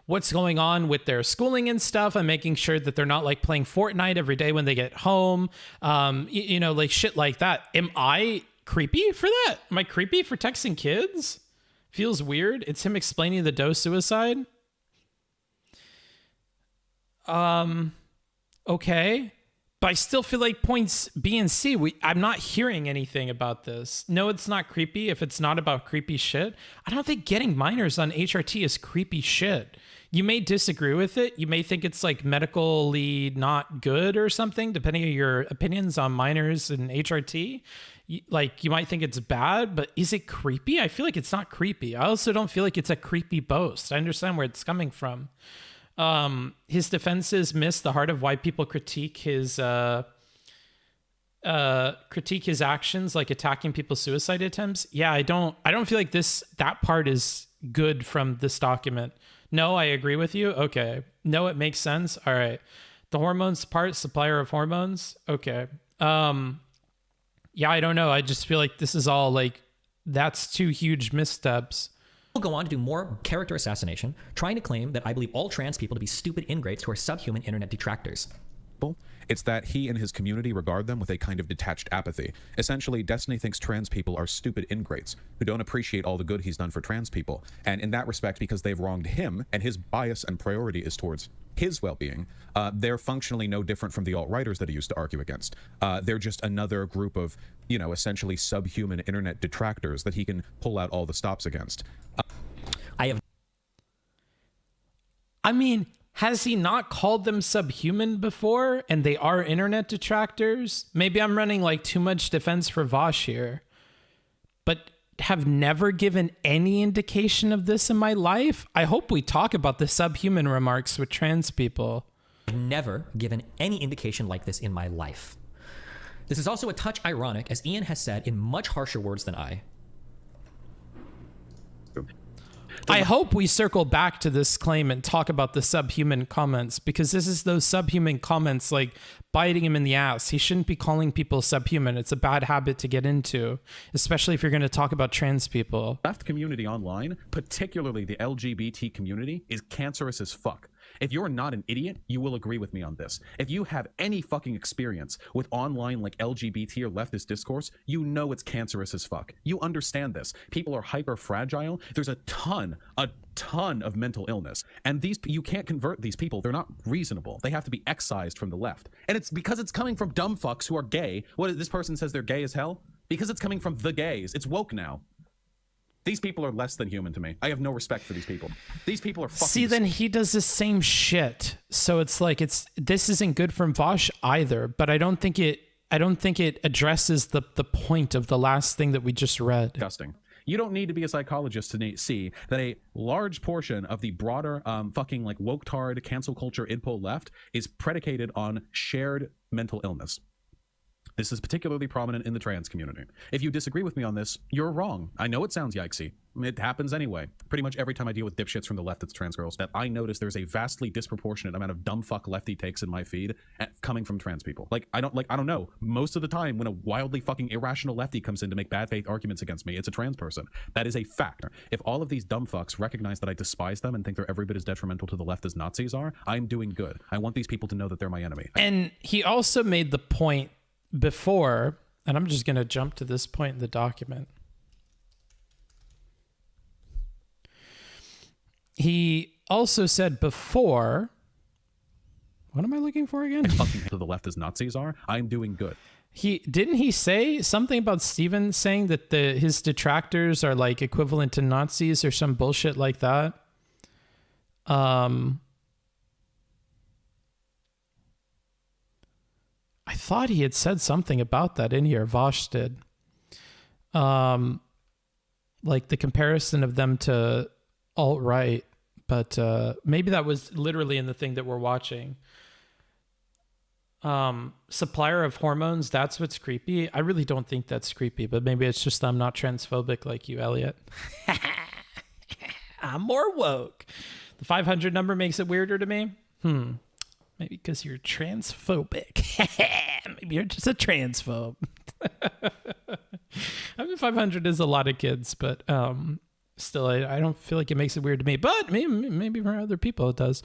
what's going on with their schooling and stuff. I'm making sure that they're not playing Fortnite every day when they get home. Shit like that. Am I creepy for that? Am I creepy for texting kids? Feels weird. It's him explaining the Doe suicide. Okay. But I still feel like points B and C, I'm not hearing anything about this. No, it's not creepy if it's not about creepy shit. I don't think getting minors on HRT is creepy shit. You may disagree with it. You may think it's like medically not good or something, depending on your opinions on minors and HRT. Like, you might think it's bad, but is it creepy? I feel like it's not creepy. I also don't feel like it's a creepy boast. I understand where it's coming from. His defenses miss the heart of why people critique his actions, like attacking people's suicide attempts. Yeah, I don't feel like that part is good from this document. No, I agree with you. Okay. No, it makes sense. All right. The hormones part, supplier of hormones. Okay. Yeah, I don't know. I just feel like this is all like, that's two huge missteps. We'll go on to do more character assassination, trying to claim that I believe all trans people to be stupid ingrates who are subhuman internet detractors. It's that he and his community regard them with a kind of detached apathy. Essentially, Destiny thinks trans people are stupid ingrates who don't appreciate all the good he's done for trans people. And in that respect, because they've wronged him and his bias and priority is towards his well-being, they're functionally no different from the alt-righters that he used to argue against. They're just another group of, you know, essentially subhuman internet detractors that he can pull out all the stops against. I mean, has he not called them subhuman before and they are internet detractors? Maybe I'm running like too much defense for Vaush here, but have never given any indication of this in my life. I hope we talk about the subhuman remarks with trans people. I've never given any indication like this in my life. This is also a touch ironic, as Ian has said in much harsher words than I. I hope we circle back to this claim and talk about the subhuman comments, because this is those subhuman comments like biting him in the ass. He shouldn't be calling people subhuman. It's a bad habit to get into, especially if you're going to talk about trans people. Left community online, particularly the LGBT community, is cancerous as fuck. If you're not an idiot, you will agree with me on this. If you have any fucking experience with online like LGBT or leftist discourse, you know it's cancerous as fuck. You understand this. People are hyper fragile. There's a ton of mental illness. And you can't convert these people. They're not reasonable. They have to be excised from the left. And it's because it's coming from dumb fucks who are gay. This person says they're gay as hell? Because it's coming from the gays. It's woke now. These people are less than human to me. I have no respect for these people. These people are fucking... See, then he does the same shit. So it's like, this isn't good from Vaush either, but I don't think it addresses the point of the last thing that we just read. Disgusting. You don't need to be a psychologist to see that a large portion of the broader fucking like woke-tard cancel culture idpo left is predicated on shared mental illness. This is particularly prominent in the trans community. If you disagree with me on this, you're wrong. I know it sounds yikesy. It happens anyway. Pretty much every time I deal with dipshits from the left that's trans girls, that I notice there's a vastly disproportionate amount of dumb fuck lefty takes in my feed coming from trans people. I don't know. Most of the time when a wildly fucking irrational lefty comes in to make bad faith arguments against me, it's a trans person. That is a fact. If all of these dumb fucks recognize that I despise them and think they're every bit as detrimental to the left as Nazis are, I'm doing good. I want these people to know that they're my enemy. And he also made the point before, and I'm just going to jump to this point in the document. He also said before, what am I looking for again? Fucking to the left as Nazis are, I'm doing good. Didn't he say something about Steven saying that his detractors are like equivalent to Nazis or some bullshit like that? I thought he had said something about that in here. Vaush did. Like the comparison of them to alt-right, but maybe that was literally in the thing that we're watching. Supplier of hormones, that's what's creepy. I really don't think that's creepy, but maybe it's just I'm not transphobic like you, Elliot. I'm more woke. The 500 number makes it weirder to me. Maybe because you're transphobic. Maybe you're just a transphobe. I mean, 500 is a lot of kids, but still, I don't feel like it makes it weird to me. But maybe for other people it does.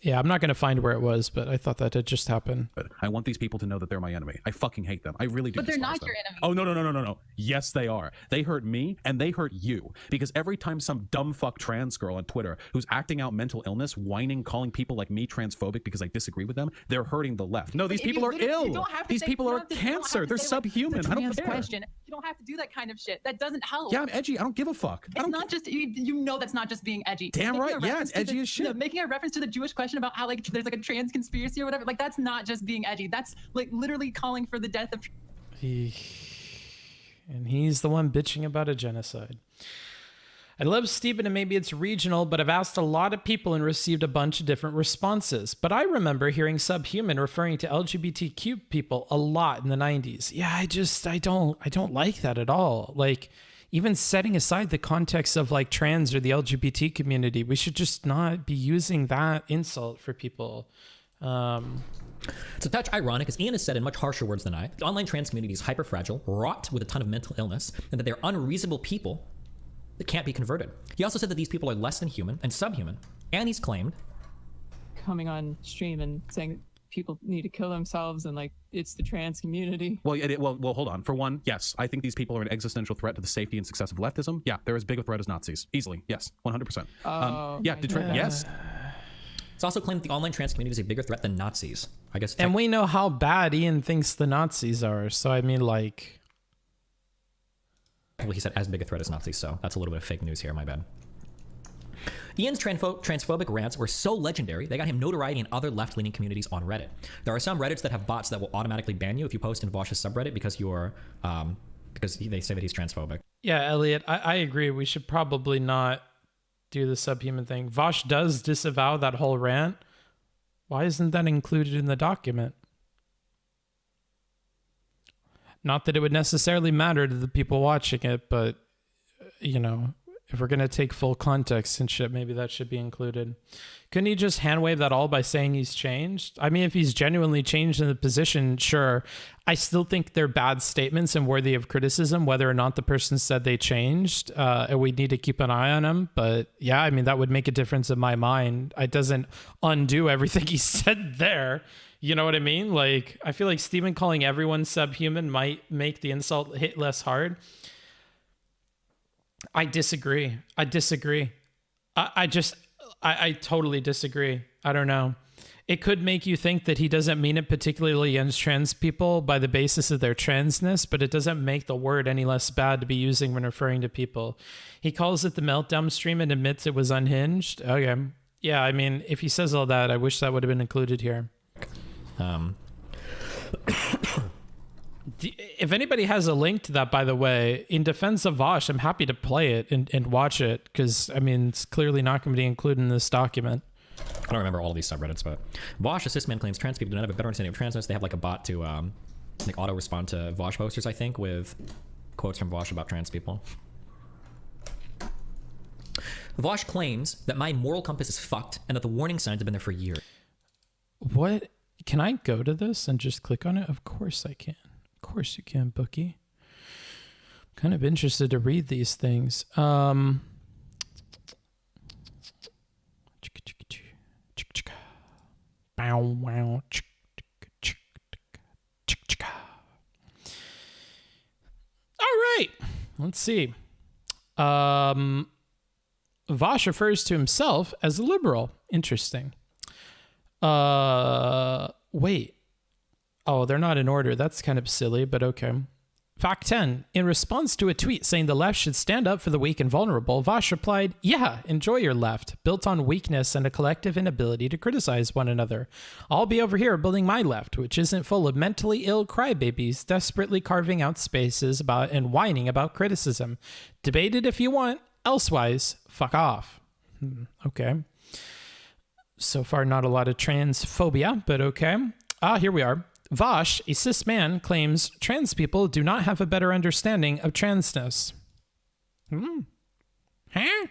Yeah, I'm not going to find where it was, but I thought that had just happened. But I want these people to know that they're my enemy. I fucking hate them. I really do. But they're not them. your enemy. Oh, no. Yes, they are. They hurt me and they hurt you. Because every time some dumb fuck trans girl on Twitter who's acting out mental illness, whining, calling people like me transphobic because I disagree with them, they're hurting the left. No, these people are ill. These people are cancer. They're subhuman. I don't care. Question. You don't have to do that kind of shit. That doesn't help. Yeah, I'm edgy. I don't give a fuck. It's not just, you know that's not just being edgy. Damn right. Yeah, it's edgy as shit. Making a reference to the Jewish question about how like there's like a trans conspiracy or whatever, like that's not just being edgy. That's like literally calling for the death of... And he's the one bitching about a genocide. I love Stephen and maybe it's regional, but I've asked a lot of people and received a bunch of different responses. But I remember hearing subhuman referring to LGBTQ people a lot in the 90s. Yeah, I don't like that at all. Like, even setting aside the context of like trans or the LGBT community, we should just not be using that insult for people. It's a touch ironic, as Ian has said in much harsher words than I. The online trans community is hyper fragile, wrought with a ton of mental illness, and that they're unreasonable people that can't be converted. He also said that these people are less than human and subhuman, and he's claimed coming on stream and saying people need to kill themselves and like it's the trans community. Well, well, hold on. For one, yes, I think these people are an existential threat to the safety and success of leftism. Yeah, they're as big a threat as Nazis, easily. Yes, 100%. Yes. It's also claimed that the online trans community is a bigger threat than Nazis. I guess. And we know how bad Ian thinks the Nazis are. So I mean, like. Well, he said as big a threat as Nazis, so that's a little bit of fake news here. My bad. Ian's transphobic rants were so legendary, they got him notoriety in other left-leaning communities on Reddit. There are some Reddits that have bots that will automatically ban you if you post in Vaush's subreddit because you're, because they say that he's transphobic. Yeah, Elliot, I agree. We should probably not do the subhuman thing. Vaush does disavow that whole rant. Why isn't that included in the document? Not that it would necessarily matter to the people watching it, but, you know, if we're going to take full context and shit, maybe that should be included. Couldn't he just hand wave that all by saying he's changed? I mean, if he's genuinely changed in the position, sure. I still think they're bad statements and worthy of criticism, whether or not the person said they changed. And we need to keep an eye on him. But yeah, I mean, that would make a difference in my mind. It doesn't undo everything he said there. You know what I mean? Like, I feel like Steven calling everyone subhuman might make the insult hit less hard. I disagree. I totally disagree. I don't know. It could make you think that he doesn't mean it particularly against trans people by the basis of their transness, but it doesn't make the word any less bad to be using when referring to people. He calls it the meltdown stream and admits it was unhinged. Okay. Yeah, I mean, if he says all that, I wish that would have been included here. If anybody has a link to that, by the way, in defense of Vaush, I'm happy to play it and watch it because, I mean, it's clearly not going to be included in this document. I don't remember all of these subreddits, but Vaush, a cis man, claims trans people do not have a better understanding of transness. They have like a bot to like auto respond to Vaush posters, I think, with quotes from Vaush about trans people. Vaush claims that my moral compass is fucked and that the warning signs have been there for years. What? Can I go to this and just click on it? Of course I can. Of course you can, Bookie. I'm kind of interested to read these things. All right. Let's see. Vaush refers to himself as a liberal. Interesting. Wait. Oh, they're not in order. That's kind of silly, but okay. Fact 10. In response to a tweet saying the left should stand up for the weak and vulnerable, Vaush replied, "Yeah, enjoy your left, built on weakness and a collective inability to criticize one another. I'll be over here building my left, which isn't full of mentally ill crybabies desperately carving out spaces about and whining about criticism. Debate it if you want. Elsewise, fuck off." Okay. So far, not a lot of transphobia, but okay. Here we are. Vaush, a cis man, claims trans people do not have a better understanding of transness. Huh?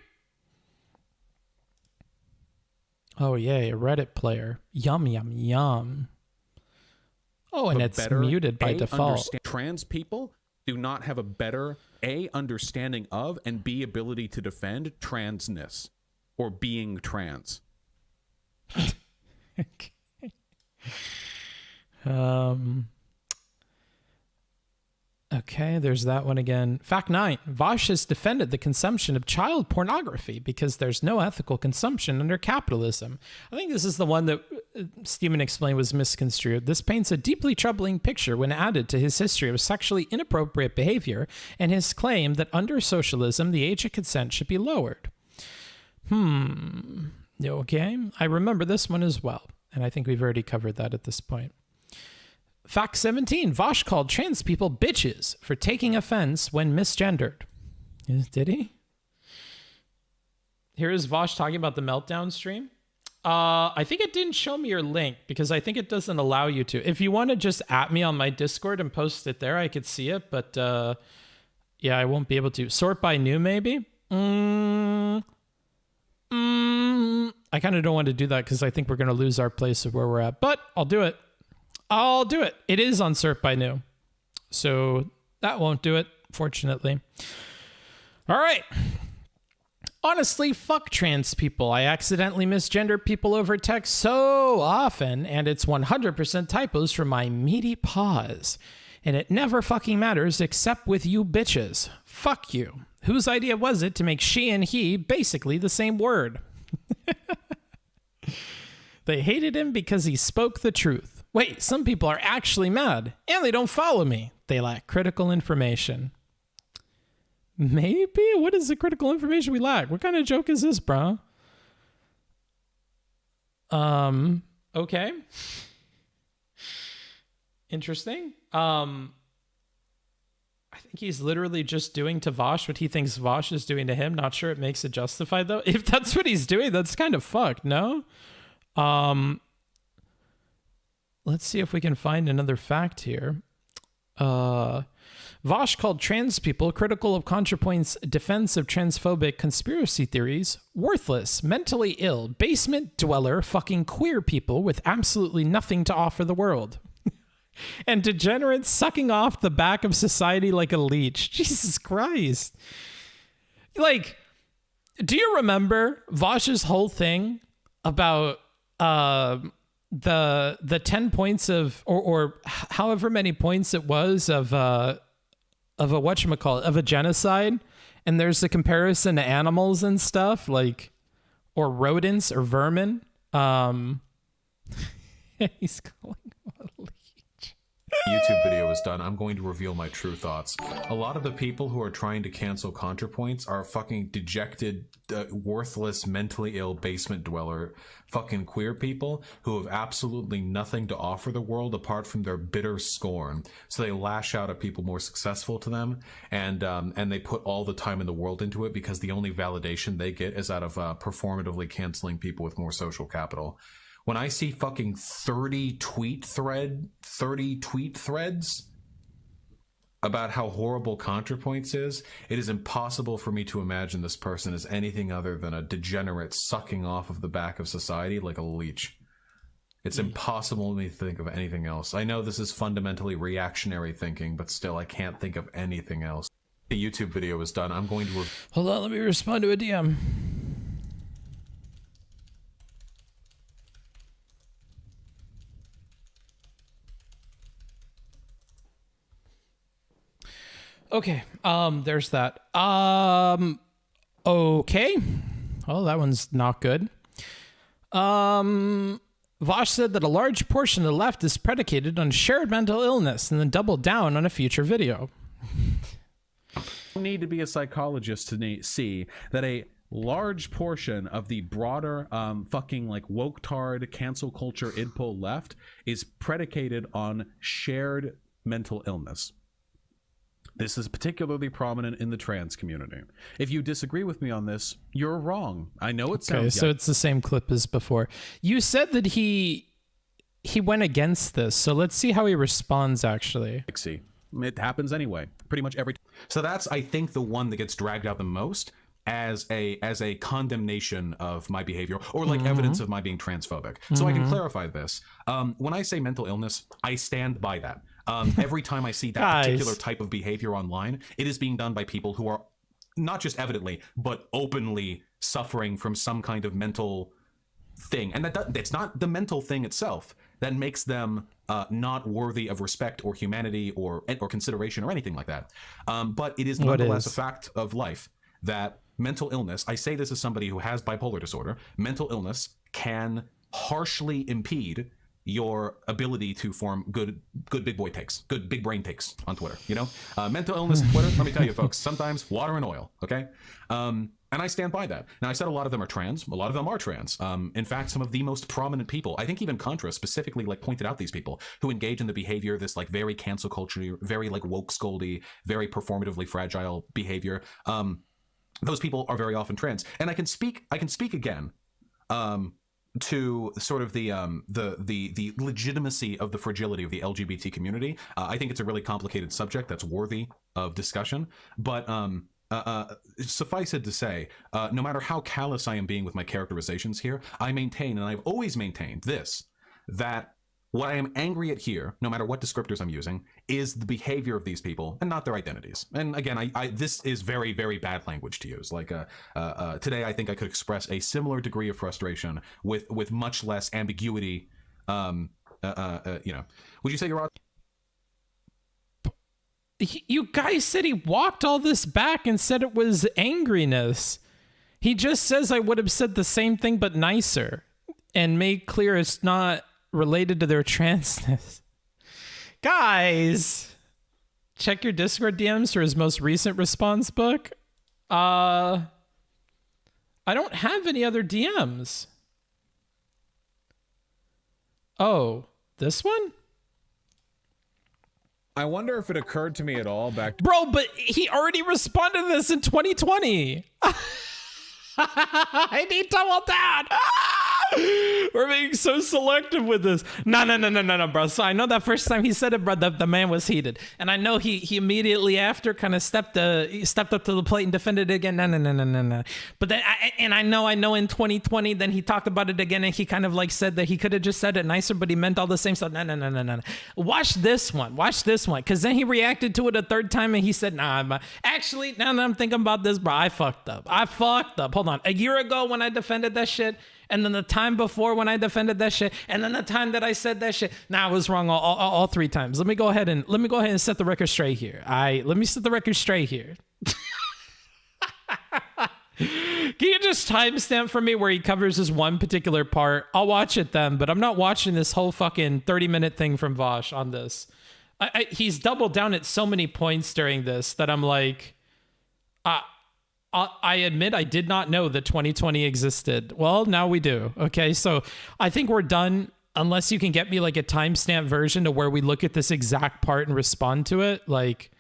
Oh, yay, a Reddit player. Yum, yum, yum. Oh, and it's muted by default. Trans people do not have a better A, understanding of, and B, ability to defend transness or being trans. Okay, there's that one again. Fact 9. Vaush has defended the consumption of child pornography because there's no ethical consumption under capitalism. I think this is the one that Stephen explained was misconstrued. This paints a deeply troubling picture when added to his history of sexually inappropriate behavior and his claim that under socialism, the age of consent should be lowered. Okay, I remember this one as well. And I think we've already covered that at this point. Fact 17. Vaush called trans people bitches for taking offense when misgendered. Did he? Here is Vaush talking about the Meltdown stream. I think it didn't show me your link because I think it doesn't allow you to. If you want to just at me on my Discord and post it there, I could see it. But yeah, I won't be able to. Sort by new, maybe? I kind of don't want to do that because I think we're going to lose our place of where we're at. But I'll do it. It is on Sort by New. So that won't do it, fortunately. All right. Honestly, fuck trans people. I accidentally misgender people over text so often, and it's 100% typos from my meaty paws. And it never fucking matters except with you bitches. Fuck you. Whose idea was it to make she and he basically the same word? They hated him because he spoke the truth. Wait, some people are actually mad, and they don't follow me. They lack critical information. Maybe? What is the critical information we lack? What kind of joke is this, bro? Okay. Interesting. I think he's literally just doing to Vaush what he thinks Vaush is doing to him. Not sure it makes it justified, though. If that's what he's doing, that's kind of fucked, no? Let's see if we can find another fact here. Vaush called trans people critical of ContraPoint's defense of transphobic conspiracy theories worthless, mentally ill, basement dweller, fucking queer people with absolutely nothing to offer the world. And degenerates sucking off the back of society like a leech. Jesus Christ. Like, do you remember Vaush's whole thing about the 10 points of or however many points it was of a whatchamacallit, of a genocide, and there's the comparison to animals and stuff, like, or rodents or vermin. He's calling him a leech. YouTube video is done, I'm going to reveal my true thoughts. A lot of the people who are trying to cancel ContraPoints are fucking dejected, worthless, mentally ill, basement dweller, fucking queer people who have absolutely nothing to offer the world apart from their bitter scorn. So they lash out at people more successful to them, and they put all the time in the world into it because the only validation they get is out of performatively canceling people with more social capital. When I see fucking 30 tweet threads about how horrible ContraPoints is, it is impossible for me to imagine this person as anything other than a degenerate sucking off of the back of society like a leech. It's impossible for me to think of anything else. I know this is fundamentally reactionary thinking, but still, I can't think of anything else. The YouTube video is done. I'm going to... Hold on, let me respond to a DM. Okay, there's that. Okay. Oh, that one's not good. Vaush said that a large portion of the left is predicated on shared mental illness and then doubled down on a future video. You need to be a psychologist to see that a large portion of the broader fucking like woke-tard cancel culture idpol left is predicated on shared mental illness. This is particularly prominent in the trans community. If you disagree with me on this, you're wrong. I know it sounds... Okay, so it's the same clip as before. You said that he went against this, so let's see how he responds, actually. See, it happens anyway. Pretty much every... So that's, I think, the one that gets dragged out the most as a condemnation of my behavior, or like evidence of my being transphobic. So I can clarify this. When I say mental illness, I stand by that. Every time I see that particular type of behavior online, it is being done by people who are not just evidently, but openly suffering from some kind of mental thing, and it's not the mental thing itself that makes them not worthy of respect or humanity or consideration or anything like that. But it is nonetheless a fact of life that mental illness, I say this as somebody who has bipolar disorder, mental illness can harshly impede your ability to form good big boy takes, good big brain takes on Twitter, you know? Mental illness on Twitter, let me tell you folks, sometimes water and oil, okay? And I stand by that. Now, I said a lot of them are trans. A lot of them are trans. In fact, some of the most prominent people, I think even Contra specifically like pointed out these people who engage in the behavior, this like very cancel culture, very like woke scoldy, very performatively fragile behavior. Those people are very often trans. And I can speak again to sort of the legitimacy of the fragility of the LGBT community. I think it's a really complicated subject that's worthy of discussion, but suffice it to say, no matter how callous I am being with my characterizations here, I maintain, and I've always maintained this, that what I am angry at here, no matter what descriptors I'm using, is the behavior of these people and not their identities. And again, this is very, very bad language to use. Like today, I think I could express a similar degree of frustration with much less ambiguity. You know, would you say you're? You guys said he walked all this back and said it was angriness. He just says I would have said the same thing but nicer, and made clear it's not related to their transness. Guys, check your Discord DMs for his most recent response book. I don't have any other DMs. Oh, this one? I wonder if it occurred to me at all back. Bro, but he already responded to this in 2020. I need double down. We're being so selective with this. No, bro. So I know that first time he said it, bro, the man was heated. And I know he immediately after kind of stepped up to the plate and defended it again. No. But then, I know in 2020, then he talked about it again and he kind of like said that he could have just said it nicer, but he meant all the same stuff. No. Watch this one. Because then he reacted to it a third time and he said, nah, actually, now that I'm thinking about this, bro, I fucked up. Hold on. A year ago when I defended that shit, and then the time before when I defended that shit, and then the time that I said that shit. Nah, I was wrong all three times. Let me go ahead and set the record straight here. Let me set the record straight here. Can you just timestamp for me where he covers this one particular part? I'll watch it then, but I'm not watching this whole fucking 30-minute thing from Vaush on this. He's doubled down at so many points during this that I'm like, I admit I did not know that 2020 existed. Well, now we do. Okay, so I think we're done unless you can get me like a timestamp version to where we look at this exact part and respond to it. Like,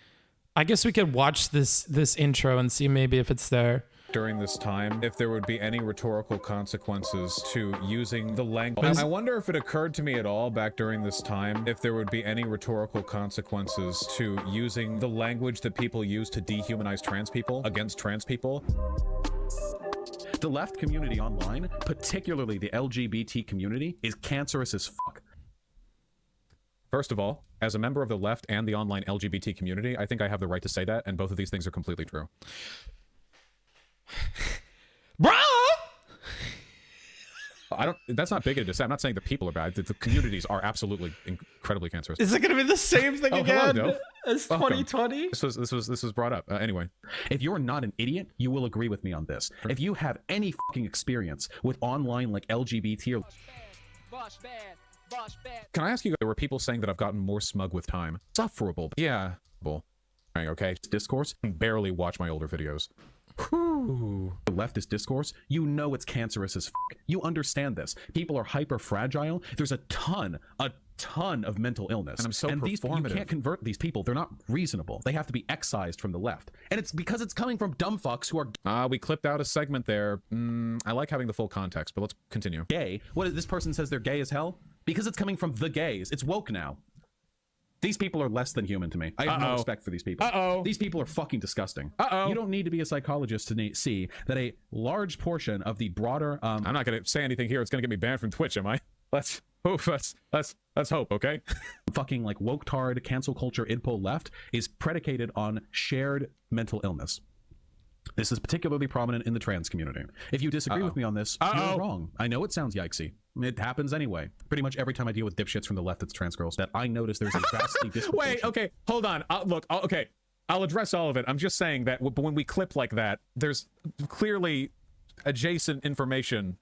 I guess we could watch this intro and see maybe if it's there. During this time, if there would be any rhetorical consequences to using the language. I wonder if it occurred to me at all back during this time, if there would be any rhetorical consequences to using the language that people use to dehumanize trans people against trans people. The left community online, particularly the LGBT community, is cancerous as fuck. First of all, as a member of the left and the online LGBT community, I think I have the right to say that, and both of these things are completely true. Bro, that's not bigoted to say. I'm not saying the people are bad. The communities are absolutely incredibly cancerous. Is it going to be the same thing again as 2020? This was brought up. Anyway, if you're not an idiot, you will agree with me on this. If you have any fucking experience with online like LGBT or can I ask you, there were people saying that I've gotten more smug with time. Sufferable. Yeah. Okay. Discourse. I can barely watch my older videos. The leftist discourse, you know it's cancerous as fuck. You understand this. People are hyper fragile. There's a ton of mental illness. And I'm so performative. You can't convert these people. They're not reasonable. They have to be excised from the left. And it's because it's coming from dumb fucks who are... we clipped out a segment there. I like having the full context, but let's continue. Gay. What is this person says they're gay as hell? Because it's coming from the gays. It's woke now. These people are less than human to me. I have no respect for these people. These people are fucking disgusting. You don't need to be a psychologist to see that a large portion of the broader... I'm not going to say anything here. It's going to get me banned from Twitch, am I? Let's hope, okay? Fucking like woke-tard, cancel culture, idpo left is predicated on shared mental illness. This is particularly prominent in the trans community. If you disagree with me on this, you're wrong. I know it sounds yikesy. It happens anyway. Pretty much every time I deal with dipshits from the left that's trans girls, that I notice there's a vastly disproportionate... Wait, okay, hold on. Okay, I'll address all of it. I'm just saying that when we clip like that, there's clearly adjacent information.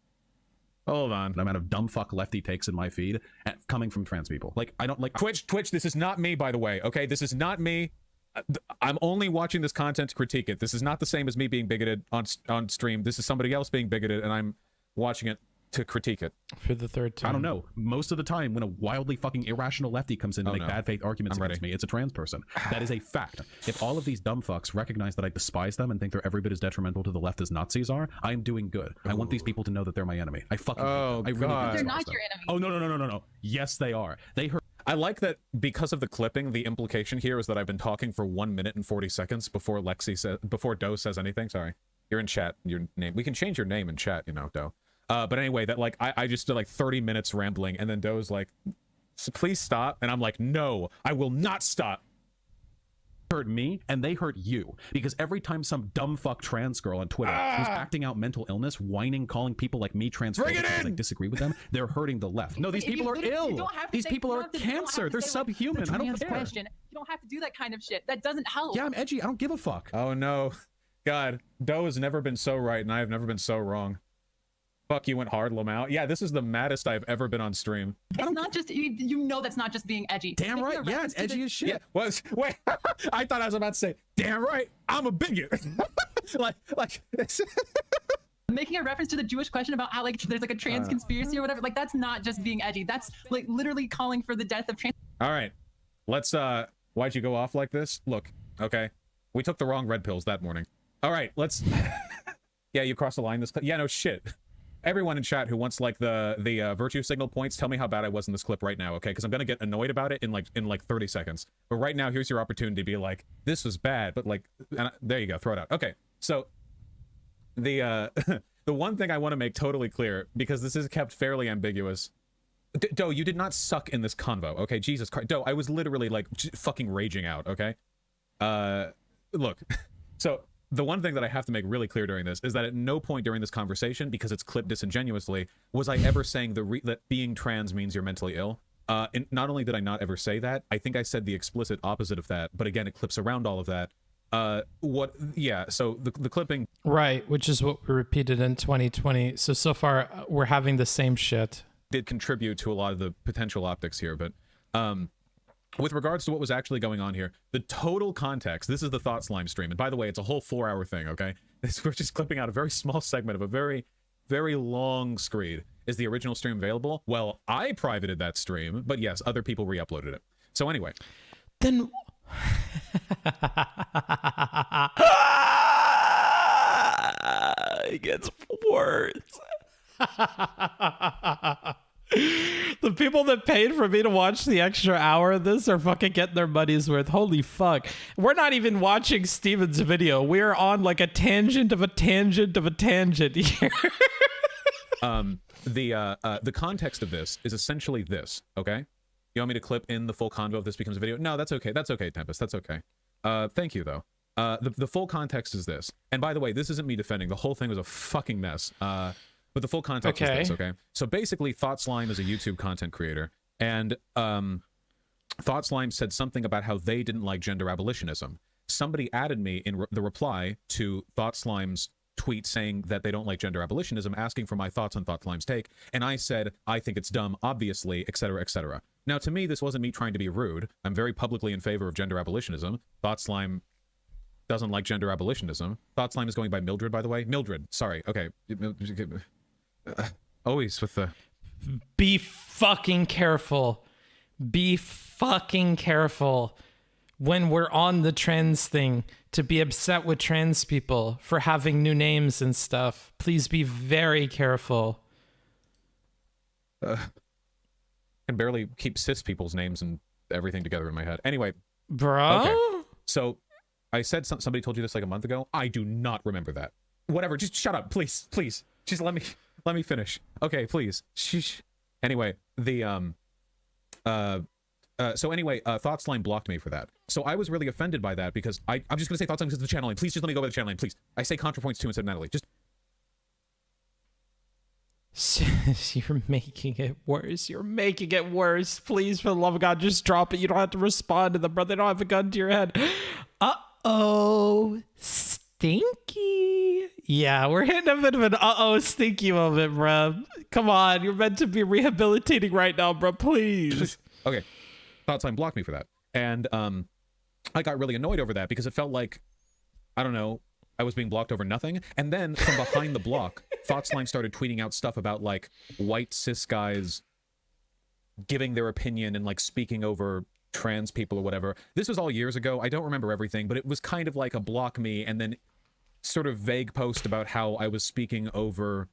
Hold on. The amount of dumb fuck lefty takes in my feed coming from trans people. Like, I don't like... Twitch, this is not me, by the way, okay? This is not me. I'm only watching this content to critique it. This is not the same as me being bigoted on stream. This is somebody else being bigoted, and I'm watching it to critique it. For the third time. I don't know. Most of the time, when a wildly fucking irrational lefty comes in to make bad faith arguments against me, it's a trans person. That is a fact. If all of these dumb fucks recognize that I despise them and think they're every bit as detrimental to the left as Nazis are, I am doing good. I want these people to know that they're my enemy. I fucking hate them. I really do. They're not your enemy. Oh, no. Yes, they are. They hurt. I like that because of the clipping, the implication here is that I've been talking for 1 minute and 40 seconds before before Doe says anything. Sorry. You're in chat. Your name. We can change your name in chat, you know, Doe. But anyway, that like I just did like 30 minutes rambling, and then Doe's like, please stop. And I'm like, no, I will not stop. Hurt me and they hurt you, because every time some dumb fuck trans girl on Twitter who's acting out mental illness, whining, calling people like me transphobic because I disagree with them, they're hurting the left. No, these people are ill. These people are cancer. They're subhuman. I don't care. Question. You don't have to do that kind of shit. That doesn't help. Yeah, I'm edgy. I don't give a fuck. Oh no, God, Doe has never been so right, and I have never been so wrong. Fuck, you went hard, Lamau. Yeah, this is the maddest I've ever been on stream. It's not just, you know that's not just being edgy. Damn right, yeah, it's edgy as shit. Yeah, wait, I thought I was about to say, damn right, I'm a bigot. like, making a reference to the Jewish question about how like there's like a trans conspiracy or whatever, like that's not just being edgy. That's like literally calling for the death of trans. All right, let's, why'd you go off like this? Look, okay, we took the wrong red pills that morning. All right, let's, yeah, you crossed the line this, yeah, no shit. Everyone in chat who wants like the virtue signal points, tell me how bad I was in this clip right now, okay? Because I'm gonna get annoyed about it in like 30 seconds. But right now, here's your opportunity to be like, this was bad, but like, there you go, throw it out. Okay, so the the one thing I want to make totally clear, because this is kept fairly ambiguous. Doe, you did not suck in this convo, okay? Jesus Christ, Doe, I was literally like fucking raging out, okay? Look, so. The one thing that I have to make really clear during this is that at no point during this conversation, because it's clipped disingenuously, was I ever saying that being trans means you're mentally ill. And not only did I not ever say that, I think I said the explicit opposite of that, but again, it clips around all of that. So the clipping... Right, which is what we repeated in 2020. So far, we're having the same shit. Did contribute to a lot of the potential optics here, but... with regards to what was actually going on here, the total context, this is the Thought Slime stream. And by the way, it's a whole 4-hour thing, okay? We're just clipping out a very small segment of a very, very long screed. Is the original stream available? Well, I privated that stream, but yes, other people re-uploaded it. So anyway. Then... It gets worse. The people that paid for me to watch the extra hour of this are fucking getting their money's worth. Holy fuck. We're not even watching Steven's video. We're on like a tangent of a tangent of a tangent here. The context of this is essentially this, okay? You want me to clip in the full convo if this becomes a video? No, that's okay. That's okay, Tempest. That's okay. Thank you, though. The full context is this. And by the way, this isn't me defending. The whole thing was a fucking mess. But the full context is this, okay? So basically, Thought Slime is a YouTube content creator, and Thought Slime said something about how they didn't like gender abolitionism. Somebody added me in the reply to Thought Slime's tweet saying that they don't like gender abolitionism, asking for my thoughts on Thought Slime's take, and I said, I think it's dumb, obviously, etc., etc. Now, to me, this wasn't me trying to be rude. I'm very publicly in favor of gender abolitionism. Thought Slime doesn't like gender abolitionism. Thought Slime is going by Mildred, by the way. Mildred, sorry, okay. Always with the... Be fucking careful. Be fucking careful when we're on the trans thing to be upset with trans people for having new names and stuff. Please be very careful. I can barely keep cis people's names and everything together in my head. Anyway. Bro? Okay. So I said somebody told you this like a month ago. I do not remember that. Whatever, just shut up, please, please. Just let me finish. Okay, please. Anyway, the So anyway, ThoughtSlime blocked me for that. So I was really offended by that because I'm just gonna say ThoughtSlime because of the channel name. Please just let me go by the channel name, please. I say ContraPoints 2 instead of Natalie. Just. You're making it worse. You're making it worse. Please, for the love of God, just drop it. You don't have to respond to them, bro. They don't have a gun to your head. Uh-oh. Stinky. Yeah, we're hitting a bit of an uh-oh stinky moment, bro. Come on. You're meant to be rehabilitating right now, bro. Please. Okay. ThoughtSlime blocked me for that. And I got really annoyed over that because it felt like, I don't know, I was being blocked over nothing. And then from behind the block, ThoughtSlime started tweeting out stuff about like white cis guys giving their opinion and like speaking over trans people or whatever. This was all years ago. I don't remember everything, but it was kind of like a block me and then sort of vague post about how I was speaking over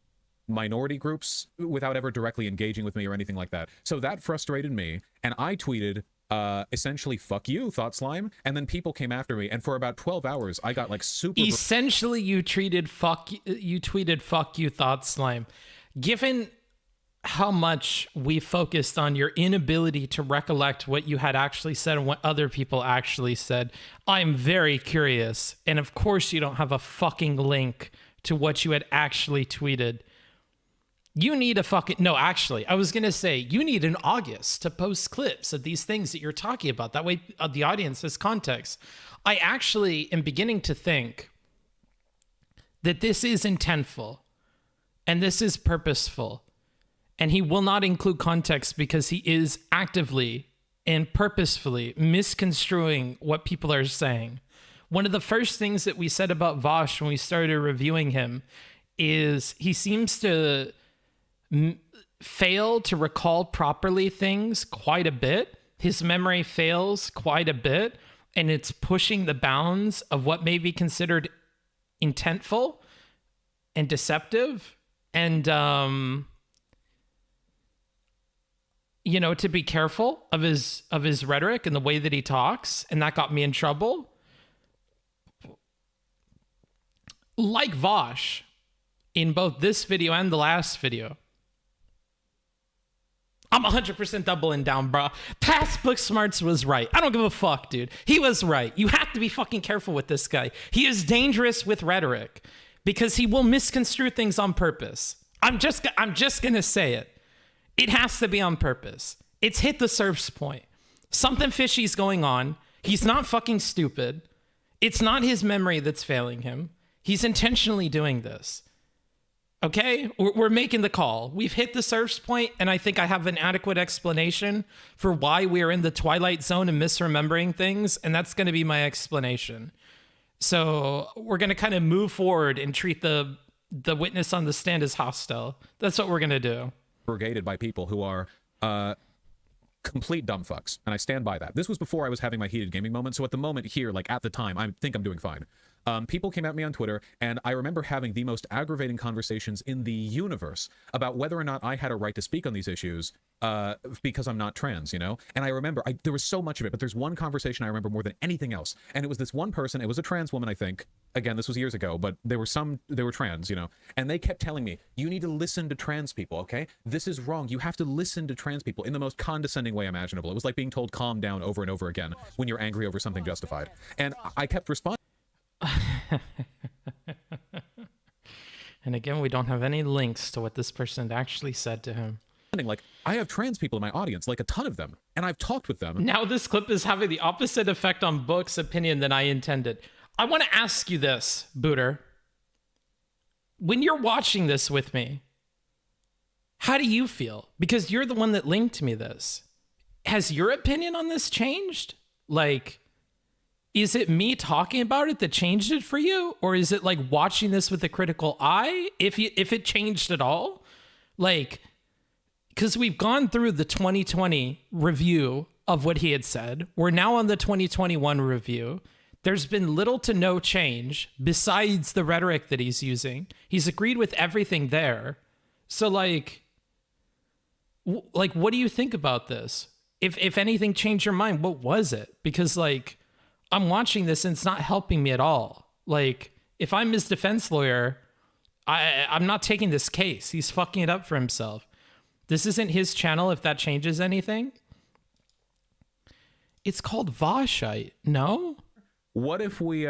minority groups without ever directly engaging with me or anything like that. So that frustrated me. And I tweeted, essentially, fuck you, ThoughtSlime. And then people came after me. And for about 12 hours, I got like super... Essentially, you tweeted, fuck you, ThoughtSlime. Given how much we focused on your inability to recollect what you had actually said and what other people actually said, I'm very curious. And of course, you don't have a fucking link to what you had actually tweeted. You need a fucking... No, actually, I was going to say, you need an August to post clips of these things that you're talking about. That way, the audience has context. I actually am beginning to think that this is intentful and this is purposeful. And he will not include context because he is actively and purposefully misconstruing what people are saying. One of the first things that we said about Vaush when we started reviewing him is he seems to... fail to recall properly things quite a bit. His memory fails quite a bit, and it's pushing the bounds of what may be considered intentful and deceptive. And, you know, to be careful of his rhetoric and the way that he talks, and that got me in trouble. Like Vaush, in both this video and the last video, I'm 100% doubling down, bro. Past Booksmarts was right. I don't give a fuck, dude. He was right. You have to be fucking careful with this guy. He is dangerous with rhetoric because he will misconstrue things on purpose. I'm just gonna say it. It has to be on purpose. It's hit the surf's point. Something fishy's going on. He's not fucking stupid. It's not his memory that's failing him. He's intentionally doing this. Okay, we're making the call. We've hit the surf's point, and I think I have an adequate explanation for why we are in the twilight zone and misremembering things, and that's going to be my explanation. So we're going to kind of move forward and treat the witness on the stand as hostile. That's what we're going to do. Brigaded by people who are complete dumb fucks, and I stand by that. This was before I was having my heated gaming moment, so at the moment here, like at the time, I think I'm doing fine. People came at me on Twitter, and I remember having the most aggravating conversations in the universe about whether or not I had a right to speak on these issues because I'm not trans, you know? And I remember, there was so much of it, but there's one conversation I remember more than anything else. And it was this one person, it was a trans woman, I think. Again, this was years ago, but they were trans, you know? And they kept telling me, you need to listen to trans people, okay? This is wrong. You have to listen to trans people in the most condescending way imaginable. It was like being told calm down over and over again when you're angry over something justified. And I kept responding. And again, we don't have any links to what this person actually said to him. Like, I have trans people in my audience, like a ton of them, and I've talked with them. Now this clip is having the opposite effect on Book's opinion than I intended. I want to ask you this, Booter. When you're watching this with me, how do you feel? Because you're the one that linked me this. Has your opinion on this changed? Like, is it me talking about it that changed it for you? Or is it like watching this with a critical eye? If it changed at all? Like, because we've gone through the 2020 review of what he had said. We're now on the 2021 review. There's been little to no change besides the rhetoric that he's using. He's agreed with everything there. So like what do you think about this? If anything changed your mind, what was it? Because like, I'm watching this and it's not helping me at all. Like, if I'm his defense lawyer, I'm not taking this case. He's fucking it up for himself. This isn't his channel if that changes anything. It's called Vaush, no? What if we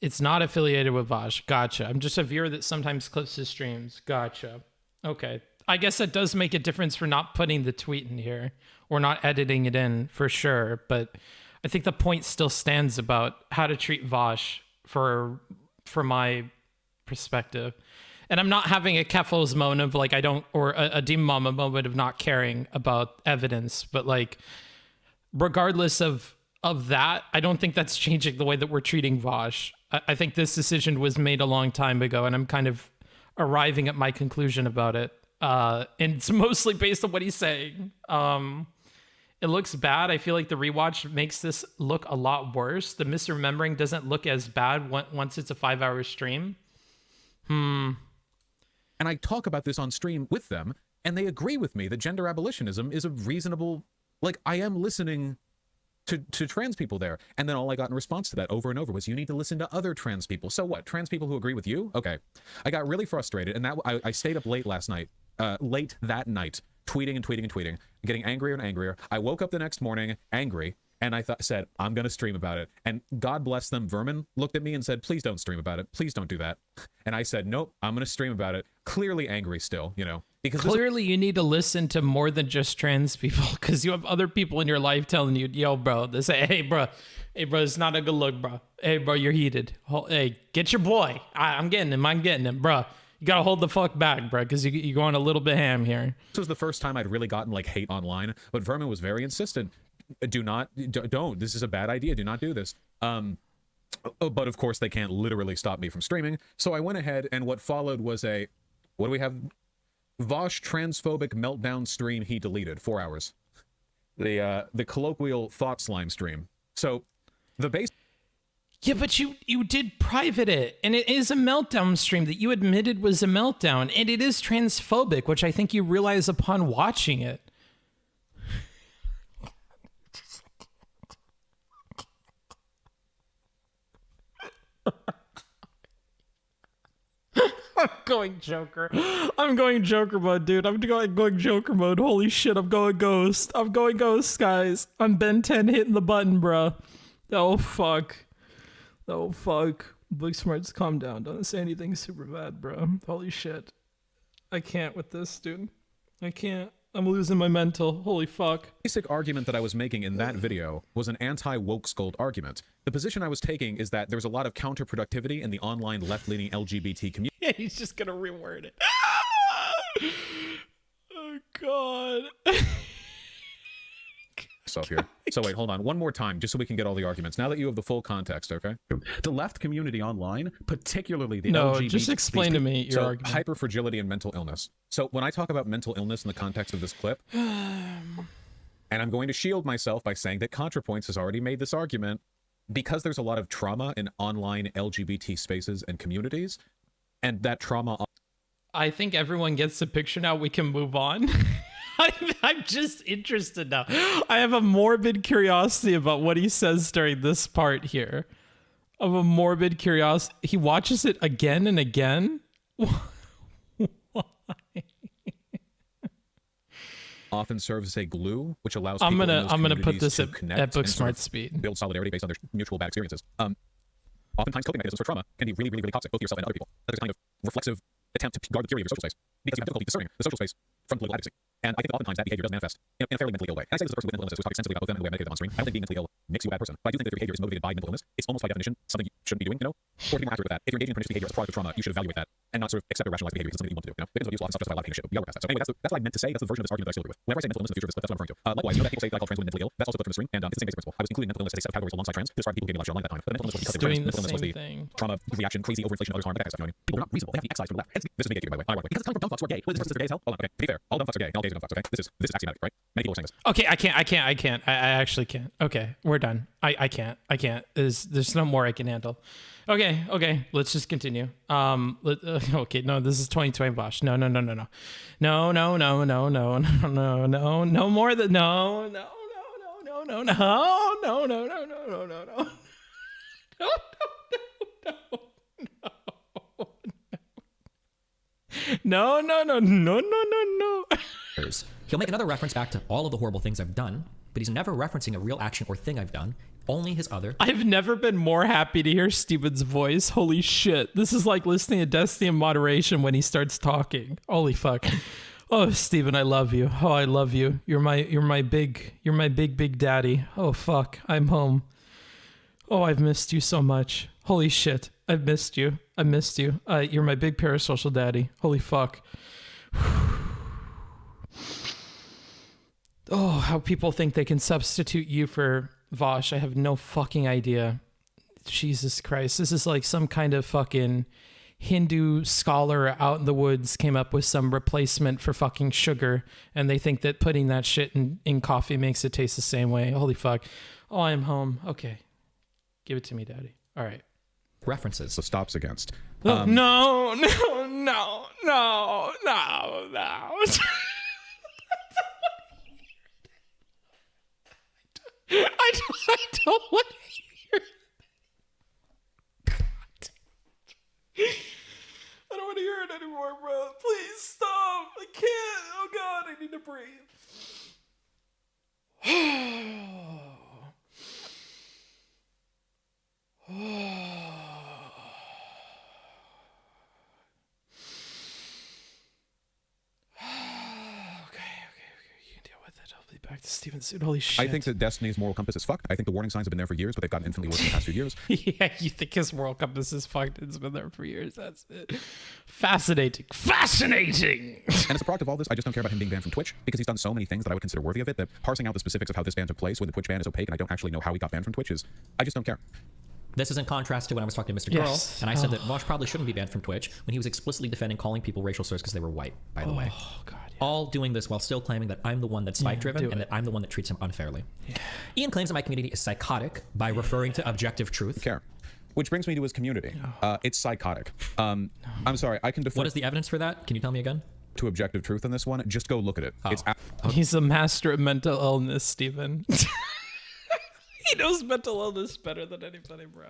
It's not affiliated with Vaush. Gotcha. I'm just a viewer that sometimes clips his streams. Gotcha. Okay. I guess that does make a difference for not putting the tweet in here or not editing it in for sure. But I think the point still stands about how to treat Vaush for my perspective. And I'm not having a Keffels moment of like, I don't, or a Demon Mama moment of not caring about evidence. But like, regardless of that, I don't think that's changing the way that we're treating Vaush. I think this decision was made a long time ago, and I'm kind of arriving at my conclusion about it. And it's mostly based on what he's saying. It looks bad. I feel like the rewatch makes this look a lot worse. The misremembering doesn't look as bad once it's a 5-hour stream. And I talk about this on stream with them, and they agree with me that gender abolitionism is a reasonable, like, I am listening to trans people there. And then all I got in response to that over and over was, you need to listen to other trans people. So what? Trans people who agree with you? Okay. I got really frustrated, and that I stayed up late last night, late that night, tweeting and tweeting and tweeting, getting angrier and angrier. I woke up the next morning angry, and I said, I'm going to stream about it. And God bless them, Vermin looked at me and said, please don't stream about it. Please don't do that. And I said, nope, I'm going to stream about it. Clearly angry still, you know. Because clearly you need to listen to more than just trans people, because you have other people in your life telling you, yo, bro, they say, hey, bro, it's not a good look, bro. Hey, bro, you're heated. Hey, get your boy. I'm getting him, bro. You gotta hold the fuck back, bro, because you're going a little bit ham here. This was the first time I'd really gotten like hate online, but Vermin was very insistent. Don't. This is a bad idea. Do not do this. But of course they can't literally stop me from streaming. So I went ahead, and what followed was what do we have? Vaush transphobic meltdown stream he deleted, 4 hours. The colloquial thought slime stream. So the base. Yeah, but you did private it, and it is a meltdown stream that you admitted was a meltdown, and it is transphobic, which I think you realize upon watching it. I'm going Joker mode, dude. I'm going Joker mode. Holy shit, I'm going Ghost. I'm going Ghost, guys. I'm Ben 10 hitting the button, bro. Oh, fuck. Booksmarts, calm down. Don't say anything super bad, bro. Holy shit. I can't with this, dude. I can't. I'm losing my mental. Holy fuck. The basic argument that I was making in that video was an anti-woke scold argument. The position I was taking is that there's a lot of counterproductivity in the online left-leaning LGBT community. Yeah, he's just gonna reword it. Oh, God. Here. So wait, hold on. One more time, just so we can get all the arguments. Now that you have the full context, okay? The left community online, particularly the No, LGBT... just explain to me your argument. Hyperfragility and mental illness. So when I talk about mental illness in the context of this clip, and I'm going to shield myself by saying that ContraPoints has already made this argument, because there's a lot of trauma in online LGBT spaces and communities, and that trauma... I think everyone gets the picture now. We can move on. I'm just interested now. I have a morbid curiosity about what he says during this part here. Of a morbid curiosity. He watches it again and again? Why? Often serves as a glue, which allows I'm people gonna put this to at Booksmart speed. Build solidarity based on their mutual bad experiences. Oftentimes coping mechanisms for trauma can be really, really, really toxic, both to yourself and other people. That's a kind of reflexive attempt to guard the purity of your social space, because you have difficulty discerning the social space from political advocacy. And I think oftentimes that behavior does manifest in a fairly mentally ill way. And I say this as a person with mental illness who's talking extensively about both them and the way I medicated them on stream. I don't think being mentally ill makes you a bad person, but I do think that if your behavior is motivated by mental illness, it's almost by definition something you shouldn't be doing, you know? Or to be more accurate with that, if you're engaging in pernicious behavior as a product of trauma, you should evaluate that and not sort of accept or rationalize behavior as something that you want to do, you know? Victims of abuse will often self-justify a lot of pain and shit, but we gotta work past that. So anyway, that's what I meant to say. That's the version of this argument that I still agree with. Whenever I say mental illness in the future of this clip, that's what I'm referring to. Likewise, you know that people say that I call trans women mentally ill. That's also put from the stream, and it's the same basic principle. I was including mental illness as a set of categories alongside trans to describe people who gave me a lecture online at that time. But mental illness was because they were trans. Mental illness was the trauma, reaction, crazy overinflation, others harm, that kind of stuff, you know what I mean? People are not reasonable. They have to be excised from the left. This is me, by the way. I don't because it's coming from dumb fucks who are gay. What is this person gay as hell? Hold on, okay. To be fair, all dumb fucks are gay, and all gays are dumb fucks, okay? This is axiomatic, right? Many people are saying this. Okay, I can't. I actually can't. Okay, we're done. I can't. There's no more I can handle. Okay, let's just continue. Okay, no, this is 2020 Vaush. No. No more than no. No. He'll make another reference back to all of the horrible things I've done, but he's never referencing a real action or thing I've done, only his other. I've never been more happy to hear Steven's voice. Holy shit. This is like listening to Destiny in moderation when he starts talking. Holy fuck. Oh, Steven, I love you. Oh, I love you. You're my big daddy. Oh, fuck. I'm home. Oh, I've missed you so much. Holy shit. I've missed you. I missed you. You're my big parasocial daddy. Holy fuck. Oh, how people think they can substitute you for Vaush. I have no fucking idea. Jesus Christ. This is like some kind of fucking Hindu scholar out in the woods came up with some replacement for fucking sugar, and they think that putting that shit in coffee makes it taste the same way. Holy fuck. Oh, I'm home. Okay. Give it to me, Daddy. All right. References. So stops against. No. I don't want to hear it. I don't want to hear it anymore, bro. Please stop. I can't. Oh, God. I need to breathe. Back to Steven soon. Holy shit. I think that Destiny's moral compass is fucked. I think the warning signs have been there for years, but they've gotten infinitely worse in the past few years. Yeah, you think his moral compass is fucked? It's been there for years. That's it. Fascinating. Fascinating! And as a product of all this, I just don't care about him being banned from Twitch, because he's done so many things that I would consider worthy of it, that parsing out the specifics of how this ban took place when the Twitch ban is opaque and I don't actually know how he got banned from Twitch is, I just don't care. This is in contrast to when I was talking to Mr. Yes. Girl, and I said that Vaush probably shouldn't be banned from Twitch when he was explicitly defending calling people racial slurs because they were white, by the way. God, yeah. All doing this while still claiming that I'm the one that's spike-driven and that I'm the one that treats him unfairly. Yeah. Ian claims that my community is psychotic by referring to objective truth. Care. Which brings me to his community. It's psychotic. I'm sorry, I can defer. What is the evidence for that? Can you tell me again? To objective truth on this one, just go look at it. It's He's a master of mental illness, Steven. He knows mental illness better than anybody, bro.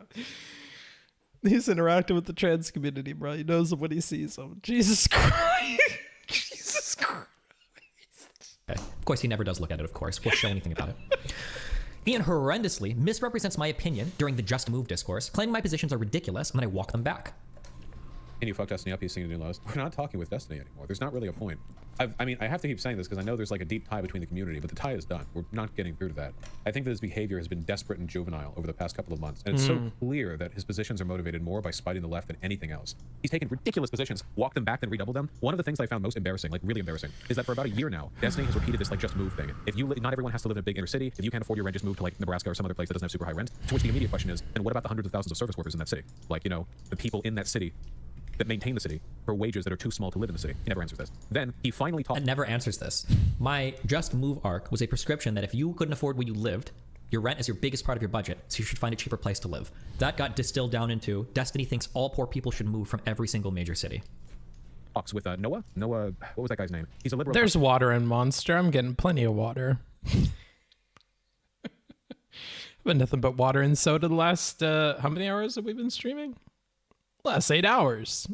He's interacting with the trans community, bro. He knows them when he sees them. Jesus Christ. Jesus Christ. Okay. Of course, he never does look at it, of course. We'll show anything about it. Ian horrendously misrepresents my opinion during the Just Move discourse, claiming my positions are ridiculous, and then I walk them back. And you fuck Destiny up, he's singing new laws. We're not talking with Destiny anymore. There's not really a point. I mean, I have to keep saying this because I know there's like a deep tie between the community, but the tie is done. We're not getting through to that. I think that his behavior has been desperate and juvenile over the past couple of months, and it's so clear that his positions are motivated more by spiting the left than anything else. He's taken ridiculous positions, walked them back, then redoubled them. One of the things I found most embarrassing, like really embarrassing, is that for about a year now, Destiny has repeated this like just move thing. If you not everyone has to live in a big inner city. If you can't afford your rent, just move to like Nebraska or some other place that doesn't have super high rent. To which the immediate question is, and what about the hundreds of thousands of service workers in that city? Like, you know, the people in that city that maintain the city for wages that are too small to live in the city. He never answers this. Then he finally talks. It never answers this. My Just Move arc was a prescription that if you couldn't afford where you lived, your rent is your biggest part of your budget, so you should find a cheaper place to live. That got distilled down into Destiny thinks all poor people should move from every single major city. Talks with Noah. What was that guy's name? He's a liberal. There's water in Monster. I'm getting plenty of water. But nothing but water and soda the last, how many hours have we been streaming? Last 8 hours.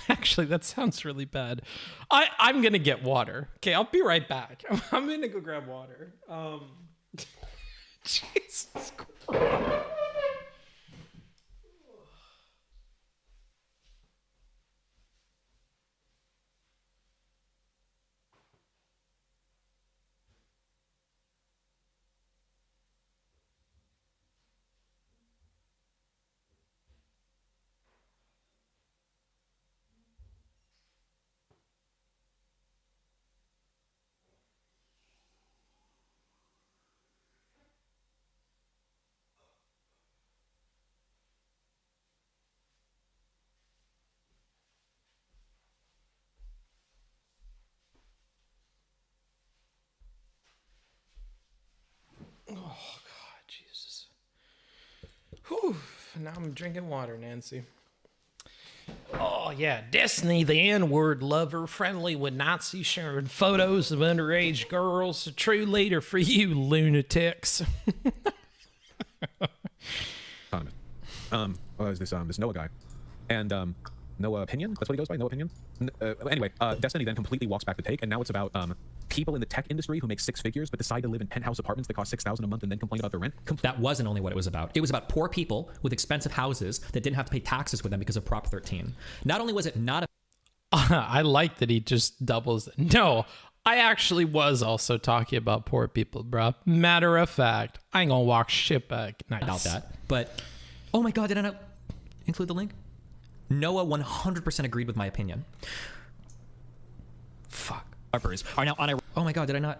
Actually, that sounds really bad. I'm gonna get water. Okay, I'll be right back. I'm gonna go grab water. Jesus Christ. Oh, God, Jesus. Whew. Now I'm drinking water, Nancy. Oh, yeah. Destiny, the N-word lover, friendly with Nazis, sharing photos of underage girls. A true leader for you, lunatics. This Noah guy. And Noah Opinion? That's what he goes by? Noah Opinion? Anyway, Destiny then completely walks back the take, and now it's about people in the tech industry who make six figures but decide to live in penthouse apartments that cost $6,000 a month and then complain about their rent. That wasn't only what it was about. It was about poor people with expensive houses that didn't have to pay taxes with them because of Prop 13. Not only was it not a I like that he just doubles. No, I actually was also talking about poor people, bro. Matter of fact, I ain't gonna walk shit back. Nice. Doubt that. But, oh my God, did I not include the link? Noah 100% agreed with my opinion. Fuck. Harpers are now on a... Oh my God, did I not?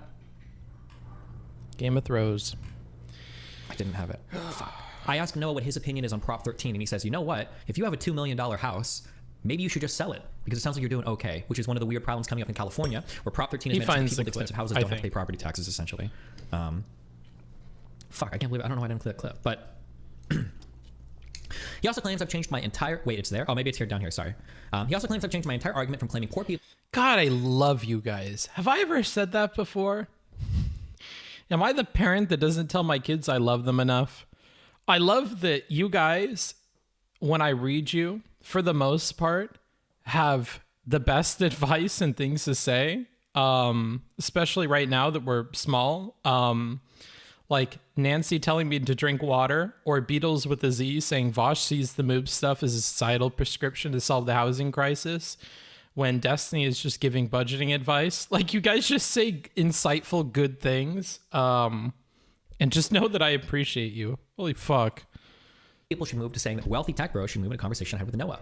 Game of Thrones. I didn't have it. Fuck. I asked Noah what his opinion is on Prop 13, and he says, you know what? If you have a $2 million house, maybe you should just sell it because it sounds like you're doing okay, which is one of the weird problems coming up in California, where Prop 13 is meant to people with expensive houses don't have to pay property taxes, essentially. Fuck, I can't believe I don't know why I didn't include that clip, but he also claims I've changed my entire... Wait, it's there? Oh, maybe it's here down here, sorry. He also claims I've changed my entire argument from claiming poor people... God, I love you guys. Have I ever said that before? Am I the parent that doesn't tell my kids I love them enough? I love that you guys, when I read you, for the most part, have the best advice and things to say, especially right now that we're small. Like Nancy telling me to drink water, or Beatles with a Z saying Vaush sees the moob stuff as a societal prescription to solve the housing crisis, when Destiny is just giving budgeting advice. Like, you guys just say insightful, good things, and just know that I appreciate you. Holy fuck. People should move to saying that wealthy tech bros should move in a conversation I had with Noah.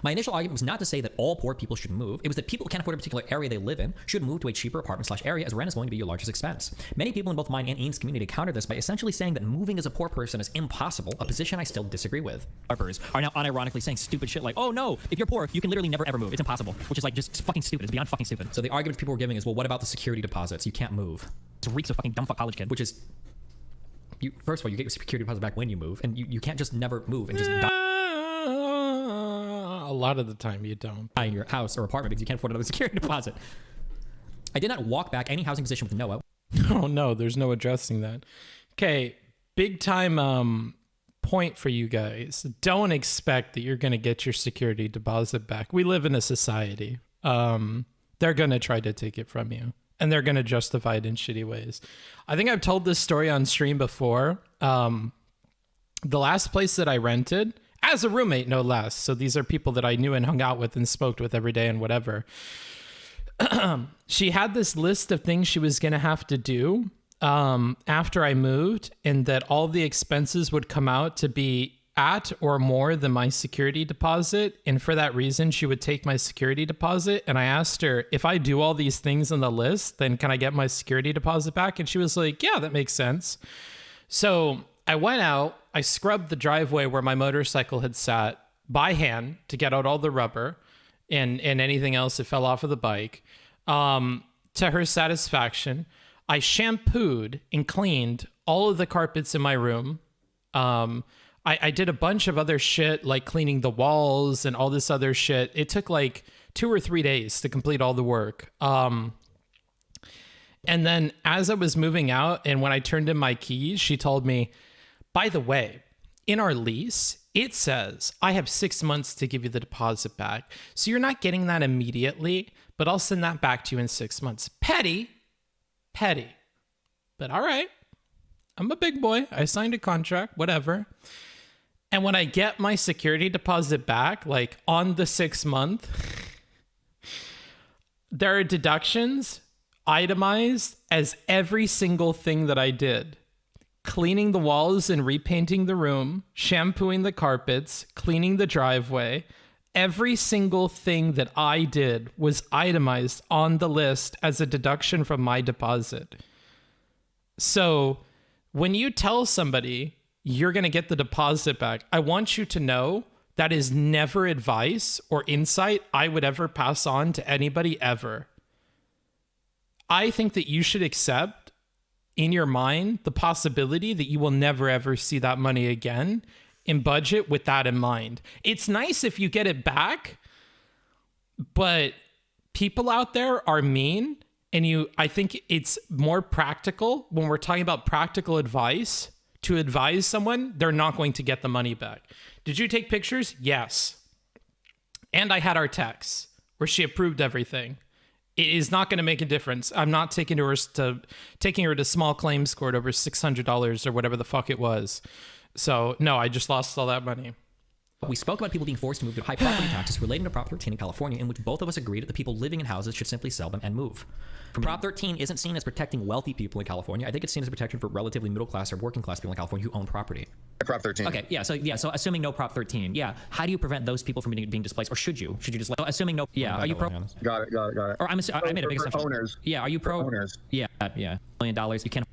My initial argument was not to say that all poor people should move. It was that people who can't afford a particular area they live in should move to a cheaper apartment/area, as rent is going to be your largest expense. Many people in both mine and Ian's community counter this by essentially saying that moving as a poor person is impossible, a position I still disagree with. Harpers are now unironically saying stupid shit like, oh no, if you're poor, you can literally never ever move. It's impossible, which is like just fucking stupid. It's beyond fucking stupid. So the argument people were giving is, well, what about the security deposits? You can't move. It reeks of fucking dumb fuck college kid, which is, first of all, you get your security deposit back when you move, and you can't just never move and just die. A lot of the time you don't. In your house or apartment because you can't afford another security deposit. I did not walk back any housing position with Noah. Oh no, there's no addressing that. Okay, big time point for you guys. Don't expect that you're going to get your security deposit back. We live in a society. They're going to try to take it from you, and they're going to justify it in shitty ways. I think I've told this story on stream before. The last place that I rented, as a roommate, no less. So these are people that I knew and hung out with and smoked with every day and whatever. She had this list of things she was going to have to do after I moved, and that all the expenses would come out to be at or more than my security deposit. And for that reason, she would take my security deposit. And I asked her, if I do all these things on the list, then can I get my security deposit back? And she was like, yeah, that makes sense. So I went out, I scrubbed the driveway where my motorcycle had sat by hand to get out all the rubber and anything else that fell off of the bike. To her satisfaction, I shampooed and cleaned all of the carpets in my room. I did a bunch of other shit, like cleaning the walls and all this other shit. It took like 2 or 3 days to complete all the work. And then as I was moving out and when I turned in my keys, she told me, by the way, in our lease, it says I have 6 months to give you the deposit back. So you're not getting that immediately, but I'll send that back to you in 6 months. Petty. But all right, I'm a big boy. I signed a contract, whatever. And when I get my security deposit back, like on the 6th month, there are deductions itemized as every single thing that I did. Cleaning the walls and repainting the room, shampooing the carpets, cleaning the driveway. Every single thing that I did was itemized on the list as a deduction from my deposit. So when you tell somebody you're going to get the deposit back, I want you to know that is never advice or insight I would ever pass on to anybody ever. I think that you should accept in your mind the possibility that you will never ever see that money again, and budget with that in mind. It's nice if you get it back, but people out there are mean, and I think it's more practical when we're talking about practical advice to advise someone they're not going to get the money back. Did you take pictures? Yes. And I had our texts where she approved everything. It is not going to make a difference. I'm not taking her to small claims court over $600 or whatever the fuck it was. So no, I just lost all that money. We spoke about people being forced to move due to high property taxes relating to Prop 13 in California, in which both of us agreed that the people living in houses should simply sell them and move. Prop 13 isn't seen as protecting wealthy people in California. I think it's seen as a protection for relatively middle class or working class people in California who own property. Prop 13. Okay, so assuming no Prop 13, how do you prevent those people from being displaced, or should you? Should you just assuming no? Yeah, are you pro? Got it. Or I made a big assumption. Owners. Yeah, are you pro? Owners. Yeah, $1 million. You can't.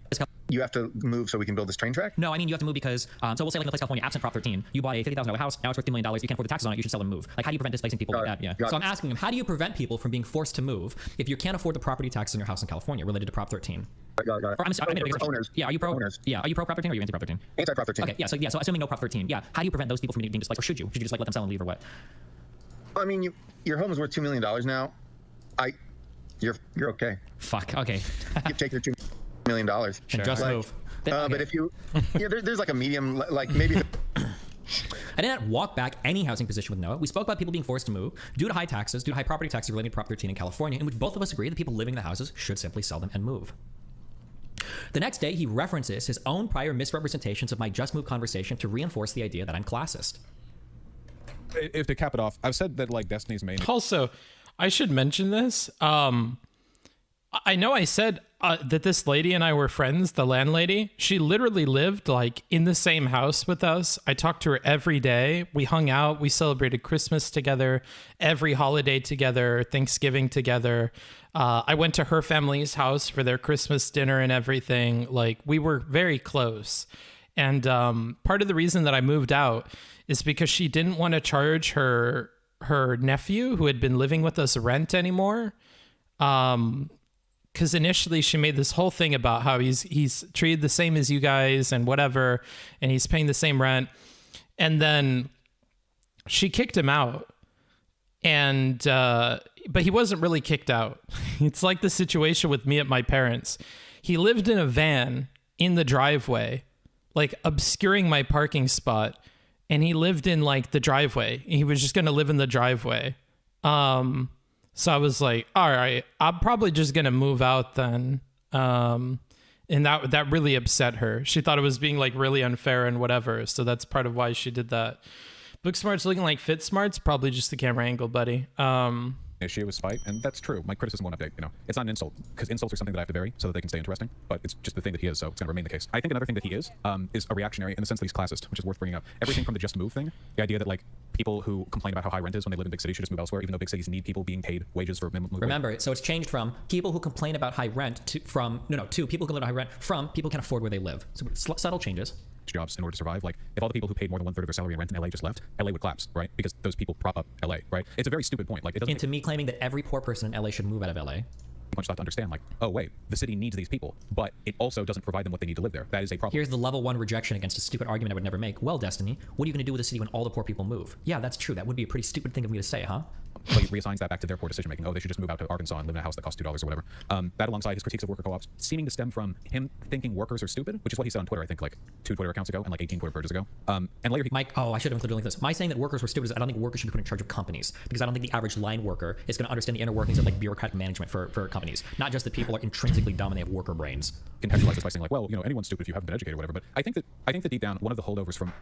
You have to move so we can build this train track? No, I mean you have to move because so we'll say like in a place California, absent Prop 13, you buy a $50,000 house, now it's worth $3 million. You can't afford the taxes on it. You should sell and move. Like, how do you prevent displacing people like that? Yeah. So I'm asking him, how do you prevent people from being forced to move if you can't afford the property tax in your house in California related to Prop 13? Got it. Or I made a big assumption. Owners. Yeah, are you pro? Owners. Yeah, are you pro Prop 13 or are you anti Prop 13? Anti Prop 13. Okay, so assuming no Prop 13, how do you prevent those people from being displaced, or should you? Should you just like let them sell and leave, or what? I mean, your home is worth $2 million now. You're okay. Fuck. Okay. You take your $2 million and just move. But if you, there's like a medium, like maybe. I did not walk back any housing position with Noah. We spoke about people being forced to move due to high taxes, due to high property taxes related to Prop 13 in California, in which both of us agree that people living in the houses should simply sell them and move. The next day, he references his own prior misrepresentations of my Just Move conversation to reinforce the idea that I'm classist. If to cap it off, I've said that like Destiny's main. Also, I should mention this. I know I said that this lady and I were friends, the landlady. She literally lived like in the same house with us. I talked to her every day. We hung out. We celebrated Christmas together, every holiday together, Thanksgiving together. I went to her family's house for their Christmas dinner and everything. Like, we were very close. And part of the reason that I moved out is because she didn't want to charge her nephew, who had been living with us, rent anymore. Because initially she made this whole thing about how he's treated the same as you guys and whatever, and he's paying the same rent. And then she kicked him out. And but he wasn't really kicked out. It's like the situation with me at my parents. He lived in a van in the driveway, like obscuring my parking spot. And he lived in like the driveway. He was just going to live in the driveway. So I was like, all right, I'm probably just going to move out then. And that really upset her. She thought it was being like really unfair and whatever. So that's part of why she did that. Booksmart's looking like FitSmart's, probably just the camera angle, buddy. Issue with spite, and that's true. My criticism won't update. It's not an insult, because insults are something that I have to bury so that they can stay interesting. But it's just the thing that he is, so it's going to remain the case. I think another thing that he is a reactionary in the sense that he's classist, which is worth bringing up. Everything from the just move thing, the idea that like people who complain about how high rent is when they live in big cities should just move elsewhere, even though big cities need people being paid wages for minimum. Remember, so it's changed from people who complain about high rent to people who complain about high rent from people who can afford where they live. So subtle changes. Jobs in order to survive. Like, if all the people who paid more than 1/3 of their salary in rent in LA just left, LA would collapse, right? Because those people prop up LA, right? It's a very stupid point. Like, it doesn't. Into me claiming that every poor person in LA should move out of LA. Much thought to understand, like, oh wait, the city needs these people, but it also doesn't provide them what they need to live there. That is a problem. Here's the level 1 rejection against a stupid argument I would never make. Well, Destiny, what are you going to do with the city when all the poor people move? Yeah, that's true. That would be a pretty stupid thing of me to say, huh? But he reassigns that back to their poor decision making. Oh, they should just move out to Arkansas and live in a house that costs $2 or whatever. That alongside his critiques of worker co-ops, seeming to stem from him thinking workers are stupid, which is what he said on Twitter, I think like 2 Twitter accounts ago and like 18 Twitter purges ago. And later I should have included like this. My saying that workers were stupid is I don't think workers should be put in charge of companies, because I don't think the average line worker is going to understand the inner workings of like bureaucratic management for companies. Not just that people are intrinsically dumb and they have worker brains. Contextualize this by saying like, well, anyone's stupid if you haven't been educated or whatever. But I think that deep down, one of the holdovers from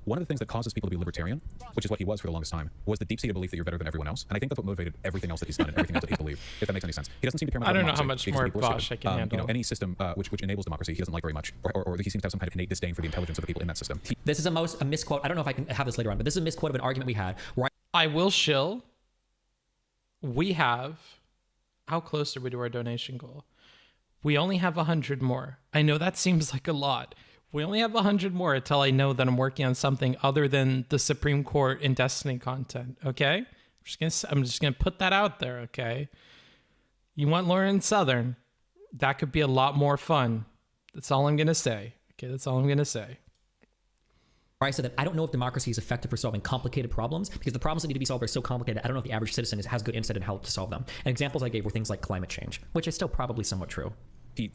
one of the things that causes people to be libertarian, which is what he was for the longest time, was the deep-seated belief that you're better than everyone else. And I think that's what motivated everything else that he's done and everything else that he believed, if that makes any sense. He doesn't seem to care about I don't know how democracy much more because people are Vaush I stupid. can handle. Any system which enables democracy he doesn't like very much, or he seems to have some kind of innate disdain for the intelligence of the people in that system. This is a misquote. I don't know if I can have this later on, but this is a misquote of an argument we had where I will shill. We have, how close are we to our donation goal? We only have 100 more. I know that seems like a lot. We only have 100 more until I know that I'm working on something other than the Supreme Court and Destiny content. Okay, I'm just gonna put that out there. Okay, you want Lauren Southern? That could be a lot more fun. That's all I'm gonna say. Okay, that's all I'm gonna say. I said that I don't know if democracy is effective for solving complicated problems, because the problems that need to be solved are so complicated. I don't know if the average citizen has good insight and help to solve them. And examples I gave were things like climate change, which is still probably somewhat true.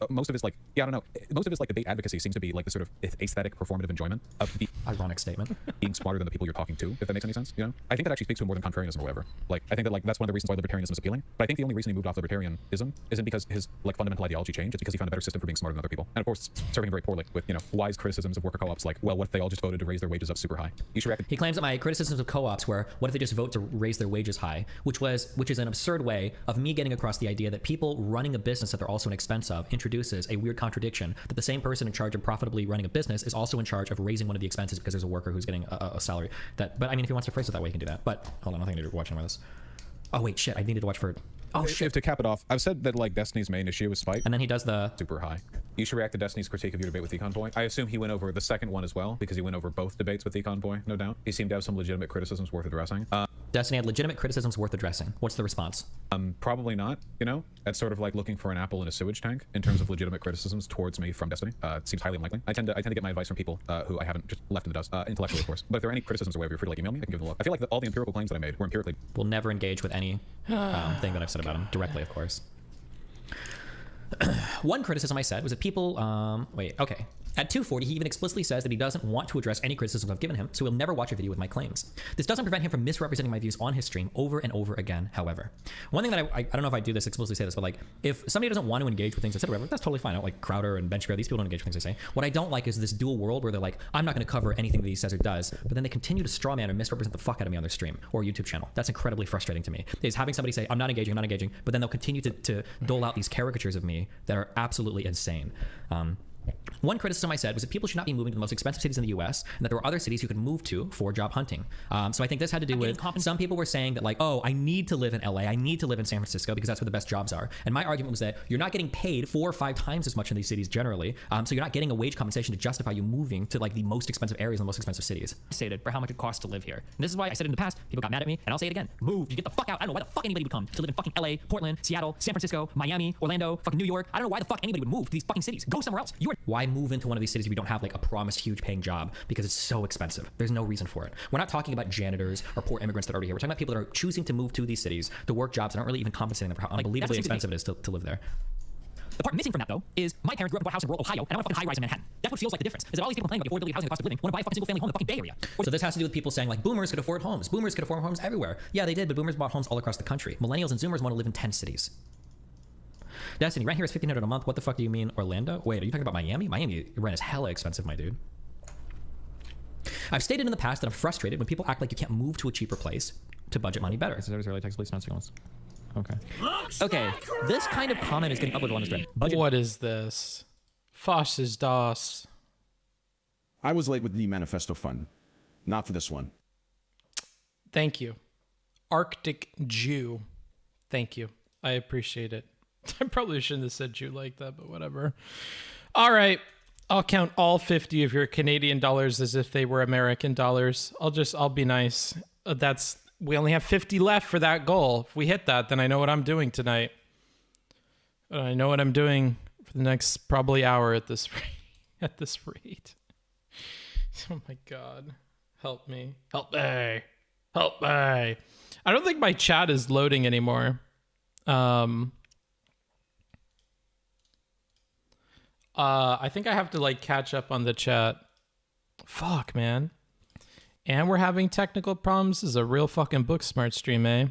most of his like, yeah, I don't know. Most of his like debate advocacy seems to be like the sort of aesthetic performative enjoyment of the ironic statement being smarter than the people you're talking to, if that makes any sense. You know, I think that actually speaks to him more than contrarianism or whatever. Like, I think that like that's one of the reasons why libertarianism is appealing. But I think the only reason he moved off libertarianism isn't because his like fundamental ideology changed. It's because he found a better system for being smarter than other people. And of course, serving him very poorly with, you know, wise criticisms of worker co-ops like, well, what if they all just voted to raise their wages up super high? You should react. He claims that my criticisms of co-ops were, what if they just vote to raise their wages high, which is an absurd way of me getting across the idea that people running a business that they're also an expense of introduces a weird contradiction that the same person in charge of profitably running a business is also in charge of raising one of the expenses because there's a worker who's getting a salary. But I mean, if he wants to phrase it that way, he can do that. But hold on, I think I need to watch this. Oh wait, shit, I needed to watch for. Oh shit. If to cap it off, I've said that like Destiny's main issue is spite. And then he does the super high. You should react to Destiny's critique of your debate with Econboy. I assume he went over the second one as well, because he went over both debates with Econboy, no doubt. He seemed to have some legitimate criticisms worth addressing. Destiny had legitimate criticisms worth addressing. What's the response? Probably not, you know? That's sort of like looking for an apple in a sewage tank in terms of legitimate criticisms towards me from Destiny. It seems highly unlikely. I tend to get my advice from people who I haven't just left in the dust, intellectually, of course. But if there are any criticisms or whatever, you're free to like email me, I can give them a look. I feel like all the empirical claims that I made were empirically. We'll never engage with any thing that I've said about him directly, of course. One criticism I said was that people, At 240, he even explicitly says that he doesn't want to address any criticisms I've given him, so he'll never watch a video with my claims. This doesn't prevent him from misrepresenting my views on his stream over and over again, however. One thing that I don't know if I do this explicitly say this, but like, if somebody doesn't want to engage with things I said or whatever, that's totally fine. I don't like Crowder and Bench Bear, these people don't engage with things I say. What I don't like is this dual world where they're like, I'm not going to cover anything that he says or does, but then they continue to straw man and misrepresent the fuck out of me on their stream or YouTube channel. That's incredibly frustrating to me. Is having somebody say, I'm not engaging, but then they'll continue to dole out these caricatures of me that are absolutely insane. One criticism I said was that people should not be moving to the most expensive cities in the US and that there were other cities you could move to for job hunting. So I think this had to do with some people were saying that like, oh, I need to live in LA, I need to live in San Francisco because that's where the best jobs are. And my argument was that you're not getting paid 4 or 5 times as much in these cities generally. So you're not getting a wage compensation to justify you moving to like the most expensive areas and the most expensive cities. Stated for how much it costs to live here. And this is why I said it in the past, people got mad at me, and I'll say it again. Move, you get the fuck out. I don't know why the fuck anybody would come to live in fucking LA, Portland, Seattle, San Francisco, Miami, Orlando, fucking New York. I don't know why the fuck anybody would move to these fucking cities. Go somewhere else. Why move into one of these cities if you don't have like a promised huge paying job? Because it's so expensive. There's no reason for it. We're not talking about janitors or poor immigrants that are already here. We're talking about people that are choosing to move to these cities to work jobs that aren't really even compensating them for how unbelievably expensive it is to live there. The part missing from that, though, is my parents grew up in a house in rural Ohio, and I want a fucking high rise in Manhattan. That's what feels like the difference. Is that all these people complaining about the affordability of housing, the cost of living, want to buy a fucking single family home in the fucking Bay Area. So this has to do with people saying like boomers could afford homes. Boomers could afford homes everywhere. Yeah, they did, but boomers bought homes all across the country. Millennials and Zoomers want to live in 10 cities. Destiny, rent here is $1,500 a month. What the fuck do you mean, Orlando? Wait, are you talking about Miami? Miami rent is hella expensive, my dude. I've stated in the past that I'm frustrated when people act like you can't move to a cheaper place to budget money better. So there's early text, please, not signals. Okay. Okay, this kind of comment is getting uploaded on this thread. What is this? Vaush's DOS. I was late with the Manifesto fund. Not for this one. Thank you. Arctic Jew. Thank you. I appreciate it. I probably shouldn't have said Jew like that, but whatever. All right. I'll count all 50 of your Canadian dollars as if they were American dollars. I'll be nice. We only have 50 left for that goal. If we hit that, then I know what I'm doing tonight. I know what I'm doing for the next probably hour at this rate. Oh my God. Help me. Help me. Help me. I don't think my chat is loading anymore. I think I have to like catch up on the chat. Fuck, man. And we're having technical problems. This is a real fucking Booksmart stream, eh?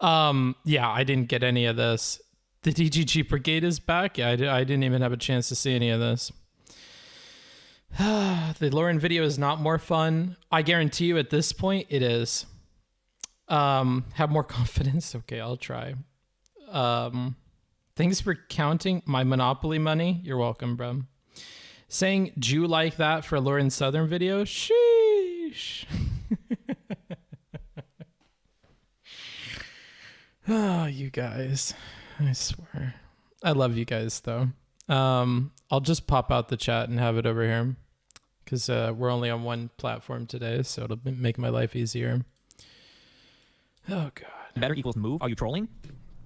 Yeah, I didn't get any of this. The DGG Brigade is back. Yeah, I didn't even have a chance to see any of this. The Lauren video is not more fun. I guarantee you at this point it is. Have more confidence. Okay, I'll try. Thanks for counting my Monopoly money. You're welcome, bro. Saying Jew like that for Lauren Southern video? Sheesh. Oh, you guys. I swear. I love you guys, though. I'll just pop out the chat and have it over here. Because we're only on one platform today, so it'll make my life easier. Oh, God. Better equals move? Are you trolling?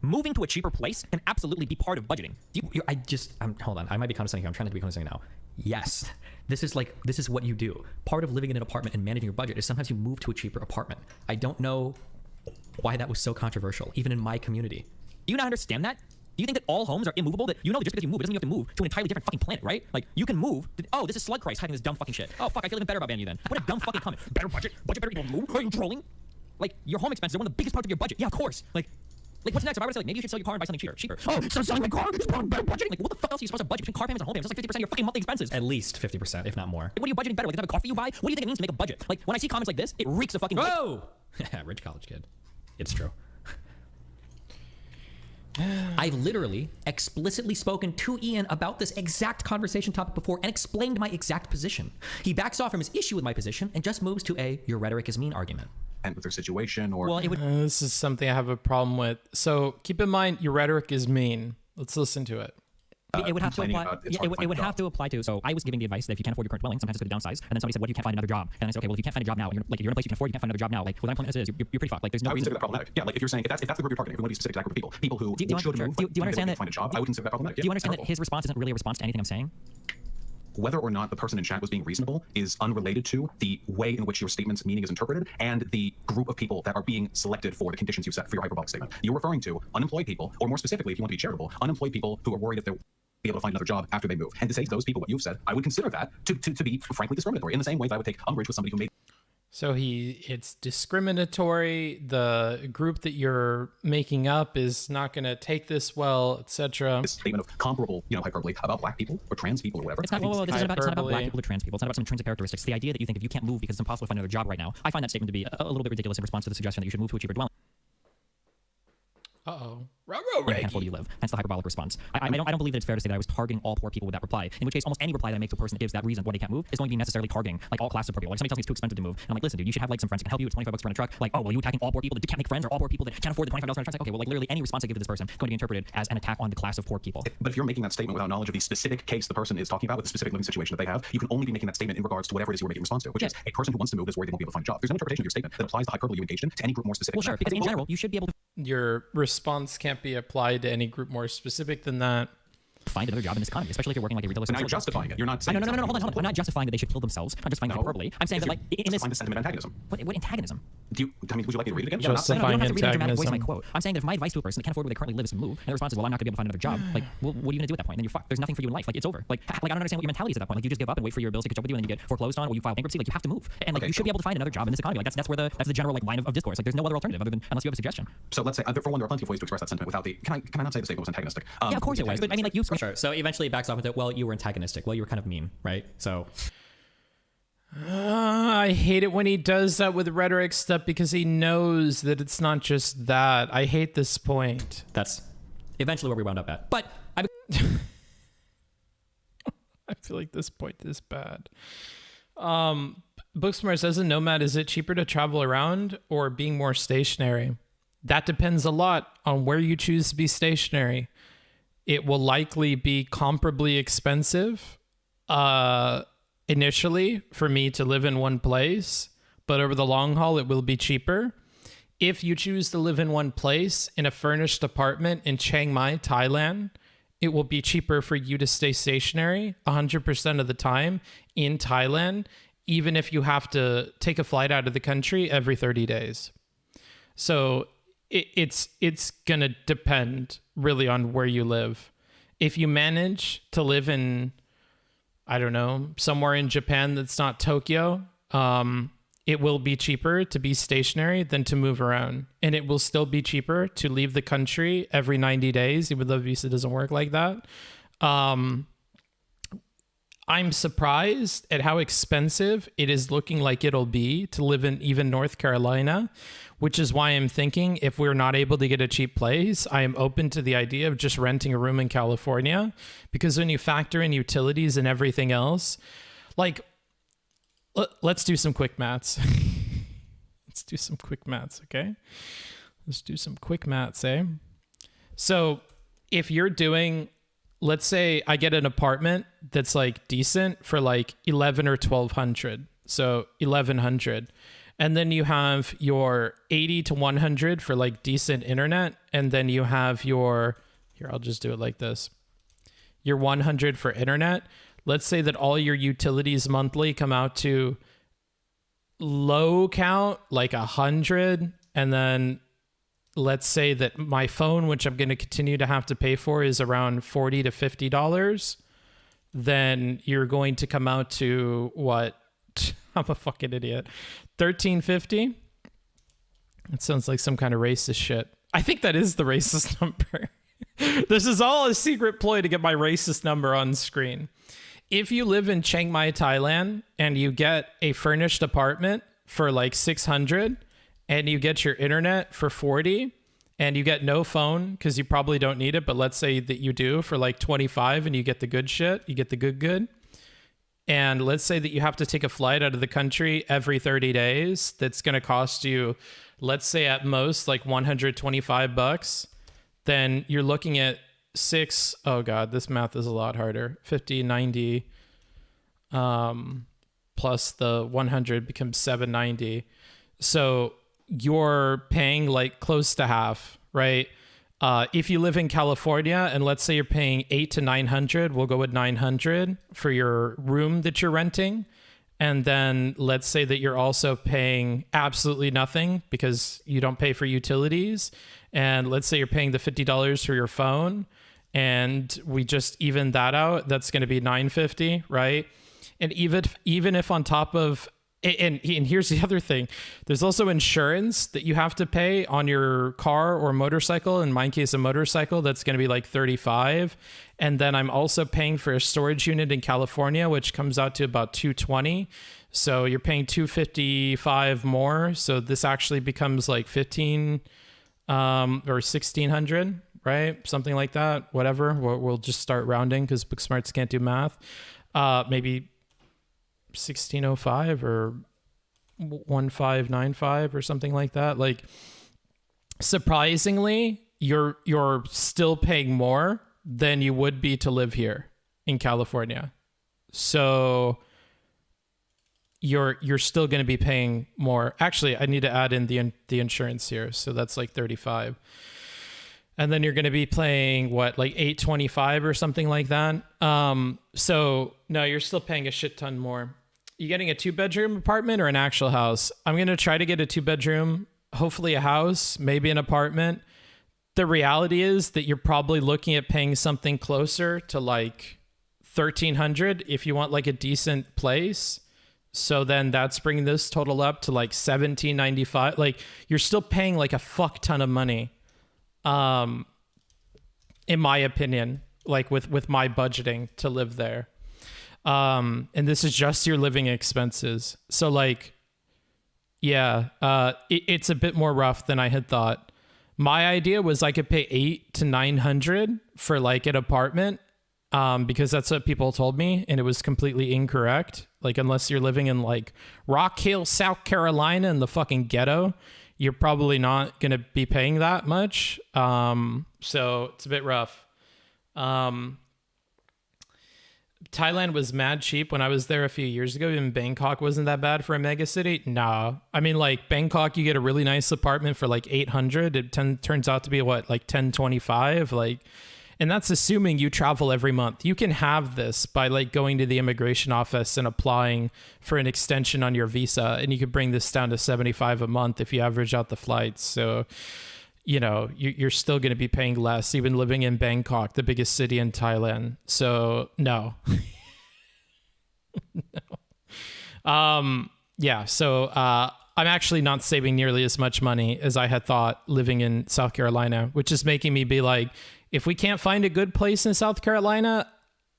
Moving to a cheaper place can absolutely be part of budgeting. Hold on. I might be condescending here. I'm trying to be condescending now. Yes. This is what you do. Part of living in an apartment and managing your budget is sometimes you move to a cheaper apartment. I don't know why that was so controversial, even in my community. Do you not understand that? Do you think that all homes are immovable? That you know that just because you move, it doesn't mean you have to move to an entirely different fucking planet, right? Like, you can move. Oh, this is Slug Christ having this dumb fucking shit. Oh, fuck, I feel even better about banning you then. What a dumb fucking comment. Better budget better, you don't move. Are you trolling? Like, your home expenses are one of the biggest parts of your budget. Yeah, of course. Like, what's next? If I were to say, like, maybe you should sell your car and buy something cheaper. Oh, so selling my car is better budgeting? Like, what the fuck else are you supposed to budget between car payments and home payments? It's like 50% of your fucking monthly expenses. At least 50%, if not more. Like, what are you budgeting better? Like, the type of coffee you buy? What do you think it means to make a budget? Like, when I see comments like this, it reeks of fucking... Whoa! Rich college kid. It's true. I've literally explicitly spoken to Ian about this exact conversation topic before and explained my exact position. He backs off from his issue with my position and just moves to a "your rhetoric is mean" argument. And with their situation, or well, this is something I have a problem with. So keep in mind, your rhetoric is mean. Let's listen to it. It would have to apply. It would have to apply to. So I was giving the advice that if you can't afford your current dwelling, sometimes it's good to downsize. And then somebody said, "What if you can't find another job?" And I said, "Okay, well, if you can't find a job now, you're like, if you're in a place you can afford, you can't find another job now. Like, with unemployment as is, you're pretty fucked. Like, there's no I would reason." consider that problematic. Yeah, like if you're saying if that's the group you're targeting, if you want to be specific to that group of people who should move, do you understand that? Find a job, I would consider that problematic. Do you understand that his response isn't really a response to anything I'm saying? Whether or not the person in chat was being reasonable is unrelated to the way in which your statement's meaning is interpreted and the group of people that are being selected for the conditions you set for your hyperbolic statement. You're referring to unemployed people, or more specifically, if you want to be charitable, unemployed people who are worried if they'll be able to find another job after they move. And to say to those people what you've said, I would consider that to be frankly discriminatory in the same way that I would take umbrage with somebody who made... So it's discriminatory. The group that you're making up is not going to take this well, etc. This statement of comparable, hyperbole about black people or trans people or whatever. It's not, this isn't about black people or trans people. It's not about some intrinsic characteristics. The idea that you think if you can't move because it's impossible to find another job right now, I find that statement to be a little bit ridiculous in response to the suggestion that you should move to a cheaper dwelling. Uh-oh. Can't afford where you live. Hence the hyperbolic response. I don't believe that it's fair to say that I was targeting all poor people with that reply. In which case, almost any reply that I make to a person that gives that reason why they can't move is going to be necessarily targeting like all classes of poor people. Like somebody tells me it's too expensive to move, and I'm like, listen, dude, you should have like some friends that can help you. It's $25 to rent a truck. Like, oh, well, you attacking all poor people that can't make friends, or all poor people that can't afford the $25 to rent a truck? Okay, well, like literally any response I give to this person is going to be interpreted as an attack on the class of poor people. But if you're making that statement without knowledge of the specific case the person is talking about, with the specific living situation that they have, you can only be making that statement in regards to whatever it is you're making response to, which is a person who wants to move is worried they won't be able to find a job. There's no interpretation of your statement that applies the hyperbole you engaged in to any group more specific. Well, sure, because in general, you should be able to. Your response can't be applied to any group more specific than that. Find another job in this economy, especially if you're working like a retailer. So now you're justifying it. You're not saying. No, hold on. I'm not justifying that they should kill themselves. I'm justifying hyperbole. I'm saying that like in this. The sentiment antagonism. What antagonism? Would you like me to read it again? Justifying you don't have to read a dramatic voice in my antagonism. quote. I'm saying that if my advice to a person that can't afford where they currently live is to move, and the response is, well, I'm not going to be able to find another job. Like, well, what are you going to do at that point? Then you're fucked. There's nothing for you in life. Like, it's over. Like I don't understand what your mentality is at that point. Like, you just give up and wait for your bills to catch up with you, and then you get foreclosed on, or you file bankruptcy. Like, you have to move, and like you should be able to find another job in this economy. Like that's where that's the general like line of discourse. Like, there's no other alternative other than unless you have a suggestion. So let's say for one, there are plenty of ways to express that sentiment without the. Can I not say the statement was antagonistic? Yeah, of course it was. But I mean, like you. Sure. So eventually it backs off with it. Well, you were antagonistic. Well, you were kind of mean, right? So. I hate it when he does that with rhetoric stuff because he knows that it's not just that. I hate this point. That's eventually where we wound up at. But I feel like this point is bad. Booksmarts, as a nomad, is it cheaper to travel around or being more stationary? That depends a lot on where you choose to be stationary. It will likely be comparably expensive initially for me to live in one place, but over the long haul, it will be cheaper. If you choose to live in one place in a furnished apartment in Chiang Mai, Thailand, it will be cheaper for you to stay stationary 100% of the time in Thailand, even if you have to take a flight out of the country every 30 days. So it's going to depend really on where you live. If you manage to live in, I don't know, somewhere in Japan that's not Tokyo, it will be cheaper to be stationary than to move around. And it will still be cheaper to leave the country every 90 days, even though visa doesn't work like that. I'm surprised at how expensive it is looking like it'll be to live in even North Carolina, which is why I'm thinking if we're not able to get a cheap place, I am open to the idea of just renting a room in California, because when you factor in utilities and everything else, like, let's do some quick maths. Let's do some quick maths, okay? Let's do some quick maths, eh? So if you're doing, let's say I get an apartment that's like decent for like 11 or 1200. So 1100. And then you have your 80 to 100 for like decent internet. And then you have your, here, I'll just do it like this. Your 100 for internet. Let's say that all your utilities monthly come out to low count, like 100. And then let's say that my phone, which I'm going to continue to have to pay for, is around $40 to $50, then you're going to come out to what? I'm a fucking idiot. $13.50. It sounds like some kind of racist shit. I think that is the racist number. This is all a secret ploy to get my racist number on screen. If you live in Chiang Mai, Thailand, and you get a furnished apartment for like $600, and you get your internet for $40, and you get no phone because you probably don't need it, but let's say that you do for like $25, and you get the good shit, you get the good. And let's say that you have to take a flight out of the country every 30 days. That's going to cost you, let's say at most like $125. Then you're looking at oh God, this math is a lot harder. 50, 90, plus the 100 becomes 790. So you're paying like close to half, right? If you live in California and let's say you're paying $800 to $900, we'll go with $900 for your room that you're renting. And then let's say that you're also paying absolutely nothing because you don't pay for utilities. And let's say you're paying the $50 for your phone, and we just even that out, that's going to be $950, right? And even if on top of, and here's the other thing, there's also insurance that you have to pay on your car or motorcycle. In my case, a motorcycle, that's going to be like $35. And then I'm also paying for a storage unit in California, which comes out to about $220. So you're paying $255 more. So this actually becomes like $1,500 or $1,600, right? Something like that. Whatever. We'll just start rounding because Booksmarts can't do math. Maybe $1,605 or $1,595 or something like that. Like, surprisingly, you're still paying more than you would be to live here in California. So you're still going to be paying more. Actually, I need to add in the insurance here. So that's like $35. And then you're going to be paying what, like $825 or something like that. So no, you're still paying a shit ton more. You getting a 2-bedroom apartment or an actual house? I'm going to try to get a 2-bedroom, hopefully a house, maybe an apartment. The reality is that you're probably looking at paying something closer to like $1,300 if you want like a decent place. So then that's bringing this total up to like $1,795. Like, you're still paying like a fuck ton of money. In my opinion, like with my budgeting to live there. And this is just your living expenses. So like, yeah, it's a bit more rough than I had thought. My idea was I could pay $800 to $900 for like an apartment, because that's what people told me, and it was completely incorrect. Like, unless you're living in like Rock Hill, South Carolina, in the fucking ghetto, you're probably not going to be paying that much. So it's a bit rough. Thailand was mad cheap when I was there a few years ago. Even Bangkok wasn't that bad for a mega city. Nah. I mean, like, Bangkok, you get a really nice apartment for like $800. It turns out to be what, like $1,025? Like, and that's assuming you travel every month. You can have this by like going to the immigration office and applying for an extension on your visa, and you could bring this down to $75 a month if you average out the flights. So, you know, you're still going to be paying less, even living in Bangkok, the biggest city in Thailand. So no. No. Yeah. So I'm actually not saving nearly as much money as I had thought living in South Carolina, which is making me be like, if we can't find a good place in South Carolina,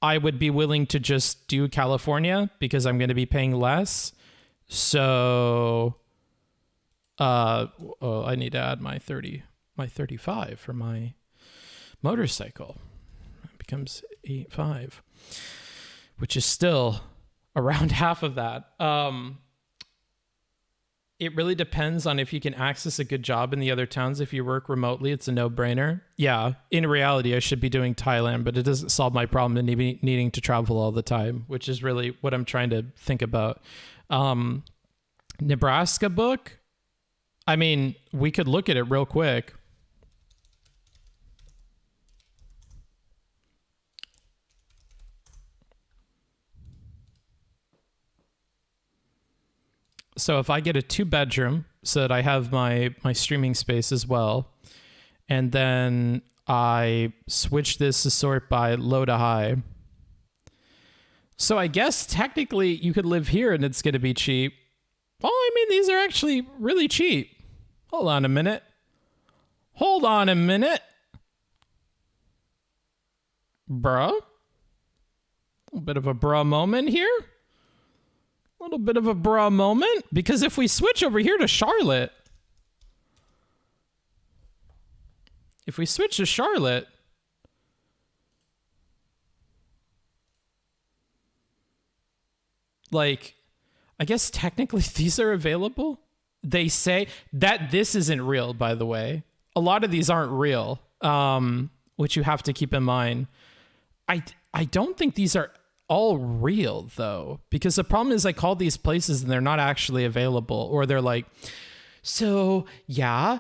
I would be willing to just do California because I'm going to be paying less. So I need to add my 35 for my motorcycle. It becomes 85, which is still around half of that. It really depends on if you can access a good job in the other towns. If you work remotely, it's a no-brainer. Yeah, in reality, I should be doing Thailand, but it doesn't solve my problem of needing to travel all the time, which is really what I'm trying to think about. Nebraska book? I mean, we could look at it real quick. So if I get a 2-bedroom so that I have my streaming space as well, and then I switch this to sort by low to high. So I guess technically you could live here and it's going to be cheap. Oh, I mean, these are actually really cheap. Hold on a minute. Hold on a minute. Bruh. A little bit of a bruh moment here. A little bit of a bruh moment. Because if we switch over here to Charlotte, like, I guess technically these are available. They say that this isn't real, by the way. A lot of these aren't real, which you have to keep in mind. I don't think these are all real, though, because the problem is I call these places and they're not actually available, or they're like, so yeah,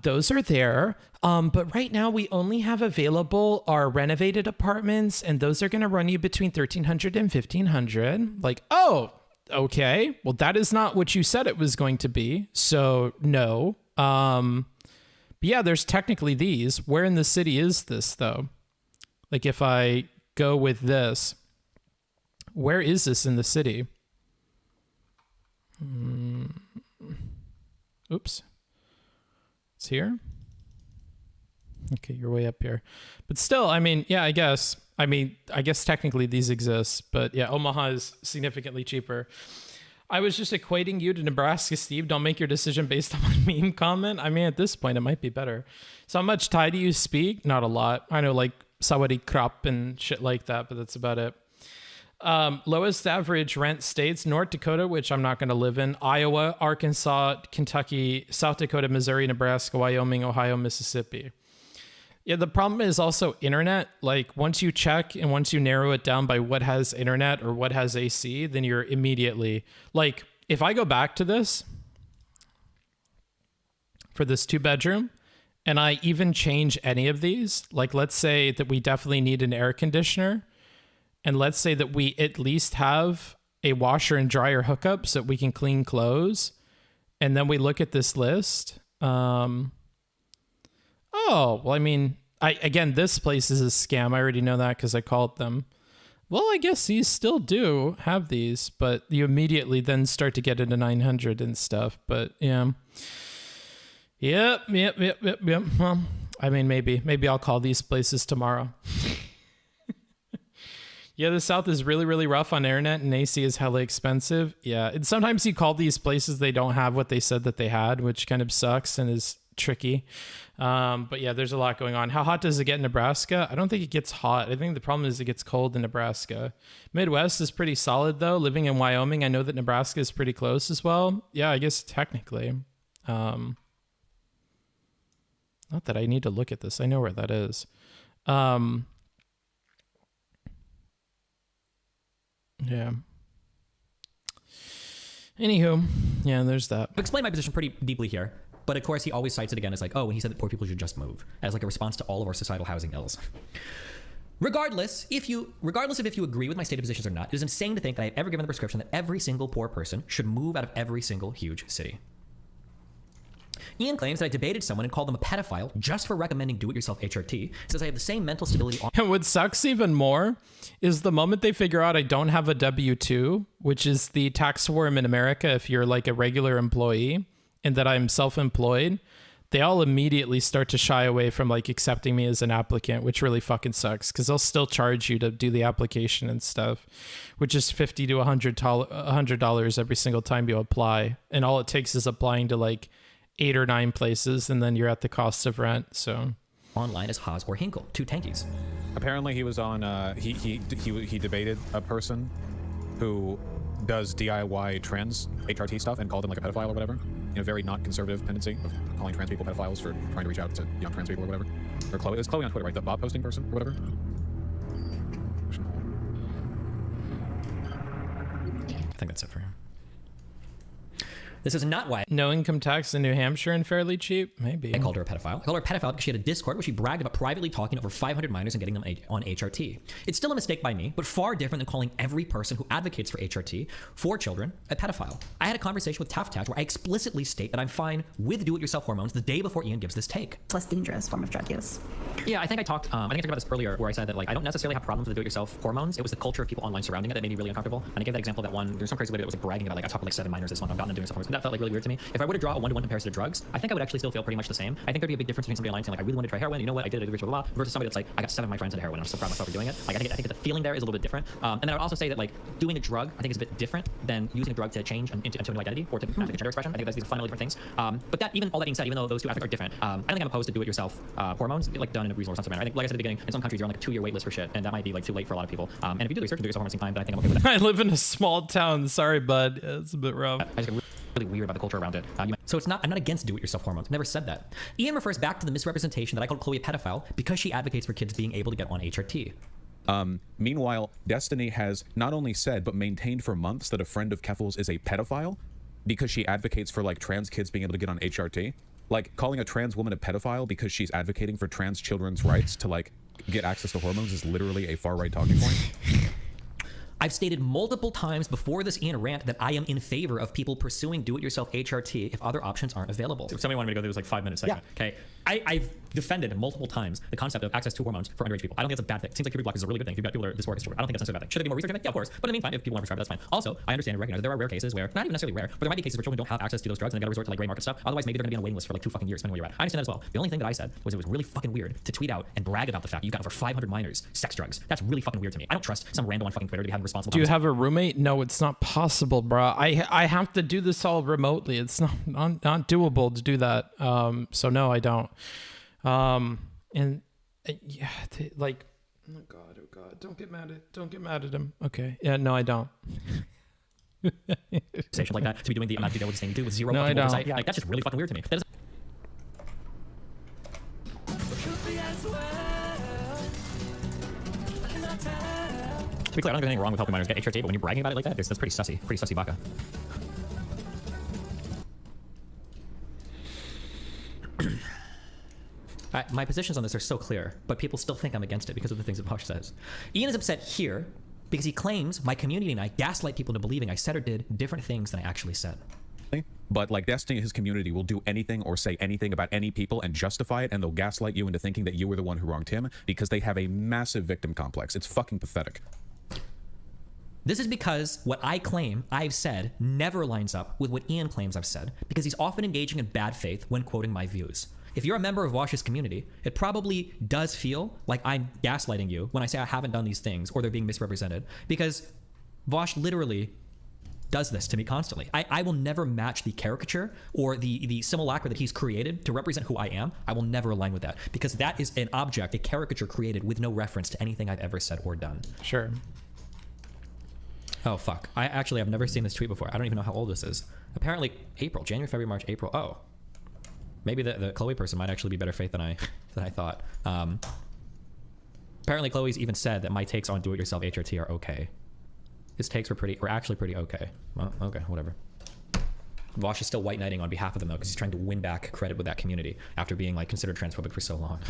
those are there. But right now we only have available our renovated apartments, and those are going to run you between $1,300 and $1,500. Like, oh, okay. Well, that is not what you said it was going to be. So no. But yeah, there's technically these. Where in the city is this, though? Like, if I go with this, where is this in the city? Oops. It's here. Okay, you're way up here. But still, I mean, yeah, I guess technically these exist, but yeah, Omaha is significantly cheaper. I was just equating you to Nebraska, Steve. Don't make your decision based on my meme comment. I mean, at this point, it might be better. So how much Thai do you speak? Not a lot. I know, like, Sawadee Krap and shit like that, but that's about it. Lowest average rent states: North Dakota, which I'm not going to live in, Iowa, Arkansas, Kentucky, South Dakota, Missouri, Nebraska, Wyoming, Ohio, Mississippi. Yeah, the problem is also internet. Like, once you check and once you narrow it down by what has internet or what has AC, then you're immediately, like, if I go back to this for this 2-bedroom and I even change any of these, like, let's say that we definitely need an air conditioner, and let's say that we at least have a washer and dryer hookup so that we can clean clothes, and then we look at this list. Oh, well, I mean, again, this place is a scam. I already know that because I called them. Well, I guess these still do have these, but you immediately then start to get into 900 and stuff. But yeah. Yep. Well, I mean, maybe I'll call these places tomorrow. Yeah, the South is really, really rough on internet, and AC is hella expensive. Yeah, and sometimes you call these places, they don't have what they said that they had, which kind of sucks and is tricky. But yeah, there's a lot going on. How hot does it get in Nebraska? I don't think it gets hot. I think the problem is it gets cold in Nebraska. Midwest is pretty solid, though. Living in Wyoming, I know that Nebraska is pretty close as well. Yeah, I guess technically. Not that I need to look at this. I know where that is. Yeah. Anywho, yeah, there's that. I've explained my position pretty deeply here, but of course he always cites it again as like, oh, when he said that poor people should just move, as like a response to all of our societal housing ills. Regardless of if you agree with my stated positions or not, it is insane to think that I have ever given the prescription that every single poor person should move out of every single huge city. Ian claims that I debated someone and called them a pedophile just for recommending do-it-yourself HRT. Says I have the same mental stability. And what sucks even more is the moment they figure out I don't have a W-2, which is the tax form in America if you're like a regular employee, and that I'm self-employed, they all immediately start to shy away from like accepting me as an applicant, which really fucking sucks because they'll still charge you to do the application and stuff, which is $50 to $100 every single time you apply. And all it takes is applying to like 8 or 9 places, and then you're at the cost of rent. So online as Haas or Hinkle, 2 tankies. Apparently he was on he debated a person who does DIY trans HRT stuff and called him like a pedophile or whatever, in a very not conservative tendency of calling trans people pedophiles for trying to reach out to young trans people or whatever. Or Chloe, it's Chloe on Twitter, right? The Bob posting person or whatever. I think that's it for him. This is not why. No income tax in New Hampshire and fairly cheap? Maybe. I called her a pedophile. I called her a pedophile because she had a Discord where she bragged about privately talking to over 500 minors and getting them on HRT. It's still a mistake by me, but far different than calling every person who advocates for HRT for children a pedophile. I had a conversation with Taft where I explicitly state that I'm fine with do-it-yourself hormones the day before Ian gives this take. Less dangerous form of drug use. Yeah, I think I talked about this earlier where I said that like I don't necessarily have problems with the do-it-yourself hormones. It was the culture of people online surrounding it that made me really uncomfortable. And I gave that example that one, there's some crazy lady that was like bragging about like I talked to like 7 minors this month, I've gotten them doing hormones. And that felt like really weird to me. If I were to draw a one-to-one comparison to drugs, I think I would actually still feel pretty much the same. I think there'd be a big difference between somebody online saying like I really want to try heroin, you know what, I did it, blah, blah, blah, versus somebody that's like I got 7 of my friends into heroin and I'm so proud of myself for doing it. Like I think that the feeling there is a little bit different. And then I would also say that like doing a drug I think is a bit different than using a drug to change into a new identity or to make a gender expression. I think these are fundamentally different things. But that even all that being said, even though those two aspects are different, I don't think I'm opposed to do-it-yourself hormones like done in a reasonable sense of manner. I think like I said at the beginning, in some countries you're on like a 2-year wait list for shit, and that might be like too late for a lot of people. And if you do research and do yourself hormones time, then I think I'm okay with that. I live in a small town. Sorry, bud. It's a bit rough. I just get really weird about the culture around it. So it's not. I'm not against do-it-yourself hormones. Never said that. Ian refers back to the misrepresentation that I called Chloe a pedophile because she advocates for kids being able to get on HRT. Meanwhile, Destiny has not only said but maintained for months that a friend of Keffel's is a pedophile because she advocates for like trans kids being able to get on HRT. Like calling a trans woman a pedophile because she's advocating for trans children's rights to like get access to hormones is literally a far-right talking point. I've stated multiple times before this Ian rant that I am in favor of people pursuing do-it-yourself HRT if other options aren't available. If somebody wanted me to go through this like 5-minute segment. Yeah. Okay. I've defended multiple times the concept of access to hormones for underage people. I don't think that's a bad thing. It seems like puberty blockers is a really good thing. If you've got people that are this work is true. I don't think that's necessarily a bad thing. Should there be more research on it? Yeah, of course. But in the meantime, if people want to prescribe it, that's fine. Also, I understand and recognize that there are rare cases where, not even necessarily rare, but there might be cases where children don't have access to those drugs and they gotta resort to like gray market stuff. Otherwise, maybe they're gonna be on a waiting list for like 2 fucking years, depending where you're at. I understand that as well. The only thing that I said was it was really fucking weird to tweet out and brag about the fact you got over 500 minors sex drugs. That's really fucking weird to me. I don't trust some random on fucking Twitter to be having responsible. Do you have a roommate? No, it's not possible, bro. I have to do this all remotely. It's not doable to do that. So no, I don't. And yeah, like, oh god, don't get mad at him. Okay, yeah, no, I don't. Station like that to be doing the amount of diligence thing you do with zero no, fucking I don't. oversight. Like that's just really fucking weird to me. That is to be clear, I don't think there's anything wrong with helping minors get HRT, but when you're bragging about it like that, that's pretty sussy baka. My positions on this are so clear, but people still think I'm against it because of the things that Vaush says. Ian is upset here because he claims my community and I gaslight people into believing I said or did different things than I actually said. But like Destiny and his community will do anything or say anything about any people and justify it, and they'll gaslight you into thinking that you were the one who wronged him because they have a massive victim complex. It's fucking pathetic. This is because what I claim I've said never lines up with what Ian claims I've said, because he's often engaging in bad faith when quoting my views. If you're a member of Vaush's community, it probably does feel like I'm gaslighting you when I say I haven't done these things or they're being misrepresented, because Vaush literally does this to me constantly. I will never match the caricature or the simulacra that he's created to represent who I am. I will never align with that, because that is an object, a caricature created with no reference to anything I've ever said or done. Sure. Oh, fuck. I've never seen this tweet before. I don't even know how old this is. Apparently April, January, February, March, April. Oh. Maybe the Chloe person might actually be better faith than I thought. Apparently Chloe's even said that my takes on do-it-yourself HRT are okay. His takes were actually pretty okay. Well, okay, whatever. Vaush is still white knighting on behalf of them though, because he's trying to win back credit with that community after being like considered transphobic for so long.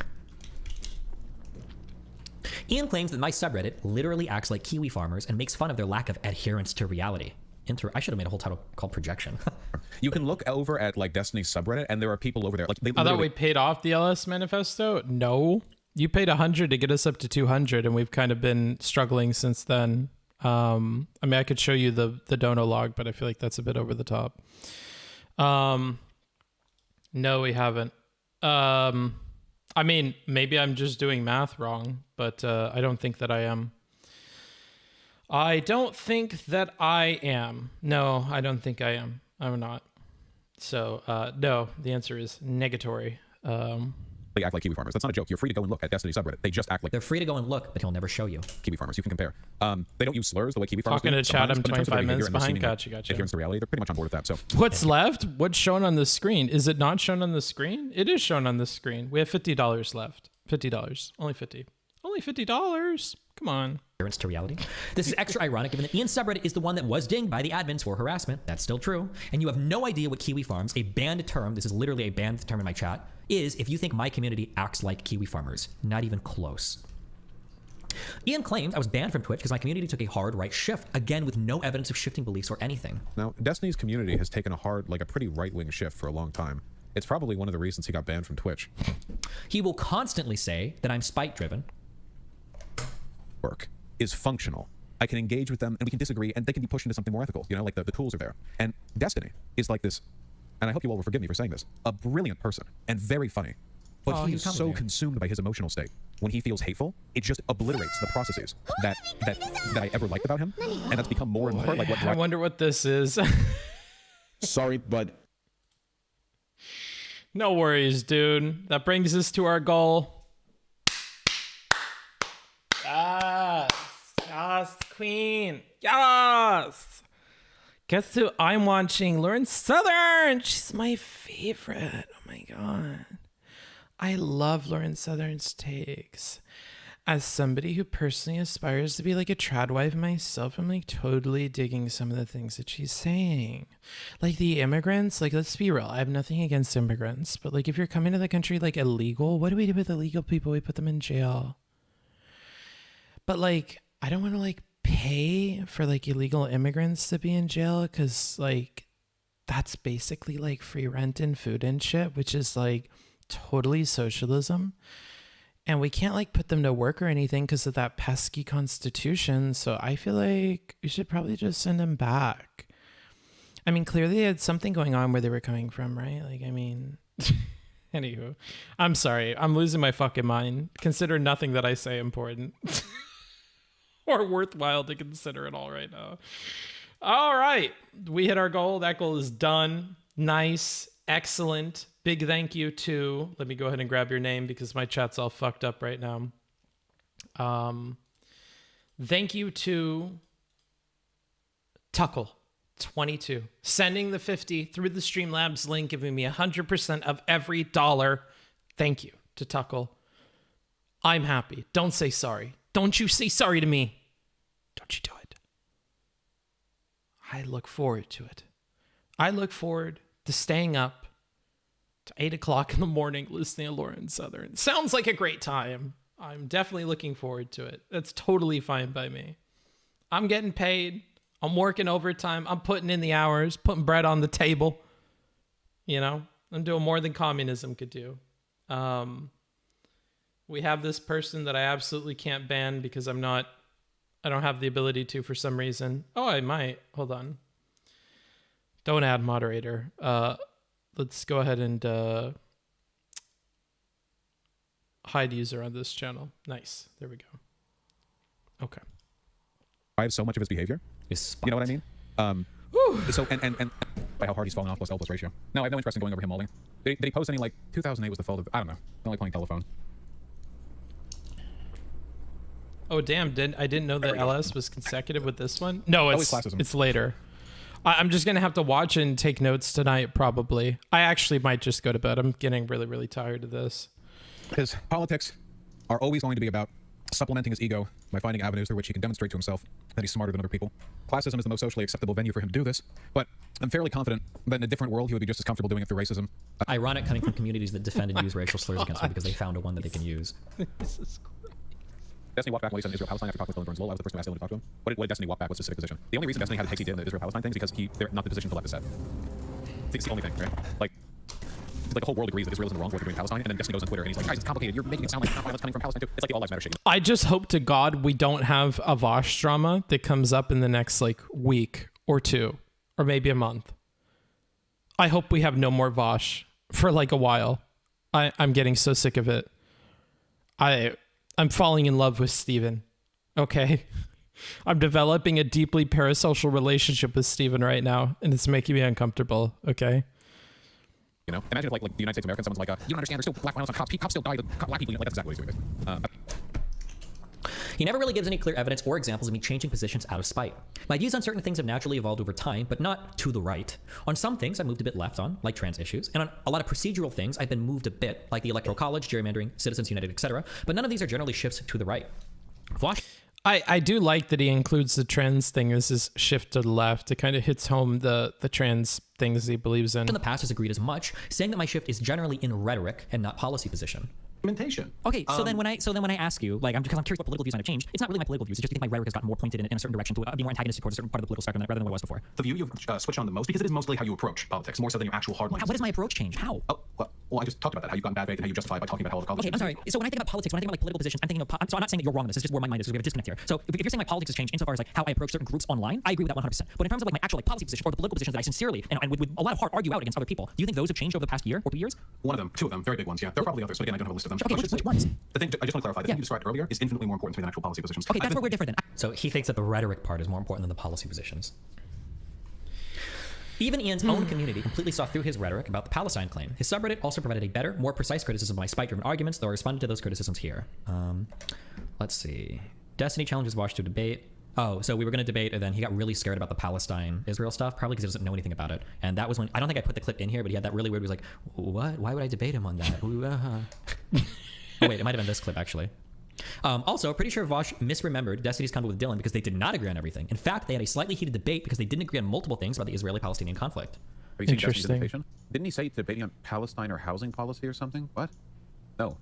Ian claims that my subreddit literally acts like Kiwi farmers and makes fun of their lack of adherence to reality. I should have made a whole title called Projection. You can look over at like Destiny's subreddit, and there are people over there. Like they I thought we paid off the LS Manifesto. No, you paid 100 to get us up to 200, and we've kind of been struggling since then. I mean, I could show you the dono log, but I feel like that's a bit over the top. No, we haven't. I mean, maybe I'm just doing math wrong, but I don't think that I am. I don't think that I am. No, I don't think I am. I'm not. So, no, the answer is negatory. They act like Kiwi farmers. That's not a joke. You're free to go and look at Destiny subreddit. They just act like... They're free to go and look, but he'll never show you. Kiwi farmers. You can compare. They don't use slurs the way Kiwi farmers do. Talking to chat, I'm 25 minutes behind. Gotcha. Adherence to reality. They're pretty much on board with that. So what's left? What's shown on the screen? Is it not shown on the screen? It is shown on the screen. We have $50 left. $50. Only 50. Only $50. Come on. to reality. This is extra ironic given that Ian's subreddit is the one that was dinged by the admins for harassment. That's still true. And you have no idea what Kiwi Farms, a banned term, this is literally a banned term in my chat, is if you think my community acts like Kiwi farmers. Not even close. Ian claimed I was banned from Twitch because my community took a hard right shift, again with no evidence of shifting beliefs or anything. Now, Destiny's community has taken a pretty right-wing shift for a long time. It's probably one of the reasons he got banned from Twitch. He will constantly say that I'm spite-driven. Work is functional. I can engage with them and we can disagree and they can be pushed into something more ethical. You know, like the tools are there. And Destiny is like this, and I hope you all will forgive me for saying this, a brilliant person and very funny. But he is so consumed by his emotional state. When he feels hateful, it just obliterates the processes that I ever liked about him. And that's become more and more like what I wonder what this is. Sorry, but no worries, dude. That brings us to our goal. Yes, queen. Yes. Guess who I'm watching? Lauren Southern. She's my favorite. Oh my god. I love Lauren Southern's takes. As somebody who personally aspires to be like a trad wife myself, I'm like totally digging some of the things that she's saying. Like the immigrants, like let's be real. I have nothing against immigrants, but like if you're coming to the country like illegal, what do we do with illegal people? We put them in jail. But like, I don't want to like pay for like illegal immigrants to be in jail because like that's basically like free rent and food and shit, which is like totally socialism. And we can't like put them to work or anything because of that pesky constitution. So I feel like we should probably just send them back. I mean, clearly they had something going on where they were coming from, right? Like, I mean, anywho, I'm sorry. I'm losing my fucking mind. Consider nothing that I say important. Or worthwhile to consider at all right now. All right. We hit our goal. That goal is done. Nice. Excellent. Big thank you to, let me go ahead and grab your name because my chat's all fucked up right now. Thank you to Tuckle22, sending the 50 through the Streamlabs link, giving me 100% of every dollar. Thank you to Tuckle. I'm happy. Don't say sorry. Don't you say sorry to me. Don't you do it. I look forward to it. I look forward to staying up to 8 o'clock in the morning listening to Lauren Southern. Sounds like a great time. I'm definitely looking forward to it. That's totally fine by me. I'm getting paid. I'm working overtime. I'm putting in the hours, putting bread on the table. You know, I'm doing more than communism could do. We have this person that I absolutely can't ban because I don't have the ability to for some reason. Oh, I might. Hold on. Don't add moderator. Let's go ahead and hide user on this channel. Nice. There we go. Okay. I have so much of his behavior. You know what I mean? So and by how hard he's falling off plus L plus ratio. No, I have no interest in going over him mauling. Did he post any like 2008 was the fault of, I don't know. I don't like playing telephone. Oh damn! I didn't know that LS was consecutive with this one. No, it's later. I'm just gonna have to watch and take notes tonight. Probably. I actually might just go to bed. I'm getting really tired of this. His politics are always going to be about supplementing his ego by finding avenues through which he can demonstrate to himself that he's smarter than other people. Classism is the most socially acceptable venue for him to do this, but I'm fairly confident that in a different world he would be just as comfortable doing it through racism. Ironic coming from communities that defend and use racial slurs against me because they found a one that they can use. This is Destiny walked back when he said Israel-Palestine after talking with Phil and Burns Lowell. I was the person who asked him to talk to him. What did Destiny walk back? What's the specific position? The only reason Destiny had the takes he did in the Israel-Palestine thing is because they're not the position to let this set. It's the only thing, right? Like the whole world agrees that Israel is in the wrong for what they're doing in Palestine, and then Destiny goes on Twitter and he's like, guys, it's complicated. You're making it sound like it's not what's coming from Palestine too. It's like the all lives matter shit. I just hope to God we don't have a Vaush drama that comes up in the next like week or two, or maybe a month. I hope we have no more Vaush for like a while. I'm getting so sick of it. I'm falling in love with Steven. Okay. I'm developing a deeply parasocial relationship with Steven right now, and it's making me uncomfortable. Okay. You know, imagine if like the United States of America, someone's like, you don't understand, there's still black violence on cops. Cops still die. Black people, like that's exactly what he's doing. He never really gives any clear evidence or examples of me changing positions out of spite. My views on certain things have naturally evolved over time, but not to the right. On some things, I moved a bit left on, like trans issues, and on a lot of procedural things, I've been moved a bit, like the Electoral College, gerrymandering, Citizens United, etc. But none of these are generally shifts to the right. Vaush. I do like that he includes the trans thing as his shift to the left. It kind of hits home the trans things he believes in. In the past has agreed as much, saying that my shift is generally in rhetoric and not policy position. Implementation. Okay, so then when I ask you, like, because I'm curious what political views might have changed, it's not really my political views. It's just because my rhetoric has gotten more pointed in a certain direction to be more antagonistic towards a certain part of the political spectrum rather than what it was before. The view you've switched on the most because it is mostly how you approach politics, more so than your actual hardline. What does my approach change? How? Oh, well, I just talked about that. How you've gotten bad faith and how you justify it by talking about how all the college. Okay, I'm sorry. So when I think about politics, when I think about like political positions, I'm thinking of. So I'm not saying that you're wrong on this. It's just where my mind is. We have a disconnect here. So if you're saying my politics has changed insofar as like how I approach certain groups online, I agree with that 100%. But in terms of like my actual like policy position or the political positions that I sincerely and with a lot of heart argue out against other people, do you think those have changed over the past year or 2 years? One of them, two of them, very big ones. Yeah, there are probably others, but again, I don't have a list of them. Okay, which ones? The thing I just want to clarify. The thing you described earlier is infinitely more important to me than actual policy positions. Okay, that's where we're different then. So he thinks that the rhetoric part is more important than the policy positions. Even Ian's own community completely saw through his rhetoric about the Palestine claim. His subreddit also provided a better, more precise criticism of my spite-driven arguments, though I responded to those criticisms here. Let's see. Destiny challenges Vaush to debate. Oh, so we were going to debate, and then he got really scared about the Palestine-Israel stuff, probably because he doesn't know anything about it. And that was when, I don't think I put the clip in here, but he had that really weird, he was like, what? Why would I debate him on that? Oh, wait, it might have been this clip, actually. Also, pretty sure Vaush misremembered Destiny's convo with Dylan because they did not agree on everything. In fact, they had a slightly heated debate because they didn't agree on multiple things about the Israeli-Palestinian conflict. Have you seen Destiny's debatation? Didn't he say debating on Palestine or housing policy or something? What? No.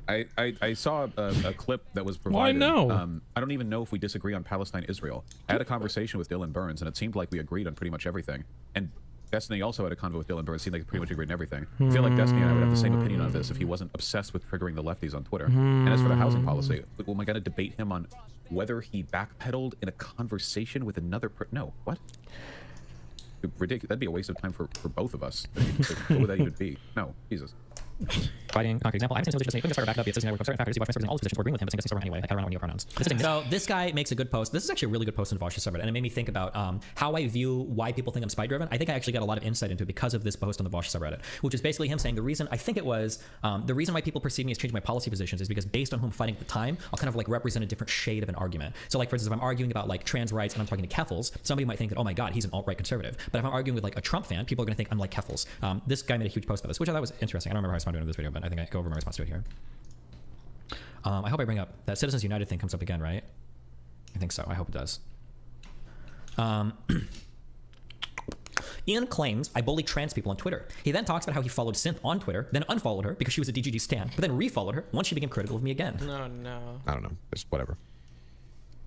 I saw a clip that was provided. Why no? I don't even know if we disagree on Palestine-Israel. I had a conversation with Dylan Burns, and it seemed like we agreed on pretty much everything. And Destiny also had a convo with Dylan Burns. It seemed like pretty much agreed on everything. I feel like Destiny and I would have the same opinion on this if he wasn't obsessed with triggering the lefties on Twitter. And as for the housing policy, am I going to debate him on whether he backpedaled in a conversation with another no, what? Ridiculous. That'd be a waste of time for both of us. What would that even be? No, Jesus. Providing concrete example, I'm saying we can just back up. It says certain factors, Vaush in all positions, or agreeing with him, but saying anyway. Like, I don't know pronouns. So this guy makes a good post. This is actually a really good post in Vaush's subreddit, and it made me think about how I view why people think I'm spy driven. I think I actually got a lot of insight into it because of this post on the Vaush subreddit, which is basically him saying the reason the reason why people perceive me as changing my policy positions is because based on who I'm fighting at the time, I'll kind of like represent a different shade of an argument. So like for instance, if I'm arguing about like trans rights and I'm talking to Keffels, somebody might think that, oh my god, he's an alt-right conservative. But if I'm arguing with like a Trump fan, people are going to think I'm like Keffels. This guy made a huge post about this, which I thought was interesting. I don't remember how I responded to this video, but I think I go over my response to it here. I hope I bring up that Citizens United thing comes up again, right? I think so. I hope it does. Ian claims I bully trans people on Twitter. He then talks about how he followed Synth on Twitter, then unfollowed her because she was a DGG stan, but then refollowed her once she became critical of me again. No. I don't know. It's whatever.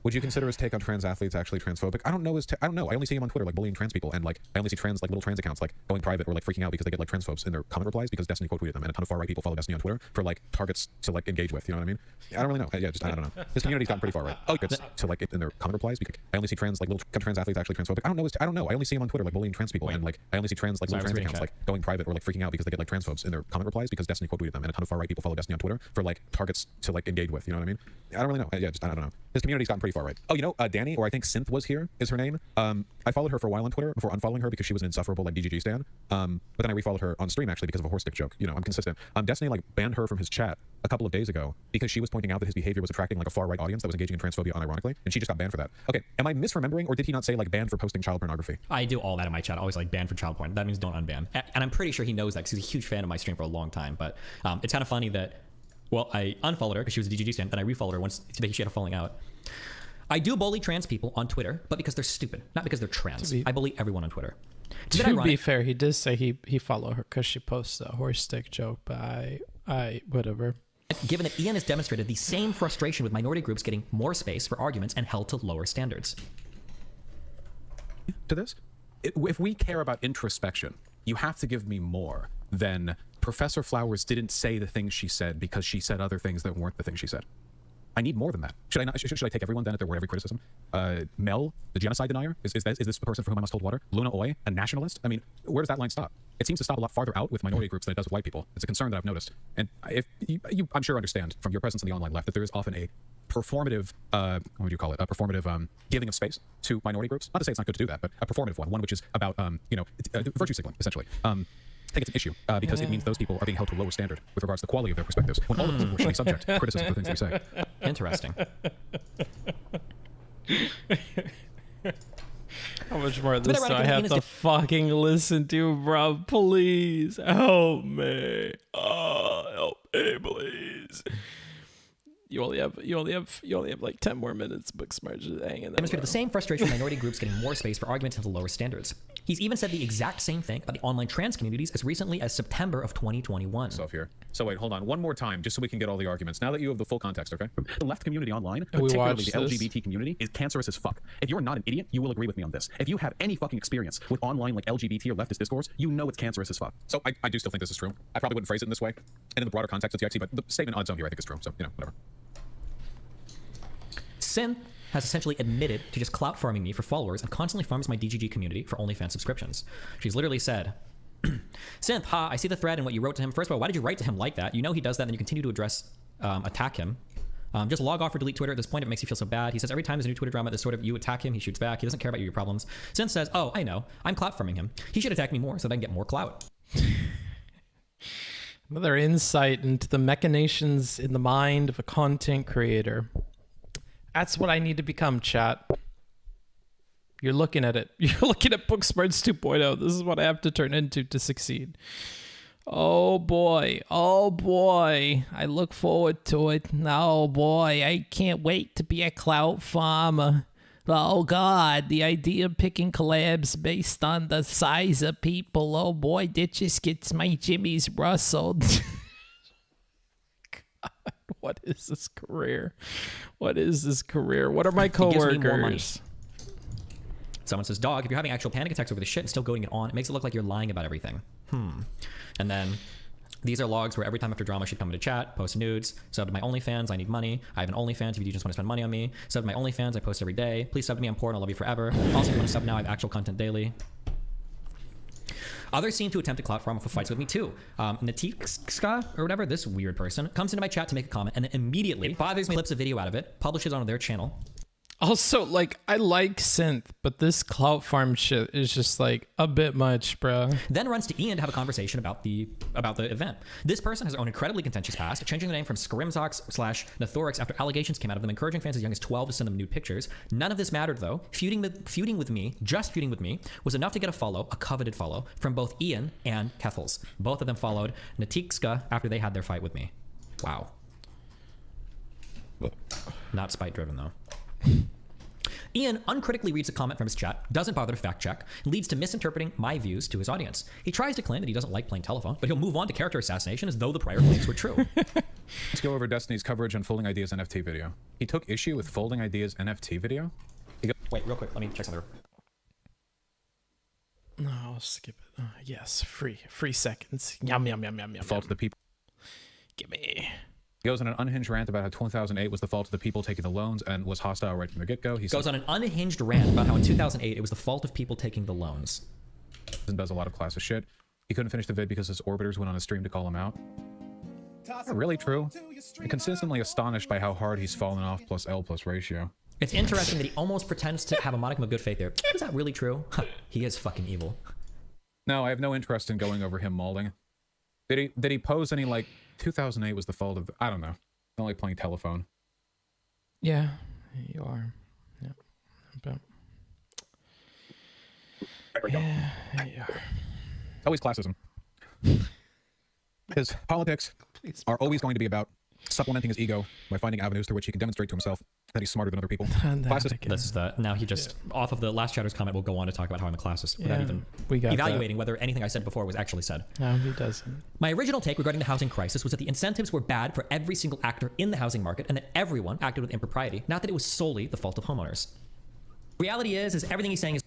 Would you consider his take on trans athletes actually transphobic? I don't know. I don't know. I only see him on Twitter like bullying trans people, and like I only see trans like little trans accounts like going private or like freaking out because they get like transphobes in their comment replies because Destiny quote tweeted them, and a ton of far right people follow Destiny on Twitter for like targets to like engage with. You know what I mean? I don't really know. Yeah, just I don't know. His community's gotten pretty far right. Oh, to like in their comment replies because I only see trans like little trans athletes actually transphobic. I don't know. I only see him on Twitter like bullying trans people, and like I only see trans like little trans accounts like going private or like freaking out because they get like transphobes in their comment replies because Destiny quote tweeted them, and a ton of far right people follow Destiny on Twitter for like targets to like engage with. You know what I mean? I don't really know. Yeah, just I don't know. His community's gotten pretty far right. Oh, you know, Danny, or I think Synth was here, is her name. I followed her for a while on Twitter before unfollowing her because she was an insufferable like DGG stan. But then I refollowed her on stream actually because of a horse stick joke. You know, I'm consistent. Destiny like banned her from his chat a couple of days ago because she was pointing out that his behavior was attracting like a far right audience that was engaging in transphobia unironically, and she just got banned for that. Okay, am I misremembering, or did he not say like banned for posting child pornography? I do all that in my chat. Always like banned for child porn. That means don't unban. And I'm pretty sure he knows that because he's a huge fan of my stream for a long time. But it's kind of funny that, well, I unfollowed her because she was a DGG stan, then I refollowed her once she had a falling out. I do bully trans people on Twitter, but because they're stupid, not because they're trans. I bully everyone on Twitter. To be fair, he did say he followed her because she posts a horse stick joke, but I whatever. Given that Ian has demonstrated the same frustration with minority groups getting more space for arguments and held to lower standards. To this, if we care about introspection, you have to give me more than Professor Flowers didn't say the things she said because she said other things that weren't the things she said. I need more than that. Should I take everyone then at their word every criticism? Mel, the genocide denier, is this the person for whom I must hold water? Luna Oy, a nationalist? I mean, where does that line stop? It seems to stop a lot farther out with minority groups than it does with white people. It's a concern that I've noticed. And if you I'm sure understand from your presence in the online left that there is often a performative, what would you call it? A performative giving of space to minority groups. Not to say it's not good to do that, but a performative one which is about, virtue signaling, essentially. I think it's an issue because it means those people are being held to a lower standard with regards to the quality of their perspectives when all of us should be subject to criticism for things they say. Interesting. How much more of this do I have to fucking listen to, bro? Please help me. Oh, help me, please. You only have like 10 more minutes, Booksmart, just hanging there. Demonstrated the same frustration with minority groups getting more space for arguments into lower standards. He's even said the exact same thing about the online trans communities as recently as September of 2021. Stuff here. So wait, hold on one more time, just so we can get all the arguments. Now that you have the full context, okay? The left community online, And we particularly watched the this. LGBT community, is cancerous as fuck. If you're not an idiot, you will agree with me on this. If you have any fucking experience with online like LGBT or leftist discourse, you know it's cancerous as fuck. So I do still think this is true. I probably wouldn't phrase it in this way. And in the broader context of TXT, but the statement on its own here I think is true. So, whatever. Sin has essentially admitted to just clout farming me for followers and constantly farms my DGG community for OnlyFans subscriptions. She's literally said, Synth, ha, I see the thread and what you wrote to him. First of all, why did you write to him like that? You know he does that, and you continue to attack him. Just log off or delete Twitter. At this point, it makes you feel so bad. He says every time there's a new Twitter drama, this sort of you attack him, he shoots back. He doesn't care about your problems. Synth says, oh, I know. I'm clout farming him. He should attack me more so that I can get more clout. Another insight into the machinations in the mind of a content creator. That's what I need to become, chat. You're looking at it. You're looking at Booksmarts 2.0. This is what I have to turn into to succeed. Oh boy. Oh boy. I look forward to it. Oh boy. I can't wait to be a clout farmer. Oh God. The idea of picking collabs based on the size of people. Oh boy. That just gets my jimmies rustled. What is this career? What is this career? What are my coworkers? Someone says, dog, if you're having actual panic attacks over the shit and still going it on, it makes it look like you're lying about everything. And then these are logs where every time after drama she'd come into chat, post nudes, sub to my OnlyFans, I need money. I have an OnlyFans if you just want to spend money on me. Sub to my OnlyFans, I post every day. Please sub to me, I'm poor and I'll love you forever. Also, if you want to sub now, I have actual content daily. Others seem to attempt to clout farm for fights with me too. Natikska, or whatever, this weird person, comes into my chat to make a comment and then immediately bothers me, clips a video out of it, publishes it on their channel. Also, like, I like synth, but this clout farm shit is just like a bit much, bro. Then runs to Ian to have a conversation about the event. This person has their own incredibly contentious past, changing the name from Scrimzox/Nathorax after allegations came out of them encouraging fans as young as 12 to send them nude pictures. None of this mattered though. Feuding with me, was enough to get a follow, a coveted follow, from both Ian and Keffels. Both of them followed Natikska after they had their fight with me. Wow. Not spite driven though. Ian uncritically reads a comment from his chat, doesn't bother to fact check, leads to misinterpreting my views to his audience. He tries to claim that he doesn't like playing telephone, but he'll move on to character assassination as though the prior claims were true. Let's go over Destiny's coverage on Folding Ideas NFT video. He took issue with Folding Ideas NFT video? Wait, real quick, let me check something. No, I'll skip it. Yes, free seconds. Yum, yum, yum, yum, yum. Fault of the people. Give me. He goes on an unhinged rant about how 2008 was the fault of the people taking the loans and was hostile right from the get-go. He goes on an unhinged rant about how in 2008 it was the fault of people taking the loans. And does a lot of classist shit. He couldn't finish the vid because his orbiters went on a stream to call him out. Really true. I'm consistently astonished by how hard he's fallen off plus L plus ratio. It's interesting that he almost pretends to have a modicum of good faith there. Is that really true? He is fucking evil. No, I have no interest in going over him mauling. Did he pose any like 2008 was the fault of I don't know. I don't like playing telephone. Yeah, you are. Yeah. But yeah, you are. Always classism. His politics are always going to be about supplementing his ego by finding avenues through which he can demonstrate to himself that he's smarter than other people. This is the now he just off of the last chatter's comment will go on to talk about how I'm a classist without even evaluating whether anything I said before was actually said. No, he doesn't. My original take regarding the housing crisis was that the incentives were bad for every single actor in the housing market and that everyone acted with impropriety, not that it was solely the fault of homeowners. Reality is everything he's saying is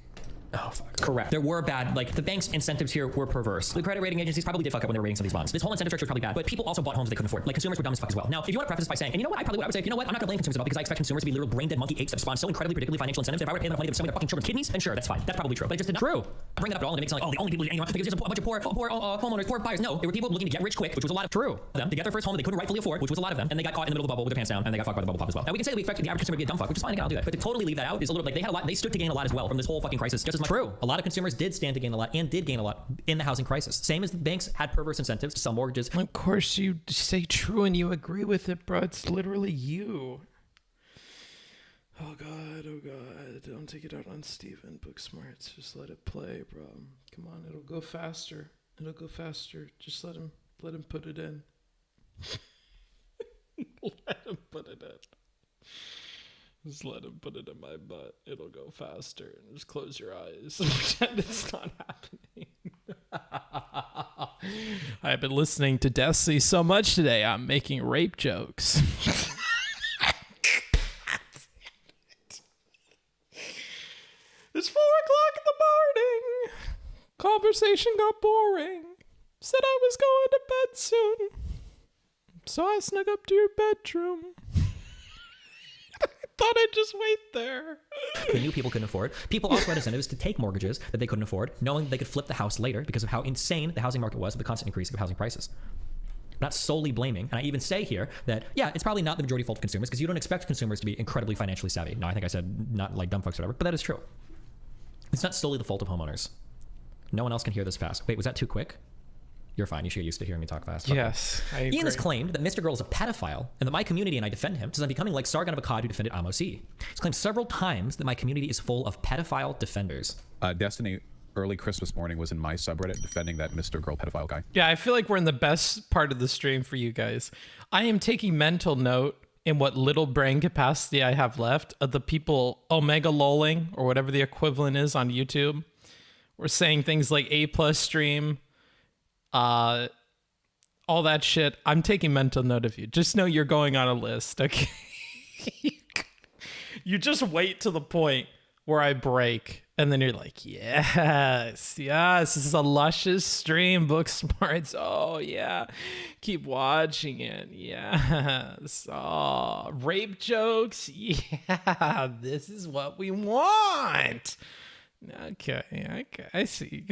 correct. There were bad, like the bank's incentives here were perverse. The credit rating agencies probably did fuck up when they were rating some of these bonds. This whole incentive structure was probably bad, but people also bought homes they couldn't afford. Like consumers were dumb as fuck as well. Now, if you want to preface this by saying, and you know what, I would say, you know what, I'm not gonna blame consumers about because I expect consumers to be literal brain dead monkey apes that spawn so incredibly predictably financial incentives. If I were to pay them money to sell their fucking children kidneys, then sure, that's fine. That's probably true. But it just did not true. Bring it up at all and it makes it like, oh, the only people because there's a bunch of poor homeowners, poor buyers. No, there were people looking to get rich quick, which was a lot of true. Them to get their first home that they couldn't rightfully afford, which was a lot of them, and they got caught in the middle of the bubble with their pants down, and they got fucked by the bubble pop as well. Now we can say that we expect the average consumer to be a dumb fuck, which is fine. Again, I'll do that. But to totally leave that out is a little like they had a lot. They stood to gain a lot as well from this whole fucking crisis. Just as much true. A lot of consumers did stand to gain a lot and did gain a lot in the housing crisis. Same as the banks had perverse incentives to sell mortgages. Of course you say true and you agree with it, bro. It's literally you. Oh god, don't take it out on Steven. Booksmarts, just let it play, bro. Come on, it'll go faster. Just let him put it in. Let him put it in. Just let him put it in my butt. It'll go faster. Just close your eyes. Pretend it's not happening. I've been listening to Destiny so much today, I'm making rape jokes. It's 4 o'clock in the morning. Conversation got boring. Said I was going to bed soon. So I snuck up to your bedroom. I thought I'd just wait there. They knew people couldn't afford. People also had incentives to take mortgages that they couldn't afford, knowing they could flip the house later because of how insane the housing market was with the constant increase of housing prices. Not solely blaming, and I even say here that, yeah, it's probably not the majority fault of consumers because you don't expect consumers to be incredibly financially savvy. No, I think I said not like dumb folks or whatever, but that is true. It's not solely the fault of homeowners. No one else can hear this fast. Wait, was that too quick? You're fine. You should get used to hearing me talk fast. Yes, I agree. Ian has claimed that Mr. Girl is a pedophile and that my community and I defend him since I'm becoming like Sargon of Akkad who defended Amos. He's claimed several times that my community is full of pedophile defenders. Destiny early Christmas morning was in my subreddit defending that Mr. Girl pedophile guy. Yeah, I feel like we're in the best part of the stream for you guys. I am taking mental note in what little brain capacity I have left of the people omega lolling or whatever the equivalent is on YouTube. We're saying things like A+ stream, all that shit. I'm taking mental note of you. Just know you're going on a list, okay? You just wait to the point where I break, and then you're like, yes, this is a luscious stream, Booksmarts. Oh, yeah. Keep watching it. Yes. Oh, rape jokes. Yeah, this is what we want. Okay, I see.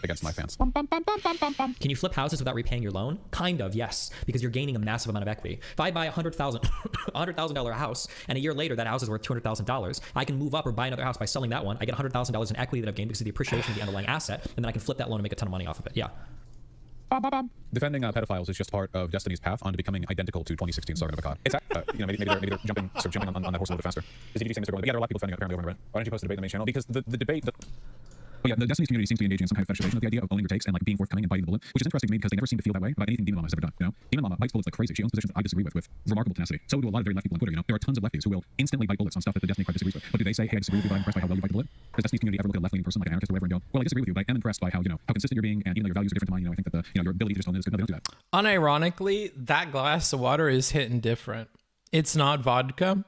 Against my fans. Can you flip houses without repaying your loan? Kind of, yes, because you're gaining a massive amount of equity. If I buy $100,000 house, and a year later that house is worth $200,000, I can move up or buy another house by selling that one. I get $100,000 in equity that I've gained because of the appreciation of the underlying asset, and then I can flip that loan and make a ton of money off of it. Yeah. Defending pedophiles is just part of Destiny's path onto becoming identical to 2016 Sargon of Akkad. It's maybe they're jumping on that horse a little bit faster. Is it Mr. Girl? Yeah, there are a lot of people defending it apparently over it. Why don't you post a debate on the main channel? Because the debate. Yeah, the Destiny's community seems to be engaging in some kind of fetishization of the idea of owning your takes and like being forthcoming and biting the bullet, which is interesting to me because they never seem to feel that way about anything Demon Mama has ever done. You know, Demon Mama bites bullets like crazy. She owns positions that I disagree with remarkable tenacity. So do a lot of very left people on Twitter. You know, there are tons of lefties who will instantly bite bullets on stuff that the Destiny crowd disagrees with. But do they say, "Hey, I disagree with you, but I'm impressed by how well you bite the bullet"? Does Destiny's community ever look at a left-leaning person like an anarchist or whatever and go, "Well, I disagree with you, but I am impressed by how consistent you're being, and even though your values are different to mine, I think that your ability to just own it is good." No, they don't do that. Unironically, that glass of water is hitting different. It's not vodka,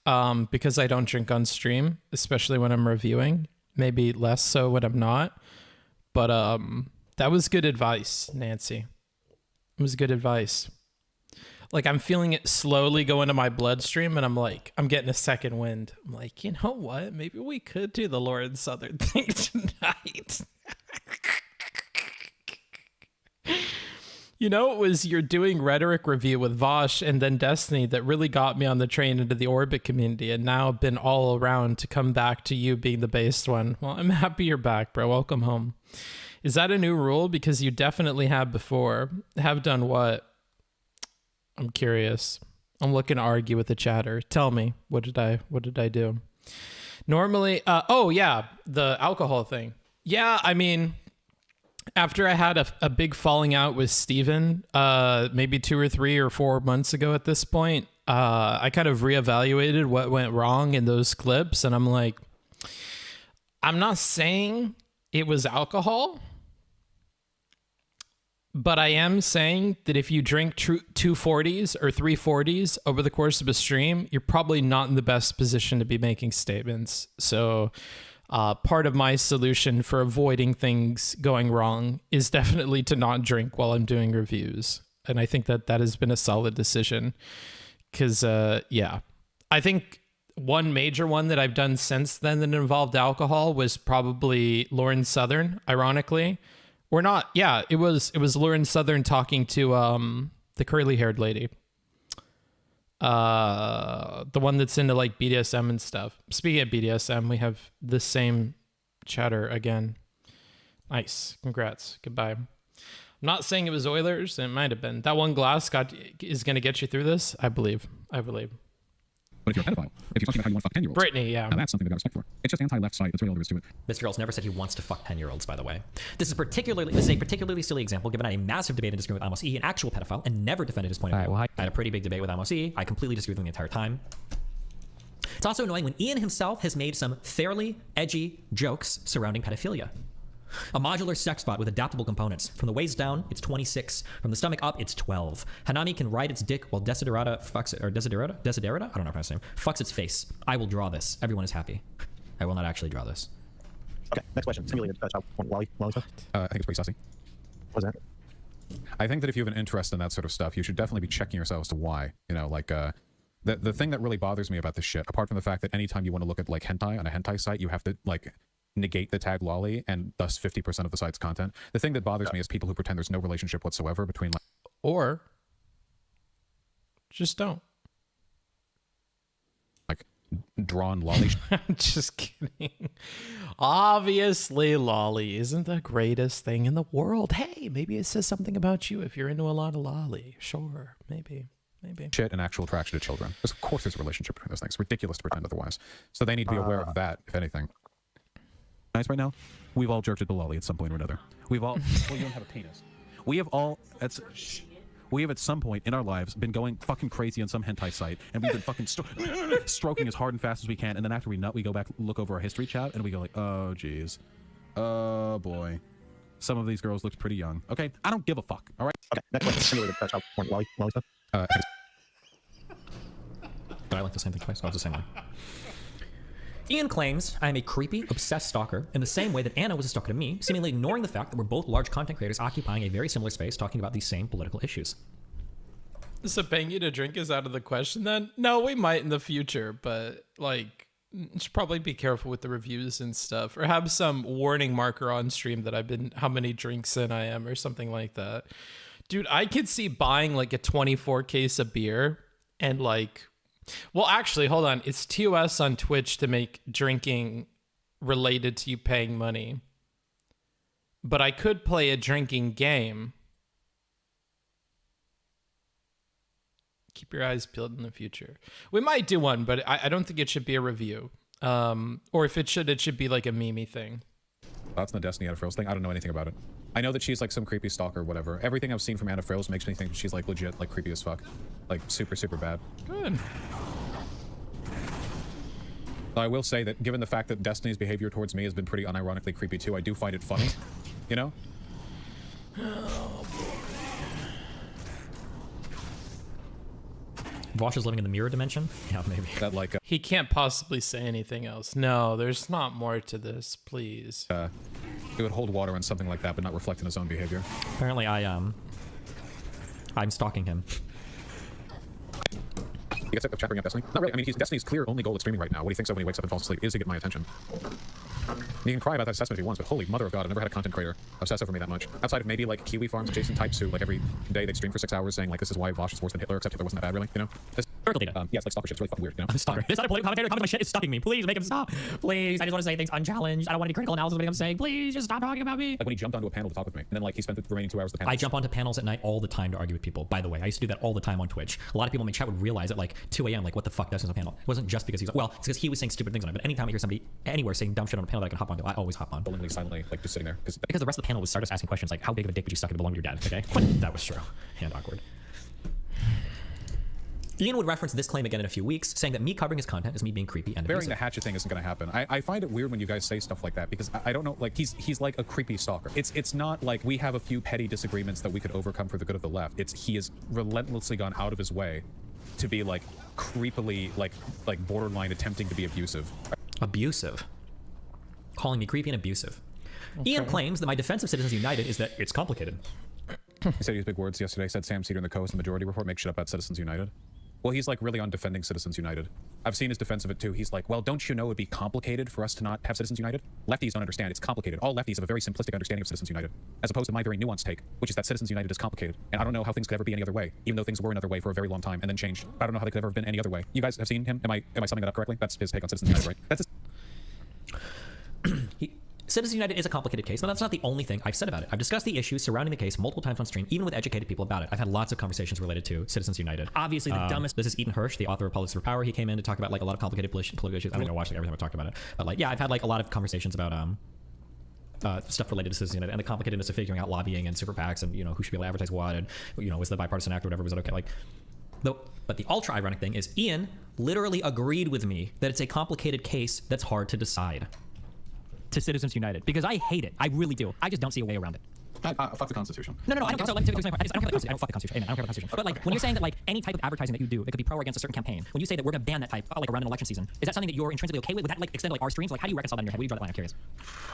because I don't drink on stream, especially when I'm reviewing. Maybe less so when I'm not. But that was good advice, Nancy. It was good advice. Like, I'm feeling it slowly go into my bloodstream, and I'm getting a second wind. I'm like, you know what? Maybe we could do the Lauren Southern thing tonight. You know, it was your doing rhetoric review with Vaush and then Destiny that really got me on the train into the Orbit community, and now I've been all around to come back to you being the based one. Well, I'm happy you're back, bro. Welcome home. Is that a new rule? Because you definitely have before. Have done what? I'm curious. I'm looking to argue with the chatter. Tell me, what did I do? Normally, oh yeah, the alcohol thing. Yeah, I mean, after I had a big falling out with Steven, maybe 2 or 3 or 4 months ago at this point, I kind of reevaluated what went wrong in those clips. And I'm like, I'm not saying it was alcohol, but I am saying that if you drink 2 40s or 3 40s over the course of a stream, you're probably not in the best position to be making statements. So part of my solution for avoiding things going wrong is definitely to not drink while I'm doing reviews. And I think that has been a solid decision because, yeah, I think one major one that I've done since then that involved alcohol was probably Lauren Southern, ironically. Or not. Yeah, it was Lauren Southern talking to the curly-haired lady. The one that's into like BDSM and stuff. Speaking of BDSM, we have the same chatter again. Nice. Congrats. Goodbye. I'm not saying it was Oilers. It might have been. That one glass is going to get you through this. I believe. But if you're a pedophile, if you're talking about how you want to fuck 10-year-olds, Brittany, yeah. now that's something they got respect for. It's just anti-left side. That's really all there is to it. Mr. Girls never said he wants to fuck 10-year-olds, by the way. This is a particularly silly example, given I had a massive debate and disagreement with Amos E, an actual pedophile, and never defended his point of view. I had a pretty big debate with Amos E. I completely disagreed with him the entire time. It's also annoying when Ian himself has made some fairly edgy jokes surrounding pedophilia. A modular sex bot with adaptable components. From the waist down, it's 26. From the stomach up, it's 12. Hanami can ride its dick while Desiderata fucks it, or Desiderata? I don't know how to pronounce his name. Fucks its face. I will draw this. Everyone is happy. I will not actually draw this. Okay, next question. Simulated child Wally stuff? I think it's pretty sussy. What's that? I think that if you have an interest in that sort of stuff, you should definitely be checking yourself as to why. You know, like, the thing that really bothers me about this shit, apart from the fact that anytime you want to look at, like, hentai on a hentai site, you have to, like, negate the tag lolly and thus 50% of the site's content. The thing that bothers me is people who pretend there's no relationship whatsoever between, like, or just don't. Like, drawn lolly. I'm just kidding. Obviously, lolly isn't the greatest thing in the world. Hey, maybe it says something about you if you're into a lot of lolly. Sure, maybe. Shit and actual attraction to children. Because of course there's a relationship between those things. It's ridiculous to pretend otherwise. So they need to be aware of that, if anything. Nice right now? We've all jerked at the lolly at some point or another. We've all... well, you don't have a penis. We have all... We have at some point in our lives been going fucking crazy on some hentai site, and we've been fucking stroking as hard and fast as we can, and then after we nut, we go back, look over our history chat, and we go like, oh, geez. Oh, boy. Some of these girls looked pretty young. Okay, I don't give a fuck, all right? Okay, next question. Simulated child Wally stuff? Did I like the same thing twice? Oh, it's the same one. Ian claims I am a creepy, obsessed stalker in the same way that Anna was a stalker to me, seemingly ignoring the fact that we're both large content creators occupying a very similar space talking about these same political issues. So paying you to drink is out of the question then? No, we might in the future, but like, you should probably be careful with the reviews and stuff, or have some warning marker on stream that I've been, how many drinks in I am or something like that. Dude, I could see buying like a 24 case of beer and like, well, actually, hold on. It's TOS on Twitch to make drinking related to you paying money. But I could play a drinking game. Keep your eyes peeled in the future. We might do one, but I don't think it should be a review. Or if it should be like a meme thing. Thoughts on the Destiny Anna Frills thing? I don't know anything about it. I know that she's like some creepy stalker or whatever. Everything I've seen from Anna Frills makes me think she's like legit, like creepy as fuck. Like super, super bad. Good. I will say that given the fact that Destiny's behavior towards me has been pretty unironically creepy too, I do find it funny, you know? Oh, boy. Vaush is living in the mirror dimension? Yeah, maybe. That like he can't possibly say anything else. No, there's not more to this, please. It would hold water on something like that, but not reflect in his own behavior. Apparently, I'm stalking him. He gets up of chattering up Destiny? Not really. I mean, Destiny's clear only goal at streaming right now. What he thinks of when he wakes up and falls asleep is to get my attention. You can cry about that assessment if he wants, but holy mother of God, I've never had a content creator obsess over me that much. Outside of maybe like Kiwi Farms adjacent types who like every day they'd stream for 6 hours saying like this is why Vaush is worse than Hitler, except Hitler wasn't that bad really, you know? Yeah, it's like stalker shit. It's really fucking weird, you know? I'm a stalker. It's not a political commentator. Comment my shit is stalking me. Please make him stop. Please. I just want to say things unchallenged. I don't want to be critical analysis of what I'm saying. Please just stop talking about me. Like when he jumped onto a panel to talk with me, and then like he spent the remaining 2 hours of the panel. I jump onto panels at night all the time to argue with people. By the way, I used to do that all the time on Twitch. A lot of people in my chat would realize at like 2 a.m. like what the fuck does on a panel. It wasn't just because he's well, it's because he was saying stupid things on it. But anytime I hear somebody anywhere saying dumb shit on a panel that I can hop onto, I always hop on. Silently, like just sitting there. Because the rest of the panel would start us asking questions like, how big of a dick would you suck if it belonged to your dad? Okay, that was true and awkward. Ian would reference this claim again in a few weeks, saying that me covering his content is me being creepy and Burying abusive. the hatchet thing isn't going to happen. I find it weird when you guys say stuff like that because I don't know, like he's like a creepy stalker. It's not like we have a few petty disagreements that we could overcome for the good of the left. He has relentlessly gone out of his way to be like creepily like borderline attempting to be abusive. Abusive? Calling me creepy and abusive. Okay. Ian claims that my defense of Citizens United is that it's complicated. He said he used big words yesterday. Said Sam Cedar in the Coast, the Majority Report, make shit up about Citizens United. Well, he's like really on defending Citizens United. I've seen his defense of it too. He's like, well, don't you know it'd be complicated for us to not have Citizens United? Lefties don't understand. It's complicated. All lefties have a very simplistic understanding of Citizens United, as opposed to my very nuanced take, which is that Citizens United is complicated. And I don't know how things could ever be any other way, even though things were another way for a very long time and then changed. I don't know how they could ever have been any other way. You guys have seen him? Am I summing that up correctly? That's his take on Citizens United, right? That's his... Citizens United is a complicated case, but that's not the only thing I've said about it. I've discussed the issues surrounding the case multiple times on stream, even with educated people about it. I've had lots of conversations related to Citizens United. Obviously, the dumbest. This is Ethan Hirsch, the author of Politics for Power. He came in to talk about like a lot of complicated political issues. I don't know, watch like everything I've talked about it, but like, yeah, I've had like a lot of conversations about stuff related to Citizens United and the complicatedness of figuring out lobbying and super PACs and who should be able to advertise what, and was the bipartisan act or whatever, was it okay? Like, but the ultra ironic thing is Ian literally agreed with me that it's a complicated case that's hard to decide. To Citizens United, because I hate it. I really do. I just don't see a way around it. Fuck the Constitution. No, I don't care. So let me explain my point. I don't care about the Constitution. I don't fuck the Constitution. Amen. I don't care about the Constitution. But like, when you're saying that like any type of advertising that you do, it could be pro or against a certain campaign. When you say that we're gonna ban that type, like around an election season, is that something that you're intrinsically okay with? Would that like extend to like our streams? Like, how do you reconcile that in your head? Where do you draw that line? I'm curious.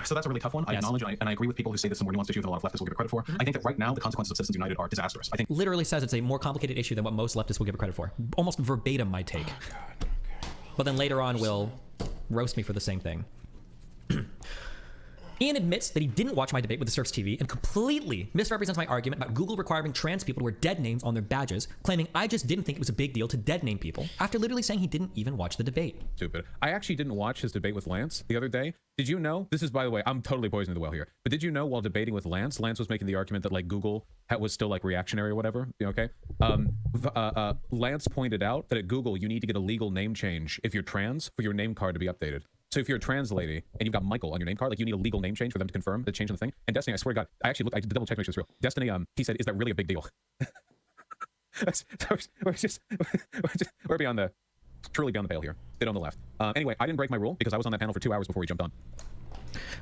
So that's a really tough one. I acknowledge and I agree with people who say this is a more nuanced issue than a lot of leftists will give it credit for. I think that right now the consequences of Citizens United are disastrous. I think literally says it's a more complicated issue than what most leftists will give it credit for. Almost verbatim my take. Oh, God. But then later on will roast me for the same thing. Ian admits that he didn't watch my debate with the Surfs TV and completely misrepresents my argument about Google requiring trans people to wear dead names on their badges, claiming I just didn't think it was a big deal to dead name people, after literally saying he didn't even watch the debate. Stupid. I actually didn't watch his debate with Lance the other day. Did you know? This is, by the way, I'm totally poisoning the well here. But did you know while debating with Lance was making the argument that like Google was still like reactionary or whatever? Okay. Lance pointed out that at Google you need to get a legal name change if you're trans for your name card to be updated. So if you're a trans lady and you've got Michael on your name card, like you need a legal name change for them to confirm the change in the thing. And Destiny, I swear to God, I actually looked, I double checked to make sure it's real. Destiny, he said, is that really a big deal? We're beyond the, truly beyond the pale here. Bit on the left. Anyway, I didn't break my rule because I was on that panel for 2 hours before we jumped on.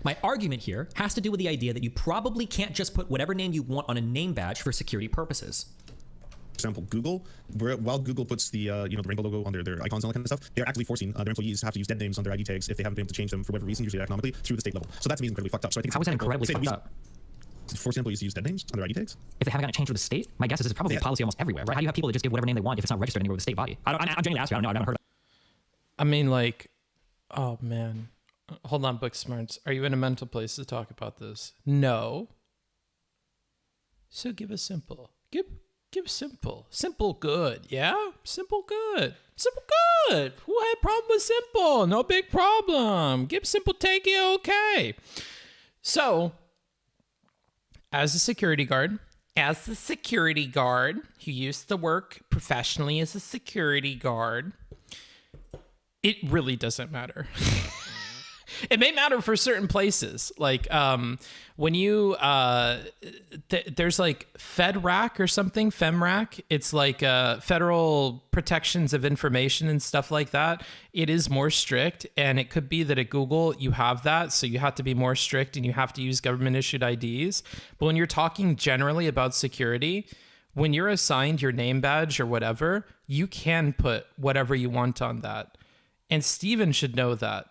My argument here has to do with the idea that you probably can't just put whatever name you want on a name badge for security purposes. For example, Google, while Google puts the the rainbow logo on their icons and all that kind of stuff, they're actually forcing their employees to have to use dead names on their ID tags if they haven't been able to change them for whatever reason, usually economically, through the state level. So that's incredibly fucked up. So I think how is that incredibly fucked up? Forcing employees to use dead names on their ID tags? If they haven't gotten a change with the state, my guess is it's probably a policy almost everywhere, right? How do you have people that just give whatever name they want if it's not registered anywhere with the state body? I'm genuinely asking. I don't know. I've never heard of I mean, like, oh man. Hold on, Booksmarts. Are you in a mental place to talk about this? No. So give a simple. Give simple. Simple good, yeah? Simple good. Simple good. Who had a problem with simple? No big problem. Give simple take it okay. So, as a security guard who used to work professionally as a security guard, it really doesn't matter. It may matter for certain places. Like when you, there's like FedRAC or something, FEMRAC. It's like federal protections of information and stuff like that. It is more strict. And it could be that at Google you have that. So you have to be more strict and you have to use government issued IDs. But when you're talking generally about security, when you're assigned your name badge or whatever, you can put whatever you want on that. And Steven should know that.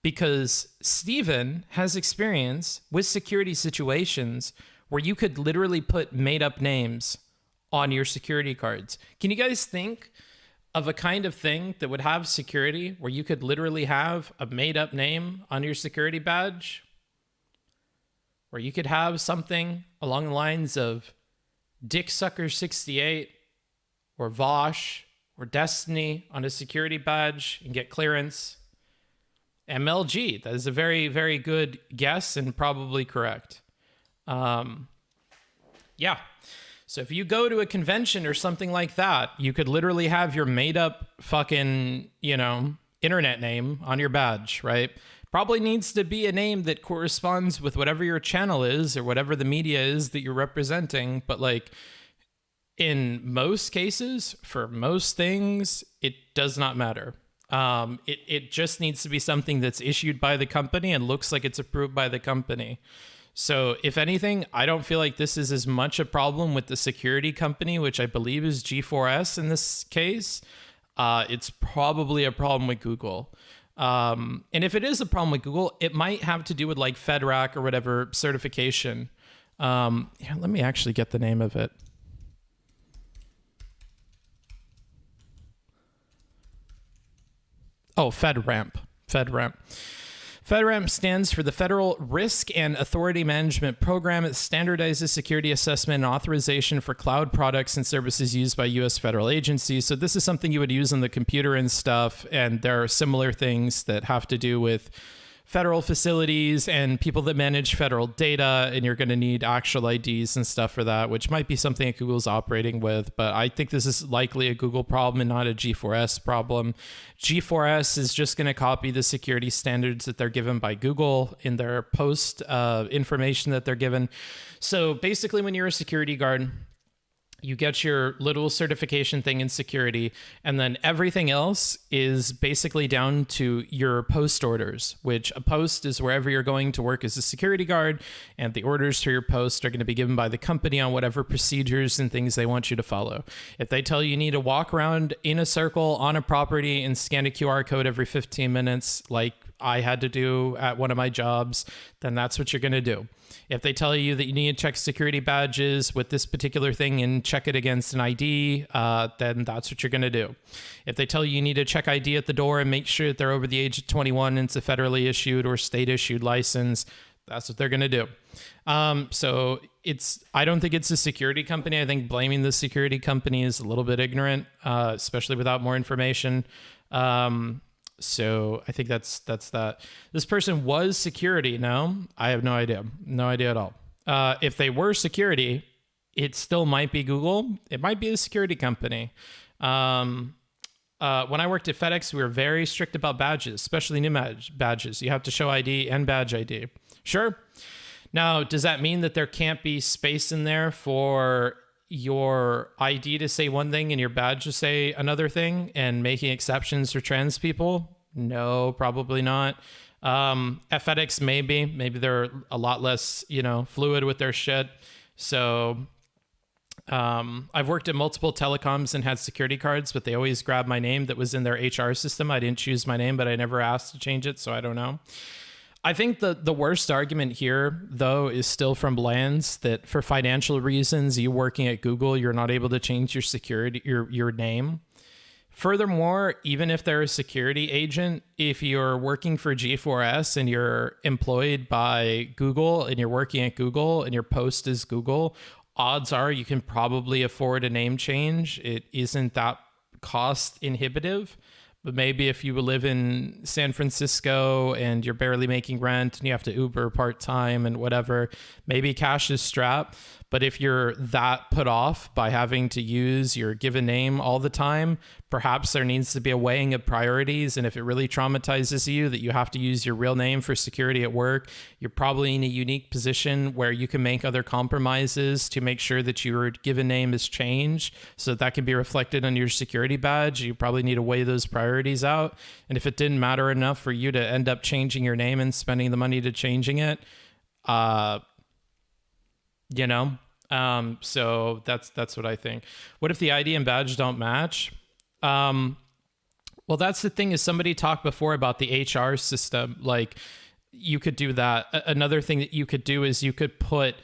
Because Steven has experience with security situations where you could literally put made up names on your security cards. Can you guys think of a kind of thing that would have security where you could literally have a made up name on your security badge? Where you could have something along the lines of Dicksucker68 or Vaush or Destiny on a security badge and get clearance. MLG, that is a very, very good guess and probably correct. Yeah. So if you go to a convention or something like that, you could literally have your made up fucking, internet name on your badge, right? Probably needs to be a name that corresponds with whatever your channel is or whatever the media is that you're representing. But like in most cases, for most things, it does not matter. It just needs to be something that's issued by the company and looks like it's approved by the company. So if anything, I don't feel like this is as much a problem with the security company, which I believe is G4S in this case. It's probably a problem with Google. And if it is a problem with Google, it might have to do with like FedRAC or whatever certification. Let me actually get the name of it. Oh, FedRAMP. FedRAMP stands for the Federal Risk and Authority Management Program. It standardizes security assessment and authorization for cloud products and services used by U.S. federal agencies. So this is something you would use on the computer and stuff. And there are similar things that have to do with federal facilities and people that manage federal data, and you're going to need actual IDs and stuff for that, which might be something that Google's operating with. But I think this is likely a Google problem and not a G4S problem. G4S is just going to copy the security standards that they're given by Google in their post information that they're given. So basically, when you're a security guard, you get your little certification thing in security, and then everything else is basically down to your post orders, which a post is wherever you're going to work as a security guard, and the orders for your post are going to be given by the company on whatever procedures and things they want you to follow. If they tell you need to walk around in a circle on a property and scan a QR code every 15 minutes, like I had to do at one of my jobs, then that's what you're going to do. If they tell you that you need to check security badges with this particular thing and check it against an ID, then that's what you're going to do. If they tell you need to check ID at the door and make sure that they're over the age of 21 and it's a federally issued or state issued license, that's what they're going to do. So I don't think it's a security company. I think blaming the security company is a little bit ignorant, especially without more information. So I think that's that. This person was security. No, I have no idea. No idea at all. If they were security, it still might be Google. It might be a security company. When I worked at FedEx, we were very strict about badges, especially new badges. You have to show ID and badge ID. Sure. Now, does that mean that there can't be space in there for your ID to say one thing and your badge to say another thing, and making exceptions for trans people? No, probably not. At FedEx, maybe they're a lot less, fluid with their shit. So I've worked at multiple telecoms and had security cards, but they always grabbed my name that was in their HR system. I didn't choose my name, but I never asked to change it, so I don't know. I think the worst argument here, though, is still from Lance, that for financial reasons, you working at Google, you're not able to change your security, your name. Furthermore, even if they're a security agent, if you're working for G4S and you're employed by Google and you're working at Google and your post is Google, odds are you can probably afford a name change. It isn't that cost inhibitive. But maybe if you live in San Francisco and you're barely making rent and you have to Uber part-time and whatever, maybe cash is strapped. But if you're that put off by having to use your given name all the time, perhaps there needs to be a weighing of priorities. And if it really traumatizes you that you have to use your real name for security at work, you're probably in a unique position where you can make other compromises to make sure that your given name is changed so that can be reflected on your security badge. You probably need to weigh those priorities out. And if it didn't matter enough for you to end up changing your name and spending the money to changing it, so that's what I think. What if the ID and badge don't match? Well, that's the thing, is somebody talked before about the HR system. Like, you could do that. Another thing that you could do is you could put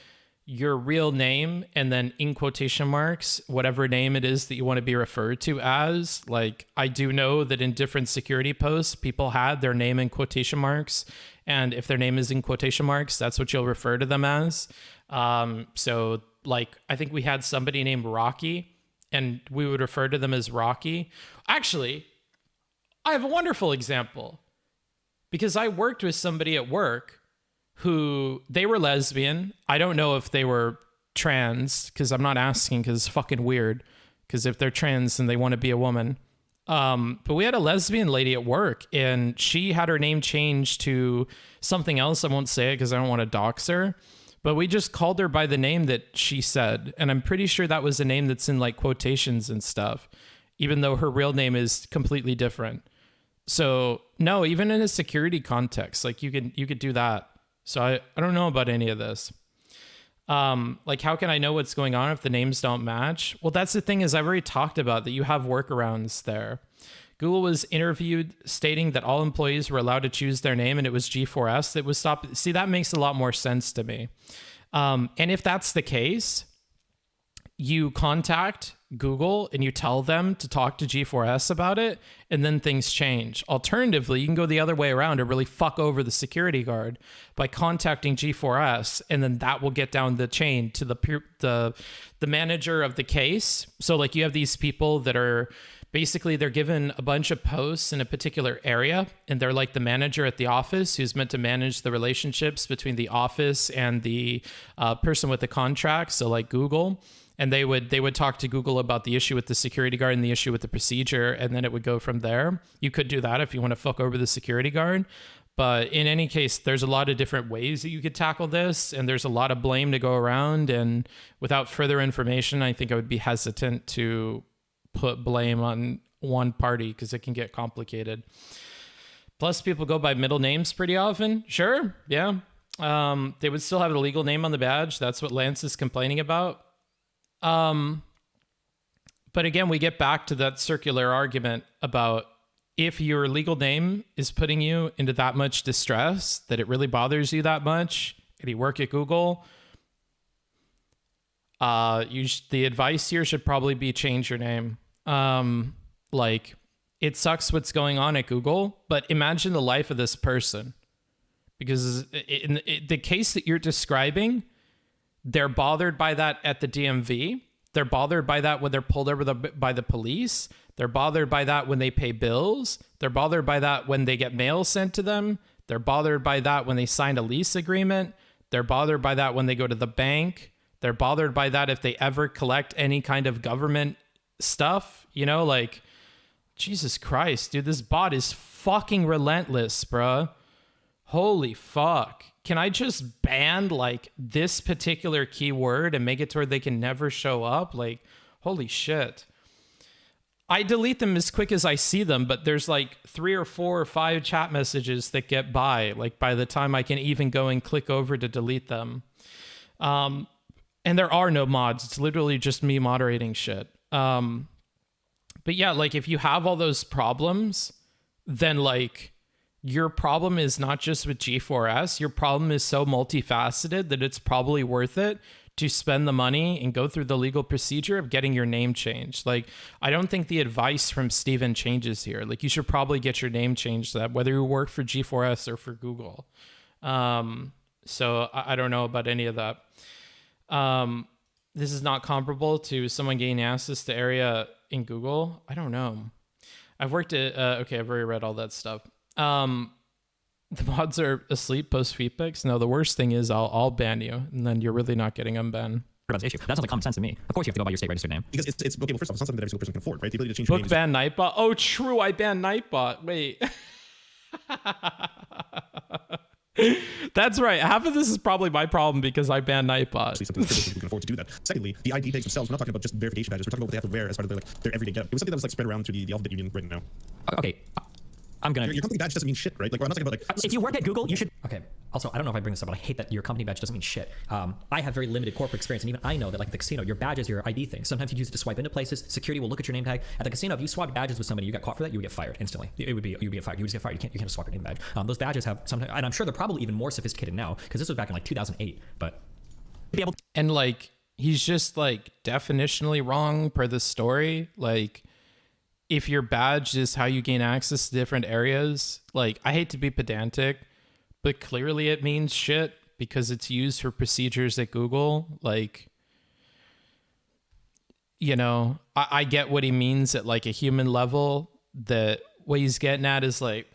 your real name and then in quotation marks, whatever name it is that you want to be referred to as. Like, I do know that in different security posts, people had their name in quotation marks. And if their name is in quotation marks, that's what you'll refer to them as. So like, I think we had somebody named Rocky and we would refer to them as Rocky. Actually, I have a wonderful example, because I worked with somebody at work who, they were lesbian. I don't know if they were trans, because I'm not asking, because it's fucking weird, because if they're trans and they want to be a woman. But we had a lesbian lady at work and she had her name changed to something else. I won't say it because I don't want to dox her. But we just called her by the name that she said. And I'm pretty sure that was a name that's in like quotations and stuff, even though her real name is completely different. So no, even in a security context, like you could do that. So I don't know about any of this. Like, how can I know what's going on if the names don't match? Well, that's the thing, is I've already talked about that you have workarounds there. Google was interviewed stating that all employees were allowed to choose their name, and it was G4S that was stopped. See, that makes a lot more sense to me. And if that's the case, you contact Google and you tell them to talk to G4S about it, and then things change. Alternatively, you can go the other way around and really fuck over the security guard by contacting G4S, and then that will get down the chain to the manager of the case. So like, you have these people that are basically they're given a bunch of posts in a particular area, and they're like the manager at the office who's meant to manage the relationships between the office and the person with the contract, so like Google. And they would talk to Google about the issue with the security guard and the issue with the procedure, and then it would go from there. You could do that if you want to fuck over the security guard. But in any case, there's a lot of different ways that you could tackle this, and there's a lot of blame to go around. And without further information, I think I would be hesitant to put blame on one party because it can get complicated. Plus, people go by middle names pretty often. Sure, yeah. They would still have the legal name on the badge. That's what Lance is complaining about. But again, we get back to that circular argument about if your legal name is putting you into that much distress, that it really bothers you that much, and you work at Google, the advice here should probably be change your name. Like, it sucks what's going on at Google, but imagine the life of this person. Because in the case that you're describing, they're bothered by that at the DMV. They're bothered by that when they're pulled over by the police. They're bothered by that when they pay bills. They're bothered by that when they get mail sent to them. They're bothered by that when they sign a lease agreement. They're bothered by that when they go to the bank. They're bothered by that if they ever collect any kind of government stuff. You know, like, Jesus Christ, dude, this bot is fucking relentless, bruh. Holy fuck. Can I just ban like this particular keyword and make it to where they can never show up? Like, holy shit. I delete them as quick as I see them, but there's like 3 or 4 or 5 chat messages that get by, like by the time I can even go and click over to delete them. And there are no mods. It's literally just me moderating shit. But yeah, like if you have all those problems, then like your problem is not just with G4S. Your problem is so multifaceted that it's probably worth it to spend the money and go through the legal procedure of getting your name changed. Like, I don't think the advice from Steven changes here. Like, you should probably get your name changed, that whether you work for G4S or for Google. So I don't know about any of that. This is not comparable to someone gaining access to area in Google. I don't know. I've worked at, okay, I've already read all that stuff. The mods are asleep post feedbacks. No, the worst thing is I'll ban you, and then you're really not getting unbanned. Issue. That's not like common sense to me. Of course, you have to go by your state registered name. Because it's okay. Well, first off, it's not something that every single person can afford, right? The ability to change Book ban Nightbot. Oh, true. I banned Nightbot. Wait. That's right. Half of this is probably my problem because I banned Nightbot. Something that people can afford to do that. Secondly, the ID tags themselves. We're not talking about just verification badges. We're talking about what they have to wear as part of their everyday getup. It was something that was like spread around through the Alphabet Union right now. Okay. I'm gonna. Your company badge doesn't mean shit, right? Like, I'm not talking about like. If you work at Google, you should. Okay. Also, I don't know if I bring this up, but I hate that your company badge doesn't mean shit. I have very limited corporate experience, and even I know that like the casino, your badge is your ID thing. Sometimes you use it to swipe into places. Security will look at your name tag. At the casino, if you swap badges with somebody, you got caught for that, you would get fired instantly. You'd get fired. You would get fired. You can't just swap your name badge. Those badges have sometimes, and I'm sure they're probably even more sophisticated now because this was back in like 2008. But be able to, and like he's just like definitionally wrong per the story. Like, if your badge is how you gain access to different areas, like, I hate to be pedantic, but clearly it means shit because it's used for procedures at Google. Like, you know, I get what he means at like a human level, that what he's getting at is like,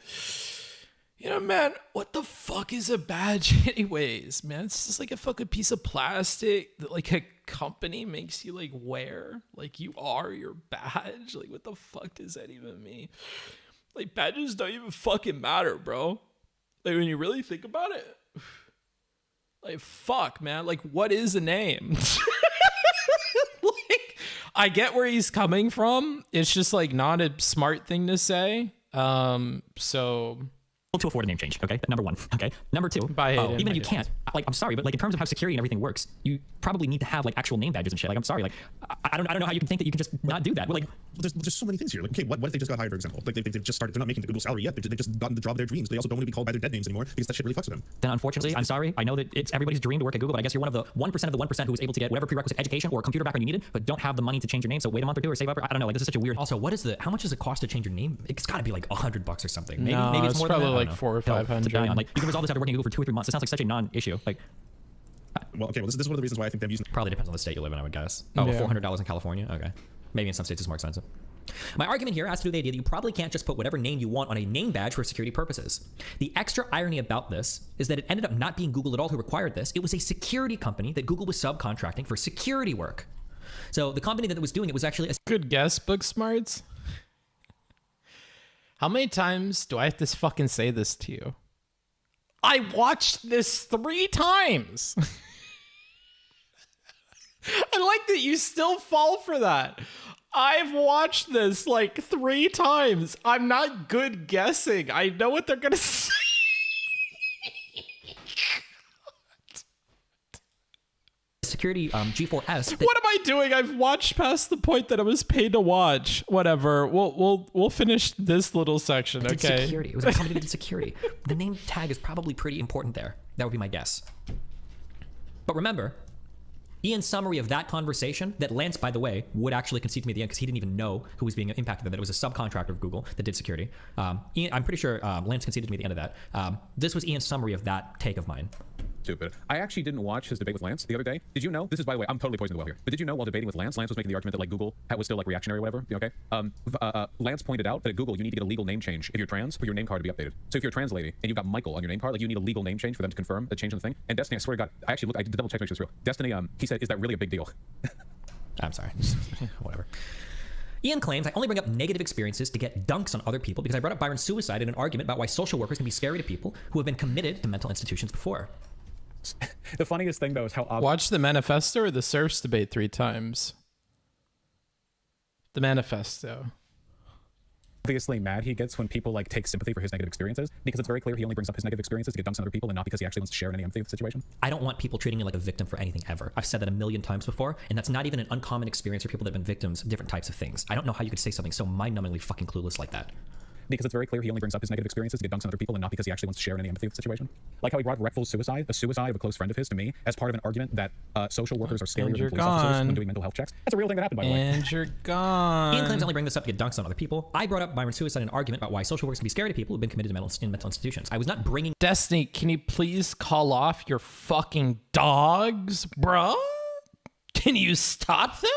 you know, man, what the fuck is a badge anyways, man? It's just like a fucking piece of plastic that like a company makes you like wear. Like, you are your badge. Like, what the fuck does that even mean? Like, badges don't even fucking matter, bro. Like, when you really think about it, like, fuck, man. Like, what is a name? Like, I get where he's coming from. It's just like not a smart thing to say. So to afford a name change, okay? Number one, okay? Number two, even if you can't, like, I'm sorry, but like in terms of how security and everything works, you probably need to have like actual name badges and shit. Like, I'm sorry, like, I don't know how you can think that you can just not do that. But, like, there's so many things here. Like, okay, what if they just got hired, for example? Like, they've just started. They're not making the Google salary yet. They've just gotten the job of their dreams. They also don't want to be called by their dead names anymore because that shit really fucks with them. Then unfortunately, I'm sorry. I know that it's everybody's dream to work at Google, but I guess you're one of the 1% of the 1% who was able to get whatever prerequisite education or computer background you needed, but don't have the money to change your name. So wait a month or two or save up. I don't know. Like, this is such a weird. Also, how much does it cost to change your name? It's got to be like $100 or something. Maybe it's more probably than that. like 400 or 500. Like, you can resolve this after working at Google for 2 or 3 months. It sounds like such a non-issue. Like, well, okay, well, this is one of the reasons why I think them using. Probably depends on the state you live in, I would guess. Oh, yeah. $400 in California. Okay, maybe in some states it's more expensive. My argument here has to do with the idea that you probably can't just put whatever name you want on a name badge for security purposes. The extra irony about this is that it ended up not being Google at all who required this. It was a security company that Google was subcontracting for security work. So the company that was doing it was actually a good guess, Booksmarts. How many times do I have to fucking say this to you? I watched this 3 times. I like that you still fall for that. I've watched this like 3 times. I'm not good guessing. I know what they're gonna say. security G4S. What am I doing? I've watched past the point that I was paid to watch. Whatever. We'll finish this little section. Okay. Security. It was a company that did security. The name tag is probably pretty important there. That would be my guess. But remember, Ian's summary of that conversation, that Lance, by the way, would actually concede to me at the end because he didn't even know who was being impacted, that it was a subcontractor of Google that did security. Ian, I'm pretty sure Lance conceded to me at the end of that. This was Ian's summary of that take of mine. Stupid. I actually didn't watch his debate with Lance the other day. Did you know? This is, by the way, I'm totally poisoning the well here. But did you know while debating with Lance was making the argument that like Google was still like reactionary or whatever? Okay. Lance pointed out that at Google you need to get a legal name change if you're trans for your name card to be updated. So if you're a trans lady and you've got Michael on your name card, like you need a legal name change for them to confirm the change in the thing. And Destiny, I swear to God, I did double check to make sure it's real. Destiny, he said, is that really a big deal? I'm sorry. Whatever. Ian claims I only bring up negative experiences to get dunks on other people because I brought up Byron's suicide in an argument about why social workers can be scary to people who have been committed to mental institutions before. The funniest thing though is how watch the Manifesto or the Serfs debate 3 times. The Manifesto. Obviously mad he gets when people like take sympathy for his negative experiences, because it's very clear he only brings up his negative experiences to get dunks on other people and not because he actually wants to share any empathy with the situation. I don't want people treating me like a victim for anything ever. I've said that a million times before, and that's not even an uncommon experience for people that have been victims of different types of things. I don't know how you could say something so mind-numbingly fucking clueless like that. Because it's very clear he only brings up his negative experiences to get dunks on other people and not because he actually wants to share any empathy with the situation. Like how he brought Reckful's suicide, a suicide of a close friend of his, to me as part of an argument that social workers are scarier than police officers when doing mental health checks. That's a real thing that happened, by the way. And you're gone. Ian claims I only bring this up to get dunks on other people. I brought up Byron's suicide in an argument about why social workers can be scary to people who've been committed to mental institutions. I was not bringing... Destiny, can you please call off your fucking dogs, bruh? Can you stop them?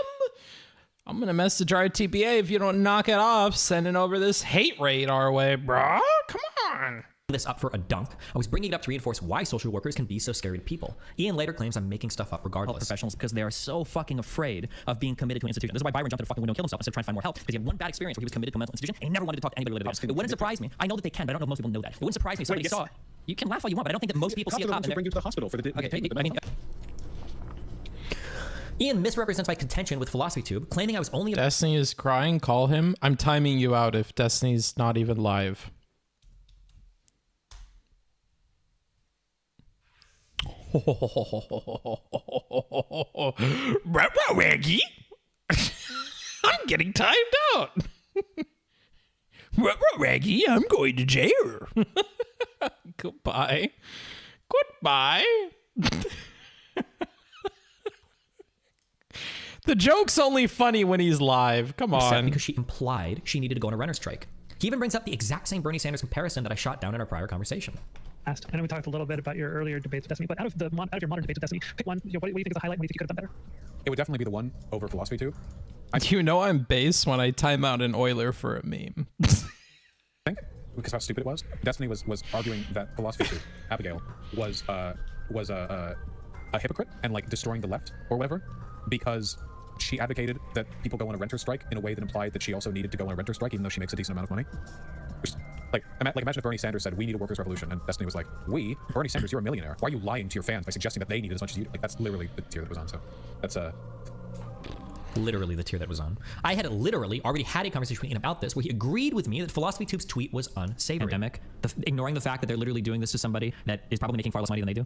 I'm gonna message our TBA if you don't knock it off, sending over this hate raid our way, bro. Come on. This up for a dunk. I was bringing it up to reinforce why social workers can be so scary to people. Ian later claims I'm making stuff up regardless. Professionals because they are so fucking afraid of being committed to an institution. This is why Byron jumped in a fucking window and killed himself instead of trying to find more help, because he had one bad experience where he was committed to a mental institution and he never wanted to talk to anybody related to it. It wouldn't surprise me. I know that they can, but I don't know if most people know that. It wouldn't surprise me if somebody saw it. You can laugh all you want, but I don't think that most people see a cop and bring you to the hospital for the Ian misrepresents my contention with Philosophy Tube, claiming I was only... Destiny is crying. Call him. I'm timing you out if Destiny's not even live. Reggie? I'm getting timed out. Reggie, I'm going to jail. Goodbye. Goodbye. The joke's only funny when he's live. Come on. Because she implied she needed to go on a runner strike. He even brings up the exact same Bernie Sanders comparison that I shot down in our prior conversation. I know we talked a little bit about your earlier debates with Destiny, but out of your modern debates with Destiny, pick one. What do you think is a highlight? What do you think you could have done better? It would definitely be the one over Philosophy Tube. You know I'm base when I time out an Euler for a meme. Because how stupid it was. Destiny was arguing that Philosophy Tube, Abigail, was a hypocrite and like destroying the left or whatever, because she advocated that people go on a renter strike in a way that implied that she also needed to go on a renter strike even though she makes a decent amount of money. Like imagine if Bernie Sanders said, we need a workers' revolution, and Destiny was like, Bernie Sanders, you're a millionaire. Why are you lying to your fans by suggesting that they need it as much as you do? Like, that's literally the tier that was on, so that's literally the tier that was on. I had literally already had a conversation with Ian about this where he agreed with me that Philosophy Tube's tweet was unsavory. Pandemic, ignoring the fact that they're literally doing this to somebody that is probably making far less money than they do.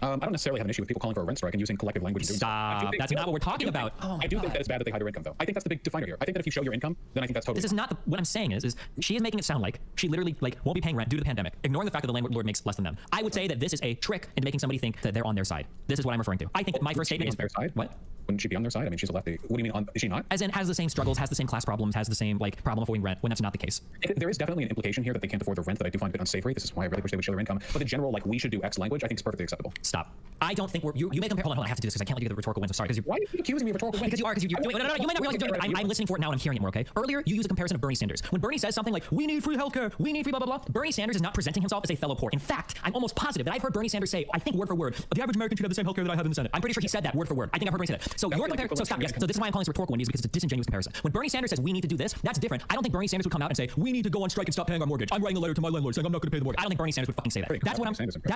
I don't necessarily have an issue with people calling for a rent strike and using collective language. Stop. That's not what we're talking about. Oh my I do think that it's bad that they hide their income, though. I think that's the big definer here. I think that if you show your income, then I think that's totally... This is not what I'm saying is she is making it sound like she literally won't be paying rent due to the pandemic, ignoring the fact that the landlord makes less than them. I would say that this is a trick into making somebody think that they're on their side. This is what I'm referring to. I think that my first statement is... their side? What? Wouldn't she be on their side? I mean, she's a lefty. What do you mean, is she not? As in, has the same struggles, has the same class problems, has the same problem avoiding rent, when that's not the case. There is definitely an implication here that they can't afford the rent that I do find a bit unsavory. This is why I really wish they would show their income. But the general, we should do X language, I think is perfectly acceptable. Stop. I don't think you may compare. Hold on, I have to do this because I can't let you get the rhetorical wins. I'm sorry. Why are you accusing me of rhetorical wins? Because you are. Because you're doing. No, you might not realize you're doing it. But I'm listening for it now and I'm hearing it more. Okay. Earlier, you used a comparison of Bernie Sanders. When Bernie says something like, "We need free healthcare. We need free blah blah blah," Bernie Sanders is not presenting himself as a fellow poor. In fact, I'm almost positive that I've heard Bernie Sanders say, I think word for word, the average American should have the same healthcare that I have in the Senate. I'm pretty sure he said that word for word. I think I've heard Bernie say that. So your comparison. So stop. Yes. So this is why I'm calling this rhetorical win, because it's a disingenuous comparison. When Bernie Sanders says we need to do this, that's different. I don't think Bernie Sanders would come out and say we need to go on strike and stop paying our mortgage. I'm writing a letter to my landlord saying I'm not going to pay the mortgage. I don't think Bernie Sanders would fucking say that. That's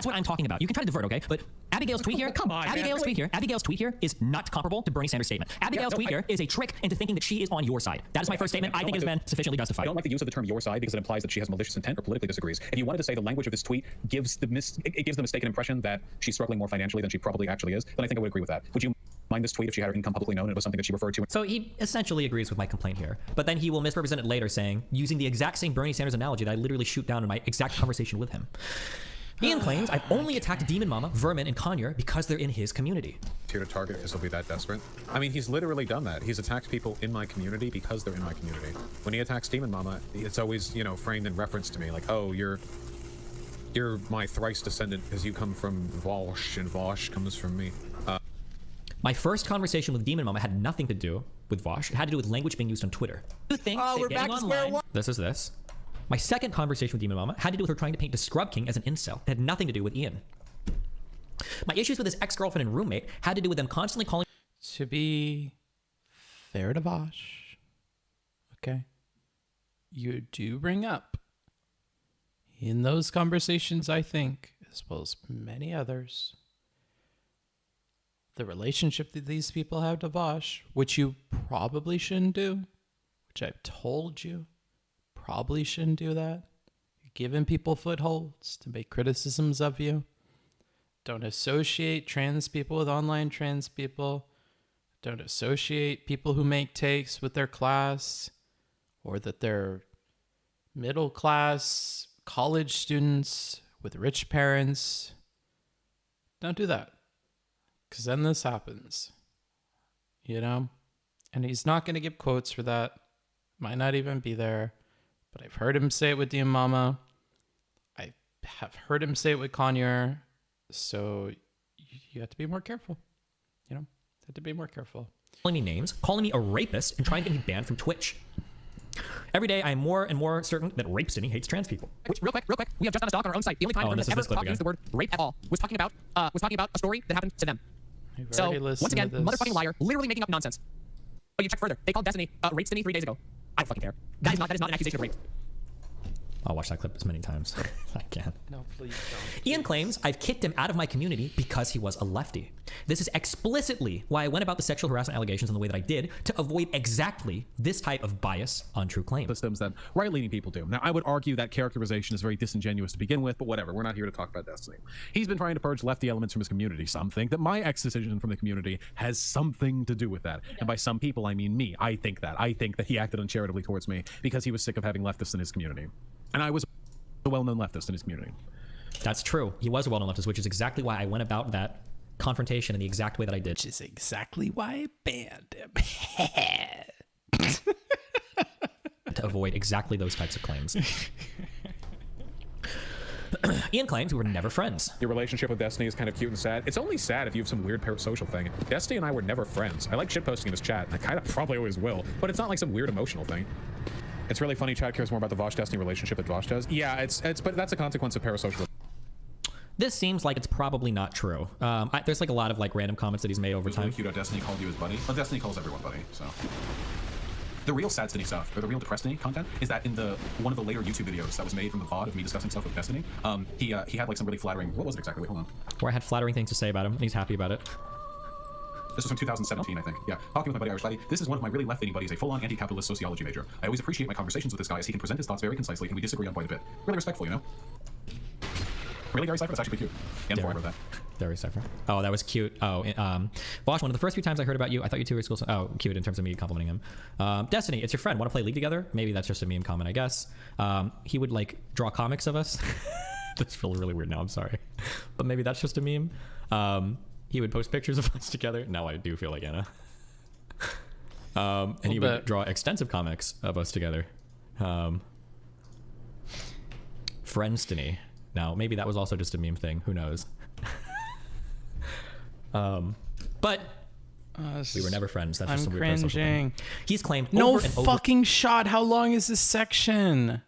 what I'm talking about. You can try to divert, okay? But Abigail's tweet here. Come on. Abigail's tweet here is not comparable to Bernie Sanders' statement. Abigail's tweet here is a trick into thinking that she is on your side. That is my first statement. I think it has been sufficiently justified. I don't like the use of the term "your side" because it implies that she has malicious intent or politically disagrees. If you wanted to say the language of this tweet gives the mistaken impression that she's struggling more financially than she probably actually is, then I think I would agree with that. Would you mind this tweet if she had her income publicly known and it was something that she referred to? So he essentially agrees with my complaint here, but then he will misrepresent it later, saying, using the exact same Bernie Sanders analogy that I literally shoot down in my exact conversation with him. Ian claims I've only attacked Demon Mama, Vermin, and Conyer because they're in his community. Here to target because he'll be that desperate. I mean, he's literally done that. He's attacked people in my community because they're in my community. When he attacks Demon Mama, it's always, you know, framed in reference to me, like, oh, you're my thrice descendant because you come from Vaush, and Vaush comes from me. My first conversation with Demon Mama had nothing to do with Vaush. It had to do with language being used on Twitter. You think we're back to square one. This is this. My second conversation with Demon Mama had to do with her trying to paint the Scrub King as an incel. It had nothing to do with Ian. My issues with his ex-girlfriend and roommate had to do with them constantly calling... To be fair to Vaush, okay, you do bring up in those conversations, I think, as well as many others, the relationship that these people have to Vaush, which you probably shouldn't do, which I've told you, probably shouldn't do that. You're giving people footholds to make criticisms of you. Don't associate trans people with online trans people. Don't associate people who make takes with their class, or that they're middle class college students with rich parents. Don't do that, because then this happens, you know? And he's not going to give quotes for that. Might not even be there. But I've heard him say it with Demon Mama. I have heard him say it with Conyer. So you have to be more careful. You know, you have to be more careful. Calling me names, calling me a rapist, and trying to get me banned from Twitch. Every day, I am more and more certain that Rapestiny hates trans people. Which, real quick, we have just on a doc on our own site. The only time anyone has ever used the word rape at all was talking about a story that happened to them. So once again, motherfucking liar, literally making up nonsense. But you check further. They called Destiny Rapestiny 3 days ago. I don't fucking care. That is not an accusation of rape. I'll watch that clip as many times I can. No, please don't. Ian claims I've kicked him out of my community because he was a lefty. This is explicitly why I went about the sexual harassment allegations in the way that I did, to avoid exactly this type of bias on true claim. Systems that right-leaning people do. Now, I would argue that characterization is very disingenuous to begin with, but whatever. We're not here to talk about Destiny. He's been trying to purge lefty elements from his community. Some think that my ex-decision from the community has something to do with that. And by some people, I mean me. I think that he acted uncharitably towards me because he was sick of having leftists in his community. And I was a well-known leftist in his community. That's true. He was a well-known leftist, which is exactly why I went about that confrontation in the exact way that I did. Which is exactly why I banned him. To avoid exactly those types of claims. Ian claims we were never friends. Your relationship with Destiny is kind of cute and sad. It's only sad if you have some weird parasocial thing. Destiny and I were never friends. I like shitposting in his chat, and I kind of probably always will, but it's not like some weird emotional thing. It's really funny. Chad cares more about the Vaush Destiny relationship than Vaush does. Yeah, but that's a consequence of parasocial. This seems like it's probably not true. There's like a lot of like random comments that he's made over time. Really cute how Destiny called you his buddy. Well, Destiny calls everyone buddy, so. The real sad Destiny stuff, or the real depressed Destiny content, is that in one of the later YouTube videos that was made from the VOD of me discussing stuff with Destiny, he had like some really flattering, what was it exactly? Wait, hold on. Where I had flattering things to say about him, and he's happy about it. This was from 2017, I think. Yeah, talking with my buddy Irish Laddie. This is one of my really left-leaning buddies, a full-on anti-capitalist sociology major. I always appreciate my conversations with this guy as he can present his thoughts very concisely, and we disagree on quite a bit. Really respectful, you know? Really, Gary Cypher? That's actually pretty cute. And before I wrote that. Gary Cypher. Oh, that was cute. Oh, Vaush, one of the first few times I heard about you, I thought you two were cool. Oh, cute in terms of me complimenting him. Destiny, it's your friend. Want to play League together? Maybe that's just a meme comment, I guess. He would like draw comics of us. This feels really weird now. I'm sorry, but maybe that's just a meme. He would post pictures of us together. Now I do feel like Anna. And he would draw extensive comics of us together. Friendstiny. Now, maybe that was also just a meme thing. Who knows? But we were never friends. That's just some I'm weird social cringing. thing. He's claimed No over and over. fucking shot. How long is this section?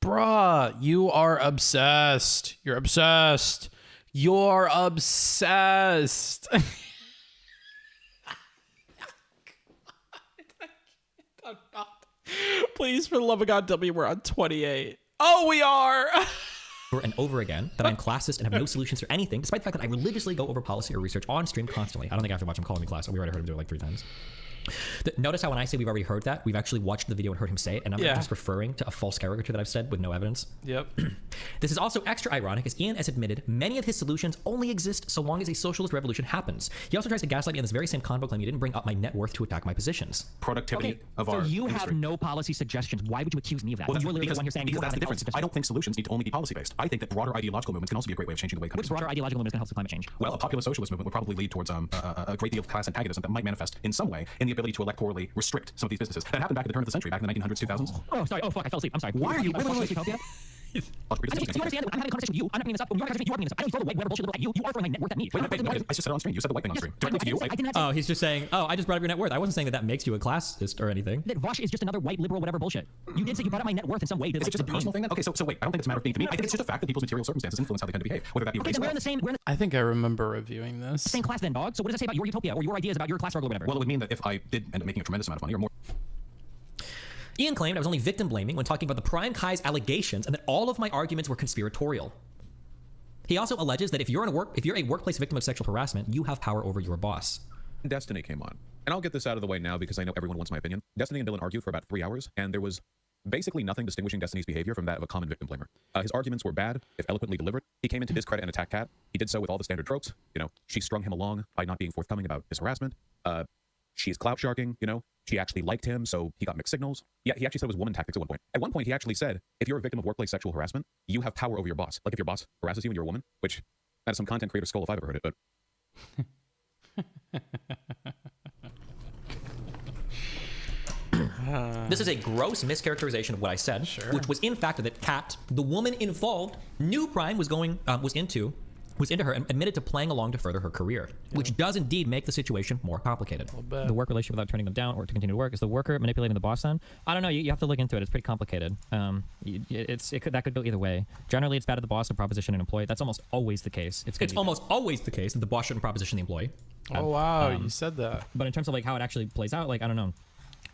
Bruh, you are obsessed. You're obsessed. You're obsessed. I'm not. Please, for the love of God, tell me we're on 28. Oh, we are. Over and over again that I'm classist and have no solutions for anything, despite the fact that I religiously go over policy or research on stream constantly. I don't think I have to watch him calling me class. We already heard him do it like 3 times. Notice how when I say we've already heard that, we've actually watched the video and heard him say it, and I'm not just referring to a false caricature that I've said with no evidence. Yep. This is also extra ironic, as Ian has admitted many of his solutions only exist so long as a socialist revolution happens. He also tries to gaslight me in this very same convo claim he didn't bring up my net worth to attack my positions. Productivity of our you industry. have no policy suggestions. Why would you accuse me of that? Well, You're literally because, the one here saying because you that's have the difference. I don't think solutions need to only be policy-based. I think that broader ideological movements can also be a great way of changing the way countries Which broader ideological movement is going to help with climate change? Well, a popular socialist movement would probably lead towards a great deal of class antagonism that might manifest in some way in the ability to electorally restrict some of these businesses. That happened back at the turn of the century, back in the 1900s, 2000s. Oh, sorry. Oh, fuck. I fell asleep. I'm sorry. Why are you? Wait. Utopia? Do you understand that I'm having a conversation with you? I'm not bringing this up. When you're having a conversation, you are bringing this up. I don't throw the white whatever bullshit at you. You are throwing my net worth at me. Wait, I just said it on stream. You said the white thing on stream. Directly to you. I didn't Oh, he's just saying, oh, I just brought up your net worth. I wasn't saying that makes you a classist or anything. That Vaush is just another white liberal whatever bullshit. You did say you brought up my net worth in some way. Is it just a personal thing then? Okay, so wait. I don't think it's a matter of being to me. I think it's just a fact that people's material circumstances influence how they tend to behave, whether that be race or we're in the same. I think I remember reviewing this. Same class then, dog. So what does it say about your utopia or your ideas about your class struggle or whatever? Well, it would mean that if I did end up making a tremendous amount of money or more. Ian claimed I was only victim blaming when talking about the Prime Kai's allegations and that all of my arguments were conspiratorial. He also alleges that if you're a workplace victim of sexual harassment, you have power over your boss. Destiny came on. And I'll get this out of the way now because I know everyone wants my opinion. Destiny and Dylan argued for about 3 hours, and there was basically nothing distinguishing Destiny's behavior from that of a common victim blamer. His arguments were bad, if eloquently delivered. He came into discredit and attack Kat. He did so with all the standard tropes. You know, she strung him along by not being forthcoming about his harassment. She's clout sharking, you know. She actually liked him, so he got mixed signals. Yeah, he actually said it was woman tactics at one point. At one point, he actually said, if you're a victim of workplace sexual harassment, you have power over your boss. Like if your boss harasses you and you're a woman, which that is some content creator skull if I've ever heard it, but... This is a gross mischaracterization of what I said, which was in fact that Kat, the woman involved, knew Prime was into her and admitted to playing along to further her career, which does indeed make the situation more complicated. The work relationship without turning them down or to continue to work. Is the worker manipulating the boss then? I don't know. You have to look into it. It's pretty complicated. That could go either way. Generally, it's bad at the boss to proposition an employee. That's almost always the case. It's almost always the case that the boss shouldn't proposition the employee. Oh, wow. You said that. But in terms of like how it actually plays out, like, I don't know.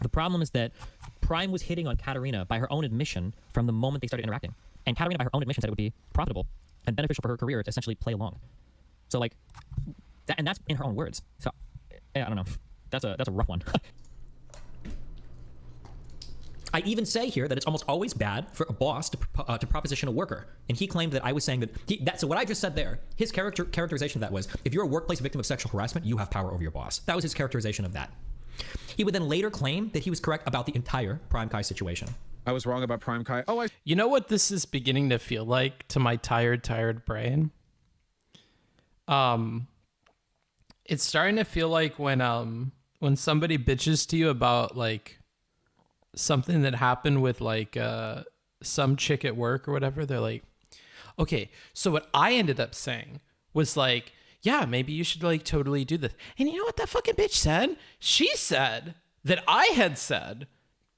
The problem is that Prime was hitting on Katarina by her own admission from the moment they started interacting. And Katarina, by her own admission, said it would be profitable and beneficial for her career to essentially play along. So like, and that's in her own words. So I don't know. That's a rough one. I even say here that it's almost always bad for a boss to proposition a worker, and he claimed that I was saying that. So what I just said there, his characterization of that was, if you're a workplace victim of sexual harassment, you have power over your boss. That was his characterization of that. He would then later claim that he was correct about the entire Prime Kai situation. I was wrong about Prime Kai. Oh, You know what this is beginning to feel like to my tired brain? It's starting to feel like when somebody bitches to you about like something that happened with like some chick at work or whatever. They're like, okay, so what I ended up saying was like, yeah, maybe you should like totally do this. And you know what that fucking bitch said? She said that I had said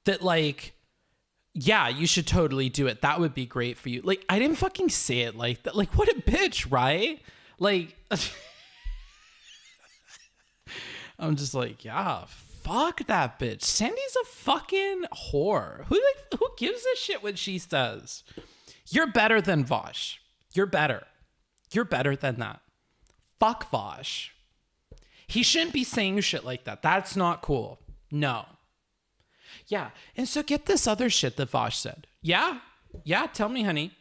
that like, yeah, you should totally do it. That would be great for you. Like, I didn't fucking say it like that. Like, what a bitch, right? Like, I'm just like, yeah, fuck that bitch. Sandy's a fucking whore. Who gives a shit what she says? You're better than Vaush. You're better. You're better than that. Fuck Vaush. He shouldn't be saying shit like that. That's not cool. No. Yeah. And so get this other shit that Vaush said. Yeah. Yeah. Tell me, honey.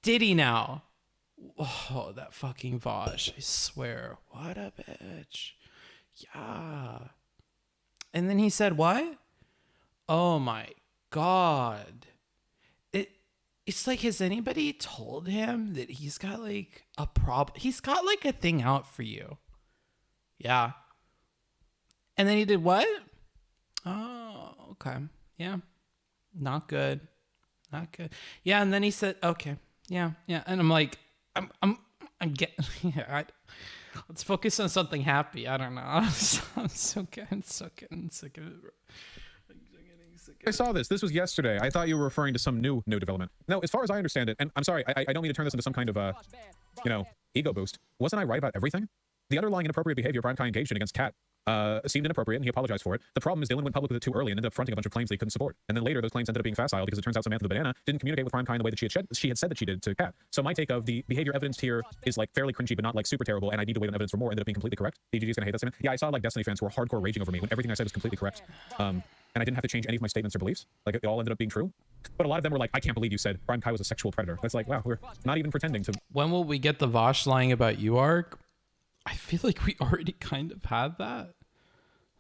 Did he now? Oh, that fucking Vaush. I swear. What a bitch. Yeah. And then he said, what? Oh my God. It's like, has anybody told him that he's got like a problem? He's got like a thing out for you. Yeah. And then he did what? Oh, okay. Yeah. Not good. Not good. Yeah. And then he said, okay. Yeah. Yeah. And I'm like, Let's focus on something happy. I don't know. I'm so getting sick of it, bro. I saw this. This was yesterday. I thought you were referring to some new development. No, as far as I understand it, and I'm sorry, I don't mean to turn this into some kind of ego boost. Wasn't I right about everything? The underlying inappropriate behavior Prime Kai engaged in against Kat seemed inappropriate, and he apologized for it. The problem is Dylan went public with it too early and ended up fronting a bunch of claims that he couldn't support. And then later, those claims ended up being facile because it turns out Samantha the Banana didn't communicate with Prime Kai in the way that she had said that she did to Kat. So my take of the behavior evidenced here is like fairly cringy, but not like super terrible, and I need to wait on evidence for more. Ended up being completely correct. DGG's gonna hate that statement. Yeah, I saw like Destiny fans who were hardcore raging over me when everything I said was completely correct. And I didn't have to change any of my statements or beliefs. Like it all ended up being true. But a lot of them were like, I can't believe you said Prime Kai was a sexual predator. It's like, wow, we're not even pretending to. When will we get the Vaush lying about you arc? I feel like we already kind of had that.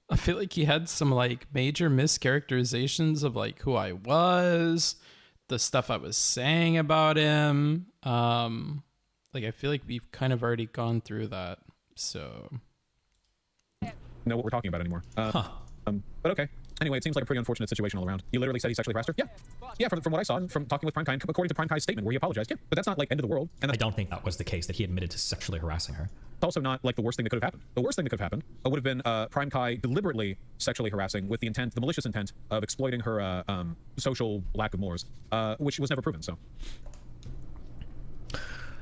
I feel like he had some like major mischaracterizations of like who I was, the stuff I was saying about him. Like I feel like we've kind of already gone through that. So know what we're talking about anymore. But okay. Anyway, it seems like a pretty unfortunate situation all around. You literally said he sexually harassed her? Yeah. Yeah, from what I saw and from talking with Prime Kai, according to Prime Kai's statement where he apologized, yeah. But that's not like end of the world. And I don't think that was the case, that he admitted to sexually harassing her. It's also not like the worst thing that could have happened. The worst thing that could have happened would have been Prime Kai deliberately sexually harassing with the malicious intent of exploiting her social lack of mores, which was never proven, so.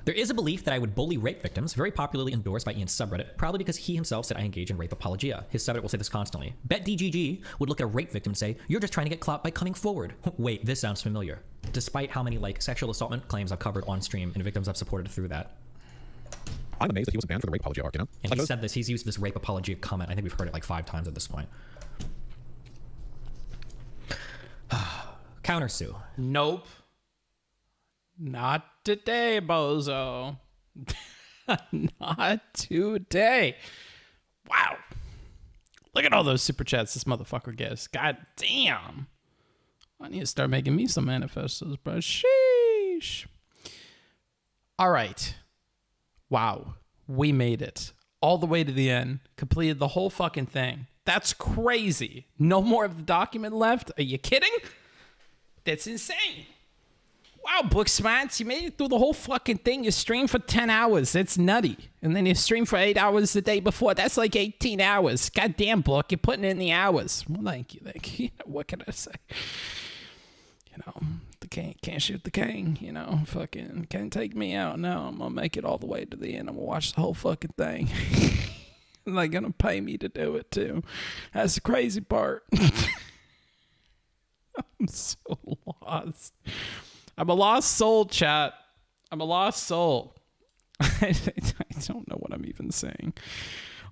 There is a belief that I would bully rape victims, very popularly endorsed by Ian's subreddit, probably because he himself said I engage in rape apologia. His subreddit will say this constantly. Bet DGG would look at a rape victim and say, you're just trying to get clout by coming forward. Wait, this sounds familiar. Despite how many like sexual assaultment claims I've covered on stream and victims I've supported through that. I'm amazed that he wasn't banned for the rape apology arc, you know? And he said this, he's used this rape apology comment. I think we've heard it like 5 times at this point. Countersue. Nope. Not today, bozo. Not today. Wow. Look at all those super chats this motherfucker gets. God damn. I need to start making me some manifestos, bro. Sheesh. All right. Wow. We made it. All the way to the end. Completed the whole fucking thing. That's crazy. No more of the document left? Are you kidding? That's insane. Wow, Booksmarts, you made it through the whole fucking thing. You streamed for 10 hours. That's nutty. And then you streamed for 8 hours the day before. That's like 18 hours. Goddamn, Book, you're putting in the hours. Well, thank you. You know, what can I say? You know, the king can't shoot the king. You know, fucking can't take me out. No, I'm gonna make it all the way to the end. I'm gonna watch the whole fucking thing. And they're gonna pay me to do it too. That's the crazy part. I'm so lost. I'm a lost soul, chat. I'm a lost soul. I don't know what I'm even saying.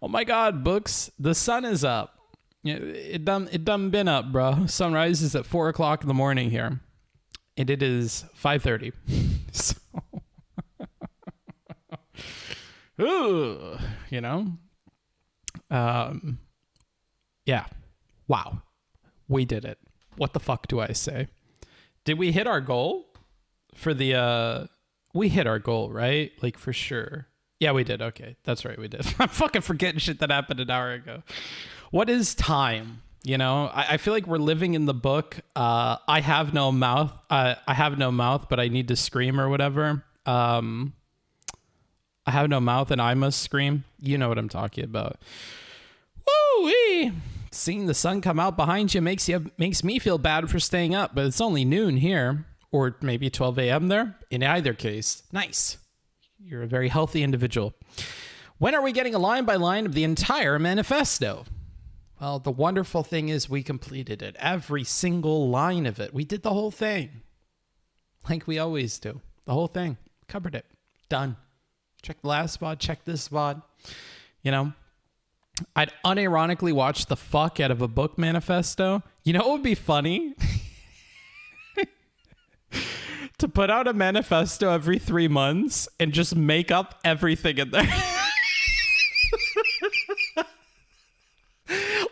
Oh my God, Books. The sun is up. It done been up, bro. Sun rises at 4 o'clock in the morning here. And it is 5:30. So, ooh, you know? Yeah. Wow. We did it. What the fuck do I say? Did we hit our goal? For the, we hit our goal, right? Like, for sure. Yeah, we did. Okay, that's right, we did. I'm fucking forgetting shit that happened an hour ago. What is time? You know, I feel like we're living in the book. I have no mouth. I have no mouth, but I need to scream or whatever. I have no mouth and I must scream. You know what I'm talking about. Woo-wee! Seeing the sun come out behind you makes me feel bad for staying up, but it's only noon here. Or maybe 12 a.m. there. In either case, nice. You're a very healthy individual. When are we getting a line by line of the entire manifesto? Well, the wonderful thing is we completed it. Every single line of it. We did the whole thing. Like we always do. The whole thing. Covered it. Done. Check the last spot. Check this spot. You know, I'd unironically watch the fuck out of a book manifesto. You know what would be funny? To put out a manifesto every 3 months and just make up everything in there.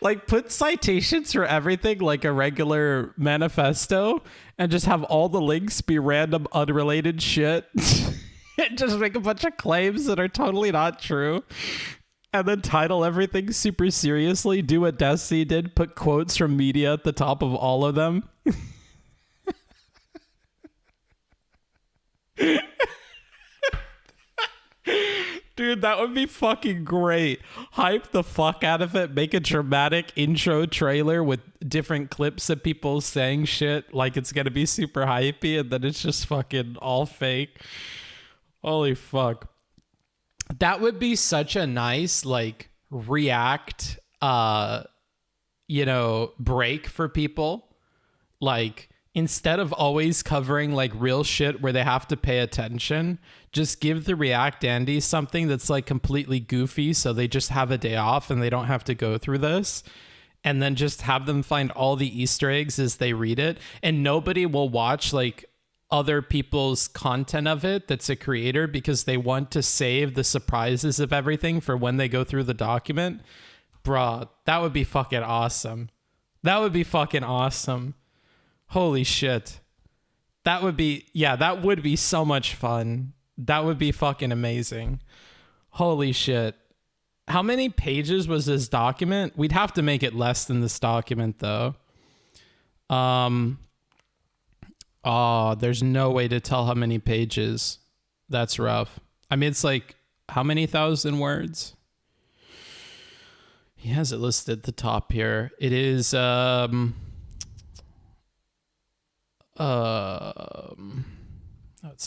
Like put citations for everything like a regular manifesto and just have all the links be random unrelated shit. And just make a bunch of claims that are totally not true. And then title everything super seriously. Do what Destiny did. Put quotes from media at the top of all of them. Dude, that would be fucking great. Hype the fuck out of it. Make a dramatic intro trailer with different clips of people saying shit like it's gonna be super hypey, and then it's just fucking all fake. Holy fuck. That would be such a nice, like, React, break for people. Like, instead of always covering like real shit where they have to pay attention, just give the React dandies something that's like completely goofy so they just have a day off and they don't have to go through this. And then just have them find all the Easter eggs as they read it. And nobody will watch like other people's content of it that's a creator because they want to save the surprises of everything for when they go through the document. Bruh, that would be fucking awesome. That would be fucking awesome. Holy shit. That would be so much fun. That would be fucking amazing. Holy shit. How many pages was this document? We'd have to make it less than this document though. Oh, there's no way to tell how many pages. That's rough. I mean, it's like, how many thousand words? He has it listed at the top here. It is, it's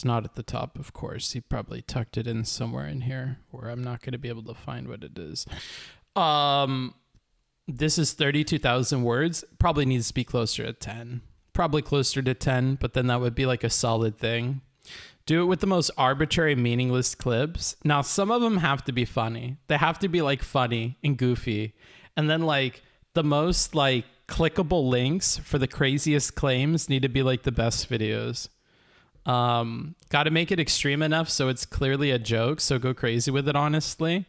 not at the top, of course. He probably tucked it in somewhere in here where I'm not going to be able to find what it is. This is 32,000 words. Probably needs to be closer to 10. Probably closer to 10, but then that would be like a solid thing. Do it with the most arbitrary, meaningless clips. Now, some of them have to be funny. They have to be like funny and goofy. And then like the most like clickable links for the craziest claims need to be like the best videos. Got to make it extreme enough so it's clearly a joke. So go crazy with it, honestly.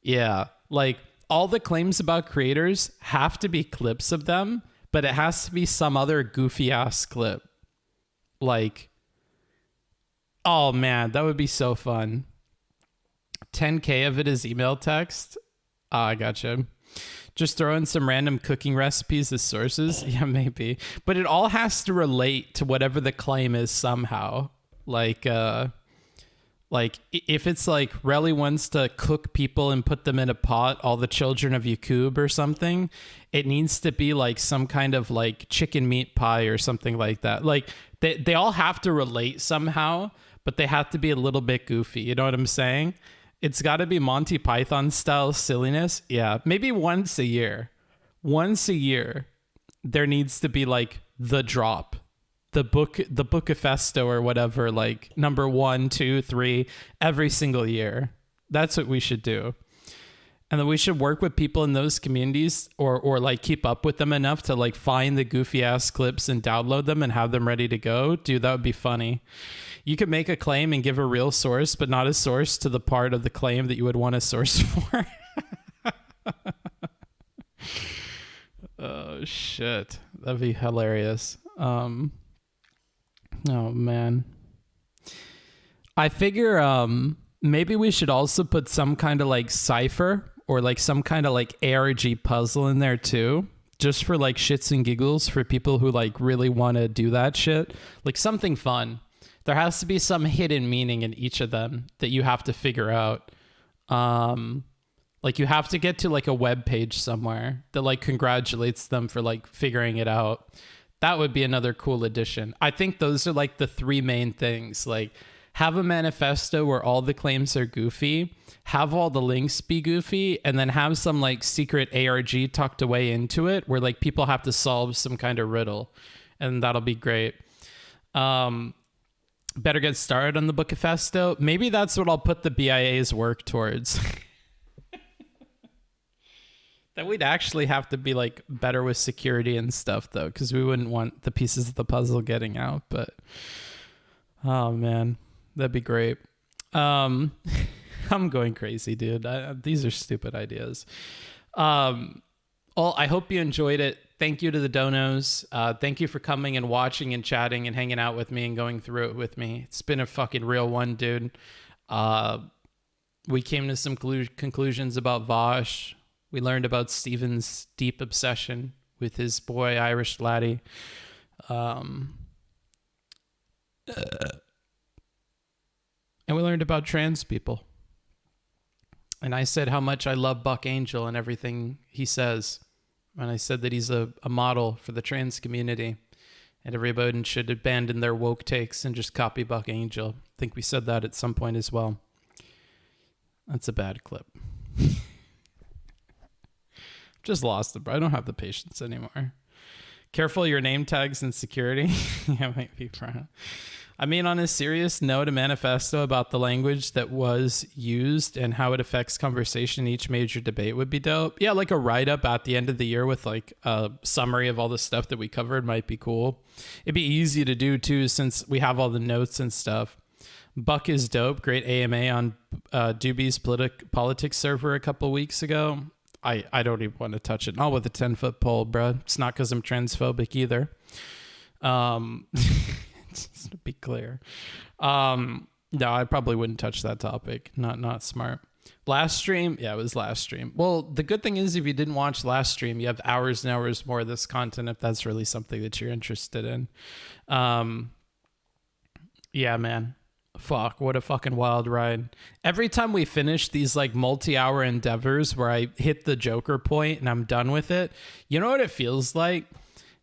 Yeah, like all the claims about creators have to be clips of them, but it has to be some other goofy ass clip. Like, oh man, that would be so fun. 10K of it is email text. I gotcha. Just throw in some random cooking recipes as sources. Yeah, maybe. But it all has to relate to whatever the claim is somehow. Like if it's like Relly wants to cook people and put them in a pot, all the children of Yakub or something, it needs to be like some kind of like chicken meat pie or something like that. Like they all have to relate somehow, but they have to be a little bit goofy. You know what I'm saying? It's got to be Monty Python style silliness. Yeah, maybe once a year. Once a year, there needs to be like the drop. The Bookifesto or whatever, like number 1, 2, 3, every single year. That's what we should do. And then we should work with people in those communities or like keep up with them enough to like find the goofy ass clips and download them and have them ready to go. Dude, that would be funny. You could make a claim and give a real source, but not a source to the part of the claim that you would want a source for. Oh shit. That'd be hilarious. Oh man. I figure maybe we should also put some kind of like cipher or like some kind of like ARG puzzle in there too, just for like shits and giggles for people who like really want to do that shit. Like something fun. There has to be some hidden meaning in each of them that you have to figure out. Like you have to get to like a web page somewhere that like congratulates them for like figuring it out. That would be another cool addition. I think those are like the 3 main things. Like have a manifesto where all the claims are goofy, have all the links be goofy, and then have some like secret ARG tucked away into it where like people have to solve some kind of riddle, and that'll be great. Better get started on the Bookifesto. Maybe that's what I'll put the BIA's work towards. That we'd actually have to be like better with security and stuff though, because we wouldn't want the pieces of the puzzle getting out. But oh man, that'd be great. I'm going crazy, dude. These are stupid ideas. I hope you enjoyed it. Thank you to the donos. Thank you for coming and watching and chatting and hanging out with me and going through it with me. It's been a fucking real one, dude. We came to some conclusions about Vaush. We learned about Steven's deep obsession with his boy Irish laddie. And we learned about trans people. And I said how much I love Buck Angel and everything he says. And I said that he's a model for the trans community. And everybody should abandon their woke takes and just copy Buck Angel. I think we said that at some point as well. That's a bad clip. Just lost it, bro. I don't have the patience anymore. Careful your name tags and security. Yeah, might be fine. I mean, on a serious note, a manifesto about the language that was used and how it affects conversation in each major debate would be dope. Yeah, like a write-up at the end of the year with like a summary of all the stuff that we covered might be cool. It'd be easy to do too, since we have all the notes and stuff. Buck is dope. Great AMA on Doobie's politics server a couple weeks ago. I don't even want to touch it. Not with a 10-foot pole, bro. It's not because I'm transphobic either. Just to be clear. No, I probably wouldn't touch that topic. Not smart. Last stream? Yeah, it was last stream. Well, the good thing is if you didn't watch last stream, you have hours and hours more of this content if that's really something that you're interested in. Yeah, man. Fuck, what a fucking wild ride. Every time we finish these like multi-hour endeavors where I hit the Joker point and I'm done with it, you know what it feels like?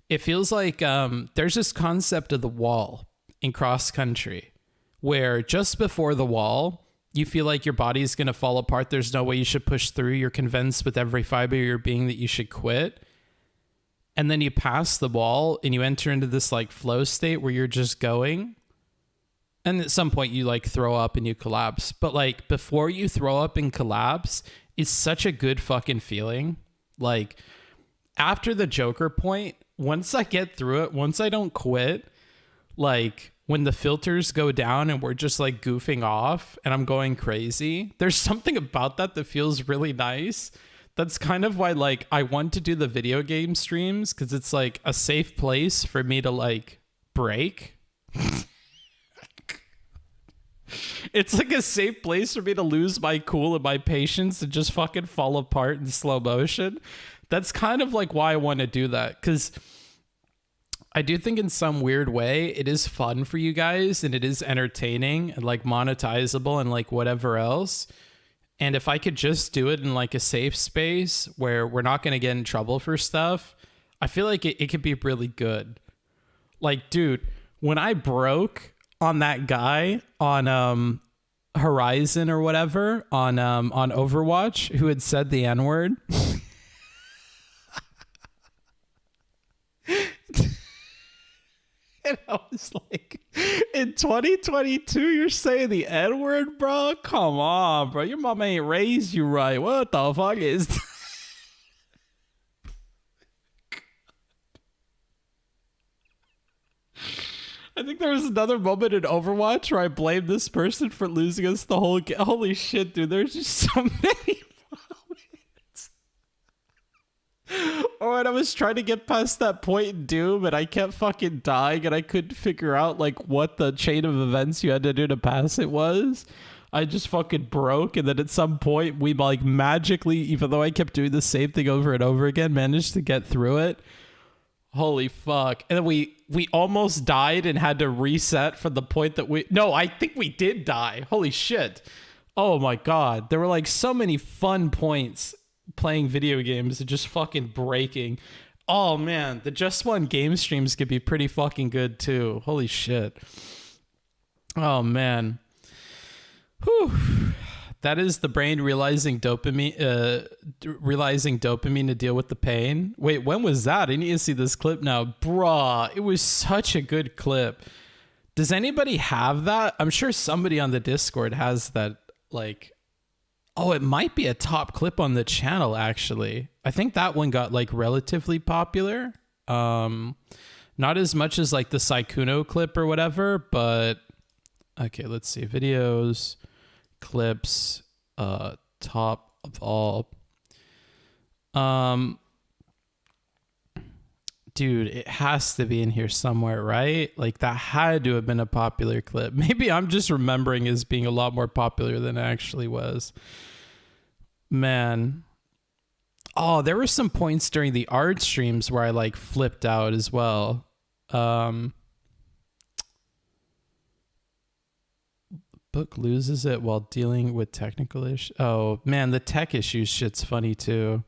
It feels like there's this concept of the wall in cross country where just before the wall, you feel like your body is going to fall apart. There's no way you should push through. You're convinced with every fiber of your being that you should quit. And then you pass the wall and you enter into this like flow state where you're just going. And at some point you like throw up and you collapse. But like before you throw up and collapse, it's such a good fucking feeling. Like after the Joker point, once I get through it, once I don't quit, like when the filters go down and we're just like goofing off and I'm going crazy, there's something about that that feels really nice. That's kind of why like I want to do the video game streams, because it's like a safe place for me to like break. It's like a safe place for me to lose my cool and my patience and just fucking fall apart in slow motion. That's kind of like why I want to do that, because I do think in some weird way it is fun for you guys and it is entertaining and like monetizable and like whatever else. And if I could just do it in like a safe space where we're not going to get in trouble for stuff, I feel like it could be really good. Like, dude, when I broke on that guy on Horizon or whatever on Overwatch who had said the N-word. And I was like, in 2022, you're saying the N-word, bro? Come on, bro. Your mom ain't raised you right. What the fuck is that? I think there was another moment in Overwatch where I blamed this person for losing us the whole game. Holy shit, dude. There's just so many moments. Or when I was trying to get past that point in Doom and I kept fucking dying and I couldn't figure out like what the chain of events you had to do to pass it was. I just fucking broke, and then at some point we like magically, even though I kept doing the same thing over and over again, managed to get through it. Holy fuck. And then we almost died and had to reset from the point that no, I think we did die. Holy shit. Oh my God. There were like so many fun points playing video games and just fucking breaking. Oh man, the Just One game streams could be pretty fucking good too. Holy shit. Oh man. Whew. That is the brain realizing dopamine to deal with the pain. Wait, when was that? I need to see this clip now. Bruh, it was such a good clip. Does anybody have that? I'm sure somebody on the Discord has that, like... Oh, it might be a top clip on the channel, actually. I think that one got, like, relatively popular. Not as much as, like, the Saikuno clip or whatever, but... Okay, let's see. Videos... clips, top of all. Dude, it has to be in here somewhere, right? Like that had to have been a popular clip. Maybe I'm just remembering as being a lot more popular than it actually was. Man. Oh, there were some points during the art streams where I like flipped out as well. Book loses it while dealing with technical issues. Oh man, the tech issues shit's funny too.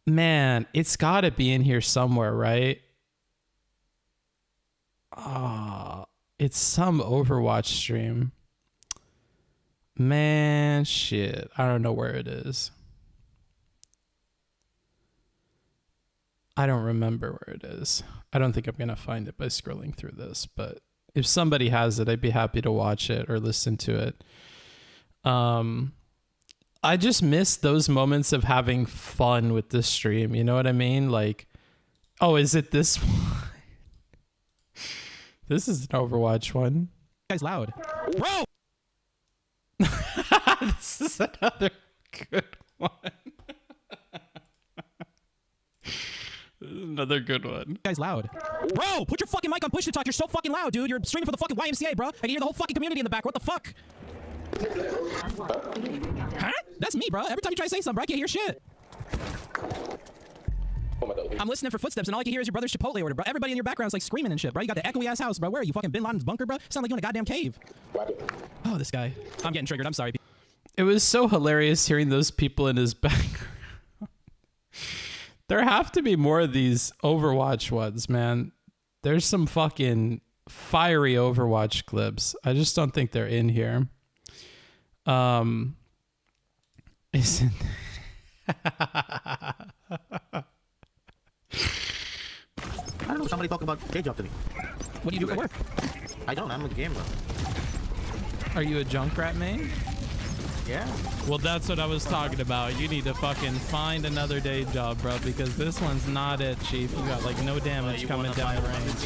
Man, it's gotta be in here somewhere, right? Ah, it's some Overwatch stream. Man, shit. I don't know where it is. I don't remember where it is. I don't think I'm gonna find it by scrolling through this, but if somebody has it, I'd be happy to watch it or listen to it. I just miss those moments of having fun with the stream. You know what I mean? Like, oh, is it this one? This is an Overwatch one. Guy's loud. Bro! This is another good one. This is another good one. Guy's loud. Bro, put your fucking mic on push to talk. You're so fucking loud, dude. You're streaming for the fucking YMCA, bro. I can hear the whole fucking community in the back. What the fuck? Huh? That's me, bro. Every time you try to say something, bro, I can't hear shit. I'm listening for footsteps, and all I can hear is your brother's Chipotle order, bro. Everybody in your background's like screaming and shit, bro. You got the echoey ass house, bro. Where are you? Fucking Bin Laden's bunker, bro? Sound like you in a goddamn cave. Oh, this guy. I'm getting triggered. I'm sorry. It was so hilarious hearing those people in his background. There have to be more of these Overwatch ones, man. There's some fucking fiery Overwatch clips. I just don't think they're in here. Isn't I don't know. Somebody talk about day job to me. What do you do for work? I don't. I'm a gamer. Are you a Junkrat main? Yeah. Well, that's what I was talking about. You need to fucking find another day job, bro, because this one's not it, Chief. You got like no damage coming down the range.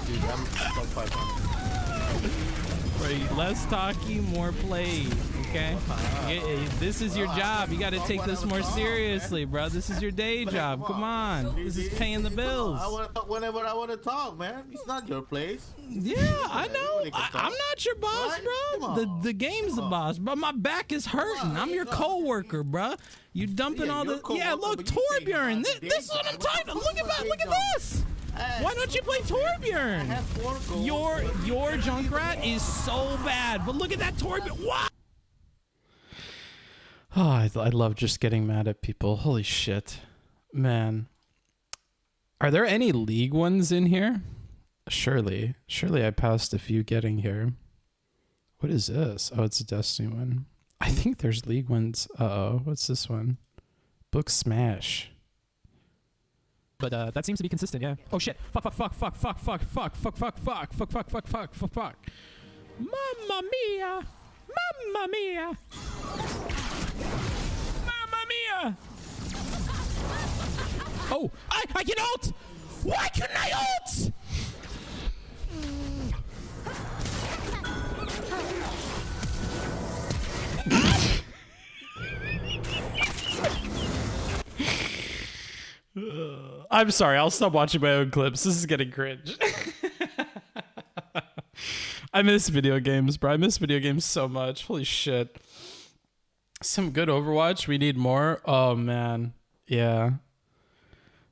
Dude, I'm so 500. Right, less talking, more play. Okay, this is your job. You got to take this more seriously, bro. This is your day job. Come on, this is paying the bills. I want to talk whenever I want to talk, man. It's not your place. Yeah, I know. I'm not your boss, bro. The game's the boss, bro. My back is hurting. I'm your coworker, bro. You dumping all the look, Torbjorn. This is what I'm talking about. Look at this. Why don't you play Torbjorn? Your Junkrat is so bad, but look at that Torbjorn. What? Oh, I love just getting mad at people. Holy shit, man. Are there any League ones in here? Surely I passed a few getting here. What is this? Oh, it's a Destiny one. I think there's League ones. Uh-oh, what's this one? Book Smash. But that seems to be consistent, yeah. Oh shit. Fuck. Mamma mia. Mamma mia. Mamma mia. Oh, I can ult! Why couldn't I ult? I'm sorry, I'll stop watching my own clips. This is getting cringe. I miss video games, bro. I miss video games so much. Holy shit. Some good Overwatch. We need more. Oh, man. Yeah.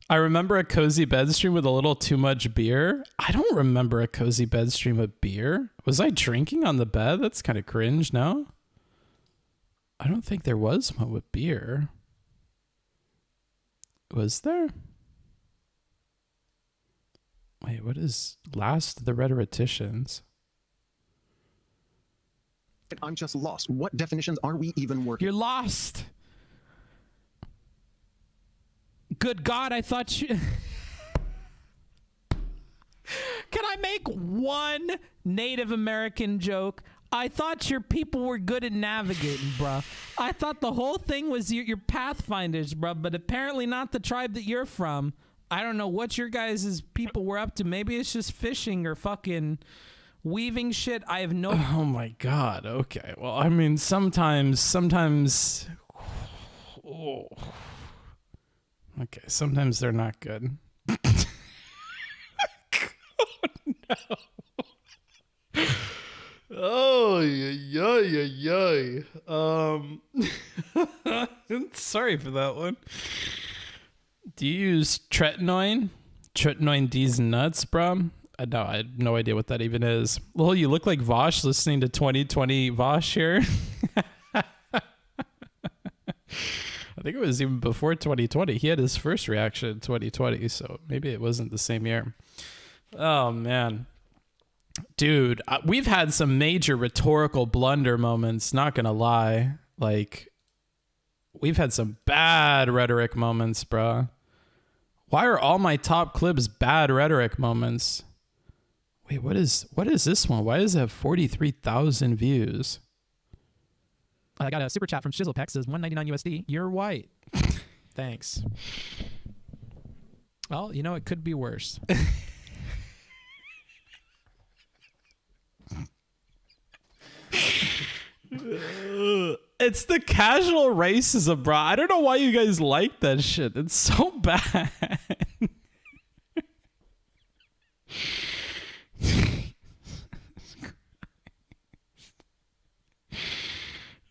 I remember a cozy bed stream with a little too much beer. I don't remember a cozy bed stream with beer. Was I drinking on the bed? That's kind of cringe, no? I don't think there was one with beer. Was there? Wait, what is Last of the Rhetoricians? I'm just lost. What definitions are we even working? You're lost. Good God, I thought you... Can I make one Native American joke? I thought your people were good at navigating, bruh. I thought the whole thing was your Pathfinders, bruh, but apparently not the tribe that you're from. I don't know what your guys' people were up to. Maybe it's just fishing or fucking weaving shit. I have no... Oh my God, okay. Well, I mean, sometimes... Oh. Okay, sometimes they're not good. Oh, yeah. Sorry for that one. Do you use tretinoin? Chutnoin D's nuts, bro. No, I had no idea what that even is. Well, you look like Vaush listening to 2020 Vaush here. I think it was even before 2020. He had his first reaction in 2020, so maybe it wasn't the same year. Oh, man. Dude, we've had some major rhetorical blunder moments, not gonna lie. Like, we've had some bad rhetoric moments, bro. Why are all my top clips bad rhetoric moments? Wait, what is this one? Why does it have 43,000 views? I got a super chat from Shizzlepeck, says 199 USD. You're white. Thanks. Well, you know, it could be worse. It's the casual racism, bro. I don't know why you guys like that shit. It's so bad.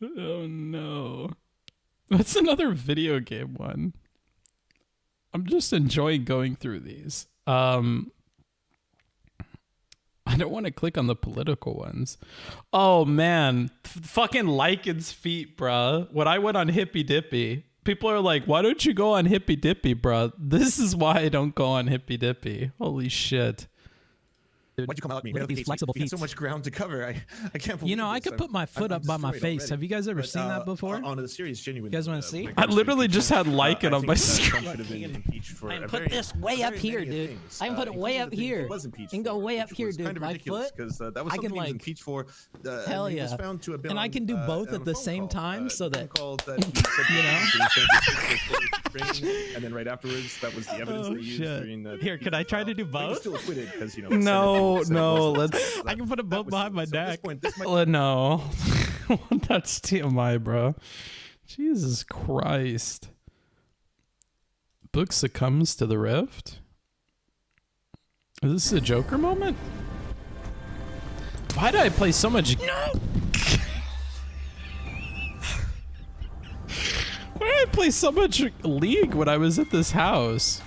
Oh no. What's another video game one? I'm just enjoying going through these. I don't want to click on the political ones. Oh man, fucking Lycan's feet, bruh. When I went on Hippy Dippy, people are like, why don't you go on Hippy Dippy, bruh? This is why I don't go on Hippy Dippy. Holy shit. Why'd you come out at me? Look at these flexible feet. So much ground to cover. I can't believe You know, I this. could put my foot up by my face. Already. Have you guys ever But, seen that before? On the series, genuinely. You guys want to see? I literally just had Lycan on my screen. I put this way up here, dude. I can put it way up here. And go way up here, dude. My foot. I can like impeach for. Hell yeah. And I can do both at the same time, so that you know. And then right afterwards, that was the evidence they used during the. Here, can I try to do both? Still acquitted because No. I can put them both behind my neck. No. That's TMI, bro. Jesus Christ. Book succumbs to the rift? Is this a Joker moment? Why did I play so much? No! Why did I play so much League when I was at this house?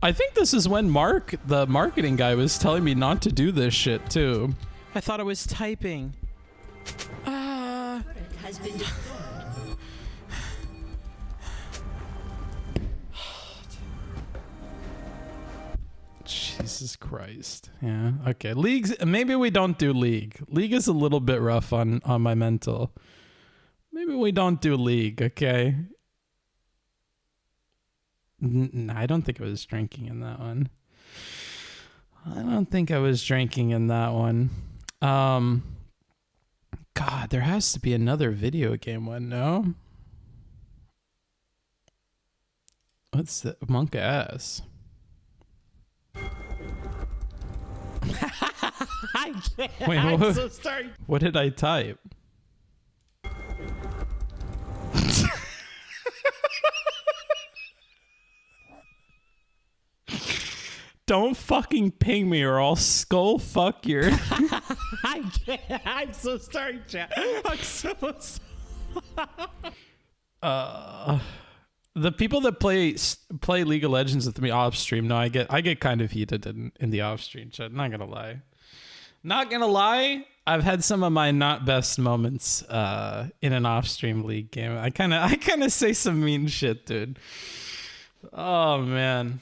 I think this is when Mark, the marketing guy, was telling me not to do this shit too. I thought I was typing. Has been Jesus Christ. Yeah. Okay. Leagues. Maybe we don't do League. League is a little bit rough on my mental. Maybe we don't do League. Okay. I don't think I was drinking in that one. God, there has to be another video game one, no? What's the Monk S? I can't. Wait, I'm what? so sorry. What did I type? Don't fucking ping me or I'll skull fuck your... I can't. I'm so sorry, chat. I'm so sorry. The people that play League of Legends with me off stream, no, I get kind of heated in the off stream chat. Not gonna lie. I've had some of my not best moments in an off stream League game. I kind of say some mean shit, dude. Oh man,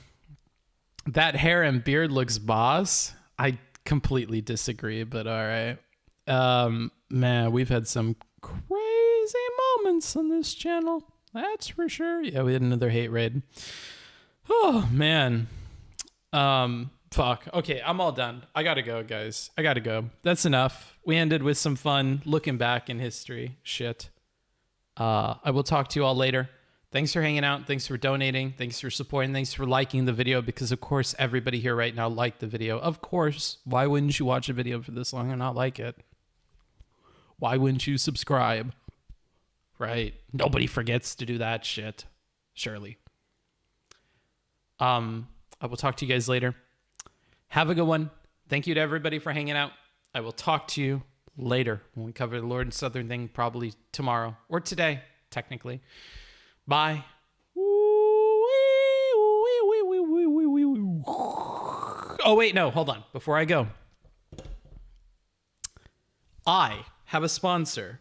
that hair and beard looks boss. I completely disagree, but all right. Man, we've had some crazy moments on this channel. That's for sure. Yeah, we had another hate raid. Oh, man. Fuck. Okay, I'm all done. I gotta go, guys. I gotta go. That's enough. We ended with some fun looking back in history. Shit. I will talk to you all later. Thanks for hanging out. Thanks for donating. Thanks for supporting. Thanks for liking the video because, of course, everybody here right now liked the video. Of course. Why wouldn't you watch a video for this long and not like it? Why wouldn't you subscribe? Right? Nobody forgets to do that shit. Surely. I will talk to you guys later. Have a good one. Thank you to everybody for hanging out. I will talk to you later when we cover the Lord and Southern thing, probably tomorrow or today, technically. Bye. Oh, wait, no, hold on. Before I go, I have a sponsor.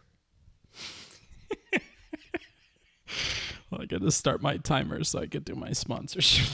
Well, I got to start my timer so I could do my sponsorship.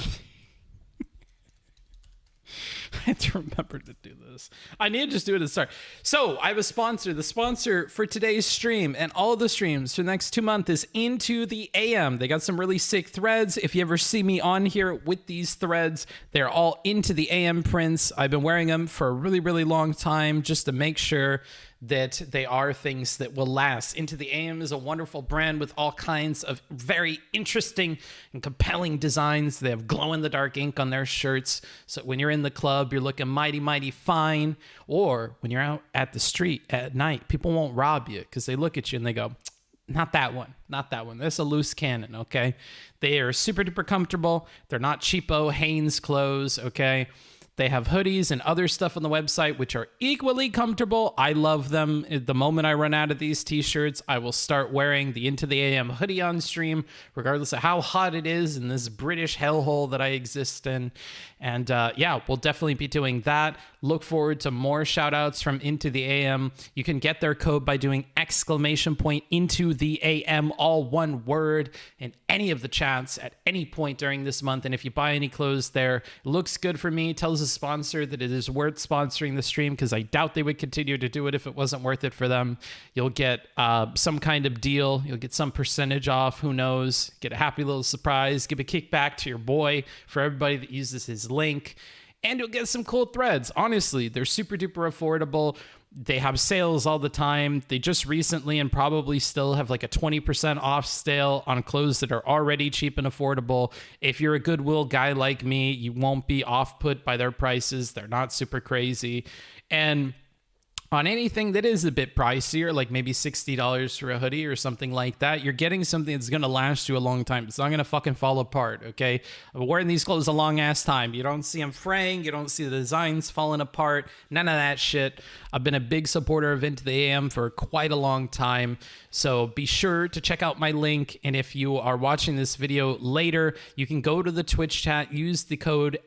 I have to remember to do this. I need to just do it at the start. So I have a sponsor. The sponsor for today's stream and all of the streams for the next 2 months is Into the AM. They got some really sick threads. If you ever see me on here with these threads, they're all Into the AM prints. I've been wearing them for a really, really long time just to make sure that they are things that will last. Into the AM is a wonderful brand with all kinds of very interesting and compelling designs. They have glow-in-the-dark ink on their shirts, so when you're in the club, you're looking mighty, mighty fine. Or when you're out at the street at night, people won't rob you because they look at you and they go, not that one, not that one. That's a loose cannon, okay? They are super duper comfortable. They're not cheapo Hanes clothes, okay? They have hoodies and other stuff on the website, which are equally comfortable. I love them. The moment I run out of these t-shirts, I will start wearing the Into the AM hoodie on stream, regardless of how hot it is in this British hellhole that I exist in. And yeah, we'll definitely be doing that. Look forward to more shout outs from Into the AM. You can get their code by doing ! Into the AM, all one word, in any of the chats at any point during this month. And if you buy any clothes there, it looks good for me, tells the sponsor that it is worth sponsoring the stream, because I doubt they would continue to do it if it wasn't worth it for them. You'll get some kind of deal. You'll get some percentage off. Who knows? Get a happy little surprise. Give a kickback to your boy for everybody that uses his link. And you'll get some cool threads. Honestly, they're super duper affordable. They have sales all the time. They just recently and probably still have like a 20% off sale on clothes that are already cheap and affordable. If you're a Goodwill guy like me, you won't be off put by their prices. They're not super crazy. And on anything that is a bit pricier, like maybe $60 for a hoodie or something like that, you're getting something that's going to last you a long time. It's not going to fucking fall apart, okay? I've been wearing these clothes a long-ass time. You don't see them fraying. You don't see the designs falling apart. None of that shit. I've been a big supporter of Into the AM for quite a long time. So be sure to check out my link. And if you are watching this video later, you can go to the Twitch chat, use the code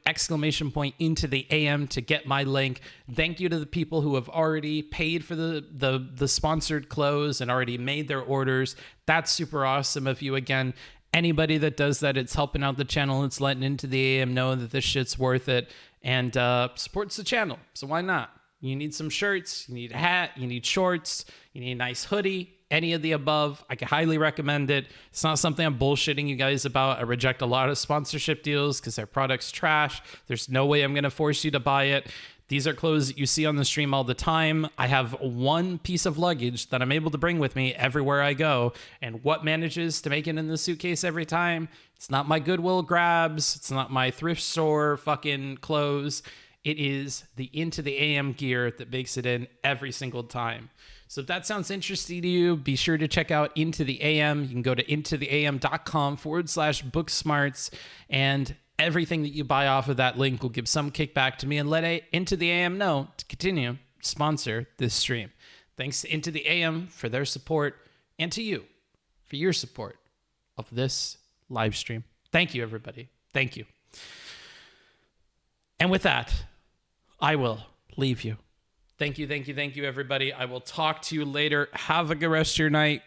Into the AM to get my link. Thank you to the people who have already paid for the sponsored clothes and already made their orders. That's super awesome of you. Again, anybody that does that, it's helping out the channel. It's letting Into the AM know that this shit's worth it and supports the channel. So why not? You need some shirts, you need a hat, you need shorts, you need a nice hoodie, any of the above. I can highly recommend it. It's not something I'm bullshitting you guys about. I reject a lot of sponsorship deals because their product's trash. There's no way I'm going to force you to buy it. These are clothes that you see on the stream all the time. I have one piece of luggage that I'm able to bring with me everywhere I go. And what manages to make it in the suitcase every time? It's not my Goodwill grabs. It's not my thrift store fucking clothes. It is the Into the AM gear that makes it in every single time. So if that sounds interesting to you, be sure to check out Into the AM. You can go to intotheam.com/booksmarts, and everything that you buy off of that link will give some kickback to me and let Into the AM know to continue to sponsor this stream. Thanks to Into the AM for their support, and to you for your support of this live stream. Thank you, everybody. Thank you. And with that, I will leave you. Thank you, everybody. I will talk to you later. Have a good rest of your night.